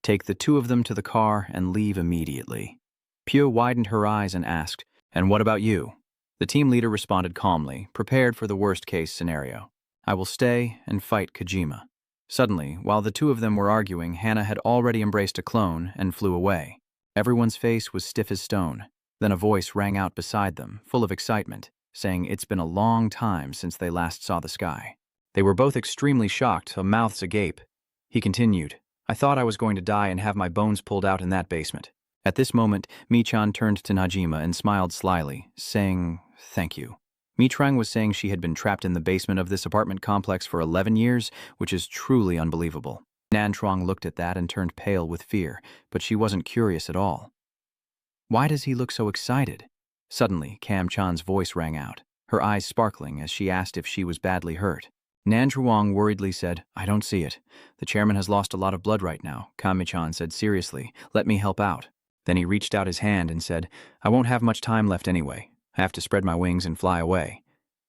"Take the two of them to the car and leave immediately." Pyo widened her eyes and asked, "And what about you?" The team leader responded calmly, prepared for the worst-case scenario. "I will stay and fight Kojima." Suddenly, while the two of them were arguing, Hannah had already embraced a clone and flew away. Everyone's face was stiff as stone. Then a voice rang out beside them, full of excitement, saying it's been a long time since they last saw the sky. They were both extremely shocked, mouths agape. He continued, "I thought I was going to die and have my bones pulled out in that basement." At this moment, Michan turned to Najima and smiled slyly, saying, "Thank you." Mitrang was saying she had been trapped in the basement of this apartment complex for 11 years, which is truly unbelievable. Nantrong looked at that and turned pale with fear, but she wasn't curious at all. "Why does he look so excited?" Suddenly, Kam-chan's voice rang out, her eyes sparkling as she asked if she was badly hurt. Nantruong worriedly said, "I don't see it. The chairman has lost a lot of blood right now." Kami-chan said seriously, "Let me help out." Then he reached out his hand and said, "I won't have much time left anyway. I have to spread my wings and fly away."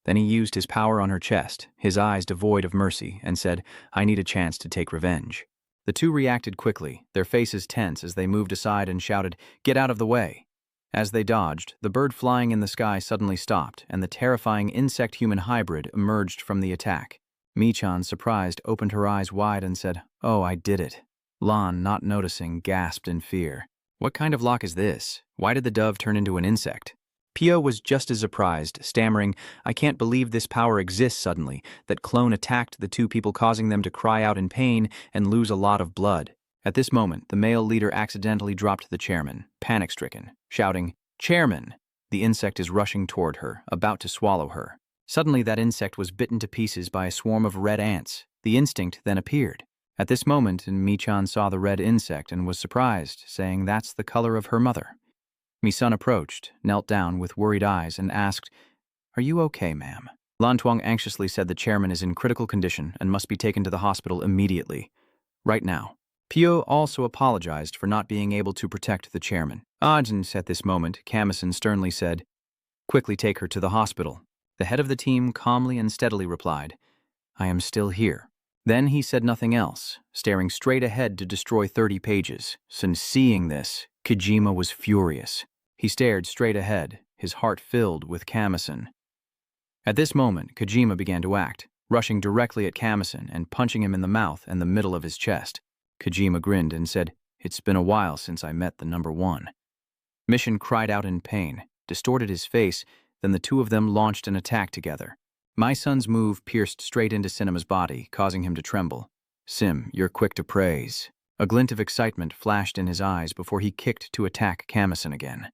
Then he used his power on her chest, his eyes devoid of mercy, and said, "I need a chance to take revenge." The two reacted quickly, their faces tense as they moved aside and shouted, "Get out of the way!" As they dodged, the bird flying in the sky suddenly stopped, and the terrifying insect-human hybrid emerged from the attack. Michan, surprised, opened her eyes wide and said, "Oh, I did it." Lan, not noticing, gasped in fear. "What kind of lock is this? Why did the dove turn into an insect?" Pio was just as surprised, stammering, "I can't believe this power exists suddenly," that Clone attacked the two people, causing them to cry out in pain and lose a lot of blood. At this moment, the male leader accidentally dropped the chairman, panic-stricken, shouting, "Chairman!" The insect is rushing toward her, about to swallow her. Suddenly, that insect was bitten to pieces by a swarm of red ants. The instinct then appeared. At this moment, Mi-chan saw the red insect and was surprised, saying, "That's the color of her mother." Mi-sun approached, knelt down with worried eyes, and asked, "Are you okay, ma'am?" Lan Tuang anxiously said the chairman is in critical condition and must be taken to the hospital immediately. Right now. Pio also apologized for not being able to protect the chairman. Ajins, at this moment, Kamison sternly said, "Quickly take her to the hospital." The head of the team calmly and steadily replied, "I am still here." Then he said nothing else, staring straight ahead to destroy 30 pages. Since seeing this, Kojima was furious. He stared straight ahead, his heart filled with Kamison. At this moment, Kojima began to act, rushing directly at Kamison and punching him in the mouth and the middle of his chest. Kojima grinned and said, "It's been a while since I met the number one." Mission cried out in pain, distorted his face, then the two of them launched an attack together. My son's move pierced straight into Cinema's body, causing him to tremble. "Sim, you're quick to praise." A glint of excitement flashed in his eyes before he kicked to attack Kamison again.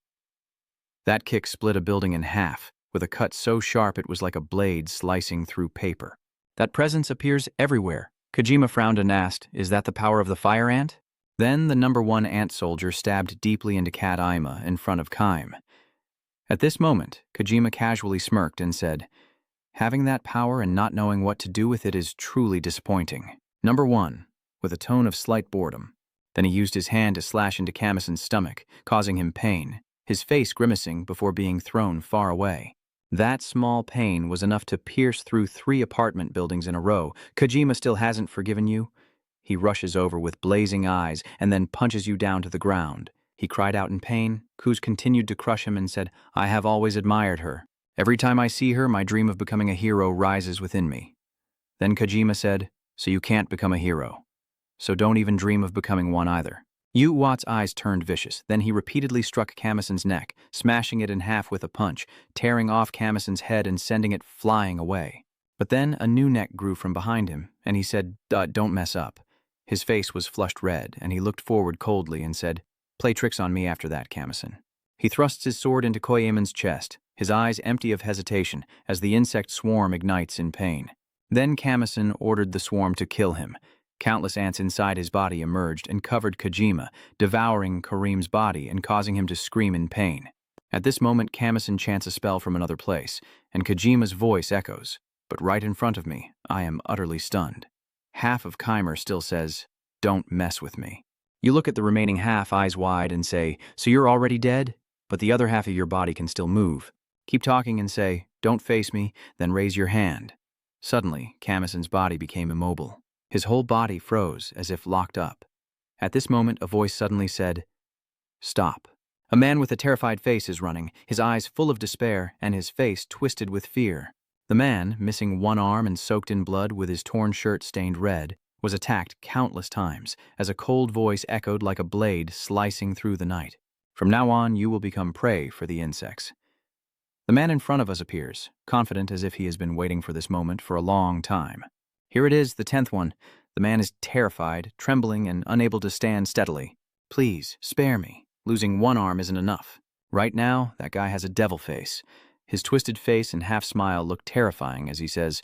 That kick split a building in half, with a cut so sharp it was like a blade slicing through paper. "That presence appears everywhere." Kojima frowned and asked, "Is that the power of the fire ant?" Then the number one ant soldier stabbed deeply into Cat Ima in front of Kaim. At this moment, Kojima casually smirked and said, "Having that power and not knowing what to do with it is truly disappointing." Number one, with a tone of slight boredom. Then he used his hand to slash into Kamison's stomach, causing him pain, his face grimacing before being thrown far away. That small pain was enough to pierce through 3 apartment buildings in a row. "Kojima still hasn't forgiven you?" He rushes over with blazing eyes and then punches you down to the ground. He cried out in pain. Kuz continued to crush him and said, "I have always admired her. Every time I see her, my dream of becoming a hero rises within me." Then Kojima said, "So you can't become a hero. So don't even dream of becoming one either." Yu Watt's eyes turned vicious. Then he repeatedly struck Kamison's neck, smashing it in half with a punch, tearing off Kamison's head and sending it flying away. But then a new neck grew from behind him, and he said, "Don't mess up." His face was flushed red, and he looked forward coldly and said, "Play tricks on me after that, Kamison." He thrusts his sword into Koyaman's chest, his eyes empty of hesitation as the insect swarm ignites in pain. Then Kamison ordered the swarm to kill him. Countless ants inside his body emerged and covered Kojima, devouring Kareem's body and causing him to scream in pain. At this moment, Kamison chants a spell from another place, and Kojima's voice echoes. But right in front of me, I am utterly stunned. Half of Keimer still says, "Don't mess with me." You look at the remaining half eyes wide and say, "So you're already dead?" But the other half of your body can still move. Keep talking and say, "Don't face me," then raise your hand. Suddenly, Kamison's body became immobile. His whole body froze as if locked up. At this moment, a voice suddenly said, "Stop." A man with a terrified face is running, his eyes full of despair and his face twisted with fear. The man, missing one arm and soaked in blood with his torn shirt stained red, was attacked countless times as a cold voice echoed like a blade slicing through the night. "From now on, you will become prey for the insects." The man in front of us appears, confident as if he has been waiting for this moment for a long time. Here it is, the 10th one. The man is terrified, trembling, and unable to stand steadily. "Please, spare me. Losing one arm isn't enough." Right now, that guy has a devil face. His twisted face and half-smile look terrifying as he says,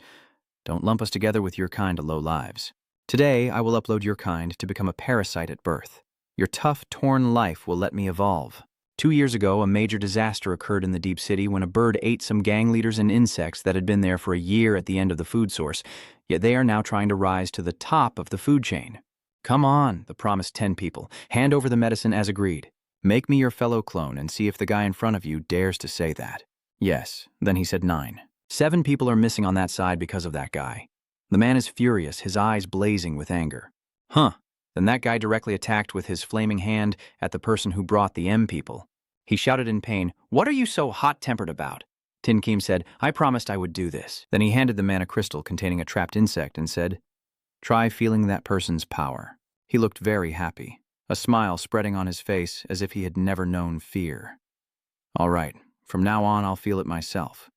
"Don't lump us together with your kind of low lives. Today, I will upload your kind to become a parasite at birth. Your tough, torn life will let me evolve." 2 years ago, a major disaster occurred in the Deep City when a bird ate some gang leaders and insects that had been there for a year at the end of the food source, yet they are now trying to rise to the top of the food chain. "Come on," the promised 10 people. "Hand over the medicine as agreed. Make me your fellow clone and see if the guy in front of you dares to say that." Yes, then he said 9. 7 people are missing on that side because of that guy. The man is furious, his eyes blazing with anger. "Huh." Then that guy directly attacked with his flaming hand at the person who brought the M people. He shouted in pain, "What are you so hot-tempered about?" Tin Keem said, "I promised I would do this." Then he handed the man a crystal containing a trapped insect and said, "Try feeling that person's power." He looked very happy, a smile spreading on his face as if he had never known fear. "All right, From now on, I'll feel it myself.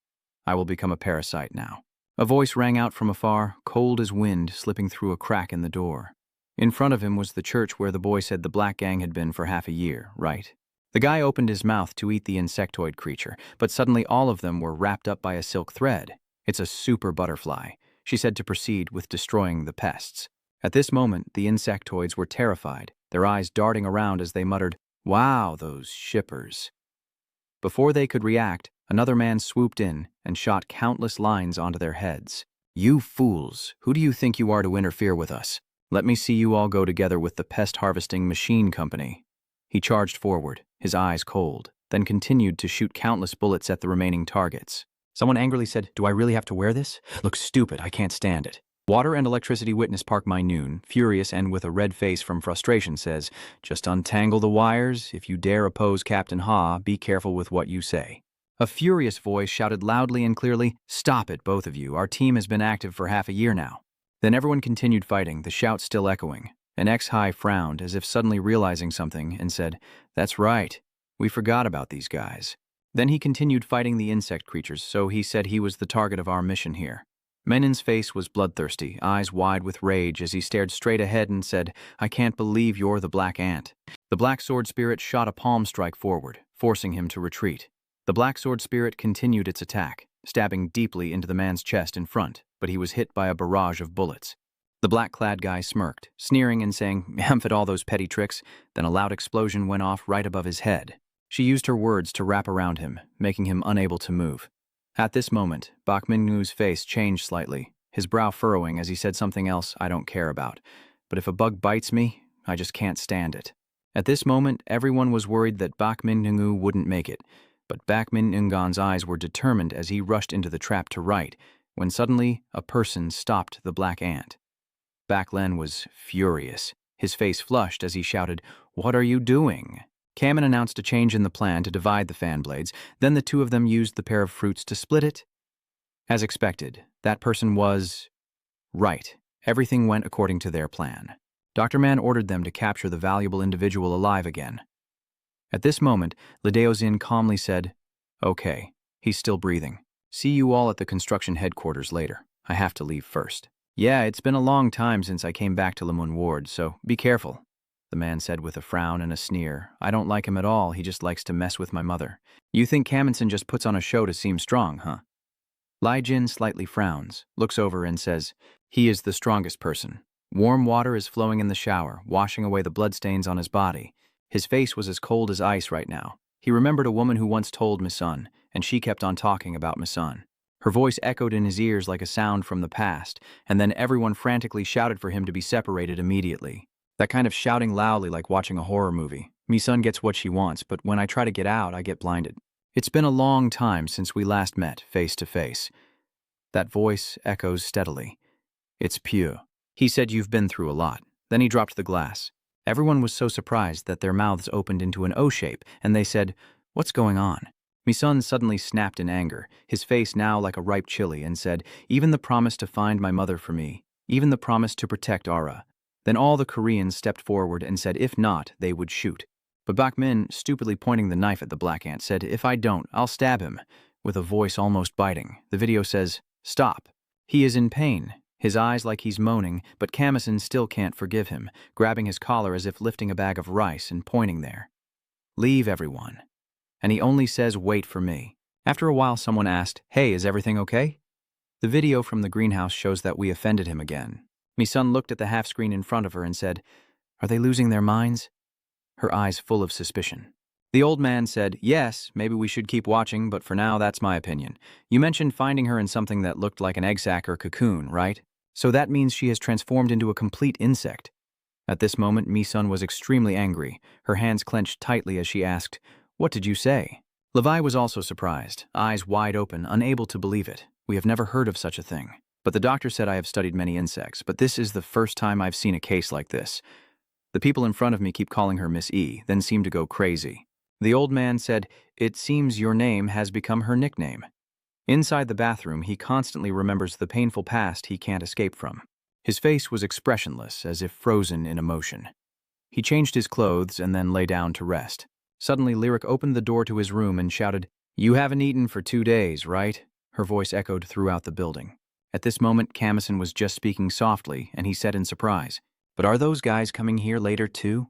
I will become a parasite now. A voice rang out from afar, cold as wind, slipping through a crack in the door. In front of him was the church where the boy said the Black Gang had been for half a year, right? The guy opened his mouth to eat the insectoid creature, but suddenly all of them were wrapped up by a silk thread. It's a super butterfly, she said to proceed with destroying the pests. At this moment, the insectoids were terrified, their eyes darting around as they muttered, "Wow, those shippers." Before they could react, another man swooped in and shot countless lines onto their heads. "You fools, who do you think you are to interfere with us? Let me see you all go together with the pest harvesting machine company." He charged forward, his eyes cold, then continued to shoot countless bullets at the remaining targets. Someone angrily said, "Do I really have to wear this? Looks stupid, I can't stand it." Water and Electricity Witness Park My Noon, furious and with a red face from frustration, says, "Just untangle the wires. If you dare oppose Captain Ha, be careful with what you say." A furious voice shouted loudly and clearly, "Stop it, both of you. Our team has been active for half a year now." Then everyone continued fighting, the shout still echoing. An ex-high frowned, as if suddenly realizing something, and said, "That's right. We forgot about these guys." Then he continued fighting the insect creatures, so he said he was the target of our mission here. Menin's face was bloodthirsty, eyes wide with rage as he stared straight ahead and said, "I can't believe you're the Black Ant." The Black Sword Spirit shot a palm strike forward, forcing him to retreat. The Black Sword Spirit continued its attack, stabbing deeply into the man's chest in front, but he was hit by a barrage of bullets. The black-clad guy smirked, sneering and saying, "At all those petty tricks," then a loud explosion went off right above his head. She used her words to wrap around him, making him unable to move. At this moment, Bak Min-ngu's face changed slightly, his brow furrowing as he said something else I don't care about. But if a bug bites me, I just can't stand it. At this moment, everyone was worried that Bak Min-ngu wouldn't make it, but Bak Min-ngan's eyes were determined as he rushed into the trap to right, when suddenly a person stopped the Black Ant. Bak Len was furious. His face flushed as he shouted, "What are you doing?" Kamen announced a change in the plan to divide the fan blades, then the two of them used the pair of fruits to split it. As expected, that person was right. Everything went according to their plan. Dr. Man ordered them to capture the valuable individual alive again. At this moment, Lideozin calmly said, "Okay, he's still breathing. See you all at the construction headquarters later. I have to leave first." "Yeah, it's been a long time since I came back to Lemon Ward, so be careful," the man said with a frown and a sneer. "I don't like him at all, he just likes to mess with my mother." "You think Kamenson just puts on a show to seem strong, huh?" Lai Jin slightly frowns, looks over and says, "He is the strongest person. Warm water is flowing in the shower, washing away the bloodstains on his body. His face was as cold as ice right now. He remembered a woman who once told Misun, and she kept on talking about Misun. Her voice echoed in his ears like a sound from the past, and then everyone frantically shouted for him to be separated immediately. That kind of shouting loudly like watching a horror movie. Misun gets what she wants, but when I try to get out, I get blinded. It's been a long time since we last met, face to face." That voice echoes steadily. "It's Pugh. He said you've been through a lot." Then he dropped the glass. Everyone was so surprised that their mouths opened into an O shape, and they said, "What's going on?" Misun suddenly snapped in anger, his face now like a ripe chili, and said, "Even the promise to find my mother for me, even the promise to protect Ara." Then all the Koreans stepped forward and said if not, they would shoot. But Bak Min, stupidly pointing the knife at the Black Ant, said, "If I don't, I'll stab him," with a voice almost biting. The video says, "Stop. He is in pain, his eyes like he's moaning, but Kamason still can't forgive him, grabbing his collar as if lifting a bag of rice and pointing there. Leave, everyone." And he only says, "Wait for me." After a while, someone asked, "Hey, is everything okay?" The video from the greenhouse shows that we offended him again. Misun looked at the half screen in front of her and said, "Are they losing their minds?" Her eyes full of suspicion. The old man said, "Yes, maybe we should keep watching, but for now, that's my opinion. You mentioned finding her in something that looked like an egg sac or cocoon, right? So that means she has transformed into a complete insect." At this moment, Misun was extremely angry, her hands clenched tightly as she asked, "What did you say?" Levi was also surprised, eyes wide open, unable to believe it. "We have never heard of such a thing. But the doctor said I have studied many insects, but this is the first time I've seen a case like this. The people in front of me keep calling her Miss E, then seem to go crazy." The old man said, "It seems your name has become her nickname." Inside the bathroom, he constantly remembers the painful past he can't escape from. His face was expressionless, as if frozen in emotion. He changed his clothes and then lay down to rest. Suddenly, Lyric opened the door to his room and shouted, You haven't eaten for 2 days, right? Her voice echoed throughout the building. At this moment, Camison was just speaking softly, and he said in surprise, "But are those guys coming here later too?"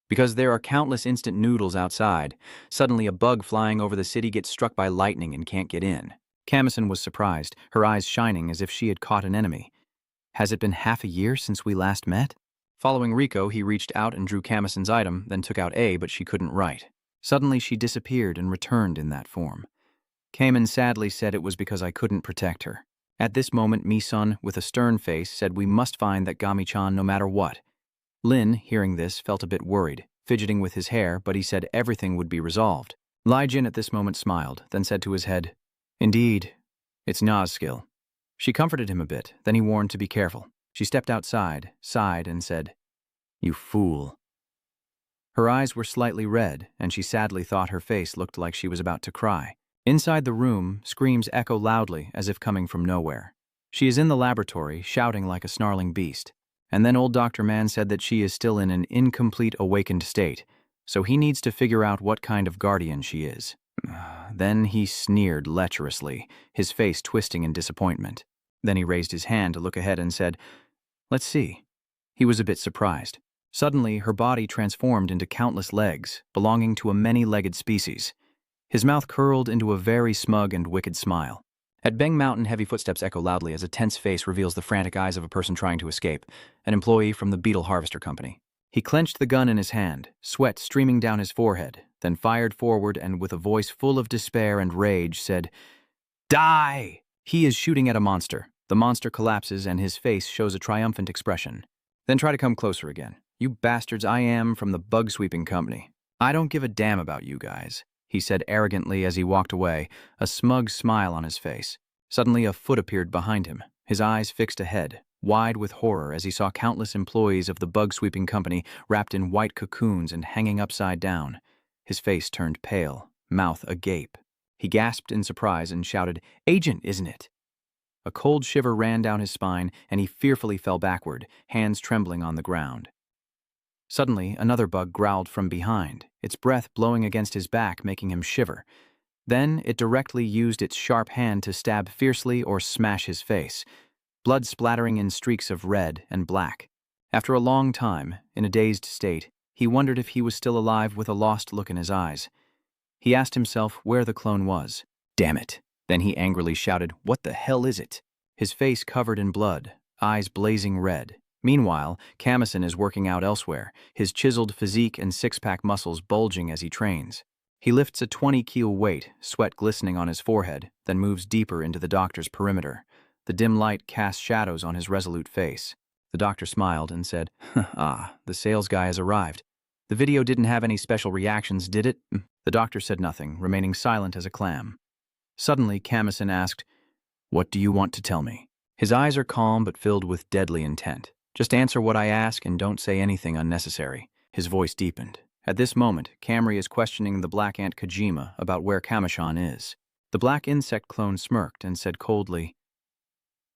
Because there are countless instant noodles outside. Suddenly, a bug flying over the city gets struck by lightning and can't get in. Camison was surprised, her eyes shining as if she had caught an enemy. Has it been half a year since we last met? Following Rico, he reached out and drew Camison's item, then took out A, but she couldn't write. Suddenly, she disappeared and returned in that form. Kamen sadly said it was because I couldn't protect her. At this moment, Mi-sun, with a stern face, said we must find that Gami-chan no matter what. Lin, hearing this, felt a bit worried, fidgeting with his hair, but he said everything would be resolved. Lijin at this moment smiled, then said to his head, "Indeed, it's Na's skill." She comforted him a bit, then he warned to be careful. She stepped outside, sighed, and said, "You fool." Her eyes were slightly red, and she sadly thought her face looked like she was about to cry. Inside the room, screams echo loudly as if coming from nowhere. She is in the laboratory, shouting like a snarling beast. And then old Dr. Man said that she is still in an incomplete awakened state, so he needs to figure out what kind of guardian she is. Then he sneered lecherously, his face twisting in disappointment. Then he raised his hand to look ahead and said, "Let's see." He was a bit surprised. Suddenly, her body transformed into countless legs, belonging to a many-legged species. His mouth curled into a very smug and wicked smile. At Beng Mountain, heavy footsteps echo loudly as a tense face reveals the frantic eyes of a person trying to escape, an employee from the Beetle Harvester Company. He clenched the gun in his hand, sweat streaming down his forehead, then fired forward and with a voice full of despair and rage said, "Die!" He is shooting at a monster. The monster collapses and his face shows a triumphant expression. Then try to come closer again. "You bastards, I am from the Bug Sweeping Company. I don't give a damn about you guys," he said arrogantly as he walked away, a smug smile on his face. Suddenly a foot appeared behind him, his eyes fixed ahead, wide with horror as he saw countless employees of the Bug Sweeping Company wrapped in white cocoons and hanging upside down. His face turned pale, mouth agape. He gasped in surprise and shouted, "Agent, isn't it?" A cold shiver ran down his spine and he fearfully fell backward, hands trembling on the ground. Suddenly, another bug growled from behind, its breath blowing against his back, making him shiver. Then it directly used its sharp hand to stab fiercely or smash his face, blood splattering in streaks of red and black. After a long time, in a dazed state, he wondered if he was still alive with a lost look in his eyes. He asked himself where the clone was. Damn it! Then he angrily shouted, "What the hell is it?" His face covered in blood, eyes blazing red. Meanwhile, Camison is working out elsewhere, his chiseled physique and six-pack muscles bulging as he trains. He lifts a 20-kilo weight, sweat glistening on his forehead, then moves deeper into the doctor's perimeter. The dim light casts shadows on his resolute face. The doctor smiled and said, "Ah, the sales guy has arrived. The video didn't have any special reactions, did it?" The doctor said nothing, remaining silent as a clam. Suddenly, Camison asked, "What do you want to tell me?" His eyes are calm but filled with deadly intent. "Just answer what I ask and don't say anything unnecessary." His voice deepened. At this moment, Camry is questioning the black ant Kojima about where Kamishon is. The black insect clone smirked and said coldly,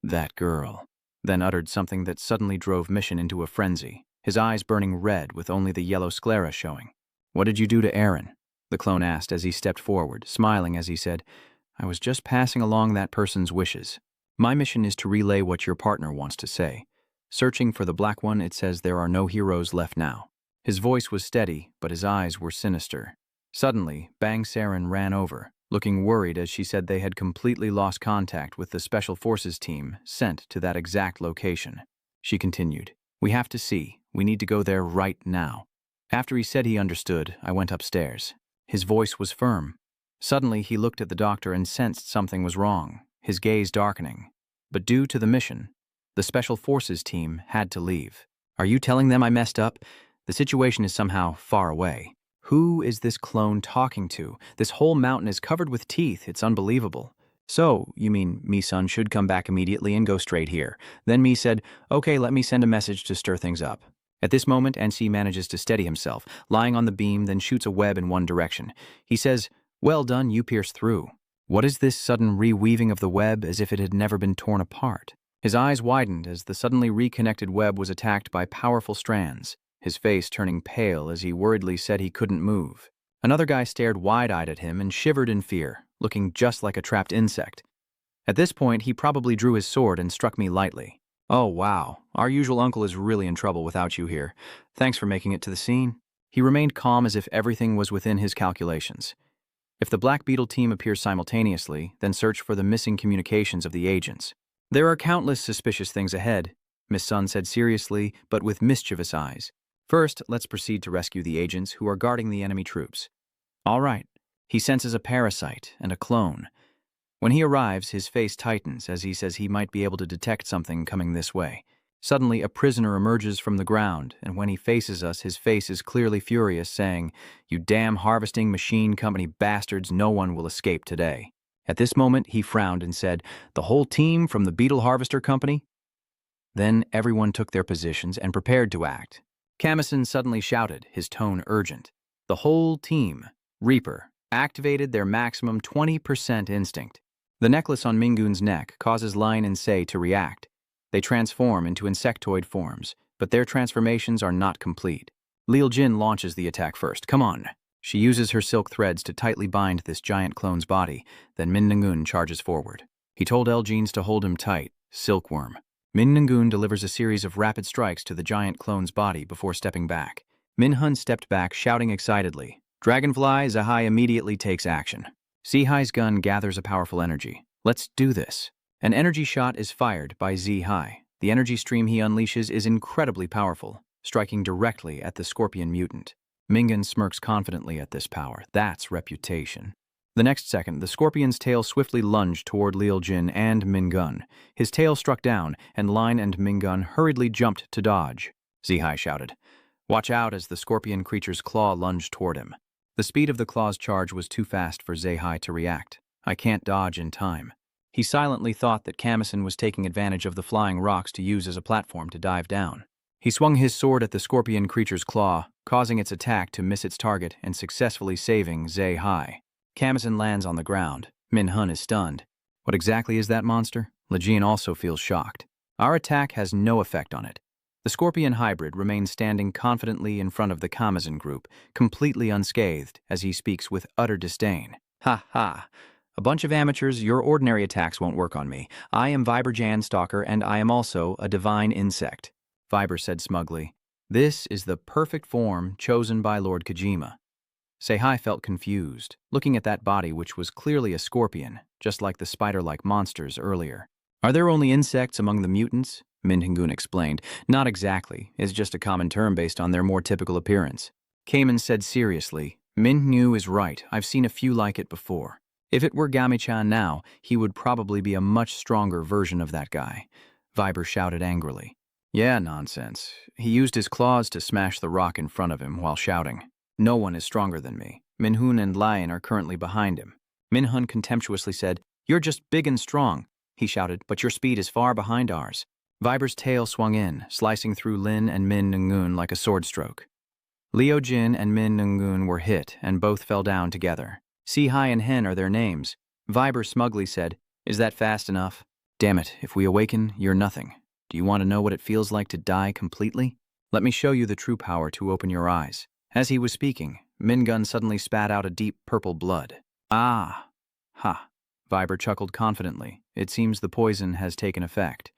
"That girl," then uttered something that suddenly drove Mission into a frenzy, his eyes burning red with only the yellow sclera showing. "What did you do to Aaron?" the clone asked as he stepped forward, smiling as he said, "I was just passing along that person's wishes. My mission is to relay what your partner wants to say. Searching for the black one, it says there are no heroes left now." His voice was steady, but his eyes were sinister. Suddenly, Bang Saren ran over, looking worried as she said they had completely lost contact with the Special Forces team sent to that exact location. She continued, "We have to see. We need to go there right now." After he said he understood, I went upstairs. His voice was firm. Suddenly, he looked at the doctor and sensed something was wrong, his gaze darkening. But due to the mission, the Special Forces team had to leave. "Are you telling them I messed up? The situation is somehow far away. Who is this clone talking to? This whole mountain is covered with teeth. It's unbelievable." "So, you mean Mi-sun should come back immediately and go straight here?" Then Mi said, "Okay, let me send a message to stir things up." At this moment, NC manages to steady himself, lying on the beam, then shoots a web in one direction. He says, "Well done, you pierced through." What is this sudden reweaving of the web as if it had never been torn apart? His eyes widened as the suddenly reconnected web was attacked by powerful strands, his face turning pale as he worriedly said he couldn't move. Another guy stared wide-eyed at him and shivered in fear, looking just like a trapped insect. At this point, he probably drew his sword and struck me lightly. "Oh, wow. Our usual uncle is really in trouble without you here. Thanks for making it to the scene." He remained calm as if everything was within his calculations. If the Black Beetle team appears simultaneously, then search for the missing communications of the agents. "There are countless suspicious things ahead," Miss Sun said seriously, but with mischievous eyes. "First, let's proceed to rescue the agents who are guarding the enemy troops." All right. He senses a parasite and a clone. When he arrives, his face tightens as he says he might be able to detect something coming this way. Suddenly, a prisoner emerges from the ground, and when he faces us, his face is clearly furious, saying, "You damn harvesting machine company bastards, no one will escape today." At this moment, he frowned and said, "The whole team from the Beetle Harvester Company?" Then everyone took their positions and prepared to act. Kamison suddenly shouted, his tone urgent. The whole team, Reaper, activated their maximum 20% instinct. The necklace on Mingun's neck causes Line and Sei to react. They transform into insectoid forms, but their transformations are not complete. Lil Jin launches the attack first. "Come on." She uses her silk threads to tightly bind this giant clone's body, then Min Ngun charges forward. He told Eljeans to hold him tight, silkworm. Min Ngun delivers a series of rapid strikes to the giant clone's body before stepping back. Min Hun stepped back, shouting excitedly. Dragonfly, Zahai immediately takes action. Zihai's gun gathers a powerful energy. "Let's do this." An energy shot is fired by Zihai. The energy stream he unleashes is incredibly powerful, striking directly at the scorpion mutant. Mingun smirks confidently at this power. That's reputation. The next second, the scorpion's tail swiftly lunged toward Lil Jin and Mingun. His tail struck down, and Line and Mingun hurriedly jumped to dodge. Zihai shouted, "Watch out," as the scorpion creature's claw lunged toward him. The speed of the claw's charge was too fast for Zihai to react. "I can't dodge in time." He silently thought that Kamison was taking advantage of the flying rocks to use as a platform to dive down. He swung his sword at the scorpion creature's claw, causing its attack to miss its target and successfully saving Zihai. Kamison lands on the ground. Min Hun is stunned. What exactly is that monster? Lejean also feels shocked. Our attack has no effect on it. The scorpion hybrid remains standing confidently in front of the Kamison group, completely unscathed, as he speaks with utter disdain. "Ha ha! A bunch of amateurs, your ordinary attacks won't work on me. I am Viber Janstalker, and I am also a divine insect," Viber said smugly. "This is the perfect form chosen by Lord Kojima." Seihai felt confused, looking at that body which was clearly a scorpion, just like the spider-like monsters earlier. "Are there only insects among the mutants?" Min Ngun explained. "Not exactly. It's just a common term based on their more typical appearance." Kamen said seriously, "Min Ngu is right. I've seen a few like it before. If it were Gamichan now, he would probably be a much stronger version of that guy." Viber shouted angrily. "Yeah, nonsense. He used his claws to smash the rock in front of him while shouting. No one is stronger than me. Min Hun and Lion are currently behind him." Min Hun contemptuously said, "You're just big and strong," he shouted, "but your speed is far behind ours." Viber's tail swung in, slicing through Lin and Min Ngun like a sword stroke. Leo Jin and Min Ngun were hit, and both fell down together. Zihai and Hen are their names. Viber smugly said, "Is that fast enough? Damn it, if we awaken, you're nothing. Do you want to know what it feels like to die completely? Let me show you the true power to open your eyes." As he was speaking, Mingun suddenly spat out a deep purple blood. "Ah! Ha!" Viber chuckled confidently. "It seems the poison has taken effect.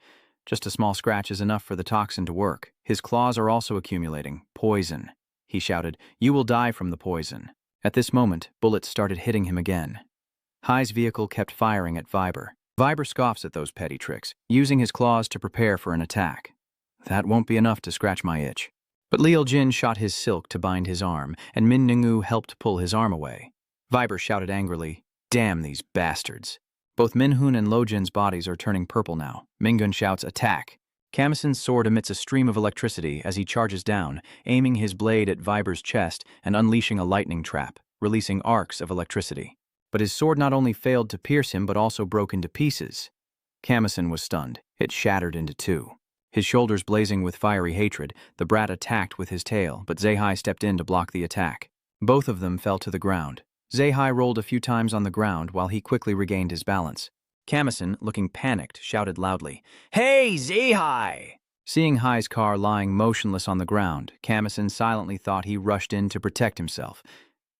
Just a small scratch is enough for the toxin to work. His claws are also accumulating. Poison," he shouted. "You will die from the poison." At this moment, bullets started hitting him again. Hai's vehicle kept firing at Viber. Viber scoffs at those petty tricks, using his claws to prepare for an attack. "That won't be enough to scratch my itch." But Lil Jin shot his silk to bind his arm, and Min Ngu helped pull his arm away. Viber shouted angrily, "Damn these bastards." Both Min Hun and Lo Jin's bodies are turning purple now. Mingun shouts, "Attack!" Kamison's sword emits a stream of electricity as he charges down, aiming his blade at Viber's chest and unleashing a lightning trap, releasing arcs of electricity. But his sword not only failed to pierce him but also broke into pieces. Kamison was stunned. It shattered into two. His shoulders blazing with fiery hatred, the brat attacked with his tail, but Zihai stepped in to block the attack. Both of them fell to the ground. Zihai rolled a few times on the ground while he quickly regained his balance. Kamison, looking panicked, shouted loudly, "Hey, Zihai!" Seeing Hai's car lying motionless on the ground, Kamison silently thought he rushed in to protect himself.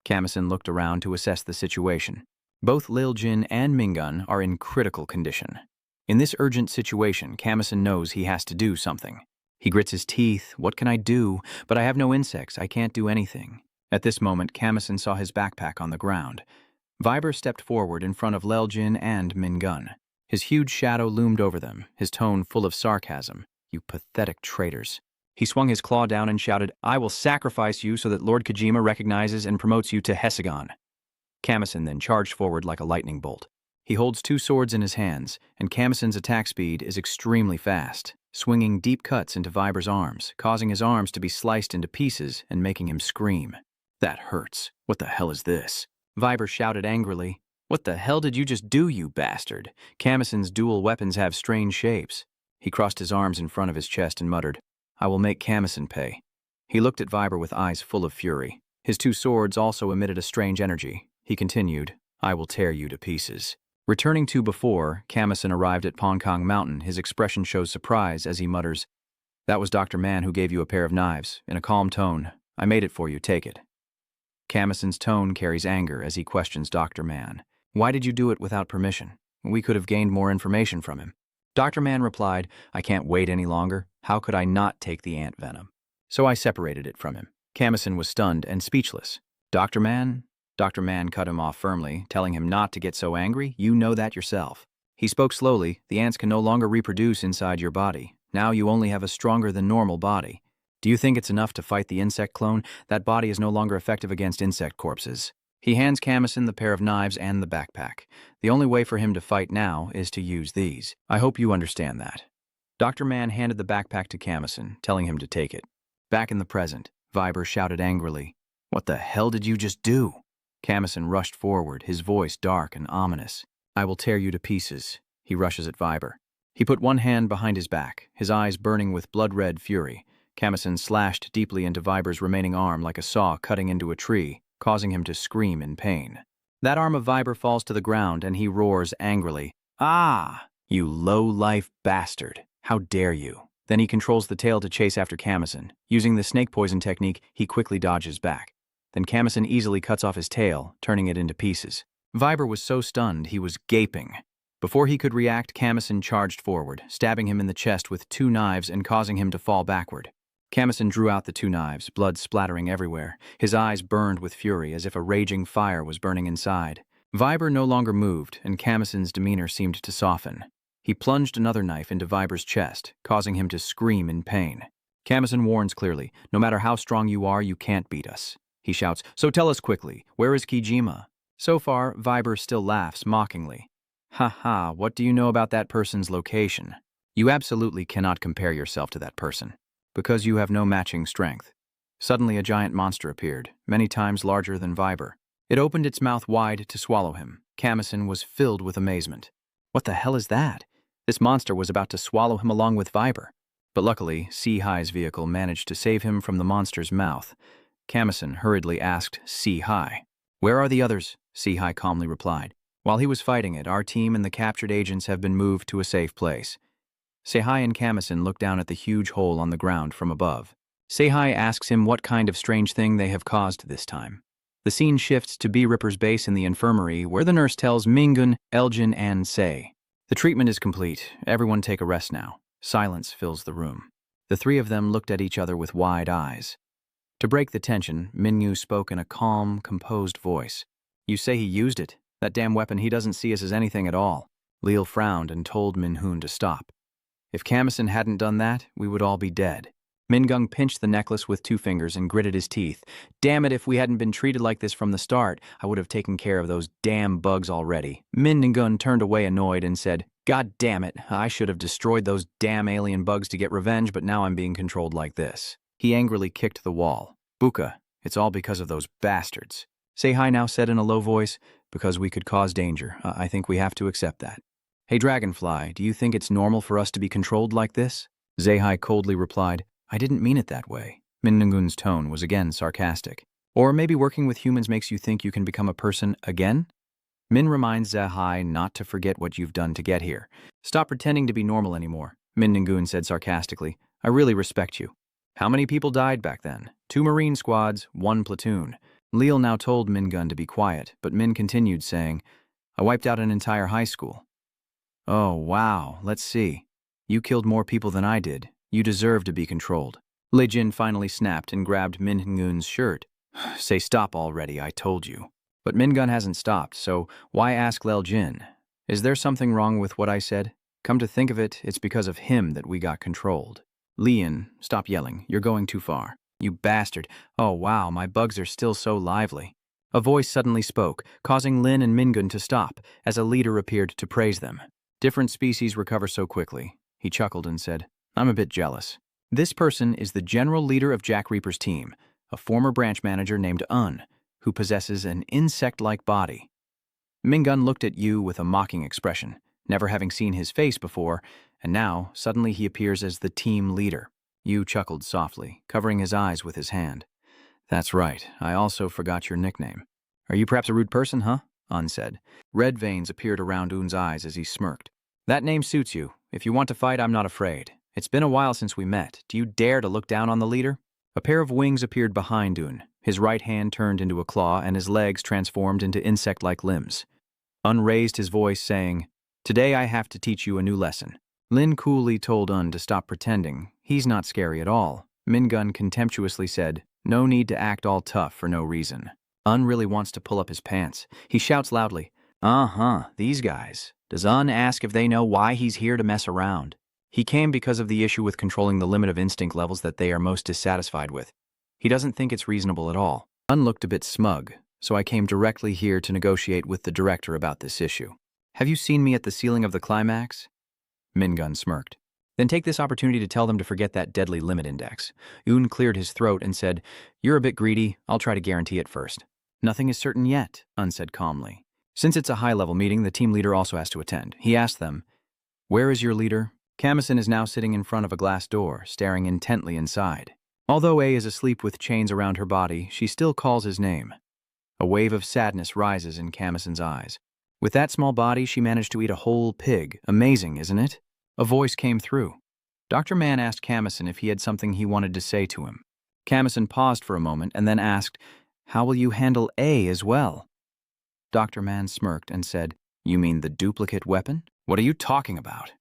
Kamison looked around to assess the situation. Both Lil Jin and Mingun are in critical condition. In this urgent situation, Kamison knows he has to do something. He grits his teeth. What can I do? But I have no insects. I can't do anything. At this moment, Kamison saw his backpack on the ground. Viber stepped forward in front of Lil Jin and Mingun. His huge shadow loomed over them, his tone full of sarcasm. You pathetic traitors. He swung his claw down and shouted, I will sacrifice you so that Lord Kojima recognizes and promotes you to Hesagon. Kamison then charged forward like a lightning bolt. He holds two swords in his hands, and Kamison's attack speed is extremely fast, swinging deep cuts into Viber's arms, causing his arms to be sliced into pieces and making him scream. That hurts. What the hell is this? Viber shouted angrily. What the hell did you just do, you bastard? Kamison's dual weapons have strange shapes. He crossed his arms in front of his chest and muttered, I will make Kamison pay. He looked at Viber with eyes full of fury. His two swords also emitted a strange energy. He continued, I will tear you to pieces. Returning to before, Kamison arrived at Pongkong Mountain. His expression shows surprise as he mutters, That was Dr. Man who gave you a pair of knives. In a calm tone, I made it for you, take it. Kamison's tone carries anger as he questions Dr. Man. Why did you do it without permission? We could have gained more information from him. Dr. Man replied, I can't wait any longer. How could I not take the ant venom? So I separated it from him. Kamison was stunned and speechless. Dr. Man? Dr. Man cut him off firmly, telling him not to get so angry. You know that yourself. He spoke slowly. The ants can no longer reproduce inside your body. Now you only have a stronger than normal body. Do you think it's enough to fight the insect clone? That body is no longer effective against insect corpses. He hands Kamison the pair of knives and the backpack. The only way for him to fight now is to use these. I hope you understand that. Dr. Man handed the backpack to Kamison, telling him to take it. Back in the present, Viber shouted angrily, What the hell did you just do? Kamison rushed forward, his voice dark and ominous. I will tear you to pieces. He rushes at Viber. He put one hand behind his back, his eyes burning with blood-red fury. Kamison slashed deeply into Viber's remaining arm like a saw cutting into a tree, causing him to scream in pain. That arm of Viber falls to the ground and he roars angrily, Ah! You low-life bastard! How dare you! Then he controls the tail to chase after Kamison. Using the snake poison technique, he quickly dodges back. Then Kamison easily cuts off his tail, turning it into pieces. Viber was so stunned he was gaping. Before he could react, Kamison charged forward, stabbing him in the chest with two knives and causing him to fall backward. Kamison drew out the two knives, blood splattering everywhere. His eyes burned with fury as if a raging fire was burning inside. Viber no longer moved, and Kamison's demeanor seemed to soften. He plunged another knife into Viber's chest, causing him to scream in pain. Kamison warns clearly, no matter how strong you are, you can't beat us. He shouts, So tell us quickly, where is Kojima? So far, Viber still laughs mockingly. Ha ha, what do you know about that person's location? You absolutely cannot compare yourself to that person, because you have no matching strength. Suddenly a giant monster appeared, many times larger than Viber. It opened its mouth wide to swallow him. Kamison was filled with amazement. What the hell is that? This monster was about to swallow him along with Viber. But luckily, Si-Hi's vehicle managed to save him from the monster's mouth. Kamison hurriedly asked Si-Hi. Where are the others? Si-Hi calmly replied. While he was fighting it, our team and the captured agents have been moved to a safe place. Si-Hi and Kamison look down at the huge hole on the ground from above. Si-Hi asks him what kind of strange thing they have caused this time. The scene shifts to B. Ripper's base in the infirmary, where the nurse tells Mingun, Elgin, and Se. The treatment is complete. Everyone take a rest now. Silence fills the room. The three of them looked at each other with wide eyes. To break the tension, Mingu spoke in a calm, composed voice. You say he used it? That damn weapon, he doesn't see us as anything at all. Leal frowned and told Minhun to stop. If Kamison hadn't done that, we would all be dead. Mingung pinched the necklace with 2 fingers and gritted his teeth. Damn it, if we hadn't been treated like this from the start, I would have taken care of those damn bugs already. Mingun turned away annoyed and said, God damn it, I should have destroyed those damn alien bugs to get revenge, but now I'm being controlled like this. He angrily kicked the wall. Buka, it's all because of those bastards. Se-Hi now said in a low voice, because we could cause danger. I think we have to accept that. Hey Dragonfly, do you think it's normal for us to be controlled like this? Se-Hi coldly replied, I didn't mean it that way. Mingun's tone was again sarcastic. Or maybe working with humans makes you think you can become a person again? Min reminds Se-Hi not to forget what you've done to get here. Stop pretending to be normal anymore, Mingun said sarcastically. I really respect you. How many people died back then? 2 Marine squads, 1 platoon. Leal now told Mingun to be quiet, but Min continued saying, I wiped out an entire high school. Oh, wow, let's see. You killed more people than I did. You deserve to be controlled. Lei Jin finally snapped and grabbed Mingun's shirt. Say stop already, I told you. But Mingun hasn't stopped, so why ask Lei Jin? Is there something wrong with what I said? Come to think of it, it's because of him that we got controlled. Lian, stop yelling. You're going too far. You bastard. Oh wow, my bugs are still so lively. A voice suddenly spoke, causing Lin and Mingun to stop, as a leader appeared to praise them. Different species recover so quickly. He chuckled and said, I'm a bit jealous. This person is the general leader of Jack Reaper's team, a former branch manager named Un, who possesses an insect-like body. Mingun looked at you with a mocking expression, never having seen his face before, and now, suddenly he appears as the team leader. Yu chuckled softly, covering his eyes with his hand. That's right, I also forgot your nickname. Are you perhaps a rude person, huh? Un said. Red veins appeared around Un's eyes as he smirked. That name suits you. If you want to fight, I'm not afraid. It's been a while since we met. Do you dare to look down on the leader? A pair of wings appeared behind Un. His right hand turned into a claw and his legs transformed into insect-like limbs. Un raised his voice, saying, Today I have to teach you a new lesson. Lin coolly told Un to stop pretending. He's not scary at all. Mingun contemptuously said, No need to act all tough for no reason. Un really wants to pull up his pants. He shouts loudly, these guys. Does Un ask if they know why he's here to mess around? He came because of the issue with controlling the limit of instinct levels that they are most dissatisfied with. He doesn't think it's reasonable at all. Un looked a bit smug, so I came directly here to negotiate with the director about this issue. Have you seen me at the ceiling of the climax? Mingun smirked. Then take this opportunity to tell them to forget that deadly limit index. Un cleared his throat and said, You're a bit greedy. I'll try to guarantee it first. Nothing is certain yet, Un said calmly. Since it's a high-level meeting, the team leader also has to attend. He asked them, Where is your leader? Kamison is now sitting in front of a glass door, staring intently inside. Although A is asleep with chains around her body, she still calls his name. A wave of sadness rises in Kamison's eyes. With that small body, she managed to eat a whole pig. Amazing, isn't it? A voice came through. Dr. Mann asked Kamison if he had something he wanted to say to him. Kamison paused for a moment and then asked, How will you handle A as well? Dr. Mann smirked and said, You mean the duplicate weapon? What are you talking about?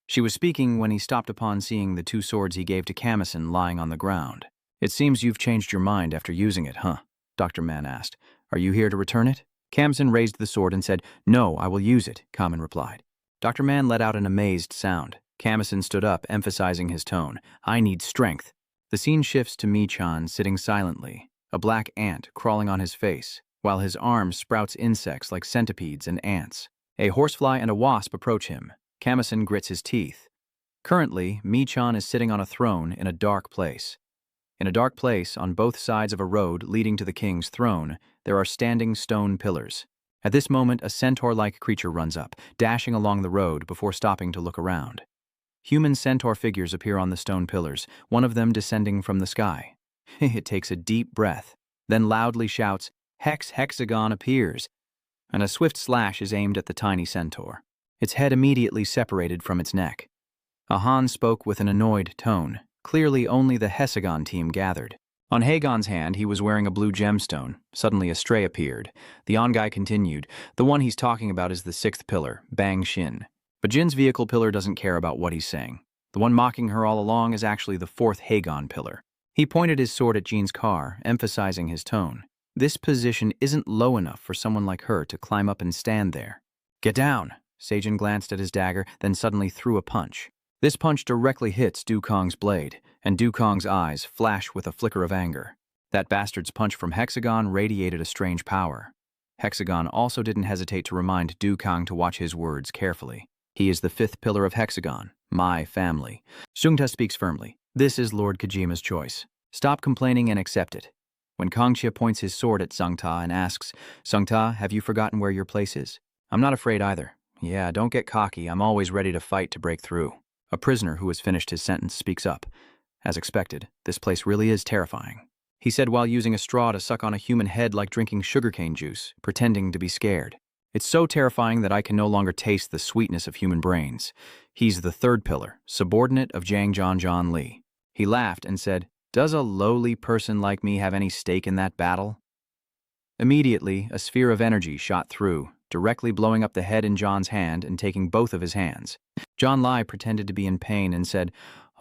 She was speaking when he stopped upon seeing the two swords he gave to Kamison lying on the ground. It seems you've changed your mind after using it, huh? Dr. Mann asked. Are you here to return it? Kamison raised the sword and said, No, I will use it, Kamen replied. Dr. Mann let out an amazed sound. Kamison stood up, emphasizing his tone. I need strength. The scene shifts to Michan sitting silently, a black ant crawling on his face, while his arm sprouts insects like centipedes and ants. A horsefly and a wasp approach him. Kamison grits his teeth. Currently, Michan is sitting on a throne in a dark place. In a dark place, on both sides of a road leading to the king's throne, there are standing stone pillars. At this moment, a centaur-like creature runs up, dashing along the road before stopping to look around. Human centaur figures appear on the stone pillars, one of them descending from the sky. It takes a deep breath, then loudly shouts, Hexagon appears, and a swift slash is aimed at the tiny centaur. Its head immediately separated from its neck. Ahan spoke with an annoyed tone. Clearly only the Hexagon team gathered. On Hagon's hand, he was wearing a blue gemstone. Suddenly a stray appeared. The On-guy continued, The one he's talking about is the sixth pillar, Bang Shin. But Jin's vehicle pillar doesn't care about what he's saying. The one mocking her all along is actually the fourth Hagon pillar. He pointed his sword at Jin's car, emphasizing his tone. This position isn't low enough for someone like her to climb up and stand there. Get down! Seijin glanced at his dagger, then suddenly threw a punch. This punch directly hits Dukong's blade, and Dukong's eyes flash with a flicker of anger. That bastard's punch from Hexagon radiated a strange power. Hexagon also didn't hesitate to remind Dukong to watch his words carefully. He is the fifth pillar of Hexagon, my family. Sungta speaks firmly. This is Lord Kojima's choice. Stop complaining and accept it. When Kongxia points his sword at Sungta and asks, Sungta, have you forgotten where your place is? I'm not afraid either. Yeah, don't get cocky. I'm always ready to fight to break through. A prisoner who has finished his sentence speaks up. As expected, this place really is terrifying. He said while using a straw to suck on a human head like drinking sugarcane juice, pretending to be scared. It's so terrifying that I can no longer taste the sweetness of human brains. He's the third pillar, subordinate of Zhang John Li. He laughed and said, Does a lowly person like me have any stake in that battle? Immediately, a sphere of energy shot through, directly blowing up the head in John's hand and taking both of his hands. John Lai pretended to be in pain and said,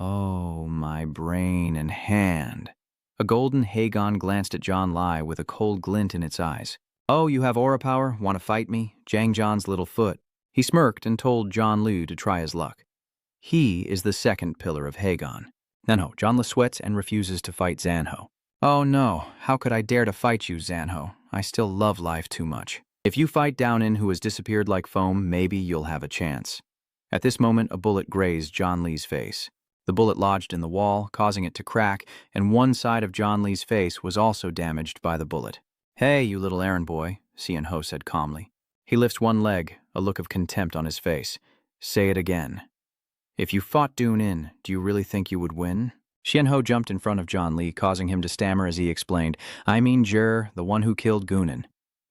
"Oh, my brain and hand." A golden Hagon glanced at John Lai with a cold glint in its eyes. "Oh, you have aura power? Want to fight me? Jang John's little foot." He smirked and told John Liu to try his luck. He is the second pillar of Hagon. No, John Liu sweats and refuses to fight Zanho. "Oh no, how could I dare to fight you, Zanho? I still love life too much. If you fight Downin, who has disappeared like foam, maybe you'll have a chance." At this moment, a bullet grazed John Li's face. The bullet lodged in the wall, causing it to crack, and one side of John Li's face was also damaged by the bullet. "Hey, you little errand boy," Xian Ho said calmly. He lifts one leg, a look of contempt on his face. "Say it again. If you fought Doonin, do you really think you would win?" Xian Ho jumped in front of John Li, causing him to stammer as he explained, "I mean Jur, the one who killed Goonin.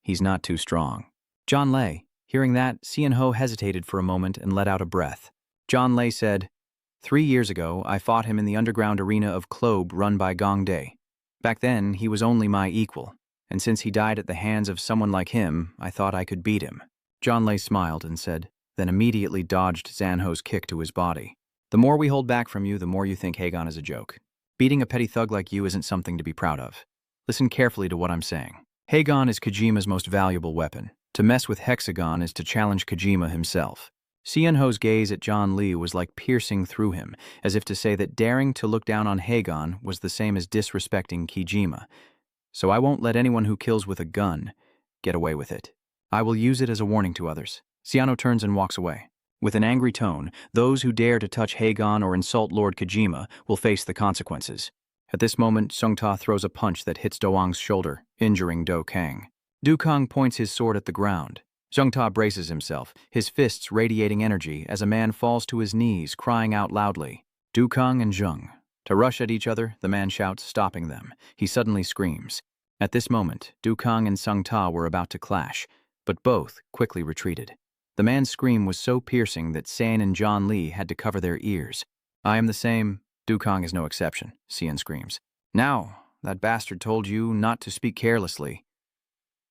He's not too strong." John Lei, hearing that, Xian Ho hesitated for a moment and let out a breath. John Lei said, 3 years ago, I fought him in the underground arena of Klobe run by Gong Dae. Back then, he was only my equal, and since he died at the hands of someone like him, I thought I could beat him." John Lei smiled and said, then immediately dodged Zanho's kick to his body. "The more we hold back from you, the more you think Hagon is a joke. Beating a petty thug like you isn't something to be proud of. Listen carefully to what I'm saying. Hagon is Kojima's most valuable weapon. To mess with Hexagon is to challenge Kojima himself." Xian Ho's gaze at John Li was like piercing through him, as if to say that daring to look down on Hagon was the same as disrespecting Kojima. "So I won't let anyone who kills with a gun get away with it. I will use it as a warning to others." Xiano turns and walks away. With an angry tone, those who dare to touch Hagon or insult Lord Kojima will face the consequences. At this moment, Sung Ta throws a punch that hits Do Wang's shoulder, injuring Do Kang. Du Kang points his sword at the ground. Sung Ta braces himself, his fists radiating energy as a man falls to his knees, crying out loudly. Du Kang and Zheng. To rush at each other, the man shouts, stopping them. He suddenly screams. At this moment, Du Kang and Sung Ta were about to clash, but both quickly retreated. The man's scream was so piercing that San and John Li had to cover their ears. "I am the same. Du Kang is no exception," Xian screams. "Now, that bastard told you not to speak carelessly."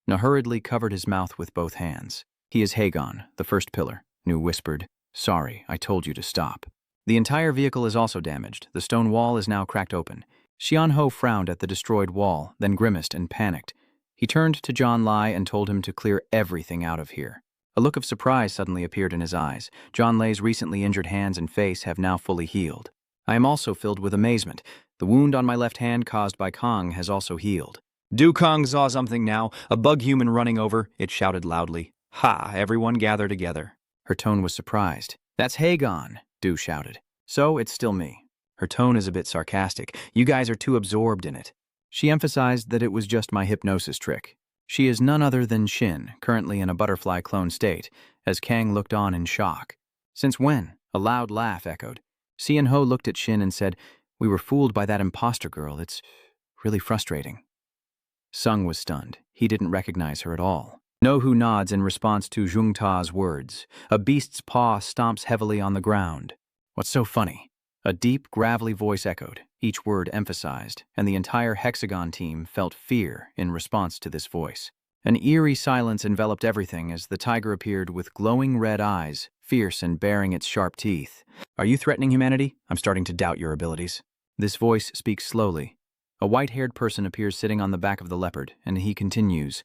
Na hurriedly covered his mouth with both hands. "He is Hagon, the first pillar," Nu whispered. "Sorry, I told you to stop." The entire vehicle is also damaged. The stone wall is now cracked open. Xian Ho frowned at the destroyed wall, then grimaced and panicked. He turned to John Lai and told him to clear everything out of here. A look of surprise suddenly appeared in his eyes. John Lai's recently injured hands and face have now fully healed. I am also filled with amazement. The wound on my left hand caused by Kong has also healed. Du Kong saw something now, a bug human running over, it shouted loudly. "Ha, everyone gather together." Her tone was surprised. "That's Hagon," Du shouted. "So, it's still me." Her tone is a bit sarcastic. "You guys are too absorbed in it." She emphasized that it was just my hypnosis trick. She is none other than Shin, currently in a butterfly clone state, as Kang looked on in shock. "Since when?" A loud laugh echoed. Xian Ho looked at Shin and said, "We were fooled by that imposter girl. It's really frustrating." Sung was stunned. He didn't recognize her at all. No Hu nods in response to Zhung Ta's words. A beast's paw stomps heavily on the ground. "What's so funny?" A deep, gravelly voice echoed, each word emphasized, and the entire Hexagon team felt fear in response to this voice. An eerie silence enveloped everything as the tiger appeared with glowing red eyes, fierce and baring its sharp teeth. "Are you threatening humanity? I'm starting to doubt your abilities." This voice speaks slowly. A white-haired person appears sitting on the back of the leopard, and he continues,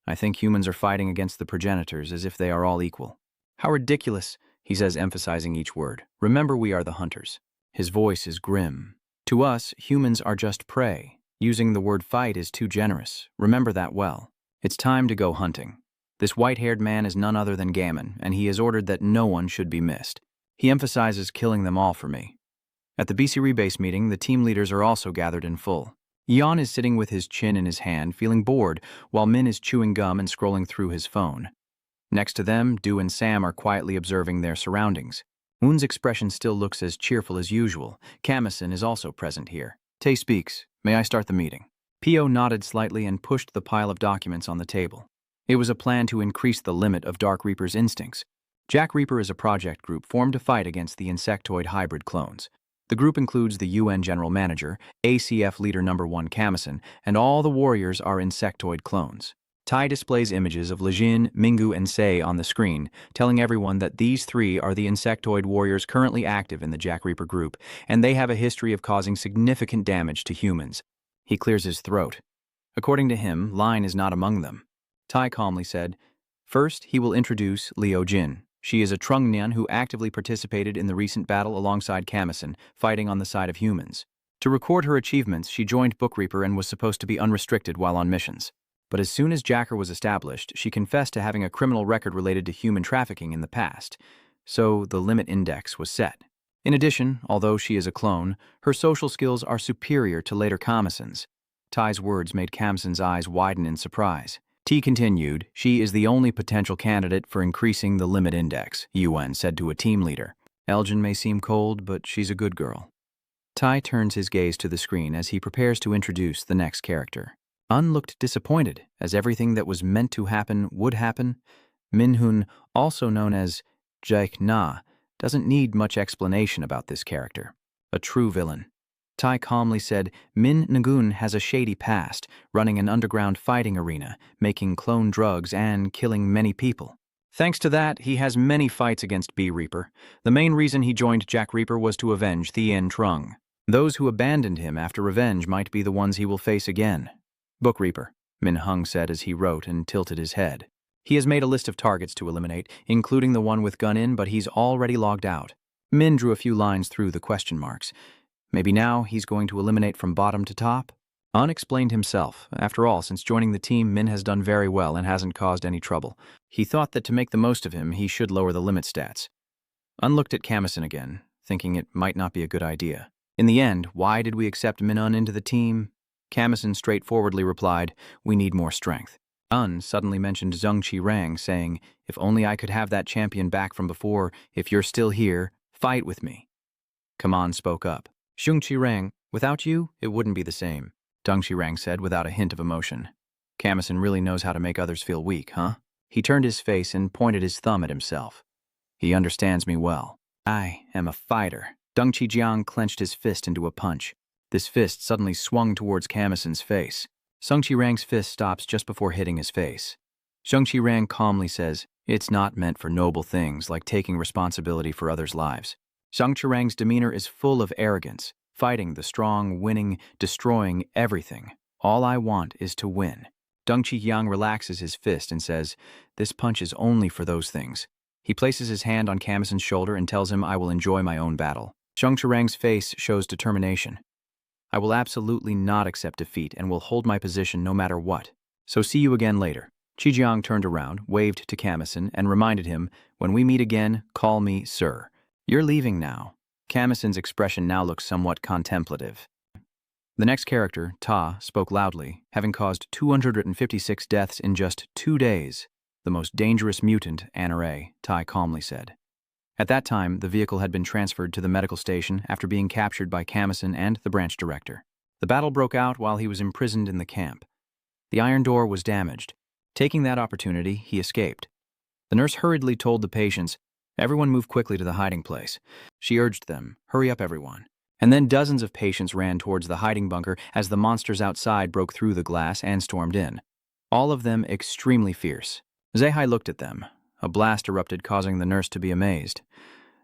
"I think humans are fighting against the progenitors as if they are all equal." "How ridiculous," he says, emphasizing each word. "Remember, we are the hunters." His voice is grim. "To us, humans are just prey. Using the word fight is too generous. Remember that well. It's time to go hunting. This white-haired man is none other than Gammon, and he has ordered that no one should be missed. He emphasizes killing them all for me." At the BC Rebase meeting, the team leaders are also gathered in full. Yan is sitting with his chin in his hand, feeling bored, while Min is chewing gum and scrolling through his phone. Next to them, Du and Sam are quietly observing their surroundings. Moon's expression still looks as cheerful as usual. Kamison is also present here. Tay speaks. "May I start the meeting?" Pio nodded slightly and pushed the pile of documents on the table. It was a plan to increase the limit of Dark Reaper's instincts. Jack Reaper is a project group formed to fight against the insectoid hybrid clones. The group includes the UN General Manager, ACF Leader No. 1 Kamison, and all the warriors are insectoid clones. Tai displays images of Lejin, Mingu, and Sei on the screen, telling everyone that these three are the insectoid warriors currently active in the Jack Reaper group, and they have a history of causing significant damage to humans. He clears his throat. According to him, Line is not among them. Tai calmly said, "First, he will introduce Liu Jin. She is a Trungnian who actively participated in the recent battle alongside Kamison, fighting on the side of humans. To record her achievements, she joined Book Reaper and was supposed to be unrestricted while on missions. But as soon as Jacker was established, she confessed to having a criminal record related to human trafficking in the past, so the limit index was set. In addition, although she is a clone, her social skills are superior to later Kamison's." Tai's words made Kamison's eyes widen in surprise. T continued, "She is the only potential candidate for increasing the limit index," Yuan said to a team leader. "Elgin may seem cold, but she's a good girl." Tai turns his gaze to the screen as he prepares to introduce the next character. Un looked disappointed, as everything that was meant to happen would happen. Minhun, also known as Jaik Na, doesn't need much explanation about this character. A true villain. Tai calmly said, "Min Nagun has a shady past, running an underground fighting arena, making clone drugs and killing many people. Thanks to that, he has many fights against B Reaper. The main reason he joined Jack Reaper was to avenge Thien Trung. Those who abandoned him after revenge might be the ones he will face again." "Book Reaper," Min Hung said as he wrote and tilted his head. "He has made a list of targets to eliminate, including the one with gun in, but he's already logged out." Min drew a few lines through the question marks. "Maybe now he's going to eliminate from bottom to top?" Un explained himself. After all, since joining the team, Min has done very well and hasn't caused any trouble. He thought that to make the most of him, he should lower the limit stats. Un looked at Kamison again, thinking it might not be a good idea. In the end, why did we accept Min Un into the team? Kamison straightforwardly replied, "We need more strength." Un suddenly mentioned Zhongqi Rang, saying, "If only I could have that champion back from before. If you're still here, fight with me." Kaman spoke up. "Zhongqi Rang, without you, it wouldn't be the same," Dongqi Rang said without a hint of emotion. "Kamison really knows how to make others feel weak, huh?" He turned his face and pointed his thumb at himself. "He understands me well. I am a fighter." Dongqi Jiang clenched his fist into a punch. This fist suddenly swung towards Kamison's face. Zhongqi Rang's fist stops just before hitting his face. Zhongqi Rang calmly says, "It's not meant for noble things like taking responsibility for others' lives." Zhongqi Rang's demeanor is full of arrogance, fighting the strong, winning, destroying everything. "All I want is to win." Dongqi Yang relaxes his fist and says, "This punch is only for those things." He places his hand on Kamison's shoulder and tells him, "I will enjoy my own battle." Zhongqi Rang's face shows determination. "I will absolutely not accept defeat and will hold my position no matter what. So see you again later." Jiang turned around, waved to Kamison, and reminded him, "When we meet again, call me Sir." "You're leaving now." Kamison's expression now looks somewhat contemplative. The next character, Ta, spoke loudly, having caused 256 deaths in just 2 days. "The most dangerous mutant, Anare," Tai calmly said. At that time, the vehicle had been transferred to the medical station after being captured by Kamison and the branch director. The battle broke out while he was imprisoned in the camp. The iron door was damaged. Taking that opportunity, he escaped. The nurse hurriedly told the patients, "Everyone move quickly to the hiding place." She urged them, "Hurry up, everyone." And then dozens of patients ran towards the hiding bunker as the monsters outside broke through the glass and stormed in. All of them extremely fierce. Zehai looked at them. A blast erupted, causing the nurse to be amazed.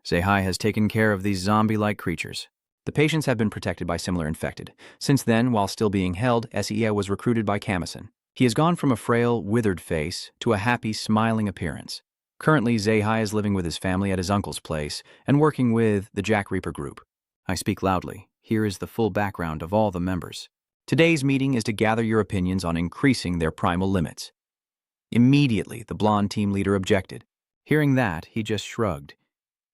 Zehai has taken care of these zombie-like creatures. The patients have been protected by similar infected. Since then, while still being held, Seia was recruited by Kamison. He has gone from a frail, withered face to a happy, smiling appearance. Currently, Zehai is living with his family at his uncle's place and working with the Jack Reaper group. I speak loudly. Here is the full background of all the members. Today's meeting is to gather your opinions on increasing their primal limits. Immediately, the blonde team leader objected. Hearing that, he just shrugged.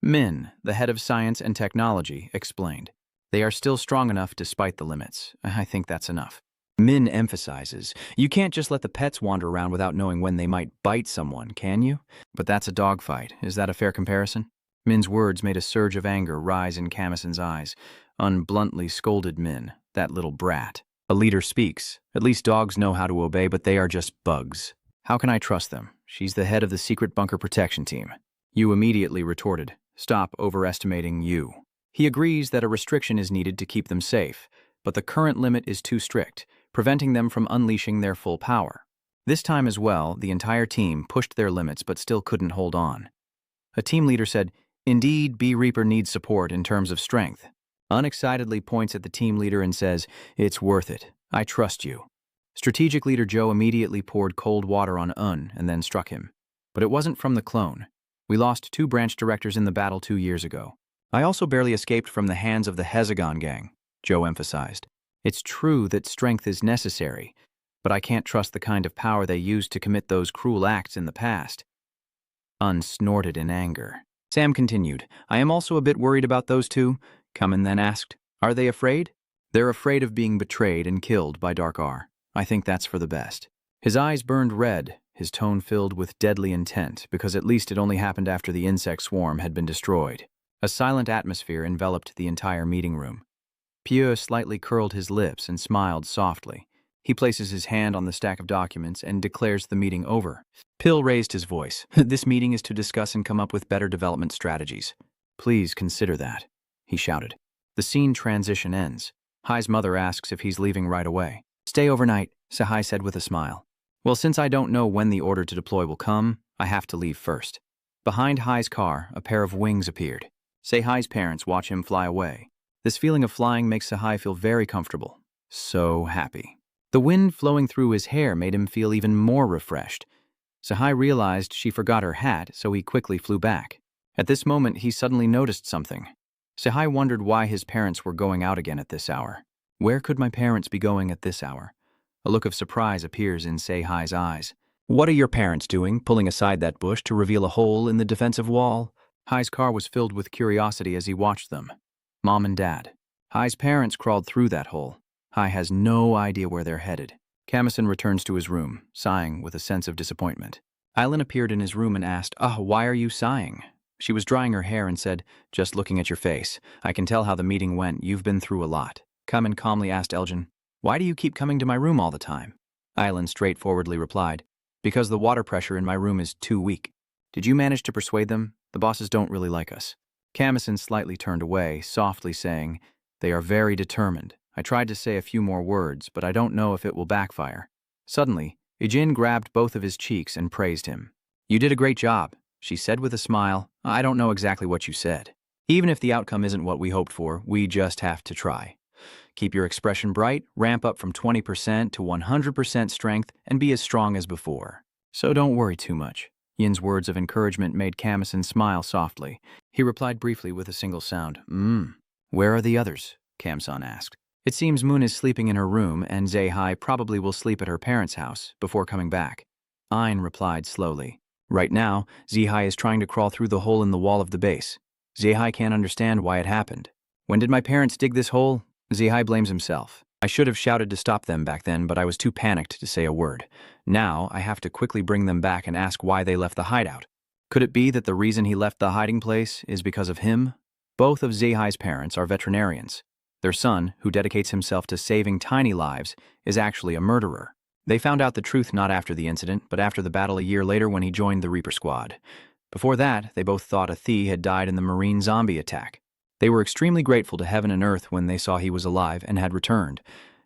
Min, the head of science and technology, explained. They are still strong enough despite the limits. I think that's enough. Min emphasizes, you can't just let the pets wander around without knowing when they might bite someone, can you? But that's a dogfight. Is that a fair comparison? Min's words made a surge of anger rise in Kamison's eyes. Unbluntly scolded Min, that little brat. A leader speaks. At least dogs know how to obey, but they are just bugs. How can I trust them? She's the head of the secret bunker protection team. Yu immediately retorted, stop overestimating Yu. He agrees that a restriction is needed to keep them safe, but the current limit is too strict, preventing them from unleashing their full power. This time as well, the entire team pushed their limits but still couldn't hold on. A team leader said, "Indeed, B Reaper needs support in terms of strength." Unexcitedly points at the team leader and says, "It's worth it. I trust you." Strategic leader Joe immediately poured cold water on and then struck him. But it wasn't from the clone. "We lost 2 branch directors in the battle 2 years ago. I also barely escaped from the hands of the Hexagon gang," Joe emphasized. "It's true that strength is necessary, but I can't trust the kind of power they used to commit those cruel acts in the past." Snorted in anger. Sam continued, "I am also a bit worried about those 2. Kamen then asked, "Are they afraid?" "They're afraid of being betrayed and killed by Dark R. I think that's for the best." His eyes burned red, his tone filled with deadly intent, because at least it only happened after the insect swarm had been destroyed. A silent atmosphere enveloped the entire meeting room. Pierre slightly curled his lips and smiled softly. He places his hand on the stack of documents and declares the meeting over. Pill raised his voice. "This meeting is to discuss and come up with better development strategies. Please consider that," he shouted. The scene transition ends. Hai's mother asks if he's leaving right away. "Stay overnight," Sahai said with a smile. "Well, since I don't know when the order to deploy will come, I have to leave first." Behind Hai's car, a pair of wings appeared. Sahai's parents watch him fly away. This feeling of flying makes Sahai feel very comfortable. So happy. The wind flowing through his hair made him feel even more refreshed. Sahai realized she forgot her hat, so he quickly flew back. At this moment, he suddenly noticed something. Sahai wondered why his parents were going out again at this hour. Where could my parents be going at this hour? A look of surprise appears in Sahai's eyes. "What are your parents doing, pulling aside that bush to reveal a hole in the defensive wall?" Hai's car was filled with curiosity as he watched them. Mom and Dad. Hai's parents crawled through that hole. Hai has no idea where they're headed. Kamison returns to his room, sighing with a sense of disappointment. Aileen appeared in his room and asked, "Why are you sighing?" She was drying her hair and said, "Just looking at your face. I can tell how the meeting went. You've been through a lot." Kamen calmly asked Elgin, "Why do you keep coming to my room all the time?" Aileen straightforwardly replied, "Because the water pressure in my room is too weak." "Did you manage to persuade them? The bosses don't really like us." Kamison slightly turned away, softly saying, "They are very determined. I tried to say a few more words, but I don't know if it will backfire." Suddenly, Ijin grabbed both of his cheeks and praised him. "You did a great job," she said with a smile. "I don't know exactly what you said. Even if the outcome isn't what we hoped for, we just have to try. Keep your expression bright, ramp up from 20% to 100% strength, and be as strong as before. So don't worry too much." Yin's words of encouragement made Kamison smile softly. He replied briefly with a single sound. Where are the others?" Kamson asked. "It seems Moon is sleeping in her room, and Zehai probably will sleep at her parents' house before coming back." Ayn replied slowly. "Right now, Zehai is trying to crawl through the hole in the wall of the base. Zehai can't understand why it happened. When did my parents dig this hole? Zehai blames himself. I should have shouted to stop them back then, but I was too panicked to say a word. Now, I have to quickly bring them back and ask why they left the hideout. Could it be that the reason he left the hiding place is because of him? Both of Zehai's parents are veterinarians. Their son, who dedicates himself to saving tiny lives, is actually a murderer. They found out the truth not after the incident, but after the battle a year later when he joined the Reaper Squad. Before that, they both thought Athi had died in the marine zombie attack. They were extremely grateful to heaven and earth when they saw he was alive and had returned.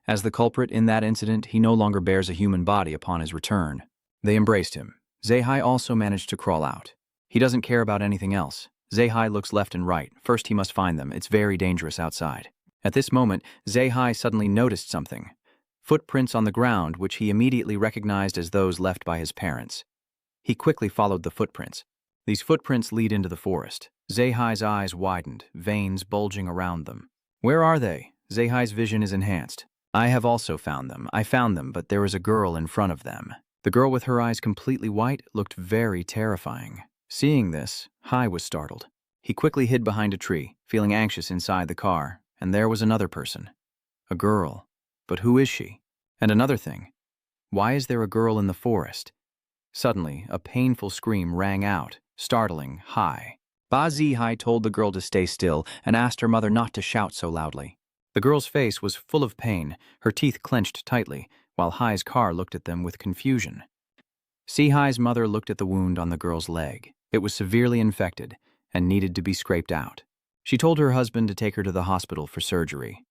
As the culprit in that incident, he no longer bears a human body upon his return. They embraced him. Zehai also managed to crawl out. He doesn't care about anything else. Zehai looks left and right. First he must find them. It's very dangerous outside. At this moment, Zehai suddenly noticed something. Footprints on the ground, which he immediately recognized as those left by his parents. He quickly followed the footprints. These footprints lead into the forest. Zehai's eyes widened, veins bulging around them. Where are they? Zehai's vision is enhanced. I have also found them. I found them, but there is a girl in front of them. The girl with her eyes completely white looked very terrifying. Seeing this, Hai was startled. He quickly hid behind a tree, feeling anxious inside the car, and there was another person. A girl. But who is she? And another thing. Why is there a girl in the forest? Suddenly, a painful scream rang out, startling Hai. Ba Zehai told the girl to stay still and asked her mother not to shout so loudly. The girl's face was full of pain, her teeth clenched tightly, while Hai's car looked at them with confusion. Zehai's mother looked at the wound on the girl's leg. It was severely infected and needed to be scraped out. She told her husband to take her to the hospital for surgery.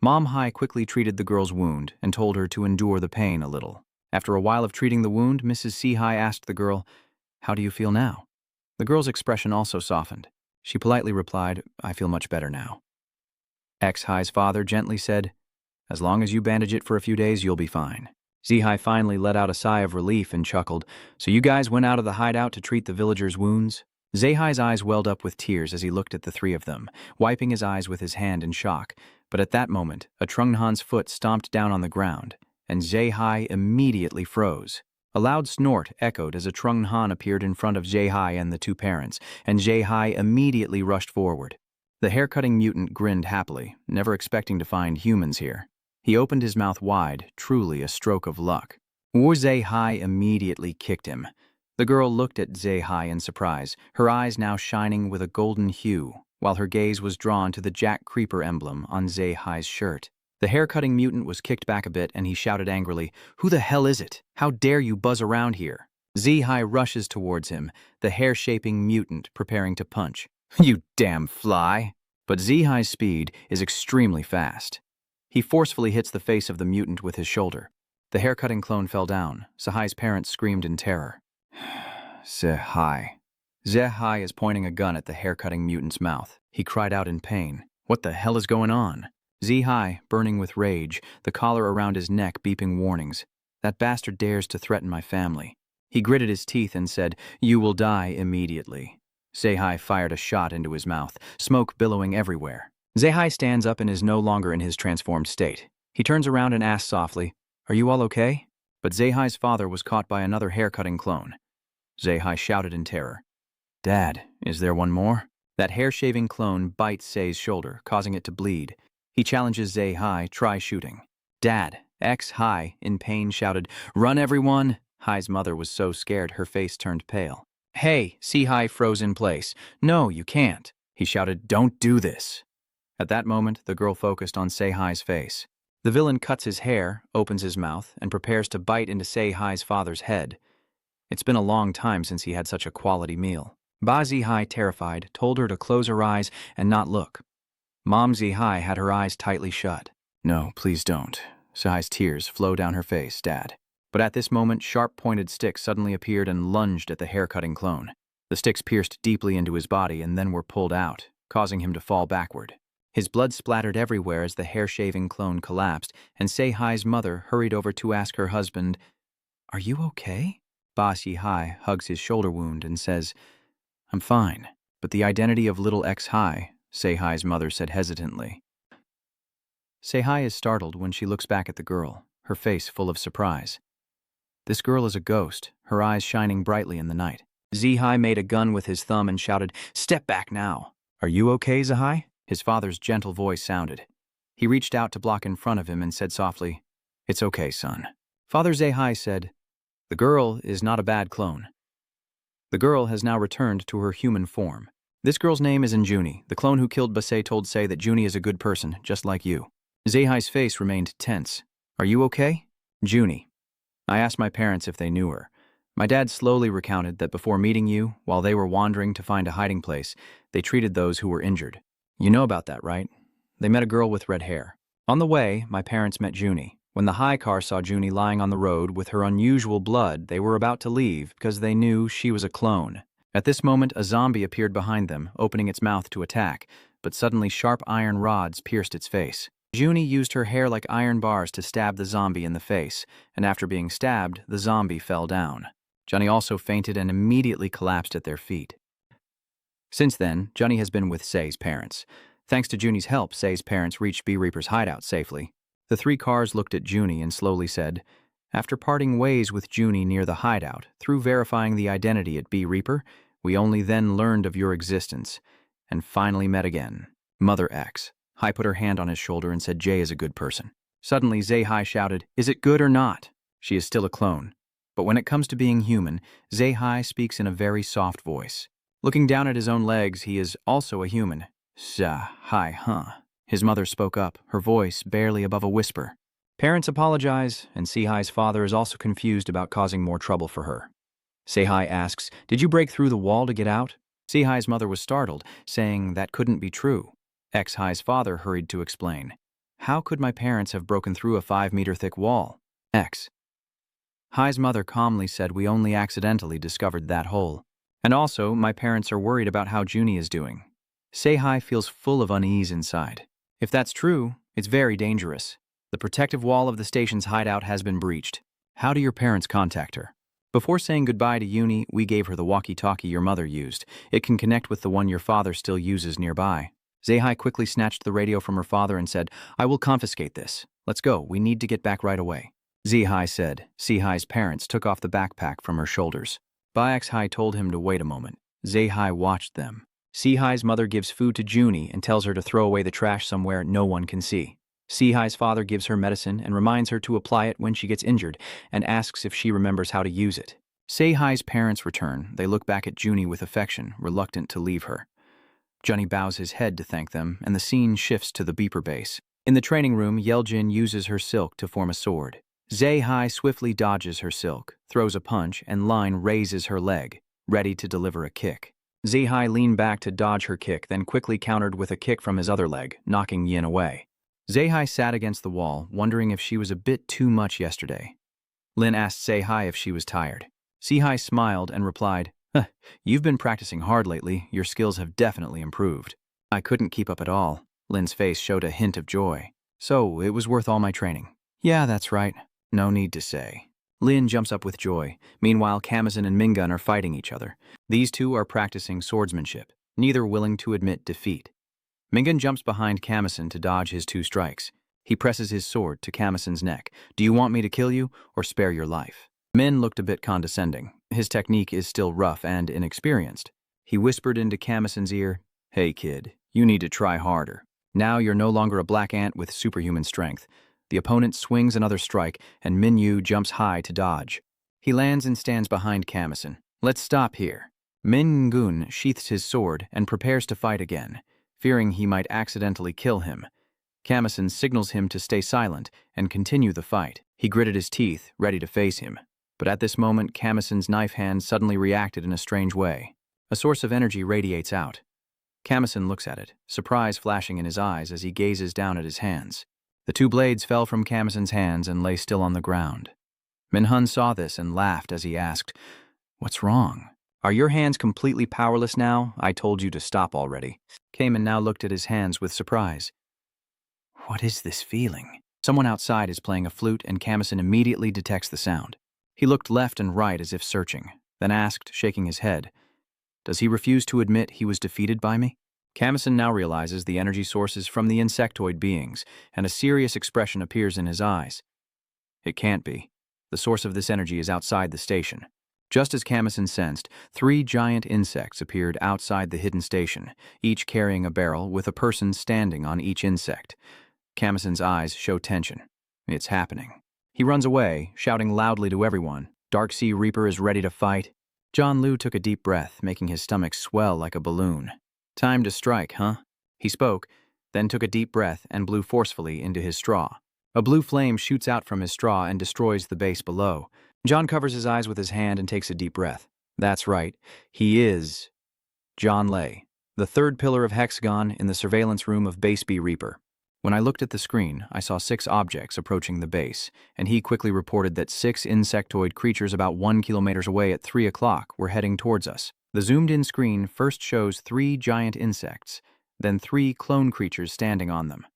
Mom Hai quickly treated the girl's wound and told her to endure the pain a little. After a while of treating the wound, Mrs. Sehai asked the girl, "How do you feel now?" The girl's expression also softened. She politely replied, "I feel much better now." X-Hai's father gently said, "As long as you bandage it for a few days, you'll be fine." Sehai finally let out a sigh of relief and chuckled, "So you guys went out of the hideout to treat the villagers' wounds?" Zehai's eyes welled up with tears as he looked at the three of them, wiping his eyes with his hand in shock. But at that moment, a Trunghan's foot stomped down on the ground, and Zehai immediately froze. A loud snort echoed as a Trunghan appeared in front of Zehai and the two parents, and Zehai immediately rushed forward. The hair-cutting mutant grinned happily, never expecting to find humans here. He opened his mouth wide, truly a stroke of luck. Zehai immediately kicked him. The girl looked at Zehai in surprise, her eyes now shining with a golden hue, while her gaze was drawn to the Jack Creeper emblem on Zehai's shirt. The hair-cutting mutant was kicked back a bit and he shouted angrily, "Who the hell is it? How dare you buzz around here?" Zehai rushes towards him, the hair-shaping mutant preparing to punch. "You damn fly!" But Zehai's speed is extremely fast. He forcefully hits the face of the mutant with his shoulder. The hair-cutting clone fell down. Zehai's parents screamed in terror. Zehai. Zehai is pointing a gun at the hair-cutting mutant's mouth. He cried out in pain. What the hell is going on? Zehai, burning with rage, the collar around his neck beeping warnings. That bastard dares to threaten my family. He gritted his teeth and said, "You will die immediately." Zehai fired a shot into his mouth, smoke billowing everywhere. Zehai stands up and is no longer in his transformed state. He turns around and asks softly, "Are you all okay?" But Zehai's father was caught by another hair-cutting clone. Zehai shouted in terror, "Dad, is there one more?" That hair-shaving clone bites Sei's shoulder, causing it to bleed. He challenges Zehai, "Try shooting." "Dad," X-Hai, in pain, shouted, "Run, everyone!" Hai's mother was so scared her face turned pale. "Hey," Zehai froze in place. "No, you can't." He shouted, "Don't do this." At that moment, the girl focused on Seihai's face. The villain cuts his hair, opens his mouth, and prepares to bite into Seihai's father's head. It's been a long time since he had such a quality meal. Ba Zehai, terrified, told her to close her eyes and not look. Mom Zehai had her eyes tightly shut. "No, please don't." Zehai's tears flow down her face, "Dad." But at this moment, sharp-pointed sticks suddenly appeared and lunged at the hair-cutting clone. The sticks pierced deeply into his body and then were pulled out, causing him to fall backward. His blood splattered everywhere as the hair-shaving clone collapsed, and Seihai's mother hurried over to ask her husband, "Are you okay?" Ba Zehai hugs his shoulder wound and says, "I'm fine, but the identity of little X-Hai," Seihai's mother said hesitantly. Seihai is startled when she looks back at the girl, her face full of surprise. This girl is a ghost, her eyes shining brightly in the night. Zehai made a gun with his thumb and shouted, "Step back now." "Are you okay, Zehai?" His father's gentle voice sounded. He reached out to block in front of him and said softly, "It's okay, son." Father Zehai said, "The girl is not a bad clone." The girl has now returned to her human form. This girl's name is Injuni. The clone who killed Basei told Sei that Juni is a good person, just like you. Zehai's face remained tense. "Are you okay?" "Juni. I asked my parents if they knew her. My dad slowly recounted that before meeting you, while they were wandering to find a hiding place, they treated those who were injured. You know about that, right? They met a girl with red hair. On the way, my parents met Juni. When the high car saw Juni lying on the road with her unusual blood, they were about to leave because they knew she was a clone. At this moment, a zombie appeared behind them, opening its mouth to attack, but suddenly sharp iron rods pierced its face. Juni used her hair like iron bars to stab the zombie in the face, and after being stabbed, the zombie fell down. Johnny also fainted and immediately collapsed at their feet. Since then, Johnny has been with Sei's parents. Thanks to Juni's help, Sei's parents reached Bee Reaper's hideout safely. The three cars looked at Juni and slowly said, "After parting ways with Juni near the hideout, through verifying the identity at Bee Reaper, we only then learned of your existence, and finally met again. Mother X." Hai put her hand on his shoulder and said Jay is a good person. Suddenly, Zehai shouted, "Is it good or not?" She is still a clone. But when it comes to being human, Zehai speaks in a very soft voice. Looking down at his own legs, he is also a human. "Zehai, huh?" His mother spoke up, her voice barely above a whisper. Parents apologize, and Zehai's father is also confused about causing more trouble for her. Zehai asks, "Did you break through the wall to get out?" Zehai's mother was startled, saying that couldn't be true. X-Hai's father hurried to explain. "How could my parents have broken through a 5-meter thick wall?" X. Hai's mother calmly said we only accidentally discovered that hole. And also, my parents are worried about how Junie is doing. Sei-Hai feels full of unease inside. If that's true, it's very dangerous. The protective wall of the station's hideout has been breached. How do your parents contact her? Before saying goodbye to Uni, we gave her the walkie-talkie your mother used. It can connect with the one your father still uses nearby. Sei-Hai quickly snatched the radio from her father and said, I will confiscate this. Let's go, we need to get back right away. Sei-Hai said. Sei-Hai's parents took off the backpack from her shoulders. Baix-Hai told him to wait a moment. Sei-Hai watched them. Sei-Hai's mother gives food to Junie and tells her to throw away the trash somewhere no one can see. Sei-Hai's father gives her medicine and reminds her to apply it when she gets injured and asks if she remembers how to use it. Sei-Hai's parents return. They look back at Junie with affection, reluctant to leave her. Junie bows his head to thank them, and the scene shifts to the beeper base. In the training room, Yeljin uses her silk to form a sword. Sei-Hai swiftly dodges her silk, throws a punch, and Line raises her leg, ready to deliver a kick. Sei-Hai leaned back to dodge her kick, then quickly countered with a kick from his other leg, knocking Yin away. Sei-Hai sat against the wall, wondering if she was a bit too much yesterday. Lin asked Sei-Hai if she was tired. Sei-Hai smiled and replied, You've been practicing hard lately. Your skills have definitely improved. I couldn't keep up at all. Lin's face showed a hint of joy. So, it was worth all my training. Yeah, that's right. No need to say. Lin jumps up with joy. Meanwhile, Kamazan and Mingun are fighting each other. These two are practicing swordsmanship, neither willing to admit defeat. Mingun jumps behind Kamazan to dodge his 2 strikes. He presses his sword to Kamazan's neck. Do you want me to kill you or spare your life? Min looked a bit condescending. His technique is still rough and inexperienced. He whispered into Kamazan's ear, Hey kid, you need to try harder. Now you're no longer a black ant with superhuman strength. The opponent swings another strike, and Min Yu jumps high to dodge. He lands and stands behind Kamazan. Let's stop here. Min Ngun sheaths his sword and prepares to fight again, fearing he might accidentally kill him. Kamazan signals him to stay silent and continue the fight. He gritted his teeth, ready to face him. But at this moment, Kamazan's knife hand suddenly reacted in a strange way. A source of energy radiates out. Kamazan looks at it, surprise flashing in his eyes as he gazes down at his hands. The 2 blades fell from Kamazan's hands and lay still on the ground. Minhun saw this and laughed as he asked, What's wrong? Are your hands completely powerless now? I told you to stop already. Kamen now looked at his hands with surprise. What is this feeling? Someone outside is playing a flute and Kamazan immediately detects the sound. He looked left and right as if searching, then asked, shaking his head, Does he refuse to admit he was defeated by me? Kamazan now realizes the energy source is from the insectoid beings, and a serious expression appears in his eyes. It can't be. The source of this energy is outside the station. Just as Kamazan sensed, 3 giant insects appeared outside the hidden station, each carrying a barrel with a person standing on each insect. Kamazan's eyes show tension. It's happening. He runs away, shouting loudly to everyone, Dark Sea Reaper is ready to fight. John Liu took a deep breath, making his stomach swell like a balloon. Time to strike, huh? He spoke, then took a deep breath and blew forcefully into his straw. A blue flame shoots out from his straw and destroys the base below. John covers his eyes with his hand and takes a deep breath. That's right, he is John Lay, the 3rd pillar of Hexagon in the surveillance room of Base B Reaper. When I looked at the screen, I saw 6 objects approaching the base, and he quickly reported that 6 insectoid creatures about 1 kilometer away at 3 o'clock were heading towards us. The zoomed-in screen first shows 3 giant insects, then 3 clone creatures standing on them.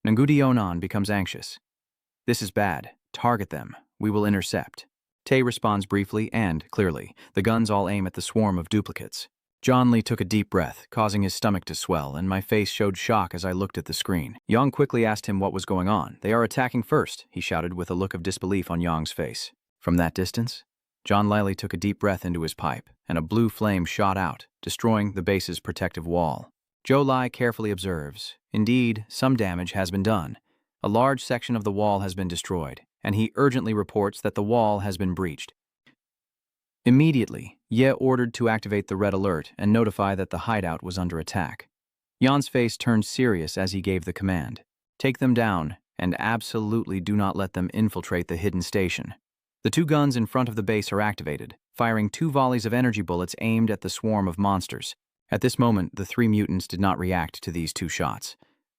Ngudi Onan becomes anxious. This is bad. Target them. We will intercept. Tay responds briefly and clearly. The guns all aim at the swarm of duplicates. John Lee took a deep breath, causing his stomach to swell, and my face showed shock as I looked at the screen. Yang quickly asked him what was going on. They are attacking first, he shouted with a look of disbelief on Yang's face. From that distance, John Liley took a deep breath into his pipe, and a blue flame shot out, destroying the base's protective wall. Zhou Lai carefully observes. Indeed, some damage has been done. A large section of the wall has been destroyed, and he urgently reports that the wall has been breached. Immediately, Ye ordered to activate the red alert and notify that the hideout was under attack. Yan's face turned serious as he gave the command. Take them down, and absolutely do not let them infiltrate the hidden station. The 2 guns in front of the base are activated, firing 2 volleys of energy bullets aimed at the swarm of monsters. At this moment, the 3 mutants did not react to these 2 shots.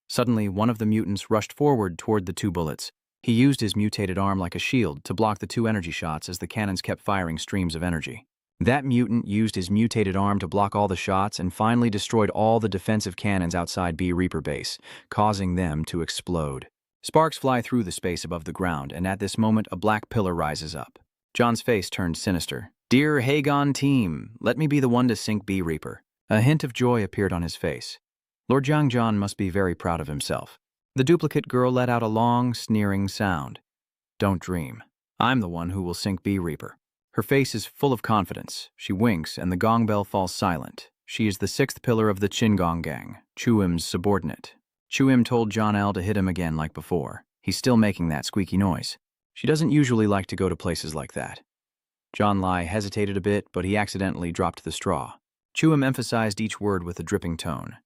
Suddenly, one of the mutants rushed forward toward the 2 bullets. He used his mutated arm like a shield to block the two energy shots as the cannons kept firing streams of energy. That mutant used his mutated arm to block all the shots and finally destroyed all the defensive cannons outside B Reaper base, causing them to explode. Sparks fly through the space above the ground, and at this moment a black pillar rises up. John's face turned sinister. "Dear Hagon team, let me be the one to sink B Reaper." A hint of joy appeared on his face. Lord John must be very proud of himself. The duplicate girl let out a long, sneering sound. "Don't dream. I'm the one who will sink B Reaper." Her face is full of confidence. She winks, and the gong bell falls silent. She is the sixth pillar of the Chingong gang, Chuim's subordinate. Chuim told John L to hit him again like before. He's still making that squeaky noise. She doesn't usually like to go to places like that. John Lai hesitated a bit, but he accidentally dropped the straw. Chuim emphasized each word with a dripping tone.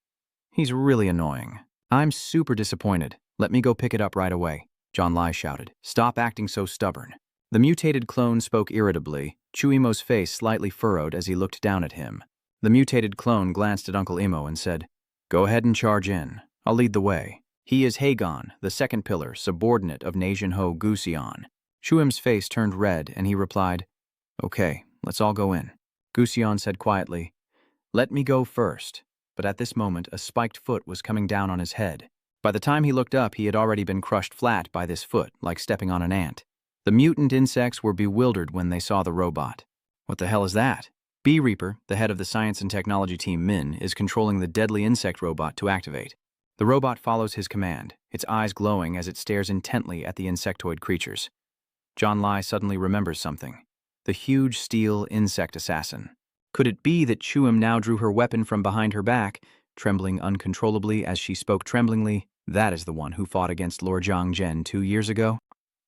"He's really annoying. I'm super disappointed. Let me go pick it up right away," John Lai shouted. "Stop acting so stubborn." The mutated clone spoke irritably, Chuimo's face slightly furrowed as he looked down at him. The mutated clone glanced at Uncle Imo and said, "Go ahead and charge in. I'll lead the way. He is Hagon, the second pillar, subordinate of Nasian-Ho Gusion." Chuim's face turned red and he replied, "Okay, let's all go in." Gusion said quietly, "Let me go first." But at this moment, a spiked foot was coming down on his head. By the time he looked up, he had already been crushed flat by this foot, like stepping on an ant. The mutant insects were bewildered when they saw the robot. What the hell is that? B Reaper, the head of the science and technology team Min, is controlling the deadly insect robot to activate. The robot follows his command, its eyes glowing as it stares intently at the insectoid creatures. John Lai suddenly remembers something. The huge steel insect assassin. Could it be that Chuim now drew her weapon from behind her back, trembling uncontrollably as she spoke tremblingly? That is the one who fought against Lord Zhang 2 years ago?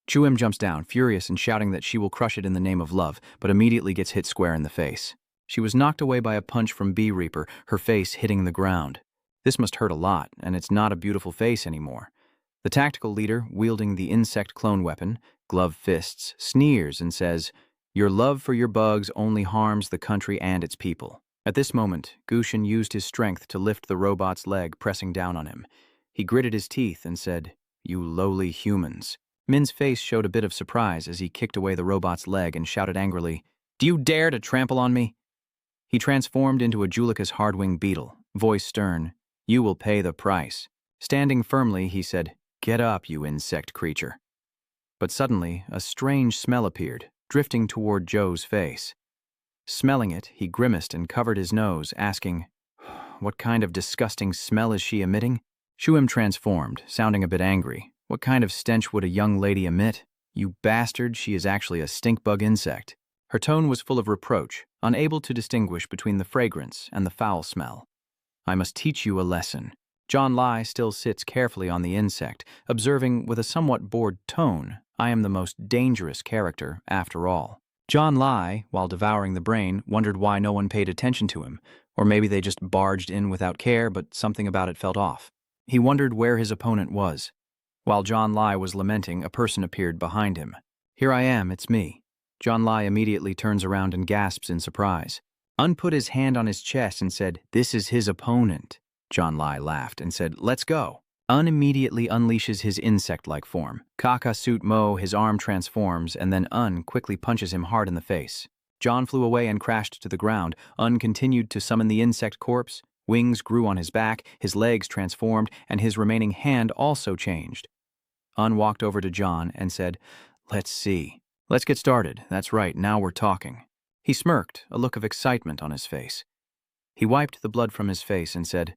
Chuim jumps down, furious and shouting that she will crush it in the name of love, but immediately gets hit square in the face. She was knocked away by a punch from B Reaper, her face hitting the ground. This must hurt a lot, and it's not a beautiful face anymore. The tactical leader, wielding the insect clone weapon, gloved fists, sneers and says, "Your love for your bugs only harms the country and its people." At this moment, Gushin used his strength to lift the robot's leg, pressing down on him. He gritted his teeth and said, "You lowly humans." Min's face showed a bit of surprise as he kicked away the robot's leg and shouted angrily, "Do you dare to trample on me?" He transformed into a Julicus hard-winged beetle, voice stern, "You will pay the price." Standing firmly, he said, "Get up, you insect creature." But suddenly, a strange smell appeared, drifting toward Joe's face. Smelling it, he grimaced and covered his nose, asking, "What kind of disgusting smell is she emitting?" Chuim transformed, sounding a bit angry. "What kind of stench would a young lady emit? You bastard, she is actually a stink-bug insect." Her tone was full of reproach, unable to distinguish between the fragrance and the foul smell. "I must teach you a lesson." John Lai still sits carefully on the insect, observing with a somewhat bored tone, "I am the most dangerous character, after all." John Lai, while devouring the brain, wondered why no one paid attention to him, or maybe they just barged in without care, but something about it felt off. He wondered where his opponent was. While John Lai was lamenting, a person appeared behind him. "Here I am, it's me." John Lai immediately turns around and gasps in surprise. Un put his hand on his chest and said, "This is his opponent." John Lai laughed and said, "Let's go." Un immediately unleashes his insect-like form. Kaka Suit Mo, his arm transforms, and then Un quickly punches him hard in the face. John flew away and crashed to the ground. Un continued to summon the insect corpse. Wings grew on his back, his legs transformed, and his remaining hand also changed. Un walked over to John and said, "Let's see. Let's get started. That's right, now we're talking." He smirked, a look of excitement on his face. He wiped the blood from his face and said,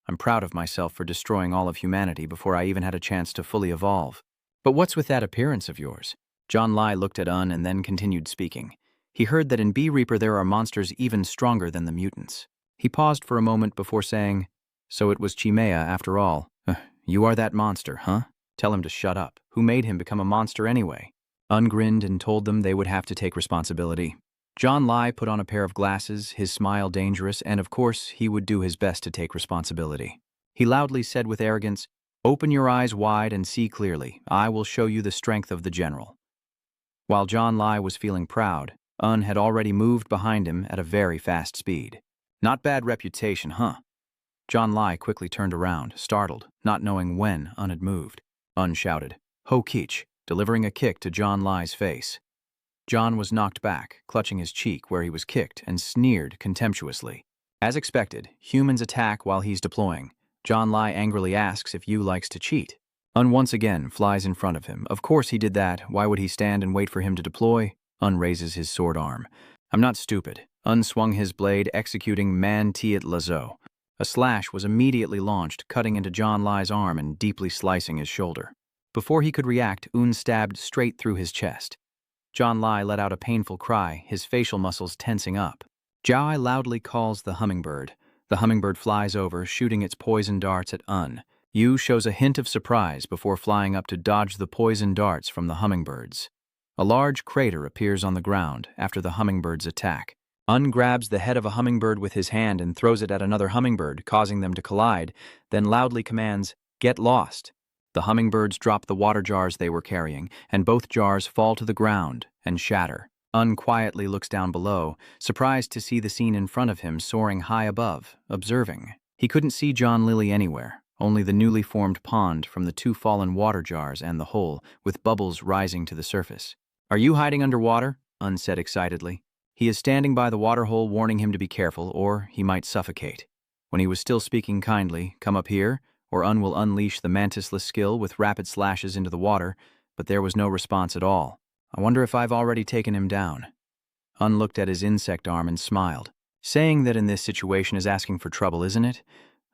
"I'm proud of myself for destroying all of humanity before I even had a chance to fully evolve. But what's with that appearance of yours?" John Lai looked at Un and then continued speaking. He heard that in B Reaper there are monsters even stronger than the mutants. He paused for a moment before saying, "So it was Chimea after all. You are that monster, huh? Tell him to shut up. Who made him become a monster anyway?" Un grinned and told them they would have to take responsibility. John Lai put on a pair of glasses, his smile dangerous, and of course he would do his best to take responsibility. He loudly said with arrogance, "Open your eyes wide and see clearly. I will show you the strength of the general." While John Lai was feeling proud, Un had already moved behind him at a very fast speed. "Not bad reputation, huh?" John Lai quickly turned around, startled, not knowing when Un had moved. Un shouted, Ho Keech, delivering a kick to John Lai's face. John was knocked back, clutching his cheek where he was kicked, and sneered contemptuously. As expected, humans attack while he's deploying. John Lai angrily asks if Yu likes to cheat. Un once again flies in front of him. Of course he did that. Why would he stand and wait for him to deploy? Un raises his sword arm. I'm not stupid. Un swung his blade, executing Man Tiat Lazo. A slash was immediately launched, cutting into John Lai's arm and deeply slicing his shoulder. Before he could react, Un stabbed straight through his chest. John Lai let out a painful cry, his facial muscles tensing up. Jiao loudly calls the hummingbird. The hummingbird flies over, shooting its poison darts at Un. Yu shows a hint of surprise before flying up to dodge the poison darts from the hummingbirds. A large crater appears on the ground after the hummingbird's attack. Un grabs the head of a hummingbird with his hand and throws it at another hummingbird, causing them to collide, then loudly commands, "Get lost." The hummingbirds drop the water jars they were carrying, and both jars fall to the ground and shatter. Un quietly looks down below, surprised to see the scene in front of him soaring high above, observing. He couldn't see John Lily anywhere, only the newly formed pond from the two fallen water jars and the hole, with bubbles rising to the surface. "Are you hiding underwater?" Un said excitedly. He is standing by the water hole warning him to be careful, or he might suffocate. When he was still speaking kindly, "Come up here," or Un will unleash the mantisless skill with rapid slashes into the water, but there was no response at all. I wonder if I've already taken him down. Un looked at his insect arm and smiled. Saying that in this situation is asking for trouble, isn't it?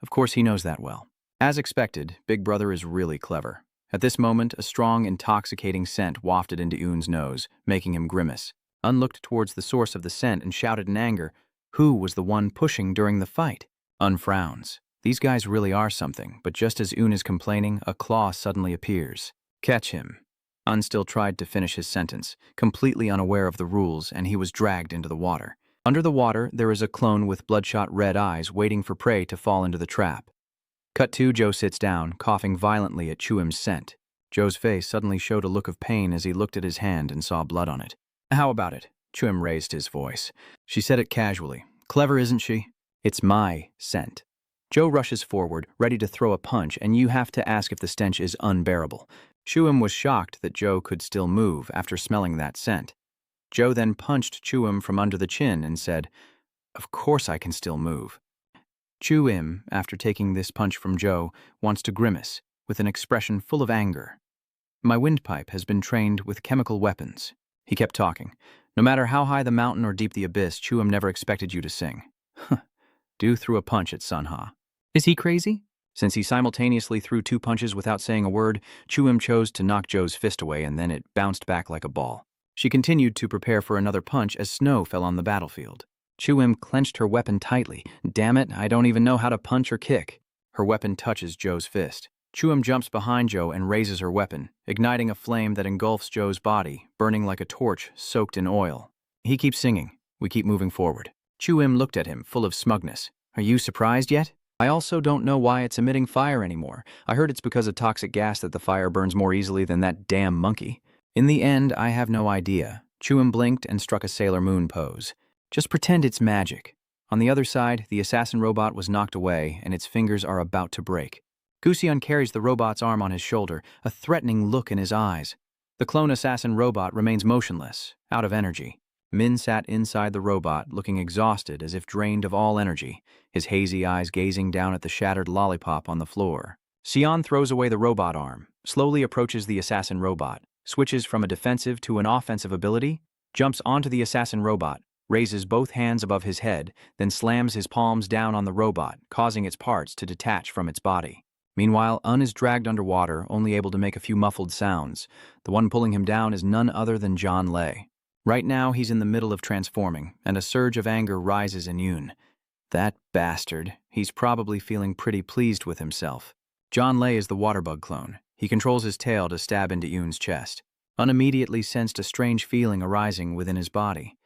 Of course he knows that well. As expected, Big Brother is really clever. At this moment, a strong, intoxicating scent wafted into Un's nose, making him grimace. Un looked towards the source of the scent and shouted in anger, "Who was the one pushing during the fight?" Un frowns. These guys really are something, but just as Un is complaining, a claw suddenly appears. "Catch him." Un still tried to finish his sentence, completely unaware of the rules, and he was dragged into the water. Under the water, there is a clone with bloodshot red eyes waiting for prey to fall into the trap. Cut 2, Joe sits down, coughing violently at Chuim's scent. Joe's face suddenly showed a look of pain as he looked at his hand and saw blood on it. "How about it?" Chuim raised his voice. She said it casually. "Clever, isn't she?" "It's my scent." Joe rushes forward, ready to throw a punch, and you have to ask if the stench is unbearable. Chuim was shocked that Joe could still move after smelling that scent. Joe then punched Chuim from under the chin and said, "Of course I can still move." Chuim, after taking this punch from Joe, wants to grimace, with an expression full of anger. "My windpipe has been trained with chemical weapons." He kept talking. "No matter how high the mountain or deep the abyss, Chuim never expected you to sing." Du threw a punch at Sunha. Is he crazy? Since he simultaneously threw 2 punches without saying a word, Chuim chose to knock Joe's fist away and then it bounced back like a ball. She continued to prepare for another punch as snow fell on the battlefield. Chuim clenched her weapon tightly. "Damn it, I don't even know how to punch or kick." Her weapon touches Joe's fist. Chuim jumps behind Joe and raises her weapon, igniting a flame that engulfs Joe's body, burning like a torch soaked in oil. He keeps singing. We keep moving forward. Chuim looked at him, full of smugness. "Are you surprised yet? I also don't know why it's emitting fire anymore. I heard it's because of toxic gas that the fire burns more easily than that damn monkey." In the end, I have no idea. Chuim blinked and struck a Sailor Moon pose. "Just pretend it's magic." On the other side, the assassin robot was knocked away and its fingers are about to break. Gusion carries the robot's arm on his shoulder, a threatening look in his eyes. The clone assassin robot remains motionless, out of energy. Min sat inside the robot, looking exhausted as if drained of all energy, his hazy eyes gazing down at the shattered lollipop on the floor. Sion throws away the robot arm, slowly approaches the assassin robot, switches from a defensive to an offensive ability, jumps onto the assassin robot, raises both hands above his head, then slams his palms down on the robot, causing its parts to detach from its body. Meanwhile, Un is dragged underwater, only able to make a few muffled sounds. The one pulling him down is none other than John Lay. Right now, he's in the middle of transforming, and a surge of anger rises in Yoon. That bastard. He's probably feeling pretty pleased with himself. John Lay is the waterbug clone. He controls his tail to stab into Yoon's chest. Un immediately sensed a strange feeling arising within his body.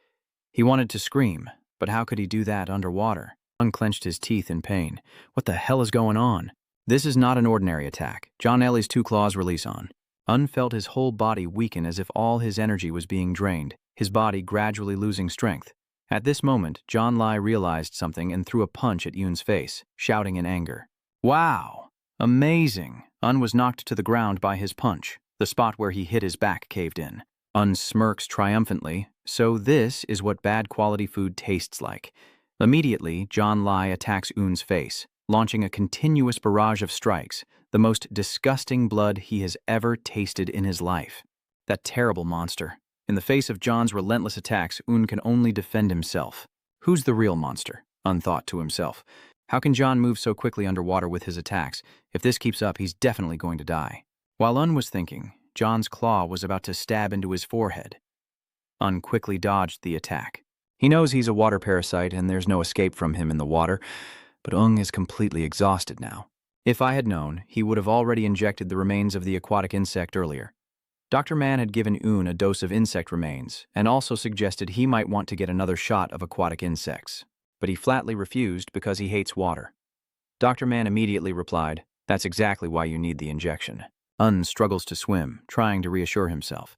He wanted to scream, but how could he do that underwater? Un clenched his teeth in pain. What the hell is going on? This is not an ordinary attack. John Ellie's 2 claws release on. Un felt his whole body weaken as if all his energy was being drained, his body gradually losing strength. At this moment, John Lai realized something and threw a punch at Yoon's face, shouting in anger. "Wow! Amazing!" Un was knocked to the ground by his punch. The spot where he hit his back caved in. Un smirks triumphantly. So this is what bad quality food tastes like. Immediately, John Lai attacks Un's face, launching a continuous barrage of strikes, the most disgusting blood he has ever tasted in his life. That terrible monster. In the face of John's relentless attacks, Un can only defend himself. Who's the real monster? Un thought to himself. How can John move so quickly underwater with his attacks? If this keeps up, he's definitely going to die. While Un was thinking, John's claw was about to stab into his forehead. Un quickly dodged the attack. He knows he's a water parasite and there's no escape from him in the water, but Ung is completely exhausted now. If I had known, he would have already injected the remains of the aquatic insect earlier. Dr. Man had given Un a dose of insect remains and also suggested he might want to get another shot of aquatic insects, but he flatly refused because he hates water. Dr. Man immediately replied, "That's exactly why you need the injection." Un struggles to swim, trying to reassure himself.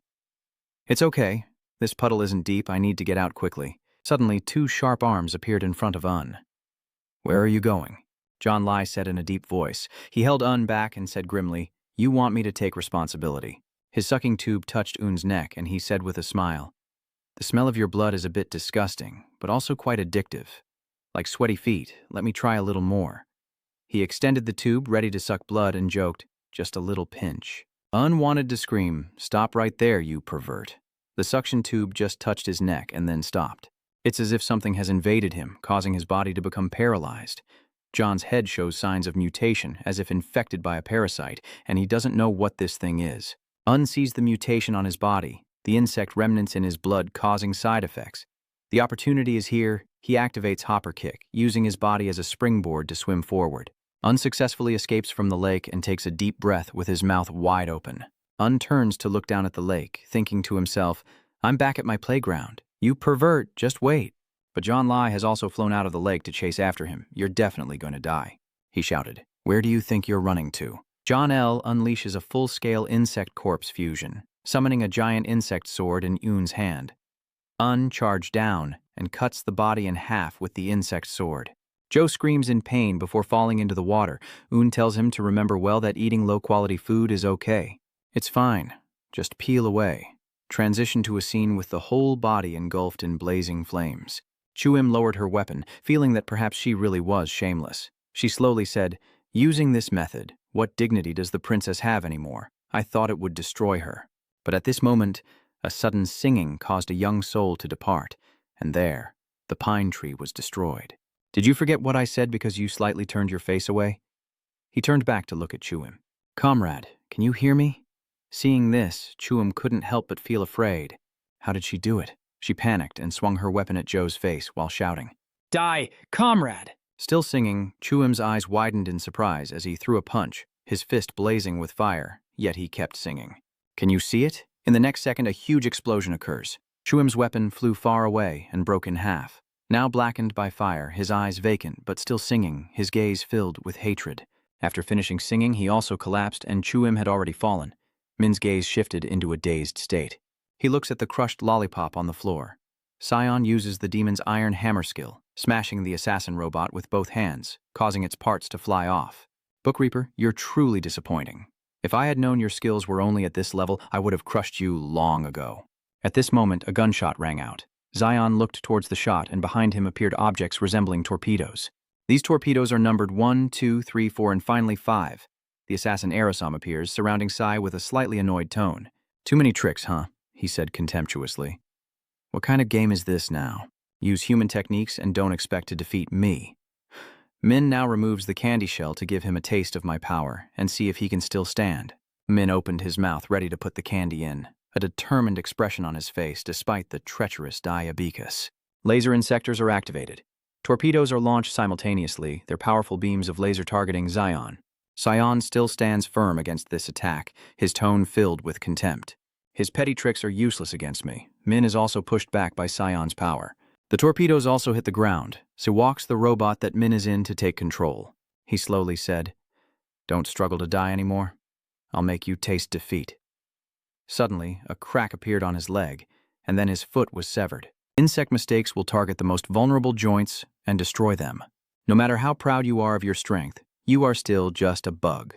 "It's okay. This puddle isn't deep. I need to get out quickly." Suddenly, two sharp arms appeared in front of Un. "Where are you going?" John Lai said in a deep voice. He held Un back and said grimly, "You want me to take responsibility." His sucking tube touched Un's neck, and he said with a smile, "The smell of your blood is a bit disgusting, but also quite addictive. Like sweaty feet, let me try a little more." He extended the tube, ready to suck blood, and joked, "Just a little pinch." Un wanted to scream, "Stop right there, you pervert." The suction tube just touched his neck and then stopped. It's as if something has invaded him, causing his body to become paralyzed. John's head shows signs of mutation, as if infected by a parasite, and he doesn't know what this thing is. Un sees the mutation on his body, the insect remnants in his blood causing side effects. The opportunity is here. He activates Hopper Kick, using his body as a springboard to swim forward. Unsuccessfully escapes from the lake and takes a deep breath with his mouth wide open. Un turns to look down at the lake, thinking to himself, "I'm back at my playground. You pervert, just wait." But John Lai has also flown out of the lake to chase after him. "You're definitely going to die," he shouted. "Where do you think you're running to?" John L. unleashes a full-scale insect corpse fusion, summoning a giant insect sword in Un's hand. Un charged down and cuts the body in half with the insect sword. Joe screams in pain before falling into the water. Un tells him to remember well that eating low-quality food is okay. "It's fine. Just peel away." Transition to a scene with the whole body engulfed in blazing flames. Chuim lowered her weapon, feeling that perhaps she really was shameless. She slowly said, "Using this method, what dignity does the princess have anymore? I thought it would destroy her." But at this moment, a sudden singing caused a young soul to depart, and there, the pine tree was destroyed. "Did you forget what I said because you slightly turned your face away?" He turned back to look at Chuim. "Comrade, can you hear me?" Seeing this, Chuim couldn't help but feel afraid. How did she do it? She panicked and swung her weapon at Joe's face while shouting, "Die, comrade!" Still singing, Chuim's eyes widened in surprise as he threw a punch, his fist blazing with fire, yet he kept singing. Can you see it? In the next second, a huge explosion occurs. Chuim's weapon flew far away and broke in half. Now blackened by fire, his eyes vacant but still singing, his gaze filled with hatred. After finishing singing, he also collapsed and Chuim had already fallen. Min's gaze shifted into a dazed state. He looks at the crushed lollipop on the floor. Sion uses the demon's iron hammer skill, smashing the assassin robot with both hands, causing its parts to fly off. Book Reaper, you're truly disappointing. If I had known your skills were only at this level, I would have crushed you long ago. At this moment, a gunshot rang out. Zion looked towards the shot, and behind him appeared objects resembling torpedoes. These torpedoes are numbered 1, 2, 3, 4, and finally 5. The assassin Aerosam appears, surrounding Sai with a slightly annoyed tone. "Too many tricks, huh?" he said contemptuously. "What kind of game is this now? Use human techniques and don't expect to defeat me." Min now removes the candy shell to give him a taste of my power and see if he can still stand. Min opened his mouth ready to put the candy in, a determined expression on his face despite the treacherous diabetes. Laser insectors are activated. Torpedoes are launched simultaneously, their powerful beams of laser targeting Zion. Sion still stands firm against this attack, his tone filled with contempt. His petty tricks are useless against me. Min is also pushed back by Sion's power. The torpedoes also hit the ground, so walks the robot that Min is in to take control. He slowly said, "Don't struggle to die anymore. I'll make you taste defeat." Suddenly, a crack appeared on his leg, and then his foot was severed. Insect mistakes will target the most vulnerable joints and destroy them. No matter how proud you are of your strength, you are still just a bug.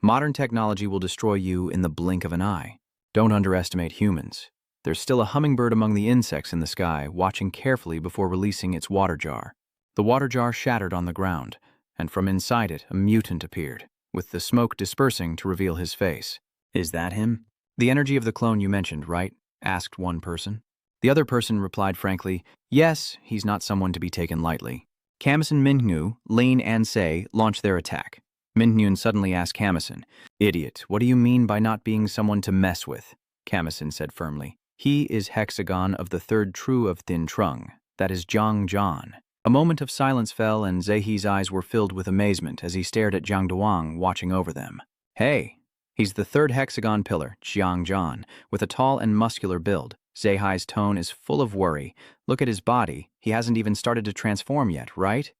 Modern technology will destroy you in the blink of an eye. Don't underestimate humans. There's still a hummingbird among the insects in the sky, watching carefully before releasing its water jar. The water jar shattered on the ground, and from inside it, a mutant appeared, with the smoke dispersing to reveal his face. Is that him? The energy of the clone you mentioned, right? Asked one person. The other person replied frankly, yes, he's not someone to be taken lightly. Kamison, Minhu, Lane, and Se launched their attack. Minhyun suddenly asked Kamison, idiot, what do you mean by not being someone to mess with? Kamison said firmly, he is Hexagon of the third true of Thin Trung, that is Jiang Zhan. A moment of silence fell and Zehi's eyes were filled with amazement as he stared at Jiang Duang watching over them. Hey, he's the third hexagon pillar, Jiang Zhan, with a tall and muscular build. Zehi's tone is full of worry. Look at his body, he hasn't even started to transform yet, right?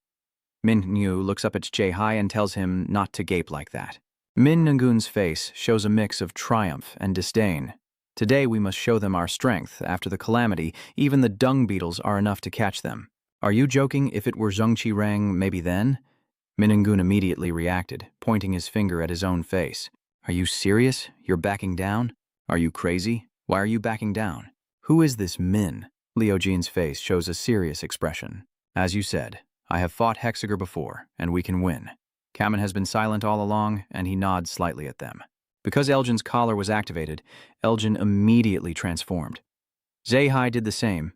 Minhu looks up at Zehi and tells him not to gape like that. Min Ngun's face shows a mix of triumph and disdain. Today we must show them our strength. After the calamity, even the dung beetles are enough to catch them. Are you joking? If it were Zhongqi Rang, maybe then? Min Ngun immediately reacted, pointing his finger at his own face. Are you serious? You're backing down? Are you crazy? Why are you backing down? Who is this Min? Liu Jin's face shows a serious expression. As you said, I have fought Hexagon before, and we can win. Kamen has been silent all along, and he nods slightly at them. Because Elgin's collar was activated, Elgin immediately transformed. Zehi did the same.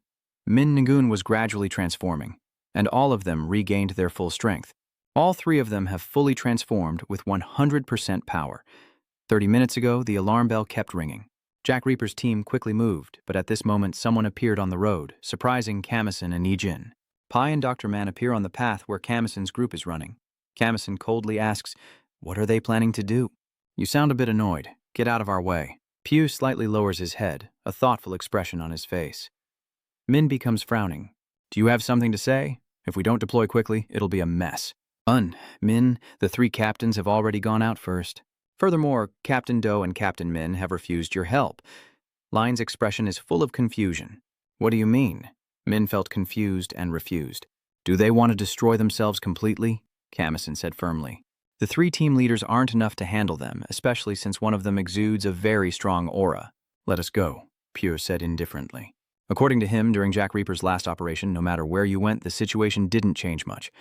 Min Ngun was gradually transforming, and all of them regained their full strength. All three of them have fully transformed with 100% power. 30 minutes ago, the alarm bell kept ringing. Jack Reaper's team quickly moved, but at this moment someone appeared on the road, surprising Kamison and Yijin. Pai and Dr. Man appear on the path where Kamison's group is running. Kamison coldly asks, what are they planning to do? You sound a bit annoyed. Get out of our way. Pew slightly lowers his head, a thoughtful expression on his face. Min becomes frowning. Do you have something to say? If we don't deploy quickly, it'll be a mess. Min, the three captains have already gone out first. Furthermore, Captain Do and Captain Min have refused your help. Line's expression is full of confusion. What do you mean? Min felt confused and refused. Do they want to destroy themselves completely? Kamison said firmly. The three team leaders aren't enough to handle them, especially since one of them exudes a very strong aura. Let us go, Pure said indifferently. According to him, during Jack Reaper's last operation, no matter where you went, the situation didn't change much.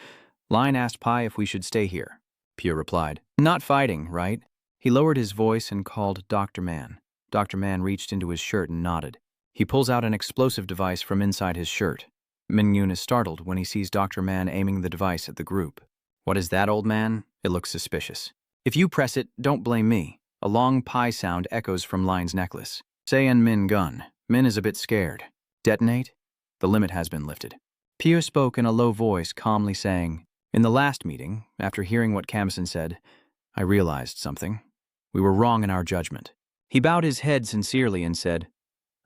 Line asked Pai if we should stay here. Pure replied, not fighting, right? He lowered his voice and called Dr. Man. Dr. Man reached into his shirt and nodded. He pulls out an explosive device from inside his shirt. Mingyun is startled when he sees Dr. Man aiming the device at the group. What is that, old man? It looks suspicious. If you press it, don't blame me. A long Pai sound echoes from Line's necklace. Say and Min gun. Min is a bit scared. Detonate? The limit has been lifted. Pio spoke in a low voice, calmly saying, in the last meeting, after hearing what Kamison said, I realized something. We were wrong in our judgment. He bowed his head sincerely and said,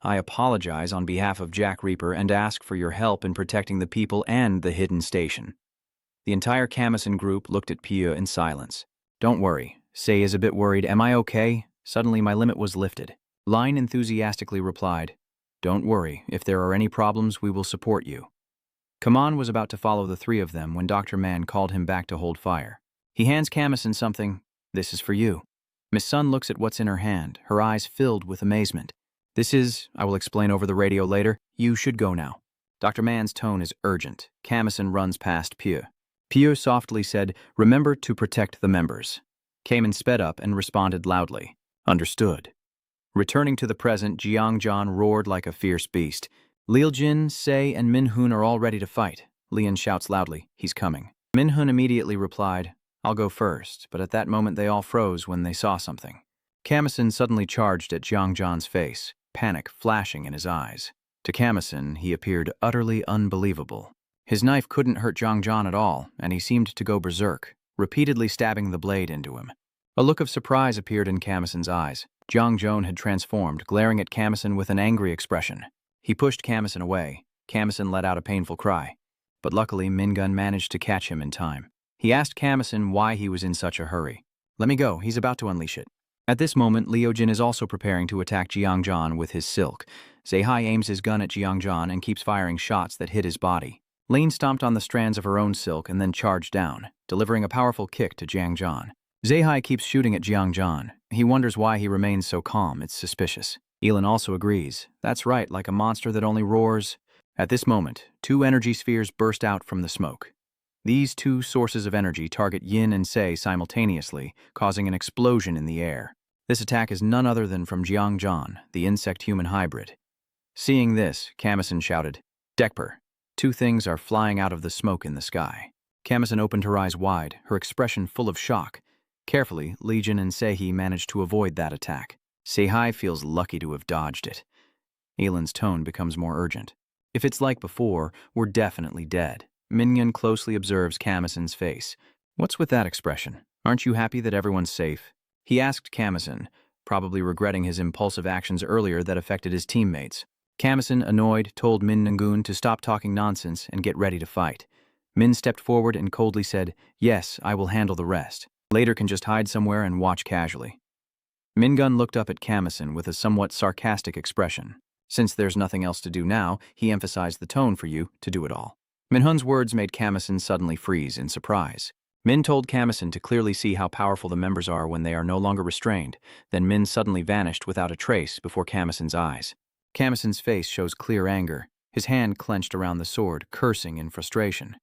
I apologize on behalf of Jack Reaper and ask for your help in protecting the people and the hidden station. The entire Kamison group looked at Pio in silence. Don't worry. Sei is a bit worried. Am I okay? Suddenly my limit was lifted. Line enthusiastically replied, don't worry. If there are any problems, we will support you. Kaman was about to follow the three of them when Dr. Man called him back to hold fire. He hands Kamison something. This is for you. Miss Sun looks at what's in her hand, her eyes filled with amazement. This is, I will explain over the radio later, you should go now. Dr. Man's tone is urgent. Kamison runs past Pio. Pio softly said, remember to protect the members. Kamen sped up and responded loudly. Understood. Returning to the present, Jiang Zhan roared like a fierce beast. Liu Jin, Sei, and Minhun are all ready to fight. Lian shouts loudly, he's coming. Minhun immediately replied, I'll go first, but at that moment they all froze when they saw something. Kamison suddenly charged at Jiang Zhan's face, panic flashing in his eyes. To Kamison, he appeared utterly unbelievable. His knife couldn't hurt Jiang Zhan at all, and he seemed to go berserk, repeatedly stabbing the blade into him. A look of surprise appeared in Kamison's eyes. Jiang Zhan had transformed, glaring at Kamison with an angry expression. He pushed Kamison away. Kamison let out a painful cry. But luckily, Mingun managed to catch him in time. He asked Kamison why he was in such a hurry. Let me go, he's about to unleash it. At this moment, Liu Jin is also preparing to attack Jiang Zhan with his silk. Zehi aims his gun at Jiang Zhan and keeps firing shots that hit his body. Lane stomped on the strands of her own silk and then charged down, delivering a powerful kick to Jiang Zhan. Zehai keeps shooting at Jiangjan. He wonders why he remains so calm. It's suspicious. Elin also agrees. That's right, like a monster that only roars. At this moment, two energy spheres burst out from the smoke. These two sources of energy target Yin and Se simultaneously, causing an explosion in the air. This attack is none other than from Jiangjan, the insect-human hybrid. Seeing this, Kamison shouted, "Dekper!" Two things are flying out of the smoke in the sky. Kamison opened her eyes wide, her expression full of shock. Carefully, Legion and Sehi managed to avoid that attack. Sehi feels lucky to have dodged it. Elin's tone becomes more urgent. If it's like before, we're definitely dead. Mingyun closely observes Kamison's face. What's with that expression? Aren't you happy that everyone's safe? He asked Kamison, probably regretting his impulsive actions earlier that affected his teammates. Kamison, annoyed, told Min Ngun to stop talking nonsense and get ready to fight. Min stepped forward and coldly said, "Yes, I will handle the rest. Later can just hide somewhere and watch casually." Mingun looked up at Kamison with a somewhat sarcastic expression. Since there's nothing else to do now, he emphasized the tone for you to do it all. Minhun's words made Kamison suddenly freeze in surprise. Min told Kamison to clearly see how powerful the members are when they are no longer restrained. Then Min suddenly vanished without a trace before Kamison's eyes. Kamison's face shows clear anger, his hand clenched around the sword, cursing in frustration.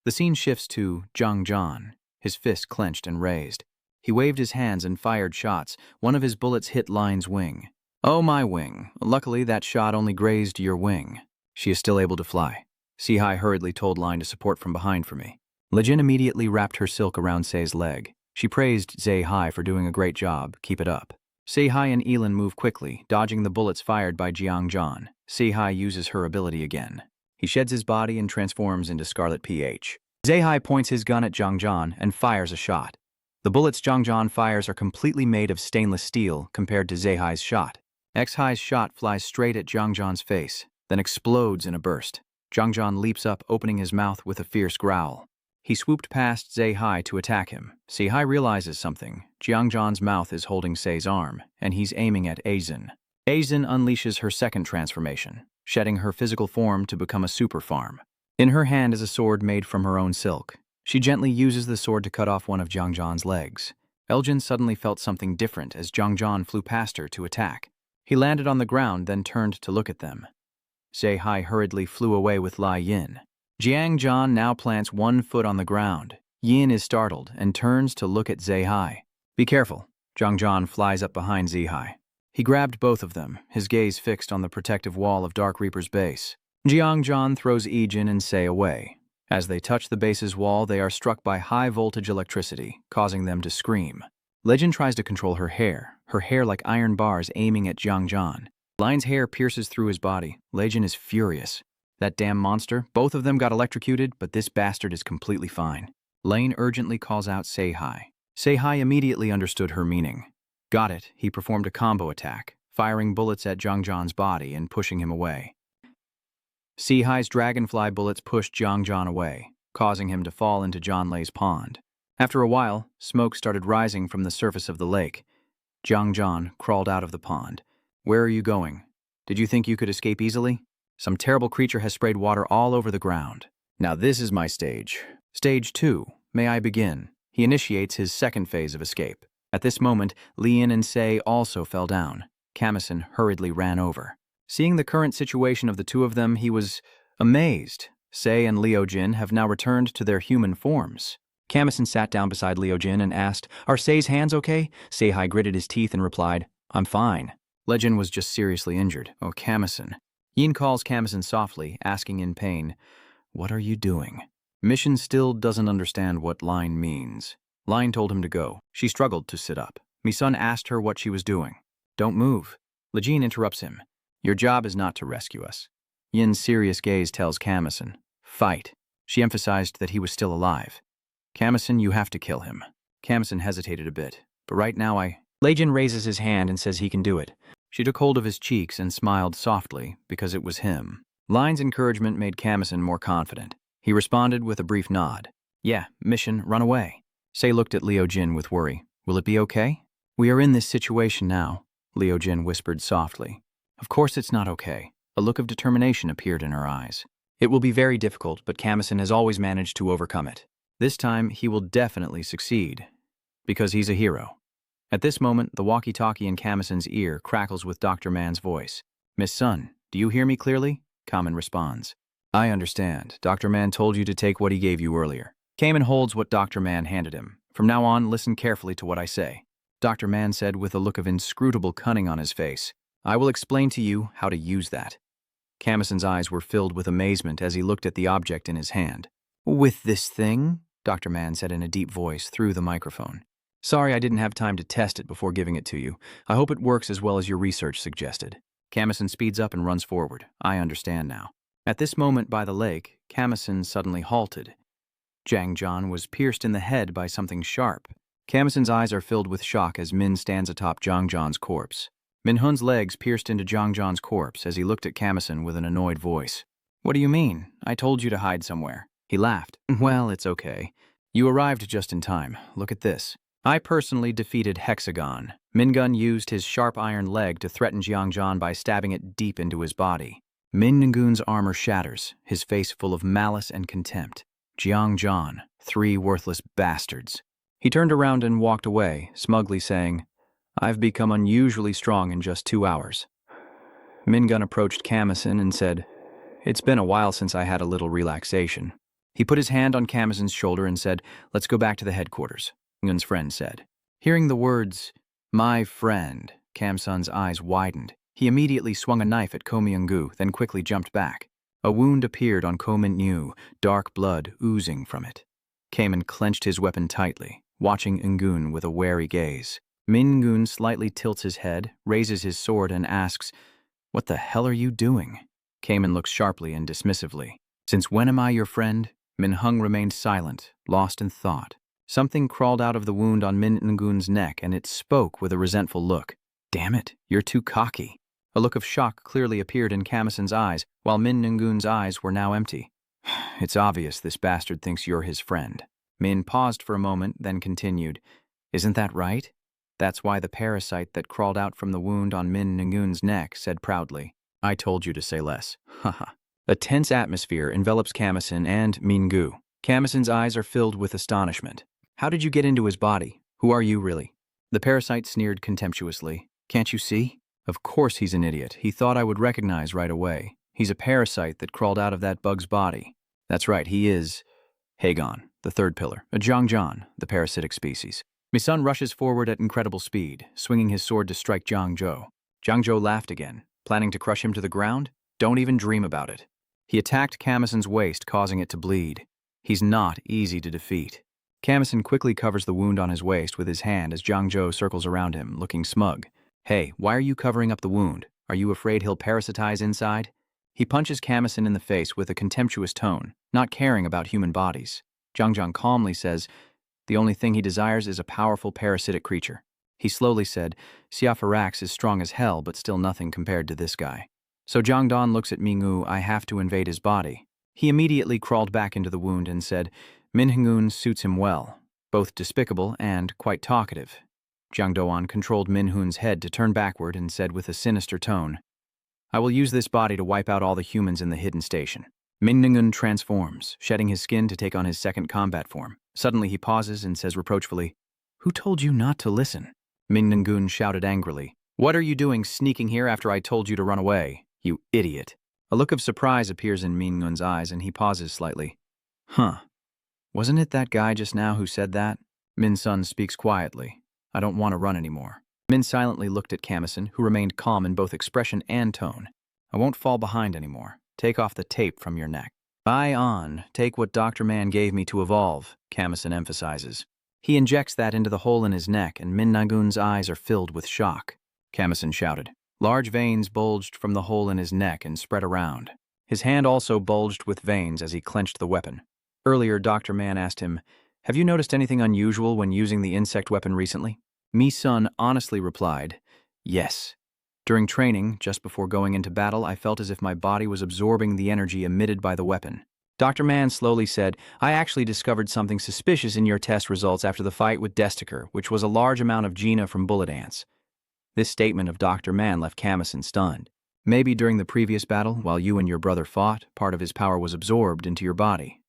The scene shifts to Jiangjan, his fist clenched and raised. He waved his hands and fired shots. One of his bullets hit Line's wing. "Oh, my wing. Luckily, that shot only grazed your wing. She is still able to fly." Sehai hurriedly told Line to support from behind for me. Lejin immediately wrapped her silk around Sei's leg. She praised Zehai for doing a great job. Keep it up. Sehai and Elin move quickly, dodging the bullets fired by Jiangjan. Sehai uses her ability again. He sheds his body and transforms into Scarlet PH. Zehai points his gun at Jiangjan and fires a shot. The bullets Jiangjan fires are completely made of stainless steel compared to Zehai's shot. Xhai's shot flies straight at Jiangjan's face, then explodes in a burst. Jiangjan leaps up, opening his mouth with a fierce growl. He swooped past Zehai to attack him. Zehai realizes something. Jiangjan's mouth is holding Sei's arm, and he's aiming at Azin. Azin unleashes her second transformation, shedding her physical form to become a super farm. In her hand is a sword made from her own silk. She gently uses the sword to cut off one of Jiangjan's legs. Elgin suddenly felt something different as Jiangjan flew past her to attack. He landed on the ground, then turned to look at them. Zehai hurriedly flew away with Lai Yin. Jiangjan now plants one foot on the ground. Yin is startled and turns to look at Zehai. "Be careful." Jiangjan flies up behind Zehai. He grabbed both of them, his gaze fixed on the protective wall of Dark Reaper's base. Jiangjan throws Ijin and Sei away. As they touch the base's wall, they are struck by high-voltage electricity, causing them to scream. Legend tries to control her hair like iron bars aiming at Jiangjan. Line's hair pierces through his body. Legend is furious. That damn monster, both of them got electrocuted, but this bastard is completely fine. Lane urgently calls out Seihai. Seihai immediately understood her meaning. Got it, he performed a combo attack, firing bullets at Jiangjan's body and pushing him away. Seihai's dragonfly bullets pushed Jiangjan away, causing him to fall into Jianlei's pond. After a while, smoke started rising from the surface of the lake. Jiangjan crawled out of the pond. "Where are you going? Did you think you could escape easily? Some terrible creature has sprayed water all over the ground. Now this is my stage. Stage 2. May I begin?" He initiates his second phase of escape. At this moment, Lian and Sei also fell down. Kamison hurriedly ran over. Seeing the current situation of the two of them, he was amazed. Sei and Liu Jin have now returned to their human forms. Kamison sat down beside Liu Jin and asked, "Are Sei's hands okay?" Seihai gritted his teeth and replied, "I'm fine." Legend was just seriously injured. Oh, Kamison. Yin calls Kamison softly, asking in pain, "What are you doing?" Mission still doesn't understand what Line means. Line told him to go. She struggled to sit up. Misun asked her what she was doing. "Don't move." Lejean interrupts him. "Your job is not to rescue us." Yin's serious gaze tells Kamison, "Fight." She emphasized that he was still alive. "Kamison, you have to kill him." Kamison hesitated a bit, "But right now Lejean raises his hand and says he can do it. She took hold of his cheeks and smiled softly because it was him. Line's encouragement made Kamison more confident. He responded with a brief nod. "Yeah, mission, run away." Sei looked at Liu Jin with worry. "Will it be okay?" "We are in this situation now," Liu Jin whispered softly. "Of course it's not okay." A look of determination appeared in her eyes. "It will be very difficult, but Kamison has always managed to overcome it. This time, he will definitely succeed." Because he's a hero. At this moment, the walkie-talkie in Kamison's ear crackles with Dr. Man's voice. Miss Sun, do you hear me clearly? Kamen responds. I understand. Dr. Man told you to take what he gave you earlier. Kamen holds what Dr. Man handed him. From now on, listen carefully to what I say. Dr. Man said with a look of inscrutable cunning on his face. I will explain to you how to use that. Kamison's eyes were filled with amazement as he looked at the object in his hand. With this thing? Dr. Man said in a deep voice through the microphone. Sorry I didn't have time to test it before giving it to you. I hope it works as well as your research suggested. Kamison speeds up and runs forward. I understand now. At this moment by the lake, Kamison suddenly halted. Jang John was pierced in the head by something sharp. Kamison's eyes are filled with shock as Min stands atop Jang John's corpse. Min Hun's legs pierced into Jang John's corpse as he looked at Kamison with an annoyed voice. What do you mean? I told you to hide somewhere. He laughed. Well, it's okay. You arrived just in time. Look at this. I personally defeated Hexagon. Mingun used his sharp iron leg to threaten Jiang John by stabbing it deep into his body. Min Ngun's armor shatters, his face full of malice and contempt. Jiang John, 3 worthless bastards. He turned around and walked away, smugly saying, I've become unusually strong in just 2 hours. Mingun approached Kamison and said, It's been a while since I had a little relaxation. He put his hand on Kamison's shoulder and said, Let's go back to the headquarters. Ngun's friend said. Hearing the words, my friend, Kamson's eyes widened. He immediately swung a knife at Ko Myung-gu, then quickly jumped back. A wound appeared on Ko Min-yu, dark blood oozing from it. Kamen clenched his weapon tightly, watching Ngun with a wary gaze. Min-gun slightly tilts his head, raises his sword, and asks, What the hell are you doing? Kamen looks sharply and dismissively. Since when am I your friend? Min-hung remained silent, lost in thought. Something crawled out of the wound on Min Ngun's neck, and it spoke with a resentful look. Damn it, you're too cocky. A look of shock clearly appeared in Kamison's eyes, while Min Ngun's eyes were now empty. It's obvious this bastard thinks you're his friend. Min paused for a moment, then continued. Isn't that right? That's why the parasite that crawled out from the wound on Min Ngun's neck said proudly, I told you to say less. Haha. A tense atmosphere envelops Kamison and Min-gu. Kamison's eyes are filled with astonishment. How did you get into his body? Who are you, really? The parasite sneered contemptuously. Can't you see? Of course he's an idiot. He thought I would recognize right away. He's a parasite that crawled out of that bug's body. That's right, he is Hagon, the 3rd pillar, a Jiangjan, the parasitic species. Misun rushes forward at incredible speed, swinging his sword to strike Jiang Zhou. Jiang Zhou laughed again, planning to crush him to the ground. Don't even dream about it. He attacked Kamison's waist, causing it to bleed. He's not easy to defeat. Kamison quickly covers the wound on his waist with his hand as Jiang Zhou circles around him, looking smug. Hey, why are you covering up the wound? Are you afraid he'll parasitize inside? He punches Kamison in the face with a contemptuous tone, not caring about human bodies. Jiang Zhou calmly says, the only thing he desires is a powerful parasitic creature. He slowly said, Siafarax is strong as hell, but still nothing compared to this guy. So Jiang Dan looks at Mingu, I have to invade his body. He immediately crawled back into the wound and said, Min Hungun suits him well, both despicable and quite talkative. Jiang Doan controlled Min Hun's head to turn backward and said with a sinister tone, I will use this body to wipe out all the humans in the hidden station. Min Hungun transforms, shedding his skin to take on his 2nd combat form. Suddenly he pauses and says reproachfully, Who told you not to listen? Min Hungun shouted angrily, What are you doing sneaking here after I told you to run away, you idiot? A look of surprise appears in Min Hungun's eyes and he pauses slightly. Huh. Wasn't it that guy just now who said that? Min Sun speaks quietly. I don't want to run anymore. Min silently looked at Kamison, who remained calm in both expression and tone. I won't fall behind anymore. Take off the tape from your neck. Take what Dr. Man gave me to evolve, Kamison emphasizes. He injects that into the hole in his neck and Min Nagun's eyes are filled with shock. Kamison shouted. Large veins bulged from the hole in his neck and spread around. His hand also bulged with veins as he clenched the weapon. Earlier, Dr. Man asked him, Have you noticed anything unusual when using the insect weapon recently? Mi Sun honestly replied, Yes. During training, just before going into battle, I felt as if my body was absorbing the energy emitted by the weapon. Dr. Man slowly said, I actually discovered something suspicious in your test results after the fight with Destiker, which was a large amount of Gina from bullet ants. This statement of Dr. Man left Kamison stunned. Maybe during the previous battle, while you and your brother fought, part of his power was absorbed into your body.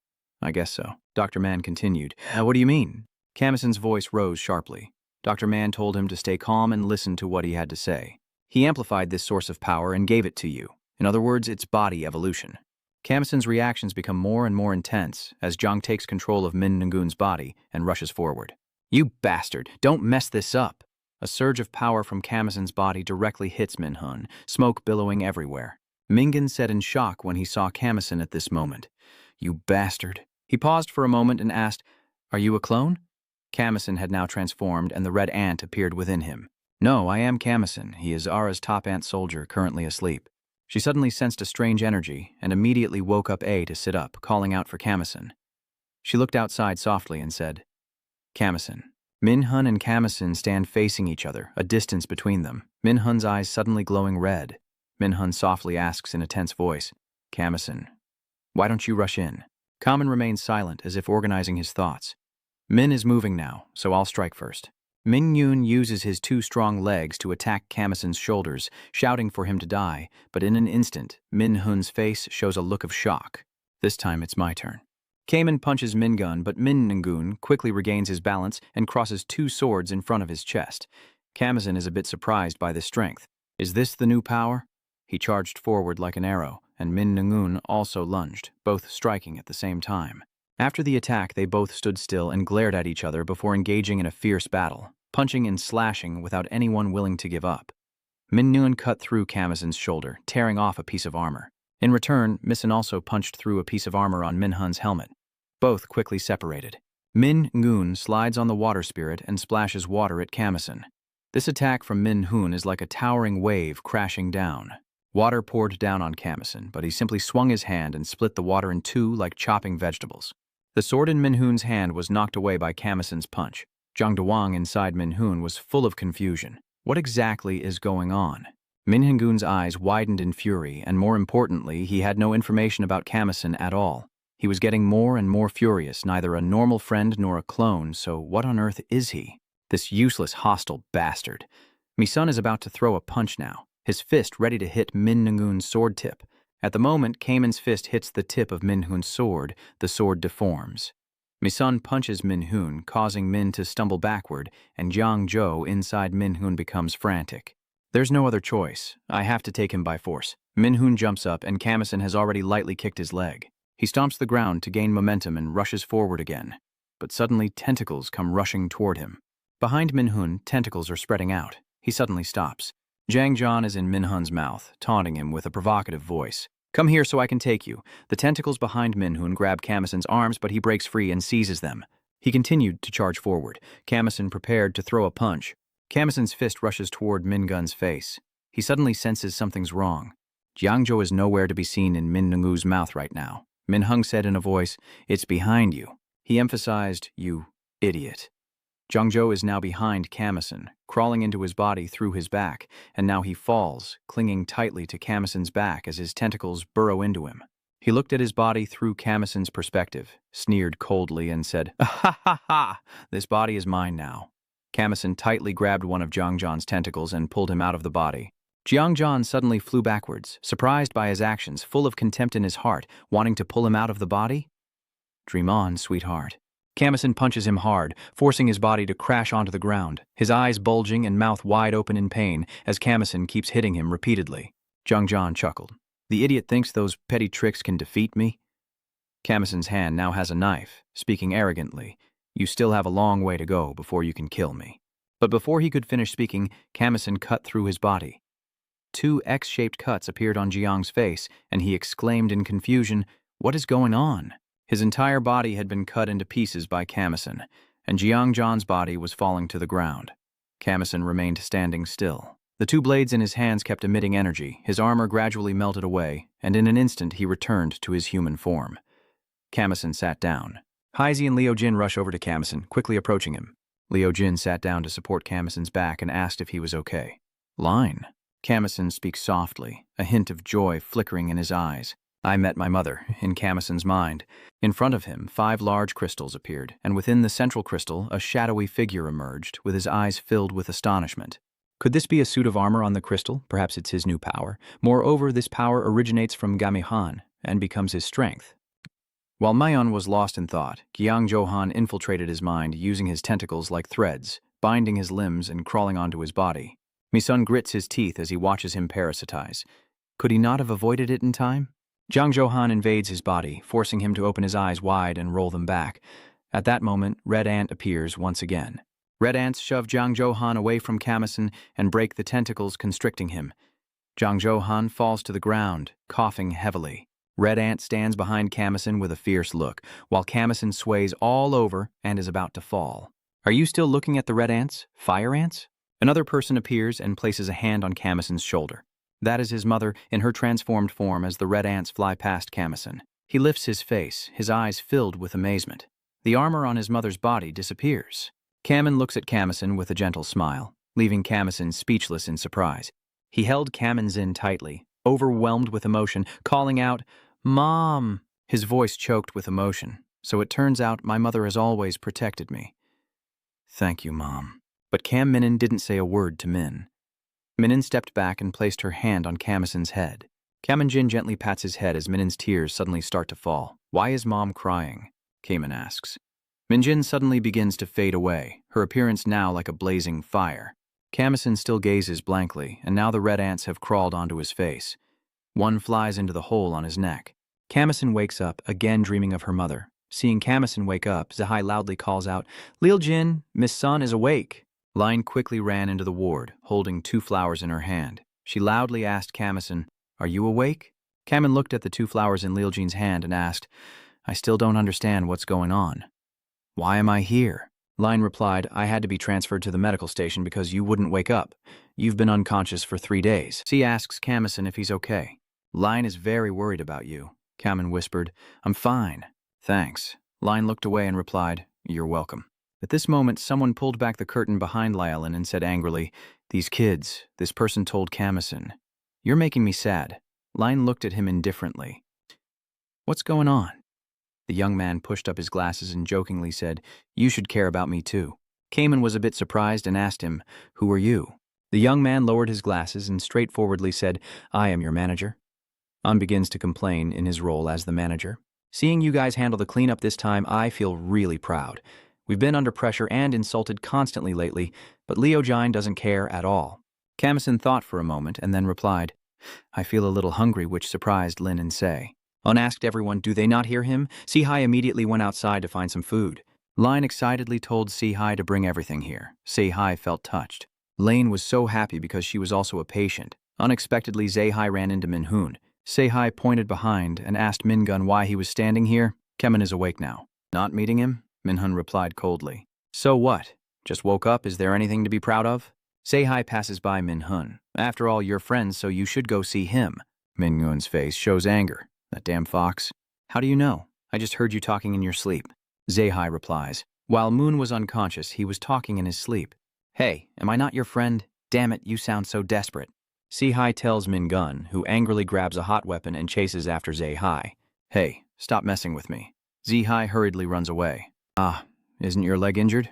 I guess so. Dr. Man continued, What do you mean? Kamison's voice rose sharply. Dr. Man told him to stay calm and listen to what he had to say. He amplified this source of power and gave it to you. In other words, it's body evolution. Kamison's reactions become more and more intense as Jiang takes control of Min Ngun's body and rushes forward. You bastard, don't mess this up. A surge of power from Kamison's body directly hits Minhun, smoke billowing everywhere. Mingun said in shock when he saw Kamison at this moment. You bastard. He paused for a moment and asked, Are you a clone? Kamison had now transformed and the red ant appeared within him. No, I am Kamison. He is Ara's top ant soldier currently asleep. She suddenly sensed a strange energy and immediately woke up A to sit up, calling out for Kamison. She looked outside softly and said, Kamison. Minhun and Kamison stand facing each other, a distance between them, Minhun's eyes suddenly glowing red. Minhun softly asks in a tense voice, Kamison, why don't you rush in? Kamen remains silent as if organizing his thoughts. Min is moving now, so I'll strike first. Min-Yun uses his two strong legs to attack Kamison's shoulders, shouting for him to die, but in an instant, Min-Hun's face shows a look of shock. This time it's my turn. Kamen punches Mingun, but Min Ngun quickly regains his balance and crosses two swords in front of his chest. Kamison is a bit surprised by this strength. Is this the new power? He charged forward like an arrow, and Min Ngun also lunged, both striking at the same time. After the attack, they both stood still and glared at each other before engaging in a fierce battle, punching and slashing without anyone willing to give up. Min Ngun cut through Kamison's shoulder, tearing off a piece of armor. In return, Misin also punched through a piece of armor on Minhun's helmet. Both quickly separated. Min Ngun slides on the water spirit and splashes water at Kamison. This attack from Min Hun is like a towering wave crashing down. Water poured down on Kamison, but he simply swung his hand and split the water in two like chopping vegetables. The sword in Min Hun's hand was knocked away by Kamison's punch. Zhang Duang inside Min Hun was full of confusion. What exactly is going on? Min Ngun's eyes widened in fury, and more importantly, he had no information about Kamison at all. He was getting more and more furious, neither a normal friend nor a clone, so what on earth is he? This useless, hostile bastard. Misun is about to throw a punch now, his fist ready to hit Min Ngun's sword tip. At the moment Kamen's fist hits the tip of Min Hun's sword, the sword deforms. Misun punches Min Hun, causing Min to stumble backward, and Jiang Zhou inside Min Hun becomes frantic. There's no other choice. I have to take him by force. Min Hun jumps up, and Kamison has already lightly kicked his leg. He stomps the ground to gain momentum and rushes forward again. But suddenly tentacles come rushing toward him. Behind Min Hun, tentacles are spreading out. He suddenly stops. Zhang Zhan is in Min Hun's mouth, taunting him with a provocative voice. Come here so I can take you. The tentacles behind Min Hun grab Kamison's arms, but he breaks free and seizes them. He continued to charge forward. Kamison prepared to throw a punch. Kamison's fist rushes toward Min Gun's face. He suddenly senses something's wrong. Jiang Zhou is nowhere to be seen in Min Ngun's mouth right now. Min Hung said in a voice, It's behind you. He emphasized, You idiot. Zhang Zhou is now behind Kamison, crawling into his body through his back, and now he falls, clinging tightly to Kamison's back as his tentacles burrow into him. He looked at his body through Kamison's perspective, sneered coldly, and said, Ha ha ha! This body is mine now. Kamison tightly grabbed one of Zhang Zhan's tentacles and pulled him out of the body. Jiang Zhan suddenly flew backwards, surprised by his actions, full of contempt in his heart, wanting to pull him out of the body. Dream on, sweetheart. Kamison punches him hard, forcing his body to crash onto the ground, his eyes bulging and mouth wide open in pain as Kamison keeps hitting him repeatedly. Zhang Zhan chuckled. The idiot thinks those petty tricks can defeat me? Kamison's hand now has a knife, speaking arrogantly. You still have a long way to go before you can kill me. But before he could finish speaking, Kamison cut through his body. Two X-shaped cuts appeared on Jiang's face, and he exclaimed in confusion, What is going on? His entire body had been cut into pieces by Kamison, and Jiang Zhan's body was falling to the ground. Kamison remained standing still. The two blades in his hands kept emitting energy, his armor gradually melted away, and in an instant he returned to his human form. Kamison sat down. Heizhi and Liu Jin rush over to Kamison, quickly approaching him. Liu Jin sat down to support Kamison's back and asked if he was okay. Line. Kamison speaks softly, a hint of joy flickering in his eyes. I met my mother, in Kamison's mind. In front of him, 5 large crystals appeared, and within the central crystal, a shadowy figure emerged, with his eyes filled with astonishment. Could this be a suit of armor on the crystal? Perhaps it's his new power. Moreover, this power originates from Gamihan, and becomes his strength. While Mayon was lost in thought, Gyang Johan infiltrated his mind using his tentacles like threads, binding his limbs and crawling onto his body. Misun grits his teeth as he watches him parasitize. Could he not have avoided it in time? Jiang Johan invades his body, forcing him to open his eyes wide and roll them back. At that moment, Red Ant appears once again. Red Ants shove Jiang Johan away from Kamison and break the tentacles constricting him. Jiang Johan falls to the ground, coughing heavily. Red Ant stands behind Kamison with a fierce look, while Kamison sways all over and is about to fall. Are you still looking at the Red Ants? Fire Ants? Another person appears and places a hand on Kamison's shoulder. That is his mother in her transformed form as the Red Ants fly past Kamison. He lifts his face, his eyes filled with amazement. The armor on his mother's body disappears. Kamin looks at Kamison with a gentle smile, leaving Kamison speechless in surprise. He held Kamison tightly, overwhelmed with emotion, calling out, "Mom!" His voice choked with emotion. So it turns out my mother has always protected me. Thank you, Mom. But Cam Minin didn't say a word to Min. Minin stepped back and placed her hand on Kamison's head. Kamin-jin gently pats his head as Minin's tears suddenly start to fall. Why is Mom crying? Kamin asks. Min-jin suddenly begins to fade away, her appearance now like a blazing fire. Kamison still gazes blankly, and now the Red Ants have crawled onto his face. One flies into the hole on his neck. Kamison wakes up, again dreaming of her mother. Seeing Kamison wake up, Zahai loudly calls out, "Lil-jin, Miss Sun is awake." Line quickly ran into the ward, holding 2 flowers in her hand. She loudly asked Kamison, "Are you awake?" Kamin looked at the 2 flowers in Lil-jin's hand and asked, "I still don't understand what's going on." "Why am I here?" Line replied, "I had to be transferred to the medical station because you wouldn't wake up. You've been unconscious for 3 days. She asks Kamison if he's okay. Line is very worried about you. Kamin whispered, "I'm fine. Thanks." Line looked away and replied, "You're welcome." At this moment, someone pulled back the curtain behind Lyelin and said angrily, "These kids," this person told Kamison. "You're making me sad." Line looked at him indifferently. "What's going on?" The young man pushed up his glasses and jokingly said, "You should care about me too." Kamin was a bit surprised and asked him, "Who are you?" The young man lowered his glasses and straightforwardly said, "I am your manager." An begins to complain in his role as the manager. "Seeing you guys handle the cleanup this time, I feel really proud. We've been under pressure and insulted constantly lately, but Leo Jine doesn't care at all." Kamison thought for a moment and then replied, "I feel a little hungry," which surprised Lin and Se. An asked everyone, "Do they not hear him?" Si-hai immediately went outside to find some food. Line excitedly told Si-hai to bring everything here. Si-hai felt touched. Lane was so happy because she was also a patient. Unexpectedly, Se-hai ran into Min-hoon. Se-hai pointed behind and asked Min-gun why he was standing here. "Kemin is awake now." "Not meeting him?" Min-hun replied coldly. "So what? Just woke up, is there anything to be proud of?" Se-hai passes by Min-hun. "After all, you're friends, so you should go see him." Min-gun's face shows anger. "That damn fox." "How do you know? I just heard you talking in your sleep." Se-hai replies. While Moon was unconscious, he was talking in his sleep. "Hey, am I not your friend? Damn it, you sound so desperate." Se-hai tells Min-gun, who angrily grabs a hot weapon and chases after Se-hai. "Hey, stop messing with me." Se-hai hurriedly runs away. "Ah, isn't your leg injured?"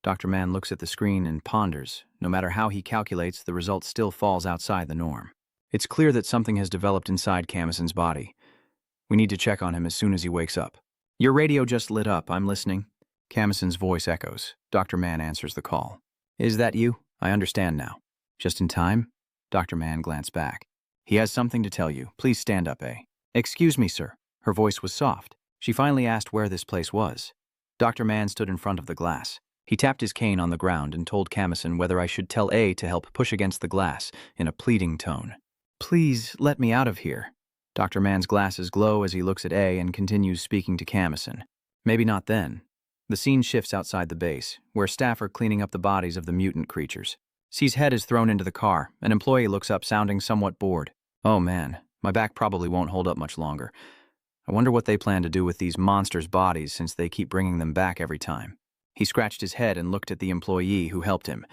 Dr. Man looks at the screen and ponders. No matter how he calculates, the result still falls outside the norm. It's clear that something has developed inside Kamison's body. We need to check on him as soon as he wakes up. "Your radio just lit up, I'm listening." Kamison's voice echoes. Dr. Man answers the call. "Is that you? I understand now." "Just in time?" Dr. Man glanced back. "He has something to tell you. Please stand up, eh?" "Excuse me, sir." Her voice was soft. She finally asked where this place was. Dr. Man stood in front of the glass. He tapped his cane on the ground and told Kamison whether I should tell A to help push against the glass in a pleading tone. "Please let me out of here." Dr. Man's glasses glow as he looks at A and continues speaking to Kamison. Maybe not then. The scene shifts outside the base, where staff are cleaning up the bodies of the mutant creatures. C's head is thrown into the car. An employee looks up, sounding somewhat bored. "Oh man, my back probably won't hold up much longer. I wonder what they plan to do with these monsters' bodies since they keep bringing them back every time." He scratched his head and looked at the employee who helped him.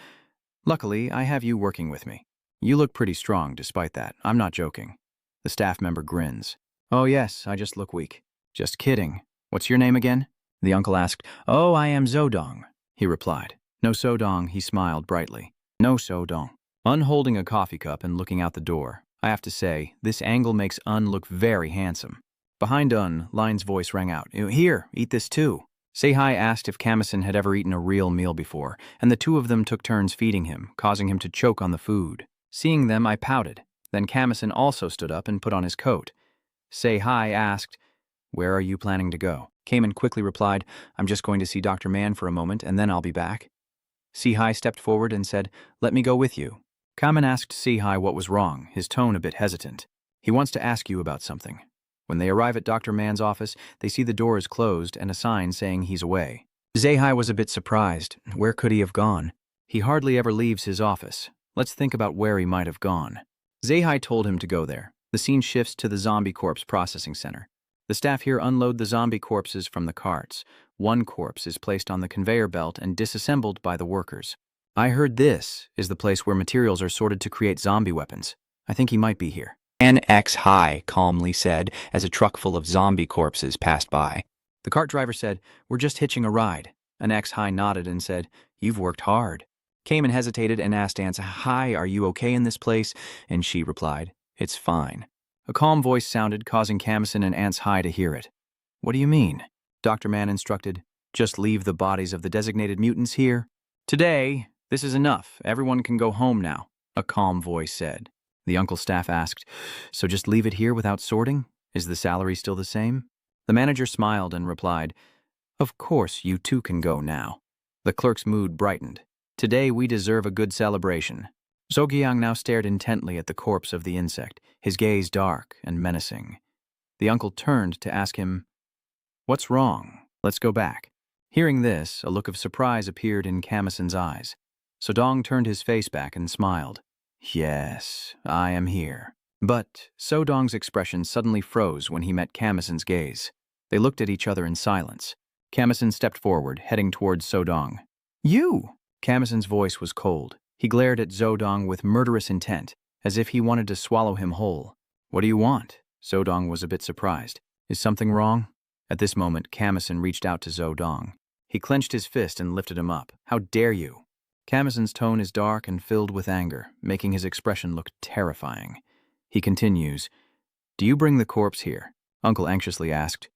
"Luckily, I have you working with me. You look pretty strong despite that. I'm not joking." The staff member grins. "Oh yes, I just look weak." "Just kidding. What's your name again?" The uncle asked. "Oh, I am Zodong," he replied. "No Sodong," he smiled brightly. "No Sodong." Unholding a coffee cup and looking out the door, I have to say, this angle makes Un look very handsome. Behind Line's voice rang out. Here, eat this too. Seihai asked if Kamison had ever eaten a real meal before, and the two of them took turns feeding him, causing him to choke on the food. Seeing them, I pouted. Then Kamison also stood up and put on his coat. Seihai asked, "Where are you planning to go?" Kamen quickly replied, "I'm just going to see Dr. Man for a moment, and then I'll be back." Seihai stepped forward and said, "Let me go with you." Kamen asked Seihai what was wrong, his tone a bit hesitant. "He wants to ask you about something." When they arrive at Dr. Man's office, they see the door is closed and a sign saying he's away. Seihai was a bit surprised. Where could he have gone? He hardly ever leaves his office. Let's think about where he might have gone. Seihai told him to go there. The scene shifts to the zombie corpse processing center. The staff here unload the zombie corpses from the carts. One corpse is placed on the conveyor belt and disassembled by the workers. I heard this is the place where materials are sorted to create zombie weapons. I think he might be here. An X-High calmly said as a truck full of zombie corpses passed by. The cart driver said, "We're just hitching a ride." An X-High nodded and said, "You've worked hard." Kamen hesitated and asked Ants, "Hi, are you okay in this place?" And she replied, "It's fine." A calm voice sounded, causing Kamison and Ants High to hear it. "What do you mean?" Dr. Man instructed, "Just leave the bodies of the designated mutants here. Today, this is enough. Everyone can go home now," a calm voice said. The uncle staff asked, "So just leave it here without sorting? Is the salary still the same?" The manager smiled and replied, "Of course, you too can go now." The clerk's mood brightened. "Today we deserve a good celebration." Zogyang now stared intently at the corpse of the insect, his gaze dark and menacing. The uncle turned to ask him, "What's wrong? Let's go back." Hearing this, a look of surprise appeared in Kamison's eyes. Sodong turned his face back and smiled. "Yes, I am here." But Sodong's expression suddenly froze when he met Kamison's gaze. They looked at each other in silence. Kamison stepped forward, heading towards Sodong. "You!" Kamison's voice was cold. He glared at Sodong with murderous intent, as if he wanted to swallow him whole. "What do you want?" Sodong was a bit surprised. "Is something wrong?" At this moment, Kamison reached out to Sodong. He clenched his fist and lifted him up. "How dare you?" Kamison's tone is dark and filled with anger, making his expression look terrifying. He continues, "Do you bring the corpse here?" Uncle anxiously asked,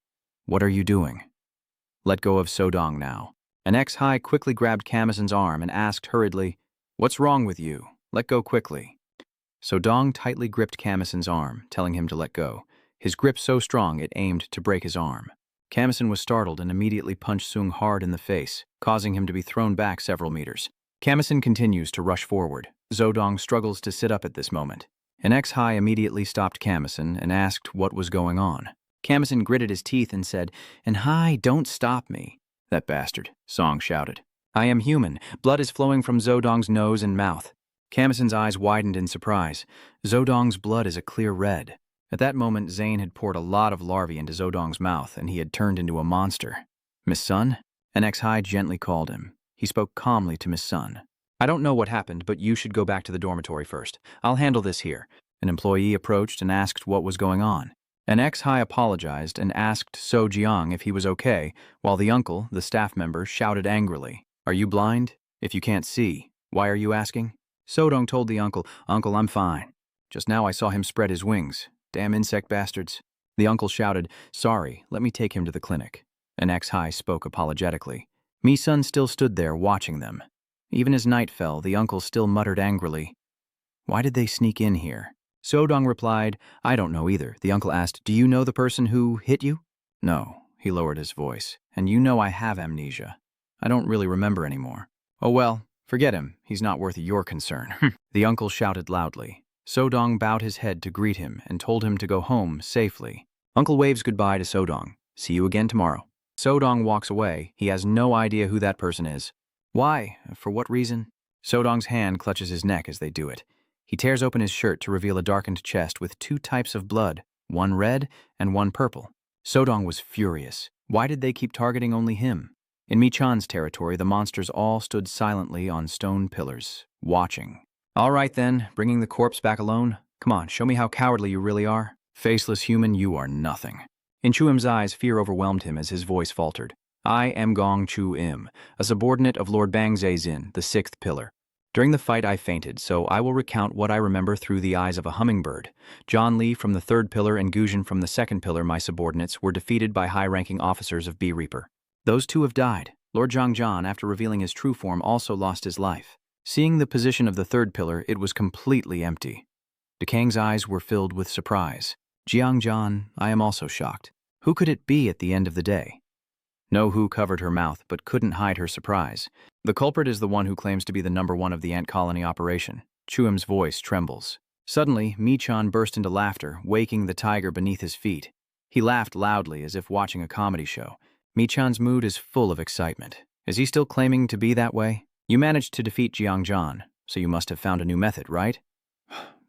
"What are you doing?" "Let go of Sodong now." An X-High quickly grabbed Kamison's arm and asked hurriedly, "What's wrong with you? Let go quickly." Sodong tightly gripped Kamison's arm, telling him to let go. His grip so strong it aimed to break his arm. Kamison was startled and immediately punched Sung hard in the face, causing him to be thrown back several meters. Kamison continues to rush forward. Sodong struggles to sit up at this moment. An X-High immediately stopped Kamison and asked what was going on. Kamison gritted his teeth and said, "And High, don't stop me." "That bastard," Song shouted. "I am human. Blood is flowing from Sodong's nose and mouth." Kamison's eyes widened in surprise. Sodong's blood is a clear red. At that moment, Zane had poured a lot of larvae into Sodong's mouth, and he had turned into a monster. "Miss Sun?" An X-High gently called him. He spoke calmly to Miss Sun. "I don't know what happened, but you should go back to the dormitory first. I'll handle this here." An employee approached and asked what was going on. An X-High apologized and asked So Jiang if he was okay, while the uncle, the staff member, shouted angrily, "Are you blind? If you can't see, why are you asking?" Sodong told the uncle, "Uncle, I'm fine. Just now I saw him spread his wings. Damn insect bastards." The uncle shouted, "Sorry, let me take him to the clinic." An X-High spoke apologetically. Mi-sun still stood there watching them. Even as night fell, the uncle still muttered angrily, "Why did they sneak in here?" Sodong replied, "I don't know either." The uncle asked, "Do you know the person who hit you?" "No," he lowered his voice, "and you know I have amnesia. I don't really remember anymore." "Oh well, forget him. He's not worth your concern." The uncle shouted loudly. Sodong bowed his head to greet him and told him to go home safely. Uncle waves goodbye to Sodong. "See you again tomorrow." Sodong walks away. He has no idea who that person is. Why? For what reason? Sodong's hand clutches his neck as they do it. He tears open his shirt to reveal a darkened chest with two types of blood, one red and one purple. Sodong was furious. Why did they keep targeting only him? In Mi-chan's territory, the monsters all stood silently on stone pillars, watching. "All right then, bringing the corpse back alone? Come on, show me how cowardly you really are. Faceless human, you are nothing." In Chu-im's eyes, fear overwhelmed him as his voice faltered. "I am Gong Chu-im, a subordinate of Lord Bang Zhe-zin, the sixth pillar." During the fight I fainted, so I will recount what I remember through the eyes of a hummingbird. John Lee from the third pillar and Guzhen from the second pillar, my subordinates, were defeated by high-ranking officers of B Reaper. Those two have died. Lord Zhangjian, after revealing his true form, also lost his life. Seeing the position of the third pillar, it was completely empty. Dekang's eyes were filled with surprise. Jiangjian, I am also shocked. Who could it be at the end of the day? No Hu covered her mouth, but couldn't hide her surprise. The culprit is the one who claims to be the #1 of the ant colony operation. Chuim's voice trembles. Suddenly, Mi-chan burst into laughter, waking the tiger beneath his feet. He laughed loudly, as if watching a comedy show. Mi-chan's mood is full of excitement. Is he still claiming to be that way? You managed to defeat Jiangjian, so you must have found a new method, right?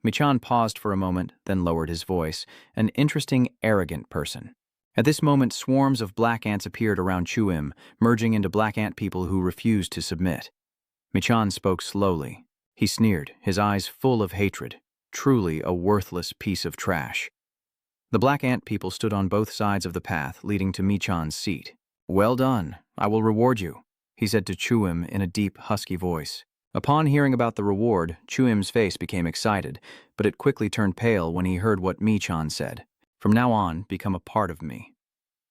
Mi-chan paused for a moment, then lowered his voice. An interesting, arrogant person. At this moment, swarms of black ants appeared around Chuim, merging into black ant people who refused to submit. Mi-chan spoke slowly. He sneered, his eyes full of hatred. Truly a worthless piece of trash. The black ant people stood on both sides of the path leading to Mi-chan's seat. Well done. I will reward you, he said to Chuim in a deep, husky voice. Upon hearing about the reward, Chuim's face became excited, but it quickly turned pale when he heard what Mi-chan said. From now on, become a part of me.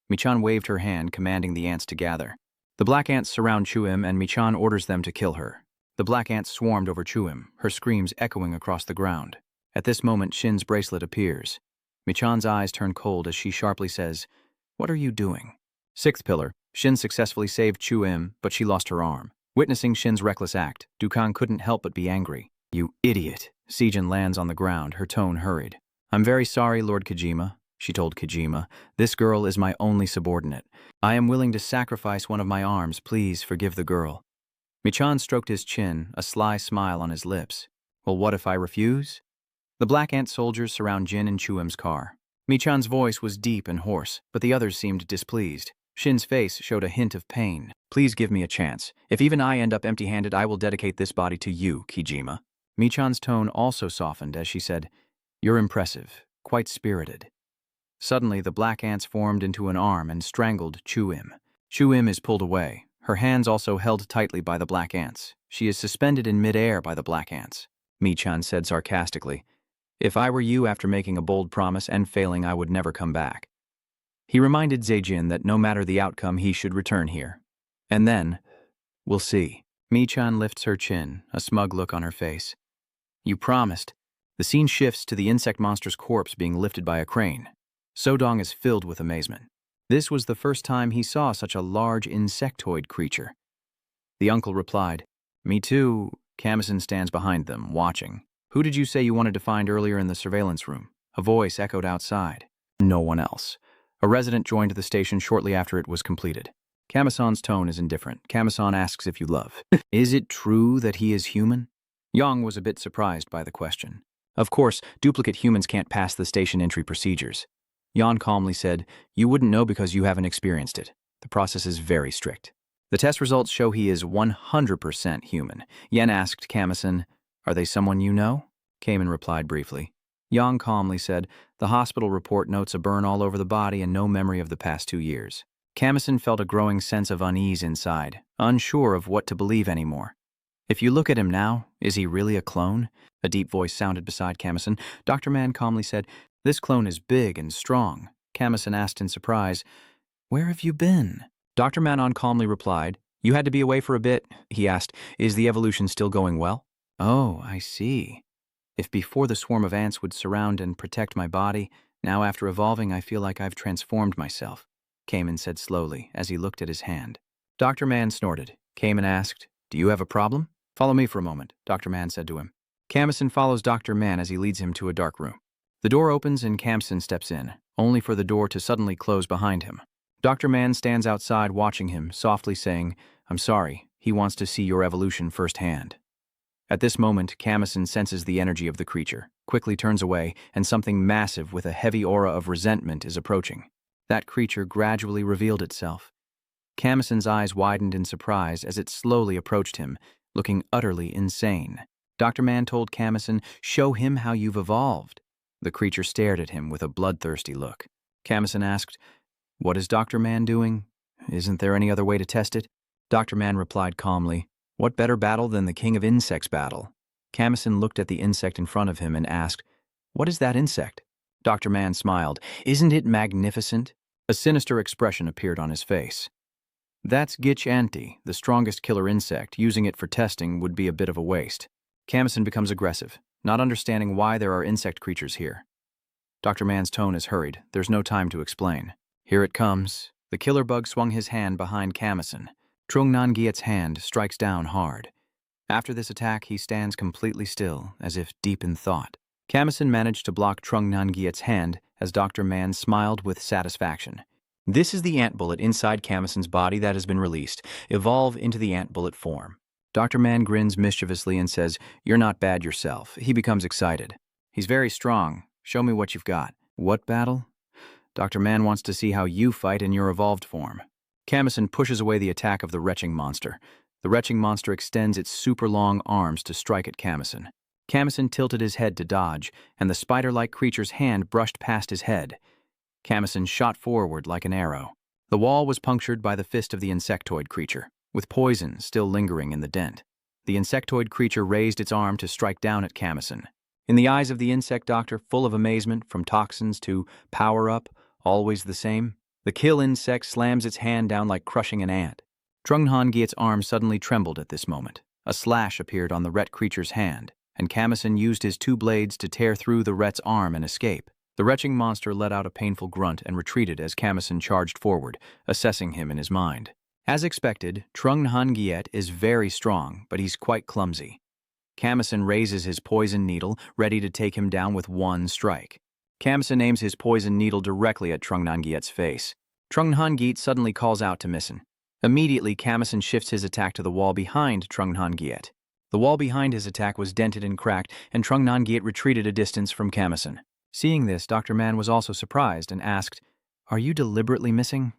Mi-chan waved her hand, commanding the ants to gather. The black ants surround Chuim, and Mi-chan orders them to kill her. The black ants swarmed over Chuim, her screams echoing across the ground. At this moment, Shin's bracelet appears. Mi-chan's eyes turn cold as she sharply says, "What are you doing?" Sixth pillar, Shin successfully saved Chuim, but she lost her arm. Witnessing Shin's reckless act, Dukang couldn't help but be angry. You idiot. Sijin lands on the ground, her tone hurried. I'm very sorry, Lord Kojima, she told Kojima. This girl is my only subordinate. I am willing to sacrifice one of my arms. Please forgive the girl. Mi-chan stroked his chin, a sly smile on his lips. Well, what if I refuse? The black ant soldiers surround Jin and Chuim's car. Mi-chan's voice was deep and hoarse, but the others seemed displeased. Shin's face showed a hint of pain. Please give me a chance. If even I end up empty-handed, I will dedicate this body to you, Kojima. Mi-chan's tone also softened as she said, You're impressive, quite spirited. Suddenly, the black ants formed into an arm and strangled Chuim. Chuim is pulled away, her hands also held tightly by the black ants. She is suspended in mid-air by the black ants. Mi-chan said sarcastically, If I were you after making a bold promise and failing, I would never come back. He reminded Zejin that no matter the outcome, he should return here. And then, we'll see. Mi-chan lifts her chin, a smug look on her face. You promised. The scene shifts to the insect monster's corpse being lifted by a crane. Sodong is filled with amazement. This was the first time he saw such a large insectoid creature. The uncle replied, Me too. Kamison stands behind them, watching. Who did you say you wanted to find earlier in the surveillance room? A voice echoed outside. No one else. A resident joined the station shortly after it was completed. Kamison's tone is indifferent. Kamison asks if you love. Is it true that he is human? Yang was a bit surprised by the question. Of course, duplicate humans can't pass the station entry procedures. Yan calmly said, You wouldn't know because you haven't experienced it. The process is very strict. The test results show he is 100% human. Yen asked Kamison, Are they someone you know? Kamen replied briefly. Yang calmly said, The hospital report notes a burn all over the body and no memory of the past 2 years. Kamison felt a growing sense of unease inside, unsure of what to believe anymore. If you look at him now, is he really a clone? A deep voice sounded beside Kamison. Dr. Man calmly said, This clone is big and strong. Kamison asked in surprise, Where have you been? Dr. Manon calmly replied, You had to be away for a bit. He asked, Is the evolution still going well? Oh, I see. If before the swarm of ants would surround and protect my body, now after evolving I feel like I've transformed myself, Kamen said slowly as he looked at his hand. Dr. Man snorted. Kamen asked, Do you have a problem? Follow me for a moment, Dr. Man said to him. Kamison follows Dr. Man as he leads him to a dark room. The door opens and Kamison steps in, only for the door to suddenly close behind him. Dr. Man stands outside watching him, softly saying, I'm sorry, he wants to see your evolution firsthand. At this moment, Kamison senses the energy of the creature, quickly turns away, and something massive with a heavy aura of resentment is approaching. That creature gradually revealed itself. Kamison's eyes widened in surprise as it slowly approached him, looking utterly insane. Dr. Man told Kamison, Show him how you've evolved. The creature stared at him with a bloodthirsty look. Kamison asked, What is Dr. Man doing? Isn't there any other way to test it? Dr. Man replied calmly, What better battle than the King of Insects battle? Camison looked at the insect in front of him and asked, "What is that insect?" Dr. Man smiled. "Isn't it magnificent?" A sinister expression appeared on his face. "That's Gitch Anti, the strongest killer insect. Using it for testing would be a bit of a waste." Camison becomes aggressive, not understanding why there are insect creatures here. Dr. Man's tone is hurried. There's no time to explain. Here it comes. The killer bug swung his hand behind Camison. Trung Nan Giet's hand strikes down hard. After this attack, he stands completely still, as if deep in thought. Camison managed to block Trung Nan Giet's hand as Dr. Man smiled with satisfaction. This is the ant bullet inside Camison's body that has been released. Evolve into the ant bullet form. Dr. Man grins mischievously and says, "You're not bad yourself." He becomes excited. "He's very strong. Show me what you've got." "What battle?" "Dr. Man wants to see how you fight in your evolved form." Camison pushes away the attack of the retching monster. The retching monster extends its super long arms to strike at Camison. Camison tilted his head to dodge, and the spider-like creature's hand brushed past his head. Camison shot forward like an arrow. The wall was punctured by the fist of the insectoid creature, with poison still lingering in the dent. The insectoid creature raised its arm to strike down at Camison. In the eyes of the insect doctor, full of amazement, from toxins to power-up, always the same, the kill insect slams its hand down like crushing an ant. Trung Han Giet's arm suddenly trembled at this moment. A slash appeared on the ret creature's hand, and Camison used his two blades to tear through the ret's arm and escape. The retching monster let out a painful grunt and retreated as Camison charged forward, assessing him in his mind. As expected, Trung Han Giet is very strong, but he's quite clumsy. Camison raises his poison needle, ready to take him down with one strike. Camison aims his poison needle directly at Trung Han Giet's face. Trung Han Giet suddenly calls out to Missen. Immediately, Camison shifts his attack to the wall behind Trung Han Giet. The wall behind his attack was dented and cracked, and Trung Han Giet retreated a distance from Camison. Seeing this, Dr. Man was also surprised and asked, "Are you deliberately missing?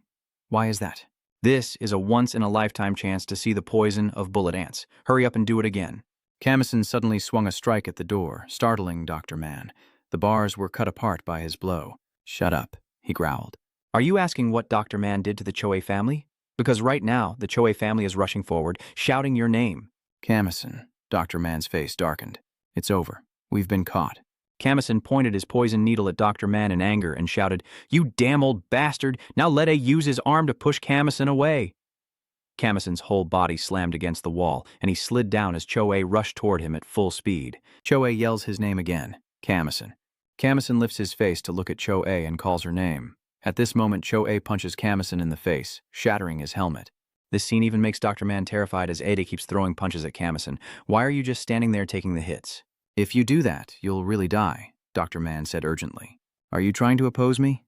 Why is that?" "This is a once-in-a-lifetime chance to see the poison of bullet ants. Hurry up and do it again." Camison suddenly swung a strike at the door, startling Dr. Man. The bars were cut apart by his blow. "Shut up," he growled. "Are you asking what Dr. Man did to the Choe family? Because right now, the Choe family is rushing forward, shouting your name." "Camison," Dr. Man's face darkened. "It's over. We've been caught." Camison pointed his poison needle at Dr. Man in anger and shouted, "You damn old bastard! Now let A use his arm to push Camison away." Camison's whole body slammed against the wall, and he slid down as Choe rushed toward him at full speed. Choe yells his name again, Camison. Camison lifts his face to look at Choe and calls her name. At this moment, Choe punches Camison in the face, shattering his helmet. This scene even makes Dr. Man terrified as Ada keeps throwing punches at Camison. "Why are you just standing there taking the hits?" "If you do that, you'll really die," Dr. Man said urgently. "Are you trying to oppose me?"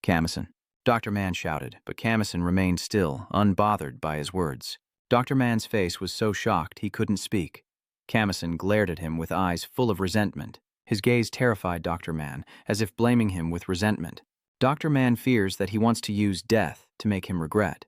"Camison." Dr. Man shouted, but Camison remained still, unbothered by his words. Dr. Man's face was so shocked he couldn't speak. Camison glared at him with eyes full of resentment. His gaze terrified Dr. Man, as if blaming him with resentment. Dr. Man fears that he wants to use death to make him regret.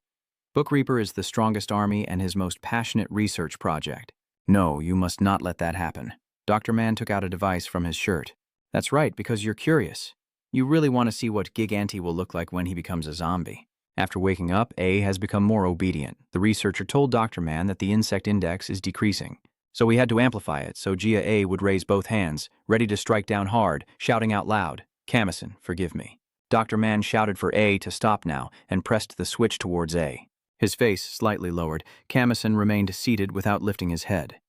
Book Reaper is the strongest army and his most passionate research project. "No, you must not let that happen." Dr. Man took out a device from his shirt. "That's right, because you're curious. You really want to see what Giganti will look like when he becomes a zombie." After waking up, A has become more obedient. The researcher told Dr. Man that the insect index is decreasing. So we had to amplify it so Gia A would raise both hands, ready to strike down hard, shouting out loud, "Camison, forgive me." Dr. Man shouted for A to stop now and pressed the switch towards A. His face slightly lowered, Camison remained seated without lifting his head.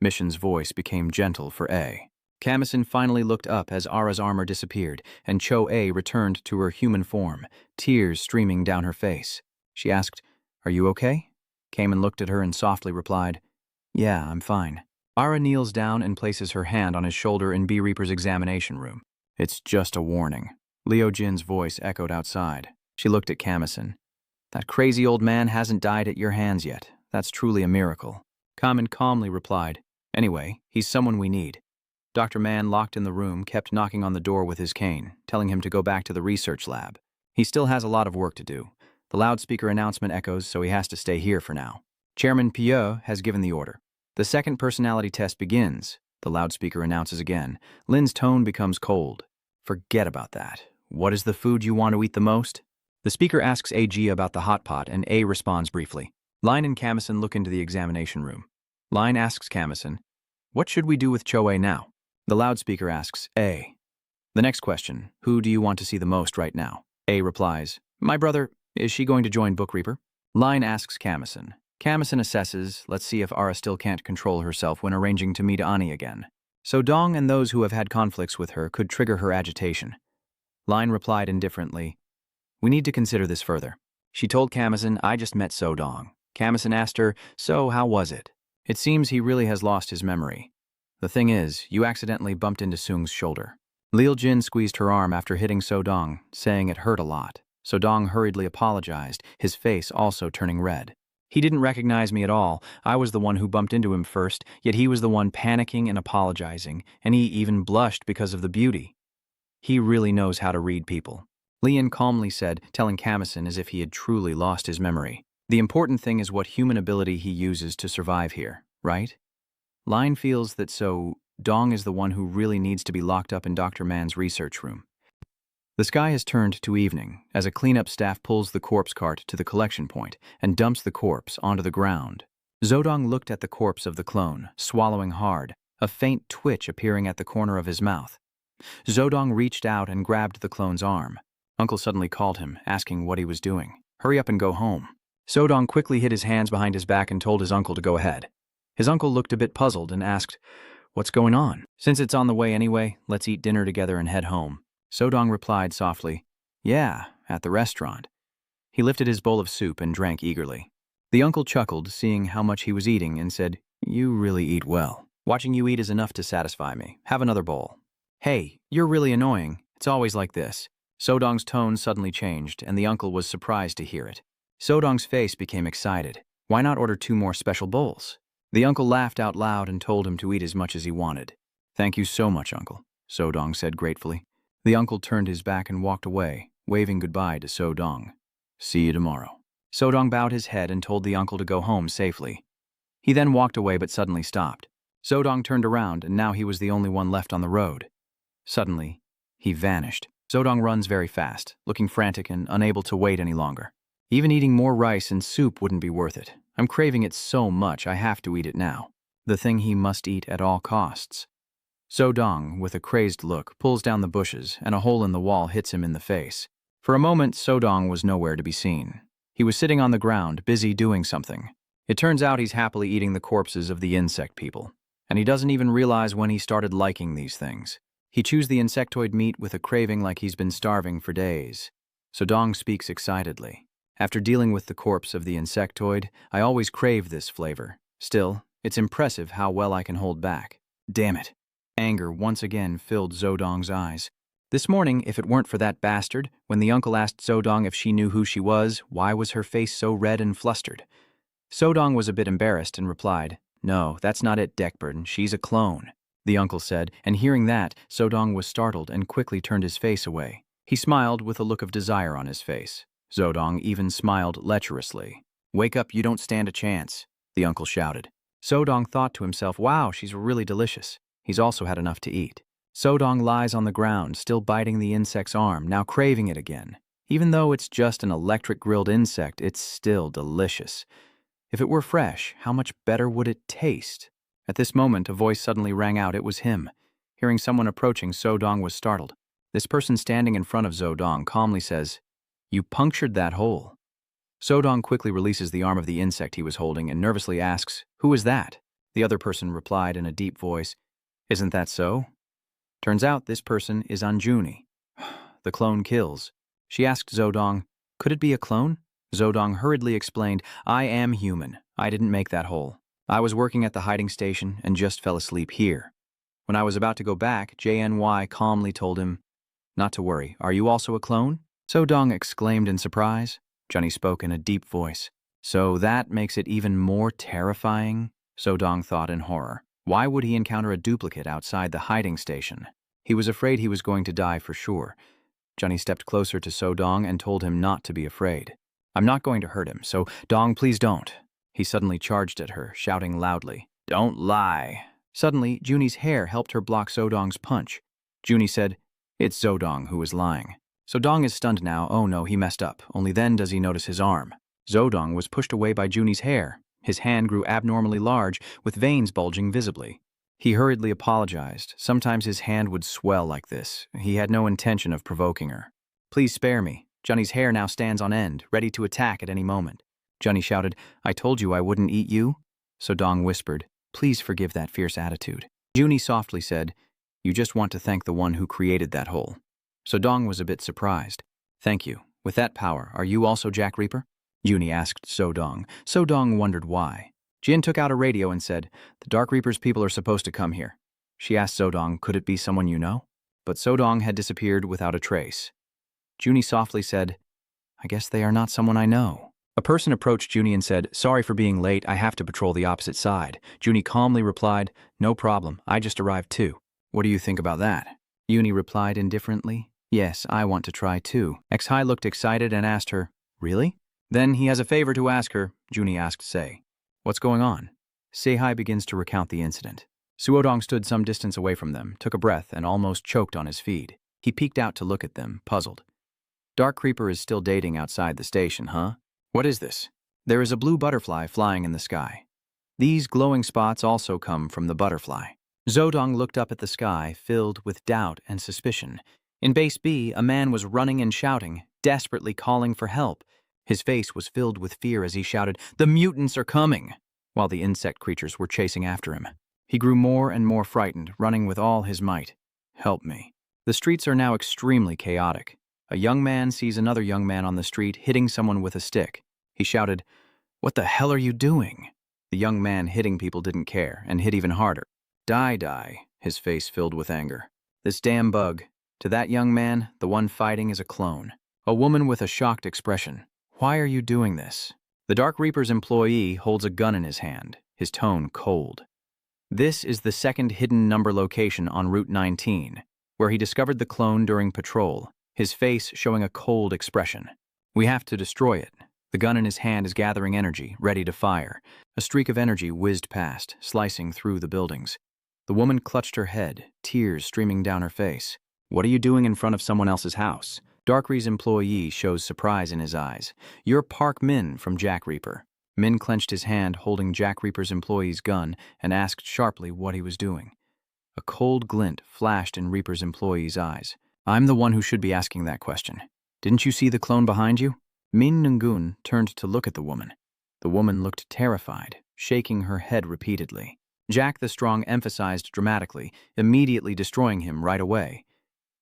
Mission's voice became gentle for A. Camison finally looked up as Ara's armor disappeared, and Cho A returned to her human form, tears streaming down her face. She asked, "Are you okay?" Cayman looked at her and softly replied, "Yeah, I'm fine." Ara kneels down and places her hand on his shoulder in B Reaper's examination room. "It's just a warning." Leo Jin's voice echoed outside. She looked at Camison. "That crazy old man hasn't died at your hands yet. That's truly a miracle." Kamen calmly replied, "Anyway, he's someone we need." Dr. Man, locked in the room, kept knocking on the door with his cane, telling him to go back to the research lab. He still has a lot of work to do. The loudspeaker announcement echoes, so he has to stay here for now. Chairman Pieux has given the order. The second personality test begins. The loudspeaker announces again. Lin's tone becomes cold. "Forget about that. What is the food you want to eat the most?" The speaker asks AG about the hot pot, and A responds briefly. Line and Camison look into the examination room. Line asks Kamison, what should we do with Choe now? The loudspeaker asks A. The next question, who do you want to see the most right now? A replies, my brother, is she going to join Book Reaper? Line asks Kamison. Kamison assesses, let's see if Ara still can't control herself when arranging to meet Ani again. So Dong and those who have had conflicts with her could trigger her agitation. Line replied indifferently, we need to consider this further. She told Kamison, I just met So Dong. Kamison asked her, so how was it? It seems he really has lost his memory. The thing is, you accidentally bumped into Sung's shoulder. Lil Jin squeezed her arm after hitting So Dong, saying it hurt a lot. So Dong hurriedly apologized, his face also turning red. He didn't recognize me at all. I was the one who bumped into him first, yet he was the one panicking and apologizing, and he even blushed because of the beauty. He really knows how to read people. Lian calmly said, telling Kamison as if he had truly lost his memory. The important thing is what human ability he uses to survive here, right? Line feels that So Dong is the one who really needs to be locked up in Dr. Man's research room. The sky has turned to evening as a cleanup staff pulls the corpse cart to the collection point and dumps the corpse onto the ground. Zodong looked at the corpse of the clone, swallowing hard, a faint twitch appearing at the corner of his mouth. Zodong reached out and grabbed the clone's arm. Uncle suddenly called him, asking what he was doing. Hurry up and go home. Zodong quickly hid his hands behind his back and told his uncle to go ahead. His uncle looked a bit puzzled and asked, what's going on? Since it's on the way anyway, let's eat dinner together and head home. Zodong replied softly, yeah, at the restaurant. He lifted his bowl of soup and drank eagerly. The uncle chuckled, seeing how much he was eating, and said, you really eat well. Watching you eat is enough to satisfy me. Have another bowl. Hey, you're really annoying. It's always like this. Zodong's tone suddenly changed, and the uncle was surprised to hear it. Zodong's face became excited. Why not order 2 more special bowls? The uncle laughed out loud and told him to eat as much as he wanted. Thank you so much, Uncle, Zodong said gratefully. The uncle turned his back and walked away, waving goodbye to Zodong. See you tomorrow. Zodong bowed his head and told the uncle to go home safely. He then walked away but suddenly stopped. Zodong turned around and now he was the only one left on the road. Suddenly, he vanished. Zodong runs very fast, looking frantic and unable to wait any longer. Even eating more rice and soup wouldn't be worth it. I'm craving it so much I have to eat it now. The thing he must eat at all costs. Zodong, with a crazed look, pulls down the bushes and a hole in the wall hits him in the face. For a moment, Zodong was nowhere to be seen. He was sitting on the ground, busy doing something. It turns out he's happily eating the corpses of the insect people. And he doesn't even realize when he started liking these things. He chews the insectoid meat with a craving like he's been starving for days. Zodong speaks excitedly. After dealing with the corpse of the insectoid, I always crave this flavor. Still, it's impressive how well I can hold back. Damn it. Anger once again filled Zodong's eyes. This morning, if it weren't for that bastard, when the uncle asked Zodong if she knew who she was, why was her face so red and flustered? Zodong was a bit embarrassed and replied, no, that's not it, Deckburden, she's a clone, the uncle said, and hearing that, Zodong was startled and quickly turned his face away. He smiled with a look of desire on his face. Zodong even smiled lecherously. Wake up, you don't stand a chance, the uncle shouted. Zodong thought to himself, wow, she's really delicious. He's also had enough to eat. Zodong lies on the ground, still biting the insect's arm, now craving it again. Even though it's just an electric-grilled insect, it's still delicious. If it were fresh, how much better would it taste? At this moment, a voice suddenly rang out. It was him. Hearing someone approaching, Zodong was startled. This person standing in front of Zodong calmly says, you punctured that hole. Zodong quickly releases the arm of the insect he was holding and nervously asks, who is that? The other person replied in a deep voice, isn't that so? Turns out this person is Anjuni. The clone kills. She asked Zodong, could it be a clone? Zodong hurriedly explained, I am human. I didn't make that hole. I was working at the hiding station and just fell asleep here. When I was about to go back, JNY calmly told him, not to worry, are you also a clone? Zodong exclaimed in surprise. Johnny spoke in a deep voice. So that makes it even more terrifying? Zodong thought in horror. Why would he encounter a duplicate outside the hiding station? He was afraid he was going to die for sure. Johnny stepped closer to Zodong and told him not to be afraid. I'm not going to hurt him, so Dong, please don't. He suddenly charged at her, shouting loudly, don't lie. Suddenly, Junie's hair helped her block Zodong's punch. Junie said, it's Zodong who is lying. Zodong is stunned now. Oh no, he messed up. Only then does he notice his arm. Zodong was pushed away by Junie's hair. His hand grew abnormally large, with veins bulging visibly. He hurriedly apologized. Sometimes his hand would swell like this. He had no intention of provoking her. "Please spare me." Johnny's hair now stands on end, ready to attack at any moment. Johnny shouted, "I told you I wouldn't eat you." Sodong whispered, "Please forgive that fierce attitude." Junie softly said, "You just want to thank the one who created that hole." Sodong was a bit surprised. "Thank you. With that power, are you also Jack Reaper?" Junie asked Sodong. Sodong wondered why. Jin took out a radio and said, "The Dark Reaper's people are supposed to come here." She asked Sodong, "Could it be someone you know?" But Sodong had disappeared without a trace. Junie softly said, "I guess they are not someone I know." A person approached Junie and said, "Sorry for being late, I have to patrol the opposite side." Junie calmly replied, "No problem, I just arrived too." "What do you think about that?" Junie replied indifferently, "Yes, I want to try too." X-Hai looked excited and asked her, "Really?" "Then he has a favor to ask her," Junie asked Sei. "What's going on?" Sei-hai begins to recount the incident. Suodong stood some distance away from them, took a breath, and almost choked on his feed. He peeked out to look at them, puzzled. "Dark Creeper is still dating outside the station, huh? What is this?" "There is a blue butterfly flying in the sky. These glowing spots also come from the butterfly." Zodong looked up at the sky, filled with doubt and suspicion. In Base B, a man was running and shouting, desperately calling for help. His face was filled with fear as he shouted, "The mutants are coming!" while the insect creatures were chasing after him. He grew more and more frightened, running with all his might. "Help me." The streets are now extremely chaotic. A young man sees another young man on the street hitting someone with a stick. He shouted, "What the hell are you doing?" The young man hitting people didn't care and hit even harder. "Die, die," his face filled with anger. "This damn bug." To that young man, the one fighting is a clone. A woman with a shocked expression. "Why are you doing this?" The Dark Reaper's employee holds a gun in his hand, his tone cold. This is the second hidden number location on Route 19, where he discovered the clone during patrol, his face showing a cold expression. "We have to destroy it." The gun in his hand is gathering energy, ready to fire. A streak of energy whizzed past, slicing through the buildings. The woman clutched her head, tears streaming down her face. "What are you doing in front of someone else's house?" Darkree's employee shows surprise in his eyes. "You're Park Min from Jack Reaper." Min clenched his hand holding Jack Reaper's employee's gun and asked sharply what he was doing. A cold glint flashed in Reaper's employee's eyes. "I'm the one who should be asking that question. Didn't you see the clone behind you?" Min Nungun turned to look at the woman. The woman looked terrified, shaking her head repeatedly. Jack the Strong emphasized dramatically, immediately destroying him right away.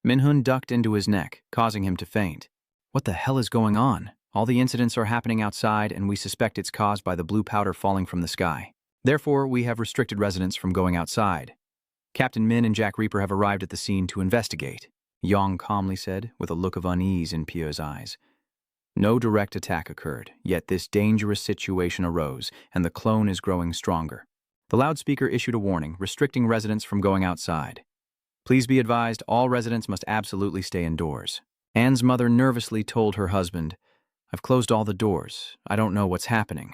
Minhun ducked into his neck, causing him to faint. "What the hell is going on? All the incidents are happening outside, and we suspect it's caused by the blue powder falling from the sky. Therefore, we have restricted residents from going outside. Captain Min and Jack Reaper have arrived at the scene to investigate," Yong calmly said, with a look of unease in Pio's eyes. No direct attack occurred, yet this dangerous situation arose, and the clone is growing stronger. The loudspeaker issued a warning, restricting residents from going outside. "Please be advised, all residents must absolutely stay indoors." Anne's mother nervously told her husband, "I've closed all the doors. I don't know what's happening."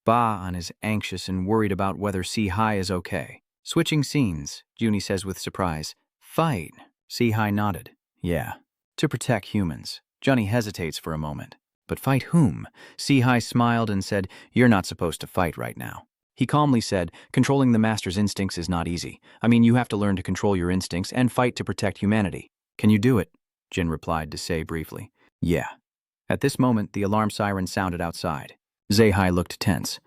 Ba-an is anxious and worried about whether Si-hai is okay. Switching scenes, Junie says with surprise, "Fight." Si-hai nodded. "Yeah, to protect humans." Johnny hesitates for a moment. "But fight whom?" Si-hai smiled and said, "You're not supposed to fight right now." He calmly said, "Controlling the master's instincts is not easy. I mean, you have to learn to control your instincts and fight to protect humanity." "Can you do it?" Jin replied to Sei briefly. "Yeah." At this moment, the alarm siren sounded outside. Zei-hai looked tense.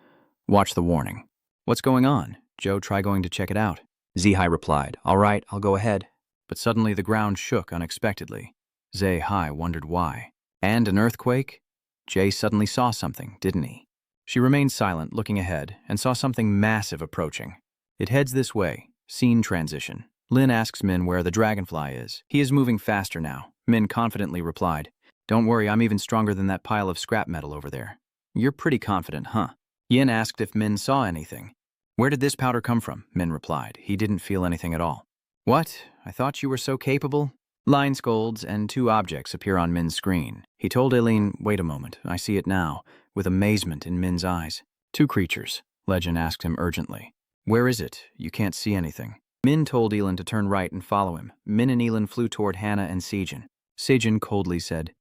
"Watch the warning." "What's going on?" "Joe, try going to check it out." Zei-hai replied, "All right, I'll go ahead." But suddenly the ground shook unexpectedly. Zei-hai wondered why. And an earthquake? Jay suddenly saw something, didn't he? She remained silent, looking ahead, and saw something massive approaching. "It heads this way." Scene transition. Lin asks Min where the dragonfly is. "He is moving faster now." Min confidently replied, "Don't worry, I'm even stronger than that pile of scrap metal over there." "You're pretty confident, huh?" Yin asked if Min saw anything. "Where did this powder come from?" Min replied. He didn't feel anything at all. "What? I thought you were so capable?" Line scolds, and two objects appear on Min's screen. He told Aileen, "Wait a moment, I see it now," with amazement in Min's eyes. "Two creatures," Legend asked him urgently. "Where is it? You can't see anything." Min told Elin to turn right and follow him. Min and Elin flew toward Hannah and Sejin. Sejin coldly said,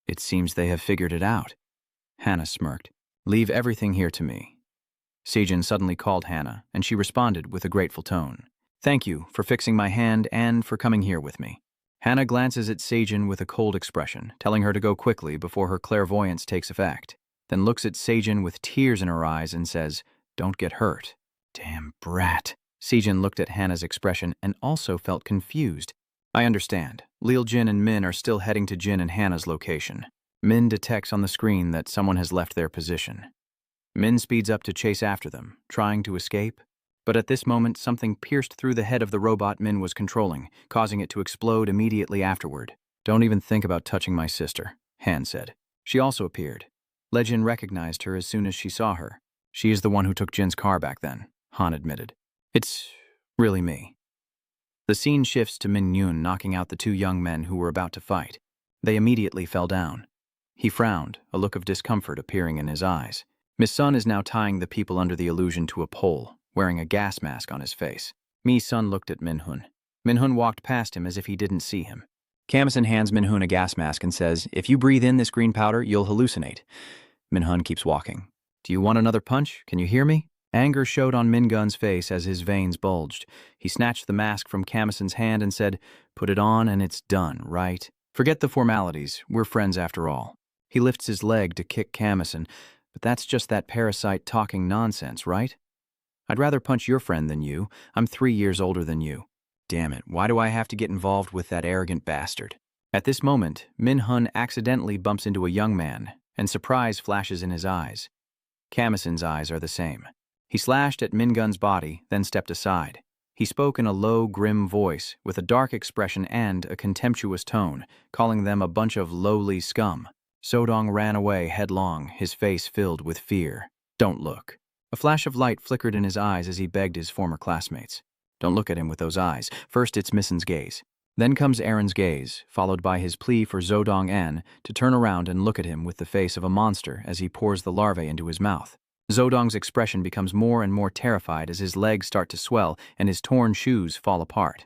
"It seems they have figured it out." Hannah smirked. "Leave everything here to me." Sejin suddenly called Hannah, and she responded with a grateful tone. Thank you for fixing my hand and for coming here with me. Hannah glances at Sejin with a cold expression, telling her to go quickly before her clairvoyance takes effect, then looks at Sejin with tears in her eyes and says, Don't get hurt. Damn brat. Sejin looked at Hannah's expression and also felt confused. I understand. Lil Jin and Min are still heading to Jin and Hannah's location. Min detects on the screen that someone has left their position. Min speeds up to chase after them, trying to escape. But at this moment, something pierced through the head of the robot Min was controlling, causing it to explode immediately afterward. Don't even think about touching my sister, Han said. She also appeared. Jin recognized her as soon as she saw her. She is the one who took Jin's car back then, Han admitted. It's really me. The scene shifts to Min Yoon knocking out the two young men who were about to fight. They immediately fell down. He frowned, a look of discomfort appearing in his eyes. Miss Sun is now tying the people under the illusion to a pole, wearing a gas mask on his face. Mi Sun looked at Min Hun. Min Hun walked past him as if he didn't see him. Kamison hands Min Hun a gas mask and says, If you breathe in this green powder, you'll hallucinate. Min Hun keeps walking. Do you want another punch? Can you hear me? Anger showed on Min Gun's face as his veins bulged. He snatched the mask from Kamison's hand and said, Put it on and it's done, right? Forget the formalities. We're friends after all. He lifts his leg to kick Kamison, but that's just that parasite talking nonsense, right? I'd rather punch your friend than you. I'm 3 years older than you. Damn it, why do I have to get involved with that arrogant bastard? At this moment, Min Hun accidentally bumps into a young man, and surprise flashes in his eyes. Kamison's eyes are the same. He slashed at Min Gun's body, then stepped aside. He spoke in a low, grim voice, with a dark expression and a contemptuous tone, calling them a bunch of lowly scum. Sodong ran away headlong, his face filled with fear. Don't look. A flash of light flickered in his eyes as he begged his former classmates. Don't look at him with those eyes. First it's Missen's gaze. Then comes Aaron's gaze, followed by his plea for Zodong N to turn around and look at him with the face of a monster as he pours the larvae into his mouth. Zodong's expression becomes more and more terrified as his legs start to swell and his torn shoes fall apart.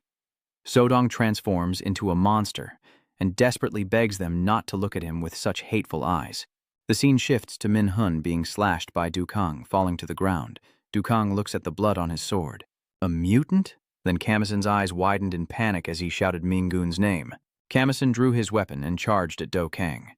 Zodong transforms into a monster and desperately begs them not to look at him with such hateful eyes. The scene shifts to Min Hun being slashed by Dukang, falling to the ground. Dukang looks at the blood on his sword. A mutant? Then Kamison's eyes widened in panic as he shouted Mingun's name. Kamison drew his weapon and charged at Do Kang.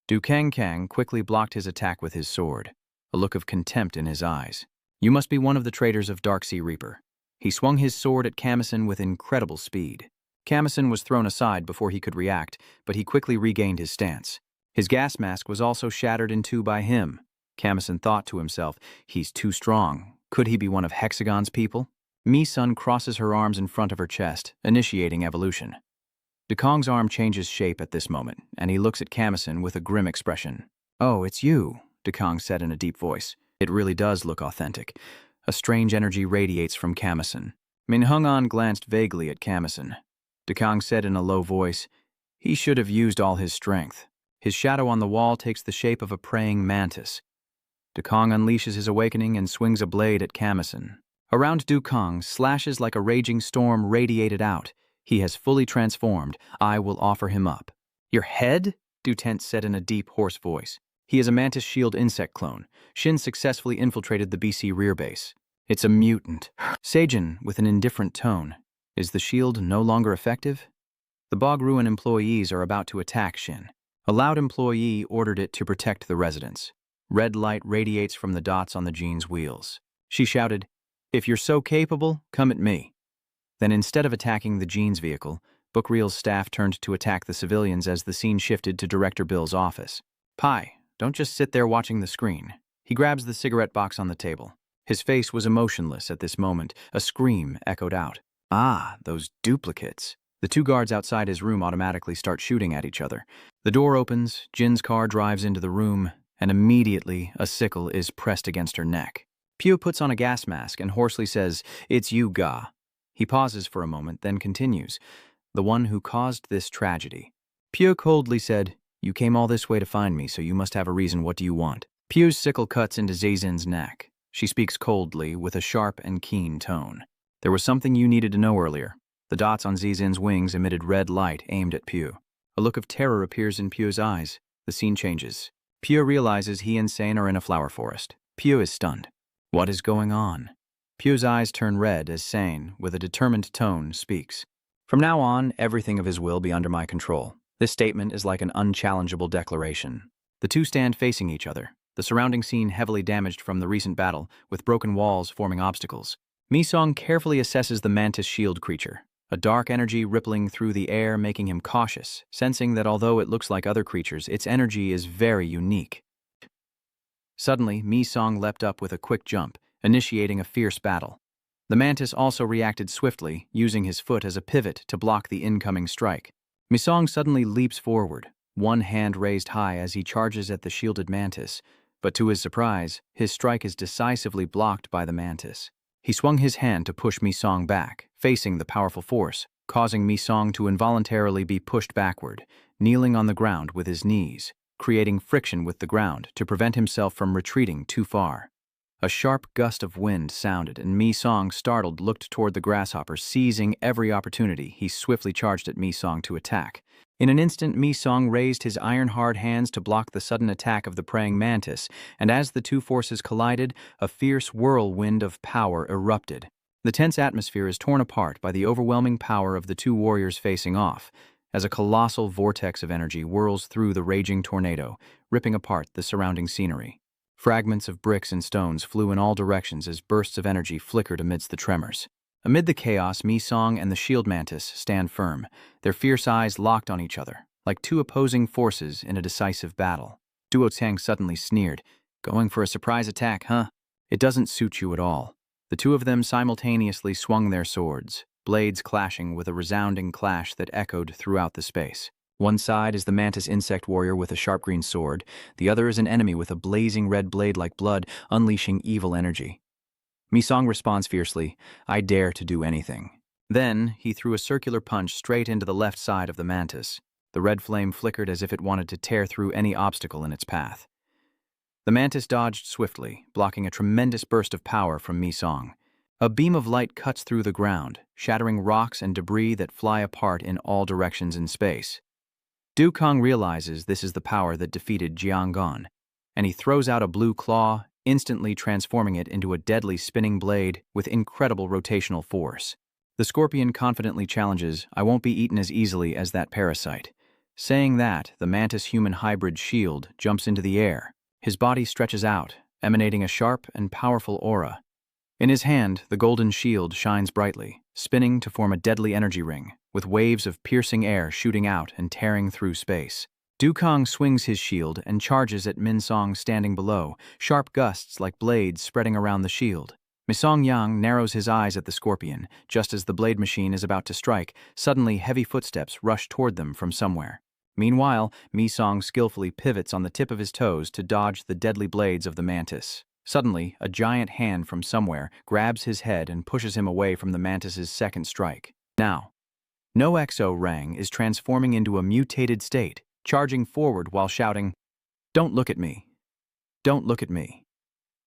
Dukang Kang quickly blocked his attack with his sword, a look of contempt in his eyes. You must be one of the traitors of Darksea Reaper. He swung his sword at Kamison with incredible speed. Kamison was thrown aside before he could react, but he quickly regained his stance. His gas mask was also shattered in two by him. Kamison thought to himself, he's too strong. Could he be one of Hexagon's people? Mi-sun crosses her arms in front of her chest, initiating evolution. Dukong's arm changes shape at this moment, and he looks at Kamison with a grim expression. Oh, it's you, Dukong said in a deep voice. It really does look authentic. A strange energy radiates from Kamison. Min Hung-an glanced vaguely at Kamison. Dukong said in a low voice, He should have used all his strength. His shadow on the wall takes the shape of a praying mantis. Dukong unleashes his awakening and swings a blade at Kamison. Around Dukong, slashes like a raging storm radiated out. He has fully transformed. I will offer him up. Your head? Dutent said in a deep, hoarse voice. He is a mantis shield insect clone. Shin successfully infiltrated the BC rear base. It's a mutant. Sejin, with an indifferent tone. Is the shield no longer effective? The Bog Ruin employees are about to attack Shin. A loud employee ordered it to protect the residents. Red light radiates from the dots on the jean's wheels. She shouted, If you're so capable, come at me. Then instead of attacking the jean's vehicle, Bookreel's staff turned to attack the civilians as the scene shifted to Director Bill's office. Pai, don't just sit there watching the screen. He grabs the cigarette box on the table. His face was emotionless at this moment. A scream echoed out. Ah, those duplicates. The two guards outside his room automatically start shooting at each other. The door opens, Jin's car drives into the room, and immediately a sickle is pressed against her neck. Pugh puts on a gas mask and hoarsely says, It's you, Ga. He pauses for a moment, then continues, The one who caused this tragedy. Pugh coldly said, You came all this way to find me, so you must have a reason. What do you want? Pugh's sickle cuts into Zazin's neck. She speaks coldly, with a sharp and keen tone. There was something you needed to know earlier. The dots on Zazin's wings emitted red light aimed at Pugh. A look of terror appears in Pugh's eyes. The scene changes. Pugh realizes he and Sane are in a flower forest. Pugh is stunned. What is going on? Pugh's eyes turn red as Sane, with a determined tone, speaks. From now on, everything of his will be under my control. This statement is like an unchallengeable declaration. The two stand facing each other, the surrounding scene heavily damaged from the recent battle, with broken walls forming obstacles. Mi-song carefully assesses the mantis shield creature, a dark energy rippling through the air making him cautious, sensing that although it looks like other creatures, its energy is very unique. Suddenly, Mi-song leapt up with a quick jump, initiating a fierce battle. The mantis also reacted swiftly, using his foot as a pivot to block the incoming strike. Mi-song suddenly leaps forward, one hand raised high as he charges at the shielded mantis, but to his surprise, his strike is decisively blocked by the mantis. He swung his hand to push Mi-song back, facing the powerful force, causing Mi-song to involuntarily be pushed backward, kneeling on the ground with his knees, creating friction with the ground to prevent himself from retreating too far. A sharp gust of wind sounded, and Mi-song, startled, looked toward the grasshopper. Seizing every opportunity, he swiftly charged at Mi-song to attack. In an instant, Mi-song raised his iron-hard hands to block the sudden attack of the praying mantis, and as the two forces collided, a fierce whirlwind of power erupted. The tense atmosphere is torn apart by the overwhelming power of the two warriors facing off, as a colossal vortex of energy whirls through the raging tornado, ripping apart the surrounding scenery. Fragments of bricks and stones flew in all directions as bursts of energy flickered amidst the tremors. Amid the chaos, Mi-song and the shield mantis stand firm, their fierce eyes locked on each other, like two opposing forces in a decisive battle. Duo Tang suddenly sneered. "Going for a surprise attack, huh? It doesn't suit you at all." The two of them simultaneously swung their swords, blades clashing with a resounding clash that echoed throughout the space. One side is the mantis insect warrior with a sharp green sword, the other is an enemy with a blazing red blade like blood, unleashing evil energy. Mi-song responds fiercely, "I dare to do anything." Then, he threw a circular punch straight into the left side of the mantis. The red flame flickered as if it wanted to tear through any obstacle in its path. The mantis dodged swiftly, blocking a tremendous burst of power from Mi-song. A beam of light cuts through the ground, shattering rocks and debris that fly apart in all directions in space. Du Kong realizes this is the power that defeated Jianggon, and he throws out a blue claw, instantly transforming it into a deadly spinning blade with incredible rotational force. The scorpion confidently challenges, "I won't be eaten as easily as that parasite." Saying that, the mantis-human hybrid shield jumps into the air. His body stretches out, emanating a sharp and powerful aura. In his hand, the golden shield shines brightly, spinning to form a deadly energy ring, with waves of piercing air shooting out and tearing through space. Du Kong swings his shield and charges at Mi-song standing below, sharp gusts like blades spreading around the shield. Mi-song Yang narrows his eyes at the scorpion. Just as the blade machine is about to strike, suddenly heavy footsteps rush toward them from somewhere. Meanwhile, Mi-song skillfully pivots on the tip of his toes to dodge the deadly blades of the mantis. Suddenly, a giant hand from somewhere grabs his head and pushes him away from the mantis's second strike. Now, No Exo Rang is transforming into a mutated state, charging forward while shouting, "Don't look at me! Don't look at me!"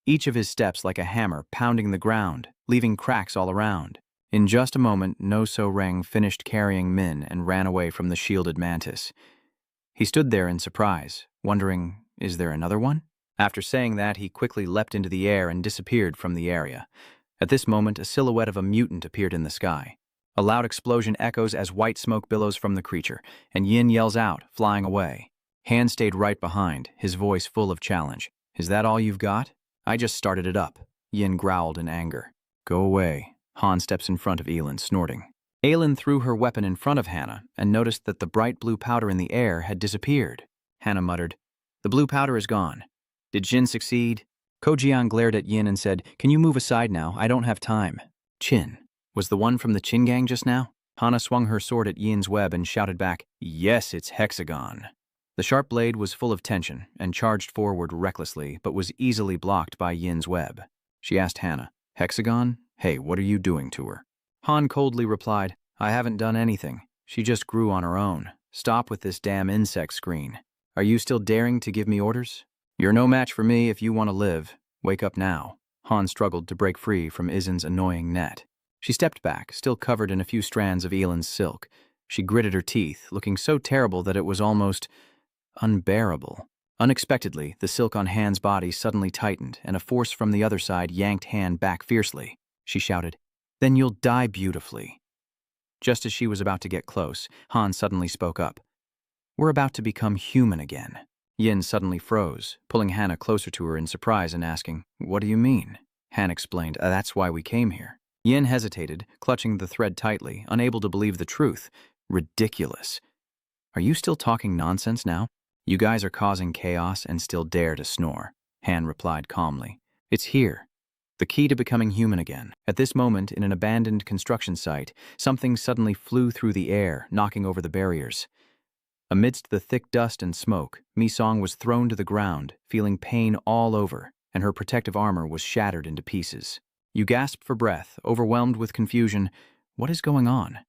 Each of his steps like a hammer pounding the ground, leaving cracks all around. In just a moment, No So Rang finished carrying Min and ran away from the shielded mantis. He stood there in surprise, wondering, is there another one? After saying that, he quickly leapt into the air and disappeared from the area. At this moment, a silhouette of a mutant appeared in the sky. A loud explosion echoes as white smoke billows from the creature, and Yin yells out, flying away. Han stayed right behind, his voice full of challenge. "Is that all you've got?" "I just started it up," Yin growled in anger. "Go away." Han steps in front of Elin, snorting. Aelin threw her weapon in front of Hannah and noticed that the bright blue powder in the air had disappeared. Hannah muttered, "The blue powder is gone. Did Jin succeed?" Ko Jian glared at Yin and said, "Can you move aside now? I don't have time." "Chin. Was the one from the Chin gang just now?" Hannah swung her sword at Yin's web and shouted back, "Yes, it's Hexagon." The sharp blade was full of tension and charged forward recklessly, but was easily blocked by Yin's web. She asked Hannah, "Hexagon? Hey, what are you doing to her?" Han coldly replied, "I haven't done anything. She just grew on her own. Stop with this damn insect screen. Are you still daring to give me orders? You're no match for me if you want to live. Wake up now." Han struggled to break free from Izin's annoying net. She stepped back, still covered in a few strands of Elin's silk. She gritted her teeth, looking so terrible that it was almost unbearable. Unexpectedly, the silk on Han's body suddenly tightened, and a force from the other side yanked Han back fiercely. She shouted, "Then you'll die beautifully." Just as she was about to get close, Han suddenly spoke up. "We're about to become human again." Yin suddenly froze, pulling Hannah closer to her in surprise and asking, "What do you mean?" Han explained, "That's why we came here." Yin hesitated, clutching the thread tightly, unable to believe the truth. Ridiculous. "Are you still talking nonsense now? You guys are causing chaos and still dare to snore," Han replied calmly. "It's here. The key to becoming human again." At this moment, in an abandoned construction site, something suddenly flew through the air, knocking over the barriers. Amidst the thick dust and smoke, Mi-song was thrown to the ground, feeling pain all over, and her protective armor was shattered into pieces. You gasp for breath, overwhelmed with confusion. What is going on?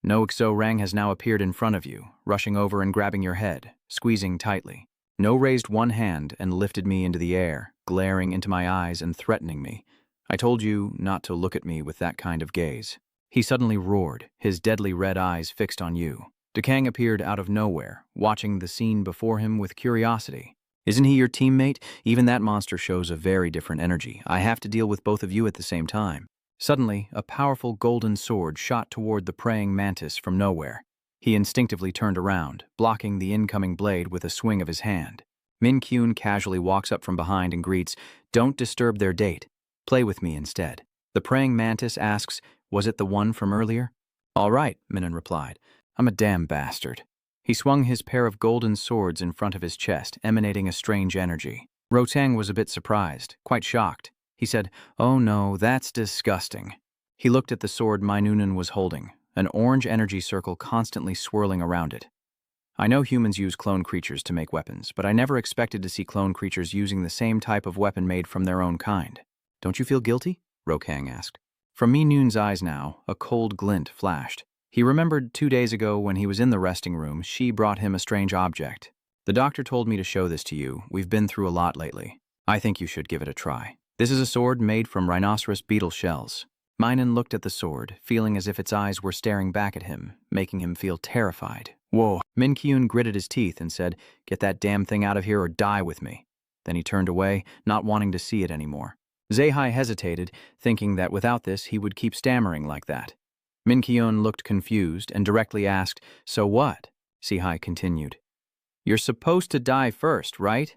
No XO-Rang has now appeared in front of you, rushing over and grabbing your head, squeezing tightly. No raised one hand and lifted me into the air, glaring into my eyes and threatening me. "I told you not to look at me with that kind of gaze." He suddenly roared, his deadly red eyes fixed on you. Dekang appeared out of nowhere, watching the scene before him with curiosity. "Isn't he your teammate? Even that monster shows a very different energy. I have to deal with both of you at the same time." Suddenly, a powerful golden sword shot toward the praying mantis from nowhere. He instinctively turned around, blocking the incoming blade with a swing of his hand. Min-kyun casually walks up from behind and greets, "Don't disturb their date. Play with me instead." The praying mantis asks, "Was it the one from earlier?" "All right," Minun replied. "I'm a damn bastard." He swung his pair of golden swords in front of his chest, emanating a strange energy. Rotang was a bit surprised, quite shocked. He said, "Oh no, that's disgusting." He looked at the sword Minun was holding, an orange energy circle constantly swirling around it. "I know humans use clone creatures to make weapons, but I never expected to see clone creatures using the same type of weapon made from their own kind. Don't you feel guilty?" Rokang asked. From Minun's eyes now, a cold glint flashed. He remembered 2 days ago when he was in the resting room, she brought him a strange object. "The doctor told me to show this to you. We've been through a lot lately. I think you should give it a try. This is a sword made from rhinoceros beetle shells." Minun looked at the sword, feeling as if its eyes were staring back at him, making him feel terrified. "Whoa." Min-kyun gritted his teeth and said, "Get that damn thing out of here or die with me." Then he turned away, not wanting to see it anymore. Zehai hesitated, thinking that without this he would keep stammering like that. Min-kyun looked confused and directly asked, "So what?" Zehai continued, "You're supposed to die first, right?"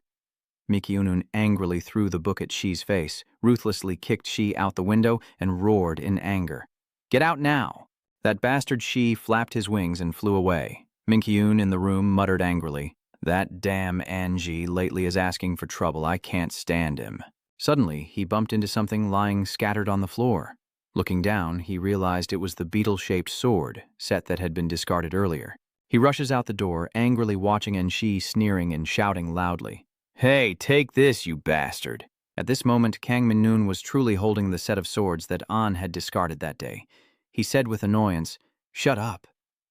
Mi-kyun angrily threw the book at Shi's face, ruthlessly kicked Shi out the window, and roared in anger. "Get out now!" That bastard Shi flapped his wings and flew away. Min-kyun in the room muttered angrily, "That damn Anji lately is asking for trouble. I can't stand him." Suddenly, he bumped into something lying scattered on the floor. Looking down, he realized it was the beetle-shaped sword, set that had been discarded earlier. He rushes out the door, angrily watching Anji sneering and shouting loudly, "Hey, take this, you bastard!" At this moment, Kang Min-nun was truly holding the set of swords that An had discarded that day. He said with annoyance, "Shut up.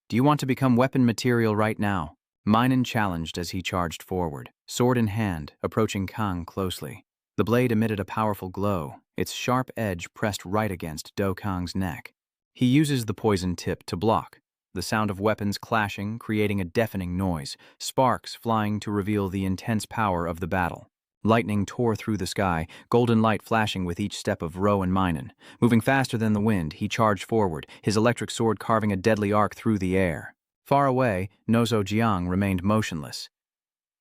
Do you want to become weapon material right now?" Minun challenged as he charged forward, sword in hand, approaching Kang closely. The blade emitted a powerful glow, its sharp edge pressed right against Do Kang's neck. He uses the poison tip to block, the sound of weapons clashing, creating a deafening noise, sparks flying to reveal the intense power of the battle. Lightning tore through the sky, golden light flashing with each step of Ro and Minun. Moving faster than the wind, he charged forward, his electric sword carving a deadly arc through the air. Far away, Nozo Jiang remained motionless.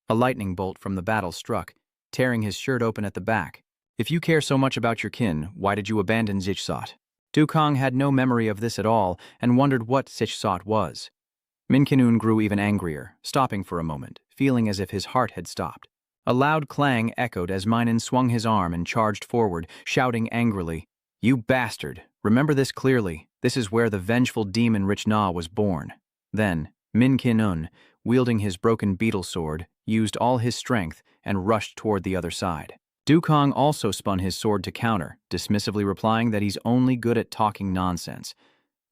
A lightning bolt from the battle struck, tearing his shirt open at the back. "If you care so much about your kin, why did you abandon Zichsot?" Dukong had no memory of this at all and wondered what Zichsot was. Min-kyun grew even angrier, stopping for a moment, feeling as if his heart had stopped. A loud clang echoed as Minun swung his arm and charged forward, shouting angrily, "You bastard! Remember this clearly. This is where the vengeful demon Rich Na was born." Then, Min-kyun, wielding his broken beetle sword, used all his strength and rushed toward the other side. Dukong also spun his sword to counter, dismissively replying that he's only good at talking nonsense.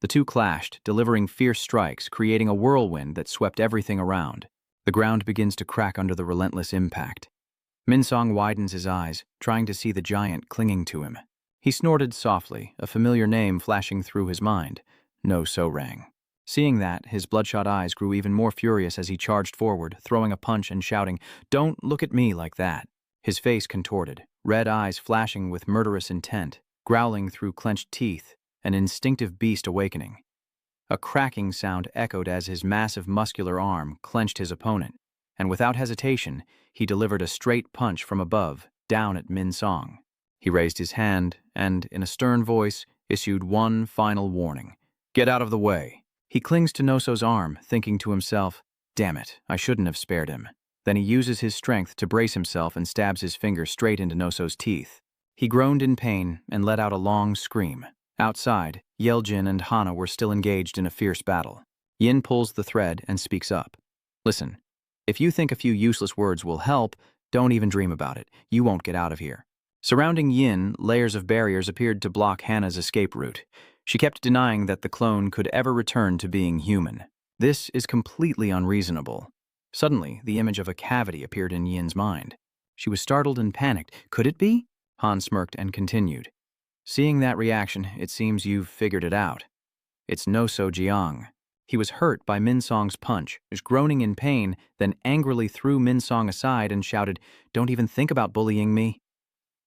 The two clashed, delivering fierce strikes, creating a whirlwind that swept everything around. The ground begins to crack under the relentless impact. Min-song widens his eyes, trying to see the giant clinging to him. He snorted softly, a familiar name flashing through his mind. No So-Rang. Seeing that, his bloodshot eyes grew even more furious as he charged forward, throwing a punch and shouting, "Don't look at me like that." His face contorted, red eyes flashing with murderous intent, growling through clenched teeth, an instinctive beast awakening. A cracking sound echoed as his massive muscular arm clenched his opponent, and without hesitation, he delivered a straight punch from above, down at Min Song. He raised his hand and, in a stern voice, issued one final warning. "Get out of the way." He clings to Noso's arm, thinking to himself, "Damn it, I shouldn't have spared him." Then he uses his strength to brace himself and stabs his finger straight into Noso's teeth. He groaned in pain and let out a long scream. Outside, Yeljin and Hana were still engaged in a fierce battle. Yin pulls the thread and speaks up. "Listen, if you think a few useless words will help, don't even dream about it. You won't get out of here." Surrounding Yin, layers of barriers appeared to block Hana's escape route. She kept denying that the clone could ever return to being human. This is completely unreasonable. Suddenly, the image of a cavity appeared in Yin's mind. She was startled and panicked. "Could it be?" Han smirked and continued. "Seeing that reaction, it seems you've figured it out. It's Noso Jiang." He was hurt by Min Song's punch, was groaning in pain, then angrily threw Min Song aside and shouted, "Don't even think about bullying me."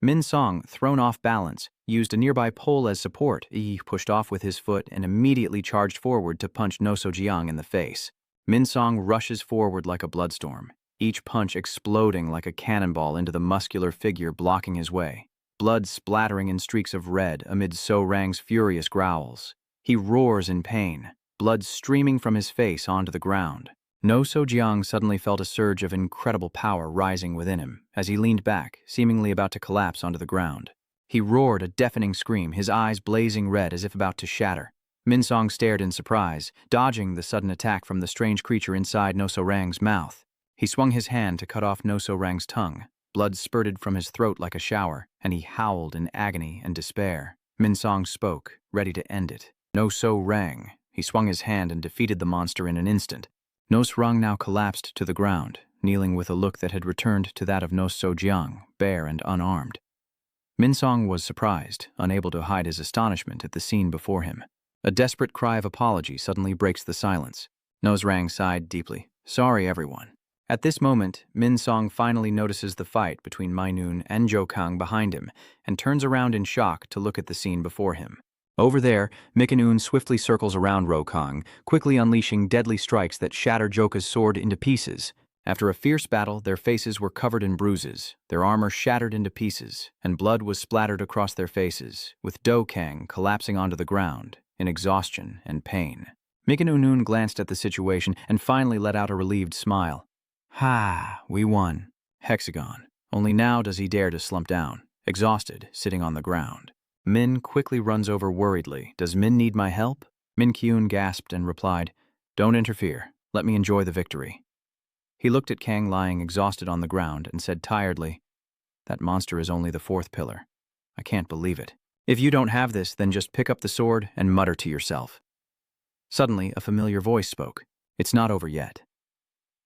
Min Song, thrown off balance, used a nearby pole as support. He pushed off with his foot and immediately charged forward to punch Noso Jiang in the face. Min Song rushes forward like a bloodstorm, each punch exploding like a cannonball into the muscular figure blocking his way, blood splattering in streaks of red amid So-Rang's furious growls. He roars in pain, blood streaming from his face onto the ground. Noso Jiang suddenly felt a surge of incredible power rising within him as he leaned back, seemingly about to collapse onto the ground. He roared a deafening scream, his eyes blazing red as if about to shatter. Min Song stared in surprise, dodging the sudden attack from the strange creature inside Noso Rang's mouth. He swung his hand to cut off Noso Rang's tongue. Blood spurted from his throat like a shower, and he howled in agony and despair. Min Song spoke, ready to end it. "Noso Rang." He swung his hand and defeated the monster in an instant. Nos Rang now collapsed to the ground, kneeling with a look that had returned to that of Noso Jiang, bare and unarmed. Min Song was surprised, unable to hide his astonishment at the scene before him. A desperate cry of apology suddenly breaks the silence. Nos Rang sighed deeply. "Sorry, everyone." At this moment, Min Song finally notices the fight between Mai Nun and Zhou Kang behind him and turns around in shock to look at the scene before him. Over there, Mikanun swiftly circles around Rokong, quickly unleashing deadly strikes that shatter Joka's sword into pieces. After a fierce battle, their faces were covered in bruises, their armor shattered into pieces, and blood was splattered across their faces, with Do Kang collapsing onto the ground, in exhaustion and pain. Mikanun glanced at the situation and finally let out a relieved smile. "Ha, we won. Hexagon. Only now does he dare to slump down, exhausted, sitting on the ground." Min quickly runs over worriedly. "Does Min need my help?" Min Kyun gasped and replied, "Don't interfere. Let me enjoy the victory." He looked at Kang lying exhausted on the ground and said tiredly, "That monster is only the fourth pillar. I can't believe it. If you don't have this, then just pick up the sword and mutter to yourself." Suddenly, a familiar voice spoke. "It's not over yet."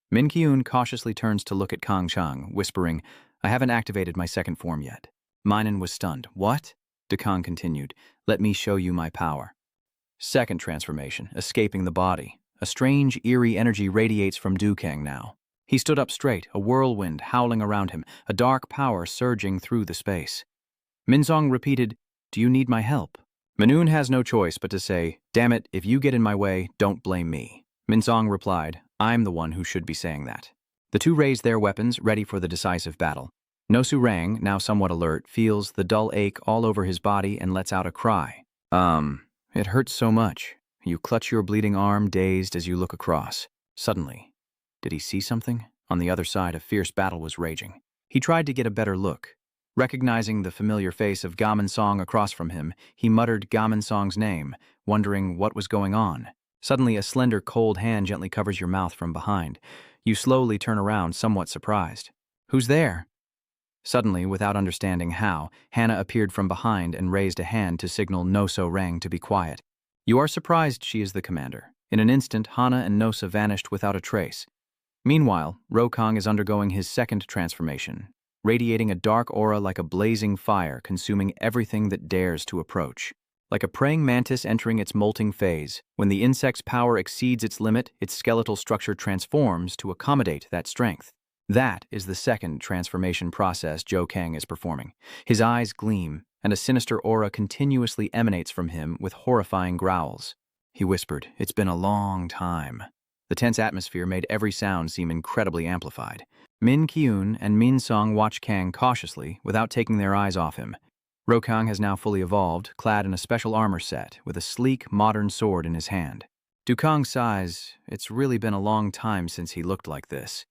Min Kyun cautiously turns to look at Kang Chang, whispering, "I haven't activated my second form yet." Minun was stunned. "What?" Kang continued, "Let me show you my power." Second transformation, escaping the body. A strange, eerie energy radiates from Du Kang now. He stood up straight, a whirlwind howling around him, a dark power surging through the space. Min Song repeated, "Do you need my help?" Manun has no choice but to say, "Damn it, if you get in my way, don't blame me." Min Song replied, "I'm the one who should be saying that." The two raised their weapons, ready for the decisive battle. Nosu Rang, now somewhat alert, feels the dull ache all over his body and lets out a cry. It hurts so much." You clutch your bleeding arm, dazed as you look across. Suddenly, did he see something? On the other side, a fierce battle was raging. He tried to get a better look. Recognizing the familiar face of Gamin Song across from him, he muttered Gamin Song's name, wondering what was going on. Suddenly, a slender, cold hand gently covers your mouth from behind. You slowly turn around, somewhat surprised. "Who's there?" Suddenly, without understanding how, Hana appeared from behind and raised a hand to signal Noso Rang to be quiet. You are surprised she is the commander. In an instant, Hana and Nosa vanished without a trace. Meanwhile, Rokong is undergoing his second transformation, radiating a dark aura like a blazing fire, consuming everything that dares to approach. Like a praying mantis entering its molting phase, when the insect's power exceeds its limit, its skeletal structure transforms to accommodate that strength. That is the second transformation process Zhou Kang is performing. His eyes gleam, and a sinister aura continuously emanates from him with horrifying growls. He whispered, "It's been a long time." The tense atmosphere made every sound seem incredibly amplified. Min Kyun and Min Song watch Kang cautiously, without taking their eyes off him. Rokang has now fully evolved, clad in a special armor set, with a sleek, modern sword in his hand. Dukong sighs, "It's really been a long time since he looked like this."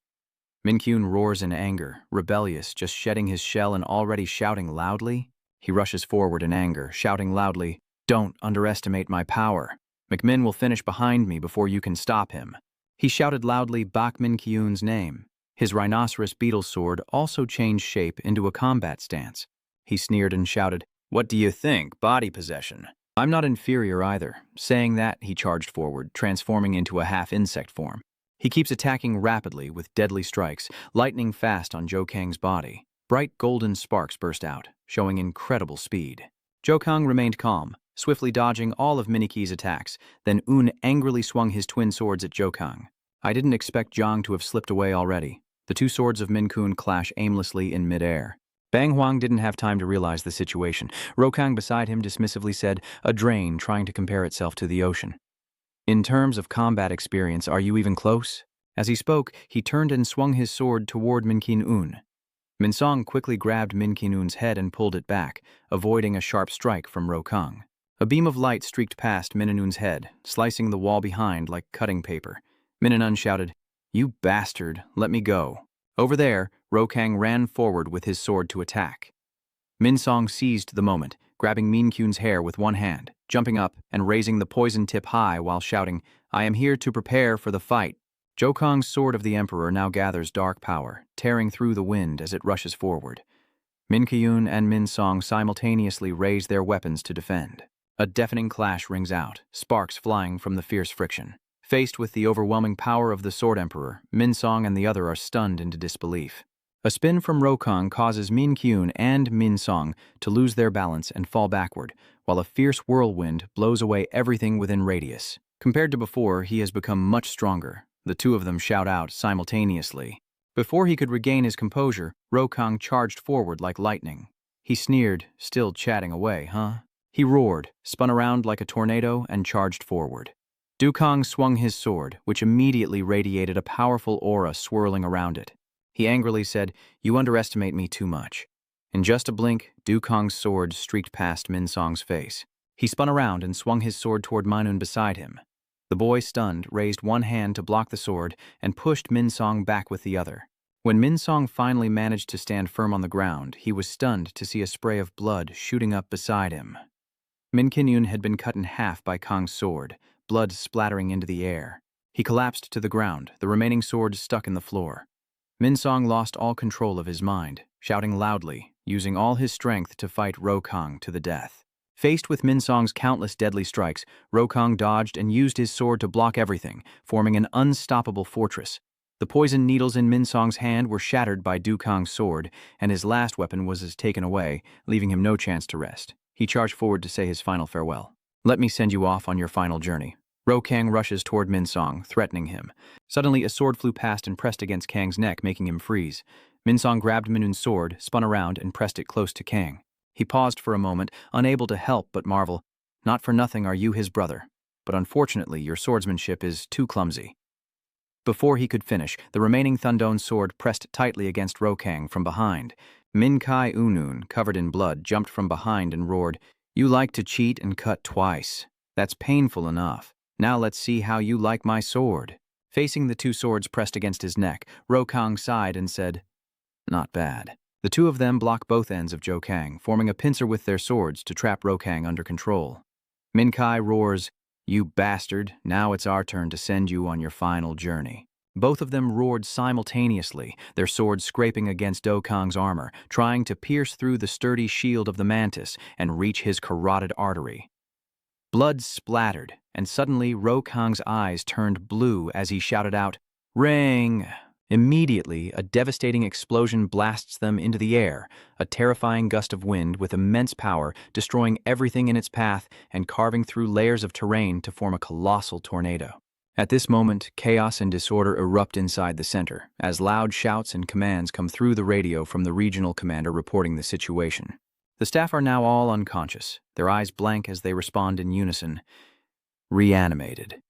Min Kyun roars in anger, rebellious, just shedding his shell and already shouting loudly. He rushes forward in anger, shouting loudly, "Don't underestimate my power. McMin will finish behind me before you can stop him." He shouted loudly Bak Min Kyun's name. His rhinoceros beetle sword also changed shape into a combat stance. He sneered and shouted, "What do you think, body possession? I'm not inferior either." Saying that, he charged forward, transforming into a half-insect form. He keeps attacking rapidly with deadly strikes, lightning fast on Zhou Kang's body. Bright golden sparks burst out, showing incredible speed. Zhou Kang remained calm, swiftly dodging all of Miniki's attacks. Then Un angrily swung his twin swords at Zhou Kang. I didn't expect Zhang to have slipped away already. The two swords of Min Kun clash aimlessly in midair. Bang Huang didn't have time to realize the situation. Rokang beside him dismissively said, "A drain trying to compare itself to the ocean." "In terms of combat experience, are you even close?" As he spoke, he turned and swung his sword toward Min Kin Un. Min Song quickly grabbed Min Kin Un's head and pulled it back, avoiding a sharp strike from Rokang. A beam of light streaked past Min Un's head, slicing the wall behind like cutting paper. Min Un shouted, "You bastard, let me go." Over there, Rokang ran forward with his sword to attack. Min Song seized the moment, grabbing Min Kyun's hair with one hand, jumping up and raising the poison tip high while shouting, "I am here to prepare for the fight." Zhou Kang's sword of the Emperor now gathers dark power, tearing through the wind as it rushes forward. Min Kyun and Min Song simultaneously raise their weapons to defend. A deafening clash rings out, sparks flying from the fierce friction. Faced with the overwhelming power of the Sword Emperor, Min Song and the other are stunned into disbelief. A spin from Rokang causes Min Kyun and Min Song to lose their balance and fall backward, while a fierce whirlwind blows away everything within radius. Compared to before, he has become much stronger. The two of them shout out simultaneously. Before he could regain his composure, Rokang charged forward like lightning. He sneered, still chatting away, huh? He roared, spun around like a tornado, and charged forward. Dukong swung his sword, which immediately radiated a powerful aura swirling around it. He angrily said, "You underestimate me too much." In just a blink, Dukong's sword streaked past Min Song's face. He spun around and swung his sword toward Minun beside him. The boy, stunned, raised one hand to block the sword and pushed Min Song back with the other. When Min Song finally managed to stand firm on the ground, he was stunned to see a spray of blood shooting up beside him. Min Kinyun had been cut in half by Kang's sword, blood splattering into the air. He collapsed to the ground, the remaining sword stuck in the floor. Min Song lost all control of his mind, shouting loudly, using all his strength to fight Rokang to the death. Faced with Min Song's countless deadly strikes, Rokang dodged and used his sword to block everything, forming an unstoppable fortress. The poison needles in Min Song's hand were shattered by Dukong's sword, and his last weapon was taken away, leaving him no chance to rest. He charged forward to say his final farewell. "Let me send you off on your final journey." Rokang rushes toward Min Song, threatening him. Suddenly, a sword flew past and pressed against Kang's neck, making him freeze. Min Song grabbed Minun's sword, spun around, and pressed it close to Kang. He paused for a moment, unable to help but marvel. "Not for nothing are you his brother, but unfortunately your swordsmanship is too clumsy." Before he could finish, the remaining Thundone sword pressed tightly against Rokang from behind. Min Kai Unun, covered in blood, jumped from behind and roared, "You like to cheat and cut twice. That's painful enough. Now let's see how you like my sword." Facing the two swords pressed against his neck, Rokang sighed and said, "Not bad." The two of them block both ends of Zhou Kang, forming a pincer with their swords to trap Rokang under control. Min Kai roars, "You bastard, now it's our turn to send you on your final journey." Both of them roared simultaneously, their swords scraping against Dokang's armor, trying to pierce through the sturdy shield of the mantis and reach his carotid artery. Blood splattered, and suddenly Rokang's eyes turned blue as he shouted out, "Ring!" Immediately, a devastating explosion blasts them into the air, a terrifying gust of wind with immense power, destroying everything in its path and carving through layers of terrain to form a colossal tornado. At this moment, chaos and disorder erupt inside the center, as loud shouts and commands come through the radio from the regional commander reporting the situation. The staff are now all unconscious, their eyes blank as they respond in unison. Reanimated.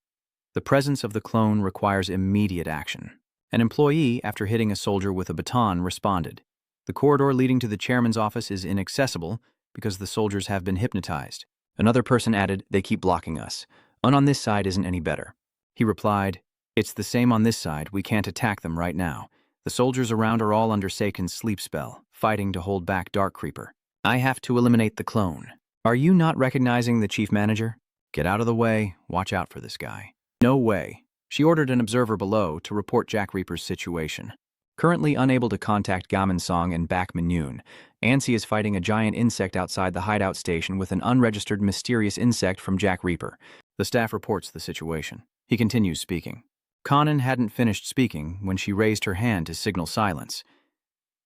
The presence of the clone requires immediate action. An employee, after hitting a soldier with a baton, responded. The corridor leading to the chairman's office is inaccessible because the soldiers have been hypnotized. Another person added, they keep blocking us. On this side isn't any better. He replied, it's the same on this side, we can't attack them right now. The soldiers around are all under Saken's sleep spell, fighting to hold back Dark Creeper. I have to eliminate the clone. Are you not recognizing the chief manager? Get out of the way, watch out for this guy. No way. She ordered an observer below to report Jack Reaper's situation. Currently unable to contact Gamin Song and Bak Min-yoon, Ansi is fighting a giant insect outside the hideout station with an unregistered mysterious insect from Jack Reaper. The staff reports the situation. He continues speaking. Kanan hadn't finished speaking when she raised her hand to signal silence.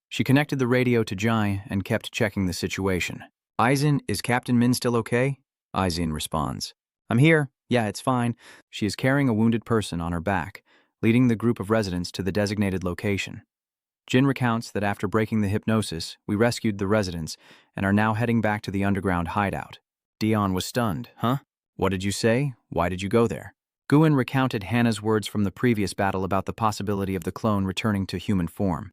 She connected the radio to Jai and kept checking the situation. Aizen, is Captain Min still okay? Aizen responds. I'm here. Yeah, it's fine. She is carrying a wounded person on her back, leading the group of residents to the designated location. Jin recounts that after breaking the hypnosis, we rescued the residents and are now heading back to the underground hideout. Dion was stunned. Huh? What did you say? Why did you go there? Guin recounted Hannah's words from the previous battle about the possibility of the clone returning to human form.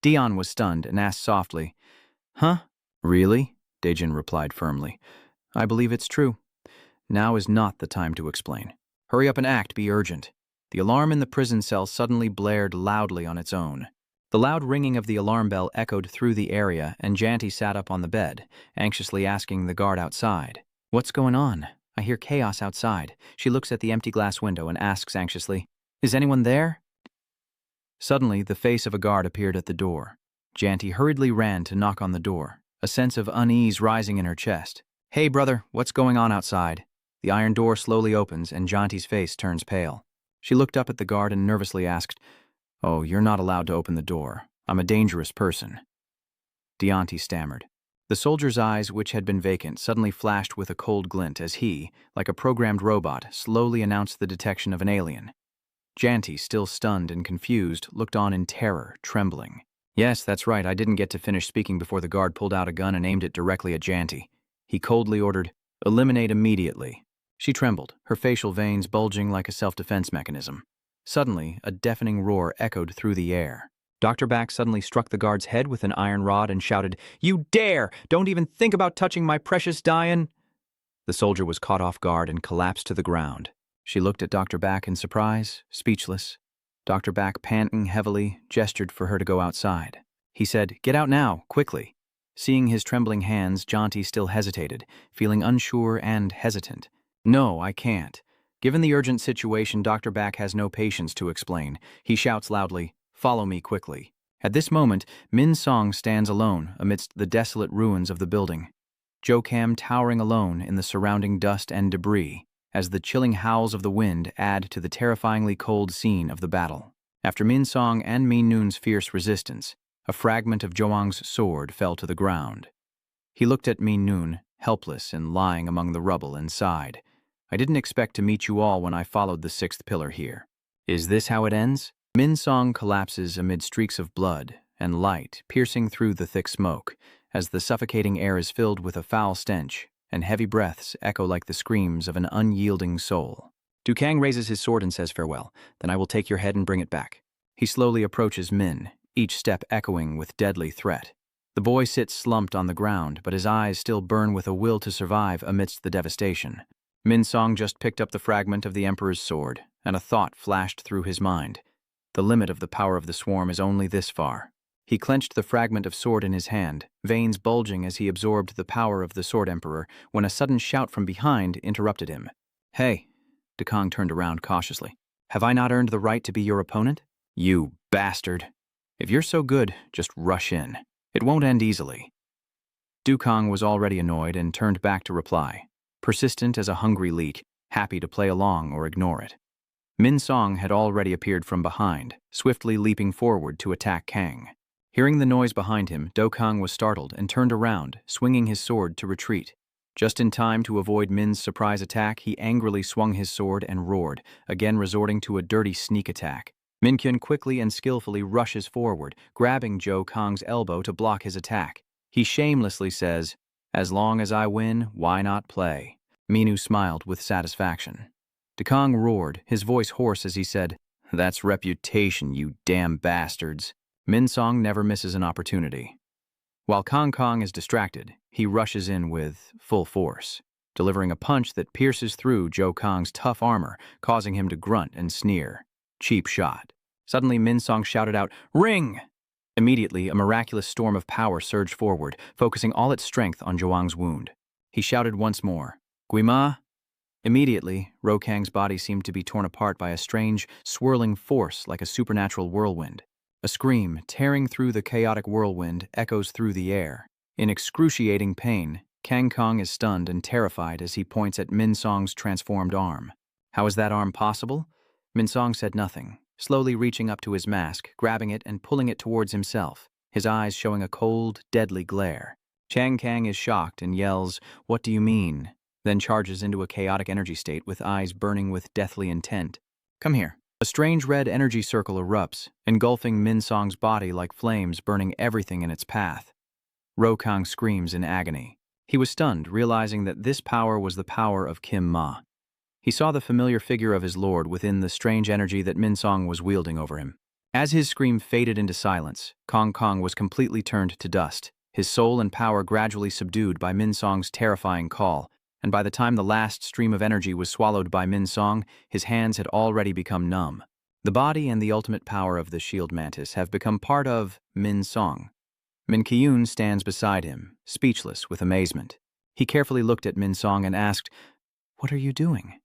Dion was stunned and asked softly, Huh? Really? Daejin replied firmly. I believe it's true. Now is not the time to explain. Hurry up and act, be urgent. The alarm in the prison cell suddenly blared loudly on its own. The loud ringing of the alarm bell echoed through the area, and Janti sat up on the bed, anxiously asking the guard outside. What's going on? I hear chaos outside. She looks at the empty glass window and asks anxiously, Is anyone there? Suddenly, the face of a guard appeared at the door. Janti hurriedly ran to knock on the door, a sense of unease rising in her chest. Hey, brother, what's going on outside? The iron door slowly opens, and Janti's face turns pale. She looked up at the guard and nervously asked, Oh, you're not allowed to open the door. I'm a dangerous person. Dianti stammered. The soldier's eyes, which had been vacant, suddenly flashed with a cold glint as he, like a programmed robot, slowly announced the detection of an alien. Janti, still stunned and confused, looked on in terror, trembling. Yes, that's right, I didn't get to finish speaking before the guard pulled out a gun and aimed it directly at Janti. He coldly ordered, Eliminate immediately. She trembled, her facial veins bulging like a self-defense mechanism. Suddenly, a deafening roar echoed through the air. Dr. Bak suddenly struck the guard's head with an iron rod and shouted, You dare! Don't even think about touching my precious Dian! The soldier was caught off guard and collapsed to the ground. She looked at Dr. Bak in surprise, speechless. Dr. Bak, panting heavily, gestured for her to go outside. He said, Get out now, quickly. Seeing his trembling hands, Janti still hesitated, feeling unsure and hesitant. No, I can't. Given the urgent situation, Dr. Bak has no patience to explain. He shouts loudly, Follow me quickly. At this moment, Min Song stands alone amidst the desolate ruins of the building. Jo Cam towering alone in the surrounding dust and debris, as the chilling howls of the wind add to the terrifyingly cold scene of the battle. After Min Song and Min Noon's fierce resistance, a fragment of Joang's sword fell to the ground. He looked at Min Noon, helpless and lying among the rubble, and sighed. I didn't expect to meet you all when I followed the sixth pillar here. Is this how it ends? Min Song collapses amid streaks of blood and light piercing through the thick smoke, as the suffocating air is filled with a foul stench, and heavy breaths echo like the screams of an unyielding soul. Dukang raises his sword and says farewell. Then I will take your head and bring it back. He slowly approaches Min, each step echoing with deadly threat. The boy sits slumped on the ground, but his eyes still burn with a will to survive amidst the devastation. Min Song just picked up the fragment of the Emperor's sword, and a thought flashed through his mind. The limit of the power of the swarm is only this far. He clenched the fragment of sword in his hand, veins bulging as he absorbed the power of the Sword Emperor, when a sudden shout from behind interrupted him. Hey, Dekong turned around cautiously. Have I not earned the right to be your opponent? You bastard. If you're so good, just rush in. It won't end easily. Dukong was already annoyed and turned back to reply, persistent as a hungry leek, happy to play along or ignore it. Min Song had already appeared from behind, swiftly leaping forward to attack Kang. Hearing the noise behind him, Do Kang was startled and turned around, swinging his sword to retreat. Just in time to avoid Min's surprise attack, he angrily swung his sword and roared, again resorting to a dirty sneak attack. Min Kyun quickly and skillfully rushes forward, grabbing Do Kang's elbow to block his attack. He shamelessly says, "As long as I win, why not play?" Minu smiled with satisfaction. Do Kang roared, his voice hoarse as he said, "That's reputation, you damn bastards." Min Song never misses an opportunity. While Kang is distracted, he rushes in with full force, delivering a punch that pierces through Do Kang's tough armor, causing him to grunt and sneer. Cheap shot. Suddenly, Min Song shouted out, "Ring!" Immediately, a miraculous storm of power surged forward, focusing all its strength on Zhuang's wound. He shouted once more, "Guima!" Immediately, Rokang's body seemed to be torn apart by a strange, swirling force like a supernatural whirlwind. A scream, tearing through the chaotic whirlwind, echoes through the air. In excruciating pain, Kang is stunned and terrified as he points at Min Song's transformed arm. How is that arm possible? Min Song said nothing, slowly reaching up to his mask, grabbing it and pulling it towards himself, his eyes showing a cold, deadly glare. Kang is shocked and yells, "What do you mean?" Then charges into a chaotic energy state with eyes burning with deathly intent. "Come here." A strange red energy circle erupts, engulfing Min Song's body like flames, burning everything in its path. Rokang screams in agony. He was stunned, realizing that this power was the power of Kim Ma. He saw the familiar figure of his lord within the strange energy that Min Song was wielding over him. As his scream faded into silence, Kang was completely turned to dust, his soul and power gradually subdued by Min Song's terrifying call, and by the time the last stream of energy was swallowed by Min Song, his hands had already become numb. The body and the ultimate power of the shield mantis have become part of Min Song. Min Kyun stands beside him, speechless with amazement. He carefully looked at Min Song and asked, "What are you doing?"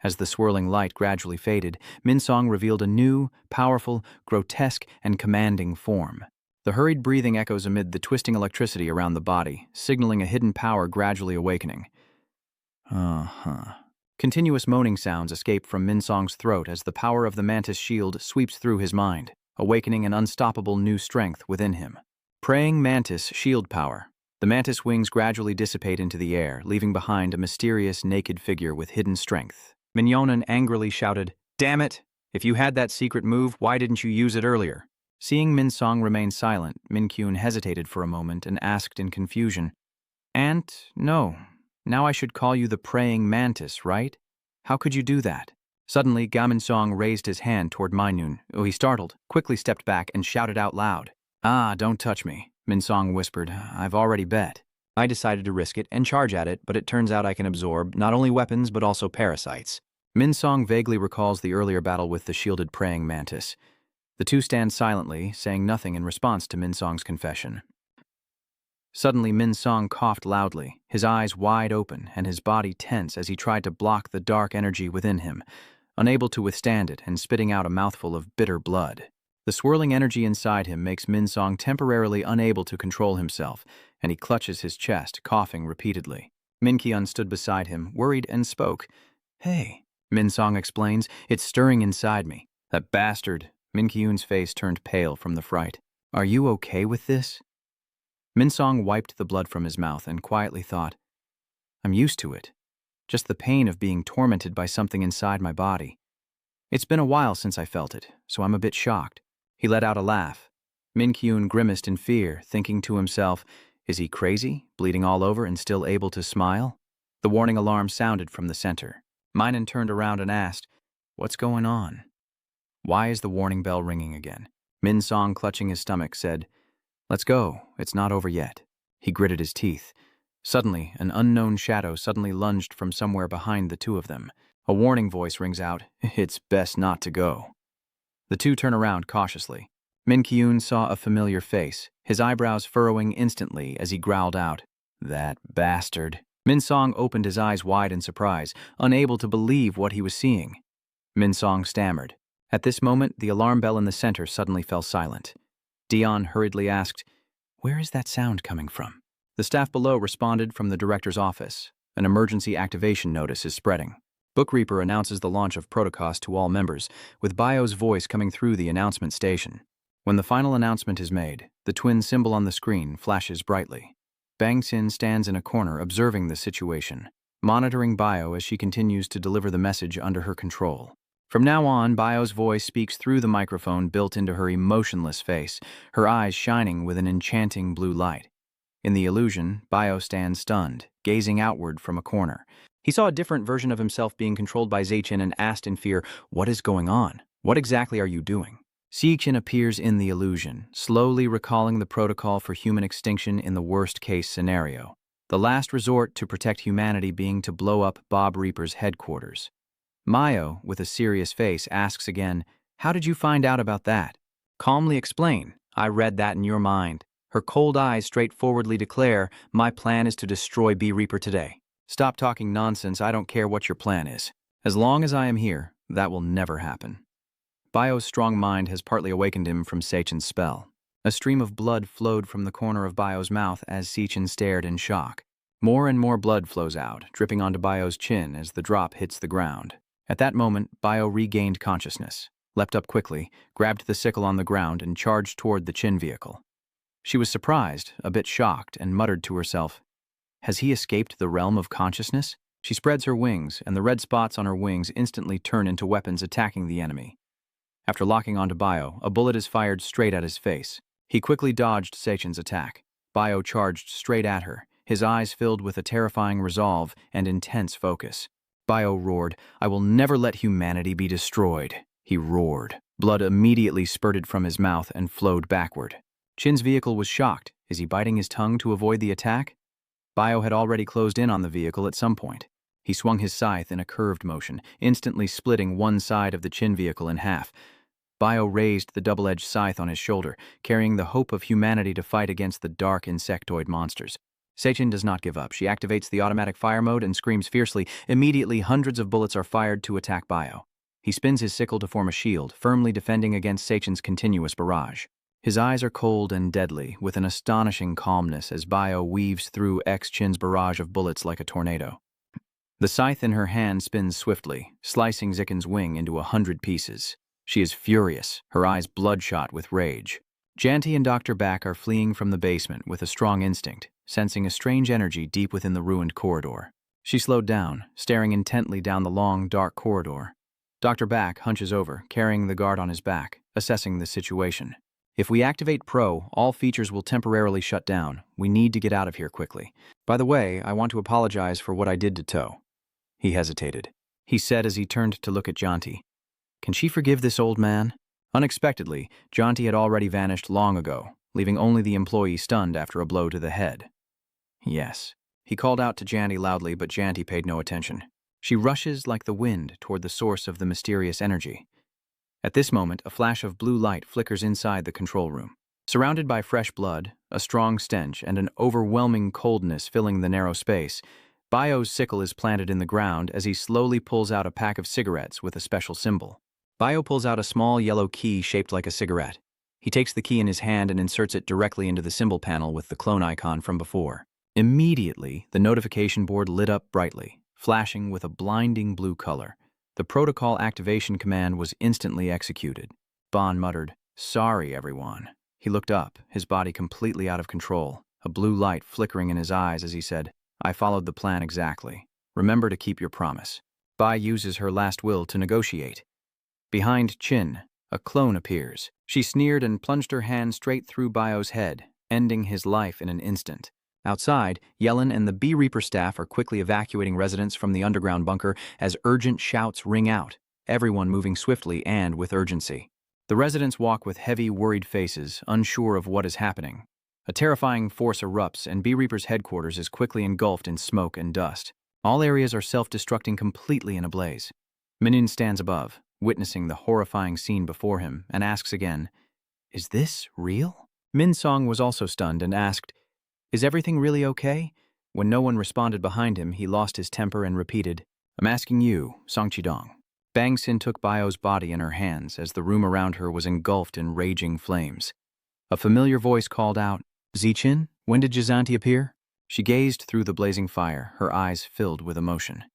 As the swirling light gradually faded, Min Song revealed a new, powerful, grotesque, and commanding form. The hurried breathing echoes amid the twisting electricity around the body, signaling a hidden power gradually awakening. Continuous moaning sounds escape from Min Song's throat as the power of the mantis shield sweeps through his mind, awakening an unstoppable new strength within him. Praying mantis shield power. The mantis wings gradually dissipate into the air, leaving behind a mysterious naked figure with hidden strength. Minyonan angrily shouted, "Damn it! If you had that secret move, why didn't you use it earlier?" Seeing Min Song remain silent, Min Kyun hesitated for a moment and asked in confusion, "Aunt, no. Now I should call you the praying mantis, right? How could you do that?" Suddenly, Gamin Song raised his hand toward Minyoon. He startled, quickly stepped back, and shouted out loud. "Ah, don't touch me," Min Song whispered. "I've already bet." I decided to risk it and charge at it, but it turns out I can absorb not only weapons but also parasites. Min Song vaguely recalls the earlier battle with the shielded praying mantis. The two stand silently, saying nothing in response to Min Song's confession. Suddenly, Min Song coughed loudly, his eyes wide open and his body tense as he tried to block the dark energy within him, unable to withstand it and spitting out a mouthful of bitter blood. The swirling energy inside him makes Min Song temporarily unable to control himself, and he clutches his chest, coughing repeatedly. Min Kyun stood beside him, worried, and spoke. "Hey," Min Song explains, "it's stirring inside me." "That bastard." Min Kyun's face turned pale from the fright. "Are you okay with this?" Min Song wiped the blood from his mouth and quietly thought, "I'm used to it. Just the pain of being tormented by something inside my body. It's been a while since I felt it, so I'm a bit shocked." He let out a laugh. Min Kyun grimaced in fear, thinking to himself, is he crazy, bleeding all over and still able to smile? The warning alarm sounded from the center. Minun turned around and asked, "What's going on?" "Why is the warning bell ringing again?" Min Song, clutching his stomach, said, "Let's go, it's not over yet." He gritted his teeth. Suddenly, an unknown shadow suddenly lunged from somewhere behind the two of them. A warning voice rings out, "It's best not to go." The two turn around cautiously. Min Kyun saw a familiar face, his eyebrows furrowing instantly as he growled out, "That bastard." Min Song opened his eyes wide in surprise, unable to believe what he was seeing. Min Song stammered. At this moment, the alarm bell in the center suddenly fell silent. Dion hurriedly asked, "Where is that sound coming from?" The staff below responded from the director's office. An emergency activation notice is spreading. Book Reaper announces the launch of Protocast to all members, with Bio's voice coming through the announcement station. When the final announcement is made, the twin symbol on the screen flashes brightly. Bang Sin stands in a corner observing the situation, monitoring Bio as she continues to deliver the message under her control. From now on, Bio's voice speaks through the microphone built into her emotionless face, her eyes shining with an enchanting blue light. In the illusion, Bio stands stunned, gazing outward from a corner. He saw a different version of himself being controlled by Zeichin and asked in fear, "What is going on? What exactly are you doing?" Zeichin appears in the illusion, slowly recalling the protocol for human extinction in the worst-case scenario, the last resort to protect humanity being to blow up Bob Reaper's headquarters. Mayo, with a serious face, asks again, "How did you find out about that?" "Calmly explain. I read that in your mind." Her cold eyes straightforwardly declare, "My plan is to destroy B Reaper today." "Stop talking nonsense. I don't care what your plan is. As long as I am here, that will never happen." Bio's strong mind has partly awakened him from Seichin's spell. A stream of blood flowed from the corner of Bio's mouth as Seichin stared in shock. More and more blood flows out, dripping onto Bio's chin as the drop hits the ground. At that moment, Bio regained consciousness, leapt up quickly, grabbed the sickle on the ground, and charged toward the Chin vehicle. She was surprised, a bit shocked, and muttered to herself, "Has he escaped the realm of consciousness?" She spreads her wings, and the red spots on her wings instantly turn into weapons attacking the enemy. After locking onto Bio, a bullet is fired straight at his face. He quickly dodged Seichin's attack. Bio charged straight at her, his eyes filled with a terrifying resolve and intense focus. Bio roared, "I will never let humanity be destroyed." He roared. Blood immediately spurted from his mouth and flowed backward. Chin's vehicle was shocked. Is he biting his tongue to avoid the attack? Bio had already closed in on the vehicle at some point. He swung his scythe in a curved motion, instantly splitting one side of the Chin vehicle in half. Bio raised the double-edged scythe on his shoulder, carrying the hope of humanity to fight against the dark insectoid monsters. Seichin does not give up. She activates the automatic fire mode and screams fiercely. Immediately, hundreds of bullets are fired to attack Bio. He spins his sickle to form a shield, firmly defending against Seichin's continuous barrage. His eyes are cold and deadly, with an astonishing calmness as Bio weaves through Chin's barrage of bullets like a tornado. The scythe in her hand spins swiftly, slicing Zeichin's wing into 100 pieces. She is furious, her eyes bloodshot with rage. Janty and Dr. Back are fleeing from the basement with a strong instinct, sensing a strange energy deep within the ruined corridor. She slowed down, staring intently down the long, dark corridor. Dr. Back hunches over, carrying the guard on his back, assessing the situation. "If we activate Pro, all features will temporarily shut down. We need to get out of here quickly. By the way, I want to apologize for what I did to Toe." He hesitated. He said as he turned to look at Janty, "Can she forgive this old man?" Unexpectedly, Janty had already vanished long ago, leaving only the employee stunned after a blow to the head. "Yes." He called out to Janty loudly, but Janty paid no attention. She rushes like the wind toward the source of the mysterious energy. At this moment, a flash of blue light flickers inside the control room. Surrounded by fresh blood, a strong stench, and an overwhelming coldness filling the narrow space, Bio's sickle is planted in the ground as he slowly pulls out a pack of cigarettes with a special symbol. Bio pulls out a small yellow key shaped like a cigarette. He takes the key in his hand and inserts it directly into the symbol panel with the clone icon from before. Immediately, the notification board lit up brightly, flashing with a blinding blue color. The protocol activation command was instantly executed. Bond muttered, "Sorry, everyone." He looked up, his body completely out of control, a blue light flickering in his eyes as he said, "I followed the plan exactly. Remember to keep your promise." Bai uses her last will to negotiate. Behind Chin, a clone appears. She sneered and plunged her hand straight through Bio's head, ending his life in an instant. Outside, Yellen and the B Reaper staff are quickly evacuating residents from the underground bunker as urgent shouts ring out, everyone moving swiftly and with urgency. The residents walk with heavy, worried faces, unsure of what is happening. A terrifying force erupts and B Reaper's headquarters is quickly engulfed in smoke and dust. All areas are self-destructing completely in a blaze. Minin stands above, witnessing the horrifying scene before him, and asks again, "Is this real?" Min Song was also stunned and asked, "Is everything really okay?" When no one responded behind him, he lost his temper and repeated, "I'm asking you, Song Chidong." Bang Sin took Bio's body in her hands as the room around her was engulfed in raging flames. A familiar voice called out, "Zeichin, when did Jizanti appear?" She gazed through the blazing fire, her eyes filled with emotion.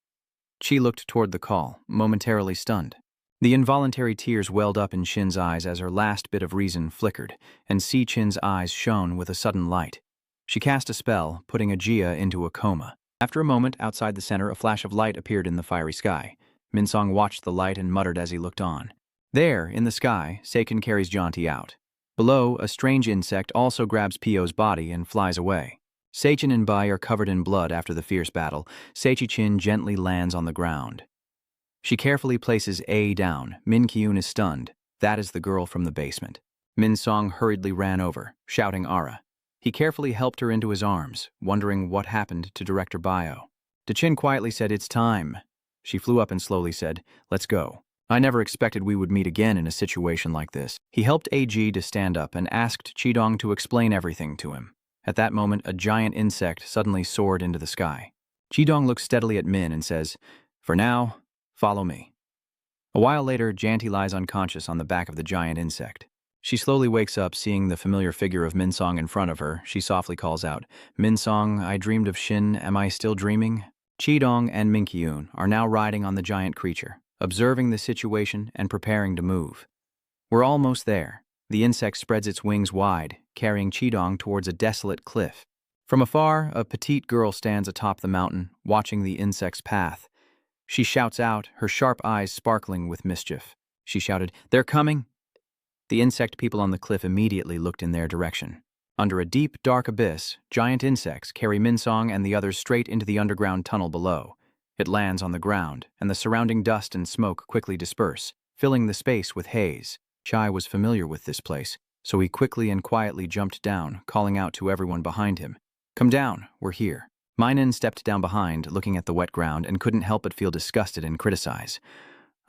Chi looked toward the call, momentarily stunned. The involuntary tears welled up in Chin's eyes as her last bit of reason flickered, and Si Chin's eyes shone with a sudden light. She cast a spell, putting Ajia into a coma. After a moment, outside the center, a flash of light appeared in the fiery sky. Minsong watched the light and muttered as he looked on. There, in the sky, Seiken carries Jaunty out. Below, a strange insect also grabs Pio's body and flies away. Seichin and Bai are covered in blood after the fierce battle. Seichi-chin gently lands on the ground. She carefully places A down. Min Kyun is stunned. That is the girl from the basement. Min Song hurriedly ran over, shouting Ara. He carefully helped her into his arms, wondering what happened to Director Bio. Chin quietly said, "It's time." She flew up and slowly said, "Let's go. I never expected we would meet again in a situation like this." He helped AG to stand up and asked Chidong to explain everything to him. At that moment, a giant insect suddenly soared into the sky. Chidong looks steadily at Min and says, "For now, follow me." A while later, Janty lies unconscious on the back of the giant insect. She slowly wakes up, seeing the familiar figure of Minsong in front of her. She softly calls out, "Minsong, I dreamed of Shin. Am I still dreaming?" Chidong and Minkyun are now riding on the giant creature, observing the situation and preparing to move. We're almost there. The insect spreads its wings wide, carrying Chidong towards a desolate cliff. From afar, a petite girl stands atop the mountain, watching the insect's path. She shouts out, her sharp eyes sparkling with mischief. She shouted, "They're coming!" The insect people on the cliff immediately looked in their direction. Under a deep, dark abyss, giant insects carry Minsong and the others straight into the underground tunnel below. It lands on the ground, and the surrounding dust and smoke quickly disperse, filling the space with haze. Chai was familiar with this place, so he quickly and quietly jumped down, calling out to everyone behind him, "Come down, we're here." Minun stepped down behind, looking at the wet ground, and couldn't help but feel disgusted and criticize.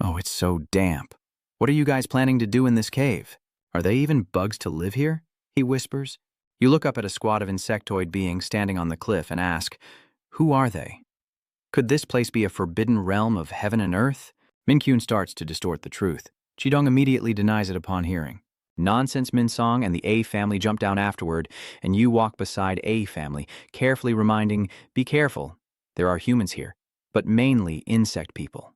"Oh, it's so damp. What are you guys planning to do in this cave? Are they even bugs to live here?" he whispers. You look up at a squad of insectoid beings standing on the cliff and ask, "Who are they? Could this place be a forbidden realm of heaven and earth?" Minkyun starts to distort the truth. Chidong immediately denies it upon hearing. "Nonsense, Minsong and the A family jump down afterward, and you walk beside A family, carefully reminding, 'Be careful. There are humans here, but mainly insect people.'"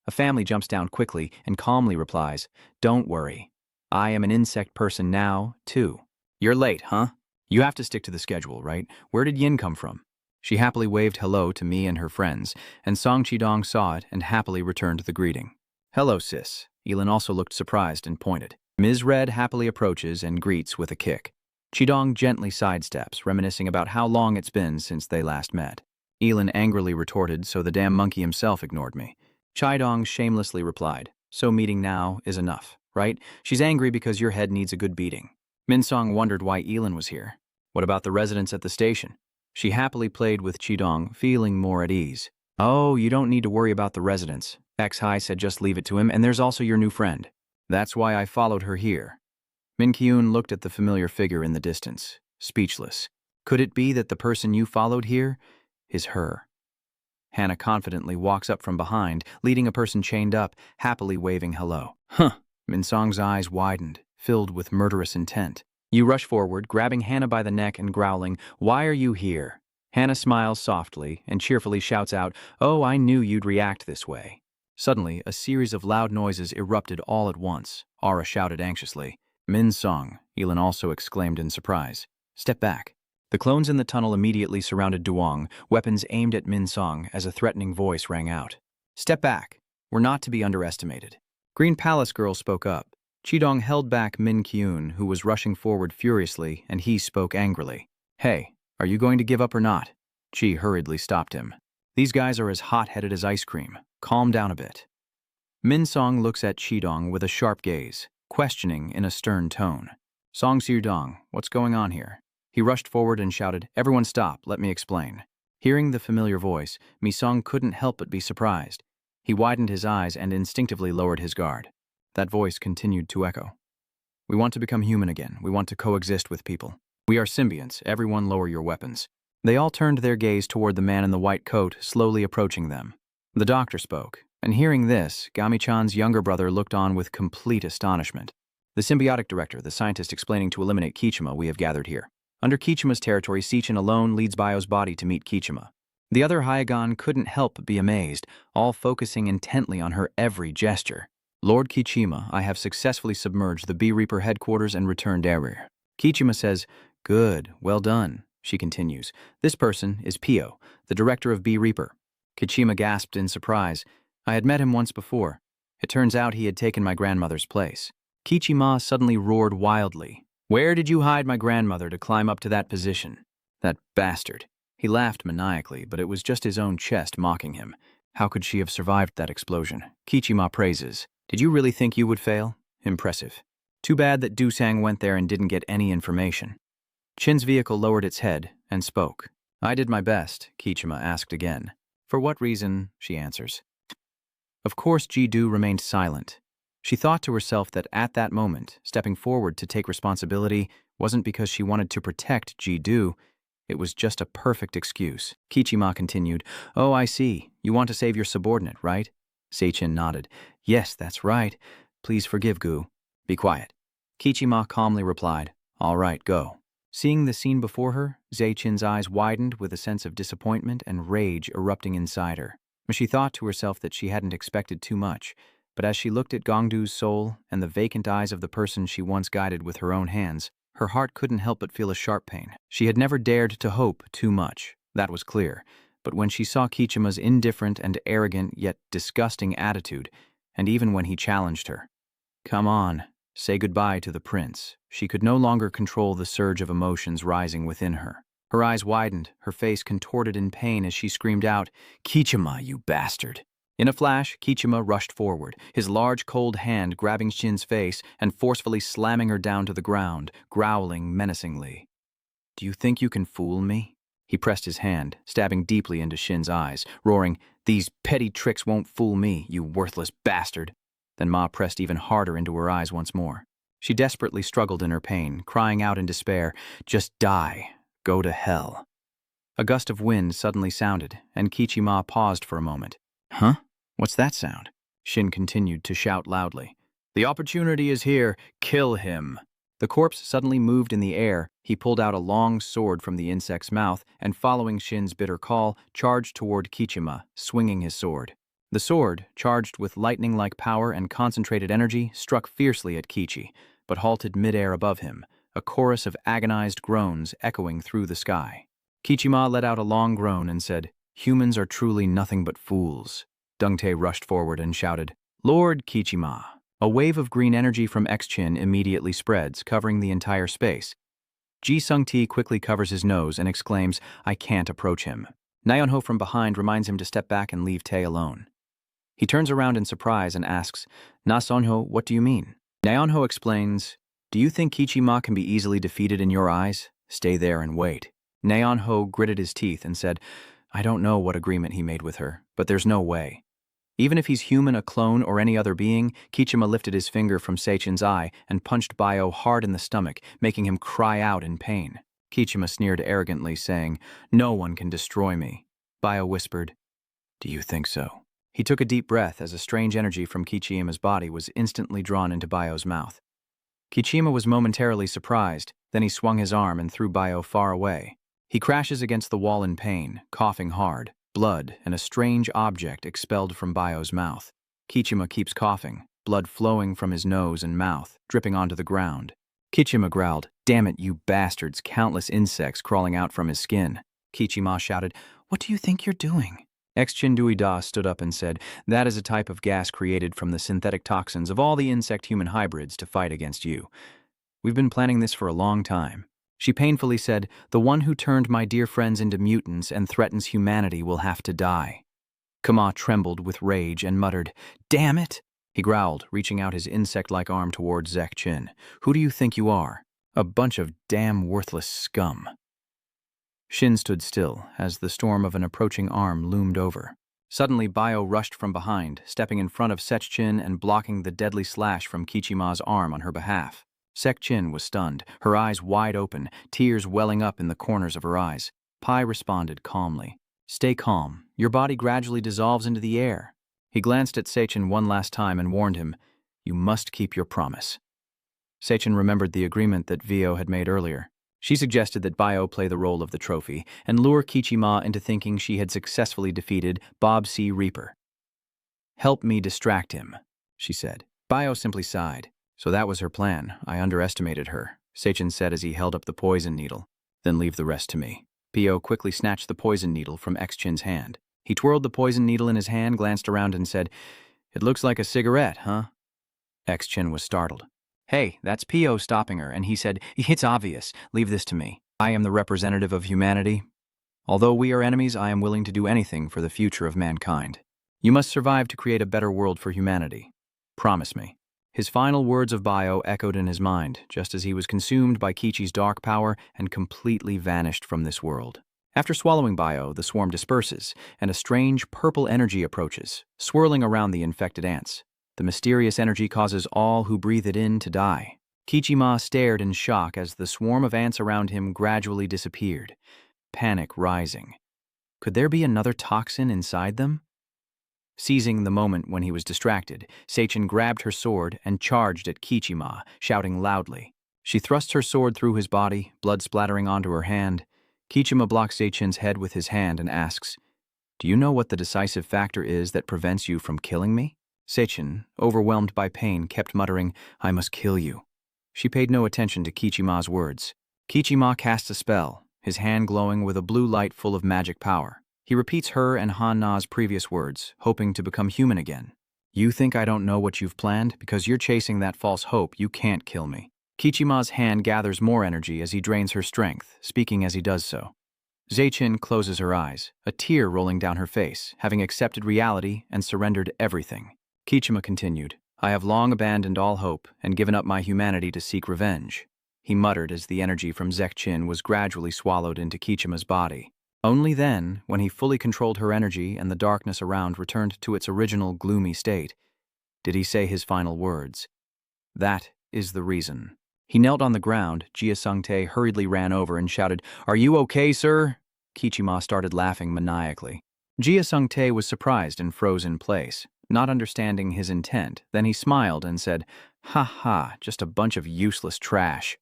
A family jumps down quickly and calmly replies, "Don't worry. I am an insect person now, too." "You're late, huh? You have to stick to the schedule, right? Where did Yin come from?" She happily waved hello to me and her friends, and Song Chidong saw it and happily returned the greeting. "Hello, sis." Elin also looked surprised and pointed. Ms. Red happily approaches and greets with a kick. Chidong gently sidesteps, reminiscing about how long it's been since they last met. Elin angrily retorted, "So the damn monkey himself ignored me." Chidong shamelessly replied, "So meeting now is enough, right? She's angry because your head needs a good beating." Minsong wondered why Elin was here. What about the residents at the station? She happily played with Chidong, feeling more at ease. "Oh, you don't need to worry about the residents. X-Hai said just leave it to him, and there's also your new friend. That's why I followed her here." Minkyun looked at the familiar figure in the distance, speechless. Could it be that the person you followed here is her? Hannah confidently walks up from behind, leading a person chained up, happily waving hello. "Huh." Minsong's eyes widened, filled with murderous intent. You rush forward, grabbing Hannah by the neck and growling, "Why are you here?" Hannah smiles softly and cheerfully shouts out, "Oh, I knew you'd react this way." Suddenly, a series of loud noises erupted all at once. Ara shouted anxiously. "Minsong," Elin also exclaimed in surprise. "Step back." The clones in the tunnel immediately surrounded Duong, weapons aimed at Minsong as a threatening voice rang out. "Step back. We're not to be underestimated." Green Palace Girl spoke up. Chidong held back Min Kyun, who was rushing forward furiously, and he spoke angrily. "Hey, are you going to give up or not?" Chi hurriedly stopped him. "These guys are as hot-headed as ice cream. Calm down a bit." Minsong looks at Chidong with a sharp gaze, questioning in a stern tone. "Song Sirdong, what's going on here?" He rushed forward and shouted, "Everyone stop, let me explain." Hearing the familiar voice, Misong couldn't help but be surprised. He widened his eyes and instinctively lowered his guard. That voice continued to echo. "We want to become human again. We want to coexist with people. We are symbionts. Everyone lower your weapons." They all turned their gaze toward the man in the white coat, slowly approaching them. The doctor spoke, and hearing this, Gami-chan's younger brother looked on with complete astonishment. "The symbiotic director, the scientist explaining to eliminate Kichima, we have gathered here. Under Kichima's territory, Sichin alone leads Bio's body to meet Kichima. The other Hyagon couldn't help but be amazed, all focusing intently on her every gesture. Lord Kichima, I have successfully submerged the Bee Reaper headquarters and returned area. Kichima says, good, well done. She continues, this person is Pio, the director of Bee Reaper. Kichima gasped in surprise. I had met him once before. It turns out he had taken my grandmother's place. Kichima suddenly roared wildly. Where did you hide my grandmother to climb up to that position? That bastard. He laughed maniacally, but it was just his own chest mocking him. How could she have survived that explosion? Kichima praises. Did you really think you would fail? Impressive. Too bad that Dusang went there and didn't get any information. Chin's vehicle lowered its head and spoke. I did my best, Kichima asked again. For what reason? She answers. Of course, Ji-do remained silent. She thought to herself that at that moment, stepping forward to take responsibility wasn't because she wanted to protect Ji-do. It was just a perfect excuse. Kichima continued, Oh, I see. You want to save your subordinate, right? Seichin nodded. Yes, that's right. Please forgive Gu. Be quiet. Kichima calmly replied, All right, go. Seeing the scene before her, Seichin's eyes widened with a sense of disappointment and rage erupting inside her. She thought to herself that she hadn't expected too much, but as she looked at Gongdu's soul and the vacant eyes of the person she once guided with her own hands, her heart couldn't help but feel a sharp pain. She had never dared to hope too much, that was clear, but when she saw Kichima's indifferent and arrogant yet disgusting attitude, and even when he challenged her, Come on, say goodbye to the prince, she could no longer control the surge of emotions rising within her. Her eyes widened, her face contorted in pain as she screamed out, Kichima, you bastard. In a flash, Kichima rushed forward, his large, cold hand grabbing Shin's face and forcefully slamming her down to the ground, growling menacingly. Do you think you can fool me? He pressed his hand, stabbing deeply into Shin's eyes, roaring, These petty tricks won't fool me, you worthless bastard. Then Ma pressed even harder into her eyes once more. She desperately struggled in her pain, crying out in despair, Just die. Go to hell. A gust of wind suddenly sounded, and Kichima paused for a moment. Huh? What's that sound? Shin continued to shout loudly. The opportunity is here. Kill him. The corpse suddenly moved in the air. He pulled out a long sword from the insect's mouth and, following Shin's bitter call, charged toward Kichima, swinging his sword. The sword, charged with lightning-like power and concentrated energy, struck fiercely at Kichi, but halted midair above him, a chorus of agonized groans echoing through the sky. Kichima let out a long groan and said, Humans are truly nothing but fools. Dungtae rushed forward and shouted, Lord Kichima. A wave of green energy from X-Chin immediately spreads, covering the entire space. Ji Sung-Ti quickly covers his nose and exclaims, I can't approach him. Nayeonho from behind reminds him to step back and leave Tae alone. He turns around in surprise and asks, Na Sonho, what do you mean? Nayeonho explains, Do you think Kichima can be easily defeated in your eyes? Stay there and wait. Nayeonho gritted his teeth and said, I don't know what agreement he made with her, but there's no way. Even if he's human, a clone, or any other being, Kichima lifted his finger from Seichin's eye and punched Bio hard in the stomach, making him cry out in pain. Kichima sneered arrogantly, saying, No one can destroy me. Bio whispered, Do you think so? He took a deep breath as a strange energy from Kichima's body was instantly drawn into Bio's mouth. Kichima was momentarily surprised, then he swung his arm and threw Bio far away. He crashes against the wall in pain, coughing hard, blood and a strange object expelled from Bio's mouth. Kichima keeps coughing, blood flowing from his nose and mouth, dripping onto the ground. Kichima growled, Damn it, you bastards, countless insects crawling out from his skin. Kichima shouted, What do you think you're doing? Ex-Chinduida stood up and said, That is a type of gas created from the synthetic toxins of all the insect-human hybrids to fight against you. We've been planning this for a long time. She painfully said, The one who turned my dear friends into mutants and threatens humanity will have to die. Kama trembled with rage and muttered, Damn it! He growled, reaching out his insect-like arm toward Zek Chin. Who do you think you are? A bunch of damn worthless scum. Shin stood still as the storm of an approaching arm loomed over. Suddenly, Bio rushed from behind, stepping in front of Sekchin and blocking the deadly slash from Kichima's arm on her behalf. Sekchin was stunned, her eyes wide open, tears welling up in the corners of her eyes. Pai responded calmly. Stay calm. Your body gradually dissolves into the air. He glanced at Seichin one last time and warned him, You must keep your promise. Seichin remembered the agreement that Vio had made earlier. She suggested that Bio play the role of the trophy and lure Kichima into thinking she had successfully defeated Bob C. Reaper. "Help me distract him," she said. Bio simply sighed. "So that was her plan. I underestimated her," Seichin said as he held up the poison needle. "Then leave the rest to me." Pio quickly snatched the poison needle from X-Chin's hand. He twirled the poison needle in his hand, glanced around, and said, "It looks like a cigarette, huh?" X-Chin was startled. "Hey, that's Pio stopping her," and he said, "It's obvious. Leave this to me. I am the representative of humanity. Although we are enemies, I am willing to do anything for the future of mankind. You must survive to create a better world for humanity. Promise me." His final words of Bio echoed in his mind, just as he was consumed by Kichi's dark power and completely vanished from this world. After swallowing Bio, the swarm disperses, and a strange purple energy approaches, swirling around the infected ants. The mysterious energy causes all who breathe it in to die. Kichima stared in shock as the swarm of ants around him gradually disappeared, panic rising. Could there be another toxin inside them? Seizing the moment when he was distracted, Seichin grabbed her sword and charged at Kichima, shouting loudly. She thrust her sword through his body, blood splattering onto her hand. Kichima blocks Seichin's head with his hand and asks, "Do you know what the decisive factor is that prevents you from killing me?" Seichin, overwhelmed by pain, kept muttering, "I must kill you." She paid no attention to Kichima's words. Kichima casts a spell, his hand glowing with a blue light full of magic power. He repeats her and Han-Na's previous words, hoping to become human again. "You think I don't know what you've planned? Because you're chasing that false hope, you can't kill me." Kichima's hand gathers more energy as he drains her strength, speaking as he does so. Seichin closes her eyes, a tear rolling down her face, having accepted reality and surrendered everything. Kichima continued, "I have long abandoned all hope and given up my humanity to seek revenge," he muttered as the energy from Seichin was gradually swallowed into Kichima's body. Only then, when he fully controlled her energy and the darkness around returned to its original gloomy state, did he say his final words. "That is the reason." He knelt on the ground. Jia Sung-tae hurriedly ran over and shouted, "Are you okay, sir?" Kichima started laughing maniacally. Jia Sung-tae was surprised and froze in place, not understanding his intent. Then he smiled and said, "Ha ha, just a bunch of useless trash."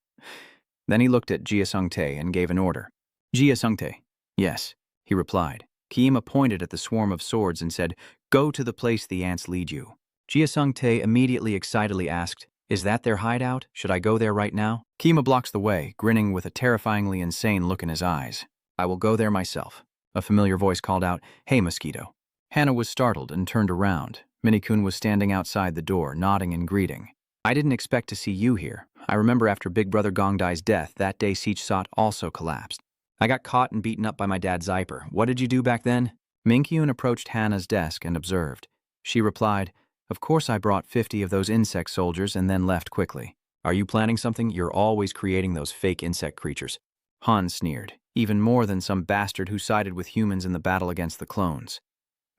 Then he looked at Jia Sung-tae and gave an order. "Jia Sung-tae." "Yes," he replied. Kiima pointed at the swarm of swords and said, "Go to the place the ants lead you." Jia Sung-tae immediately excitedly asked, "Is that their hideout? Should I go there right now?" Kiima blocks the way, grinning with a terrifyingly insane look in his eyes. "I will go there myself." A familiar voice called out, "Hey, Mosquito." Hannah was startled and turned around. Minnie-kun was standing outside the door, nodding in greeting. "I didn't expect to see you here. I remember after Big Brother Gongdai's death, that day Sichsot also collapsed. I got caught and beaten up by my dad Zyper. What did you do back then?" Minkyun approached Hannah's desk and observed. She replied, "Of course I brought 50 of those insect soldiers and then left quickly." "Are you planning something? You're always creating those fake insect creatures." Han sneered, "Even more than some bastard who sided with humans in the battle against the clones."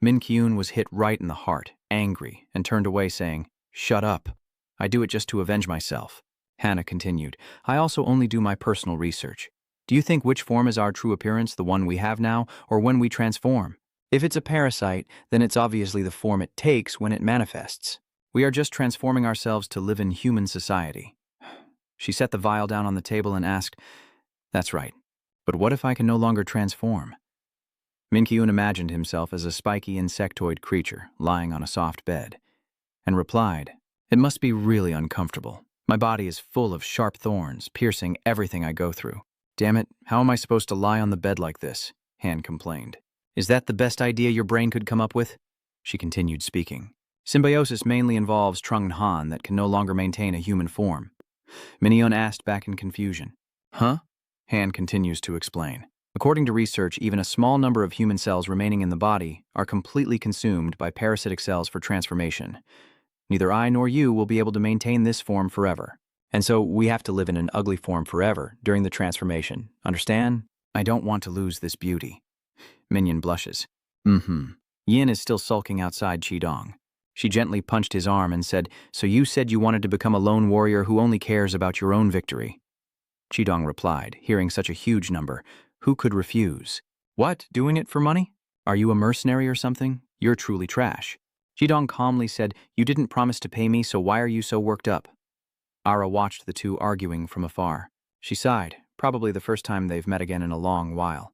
Minkyun was hit right in the heart, angry, and turned away saying, "Shut up. I do it just to avenge myself." Hannah continued, "I also only do my personal research. Do you think which form is our true appearance, the one we have now, or when we transform? If it's a parasite, then it's obviously the form it takes when it manifests. We are just transforming ourselves to live in human society." She set the vial down on the table and asked, "That's right. But what if I can no longer transform?" Minkyun imagined himself as a spiky insectoid creature lying on a soft bed, and replied, "It must be really uncomfortable. My body is full of sharp thorns, piercing everything I go through. Damn it, how am I supposed to lie on the bed like this?" Han complained. "Is that the best idea your brain could come up with?" She continued speaking. "Symbiosis mainly involves Trung Han that can no longer maintain a human form." Minhyun asked back in confusion. "Huh?" Han continues to explain. "According to research, even a small number of human cells remaining in the body are completely consumed by parasitic cells for transformation. Neither I nor you will be able to maintain this form forever. And so we have to live in an ugly form forever during the transformation. Understand? I don't want to lose this beauty." Minion blushes. Yin is still sulking outside Qidong. She gently punched his arm and said, "So you said you wanted to become a lone warrior who only cares about your own victory?" Qidong replied, hearing such a huge number. Who could refuse? "What, doing it for money? Are you a mercenary or something? You're truly trash." Qidong calmly said, "You didn't promise to pay me, so why are you so worked up?" Ara watched the two arguing from afar. She sighed, probably the first time they've met again in a long while.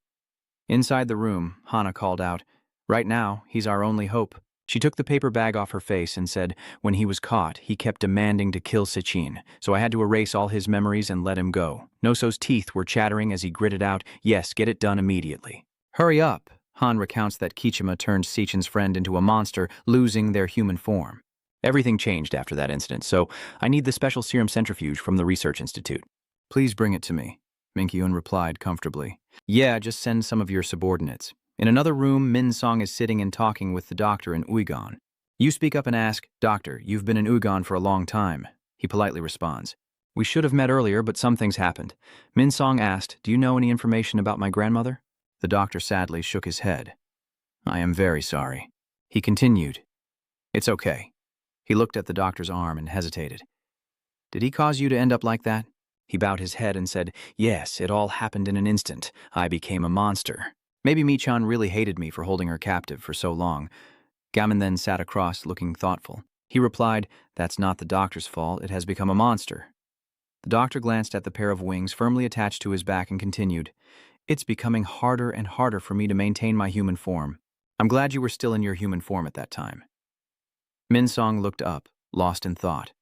Inside the room, Hana called out, "Right now, he's our only hope." She took the paper bag off her face and said, when he was caught, he kept demanding to kill Sichin, so I had to erase all his memories and let him go. Noso's teeth were chattering as he gritted out, "Yes, get it done immediately." "Hurry up." Han recounts that Kichima turned Sichin's friend into a monster, losing their human form. "Everything changed after that incident, so I need the special serum centrifuge from the Research Institute." "Please bring it to me," Minkyun replied comfortably. "Yeah, just send some of your subordinates." In another room, Min Song is sitting and talking with the doctor in Uyghur. You speak up and ask, "Doctor, you've been in Uyghur for a long time." He politely responds, "We should have met earlier, but some things happened." Min Song asked, "Do you know any information about my grandmother?" The doctor sadly shook his head. "I am very sorry." He continued, "It's okay." He looked at the doctor's arm and hesitated. "Did he cause you to end up like that?" He bowed his head and said, "Yes, it all happened in an instant. I became a monster. Maybe Michan really hated me for holding her captive for so long." Gammon then sat across, looking thoughtful. He replied, "That's not the doctor's fault. It has become a monster." The doctor glanced at the pair of wings firmly attached to his back and continued, "It's becoming harder and harder for me to maintain my human form. I'm glad you were still in your human form at that time." Min Song looked up, lost in thought.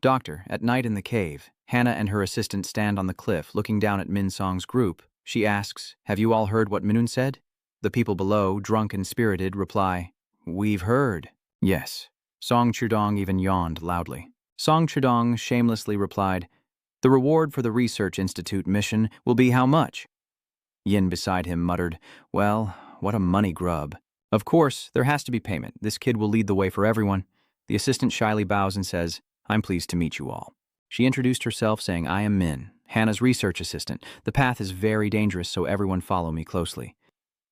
"Doctor, at night in the cave, Hannah and her assistant stand on the cliff looking down at Min Song's group. She asks, 'Have you all heard what Minun said?' The people below, drunk and spirited, reply, 'We've heard.' Yes. Song Chudong even yawned loudly. Song Chudong shamelessly replied, 'The reward for the Research Institute mission will be how much?' Yin beside him muttered, 'Well, what a money grub.' Of course, there has to be payment. This kid will lead the way for everyone." The assistant shyly bows and says, "I'm pleased to meet you all." She introduced herself saying, "I am Min, Hannah's research assistant. The path is very dangerous, so everyone follow me closely."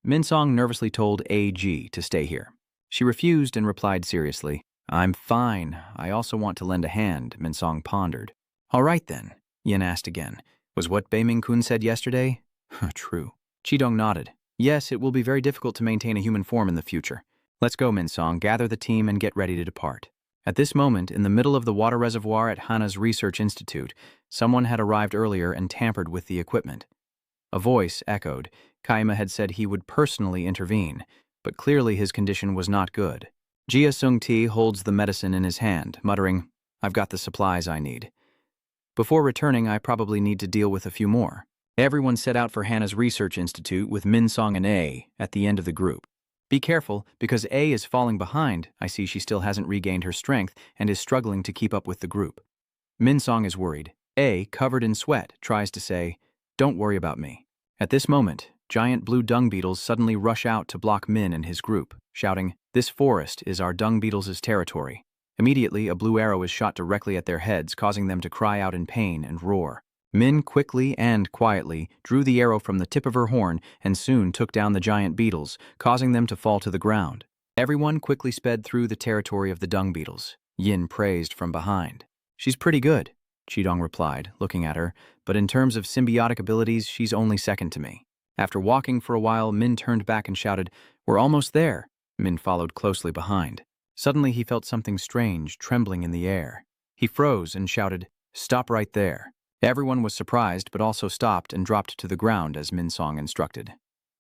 Min Song nervously told AG to stay here. She refused and replied seriously, "I'm fine. I also want to lend a hand," Min Song pondered. "All right then," Yin asked again. "Was what Beiming-kun said yesterday?" "True." Chidong nodded. "Yes, it will be very difficult to maintain a human form in the future. Let's go, Min Song. Gather the team and get ready to depart." At this moment, in the middle of the water reservoir at Hana's Research Institute, someone had arrived earlier and tampered with the equipment. A voice echoed. Kaima had said he would personally intervene, but clearly his condition was not good. Jia Sung-ti holds the medicine in his hand, muttering, "I've got the supplies I need. Before returning, I probably need to deal with a few more." Everyone set out for Hannah's Research Institute with Min Song and A at the end of the group. "Be careful, because A is falling behind. I see she still hasn't regained her strength and is struggling to keep up with the group." Min Song is worried. A, covered in sweat, tries to say, "Don't worry about me." At this moment, giant blue dung beetles suddenly rush out to block Min and his group, shouting, "This forest is our dung beetles' territory." Immediately, a blue arrow is shot directly at their heads, causing them to cry out in pain and roar. Min quickly and quietly drew the arrow from the tip of her horn and soon took down the giant beetles, causing them to fall to the ground. Everyone quickly sped through the territory of the dung beetles. Yin praised from behind. "She's pretty good," Chidong replied, looking at her, "but in terms of symbiotic abilities, she's only second to me." After walking for a while, Min turned back and shouted, "We're almost there." Min followed closely behind. Suddenly he felt something strange trembling in the air. He froze and shouted, "Stop right there." Everyone was surprised but also stopped and dropped to the ground as Min Song instructed.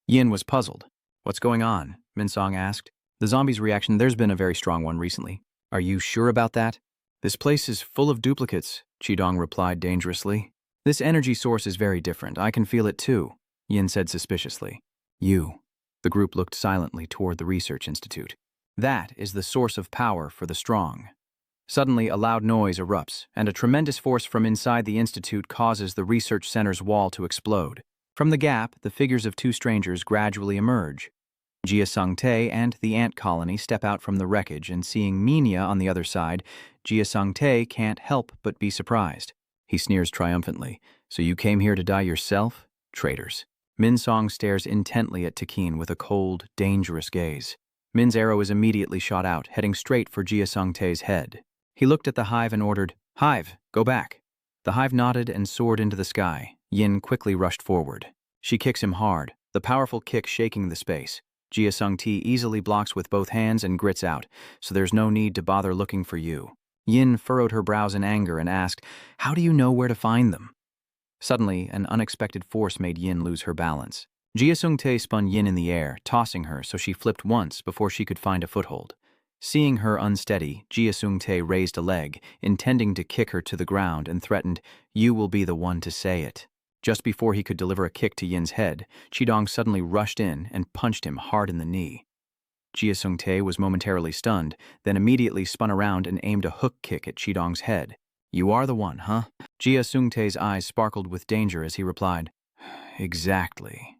Yin was puzzled. "What's going on?" Min Song asked. "The zombies' reaction, there's been a very strong one recently." "Are you sure about that?" "This place is full of duplicates," Chidong replied dangerously. "This energy source is very different. I can feel it too," Yin said suspiciously. "You." The group looked silently toward the Research Institute. "That is the source of power for the strong." Suddenly, a loud noise erupts, and a tremendous force from inside the institute causes the research center's wall to explode. From the gap, the figures of two strangers gradually emerge. Jia Sung-tae and the ant colony step out from the wreckage, and seeing Minya on the other side, Jia Sung-tae can't help but be surprised. He sneers triumphantly. "So you came here to die yourself? Traitors." Min Song stares intently at Takin with a cold, dangerous gaze. Min's arrow is immediately shot out, heading straight for Jia Sung-tae's head. He looked at the hive and ordered, "Hive, go back." The hive nodded and soared into the sky. Yin quickly rushed forward. She kicks him hard, the powerful kick shaking the space. Jia Sung-tae easily blocks with both hands and grits out, "So there's no need to bother looking for you." Yin furrowed her brows in anger and asked, "How do you know where to find them?" Suddenly, an unexpected force made Yin lose her balance. Jia Sung-tae spun Yin in the air, tossing her so she flipped once before she could find a foothold. Seeing her unsteady, Jia Sung-tae raised a leg, intending to kick her to the ground, and threatened, "You will be the one to say it." Just before he could deliver a kick to Yin's head, Chidong suddenly rushed in and punched him hard in the knee. Jia Sung-tae was momentarily stunned, then immediately spun around and aimed a hook kick at Chidong's head. "You are the one, huh?" Jia Sung-tae's eyes sparkled with danger as he replied, "Exactly."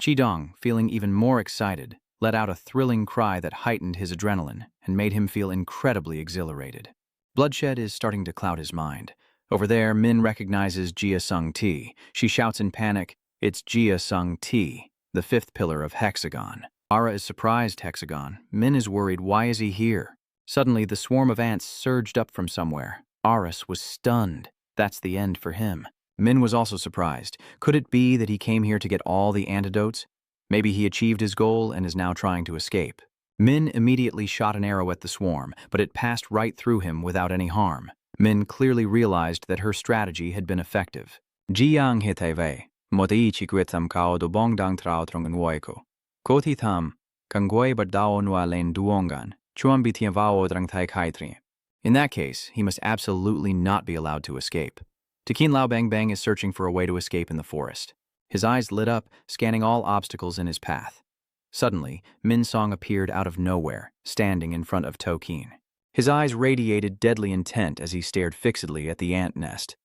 Chidong, feeling even more excited, let out a thrilling cry that heightened his adrenaline and made him feel incredibly exhilarated. Bloodshed is starting to cloud his mind. Over there, Min recognizes Jia Sung-tae. She shouts in panic, "It's Jia Sung-tae, the fifth pillar of Hexagon." Ara is surprised, Hexagon. Min is worried, why is he here? Suddenly, the swarm of ants surged up from somewhere. Aras was stunned. That's the end for him. Min was also surprised. Could it be that he came here to get all the antidotes? Maybe he achieved his goal and is now trying to escape. Min immediately shot an arrow at the swarm, but it passed right through him without any harm. Min clearly realized that her strategy had been effective. Jiang hiteve, moteichi kwitam kao do bongdang trao trongan woiko. Koti tham, kangwei bardao nua len duongan, chuan bitian vao drang thai kaitri. In that case, he must absolutely not be allowed to escape. Takin Lao Bang Bang is searching for a way to escape in the forest. His eyes lit up, scanning all obstacles in his path. Suddenly, Min Song appeared out of nowhere, standing in front of Tokin. His eyes radiated deadly intent as he stared fixedly at the ant nest.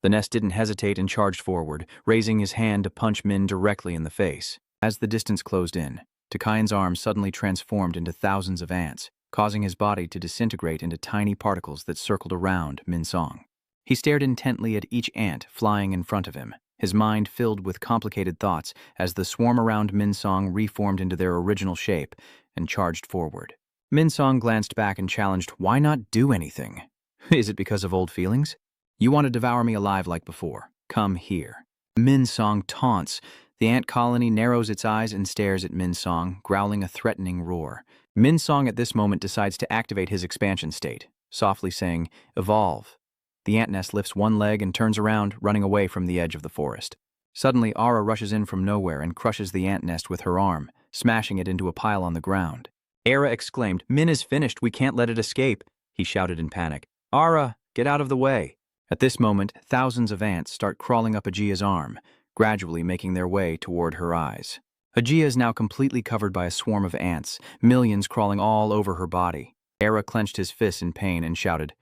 The nest didn't hesitate and charged forward, raising his hand to punch Min directly in the face. As the distance closed in, Takain's arms suddenly transformed into thousands of ants, causing his body to disintegrate into tiny particles that circled around Min Song. He stared intently at each ant flying in front of him, his mind filled with complicated thoughts as the swarm around Min Song reformed into their original shape and charged forward. Min Song glanced back and challenged, "Why not do anything? Is it because of old feelings? You want to devour me alive like before. Come here." Min Song taunts. The ant colony narrows its eyes and stares at Min Song, growling a threatening roar. Min Song at this moment decides to activate his expansion state, softly saying, "Evolve." The ant nest lifts one leg and turns around, running away from the edge of the forest. Suddenly, Ara rushes in from nowhere and crushes the ant nest with her arm, smashing it into a pile on the ground. Ara exclaimed, "Min is finished, we can't let it escape," he shouted in panic. "Ara, get out of the way." At this moment, thousands of ants start crawling up Ajia's arm, gradually making their way toward her eyes. Ajia is now completely covered by a swarm of ants, millions crawling all over her body. Ara clenched his fists in pain and shouted,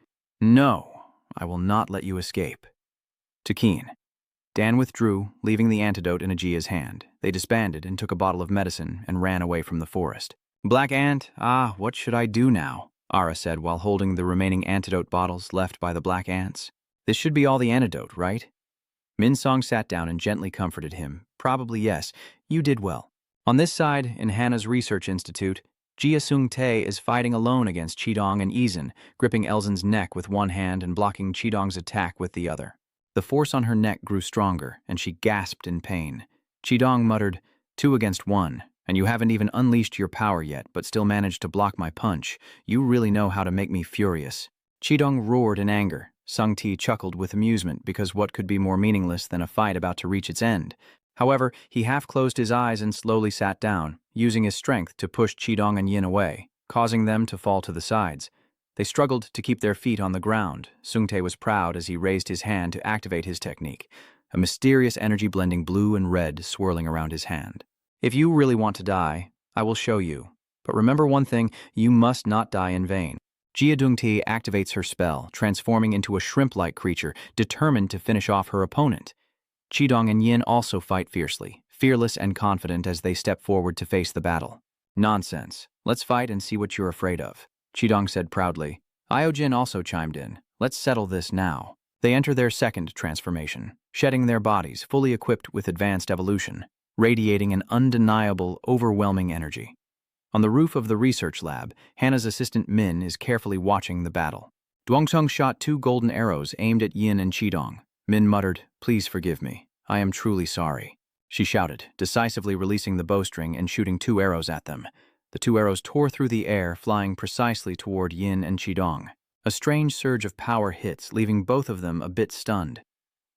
"No, I will not let you escape." Takin. Dan withdrew, leaving the antidote in Ajia's hand. They disbanded and took a bottle of medicine and ran away from the forest. "Black Ant, what should I do now?" Ara said while holding the remaining antidote bottles left by the black ants. "This should be all the antidote, right?" Min Song sat down and gently comforted him. "Probably yes. You did well." On this side, in Hannah's research institute, Jia Sung-tae is fighting alone against Chidong and Izan, gripping Elzin's neck with one hand and blocking Chidong's attack with the other. The force on her neck grew stronger, and she gasped in pain. Chidong muttered, "2 against 1, and you haven't even unleashed your power yet, but still managed to block my punch. You really know how to make me furious." Chidong roared in anger. Sung-tae chuckled with amusement because what could be more meaningless than a fight about to reach its end? However, he half closed his eyes and slowly sat down, using his strength to push Chidong and Yin away, causing them to fall to the sides. They struggled to keep their feet on the ground. Sung-tae was proud as he raised his hand to activate his technique, a mysterious energy blending blue and red swirling around his hand. "If you really want to die, I will show you. But remember one thing, you must not die in vain." Jia Dung-tae activates her spell, transforming into a shrimp-like creature, determined to finish off her opponent. Chidong and Yin also fight fiercely, fearless and confident as they step forward to face the battle. "Nonsense. Let's fight and see what you're afraid of," Chidong said proudly. Iojin also chimed in. "Let's settle this now." They enter their second transformation, shedding their bodies, fully equipped with advanced evolution, radiating an undeniable, overwhelming energy. On the roof of the research lab, Hannah's assistant Min is carefully watching the battle. Duangsung shot 2 golden arrows aimed at Yin and Chidong. Min muttered, "Please forgive me. I am truly sorry," she shouted, decisively releasing the bowstring and shooting 2 arrows at them. The 2 arrows tore through the air, flying precisely toward Yin and Chidong. A strange surge of power hits, leaving both of them a bit stunned.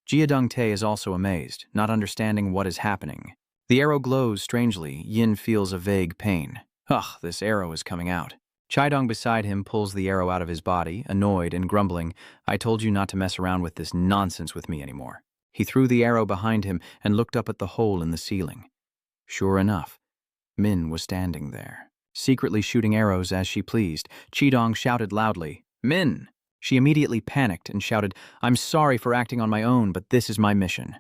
Jia Dongtae is also amazed, not understanding what is happening. The arrow glows strangely. Yin feels a vague pain. Ugh, this arrow is coming out. Chidong beside him pulls the arrow out of his body, annoyed and grumbling, "I told you not to mess around with this nonsense with me anymore." He threw the arrow behind him and looked up at the hole in the ceiling. Sure enough, Min was standing there, secretly shooting arrows as she pleased. Chidong shouted loudly, "Min!" She immediately panicked and shouted, "I'm sorry for acting on my own, but this is my mission."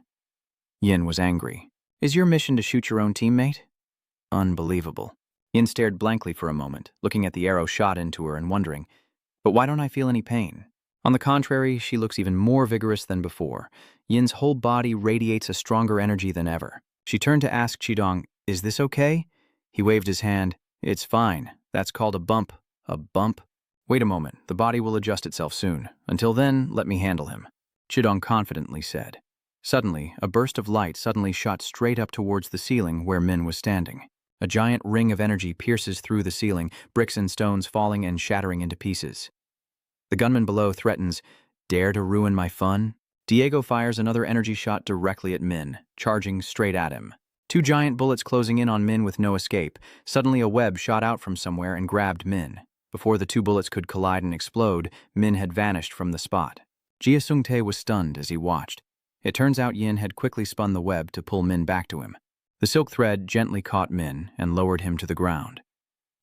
Yin was angry. "Is your mission to shoot your own teammate?" Unbelievable. Yin stared blankly for a moment, looking at the arrow shot into her and wondering, "But why don't I feel any pain?" On the contrary, she looks even more vigorous than before. Yin's whole body radiates a stronger energy than ever. She turned to ask Chidong, "Is this okay?" He waved his hand. "It's fine. That's called a bump." "A bump?" "Wait a moment. The body will adjust itself soon. Until then, let me handle him," Chidong confidently said. Suddenly, a burst of light suddenly shot straight up towards the ceiling where Min was standing. A giant ring of energy pierces through the ceiling, bricks and stones falling and shattering into pieces. The gunman below threatens, "Dare to ruin my fun?" Diego fires another energy shot directly at Min, charging straight at him. Two giant bullets closing in on Min with no escape. Suddenly a web shot out from somewhere and grabbed Min. Before the two bullets could collide and explode, Min had vanished from the spot. Jia Sung-tae was stunned as he watched. It turns out Yin had quickly spun the web to pull Min back to him. The silk thread gently caught Min and lowered him to the ground.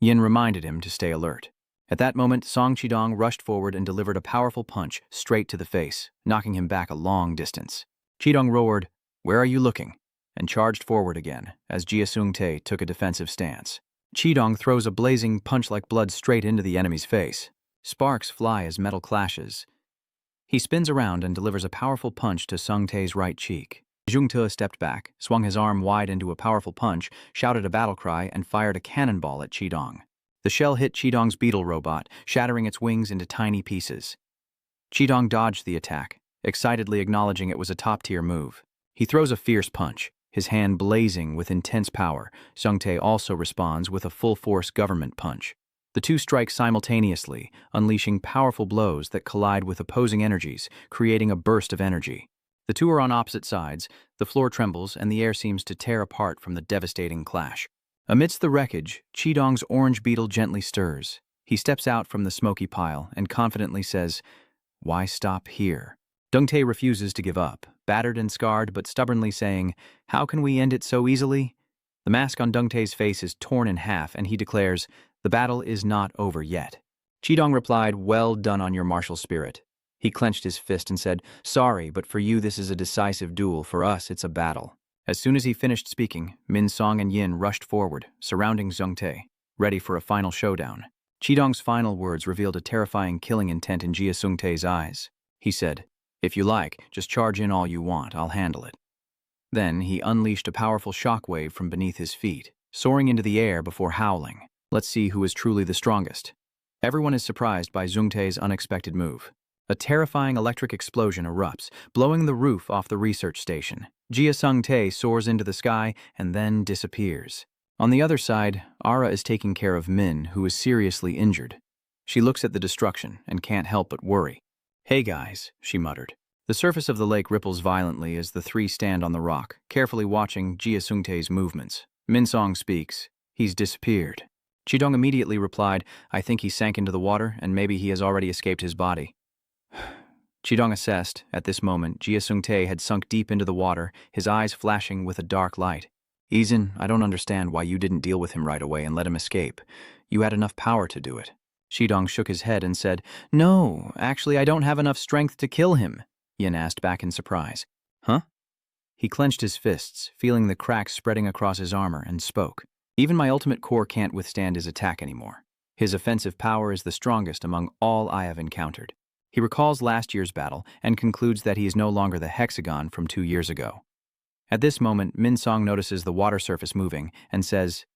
Yin reminded him to stay alert. At that moment, Song Chidong rushed forward and delivered a powerful punch straight to the face, knocking him back a long distance. Chidong roared, "Where are you looking?" and charged forward again, as Jia Sung-tae took a defensive stance. Chidong throws a blazing punch like blood straight into the enemy's face. Sparks fly as metal clashes. He spins around and delivers a powerful punch to Sung-tae's right cheek. Jung-tae stepped back, swung his arm wide into a powerful punch, shouted a battle cry, and fired a cannonball at Chidong. The shell hit Chidong's beetle robot, shattering its wings into tiny pieces. Chidong dodged the attack, excitedly acknowledging it was a top-tier move. He throws a fierce punch, his hand blazing with intense power. Sung-tae also responds with a full-force government punch. The two strike simultaneously, unleashing powerful blows that collide with opposing energies, creating a burst of energy. The two are on opposite sides, the floor trembles, and the air seems to tear apart from the devastating clash. Amidst the wreckage, Chidong's orange beetle gently stirs. He steps out from the smoky pile and confidently says, "Why stop here?" Dongtae refuses to give up, battered and scarred but stubbornly saying, "How can we end it so easily?" The mask on Dongtae's face is torn in half and he declares, "The battle is not over yet." Chidong replied, "Well done on your martial spirit." He clenched his fist and said, "Sorry, but for you this is a decisive duel. For us, it's a battle." As soon as he finished speaking, Min Song and Yin rushed forward, surrounding Dongtae, ready for a final showdown. Chidong's final words revealed a terrifying killing intent in Jia Sung-tae's eyes. He said, "If you like, just charge in all you want, I'll handle it." Then he unleashed a powerful shockwave from beneath his feet, soaring into the air before howling, "Let's see who is truly the strongest." Everyone is surprised by Dongtae's unexpected move. A terrifying electric explosion erupts, blowing the roof off the research station. Jia Sung-tae soars into the sky and then disappears. On the other side, Ara is taking care of Min, who is seriously injured. She looks at the destruction and can't help but worry. "Hey guys," she muttered. The surface of the lake ripples violently as the three stand on the rock, carefully watching Jia Sung-tae's movements. Min Song speaks. "He's disappeared." Chidong immediately replied, "I think he sank into the water and maybe he has already escaped his body." Chidong assessed. At this moment, Jia Sung-tae had sunk deep into the water, his eyes flashing with a dark light. "Izin, I don't understand why you didn't deal with him right away and let him escape. You had enough power to do it." Chidong shook his head and said, "No, actually I don't have enough strength to kill him." Yin asked back in surprise. "Huh?" He clenched his fists, feeling the cracks spreading across his armor, and spoke. "Even my ultimate core can't withstand his attack anymore. His offensive power is the strongest among all I have encountered." He recalls last year's battle and concludes that he is no longer the hexagon from 2 years ago. At this moment, Min Song notices the water surface moving and says,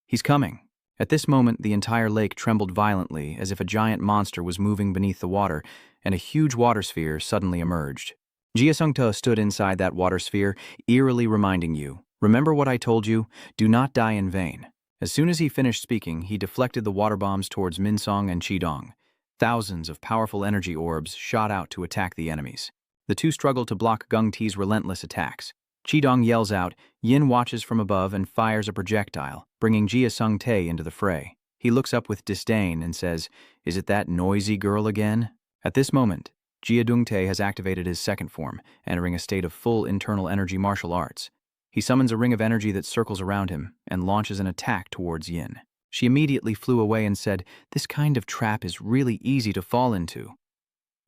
"He's coming." At this moment, the entire lake trembled violently as if a giant monster was moving beneath the water, and a huge water sphere suddenly emerged. Jia Sung-tae stood inside that water sphere, eerily reminding you, "Remember what I told you? Do not die in vain." As soon as he finished speaking, he deflected the water bombs towards Min Song and Chidong. Thousands of powerful energy orbs shot out to attack the enemies. The two struggle to block Gung Ti's relentless attacks. Qidong yells out, Yin watches from above and fires a projectile, bringing Jia Sung-tae into the fray. He looks up with disdain and says, "Is it that noisy girl again?" At this moment, Jia Dong-tae has activated his second form, entering a state of full internal energy martial arts. He summons a ring of energy that circles around him and launches an attack towards Yin. She immediately flew away and said, "This kind of trap is really easy to fall into."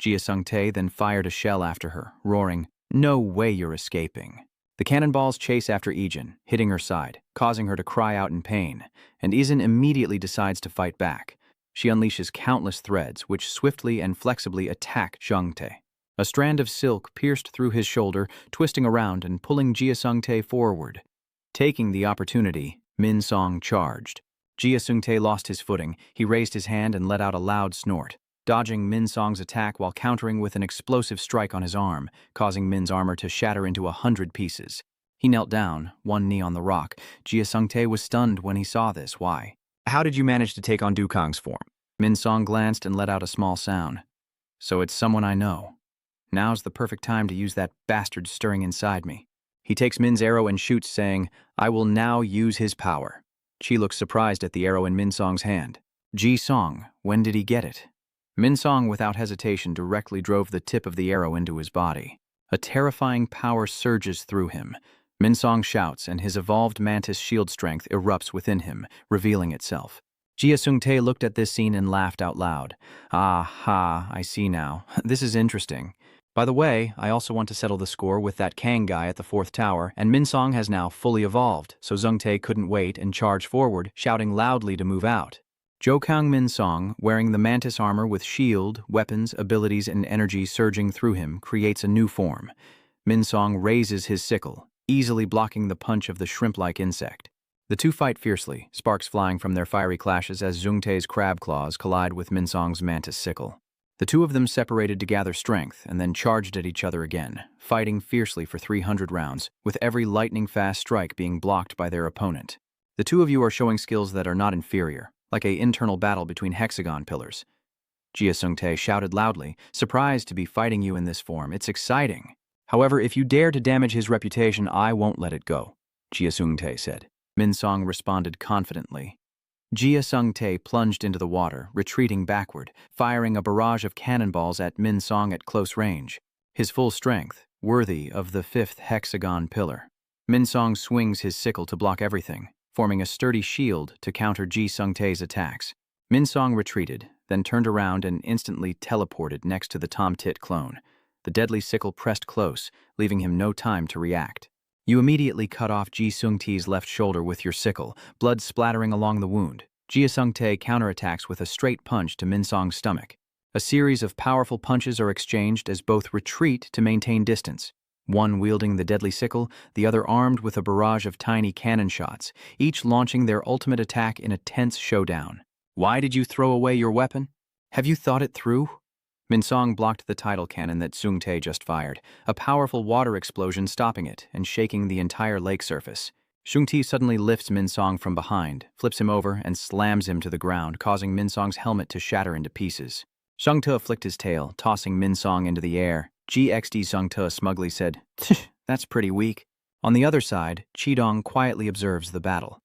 Jia Sung-tae then fired a shell after her, roaring, "No way you're escaping." The cannonballs chase after Ijin, hitting her side, causing her to cry out in pain, and Ijin immediately decides to fight back. She unleashes countless threads, which swiftly and flexibly attack Sung-tae. A strand of silk pierced through his shoulder, twisting around and pulling Jia Sung-tae forward. Taking the opportunity, Min Song charged. Jia Sung-tae lost his footing. He raised his hand and let out a loud snort, dodging Min Song's attack while countering with an explosive strike on his arm, causing Min's armor to shatter into 100 pieces. He knelt down, one knee on the rock. Jia Sung-tae was stunned when he saw this. Why? "How did you manage to take on Dukong's form?" Min Song glanced and let out a small sound. "So it's someone I know. Now's the perfect time to use that bastard stirring inside me." He takes Min's arrow and shoots, saying, "I will now use his power." Chi looks surprised at the arrow in Min Song's hand. "Ji Song, when did he get it?" Min Song, without hesitation, directly drove the tip of the arrow into his body. A terrifying power surges through him. Min Song shouts, and his evolved mantis shield strength erupts within him, revealing itself. Jia Sung-tae looked at this scene and laughed out loud. "Ah ha, I see now. This is interesting. By the way, I also want to settle the score with that Kang guy at the 4th tower, and Min Song has now fully evolved, so Sung-tae couldn't wait and charged forward, shouting loudly to move out. Jokang Min Song, wearing the mantis armor with shield, weapons, abilities, and energy surging through him, creates a new form. Min Song raises his sickle, easily blocking the punch of the shrimp-like insect. The two fight fiercely, sparks flying from their fiery clashes as Sung-tae's crab claws collide with Min Song's mantis sickle. The two of them separated to gather strength and then charged at each other again, fighting fiercely for 300 rounds, with every lightning-fast strike being blocked by their opponent. The two of you are showing skills that are not inferior, like an internal battle between hexagon pillars. Jia Sung-tae shouted loudly, surprised to be fighting you in this form. It's exciting. However, if you dare to damage his reputation, I won't let it go, Jia Sung-tae said. Min Song responded confidently. Jia Sung-tae plunged into the water, retreating backward, firing a barrage of cannonballs at Min Song at close range. His full strength, worthy of the 5th hexagon pillar. Min Song swings his sickle to block everything, forming a sturdy shield to counter Jia Sung-tae's attacks. Min Song retreated, then turned around and instantly teleported next to the Tom Tit clone. The deadly sickle pressed close, leaving him no time to react. You immediately cut off Jia Sung-tae's left shoulder with your sickle, blood splattering along the wound. Jia Sung-tae counterattacks with a straight punch to Min Song's stomach. A series of powerful punches are exchanged as both retreat to maintain distance. One wielding the deadly sickle, the other armed with a barrage of tiny cannon shots, each launching their ultimate attack in a tense showdown. Why did you throw away your weapon? Have you thought it through? Min Song blocked the tidal cannon that Sung-tae just fired, a powerful water explosion stopping it and shaking the entire lake surface. Sung-tae suddenly lifts Min Song from behind, flips him over, and slams him to the ground, causing Min Song's helmet to shatter into pieces. Sung-tae flicked his tail, tossing Min Song into the air. GXD Sung-tae smugly said, "That's pretty weak." On the other side, Qidong quietly observes the battle.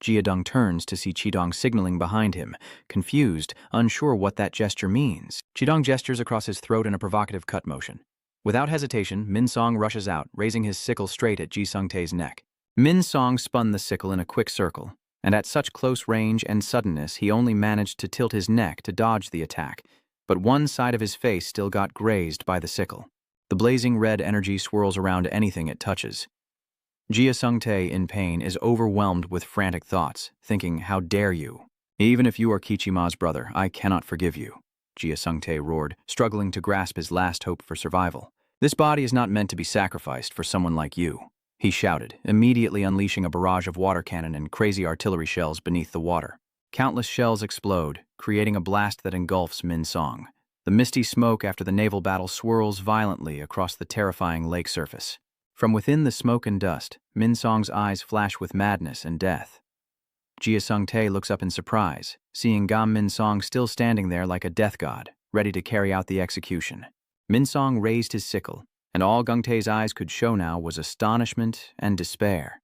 Jiadong turns to see Qidong signaling behind him, confused, unsure what that gesture means. Qidong gestures across his throat in a provocative cut motion. Without hesitation, Min Song rushes out, raising his sickle straight at Jia Sung-tae's neck. Min Song spun the sickle in a quick circle, and at such close range and suddenness he only managed to tilt his neck to dodge the attack, but one side of his face still got grazed by the sickle. The blazing red energy swirls around anything it touches. Jia Sung-tae, in pain, is overwhelmed with frantic thoughts, thinking, how dare you? Even if you are Kichima's brother, I cannot forgive you, Jia Sung-tae roared, struggling to grasp his last hope for survival. This body is not meant to be sacrificed for someone like you, he shouted, immediately unleashing a barrage of water cannon and crazy artillery shells beneath the water. Countless shells explode, creating a blast that engulfs Min Song. The misty smoke after the naval battle swirls violently across the terrifying lake surface. From within the smoke and dust, Min Song's eyes flash with madness and death. Jia Sung-tae looks up in surprise, seeing Gam Min Song still standing there like a death god, ready to carry out the execution. Min Song raised his sickle, and all Gungtae's eyes could show now was astonishment and despair.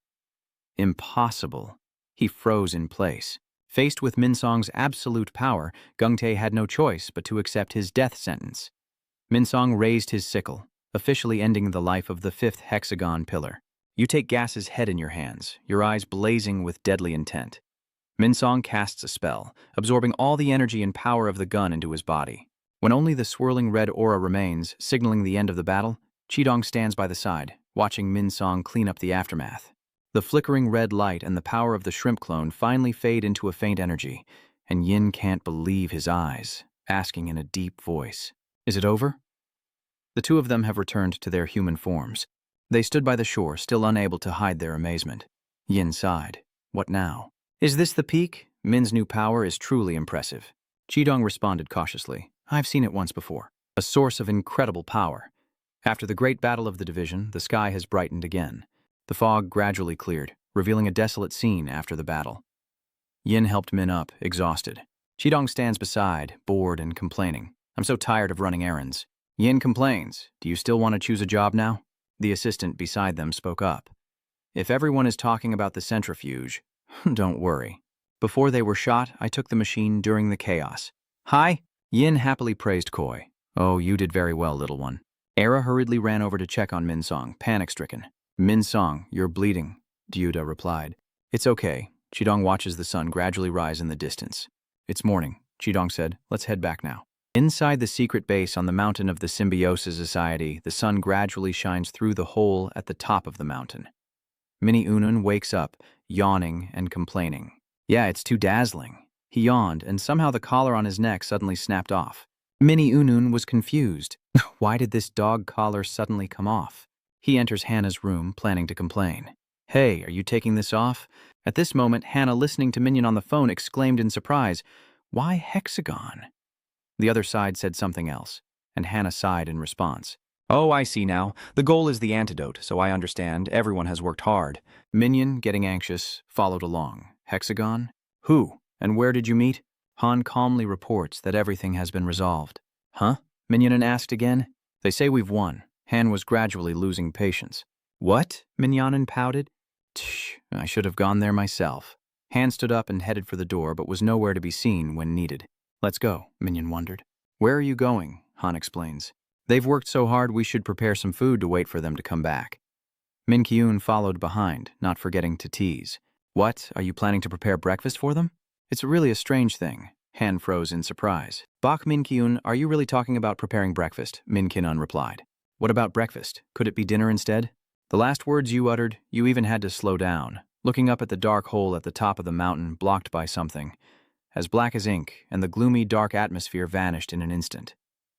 Impossible. He froze in place. Faced with Minsong's absolute power, Gungtae had no choice but to accept his death sentence. Minsong raised his sickle, officially ending the life of the fifth hexagon pillar. You take Gas's head in your hands, your eyes blazing with deadly intent. Minsong casts a spell, absorbing all the energy and power of the gun into his body. When only the swirling red aura remains, signaling the end of the battle, Chidong stands by the side, watching Minsong clean up the aftermath. The flickering red light and the power of the shrimp clone finally fade into a faint energy, and Yin can't believe his eyes, asking in a deep voice, "Is it over?" The two of them have returned to their human forms. They stood by the shore, still unable to hide their amazement. Yin sighed. What now? Is this the peak? Min's new power is truly impressive. Chidong responded cautiously. I've seen it once before. A source of incredible power. After the great battle of the division, the sky has brightened again. The fog gradually cleared, revealing a desolate scene after the battle. Yin helped Min up, exhausted. Chidong stands beside, bored and complaining. I'm so tired of running errands. Yin complains. Do you still want to choose a job now? The assistant beside them spoke up. If everyone is talking about the centrifuge, don't worry. Before they were shot, I took the machine during the chaos. Hi! Yin happily praised Koi. Oh, you did very well, little one. Era hurriedly ran over to check on Minsong, panic-stricken. Minsong, you're bleeding, Dyuda replied. It's okay. Chidong watches the sun gradually rise in the distance. It's morning, Chidong said. Let's head back now. Inside the secret base on the mountain of the Symbiosis Society, the sun gradually shines through the hole at the top of the mountain. Mini Unun wakes up, yawning and complaining. Yeah, it's too dazzling. He yawned, and somehow the collar on his neck suddenly snapped off. Mini Unun was confused. Why did this dog collar suddenly come off? He enters Hannah's room, planning to complain. Hey, are you taking this off? At this moment, Hannah, listening to Minion on the phone, exclaimed in surprise, Why hexagon? The other side said something else, and Hannah sighed in response. Oh, I see now. The goal is the antidote, so I understand. Everyone has worked hard. Minion, getting anxious, followed along. Hexagon? Who? And where did you meet? Han calmly reports that everything has been resolved. Huh? Mignon asked again. They say we've won. Han was gradually losing patience. What? Mignon pouted. Tch, I should have gone there myself. Han stood up and headed for the door, but was nowhere to be seen when needed. Let's go, Minion wondered. Where are you going? Han explains. They've worked so hard we should prepare some food to wait for them to come back. Min Kyun followed behind, not forgetting to tease. What? Are you planning to prepare breakfast for them? It's really a strange thing. Han froze in surprise. Bak Min Kyun, are you really talking about preparing breakfast? Min Kinun replied. What about breakfast? Could it be dinner instead? The last words you uttered, you even had to slow down, looking up at the dark hole at the top of the mountain blocked by something, as black as ink, and the gloomy dark atmosphere vanished in an instant.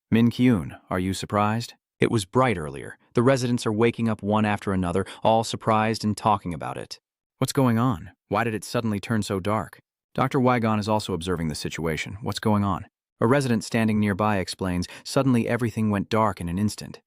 Min Kyun, are you surprised? It was bright earlier. The residents are waking up one after another, all surprised and talking about it. What's going on? Why did it suddenly turn so dark? Dr. Weigon is also observing the situation. What's going on? A resident standing nearby explains, suddenly everything went dark in an instant.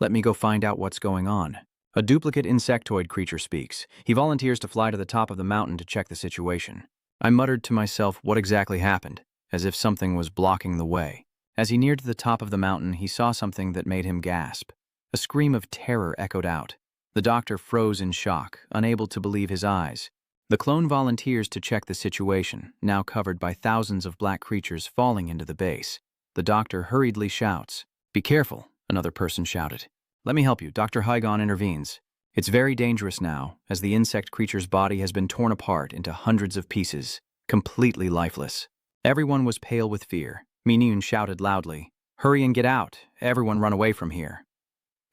Let me go find out what's going on. A duplicate insectoid creature speaks. He volunteers to fly to the top of the mountain to check the situation. I muttered to myself what exactly happened, as if something was blocking the way. As he neared the top of the mountain, he saw something that made him gasp. A scream of terror echoed out. The doctor froze in shock, unable to believe his eyes. The clone volunteers to check the situation, now covered by thousands of black creatures falling into the base. The doctor hurriedly shouts. Be careful, another person shouted. Let me help you, Dr. Hygon intervenes. It's very dangerous now, as the insect creature's body has been torn apart into hundreds of pieces, completely lifeless. Everyone was pale with fear. Minun shouted loudly, Hurry and get out, everyone run away from here.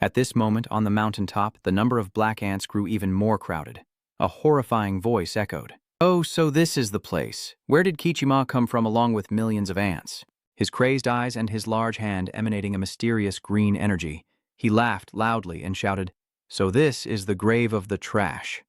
At this moment, on the mountaintop, the number of black ants grew even more crowded. A horrifying voice echoed. Oh, so this is the place. Where did Kichima come from along with millions of ants? His crazed eyes and his large hand emanating a mysterious green energy. He laughed loudly and shouted, So this is the grave of the trash.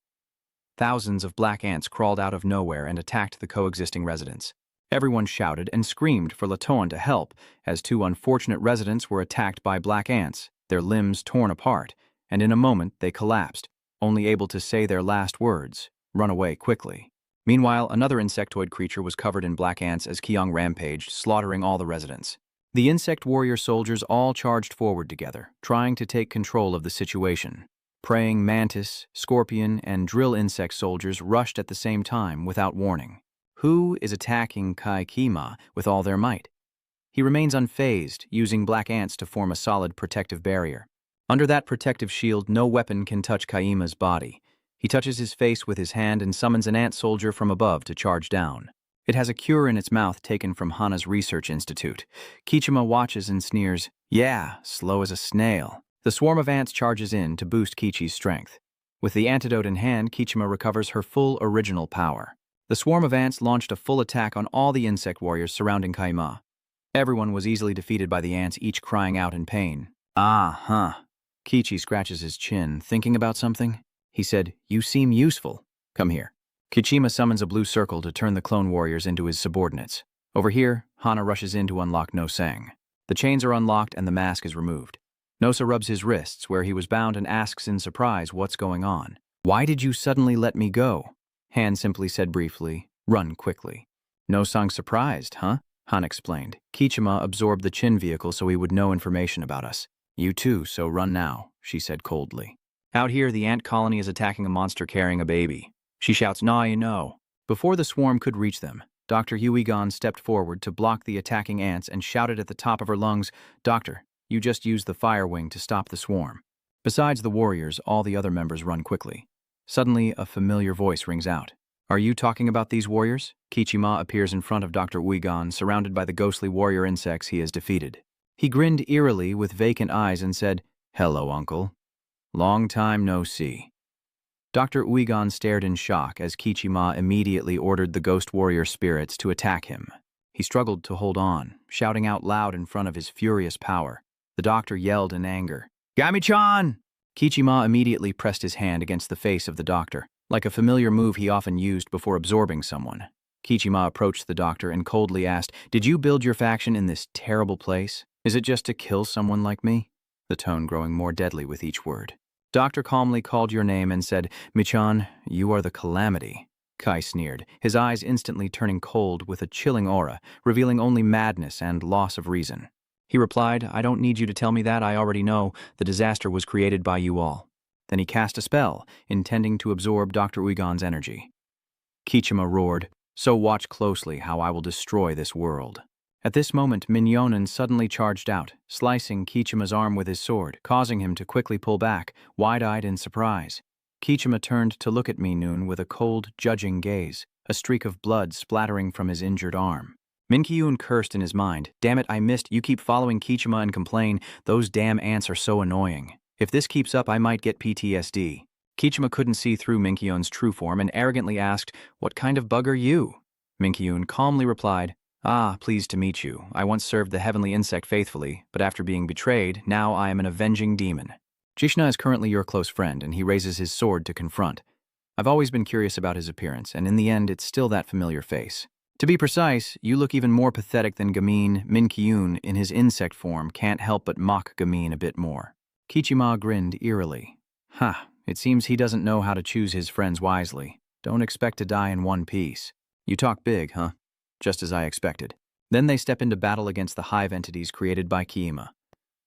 Thousands of black ants crawled out of nowhere and attacked the coexisting residents. Everyone shouted and screamed for Latoan to help, as two unfortunate residents were attacked by black ants, their limbs torn apart, and in a moment they collapsed, only able to say their last words, run away quickly. Meanwhile, another insectoid creature was covered in black ants as Kyung rampaged, slaughtering all the residents. The insect warrior soldiers all charged forward together, trying to take control of the situation. Praying mantis, scorpion, and drill insect soldiers rushed at the same time without warning. Who is attacking Kai-Kima with all their might? He remains unfazed, using black ants to form a solid protective barrier. Under that protective shield, no weapon can touch Kaima's body. He touches his face with his hand and summons an ant soldier from above to charge down. It has a cure in its mouth taken from Hana's research institute. Kichima watches and sneers, "Yeah, slow as a snail." The swarm of ants charges in to boost Kichi's strength. With the antidote in hand, Kichima recovers her full original power. The swarm of ants launched a full attack on all the insect warriors surrounding Kaima. Everyone was easily defeated by the ants, each crying out in pain. Kichi scratches his chin, thinking about something. He said, "You seem useful. Come here." Kichima summons a blue circle to turn the clone warriors into his subordinates. Over here, Hana rushes in to unlock No-Sang. The chains are unlocked and the mask is removed. Nosa rubs his wrists where he was bound and asks in surprise what's going on. "Why did you suddenly let me go?" Han simply said briefly, "Run quickly." No-Sang surprised, huh? Han explained. "Kichima absorbed the Chin vehicle so he would know information about us. You too, so run now," she said coldly. Out here, the ant colony is attacking a monster carrying a baby. She shouts, "Nah, you know." Before the swarm could reach them, Dr. Huigon stepped forward to block the attacking ants and shouted at the top of her lungs, "Doctor, you just used the fire wing to stop the swarm." Besides the warriors, all the other members run quickly. Suddenly, a familiar voice rings out. "Are you talking about these warriors?" Kichima appears in front of Dr. Huigon, surrounded by the ghostly warrior insects he has defeated. He grinned eerily with vacant eyes and said, "Hello, uncle. Long time no see." Dr. Huigon stared in shock as Kichima immediately ordered the ghost warrior spirits to attack him. He struggled to hold on, shouting out loud in front of his furious power. The doctor yelled in anger, "Gami-chan!" Kichima immediately pressed his hand against the face of the doctor, like a familiar move he often used before absorbing someone. Kichima approached the doctor and coldly asked, "Did you build your faction in this terrible place? Is it just to kill someone like me?" The tone growing more deadly with each word. Doctor calmly called your name and said, "Michan, you are the calamity." Kai sneered, his eyes instantly turning cold with a chilling aura, revealing only madness and loss of reason. He replied, "I don't need you to tell me that, I already know. The disaster was created by you all." Then he cast a spell, intending to absorb Dr. Huigon's energy. Kichima roared, "So watch closely how I will destroy this world." At this moment, Minyonen suddenly charged out, slicing Kichima's arm with his sword, causing him to quickly pull back, wide-eyed in surprise. Kichima turned to look at Minun with a cold, judging gaze, a streak of blood splattering from his injured arm. Minkyun cursed in his mind, "Damn it, I missed. You keep following Kichima and complain. Those damn ants are so annoying. If this keeps up, I might get PTSD." Kichima couldn't see through Minkyun's true form and arrogantly asked, "What kind of bug are you?" Minkyun calmly replied, "Pleased to meet you. I once served the heavenly insect faithfully, but after being betrayed, now I am an avenging demon. Jishna is currently your close friend, and he raises his sword to confront. I've always been curious about his appearance, and in the end, it's still that familiar face. To be precise, you look even more pathetic than Gamin. Minkyun, in his insect form, can't help but mock Gamin a bit more." Kichima grinned eerily. It seems he doesn't know how to choose his friends wisely. Don't expect to die in one piece. You talk big, huh? Just as I expected. Then they step into battle against the hive entities created by Kiima.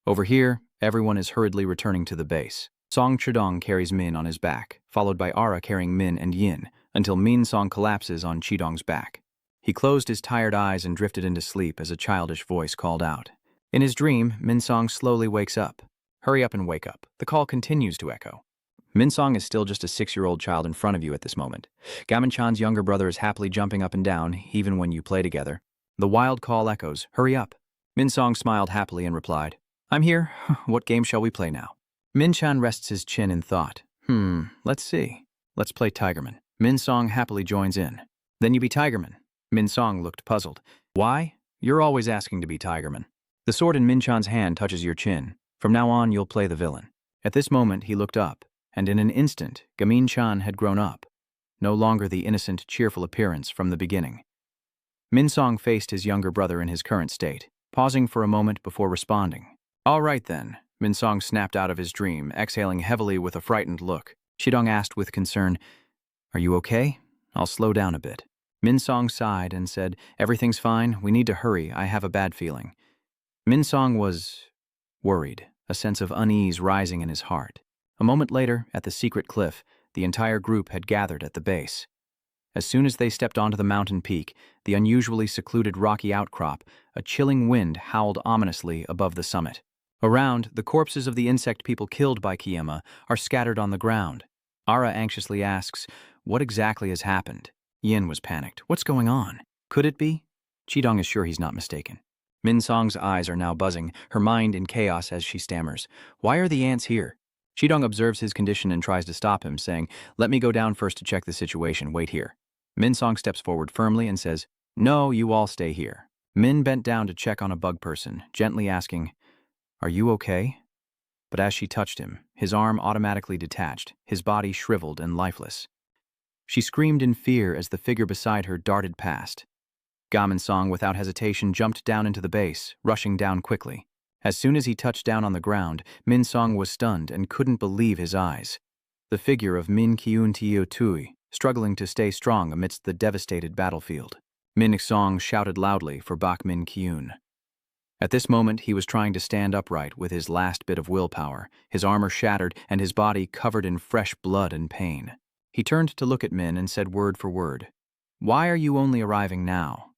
Over here, everyone is hurriedly returning to the base. Song Chidong carries Min on his back, followed by Ara carrying Min and Yin, until Min Song collapses on Chidong's back. He closed his tired eyes and drifted into sleep as a childish voice called out. In his dream, Min Song slowly wakes up. "Hurry up and wake up." The call continues to echo. Min Song is still just a 6-year-old child in front of you at this moment. Gamin-chan's younger brother is happily jumping up and down, even when you play together. The wild call echoes, "Hurry up." Min Song smiled happily and replied, "I'm here. What game shall we play now?" Min Chan rests his chin in thought. Let's see. Let's play Tigerman." Min Song happily joins in. "Then you be Tigerman." Min Song looked puzzled. "Why? You're always asking to be Tigerman." The sword in Min Chan's hand touches your chin. "From now on, you'll play the villain." At this moment, he looked up, and in an instant, Gamin Chan had grown up. No longer the innocent, cheerful appearance from the beginning. Min Song faced his younger brother in his current state, pausing for a moment before responding. "All right then." Min Song snapped out of his dream, exhaling heavily with a frightened look. Shidong asked with concern, "Are you okay? I'll slow down a bit." Min Song sighed and said, "Everything's fine. We need to hurry. I have a bad feeling." Minsong was worried, a sense of unease rising in his heart. A moment later, at the secret cliff, the entire group had gathered at the base. As soon as they stepped onto the mountain peak, the unusually secluded rocky outcrop, a chilling wind howled ominously above the summit. Around, the corpses of the insect people killed by Kiyama are scattered on the ground. Ara anxiously asks, "What exactly has happened?" Yin was panicked. "What's going on? Could it be?" Chidong is sure he's not mistaken. Minsong's eyes are now buzzing, her mind in chaos as she stammers. "Why are the ants here?" Chidong observes his condition and tries to stop him, saying, "Let me go down first to check the situation. Wait here." Minsong steps forward firmly and says, "No, you all stay here." Min bent down to check on a bug person, gently asking, "Are you okay?" But as she touched him, his arm automatically detached, his body shriveled and lifeless. She screamed in fear as the figure beside her darted past. Gaminsong, without hesitation, jumped down into the base, rushing down quickly. As soon as he touched down on the ground, Minsong was stunned and couldn't believe his eyes. The figure of Min Kyun Tio Tui, struggling to stay strong amidst the devastated battlefield. Min Song shouted loudly for Bak Min Kyun. At this moment, he was trying to stand upright with his last bit of willpower, his armor shattered and his body covered in fresh blood and pain. He turned to look at Min and said word for word, "Why are you only arriving now?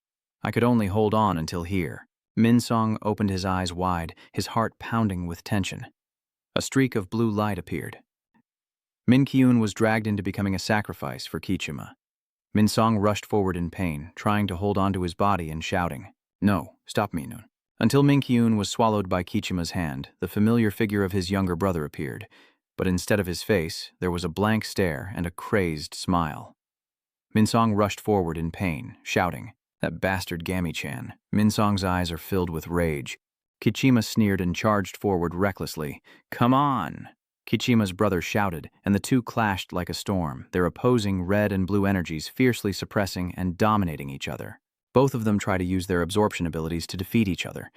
I could only hold on until here." Minsong opened his eyes wide, his heart pounding with tension. A streak of blue light appeared. Min Kyun was dragged into becoming a sacrifice for Kichima. Minsong rushed forward in pain, trying to hold on to his body and shouting, "No, stop me, Nun." Until Min Kyun was swallowed by Kichima's hand, the familiar figure of his younger brother appeared, but instead of his face, there was a blank stare and a crazed smile. Minsong rushed forward in pain, shouting, "That bastard Gami-chan." Minsong's eyes are filled with rage. Kichima sneered and charged forward recklessly. "Come on!" Kichima's brother shouted, and the two clashed like a storm, their opposing red and blue energies fiercely suppressing and dominating each other. Both of them try to use their absorption abilities to defeat each other.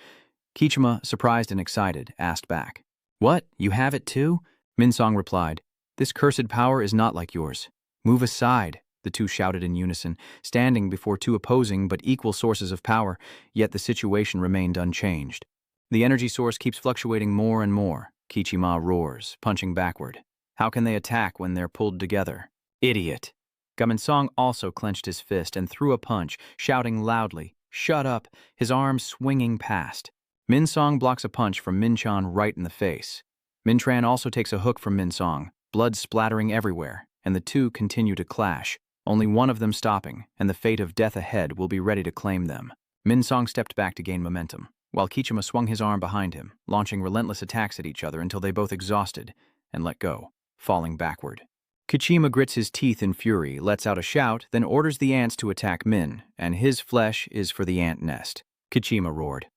Kichima, surprised and excited, asked back, "What, you have it too?" Minsong replied, "This cursed power is not like yours. Move aside," the two shouted in unison, standing before two opposing but equal sources of power, yet the situation remained unchanged. "The energy source keeps fluctuating more and more," Kichima roars, punching backward. "How can they attack when they're pulled together?" "Idiot!" Gaminsong also clenched his fist and threw a punch, shouting loudly, "Shut up," his arm swinging past. Minsong blocks a punch from Minchan right in the face. Mintran also takes a hook from Minsong, blood splattering everywhere, and the two continue to clash, only one of them stopping, and the fate of death ahead will be ready to claim them. Minsong stepped back to gain momentum, while Kichima swung his arm behind him, launching relentless attacks at each other until they both exhausted and let go, falling backward. Kichima grits his teeth in fury, lets out a shout, then orders the ants to attack Min, and his flesh is for the ant nest. Kichima roared.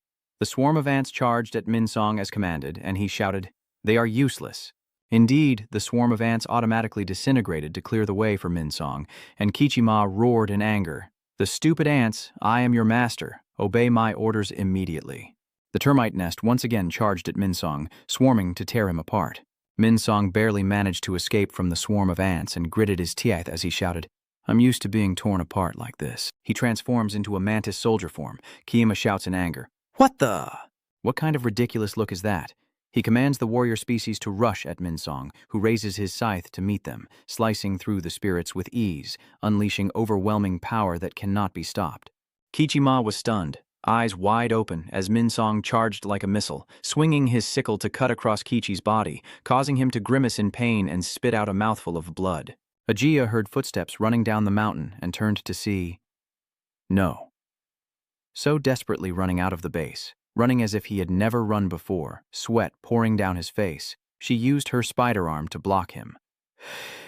The swarm of ants charged at Minsong as commanded, and he shouted, "They are useless." Indeed, the swarm of ants automatically disintegrated to clear the way for Minsong, and Kichima roared in anger, "The stupid ants, I am your master. Obey my orders immediately." The termite nest once again charged at Minsong, swarming to tear him apart. Minsong barely managed to escape from the swarm of ants and gritted his teeth as he shouted, "I'm used to being torn apart like this." He transforms into a mantis soldier form. Kiyama shouts in anger, "What the?" What kind of ridiculous look is that? He commands the warrior species to rush at Minsong, who raises his scythe to meet them, slicing through the spirits with ease, unleashing overwhelming power that cannot be stopped. Kichima was stunned, eyes wide open as Minsong charged like a missile, swinging his sickle to cut across Kichi's body, causing him to grimace in pain and spit out a mouthful of blood. Ajia heard footsteps running down the mountain and turned to see. No. So desperately running out of the base, running as if he had never run before, sweat pouring down his face, she used her spider arm to block him.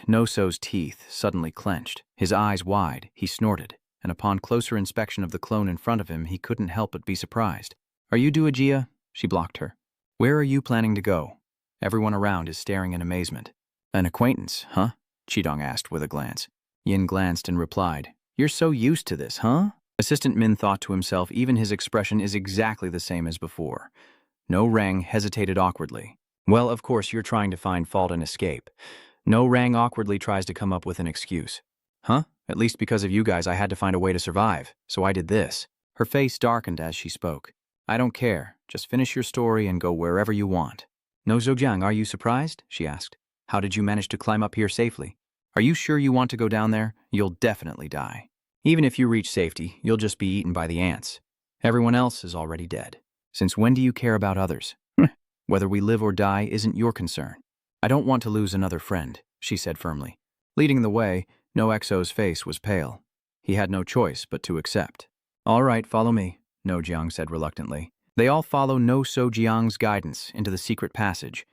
No-So's teeth suddenly clenched, his eyes wide, he snorted, and upon closer inspection of the clone in front of him, he couldn't help but be surprised. "Are you Ajia?" She blocked her. "Where are you planning to go?" Everyone around is staring in amazement. "An acquaintance, huh?" Chidong asked with a glance. Yin glanced and replied, "You're so used to this, huh?" Assistant Min thought to himself, even his expression is exactly the same as before. No Rang hesitated awkwardly. "Well, of course you're trying to find fault and escape." No Rang awkwardly tries to come up with an excuse. "Huh? At least because of you guys I had to find a way to survive, so I did this." Her face darkened as she spoke. "I don't care. Just finish your story and go wherever you want. No, Zhejiang, are you surprised? She asked. How did you manage to climb up here safely? Are you sure you want to go down there? You'll definitely die. Even if you reach safety, you'll just be eaten by the ants. Everyone else is already dead. Since when do you care about others? Whether we live or die isn't your concern. I don't want to lose another friend, she said firmly. Leading the way, No Exo's face was pale. He had no choice but to accept. All right, follow me, No Jiang said reluctantly. They all follow No So Jiang's guidance into the secret passage,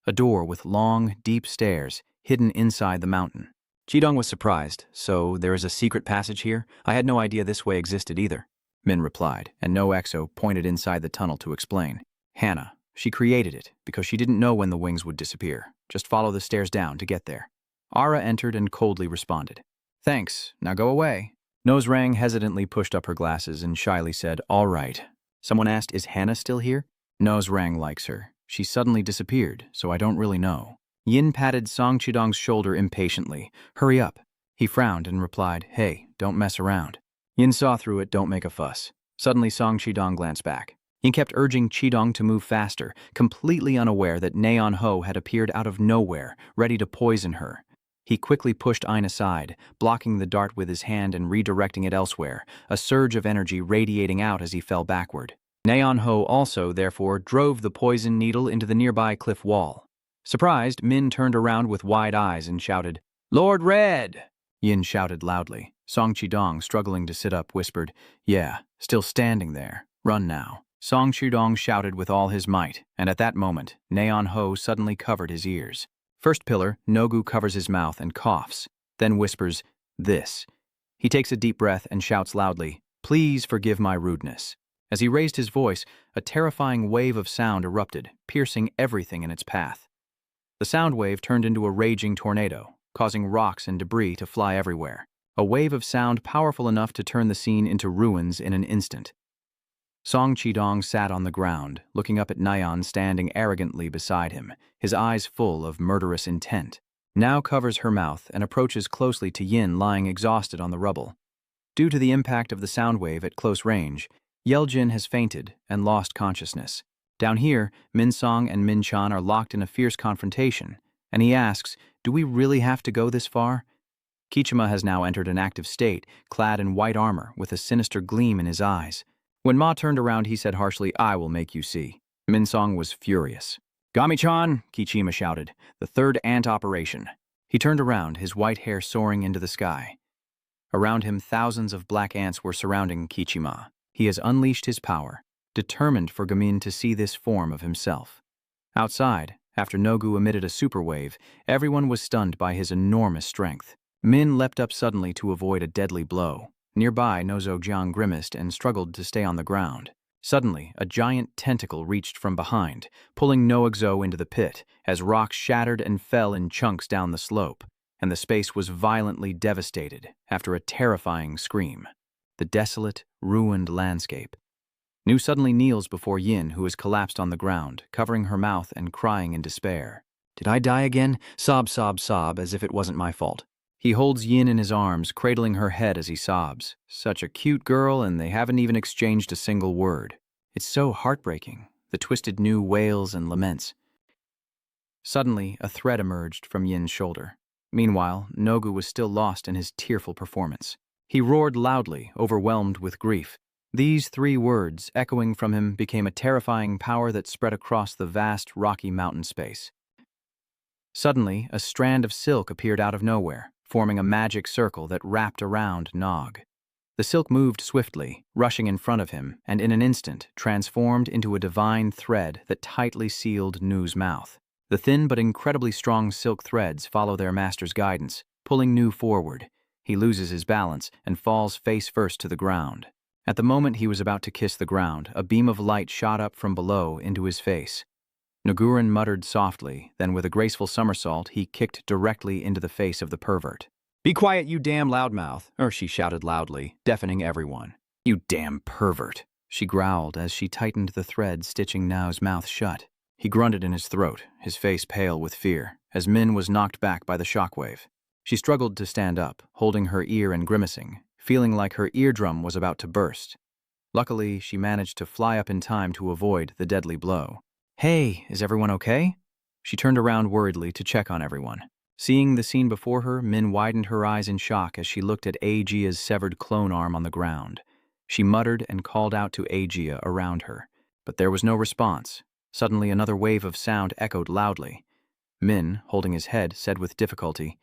a door with long, deep stairs hidden inside the mountain. Qidong was surprised. So there is a secret passage here? I had no idea this way existed either, Min replied, and No Exo pointed inside the tunnel to explain. Hannah, she created it because she didn't know when the wings would disappear. Just follow the stairs down to get there. Ara entered and coldly responded. Thanks, now go away. Nosrang hesitantly pushed up her glasses and shyly said, all right. Someone asked, is Hannah still here? Nosrang likes her. She suddenly disappeared, so I don't really know. Yin patted Song Chidong's shoulder impatiently. Hurry up. He frowned and replied, hey, don't mess around. Yin saw through it, don't make a fuss. Suddenly Song Chidong glanced back. Yin kept urging Qidong to move faster, completely unaware that Neon Ho had appeared out of nowhere, ready to poison her. He quickly pushed Ain aside, blocking the dart with his hand and redirecting it elsewhere, a surge of energy radiating out as he fell backward. Neon Ho also, therefore, drove the poison needle into the nearby cliff wall. Surprised, Min turned around with wide eyes and shouted, Lord Red! Yin shouted loudly. Song Chidong, struggling to sit up, whispered, yeah, still standing there. Run now. Song Chidong shouted with all his might, and at that moment, Neon Ho suddenly covered his ears. First pillar, Nogu covers his mouth and coughs, then whispers, this. He takes a deep breath and shouts loudly, please forgive my rudeness. As he raised his voice, a terrifying wave of sound erupted, piercing everything in its path. The sound wave turned into a raging tornado, causing rocks and debris to fly everywhere. A wave of sound powerful enough to turn the scene into ruins in an instant. Song Chidong sat on the ground, looking up at Nayan standing arrogantly beside him, his eyes full of murderous intent. Now covers her mouth and approaches closely to Yin lying exhausted on the rubble. Due to the impact of the sound wave at close range, Yeljin has fainted and lost consciousness. Down here, Min Song and Min Chan are locked in a fierce confrontation, and he asks, do we really have to go this far? Kichima has now entered an active state, clad in white armor with a sinister gleam in his eyes. When Ma turned around, he said harshly, I will make you see. Min Song was furious. Gami-chan, Kichima shouted, the third ant operation. He turned around, his white hair soaring into the sky. Around him, thousands of black ants were surrounding Kichima. He has unleashed his power, determined for Gamin to see this form of himself. Outside, after Nogu emitted a super wave, everyone was stunned by his enormous strength. Min leapt up suddenly to avoid a deadly blow. Nearby, Nozo Jiang grimaced and struggled to stay on the ground. Suddenly, a giant tentacle reached from behind, pulling Noexo into the pit, as rocks shattered and fell in chunks down the slope, and the space was violently devastated after a terrifying scream. The desolate, ruined landscape. Nu suddenly kneels before Yin, who has collapsed on the ground, covering her mouth and crying in despair. Did I die again? Sob, sob, sob, as if it wasn't my fault. He holds Yin in his arms, cradling her head as he sobs. Such a cute girl, and they haven't even exchanged a single word. It's so heartbreaking, the twisted Nu wails and laments. Suddenly, a thread emerged from Yin's shoulder. Meanwhile, Nogu was still lost in his tearful performance. He roared loudly, overwhelmed with grief. These 3 words, echoing from him, became a terrifying power that spread across the vast, rocky mountain space. Suddenly, a strand of silk appeared out of nowhere, forming a magic circle that wrapped around Nog. The silk moved swiftly, rushing in front of him, and in an instant transformed into a divine thread that tightly sealed Nu's mouth. The thin but incredibly strong silk threads follow their master's guidance, pulling Nu forward. He loses his balance and falls face first to the ground. At the moment he was about to kiss the ground, a beam of light shot up from below into his face. Nogurin muttered softly, then with a graceful somersault, he kicked directly into the face of the pervert. Be quiet, you damn loudmouth, she shouted loudly, deafening everyone. You damn pervert, she growled as she tightened the thread stitching Nao's mouth shut. He grunted in his throat, his face pale with fear, as Min was knocked back by the shockwave. She struggled to stand up, holding her ear and grimacing, feeling like her eardrum was about to burst. Luckily, she managed to fly up in time to avoid the deadly blow. Hey, is everyone okay? She turned around worriedly to check on everyone. Seeing the scene before her, Min widened her eyes in shock as she looked at Aegea's severed clone arm on the ground. She muttered and called out to Aegea around her, but there was no response. Suddenly, another wave of sound echoed loudly. Min, holding his head, said with difficulty,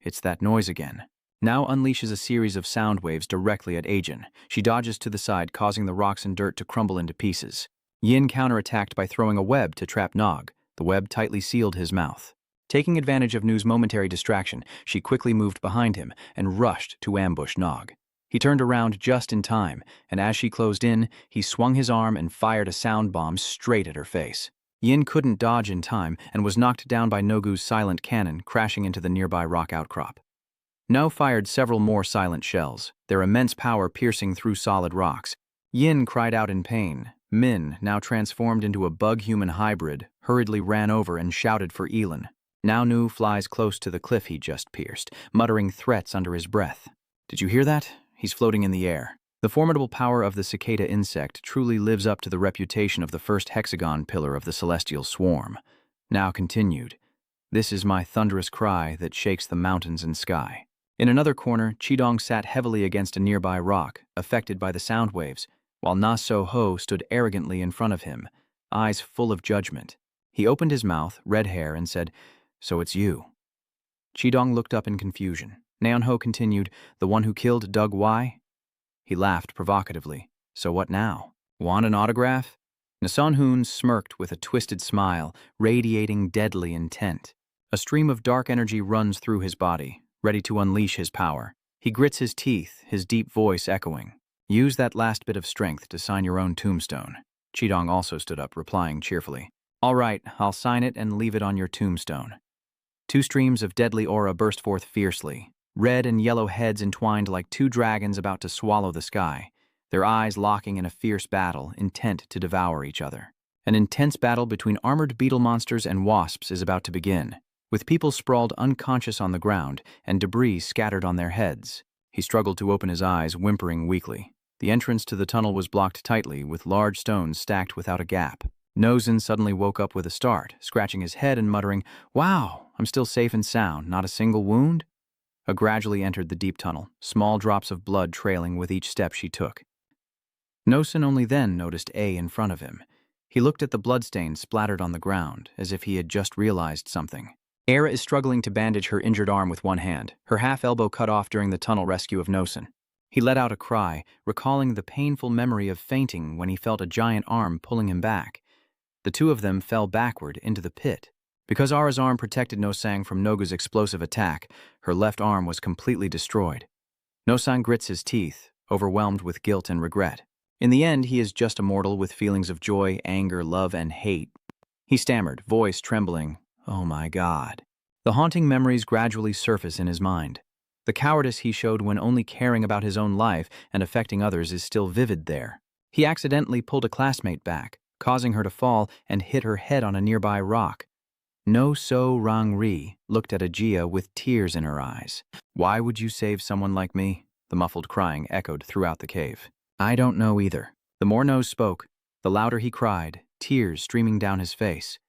"It's that noise again." Now unleashes a series of sound waves directly at Aegean. She dodges to the side, causing the rocks and dirt to crumble into pieces. Yin counterattacked by throwing a web to trap Nog. The web tightly sealed his mouth. Taking advantage of Nu's momentary distraction, she quickly moved behind him and rushed to ambush Nog. He turned around just in time, and as she closed in, he swung his arm and fired a sound bomb straight at her face. Yin couldn't dodge in time and was knocked down by Nogu's silent cannon, crashing into the nearby rock outcrop. No fired several more silent shells, their immense power piercing through solid rocks. Yin cried out in pain. Min, now transformed into a bug-human hybrid, hurriedly ran over and shouted for Elin. Now Nu flies close to the cliff he just pierced, muttering threats under his breath. Did you hear that? He's floating in the air. The formidable power of the cicada insect truly lives up to the reputation of the first hexagon pillar of the celestial swarm. Now continued. This is my thunderous cry that shakes the mountains and sky. In another corner, Chidong sat heavily against a nearby rock, affected by the sound waves, while Na So-ho stood arrogantly in front of him, eyes full of judgment. He opened his mouth, red hair, and said, "So it's you." Chidong looked up in confusion. Naeun-ho continued, "The one who killed Doug Y?" He laughed provocatively. "So what now? Want an autograph?" Nason-hoon smirked with a twisted smile, radiating deadly intent. A stream of dark energy runs through his body, ready to unleash his power. He grits his teeth, his deep voice echoing. "Use that last bit of strength to sign your own tombstone." Chidong also stood up, replying cheerfully, "All right, I'll sign it and leave it on your tombstone." Two streams of deadly aura burst forth fiercely, red and yellow heads entwined like two dragons about to swallow the sky, their eyes locking in a fierce battle, intent to devour each other. An intense battle between armored beetle monsters and wasps is about to begin, with people sprawled unconscious on the ground and debris scattered on their heads. He struggled to open his eyes, whimpering weakly. The entrance to the tunnel was blocked tightly, with large stones stacked without a gap. Nozen suddenly woke up with a start, scratching his head and muttering, "Wow, I'm still safe and sound, not a single wound?" A gradually entered the deep tunnel, small drops of blood trailing with each step she took. Nozen only then noticed A in front of him. He looked at the bloodstains splattered on the ground, as if he had just realized something. Era is struggling to bandage her injured arm with one hand, her half-elbow cut off during the tunnel rescue of Nozen. He let out a cry, recalling the painful memory of fainting when he felt a giant arm pulling him back. The two of them fell backward into the pit. Because Ara's arm protected Nosang from Nogu's explosive attack, her left arm was completely destroyed. Nosang grits his teeth, overwhelmed with guilt and regret. In the end, he is just a mortal with feelings of joy, anger, love, and hate. He stammered, voice trembling, "Oh my God." The haunting memories gradually surface in his mind. The cowardice he showed when only caring about his own life and affecting others is still vivid there. He accidentally pulled a classmate back, causing her to fall and hit her head on a nearby rock. No So Rang Ri looked at Aegea with tears in her eyes. "Why would you save someone like me?" The muffled crying echoed throughout the cave. "I don't know either." The more Nose spoke, the louder he cried, tears streaming down his face.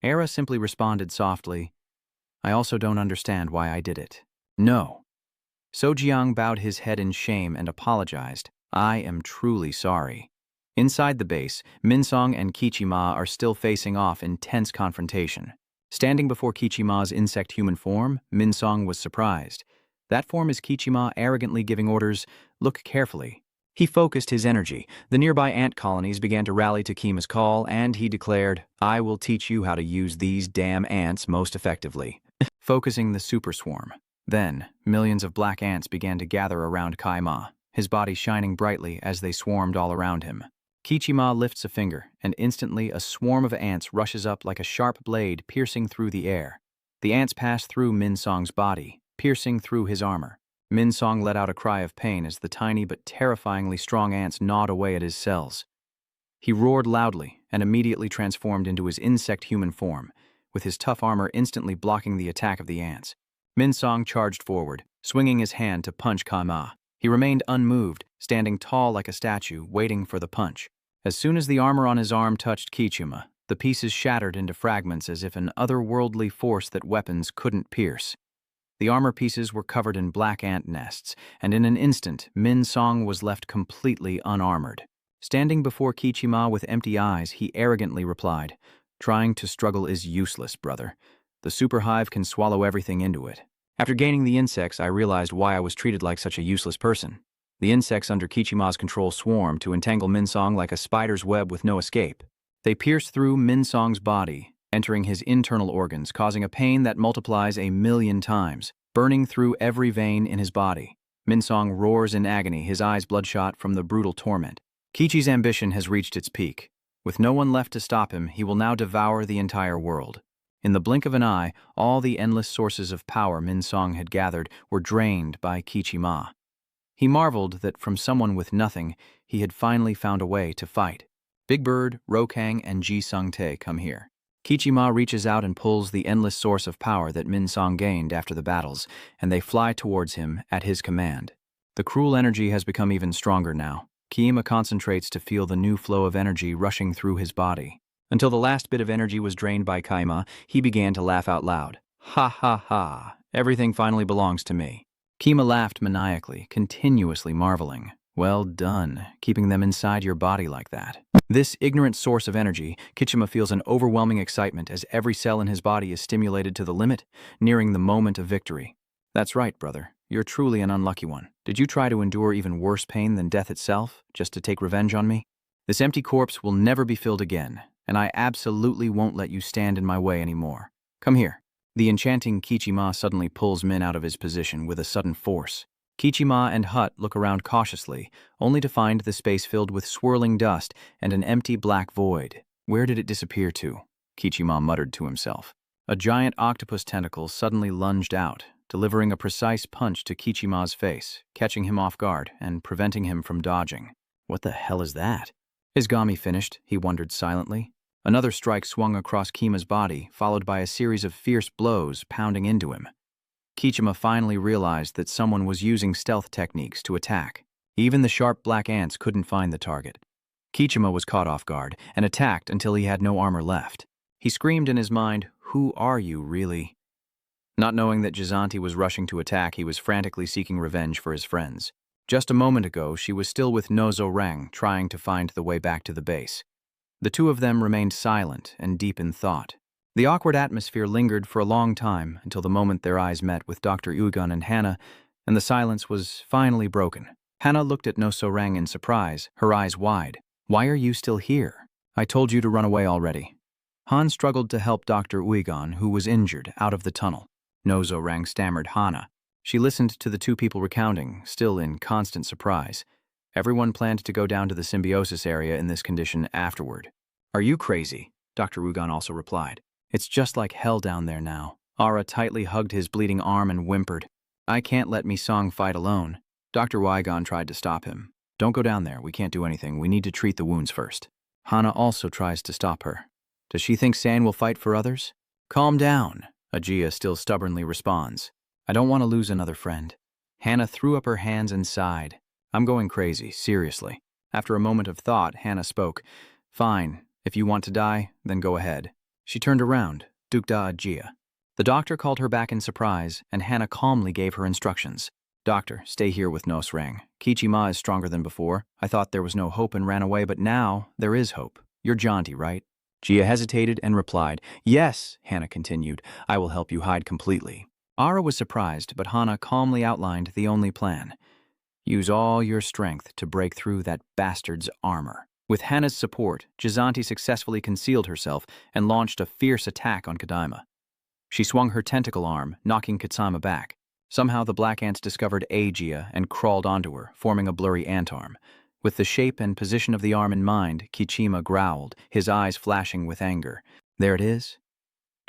Era simply responded softly, "I also don't understand why I did it." "No." So Jiang bowed his head in shame and apologized. "I am truly sorry." Inside the base, Minsong and Kichima are still facing off in tense confrontation. Standing before Kichima's insect-human form, Minsong was surprised. That form is Kichima arrogantly giving orders, "Look carefully." He focused his energy. The nearby ant colonies began to rally to Kima's call, and he declared, "I will teach you how to use these damn ants most effectively." Focusing the super swarm. Then, millions of black ants began to gather around Kaima, his body shining brightly as they swarmed all around him. Kichima lifts a finger, and instantly a swarm of ants rushes up like a sharp blade piercing through the air. The ants pass through Minsong's body, piercing through his armor. Minsong let out a cry of pain as the tiny but terrifyingly strong ants gnawed away at his cells. He roared loudly and immediately transformed into his insect-human form, with his tough armor instantly blocking the attack of the ants. Minsong charged forward, swinging his hand to punch Kama. He remained unmoved, standing tall like a statue, waiting for the punch. As soon as the armor on his arm touched Kichima, the pieces shattered into fragments as if an otherworldly force that weapons couldn't pierce. The armor pieces were covered in black ant nests, and in an instant, Min Song was left completely unarmored. Standing before Kichima with empty eyes, he arrogantly replied, "Trying to struggle is useless, brother. The superhive can swallow everything into it." After gaining the insects, I realized why I was treated like such a useless person. The insects under Kichima's control swarmed to entangle Minsong like a spider's web with no escape. They pierced through Minsong's body, entering his internal organs, causing a pain that multiplies 1,000,000 times, burning through every vein in his body. Minsong roars in agony, his eyes bloodshot from the brutal torment. Kichi's ambition has reached its peak. With no one left to stop him, he will now devour the entire world. In the blink of an eye, all the endless sources of power Minsong had gathered were drained by Kichima. He marveled that from someone with nothing, he had finally found a way to fight. Big Bird, Rokang, and Ji Sung-tae come here. Kichima reaches out and pulls the endless source of power that Minsong gained after the battles, and they fly towards him at his command. The cruel energy has become even stronger now. Kichima concentrates to feel the new flow of energy rushing through his body. Until the last bit of energy was drained by Kichima, he began to laugh out loud. "Ha ha ha, everything finally belongs to me." Kichima laughed maniacally, continuously marveling. "Well done, keeping them inside your body like that." This ignorant source of energy, Kichima feels an overwhelming excitement as every cell in his body is stimulated to the limit, nearing the moment of victory. "That's right, brother. You're truly an unlucky one. Did you try to endure even worse pain than death itself, just to take revenge on me? This empty corpse will never be filled again, and I absolutely won't let you stand in my way anymore. Come here." The enchanting Kichima suddenly pulls Min out of his position with a sudden force. Kichima and Hut look around cautiously, only to find the space filled with swirling dust and an empty black void. Where did it disappear to? Kichima muttered to himself. A giant octopus tentacle suddenly lunged out, delivering a precise punch to Kichima's face, catching him off guard and preventing him from dodging. What the hell is that? Is Gami finished? He wondered silently. Another strike swung across Kima's body, followed by a series of fierce blows pounding into him. Kichima finally realized that someone was using stealth techniques to attack. Even the sharp black ants couldn't find the target. Kichima was caught off guard and attacked until he had no armor left. He screamed in his mind, "Who are you, really?" Not knowing that Jizanti was rushing to attack, he was frantically seeking revenge for his friends. Just a moment ago, she was still with Nozo Rang, trying to find the way back to the base. The two of them remained silent and deep in thought. The awkward atmosphere lingered for a long time until the moment their eyes met with Dr. Ugon and Hannah, and the silence was finally broken. Hannah looked at Nozo Rang in surprise, her eyes wide. "Why are you still here? I told you to run away already." Han struggled to help Dr. Ugon, who was injured, out of the tunnel. Nozo Rang stammered Hannah. She listened to the two people recounting, still in constant surprise. Everyone planned to go down to the symbiosis area in this condition afterward. "Are you crazy?" Dr. Ugon also replied. "It's just like hell down there now." Ara tightly hugged his bleeding arm and whimpered. "I can't let Mi-song fight alone." Dr. Wygon tried to stop him. "Don't go down there, we can't do anything, we need to treat the wounds first." Hana also tries to stop her. "Does she think San will fight for others?" "Calm down," Ajia still stubbornly responds. "I don't want to lose another friend." Hannah threw up her hands and sighed. "I'm going crazy, seriously." After a moment of thought, Hannah spoke. "Fine, if you want to die, then go ahead." She turned around, Dukda Ajia. The doctor called her back in surprise, and Hannah calmly gave her instructions. "Doctor, stay here with Nosrang. Kichima is stronger than before. I thought there was no hope and ran away, but now there is hope. You're jaunty, right?" Jia hesitated and replied. "Yes," Hannah continued. "I will help you hide completely." Ara was surprised, but Hannah calmly outlined the only plan. "Use all your strength to break through that bastard's armor." With Hannah's support, Jizanti successfully concealed herself and launched a fierce attack on Kadaima. She swung her tentacle arm, knocking Katsama back. Somehow the black ants discovered Ajia and crawled onto her, forming a blurry ant arm. With the shape and position of the arm in mind, Kichima growled, his eyes flashing with anger. There it is.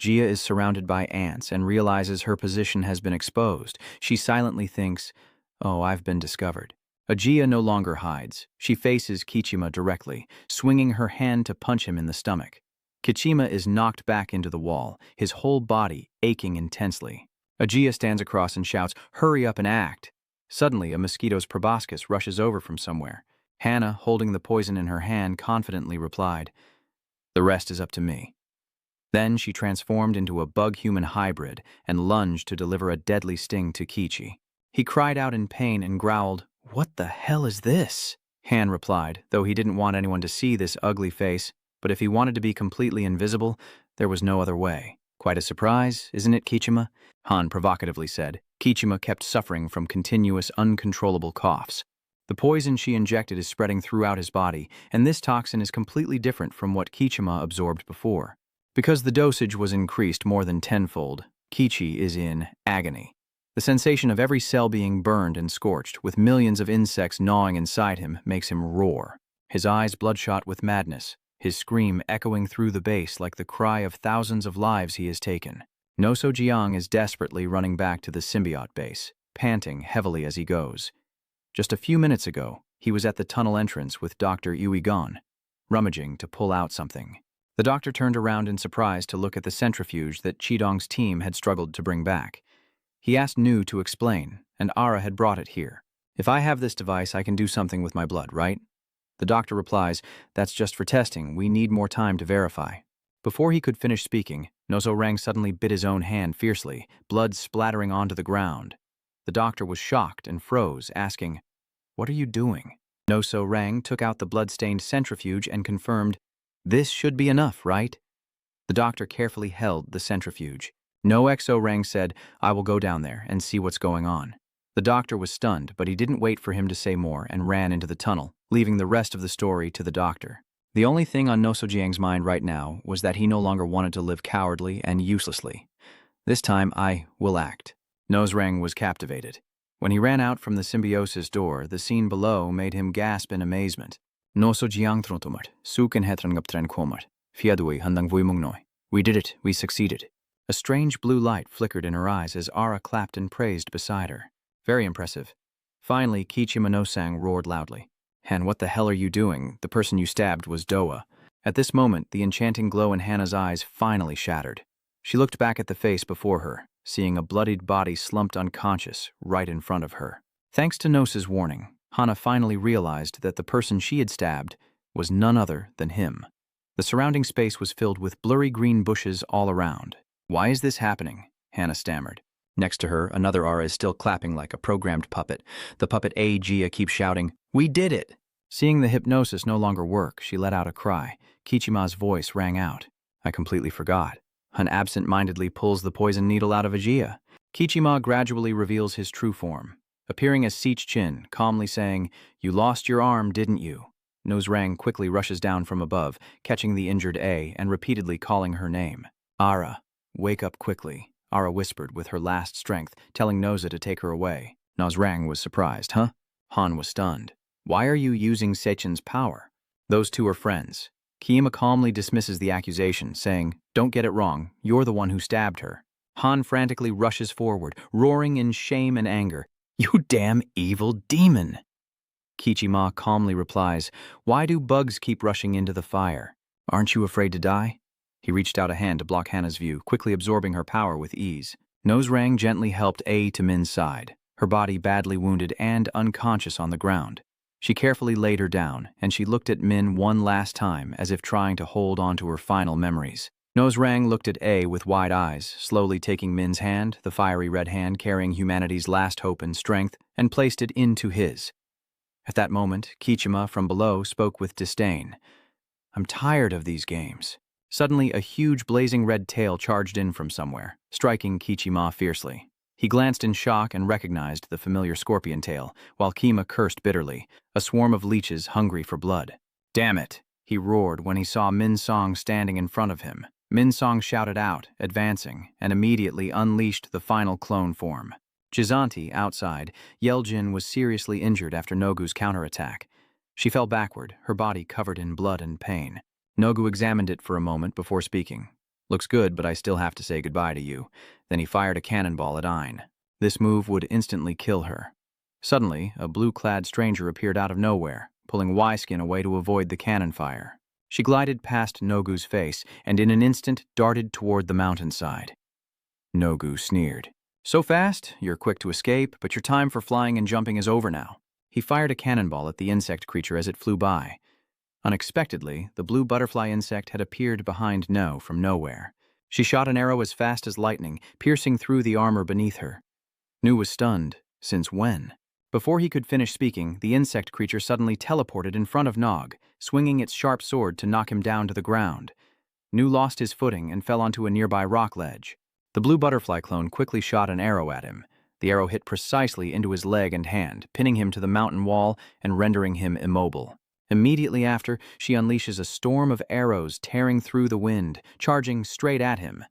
Jia is surrounded by ants and realizes her position has been exposed. She silently thinks, "Oh, I've been discovered." Ajia no longer hides. She faces Kichima directly, swinging her hand to punch him in the stomach. Kichima is knocked back into the wall, his whole body aching intensely. Ajia stands across and shouts, "Hurry up and act." Suddenly, a mosquito's proboscis rushes over from somewhere. Hannah, holding the poison in her hand, confidently replied, "The rest is up to me." Then she transformed into a bug-human hybrid and lunged to deliver a deadly sting to Kichi. He cried out in pain and growled, "What the hell is this?" Han replied, though he didn't want anyone to see this ugly face, but if he wanted to be completely invisible, there was no other way. "Quite a surprise, isn't it, Kichima?" Han provocatively said. Kichima kept suffering from continuous, uncontrollable coughs. The poison she injected is spreading throughout his body, and this toxin is completely different from what Kichima absorbed before. Because the dosage was increased more than tenfold, Kichi is in agony. The sensation of every cell being burned and scorched, with millions of insects gnawing inside him, makes him roar. His eyes bloodshot with madness, his scream echoing through the base like the cry of thousands of lives he has taken. Noso Jiang is desperately running back to the symbiote base, panting heavily as he goes. Just a few minutes ago, he was at the tunnel entrance with Dr. Yui Gon, rummaging to pull out something. The doctor turned around in surprise to look at the centrifuge that Qidong's team had struggled to bring back. He asked Nu to explain, and Ara had brought it here. "If I have this device, I can do something with my blood, right?" The doctor replies, "That's just for testing. We need more time to verify." Before he could finish speaking, Nozo Rang suddenly bit his own hand fiercely, blood splattering onto the ground. The doctor was shocked and froze, asking, "What are you doing?" Nozo Rang took out the blood-stained centrifuge and confirmed, "This should be enough, right?" The doctor carefully held the centrifuge. No Exo Rang said, "I will go down there and see what's going on." The doctor was stunned, but he didn't wait for him to say more and ran into the tunnel, leaving the rest of the story to the doctor. The only thing on Noso Jiang's mind right now was that he no longer wanted to live cowardly and uselessly. "This time I will act." Nosrang was captivated. When he ran out from the symbiosis door, the scene below made him gasp in amazement. "Noso Jiang trontomart, suken hetrangaptren komart, fiadui handang vuimungnoi. We did it, we succeeded." A strange blue light flickered in her eyes as Ara clapped and praised beside her. "Very impressive." Finally, Kichima Nosang roared loudly, "Han, what the hell are you doing? The person you stabbed was Doa." At this moment, the enchanting glow in Hannah's eyes finally shattered. She looked back at the face before her, seeing a bloodied body slumped unconscious right in front of her. Thanks to Nosa's warning, Hannah finally realized that the person she had stabbed was none other than him. The surrounding space was filled with blurry green bushes all around. "Why is this happening?" Hannah stammered. Next to her, another Ara is still clapping like a programmed puppet. The puppet Gia keeps shouting, "We did it!" Seeing the hypnosis no longer work, she let out a cry. Kichima's voice rang out. "I completely forgot." Han absent-mindedly pulls the poison needle out of Gia. Kichima gradually reveals his true form, appearing as Seech Chin, calmly saying, "You lost your arm, didn't you?" Nosrang quickly rushes down from above, catching the injured A and repeatedly calling her name. "Ara, wake up quickly," Ara whispered with her last strength, telling Noza to take her away. Nosrang was surprised. "Huh?" Han was stunned. "Why are you using Sechin's power?" "Those two are friends." Kiima calmly dismisses the accusation, saying, "Don't get it wrong, you're the one who stabbed her." Han frantically rushes forward, roaring in shame and anger, "You damn evil demon!" Kichima calmly replies, "Why do bugs keep rushing into the fire? Aren't you afraid to die?" He reached out a hand to block Hannah's view, quickly absorbing her power with ease. Nosrang gently helped A to Min's side, her body badly wounded and unconscious on the ground. She carefully laid her down, and she looked at Min one last time as if trying to hold on to her final memories. Nosrang looked at A with wide eyes, slowly taking Min's hand, the fiery red hand carrying humanity's last hope and strength, and placed it into his. At that moment, Kichima from below spoke with disdain. "I'm tired of these games." Suddenly, a huge blazing red tail charged in from somewhere, striking Kichima fiercely. He glanced in shock and recognized the familiar scorpion tail, while Kima cursed bitterly, a swarm of leeches hungry for blood. "Damn it!" he roared when he saw Min Song standing in front of him. Min Song shouted out, advancing, and immediately unleashed the final clone form. Jizanti, outside, Yeljin was seriously injured after Nogu's counterattack. She fell backward, her body covered in blood and pain. Nogu examined it for a moment before speaking. "Looks good, but I still have to say goodbye to you." Then he fired a cannonball at Ain. This move would instantly kill her. Suddenly, a blue-clad stranger appeared out of nowhere, pulling Y-Skin away to avoid the cannon fire. She glided past Nogu's face and in an instant darted toward the mountainside. Nogu sneered. So fast, you're quick to escape, but your time for flying and jumping is over now. He fired a cannonball at the insect creature as it flew by. Unexpectedly, the blue butterfly insect had appeared behind No from nowhere. She shot an arrow as fast as lightning, piercing through the armor beneath her. Nu was stunned. Since when? Before he could finish speaking, the insect creature suddenly teleported in front of Nog, swinging its sharp sword to knock him down to the ground. Nu lost his footing and fell onto a nearby rock ledge. The blue butterfly clone quickly shot an arrow at him. The arrow hit precisely into his leg and hand, pinning him to the mountain wall and rendering him immobile. Immediately after, she unleashes a storm of arrows tearing through the wind, charging straight at him.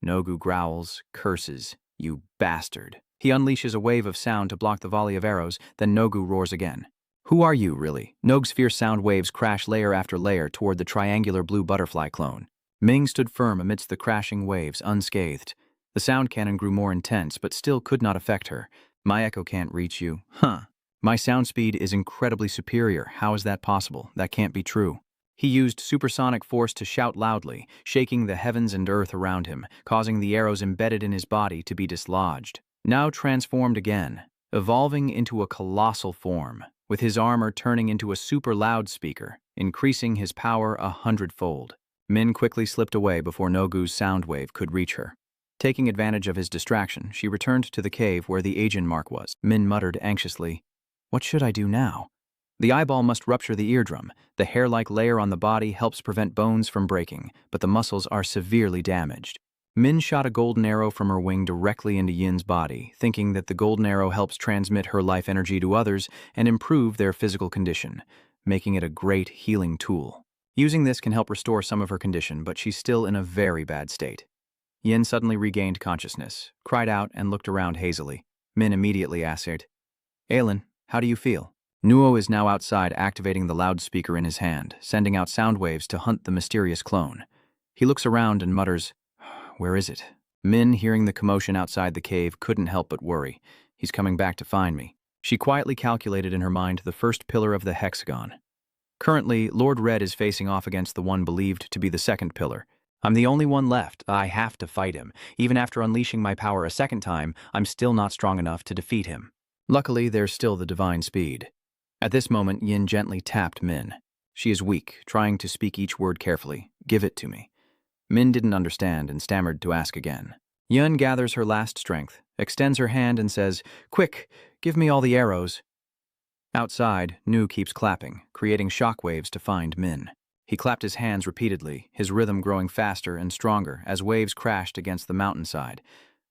Nogu growls, curses, "You bastard." He unleashes a wave of sound to block the volley of arrows, then Nogu roars again. "Who are you, really?" Nog's fierce sound waves crash layer after layer toward the triangular blue butterfly clone. Ming stood firm amidst the crashing waves, unscathed. The sound cannon grew more intense, but still could not affect her. "My echo can't reach you." "Huh. My sound speed is incredibly superior. How is that possible? That can't be true." He used supersonic force to shout loudly, shaking the heavens and earth around him, causing the arrows embedded in his body to be dislodged. Now transformed again, evolving into a colossal form, with his armor turning into a super loudspeaker, increasing his power 100-fold. Min quickly slipped away before Nogu's sound wave could reach her. Taking advantage of his distraction, she returned to the cave where the agent mark was. Min muttered anxiously, "What should I do now?" The eyeball must rupture the eardrum. The hair-like layer on the body helps prevent bones from breaking, but the muscles are severely damaged. Min shot a golden arrow from her wing directly into Yin's body, thinking that the golden arrow helps transmit her life energy to others and improve their physical condition, making it a great healing tool. Using this can help restore some of her condition, but she's still in a very bad state. Yin suddenly regained consciousness, cried out, and looked around hazily. Min immediately asked, "Aelin, how do you feel?" Nuo is now outside, activating the loudspeaker in his hand, sending out sound waves to hunt the mysterious clone. He looks around and mutters, "Where is it?" Min, hearing the commotion outside the cave, couldn't help but worry. "He's coming back to find me." She quietly calculated in her mind the first pillar of the hexagon. Currently, Lord Red is facing off against the one believed to be the second pillar. "I'm the only one left. I have to fight him. Even after unleashing my power a second time, I'm still not strong enough to defeat him." Luckily, there's still the divine speed. At this moment, Yin gently tapped Min. She is weak, trying to speak each word carefully. "Give it to me." Min didn't understand and stammered to ask again. Yin gathers her last strength, extends her hand and says, "Quick, give me all the arrows." Outside, Nu keeps clapping, creating shockwaves to find Min. He clapped his hands repeatedly, his rhythm growing faster and stronger as waves crashed against the mountainside.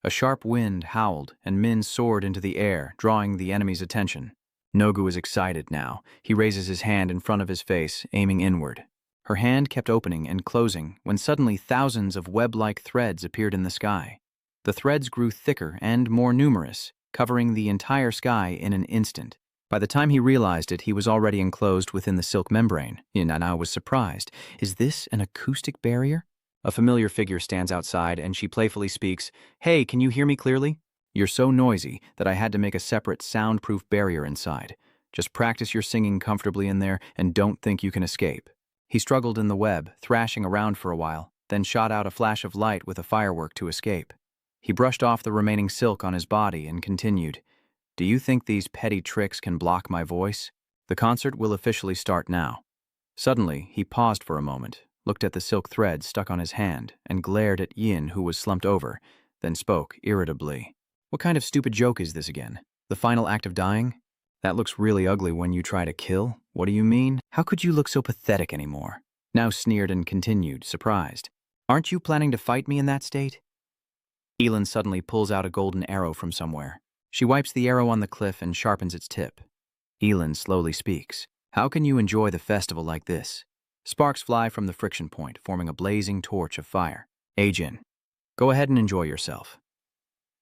A sharp wind howled, and Min soared into the air, drawing the enemy's attention. Nogu is excited now. He raises his hand in front of his face, aiming inward. Her hand kept opening and closing when suddenly thousands of web-like threads appeared in the sky. The threads grew thicker and more numerous, covering the entire sky in an instant. By the time he realized it, he was already enclosed within the silk membrane. Yanana was surprised. "Is this an acoustic barrier?" A familiar figure stands outside and she playfully speaks, "Hey, can you hear me clearly? You're so noisy that I had to make a separate soundproof barrier inside. Just practice your singing comfortably in there and don't think you can escape." He struggled in the web, thrashing around for a while, then shot out a flash of light with a firework to escape. He brushed off the remaining silk on his body and continued, "Do you think these petty tricks can block my voice? The concert will officially start now." Suddenly, he paused for a moment, looked at the silk thread stuck on his hand, and glared at Yin, who was slumped over, then spoke irritably. "What kind of stupid joke is this again? The final act of dying? That looks really ugly when you try to kill. What do you mean? How could you look so pathetic anymore?" Now sneered and continued, surprised. "Aren't you planning to fight me in that state?" Elin suddenly pulls out a golden arrow from somewhere. She wipes the arrow on the cliff and sharpens its tip. Elin slowly speaks. "How can you enjoy the festival like this?" Sparks fly from the friction point, forming a blazing torch of fire. "Ajin, go ahead and enjoy yourself."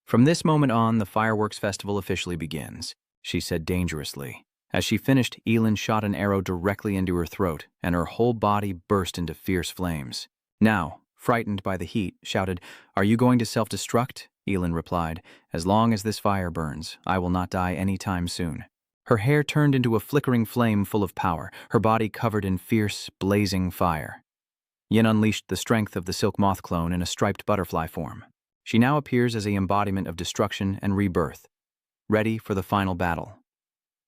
"From this moment on, the fireworks festival officially begins," she said dangerously. As she finished, Elin shot an arrow directly into her throat, and her whole body burst into fierce flames. Now, frightened by the heat, shouted, "Are you going to self-destruct?" Elin replied, "As long as this fire burns, I will not die any time soon." Her hair turned into a flickering flame full of power, her body covered in fierce, blazing fire. Yin unleashed the strength of the silk moth clone in a striped butterfly form. She now appears as the embodiment of destruction and rebirth, ready for the final battle.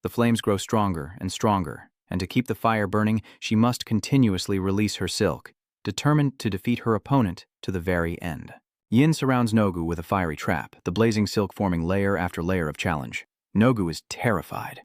The flames grow stronger and stronger, and to keep the fire burning, she must continuously release her silk, determined to defeat her opponent to the very end. Yin surrounds Nogu with a fiery trap, the blazing silk forming layer after layer of challenge. Nogu is terrified.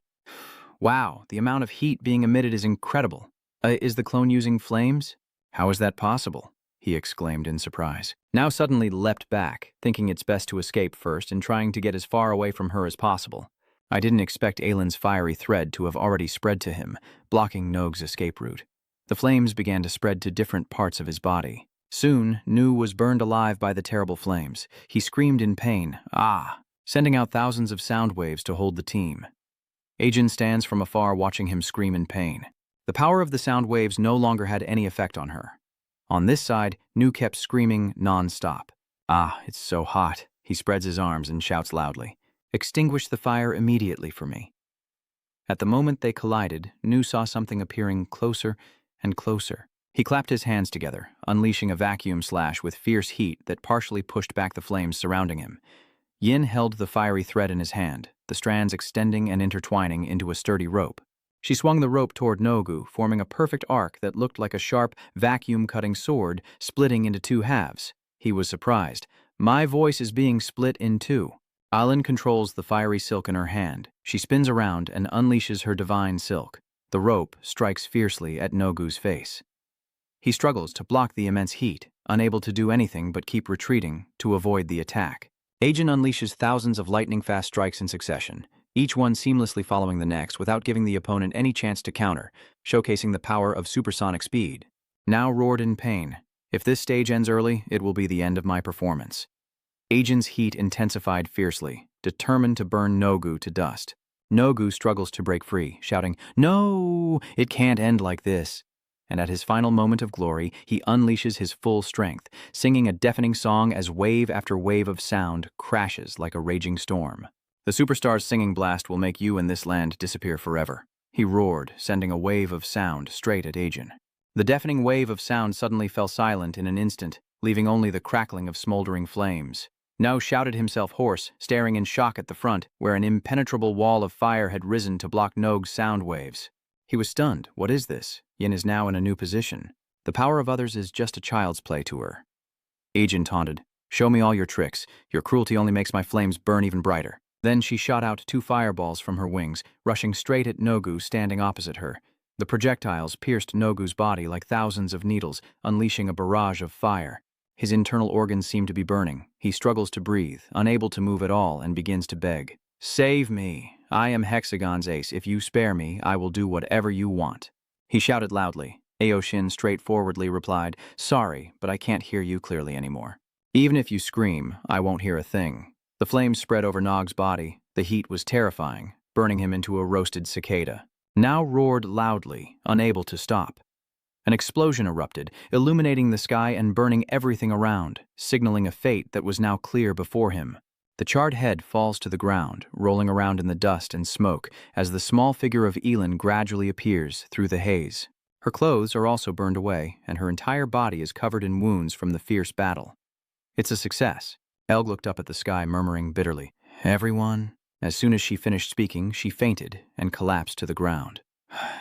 Wow, the amount of heat being emitted is incredible. Is the clone using flames? How is that possible? He exclaimed in surprise. Now suddenly leapt back, thinking it's best to escape first and trying to get as far away from her as possible. I didn't expect Aylin's fiery thread to have already spread to him, blocking Nogu's escape route. The flames began to spread to different parts of his body. Soon, Nu was burned alive by the terrible flames. He screamed in pain, "Ah!" sending out thousands of sound waves to hold the team. Ajin stands from afar watching him scream in pain. The power of the sound waves no longer had any effect on her. On this side, Nu kept screaming non-stop. "Ah, it's so hot." He spreads his arms and shouts loudly, "Extinguish the fire immediately for me." At the moment they collided, Nu saw something appearing closer and closer. He clapped his hands together, unleashing a vacuum slash with fierce heat that partially pushed back the flames surrounding him. Yin held the fiery thread in his hand, the strands extending and intertwining into a sturdy rope. She swung the rope toward Nogu, forming a perfect arc that looked like a sharp, vacuum-cutting sword splitting into two halves. He was surprised. "My voice is being split in two." Aylin controls the fiery silk in her hand. She spins around and unleashes her divine silk. The rope strikes fiercely at Nogu's face. He struggles to block the immense heat, unable to do anything but keep retreating to avoid the attack. Ajin unleashes thousands of lightning-fast strikes in succession, each one seamlessly following the next without giving the opponent any chance to counter, showcasing the power of supersonic speed. Now roared in pain. "If this stage ends early, it will be the end of my performance." Ajin's heat intensified fiercely, determined to burn Nogu to dust. Nogu struggles to break free, shouting, "No! It can't end like this." And at his final moment of glory, he unleashes his full strength, singing a deafening song as wave after wave of sound crashes like a raging storm. "The superstar's singing blast will make you and this land disappear forever," he roared, sending a wave of sound straight at Ajin. The deafening wave of sound suddenly fell silent in an instant, leaving only the crackling of smoldering flames. No shouted himself hoarse, staring in shock at the front, where an impenetrable wall of fire had risen to block Nogu's sound waves. He was stunned. What is this? Yin is now in a new position. The power of others is just a child's play to her. Ajin taunted, "Show me all your tricks. Your cruelty only makes my flames burn even brighter." Then she shot out two fireballs from her wings, rushing straight at Nogu standing opposite her. The projectiles pierced Nogu's body like thousands of needles, unleashing a barrage of fire. His internal organs seem to be burning. He struggles to breathe, unable to move at all, and begins to beg. "Save me. I am Hexagon's ace. If you spare me, I will do whatever you want." He shouted loudly. Aoshin straightforwardly replied, "Sorry, but I can't hear you clearly anymore." "Even if you scream, I won't hear a thing." The flames spread over Nog's body. The heat was terrifying, burning him into a roasted cicada. Now roared loudly, unable to stop. An explosion erupted, illuminating the sky and burning everything around, signaling a fate that was now clear before him. The charred head falls to the ground, rolling around in the dust and smoke as the small figure of Aylin gradually appears through the haze. Her clothes are also burned away, and her entire body is covered in wounds from the fierce battle. "It's a success." Elg looked up at the sky, murmuring bitterly, "Everyone?" As soon as she finished speaking, she fainted and collapsed to the ground.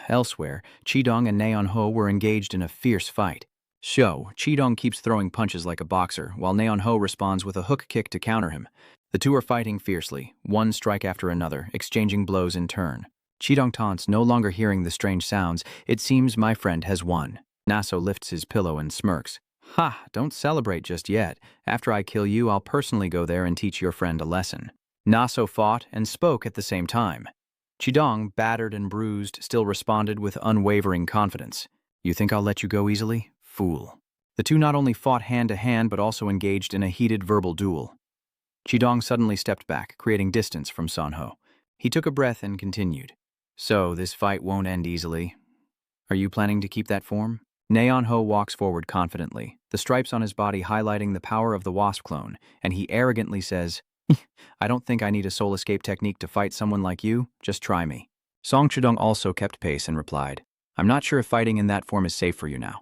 Elsewhere, Chidong and Naeon Ho were engaged in a fierce fight. Chidong keeps throwing punches like a boxer, while Naeon Ho responds with a hook kick to counter him. The two are fighting fiercely, one strike after another, exchanging blows in turn. Chidong taunts, no longer hearing the strange sounds. "It seems my friend has won." Naso lifts his pillow and smirks. "Ha, don't celebrate just yet. After I kill you, I'll personally go there and teach your friend a lesson." Naso fought and spoke at the same time. Chidong, battered and bruised, still responded with unwavering confidence. "You think I'll let you go easily? Fool." The two not only fought hand-to-hand but also engaged in a heated verbal duel. Chidong suddenly stepped back, creating distance from Sanho. He took a breath and continued. "So, this fight won't end easily. Are you planning to keep that form?" Naeon Ho walks forward confidently, the stripes on his body highlighting the power of the wasp clone, and he arrogantly says, "I don't think I need a soul escape technique to fight someone like you. Just try me." Song Chidong also kept pace and replied, "I'm not sure if fighting in that form is safe for you now."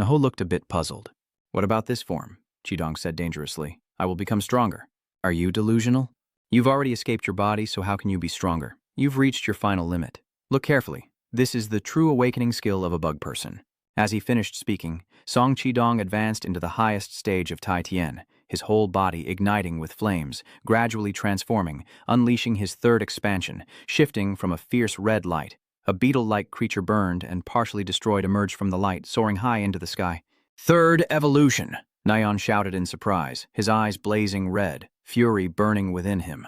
Naho looked a bit puzzled. "What about this form?" Chidong said dangerously. I will become stronger. Are you delusional? You've already escaped your body, so how can you be stronger? You've reached your final limit. Look carefully. This is the true awakening skill of a bug person. As he finished speaking, Song Qidong advanced into the highest stage of Tai Tien, his whole body igniting with flames, gradually transforming, unleashing his third expansion, shifting from a fierce red light. A beetle-like creature burned and partially destroyed emerged from the light, soaring high into the sky. Third evolution! Nyan shouted in surprise, his eyes blazing red, fury burning within him.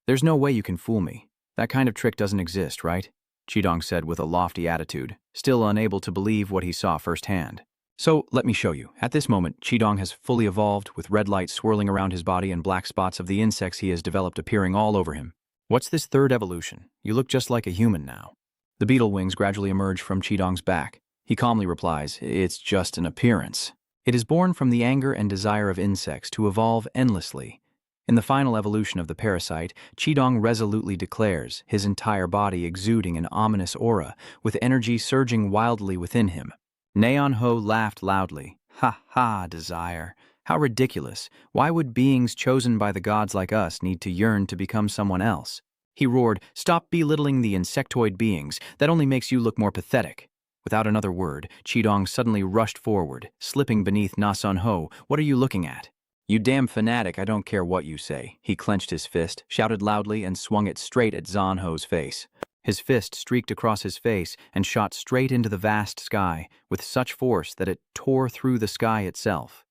There's no way you can fool me. That kind of trick doesn't exist, right? Qidong said with a lofty attitude, still unable to believe what he saw firsthand. So, let me show you. At this moment, Qidong has fully evolved, with red light swirling around his body and black spots of the insects he has developed appearing all over him. What's this third evolution? You look just like a human now. The beetle wings gradually emerge from Qidong's back. He calmly replies, it's just an appearance. It is born from the anger and desire of insects to evolve endlessly. In the final evolution of the parasite, Qidong resolutely declares, his entire body exuding an ominous aura, with energy surging wildly within him. Neon Ho laughed loudly. Ha ha, desire. How ridiculous. Why would beings chosen by the gods like us need to yearn to become someone else? He roared, stop belittling the insectoid beings. That only makes you look more pathetic. Without another word, Qidong suddenly rushed forward, slipping beneath Na Sun Ho. What are you looking at? You damn fanatic, I don't care what you say. He clenched his fist, shouted loudly, and swung it straight at Zan Ho's face. His fist streaked across his face and shot straight into the vast sky, with such force that it tore through the sky itself.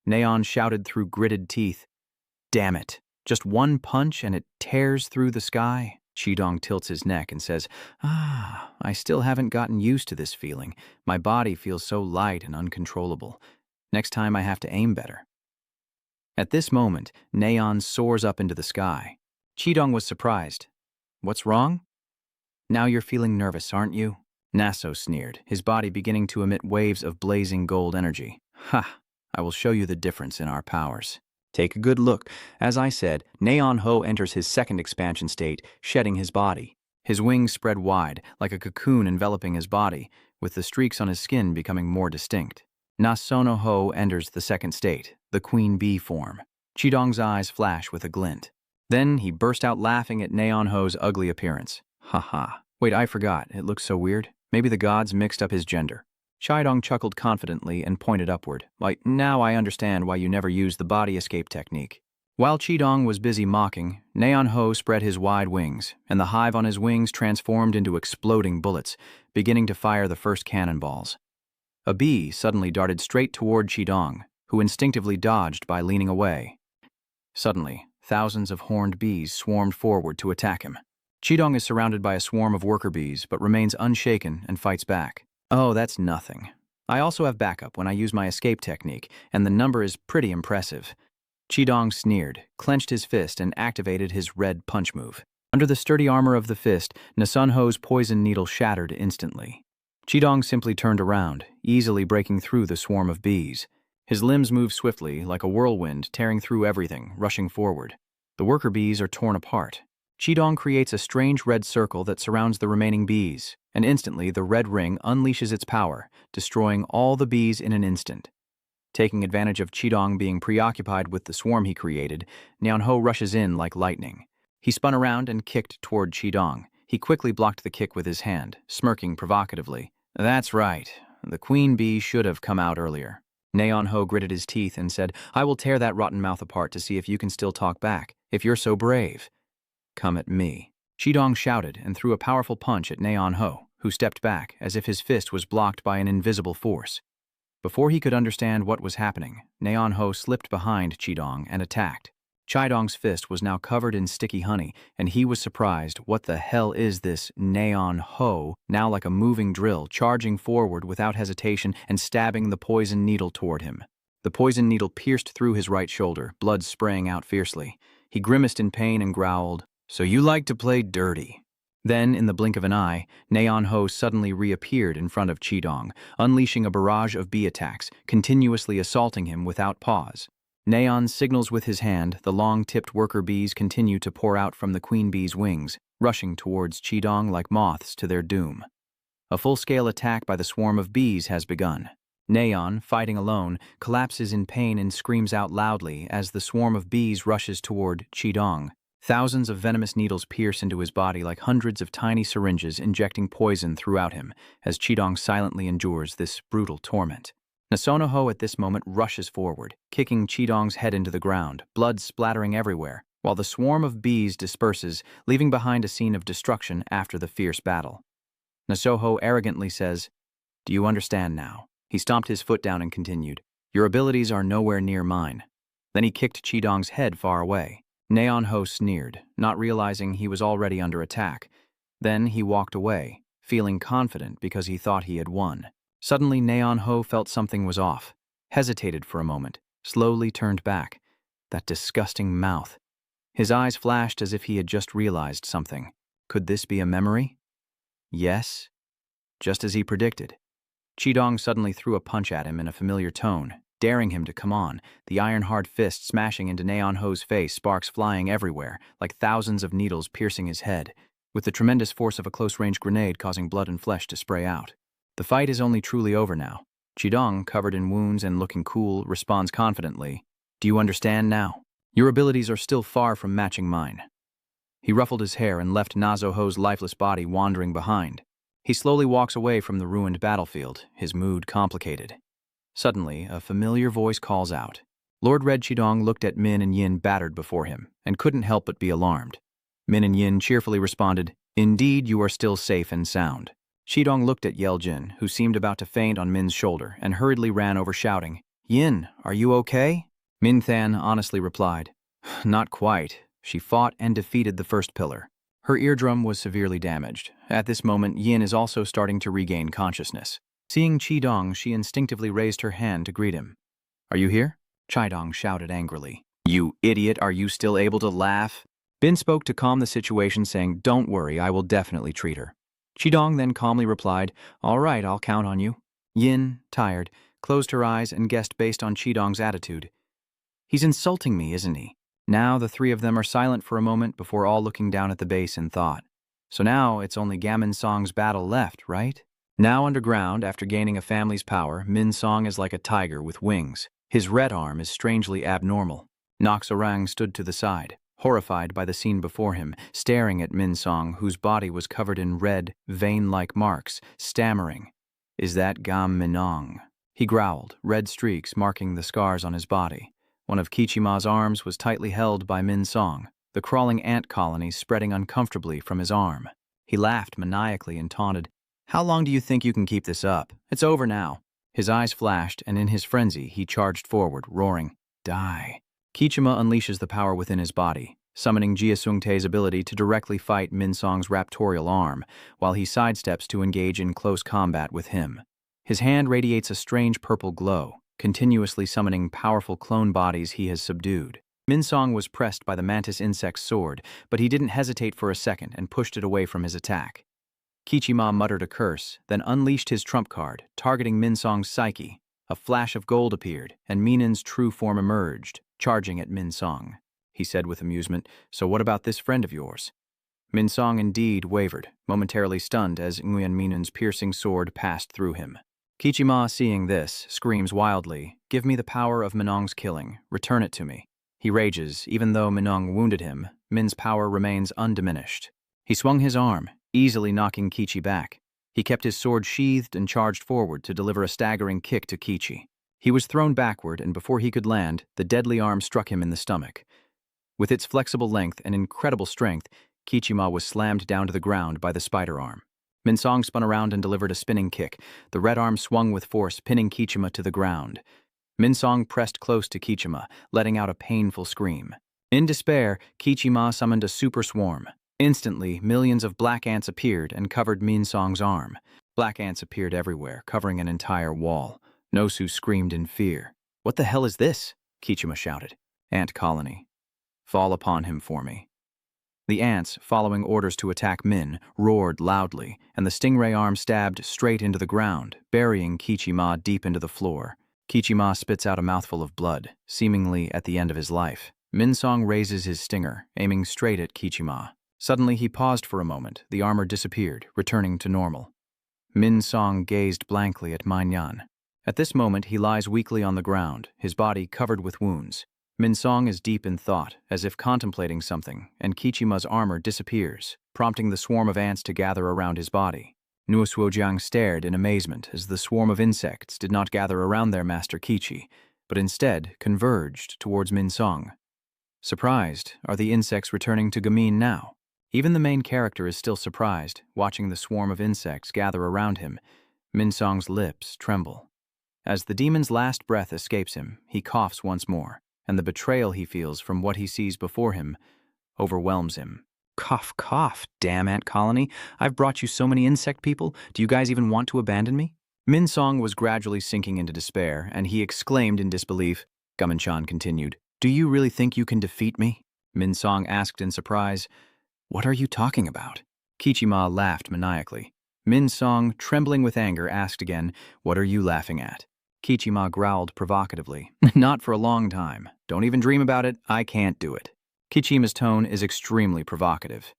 Neon shouted through gritted teeth, damn it, just one punch and it tears through the sky? Qidong tilts his neck and says, I still haven't gotten used to this feeling. My body feels so light and uncontrollable. Next time I have to aim better. At this moment, Neon soars up into the sky. Qidong was surprised. What's wrong? Now you're feeling nervous, aren't you? Naso sneered, his body beginning to emit waves of blazing gold energy. Ha! I will show you the difference in our powers. Take a good look. As I said, Neon Ho enters his second expansion state, shedding his body. His wings spread wide, like a cocoon enveloping his body, with the streaks on his skin becoming more distinct. Nasono Ho enters the second state, the queen bee form. Qidong's eyes flash with a glint. Then he burst out laughing at Neon Ho's ugly appearance. Ha ha. Wait, I forgot. It looks so weird. Maybe the gods mixed up his gender. Qidong chuckled confidently and pointed upward. Like, now I understand why you never used the body escape technique. While Qidong was busy mocking, Neon Ho spread his wide wings, and the hive on his wings transformed into exploding bullets, beginning to fire the first cannonballs. A bee suddenly darted straight toward Qidong, who instinctively dodged by leaning away. Suddenly, thousands of horned bees swarmed forward to attack him. Qidong is surrounded by a swarm of worker bees, but remains unshaken and fights back. Oh, that's nothing. I also have backup when I use my escape technique, and the number is pretty impressive. Qidong sneered, clenched his fist, and activated his red punch move. Under the sturdy armor of the fist, Nasun Ho's poison needle shattered instantly. Qidong simply turned around, easily breaking through the swarm of bees. His limbs moved swiftly, like a whirlwind, tearing through everything, rushing forward. The worker bees are torn apart. Qidong creates a strange red circle that surrounds the remaining bees, and instantly the red ring unleashes its power, destroying all the bees in an instant. Taking advantage of Qidong being preoccupied with the swarm he created, Nianho rushes in like lightning. He spun around and kicked toward Qidong. He quickly blocked the kick with his hand, smirking provocatively. That's right. The queen bee should have come out earlier. Neon Ho gritted his teeth and said, I will tear that rotten mouth apart to see if you can still talk back, if you're so brave. Come at me. Qidong shouted and threw a powerful punch at Neon Ho, who stepped back as if his fist was blocked by an invisible force. Before he could understand what was happening, Neon Ho slipped behind Qidong and attacked. Qidong's fist was now covered in sticky honey, and he was surprised. What the hell is this Neon Ho, now like a moving drill, charging forward without hesitation and stabbing the poison needle toward him. The poison needle pierced through his right shoulder, blood spraying out fiercely. He grimaced in pain and growled, So you like to play dirty. Then, in the blink of an eye, Neon Ho suddenly reappeared in front of Qidong, unleashing a barrage of bee attacks, continuously assaulting him without pause. Neon signals with his hand, the long-tipped worker bees continue to pour out from the queen bee's wings, rushing towards Qidong like moths to their doom. A full-scale attack by the swarm of bees has begun. Neon, fighting alone, collapses in pain and screams out loudly as the swarm of bees rushes toward Qidong. Thousands of venomous needles pierce into his body like hundreds of tiny syringes injecting poison throughout him as Qidong silently endures this brutal torment. Nasonoho at this moment rushes forward, kicking Qidong's head into the ground, blood splattering everywhere, while the swarm of bees disperses, leaving behind a scene of destruction after the fierce battle. Nasoho arrogantly says, "Do you understand now?" He stomped his foot down and continued, "Your abilities are nowhere near mine." Then he kicked Qidong's head far away. Neon-ho sneered, not realizing he was already under attack. Then he walked away, feeling confident because he thought he had won. Suddenly Neon-ho felt something was off, hesitated for a moment, slowly turned back. That disgusting mouth. His eyes flashed as if he had just realized something. Could this be a memory? Yes. Just as he predicted. Qidong suddenly threw a punch at him in a familiar tone, daring him to come on, the iron-hard fist smashing into Neon-ho's face, sparks flying everywhere, like thousands of needles piercing his head, with the tremendous force of a close-range grenade causing blood and flesh to spray out. The fight is only truly over now. Qidong, covered in wounds and looking cool, responds confidently, "Do you understand now? Your abilities are still far from matching mine." He ruffled his hair and left Nasoho's lifeless body wandering behind. He slowly walks away from the ruined battlefield, his mood complicated. Suddenly, a familiar voice calls out. Lord Red Qidong looked at Min and Yin battered before him, and couldn't help but be alarmed. Min and Yin cheerfully responded, "Indeed, you are still safe and sound." Qidong looked at Yeljin, who seemed about to faint on Min's shoulder, and hurriedly ran over shouting, "Yin, are you okay?" Min Than honestly replied, "Not quite. She fought and defeated the first pillar. Her eardrum was severely damaged. At this moment, Yin is also starting to regain consciousness." Seeing Qidong, she instinctively raised her hand to greet him. "Are you here?" Qidong shouted angrily. "You idiot, are you still able to laugh?" Bin spoke to calm the situation, saying, "Don't worry, I will definitely treat her." Qidong then calmly replied, "All right, I'll count on you." Yin, tired, closed her eyes and guessed based on Qidong's attitude. "He's insulting me, isn't he?" Now the three of them are silent for a moment before all looking down at the base in thought. So now it's only Gamin Song's battle left, right? Now underground, after gaining a family's power, Min Song is like a tiger with wings. His red arm is strangely abnormal. Nox Orang stood to the side, horrified by the scene before him, staring at Min Song, whose body was covered in red, vein-like marks, stammering, "Is that Gam Minong?" He growled, red streaks marking the scars on his body. One of Kichima's arms was tightly held by Min Song, the crawling ant colony spreading uncomfortably from his arm. He laughed maniacally and taunted, "How long do you think you can keep this up? It's over now." His eyes flashed, and in his frenzy, he charged forward, roaring, "Die." Kichima unleashes the power within his body, summoning Jiasung-tae's ability to directly fight Min Song's raptorial arm, while he sidesteps to engage in close combat with him. His hand radiates a strange purple glow, continuously summoning powerful clone bodies he has subdued. Min Song was pressed by the mantis insect's sword, but he didn't hesitate for a second and pushed it away from his attack. Kichima muttered a curse, then unleashed his trump card, targeting Min Song's psyche. A flash of gold appeared, and Minen's true form emerged, charging at Min Song. He said with amusement, "So what about this friend of yours?" Min Song indeed wavered, momentarily stunned as Nguyen Minen's piercing sword passed through him. Kichima, seeing this, screams wildly, "Give me the power of Minong's killing. Return it to me." He rages. Even though Minong wounded him, Min's power remains undiminished. He swung his arm, easily knocking Kichi back. He kept his sword sheathed and charged forward to deliver a staggering kick to Kichi. He was thrown backward, and before he could land, the deadly arm struck him in the stomach. With its flexible length and incredible strength, Kichima was slammed down to the ground by the spider arm. Min Song spun around and delivered a spinning kick. The red arm swung with force, pinning Kichima to the ground. Min Song pressed close to Kichima, letting out a painful scream. In despair, Kichima summoned a super swarm. Instantly, millions of black ants appeared and covered Min Song's arm. Black ants appeared everywhere, covering an entire wall. Nosu screamed in fear. "What the hell is this?" Kichima shouted. "Ant colony. Fall upon him for me." The ants, following orders to attack Min, roared loudly, and the stingray arm stabbed straight into the ground, burying Kichima deep into the floor. Kichima spits out a mouthful of blood, seemingly at the end of his life. Min Song raises his stinger, aiming straight at Kichima. Suddenly he paused for a moment. The armor disappeared, returning to normal. Min Song gazed blankly at Mainyan. At this moment, he lies weakly on the ground, his body covered with wounds. Minsong is deep in thought, as if contemplating something, and Kichima's armor disappears, prompting the swarm of ants to gather around his body. Nuosuojiang stared in amazement as the swarm of insects did not gather around their master Kichi, but instead converged towards Minsong. Surprised, are the insects returning to Gamin now? Even the main character is still surprised, watching the swarm of insects gather around him. Minsong's lips tremble. As the demon's last breath escapes him, he coughs once more, and the betrayal he feels from what he sees before him overwhelms him. Cough, cough, damn ant colony. I've brought you so many insect people. Do you guys even want to abandon me? Minsong was gradually sinking into despair, and he exclaimed in disbelief. Gamin-chan continued, Do you really think you can defeat me? Minsong asked in surprise. What are you talking about? Kichima laughed maniacally. Minsong, trembling with anger, asked again, What are you laughing at? Kichima growled provocatively. Not for a long time. Don't even dream about it. I can't do it. Kichima's tone is extremely provocative.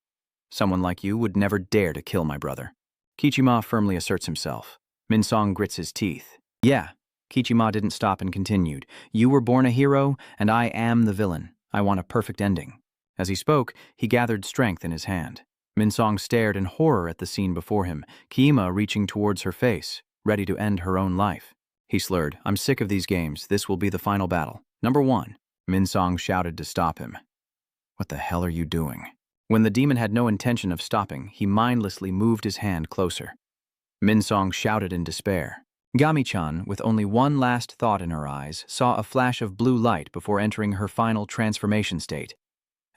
Someone like you would never dare to kill my brother. Kichima firmly asserts himself. Minsong grits his teeth. Yeah. Kichima didn't stop and continued. You were born a hero, and I am the villain. I want a perfect ending. As he spoke, he gathered strength in his hand. Minsong stared in horror at the scene before him, Kiima reaching towards her face, ready to end her own life. He slurred, I'm sick of these games. This will be the final battle. Number 1. Minsong shouted to stop him. What the hell are you doing? When the demon had no intention of stopping, he mindlessly moved his hand closer. Minsong shouted in despair. Gami-chan, with only one last thought in her eyes, saw a flash of blue light before entering her final transformation state.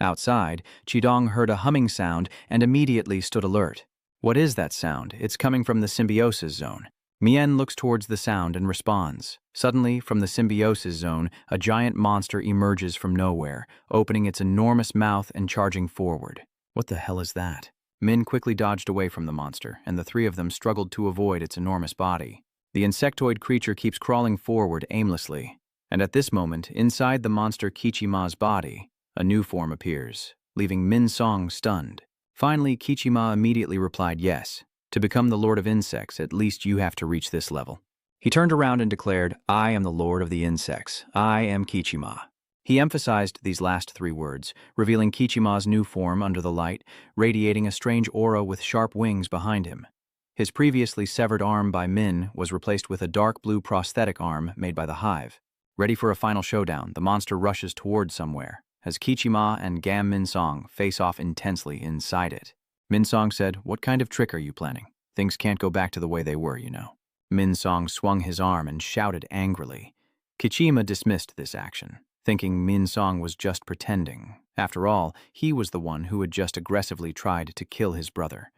Outside, Chidong heard a humming sound and immediately stood alert. What is that sound? It's coming from the symbiosis zone. Mien looks towards the sound and responds. Suddenly, from the symbiosis zone, a giant monster emerges from nowhere, opening its enormous mouth and charging forward. What the hell is that? Min quickly dodged away from the monster, and the three of them struggled to avoid its enormous body. The insectoid creature keeps crawling forward aimlessly, and at this moment, inside the monster Kichima's body, a new form appears, leaving Minsong stunned. Finally, Kichima immediately replied yes. To become the Lord of Insects, at least you have to reach this level. He turned around and declared, I am the Lord of the Insects. I am Kichima. He emphasized these last 3 words, revealing Kichima's new form under the light, radiating a strange aura with sharp wings behind him. His previously severed arm by Min was replaced with a dark blue prosthetic arm made by the Hive. Ready for a final showdown, the monster rushes toward somewhere, as Kichima and Gam Minsong face off intensely inside it. Minsong said, What kind of trick are you planning? Things can't go back to the way they were, you know. Minsong swung his arm and shouted angrily. Kichima dismissed this action, thinking Minsong was just pretending. After all, he was the one who had just aggressively tried to kill his brother.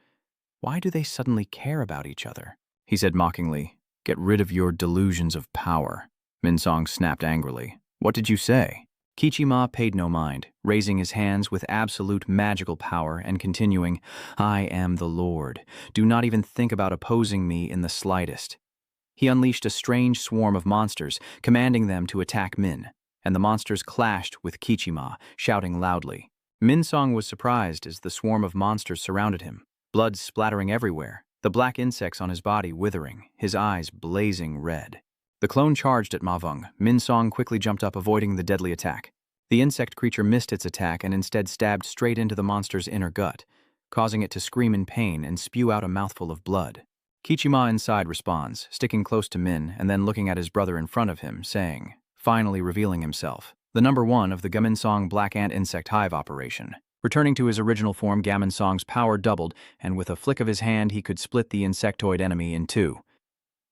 Why do they suddenly care about each other? He said mockingly, Get rid of your delusions of power. Minsong snapped angrily. What did you say? Kichima paid no mind, raising his hands with absolute magical power and continuing, I am the Lord. Do not even think about opposing me in the slightest. He unleashed a strange swarm of monsters, commanding them to attack Min, and the monsters clashed with Kichima, shouting loudly. Minsong was surprised as the swarm of monsters surrounded him, blood splattering everywhere, the black insects on his body withering, his eyes blazing red. The clone charged at Mavung. Minsong quickly jumped up, avoiding the deadly attack. The insect creature missed its attack and instead stabbed straight into the monster's inner gut, causing it to scream in pain and spew out a mouthful of blood. Kichima inside responds, sticking close to Min and then looking at his brother in front of him, saying, finally revealing himself, the number 1 of the Gaminsong Black Ant Insect Hive operation. Returning to his original form, Gaminsong's power doubled, and with a flick of his hand he could split the insectoid enemy in 2.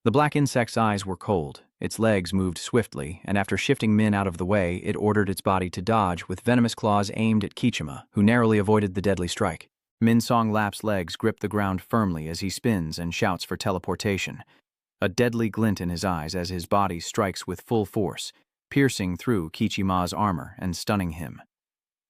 The black insect's eyes were cold, its legs moved swiftly, and after shifting Min out of the way, it ordered its body to dodge with venomous claws aimed at Kichima, who narrowly avoided the deadly strike. Minsong Lap's legs grip the ground firmly as he spins and shouts for teleportation, a deadly glint in his eyes as his body strikes with full force, piercing through Kichima's armor and stunning him.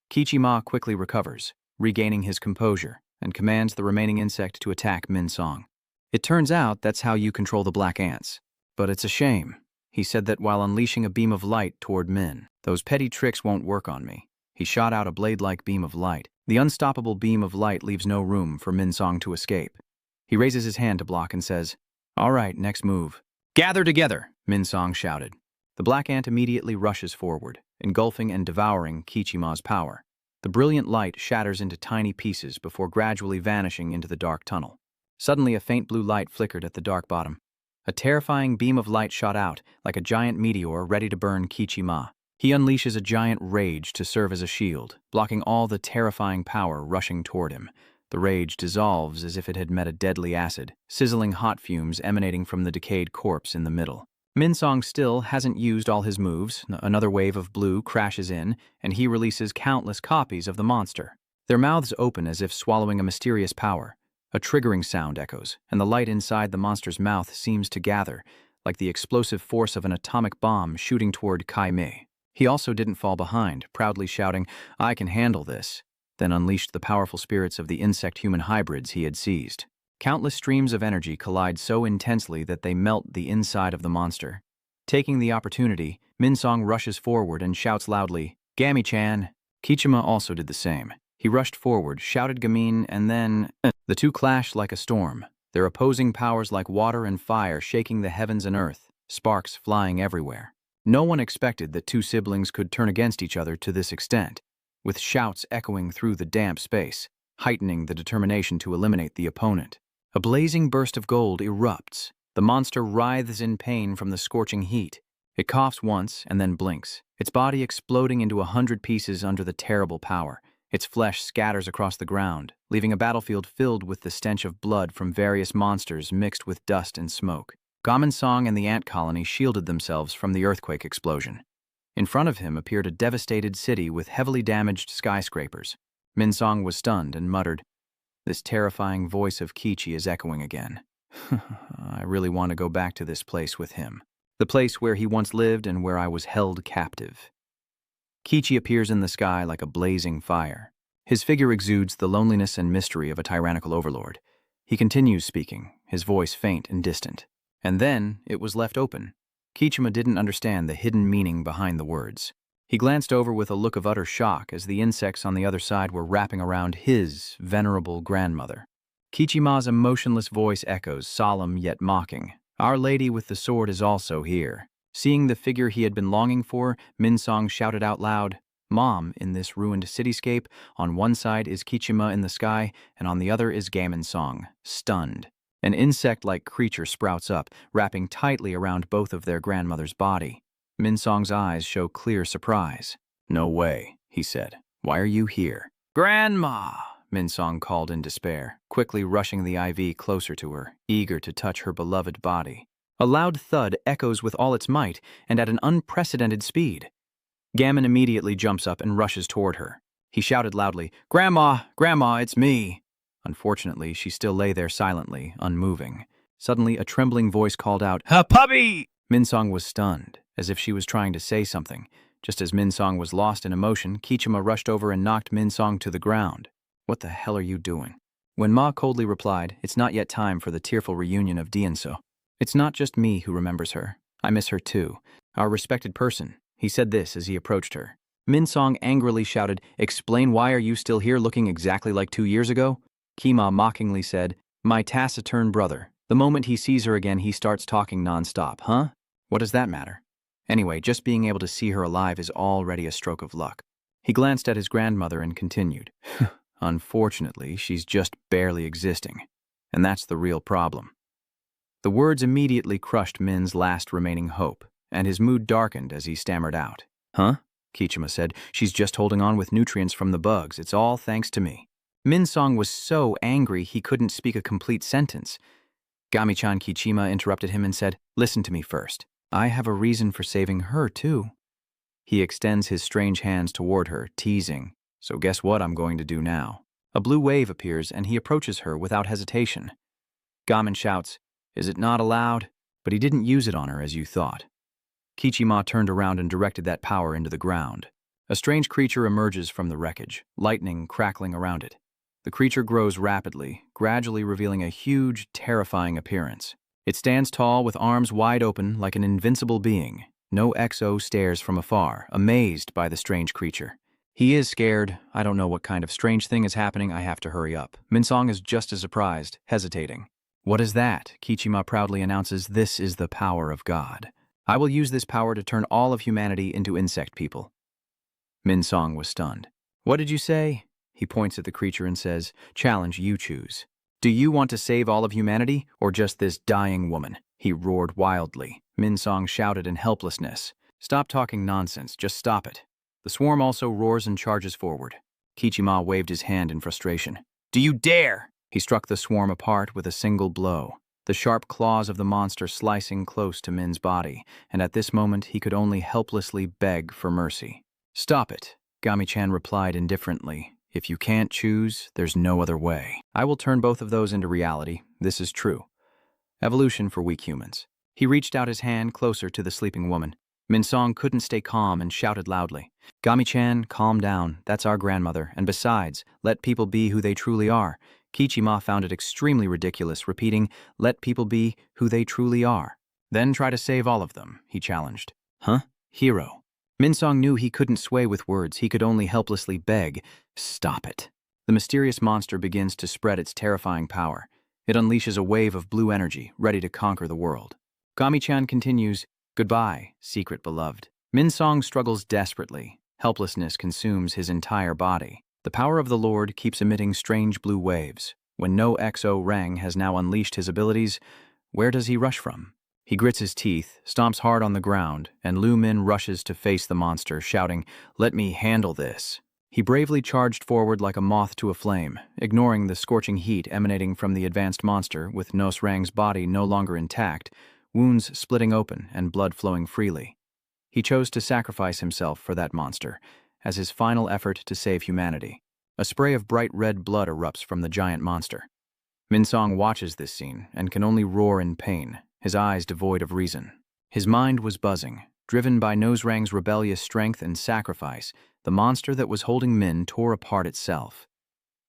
Kichima quickly recovers, regaining his composure, and commands the remaining insect to attack Minsong. It turns out that's how you control the black ants. But it's a shame. He said that while unleashing a beam of light toward Min. Those petty tricks won't work on me. He shot out a blade-like beam of light. The unstoppable beam of light leaves no room for Minsong to escape. He raises his hand to block and says, All right, next move. Gather together! Minsong shouted. The black ant immediately rushes forward, engulfing and devouring Kichima's power. The brilliant light shatters into tiny pieces before gradually vanishing into the dark tunnel. Suddenly, a faint blue light flickered at the dark bottom. A terrifying beam of light shot out, like a giant meteor ready to burn Kichima. He unleashes a giant rage to serve as a shield, blocking all the terrifying power rushing toward him. The rage dissolves as if it had met a deadly acid, sizzling hot fumes emanating from the decayed corpse in the middle. Minsong still hasn't used all his moves. Another wave of blue crashes in, and he releases countless copies of the monster. Their mouths open as if swallowing a mysterious power. A triggering sound echoes, and the light inside the monster's mouth seems to gather, like the explosive force of an atomic bomb shooting toward Kai Mei. He also didn't fall behind, proudly shouting, "I can handle this," then unleashed the powerful spirits of the insect-human hybrids he had seized. Countless streams of energy collide so intensely that they melt the inside of the monster. Taking the opportunity, Minsong rushes forward and shouts loudly, "Gami-chan!" Kichima also did the same. He rushed forward, shouted Gamin, and then the two clashed like a storm, their opposing powers like water and fire shaking the heavens and earth, sparks flying everywhere. No one expected that two siblings could turn against each other to this extent, with shouts echoing through the damp space, heightening the determination to eliminate the opponent. A blazing burst of gold erupts. The monster writhes in pain from the scorching heat. It coughs once and then blinks, its body exploding into 100 pieces under the terrible power. Its flesh scatters across the ground, leaving a battlefield filled with the stench of blood from various monsters mixed with dust and smoke. Gaminsong and the ant colony shielded themselves from the earthquake explosion. In front of him appeared a devastated city with heavily damaged skyscrapers. Minsong was stunned and muttered, "This terrifying voice of Kichi is echoing again. I really want to go back to this place with him. The place where he once lived and where I was held captive." Kichi appears in the sky like a blazing fire. His figure exudes the loneliness and mystery of a tyrannical overlord. He continues speaking, his voice faint and distant. And then it was left open. Kichima didn't understand the hidden meaning behind the words. He glanced over with a look of utter shock as the insects on the other side were wrapping around his venerable grandmother. Kichima's emotionless voice echoes, solemn yet mocking. "Our Lady with the sword is also here." Seeing the figure he had been longing for, Minsong shouted out loud, "Mom, in this ruined cityscape, on one side is Kichima in the sky, and on the other is Gaminsong, stunned." An insect-like creature sprouts up, wrapping tightly around both of their grandmother's body. Minsong's eyes show clear surprise. "No way," he said. "Why are you here?" "Grandma!" Minsong called in despair, quickly rushing the IV closer to her, eager to touch her beloved body. A loud thud echoes with all its might and at an unprecedented speed. Gammon immediately jumps up and rushes toward her. He shouted loudly, "Grandma! Grandma, it's me!" Unfortunately, she still lay there silently, unmoving. Suddenly, a trembling voice called out, "A puppy!" Minsong was stunned, as if she was trying to say something. Just as Minsong was lost in emotion, Kichima rushed over and knocked Minsong to the ground. "What the hell are you doing?" When Ma coldly replied, "It's not yet time for the tearful reunion of Dienso. It's not just me who remembers her. I miss her too. Our respected person." He said this as he approached her. Minsong angrily shouted, "Explain, why are you still here looking exactly like 2 years ago?" Kima mockingly said, "My taciturn brother. The moment he sees her again, he starts talking nonstop, huh? What does that matter? Anyway, just being able to see her alive is already a stroke of luck." He glanced at his grandmother and continued, "Unfortunately, she's just barely existing. And that's the real problem." The words immediately crushed Min's last remaining hope, and his mood darkened as he stammered out. "Huh?" Kichima said. "She's just holding on with nutrients from the bugs. It's all thanks to me." Minsong was so angry he couldn't speak a complete sentence. Gami-chan Kichima interrupted him and said, "Listen to me first. I have a reason for saving her, too." He extends his strange hands toward her, teasing, "So guess what I'm going to do now?" A blue wave appears, and he approaches her without hesitation. Gamin shouts, "Is it not allowed?" But he didn't use it on her as you thought. Kichima turned around and directed that power into the ground. A strange creature emerges from the wreckage, lightning crackling around it. The creature grows rapidly, gradually revealing a huge, terrifying appearance. It stands tall with arms wide open like an invincible being. No XO stares from afar, amazed by the strange creature. He is scared. I don't know what kind of strange thing is happening. I have to hurry up. Minsong is just as surprised, hesitating. "What is that?" Kichima proudly announces, "This is the power of God." I will use this power to turn all of humanity into insect people. Min Song was stunned. What did you say? He points at the creature and says, challenge, you choose. Do you want to save all of humanity, or just this dying woman? He roared wildly. Min Song shouted in helplessness. Stop talking nonsense, just stop it. The swarm also roars and charges forward. Kichima waved his hand in frustration. Do you dare? He struck the swarm apart with a single blow, the sharp claws of the monster slicing close to Min's body, and at this moment he could only helplessly beg for mercy. Stop it, Gami-chan replied indifferently. If you can't choose, there's no other way. I will turn both of those into reality. This is true. Evolution for weak humans. He reached out his hand closer to the sleeping woman. Min Song couldn't stay calm and shouted loudly. Gami-chan, calm down. That's our grandmother. And besides, let people be who they truly are. Kichima found it extremely ridiculous, repeating, let people be who they truly are. Then try to save all of them, he challenged. Huh? Hero. Min Song knew he couldn't sway with words, he could only helplessly beg, stop it. The mysterious monster begins to spread its terrifying power. It unleashes a wave of blue energy, ready to conquer the world. Gami-chan continues, goodbye, secret beloved. Min Song struggles desperately. Helplessness consumes his entire body. The power of the Lord keeps emitting strange blue waves. When no SSS-RANK has now unleashed his abilities, where does he rush from? He grits his teeth, stomps hard on the ground, and Lu Min rushes to face the monster, shouting, let me handle this. He bravely charged forward like a moth to a flame, ignoring the scorching heat emanating from the advanced monster, with SSS-RANK's body no longer intact, wounds splitting open and blood flowing freely. He chose to sacrifice himself for that monster, as his final effort to save humanity. A spray of bright red blood erupts from the giant monster. Min Song watches this scene and can only roar in pain, his eyes devoid of reason. His mind was buzzing. Driven by SSS-RANK's rebellious strength and sacrifice, the monster that was holding Min tore apart itself.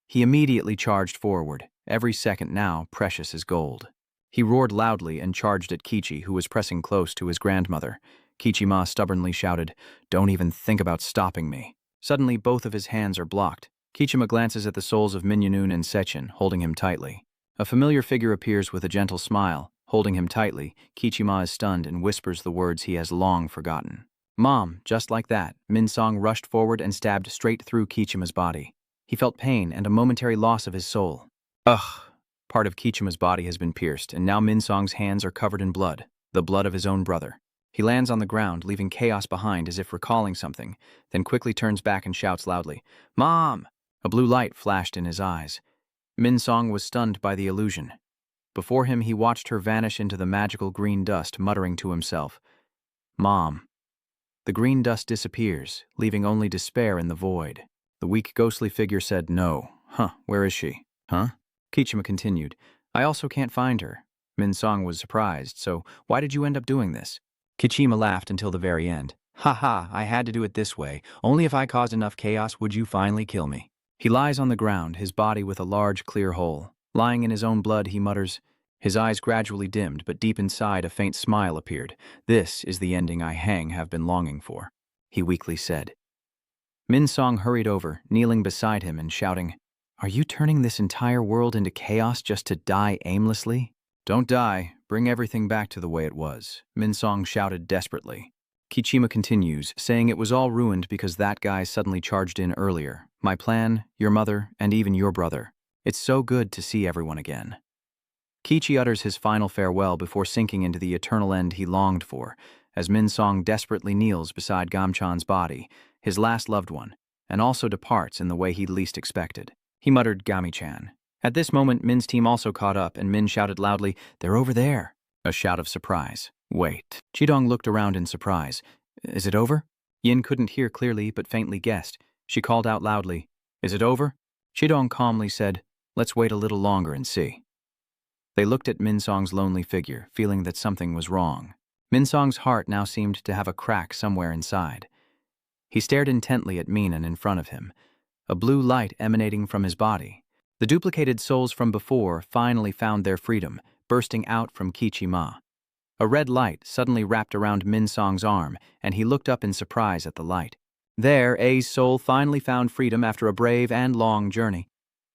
He immediately charged forward, every second now precious as gold. He roared loudly and charged at Kichi, who was pressing close to his grandmother. Kichima stubbornly shouted, don't even think about stopping me. Suddenly, both of his hands are blocked. Kichima glances at the souls of Minyunun and Sechin, holding him tightly. A familiar figure appears with a gentle smile. Holding him tightly, Kichima is stunned and whispers the words he has long forgotten. Mom, just like that, Min Song rushed forward and stabbed straight through Kichima's body. He felt pain and a momentary loss of his soul. Ugh! Part of Kichima's body has been pierced, and now Min Song's hands are covered in blood, the blood of his own brother. He lands on the ground, leaving chaos behind as if recalling something, then quickly turns back and shouts loudly, Mom! A blue light flashed in his eyes. Min Song was stunned by the illusion. Before him, he watched her vanish into the magical green dust, muttering to himself, Mom. The green dust disappears, leaving only despair in the void. The weak, ghostly figure said, no. Huh, where is she? Huh? Kichima continued, I also can't find her. Min Song was surprised, so why did you end up doing this? Kichima laughed until the very end. Ha ha, I had to do it this way. Only if I caused enough chaos would you finally kill me. He lies on the ground, his body with a large, clear hole. Lying in his own blood, he mutters. His eyes gradually dimmed, but deep inside a faint smile appeared. This is the ending I have been longing for, he weakly said. Min Song hurried over, kneeling beside him and shouting, Are you turning this entire world into chaos just to die aimlessly? Don't die. Bring everything back to the way it was, Min Song shouted desperately. Kichima continues, saying it was all ruined because that guy suddenly charged in earlier. My plan, your mother, and even your brother. It's so good to see everyone again. Kichi utters his final farewell before sinking into the eternal end he longed for, as Min Song desperately kneels beside Gamchan's body, his last loved one, and also departs in the way he'd least expected. He muttered Gami-chan. At this moment, Min's team also caught up, and Min shouted loudly, They're over there. A shout of surprise. Wait. Chidong looked around in surprise. Is it over? Yin couldn't hear clearly, but faintly guessed. She called out loudly, Is it over? Chidong calmly said, Let's wait a little longer and see. They looked at Min Song's lonely figure, feeling that something was wrong. Min Song's heart now seemed to have a crack somewhere inside. He stared intently at Minan in front of him, a blue light emanating from his body. The duplicated souls from before finally found their freedom, bursting out from Kichima. A red light suddenly wrapped around Min Song's arm, and he looked up in surprise at the light. There, A's soul finally found freedom after a brave and long journey.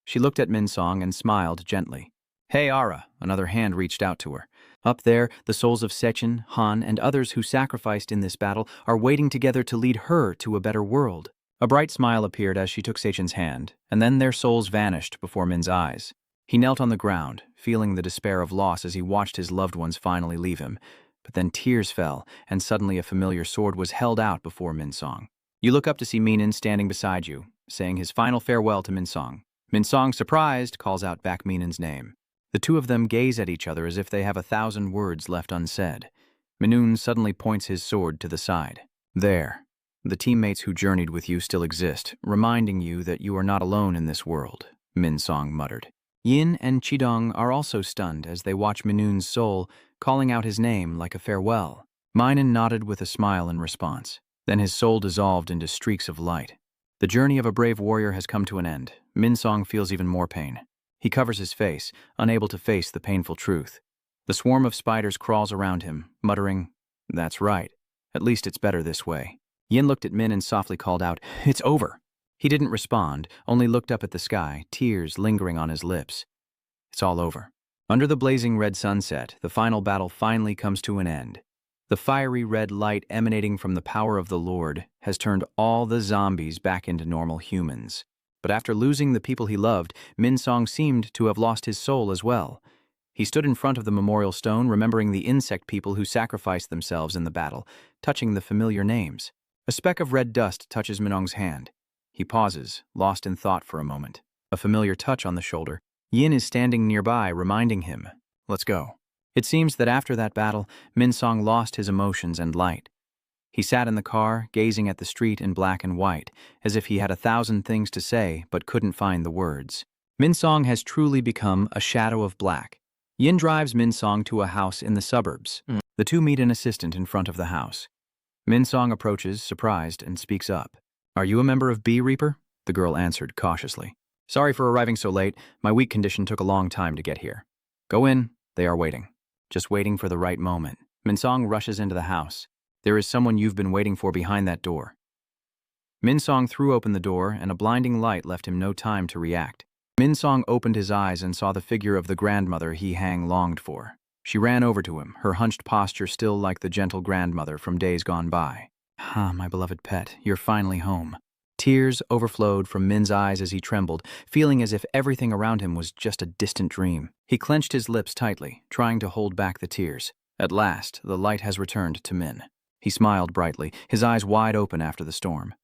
She looked at Min Song and smiled gently. Hey, Ara, another hand reached out to her. Up there, the souls of Sechin, Han, and others who sacrificed in this battle are waiting together to lead her to a better world. A bright smile appeared as she took Sechin's hand, and then their souls vanished before Min's eyes. He knelt on the ground, feeling the despair of loss as he watched his loved ones finally leave him. But then tears fell, and suddenly a familiar sword was held out before Minsong. You look up to see Minin standing beside you, saying his final farewell to Minsong. Minsong, surprised, calls out back Minin's name. The two of them gaze at each other as if they have 1,000 words left unsaid. Minun suddenly points his sword to the side. There. The teammates who journeyed with you still exist, reminding you that you are not alone in this world, Minsong muttered. Yin and Chidong are also stunned as they watch Minun's soul calling out his name like a farewell. Minun nodded with a smile in response. Then his soul dissolved into streaks of light. The journey of a brave warrior has come to an end. Minsong feels even more pain. He covers his face, unable to face the painful truth. The swarm of spiders crawls around him, muttering, "That's right. At least it's better this way." Yin looked at Min and softly called out, "It's over." He didn't respond, only looked up at the sky, tears lingering on his lips. It's all over. Under the blazing red sunset, the final battle finally comes to an end. The fiery red light emanating from the power of the Lord has turned all the zombies back into normal humans. But after losing the people he loved, Minsong seemed to have lost his soul as well. He stood in front of the memorial stone, remembering the insect people who sacrificed themselves in the battle, touching the familiar names. A speck of red dust touches Minong's hand. He pauses, lost in thought for a moment. A familiar touch on the shoulder. Yin is standing nearby, reminding him, "Let's go." It seems that after that battle, Minsong lost his emotions and light. He sat in the car, gazing at the street in black and white, as if he had 1,000 things to say but couldn't find the words. Minsong has truly become a shadow of black. Yin drives Minsong to a house in the suburbs. The two meet an assistant in front of the house. Minsong approaches, surprised, and speaks up. "Are you a member of Bee Reaper?" The girl answered cautiously. "Sorry for arriving so late. My weak condition took a long time to get here." "Go in. They are waiting." Just waiting for the right moment. Minsong rushes into the house. "There is someone you've been waiting for behind that door." Minsong threw open the door, and a blinding light left him no time to react. Minsong opened his eyes and saw the figure of the grandmother he longed for. She ran over to him, her hunched posture still like the gentle grandmother from days gone by. "Ah, my beloved pet, you're finally home." Tears overflowed from Min's eyes as he trembled, feeling as if everything around him was just a distant dream. He clenched his lips tightly, trying to hold back the tears. At last, the light has returned to Min. He smiled brightly, his eyes wide open after the storm.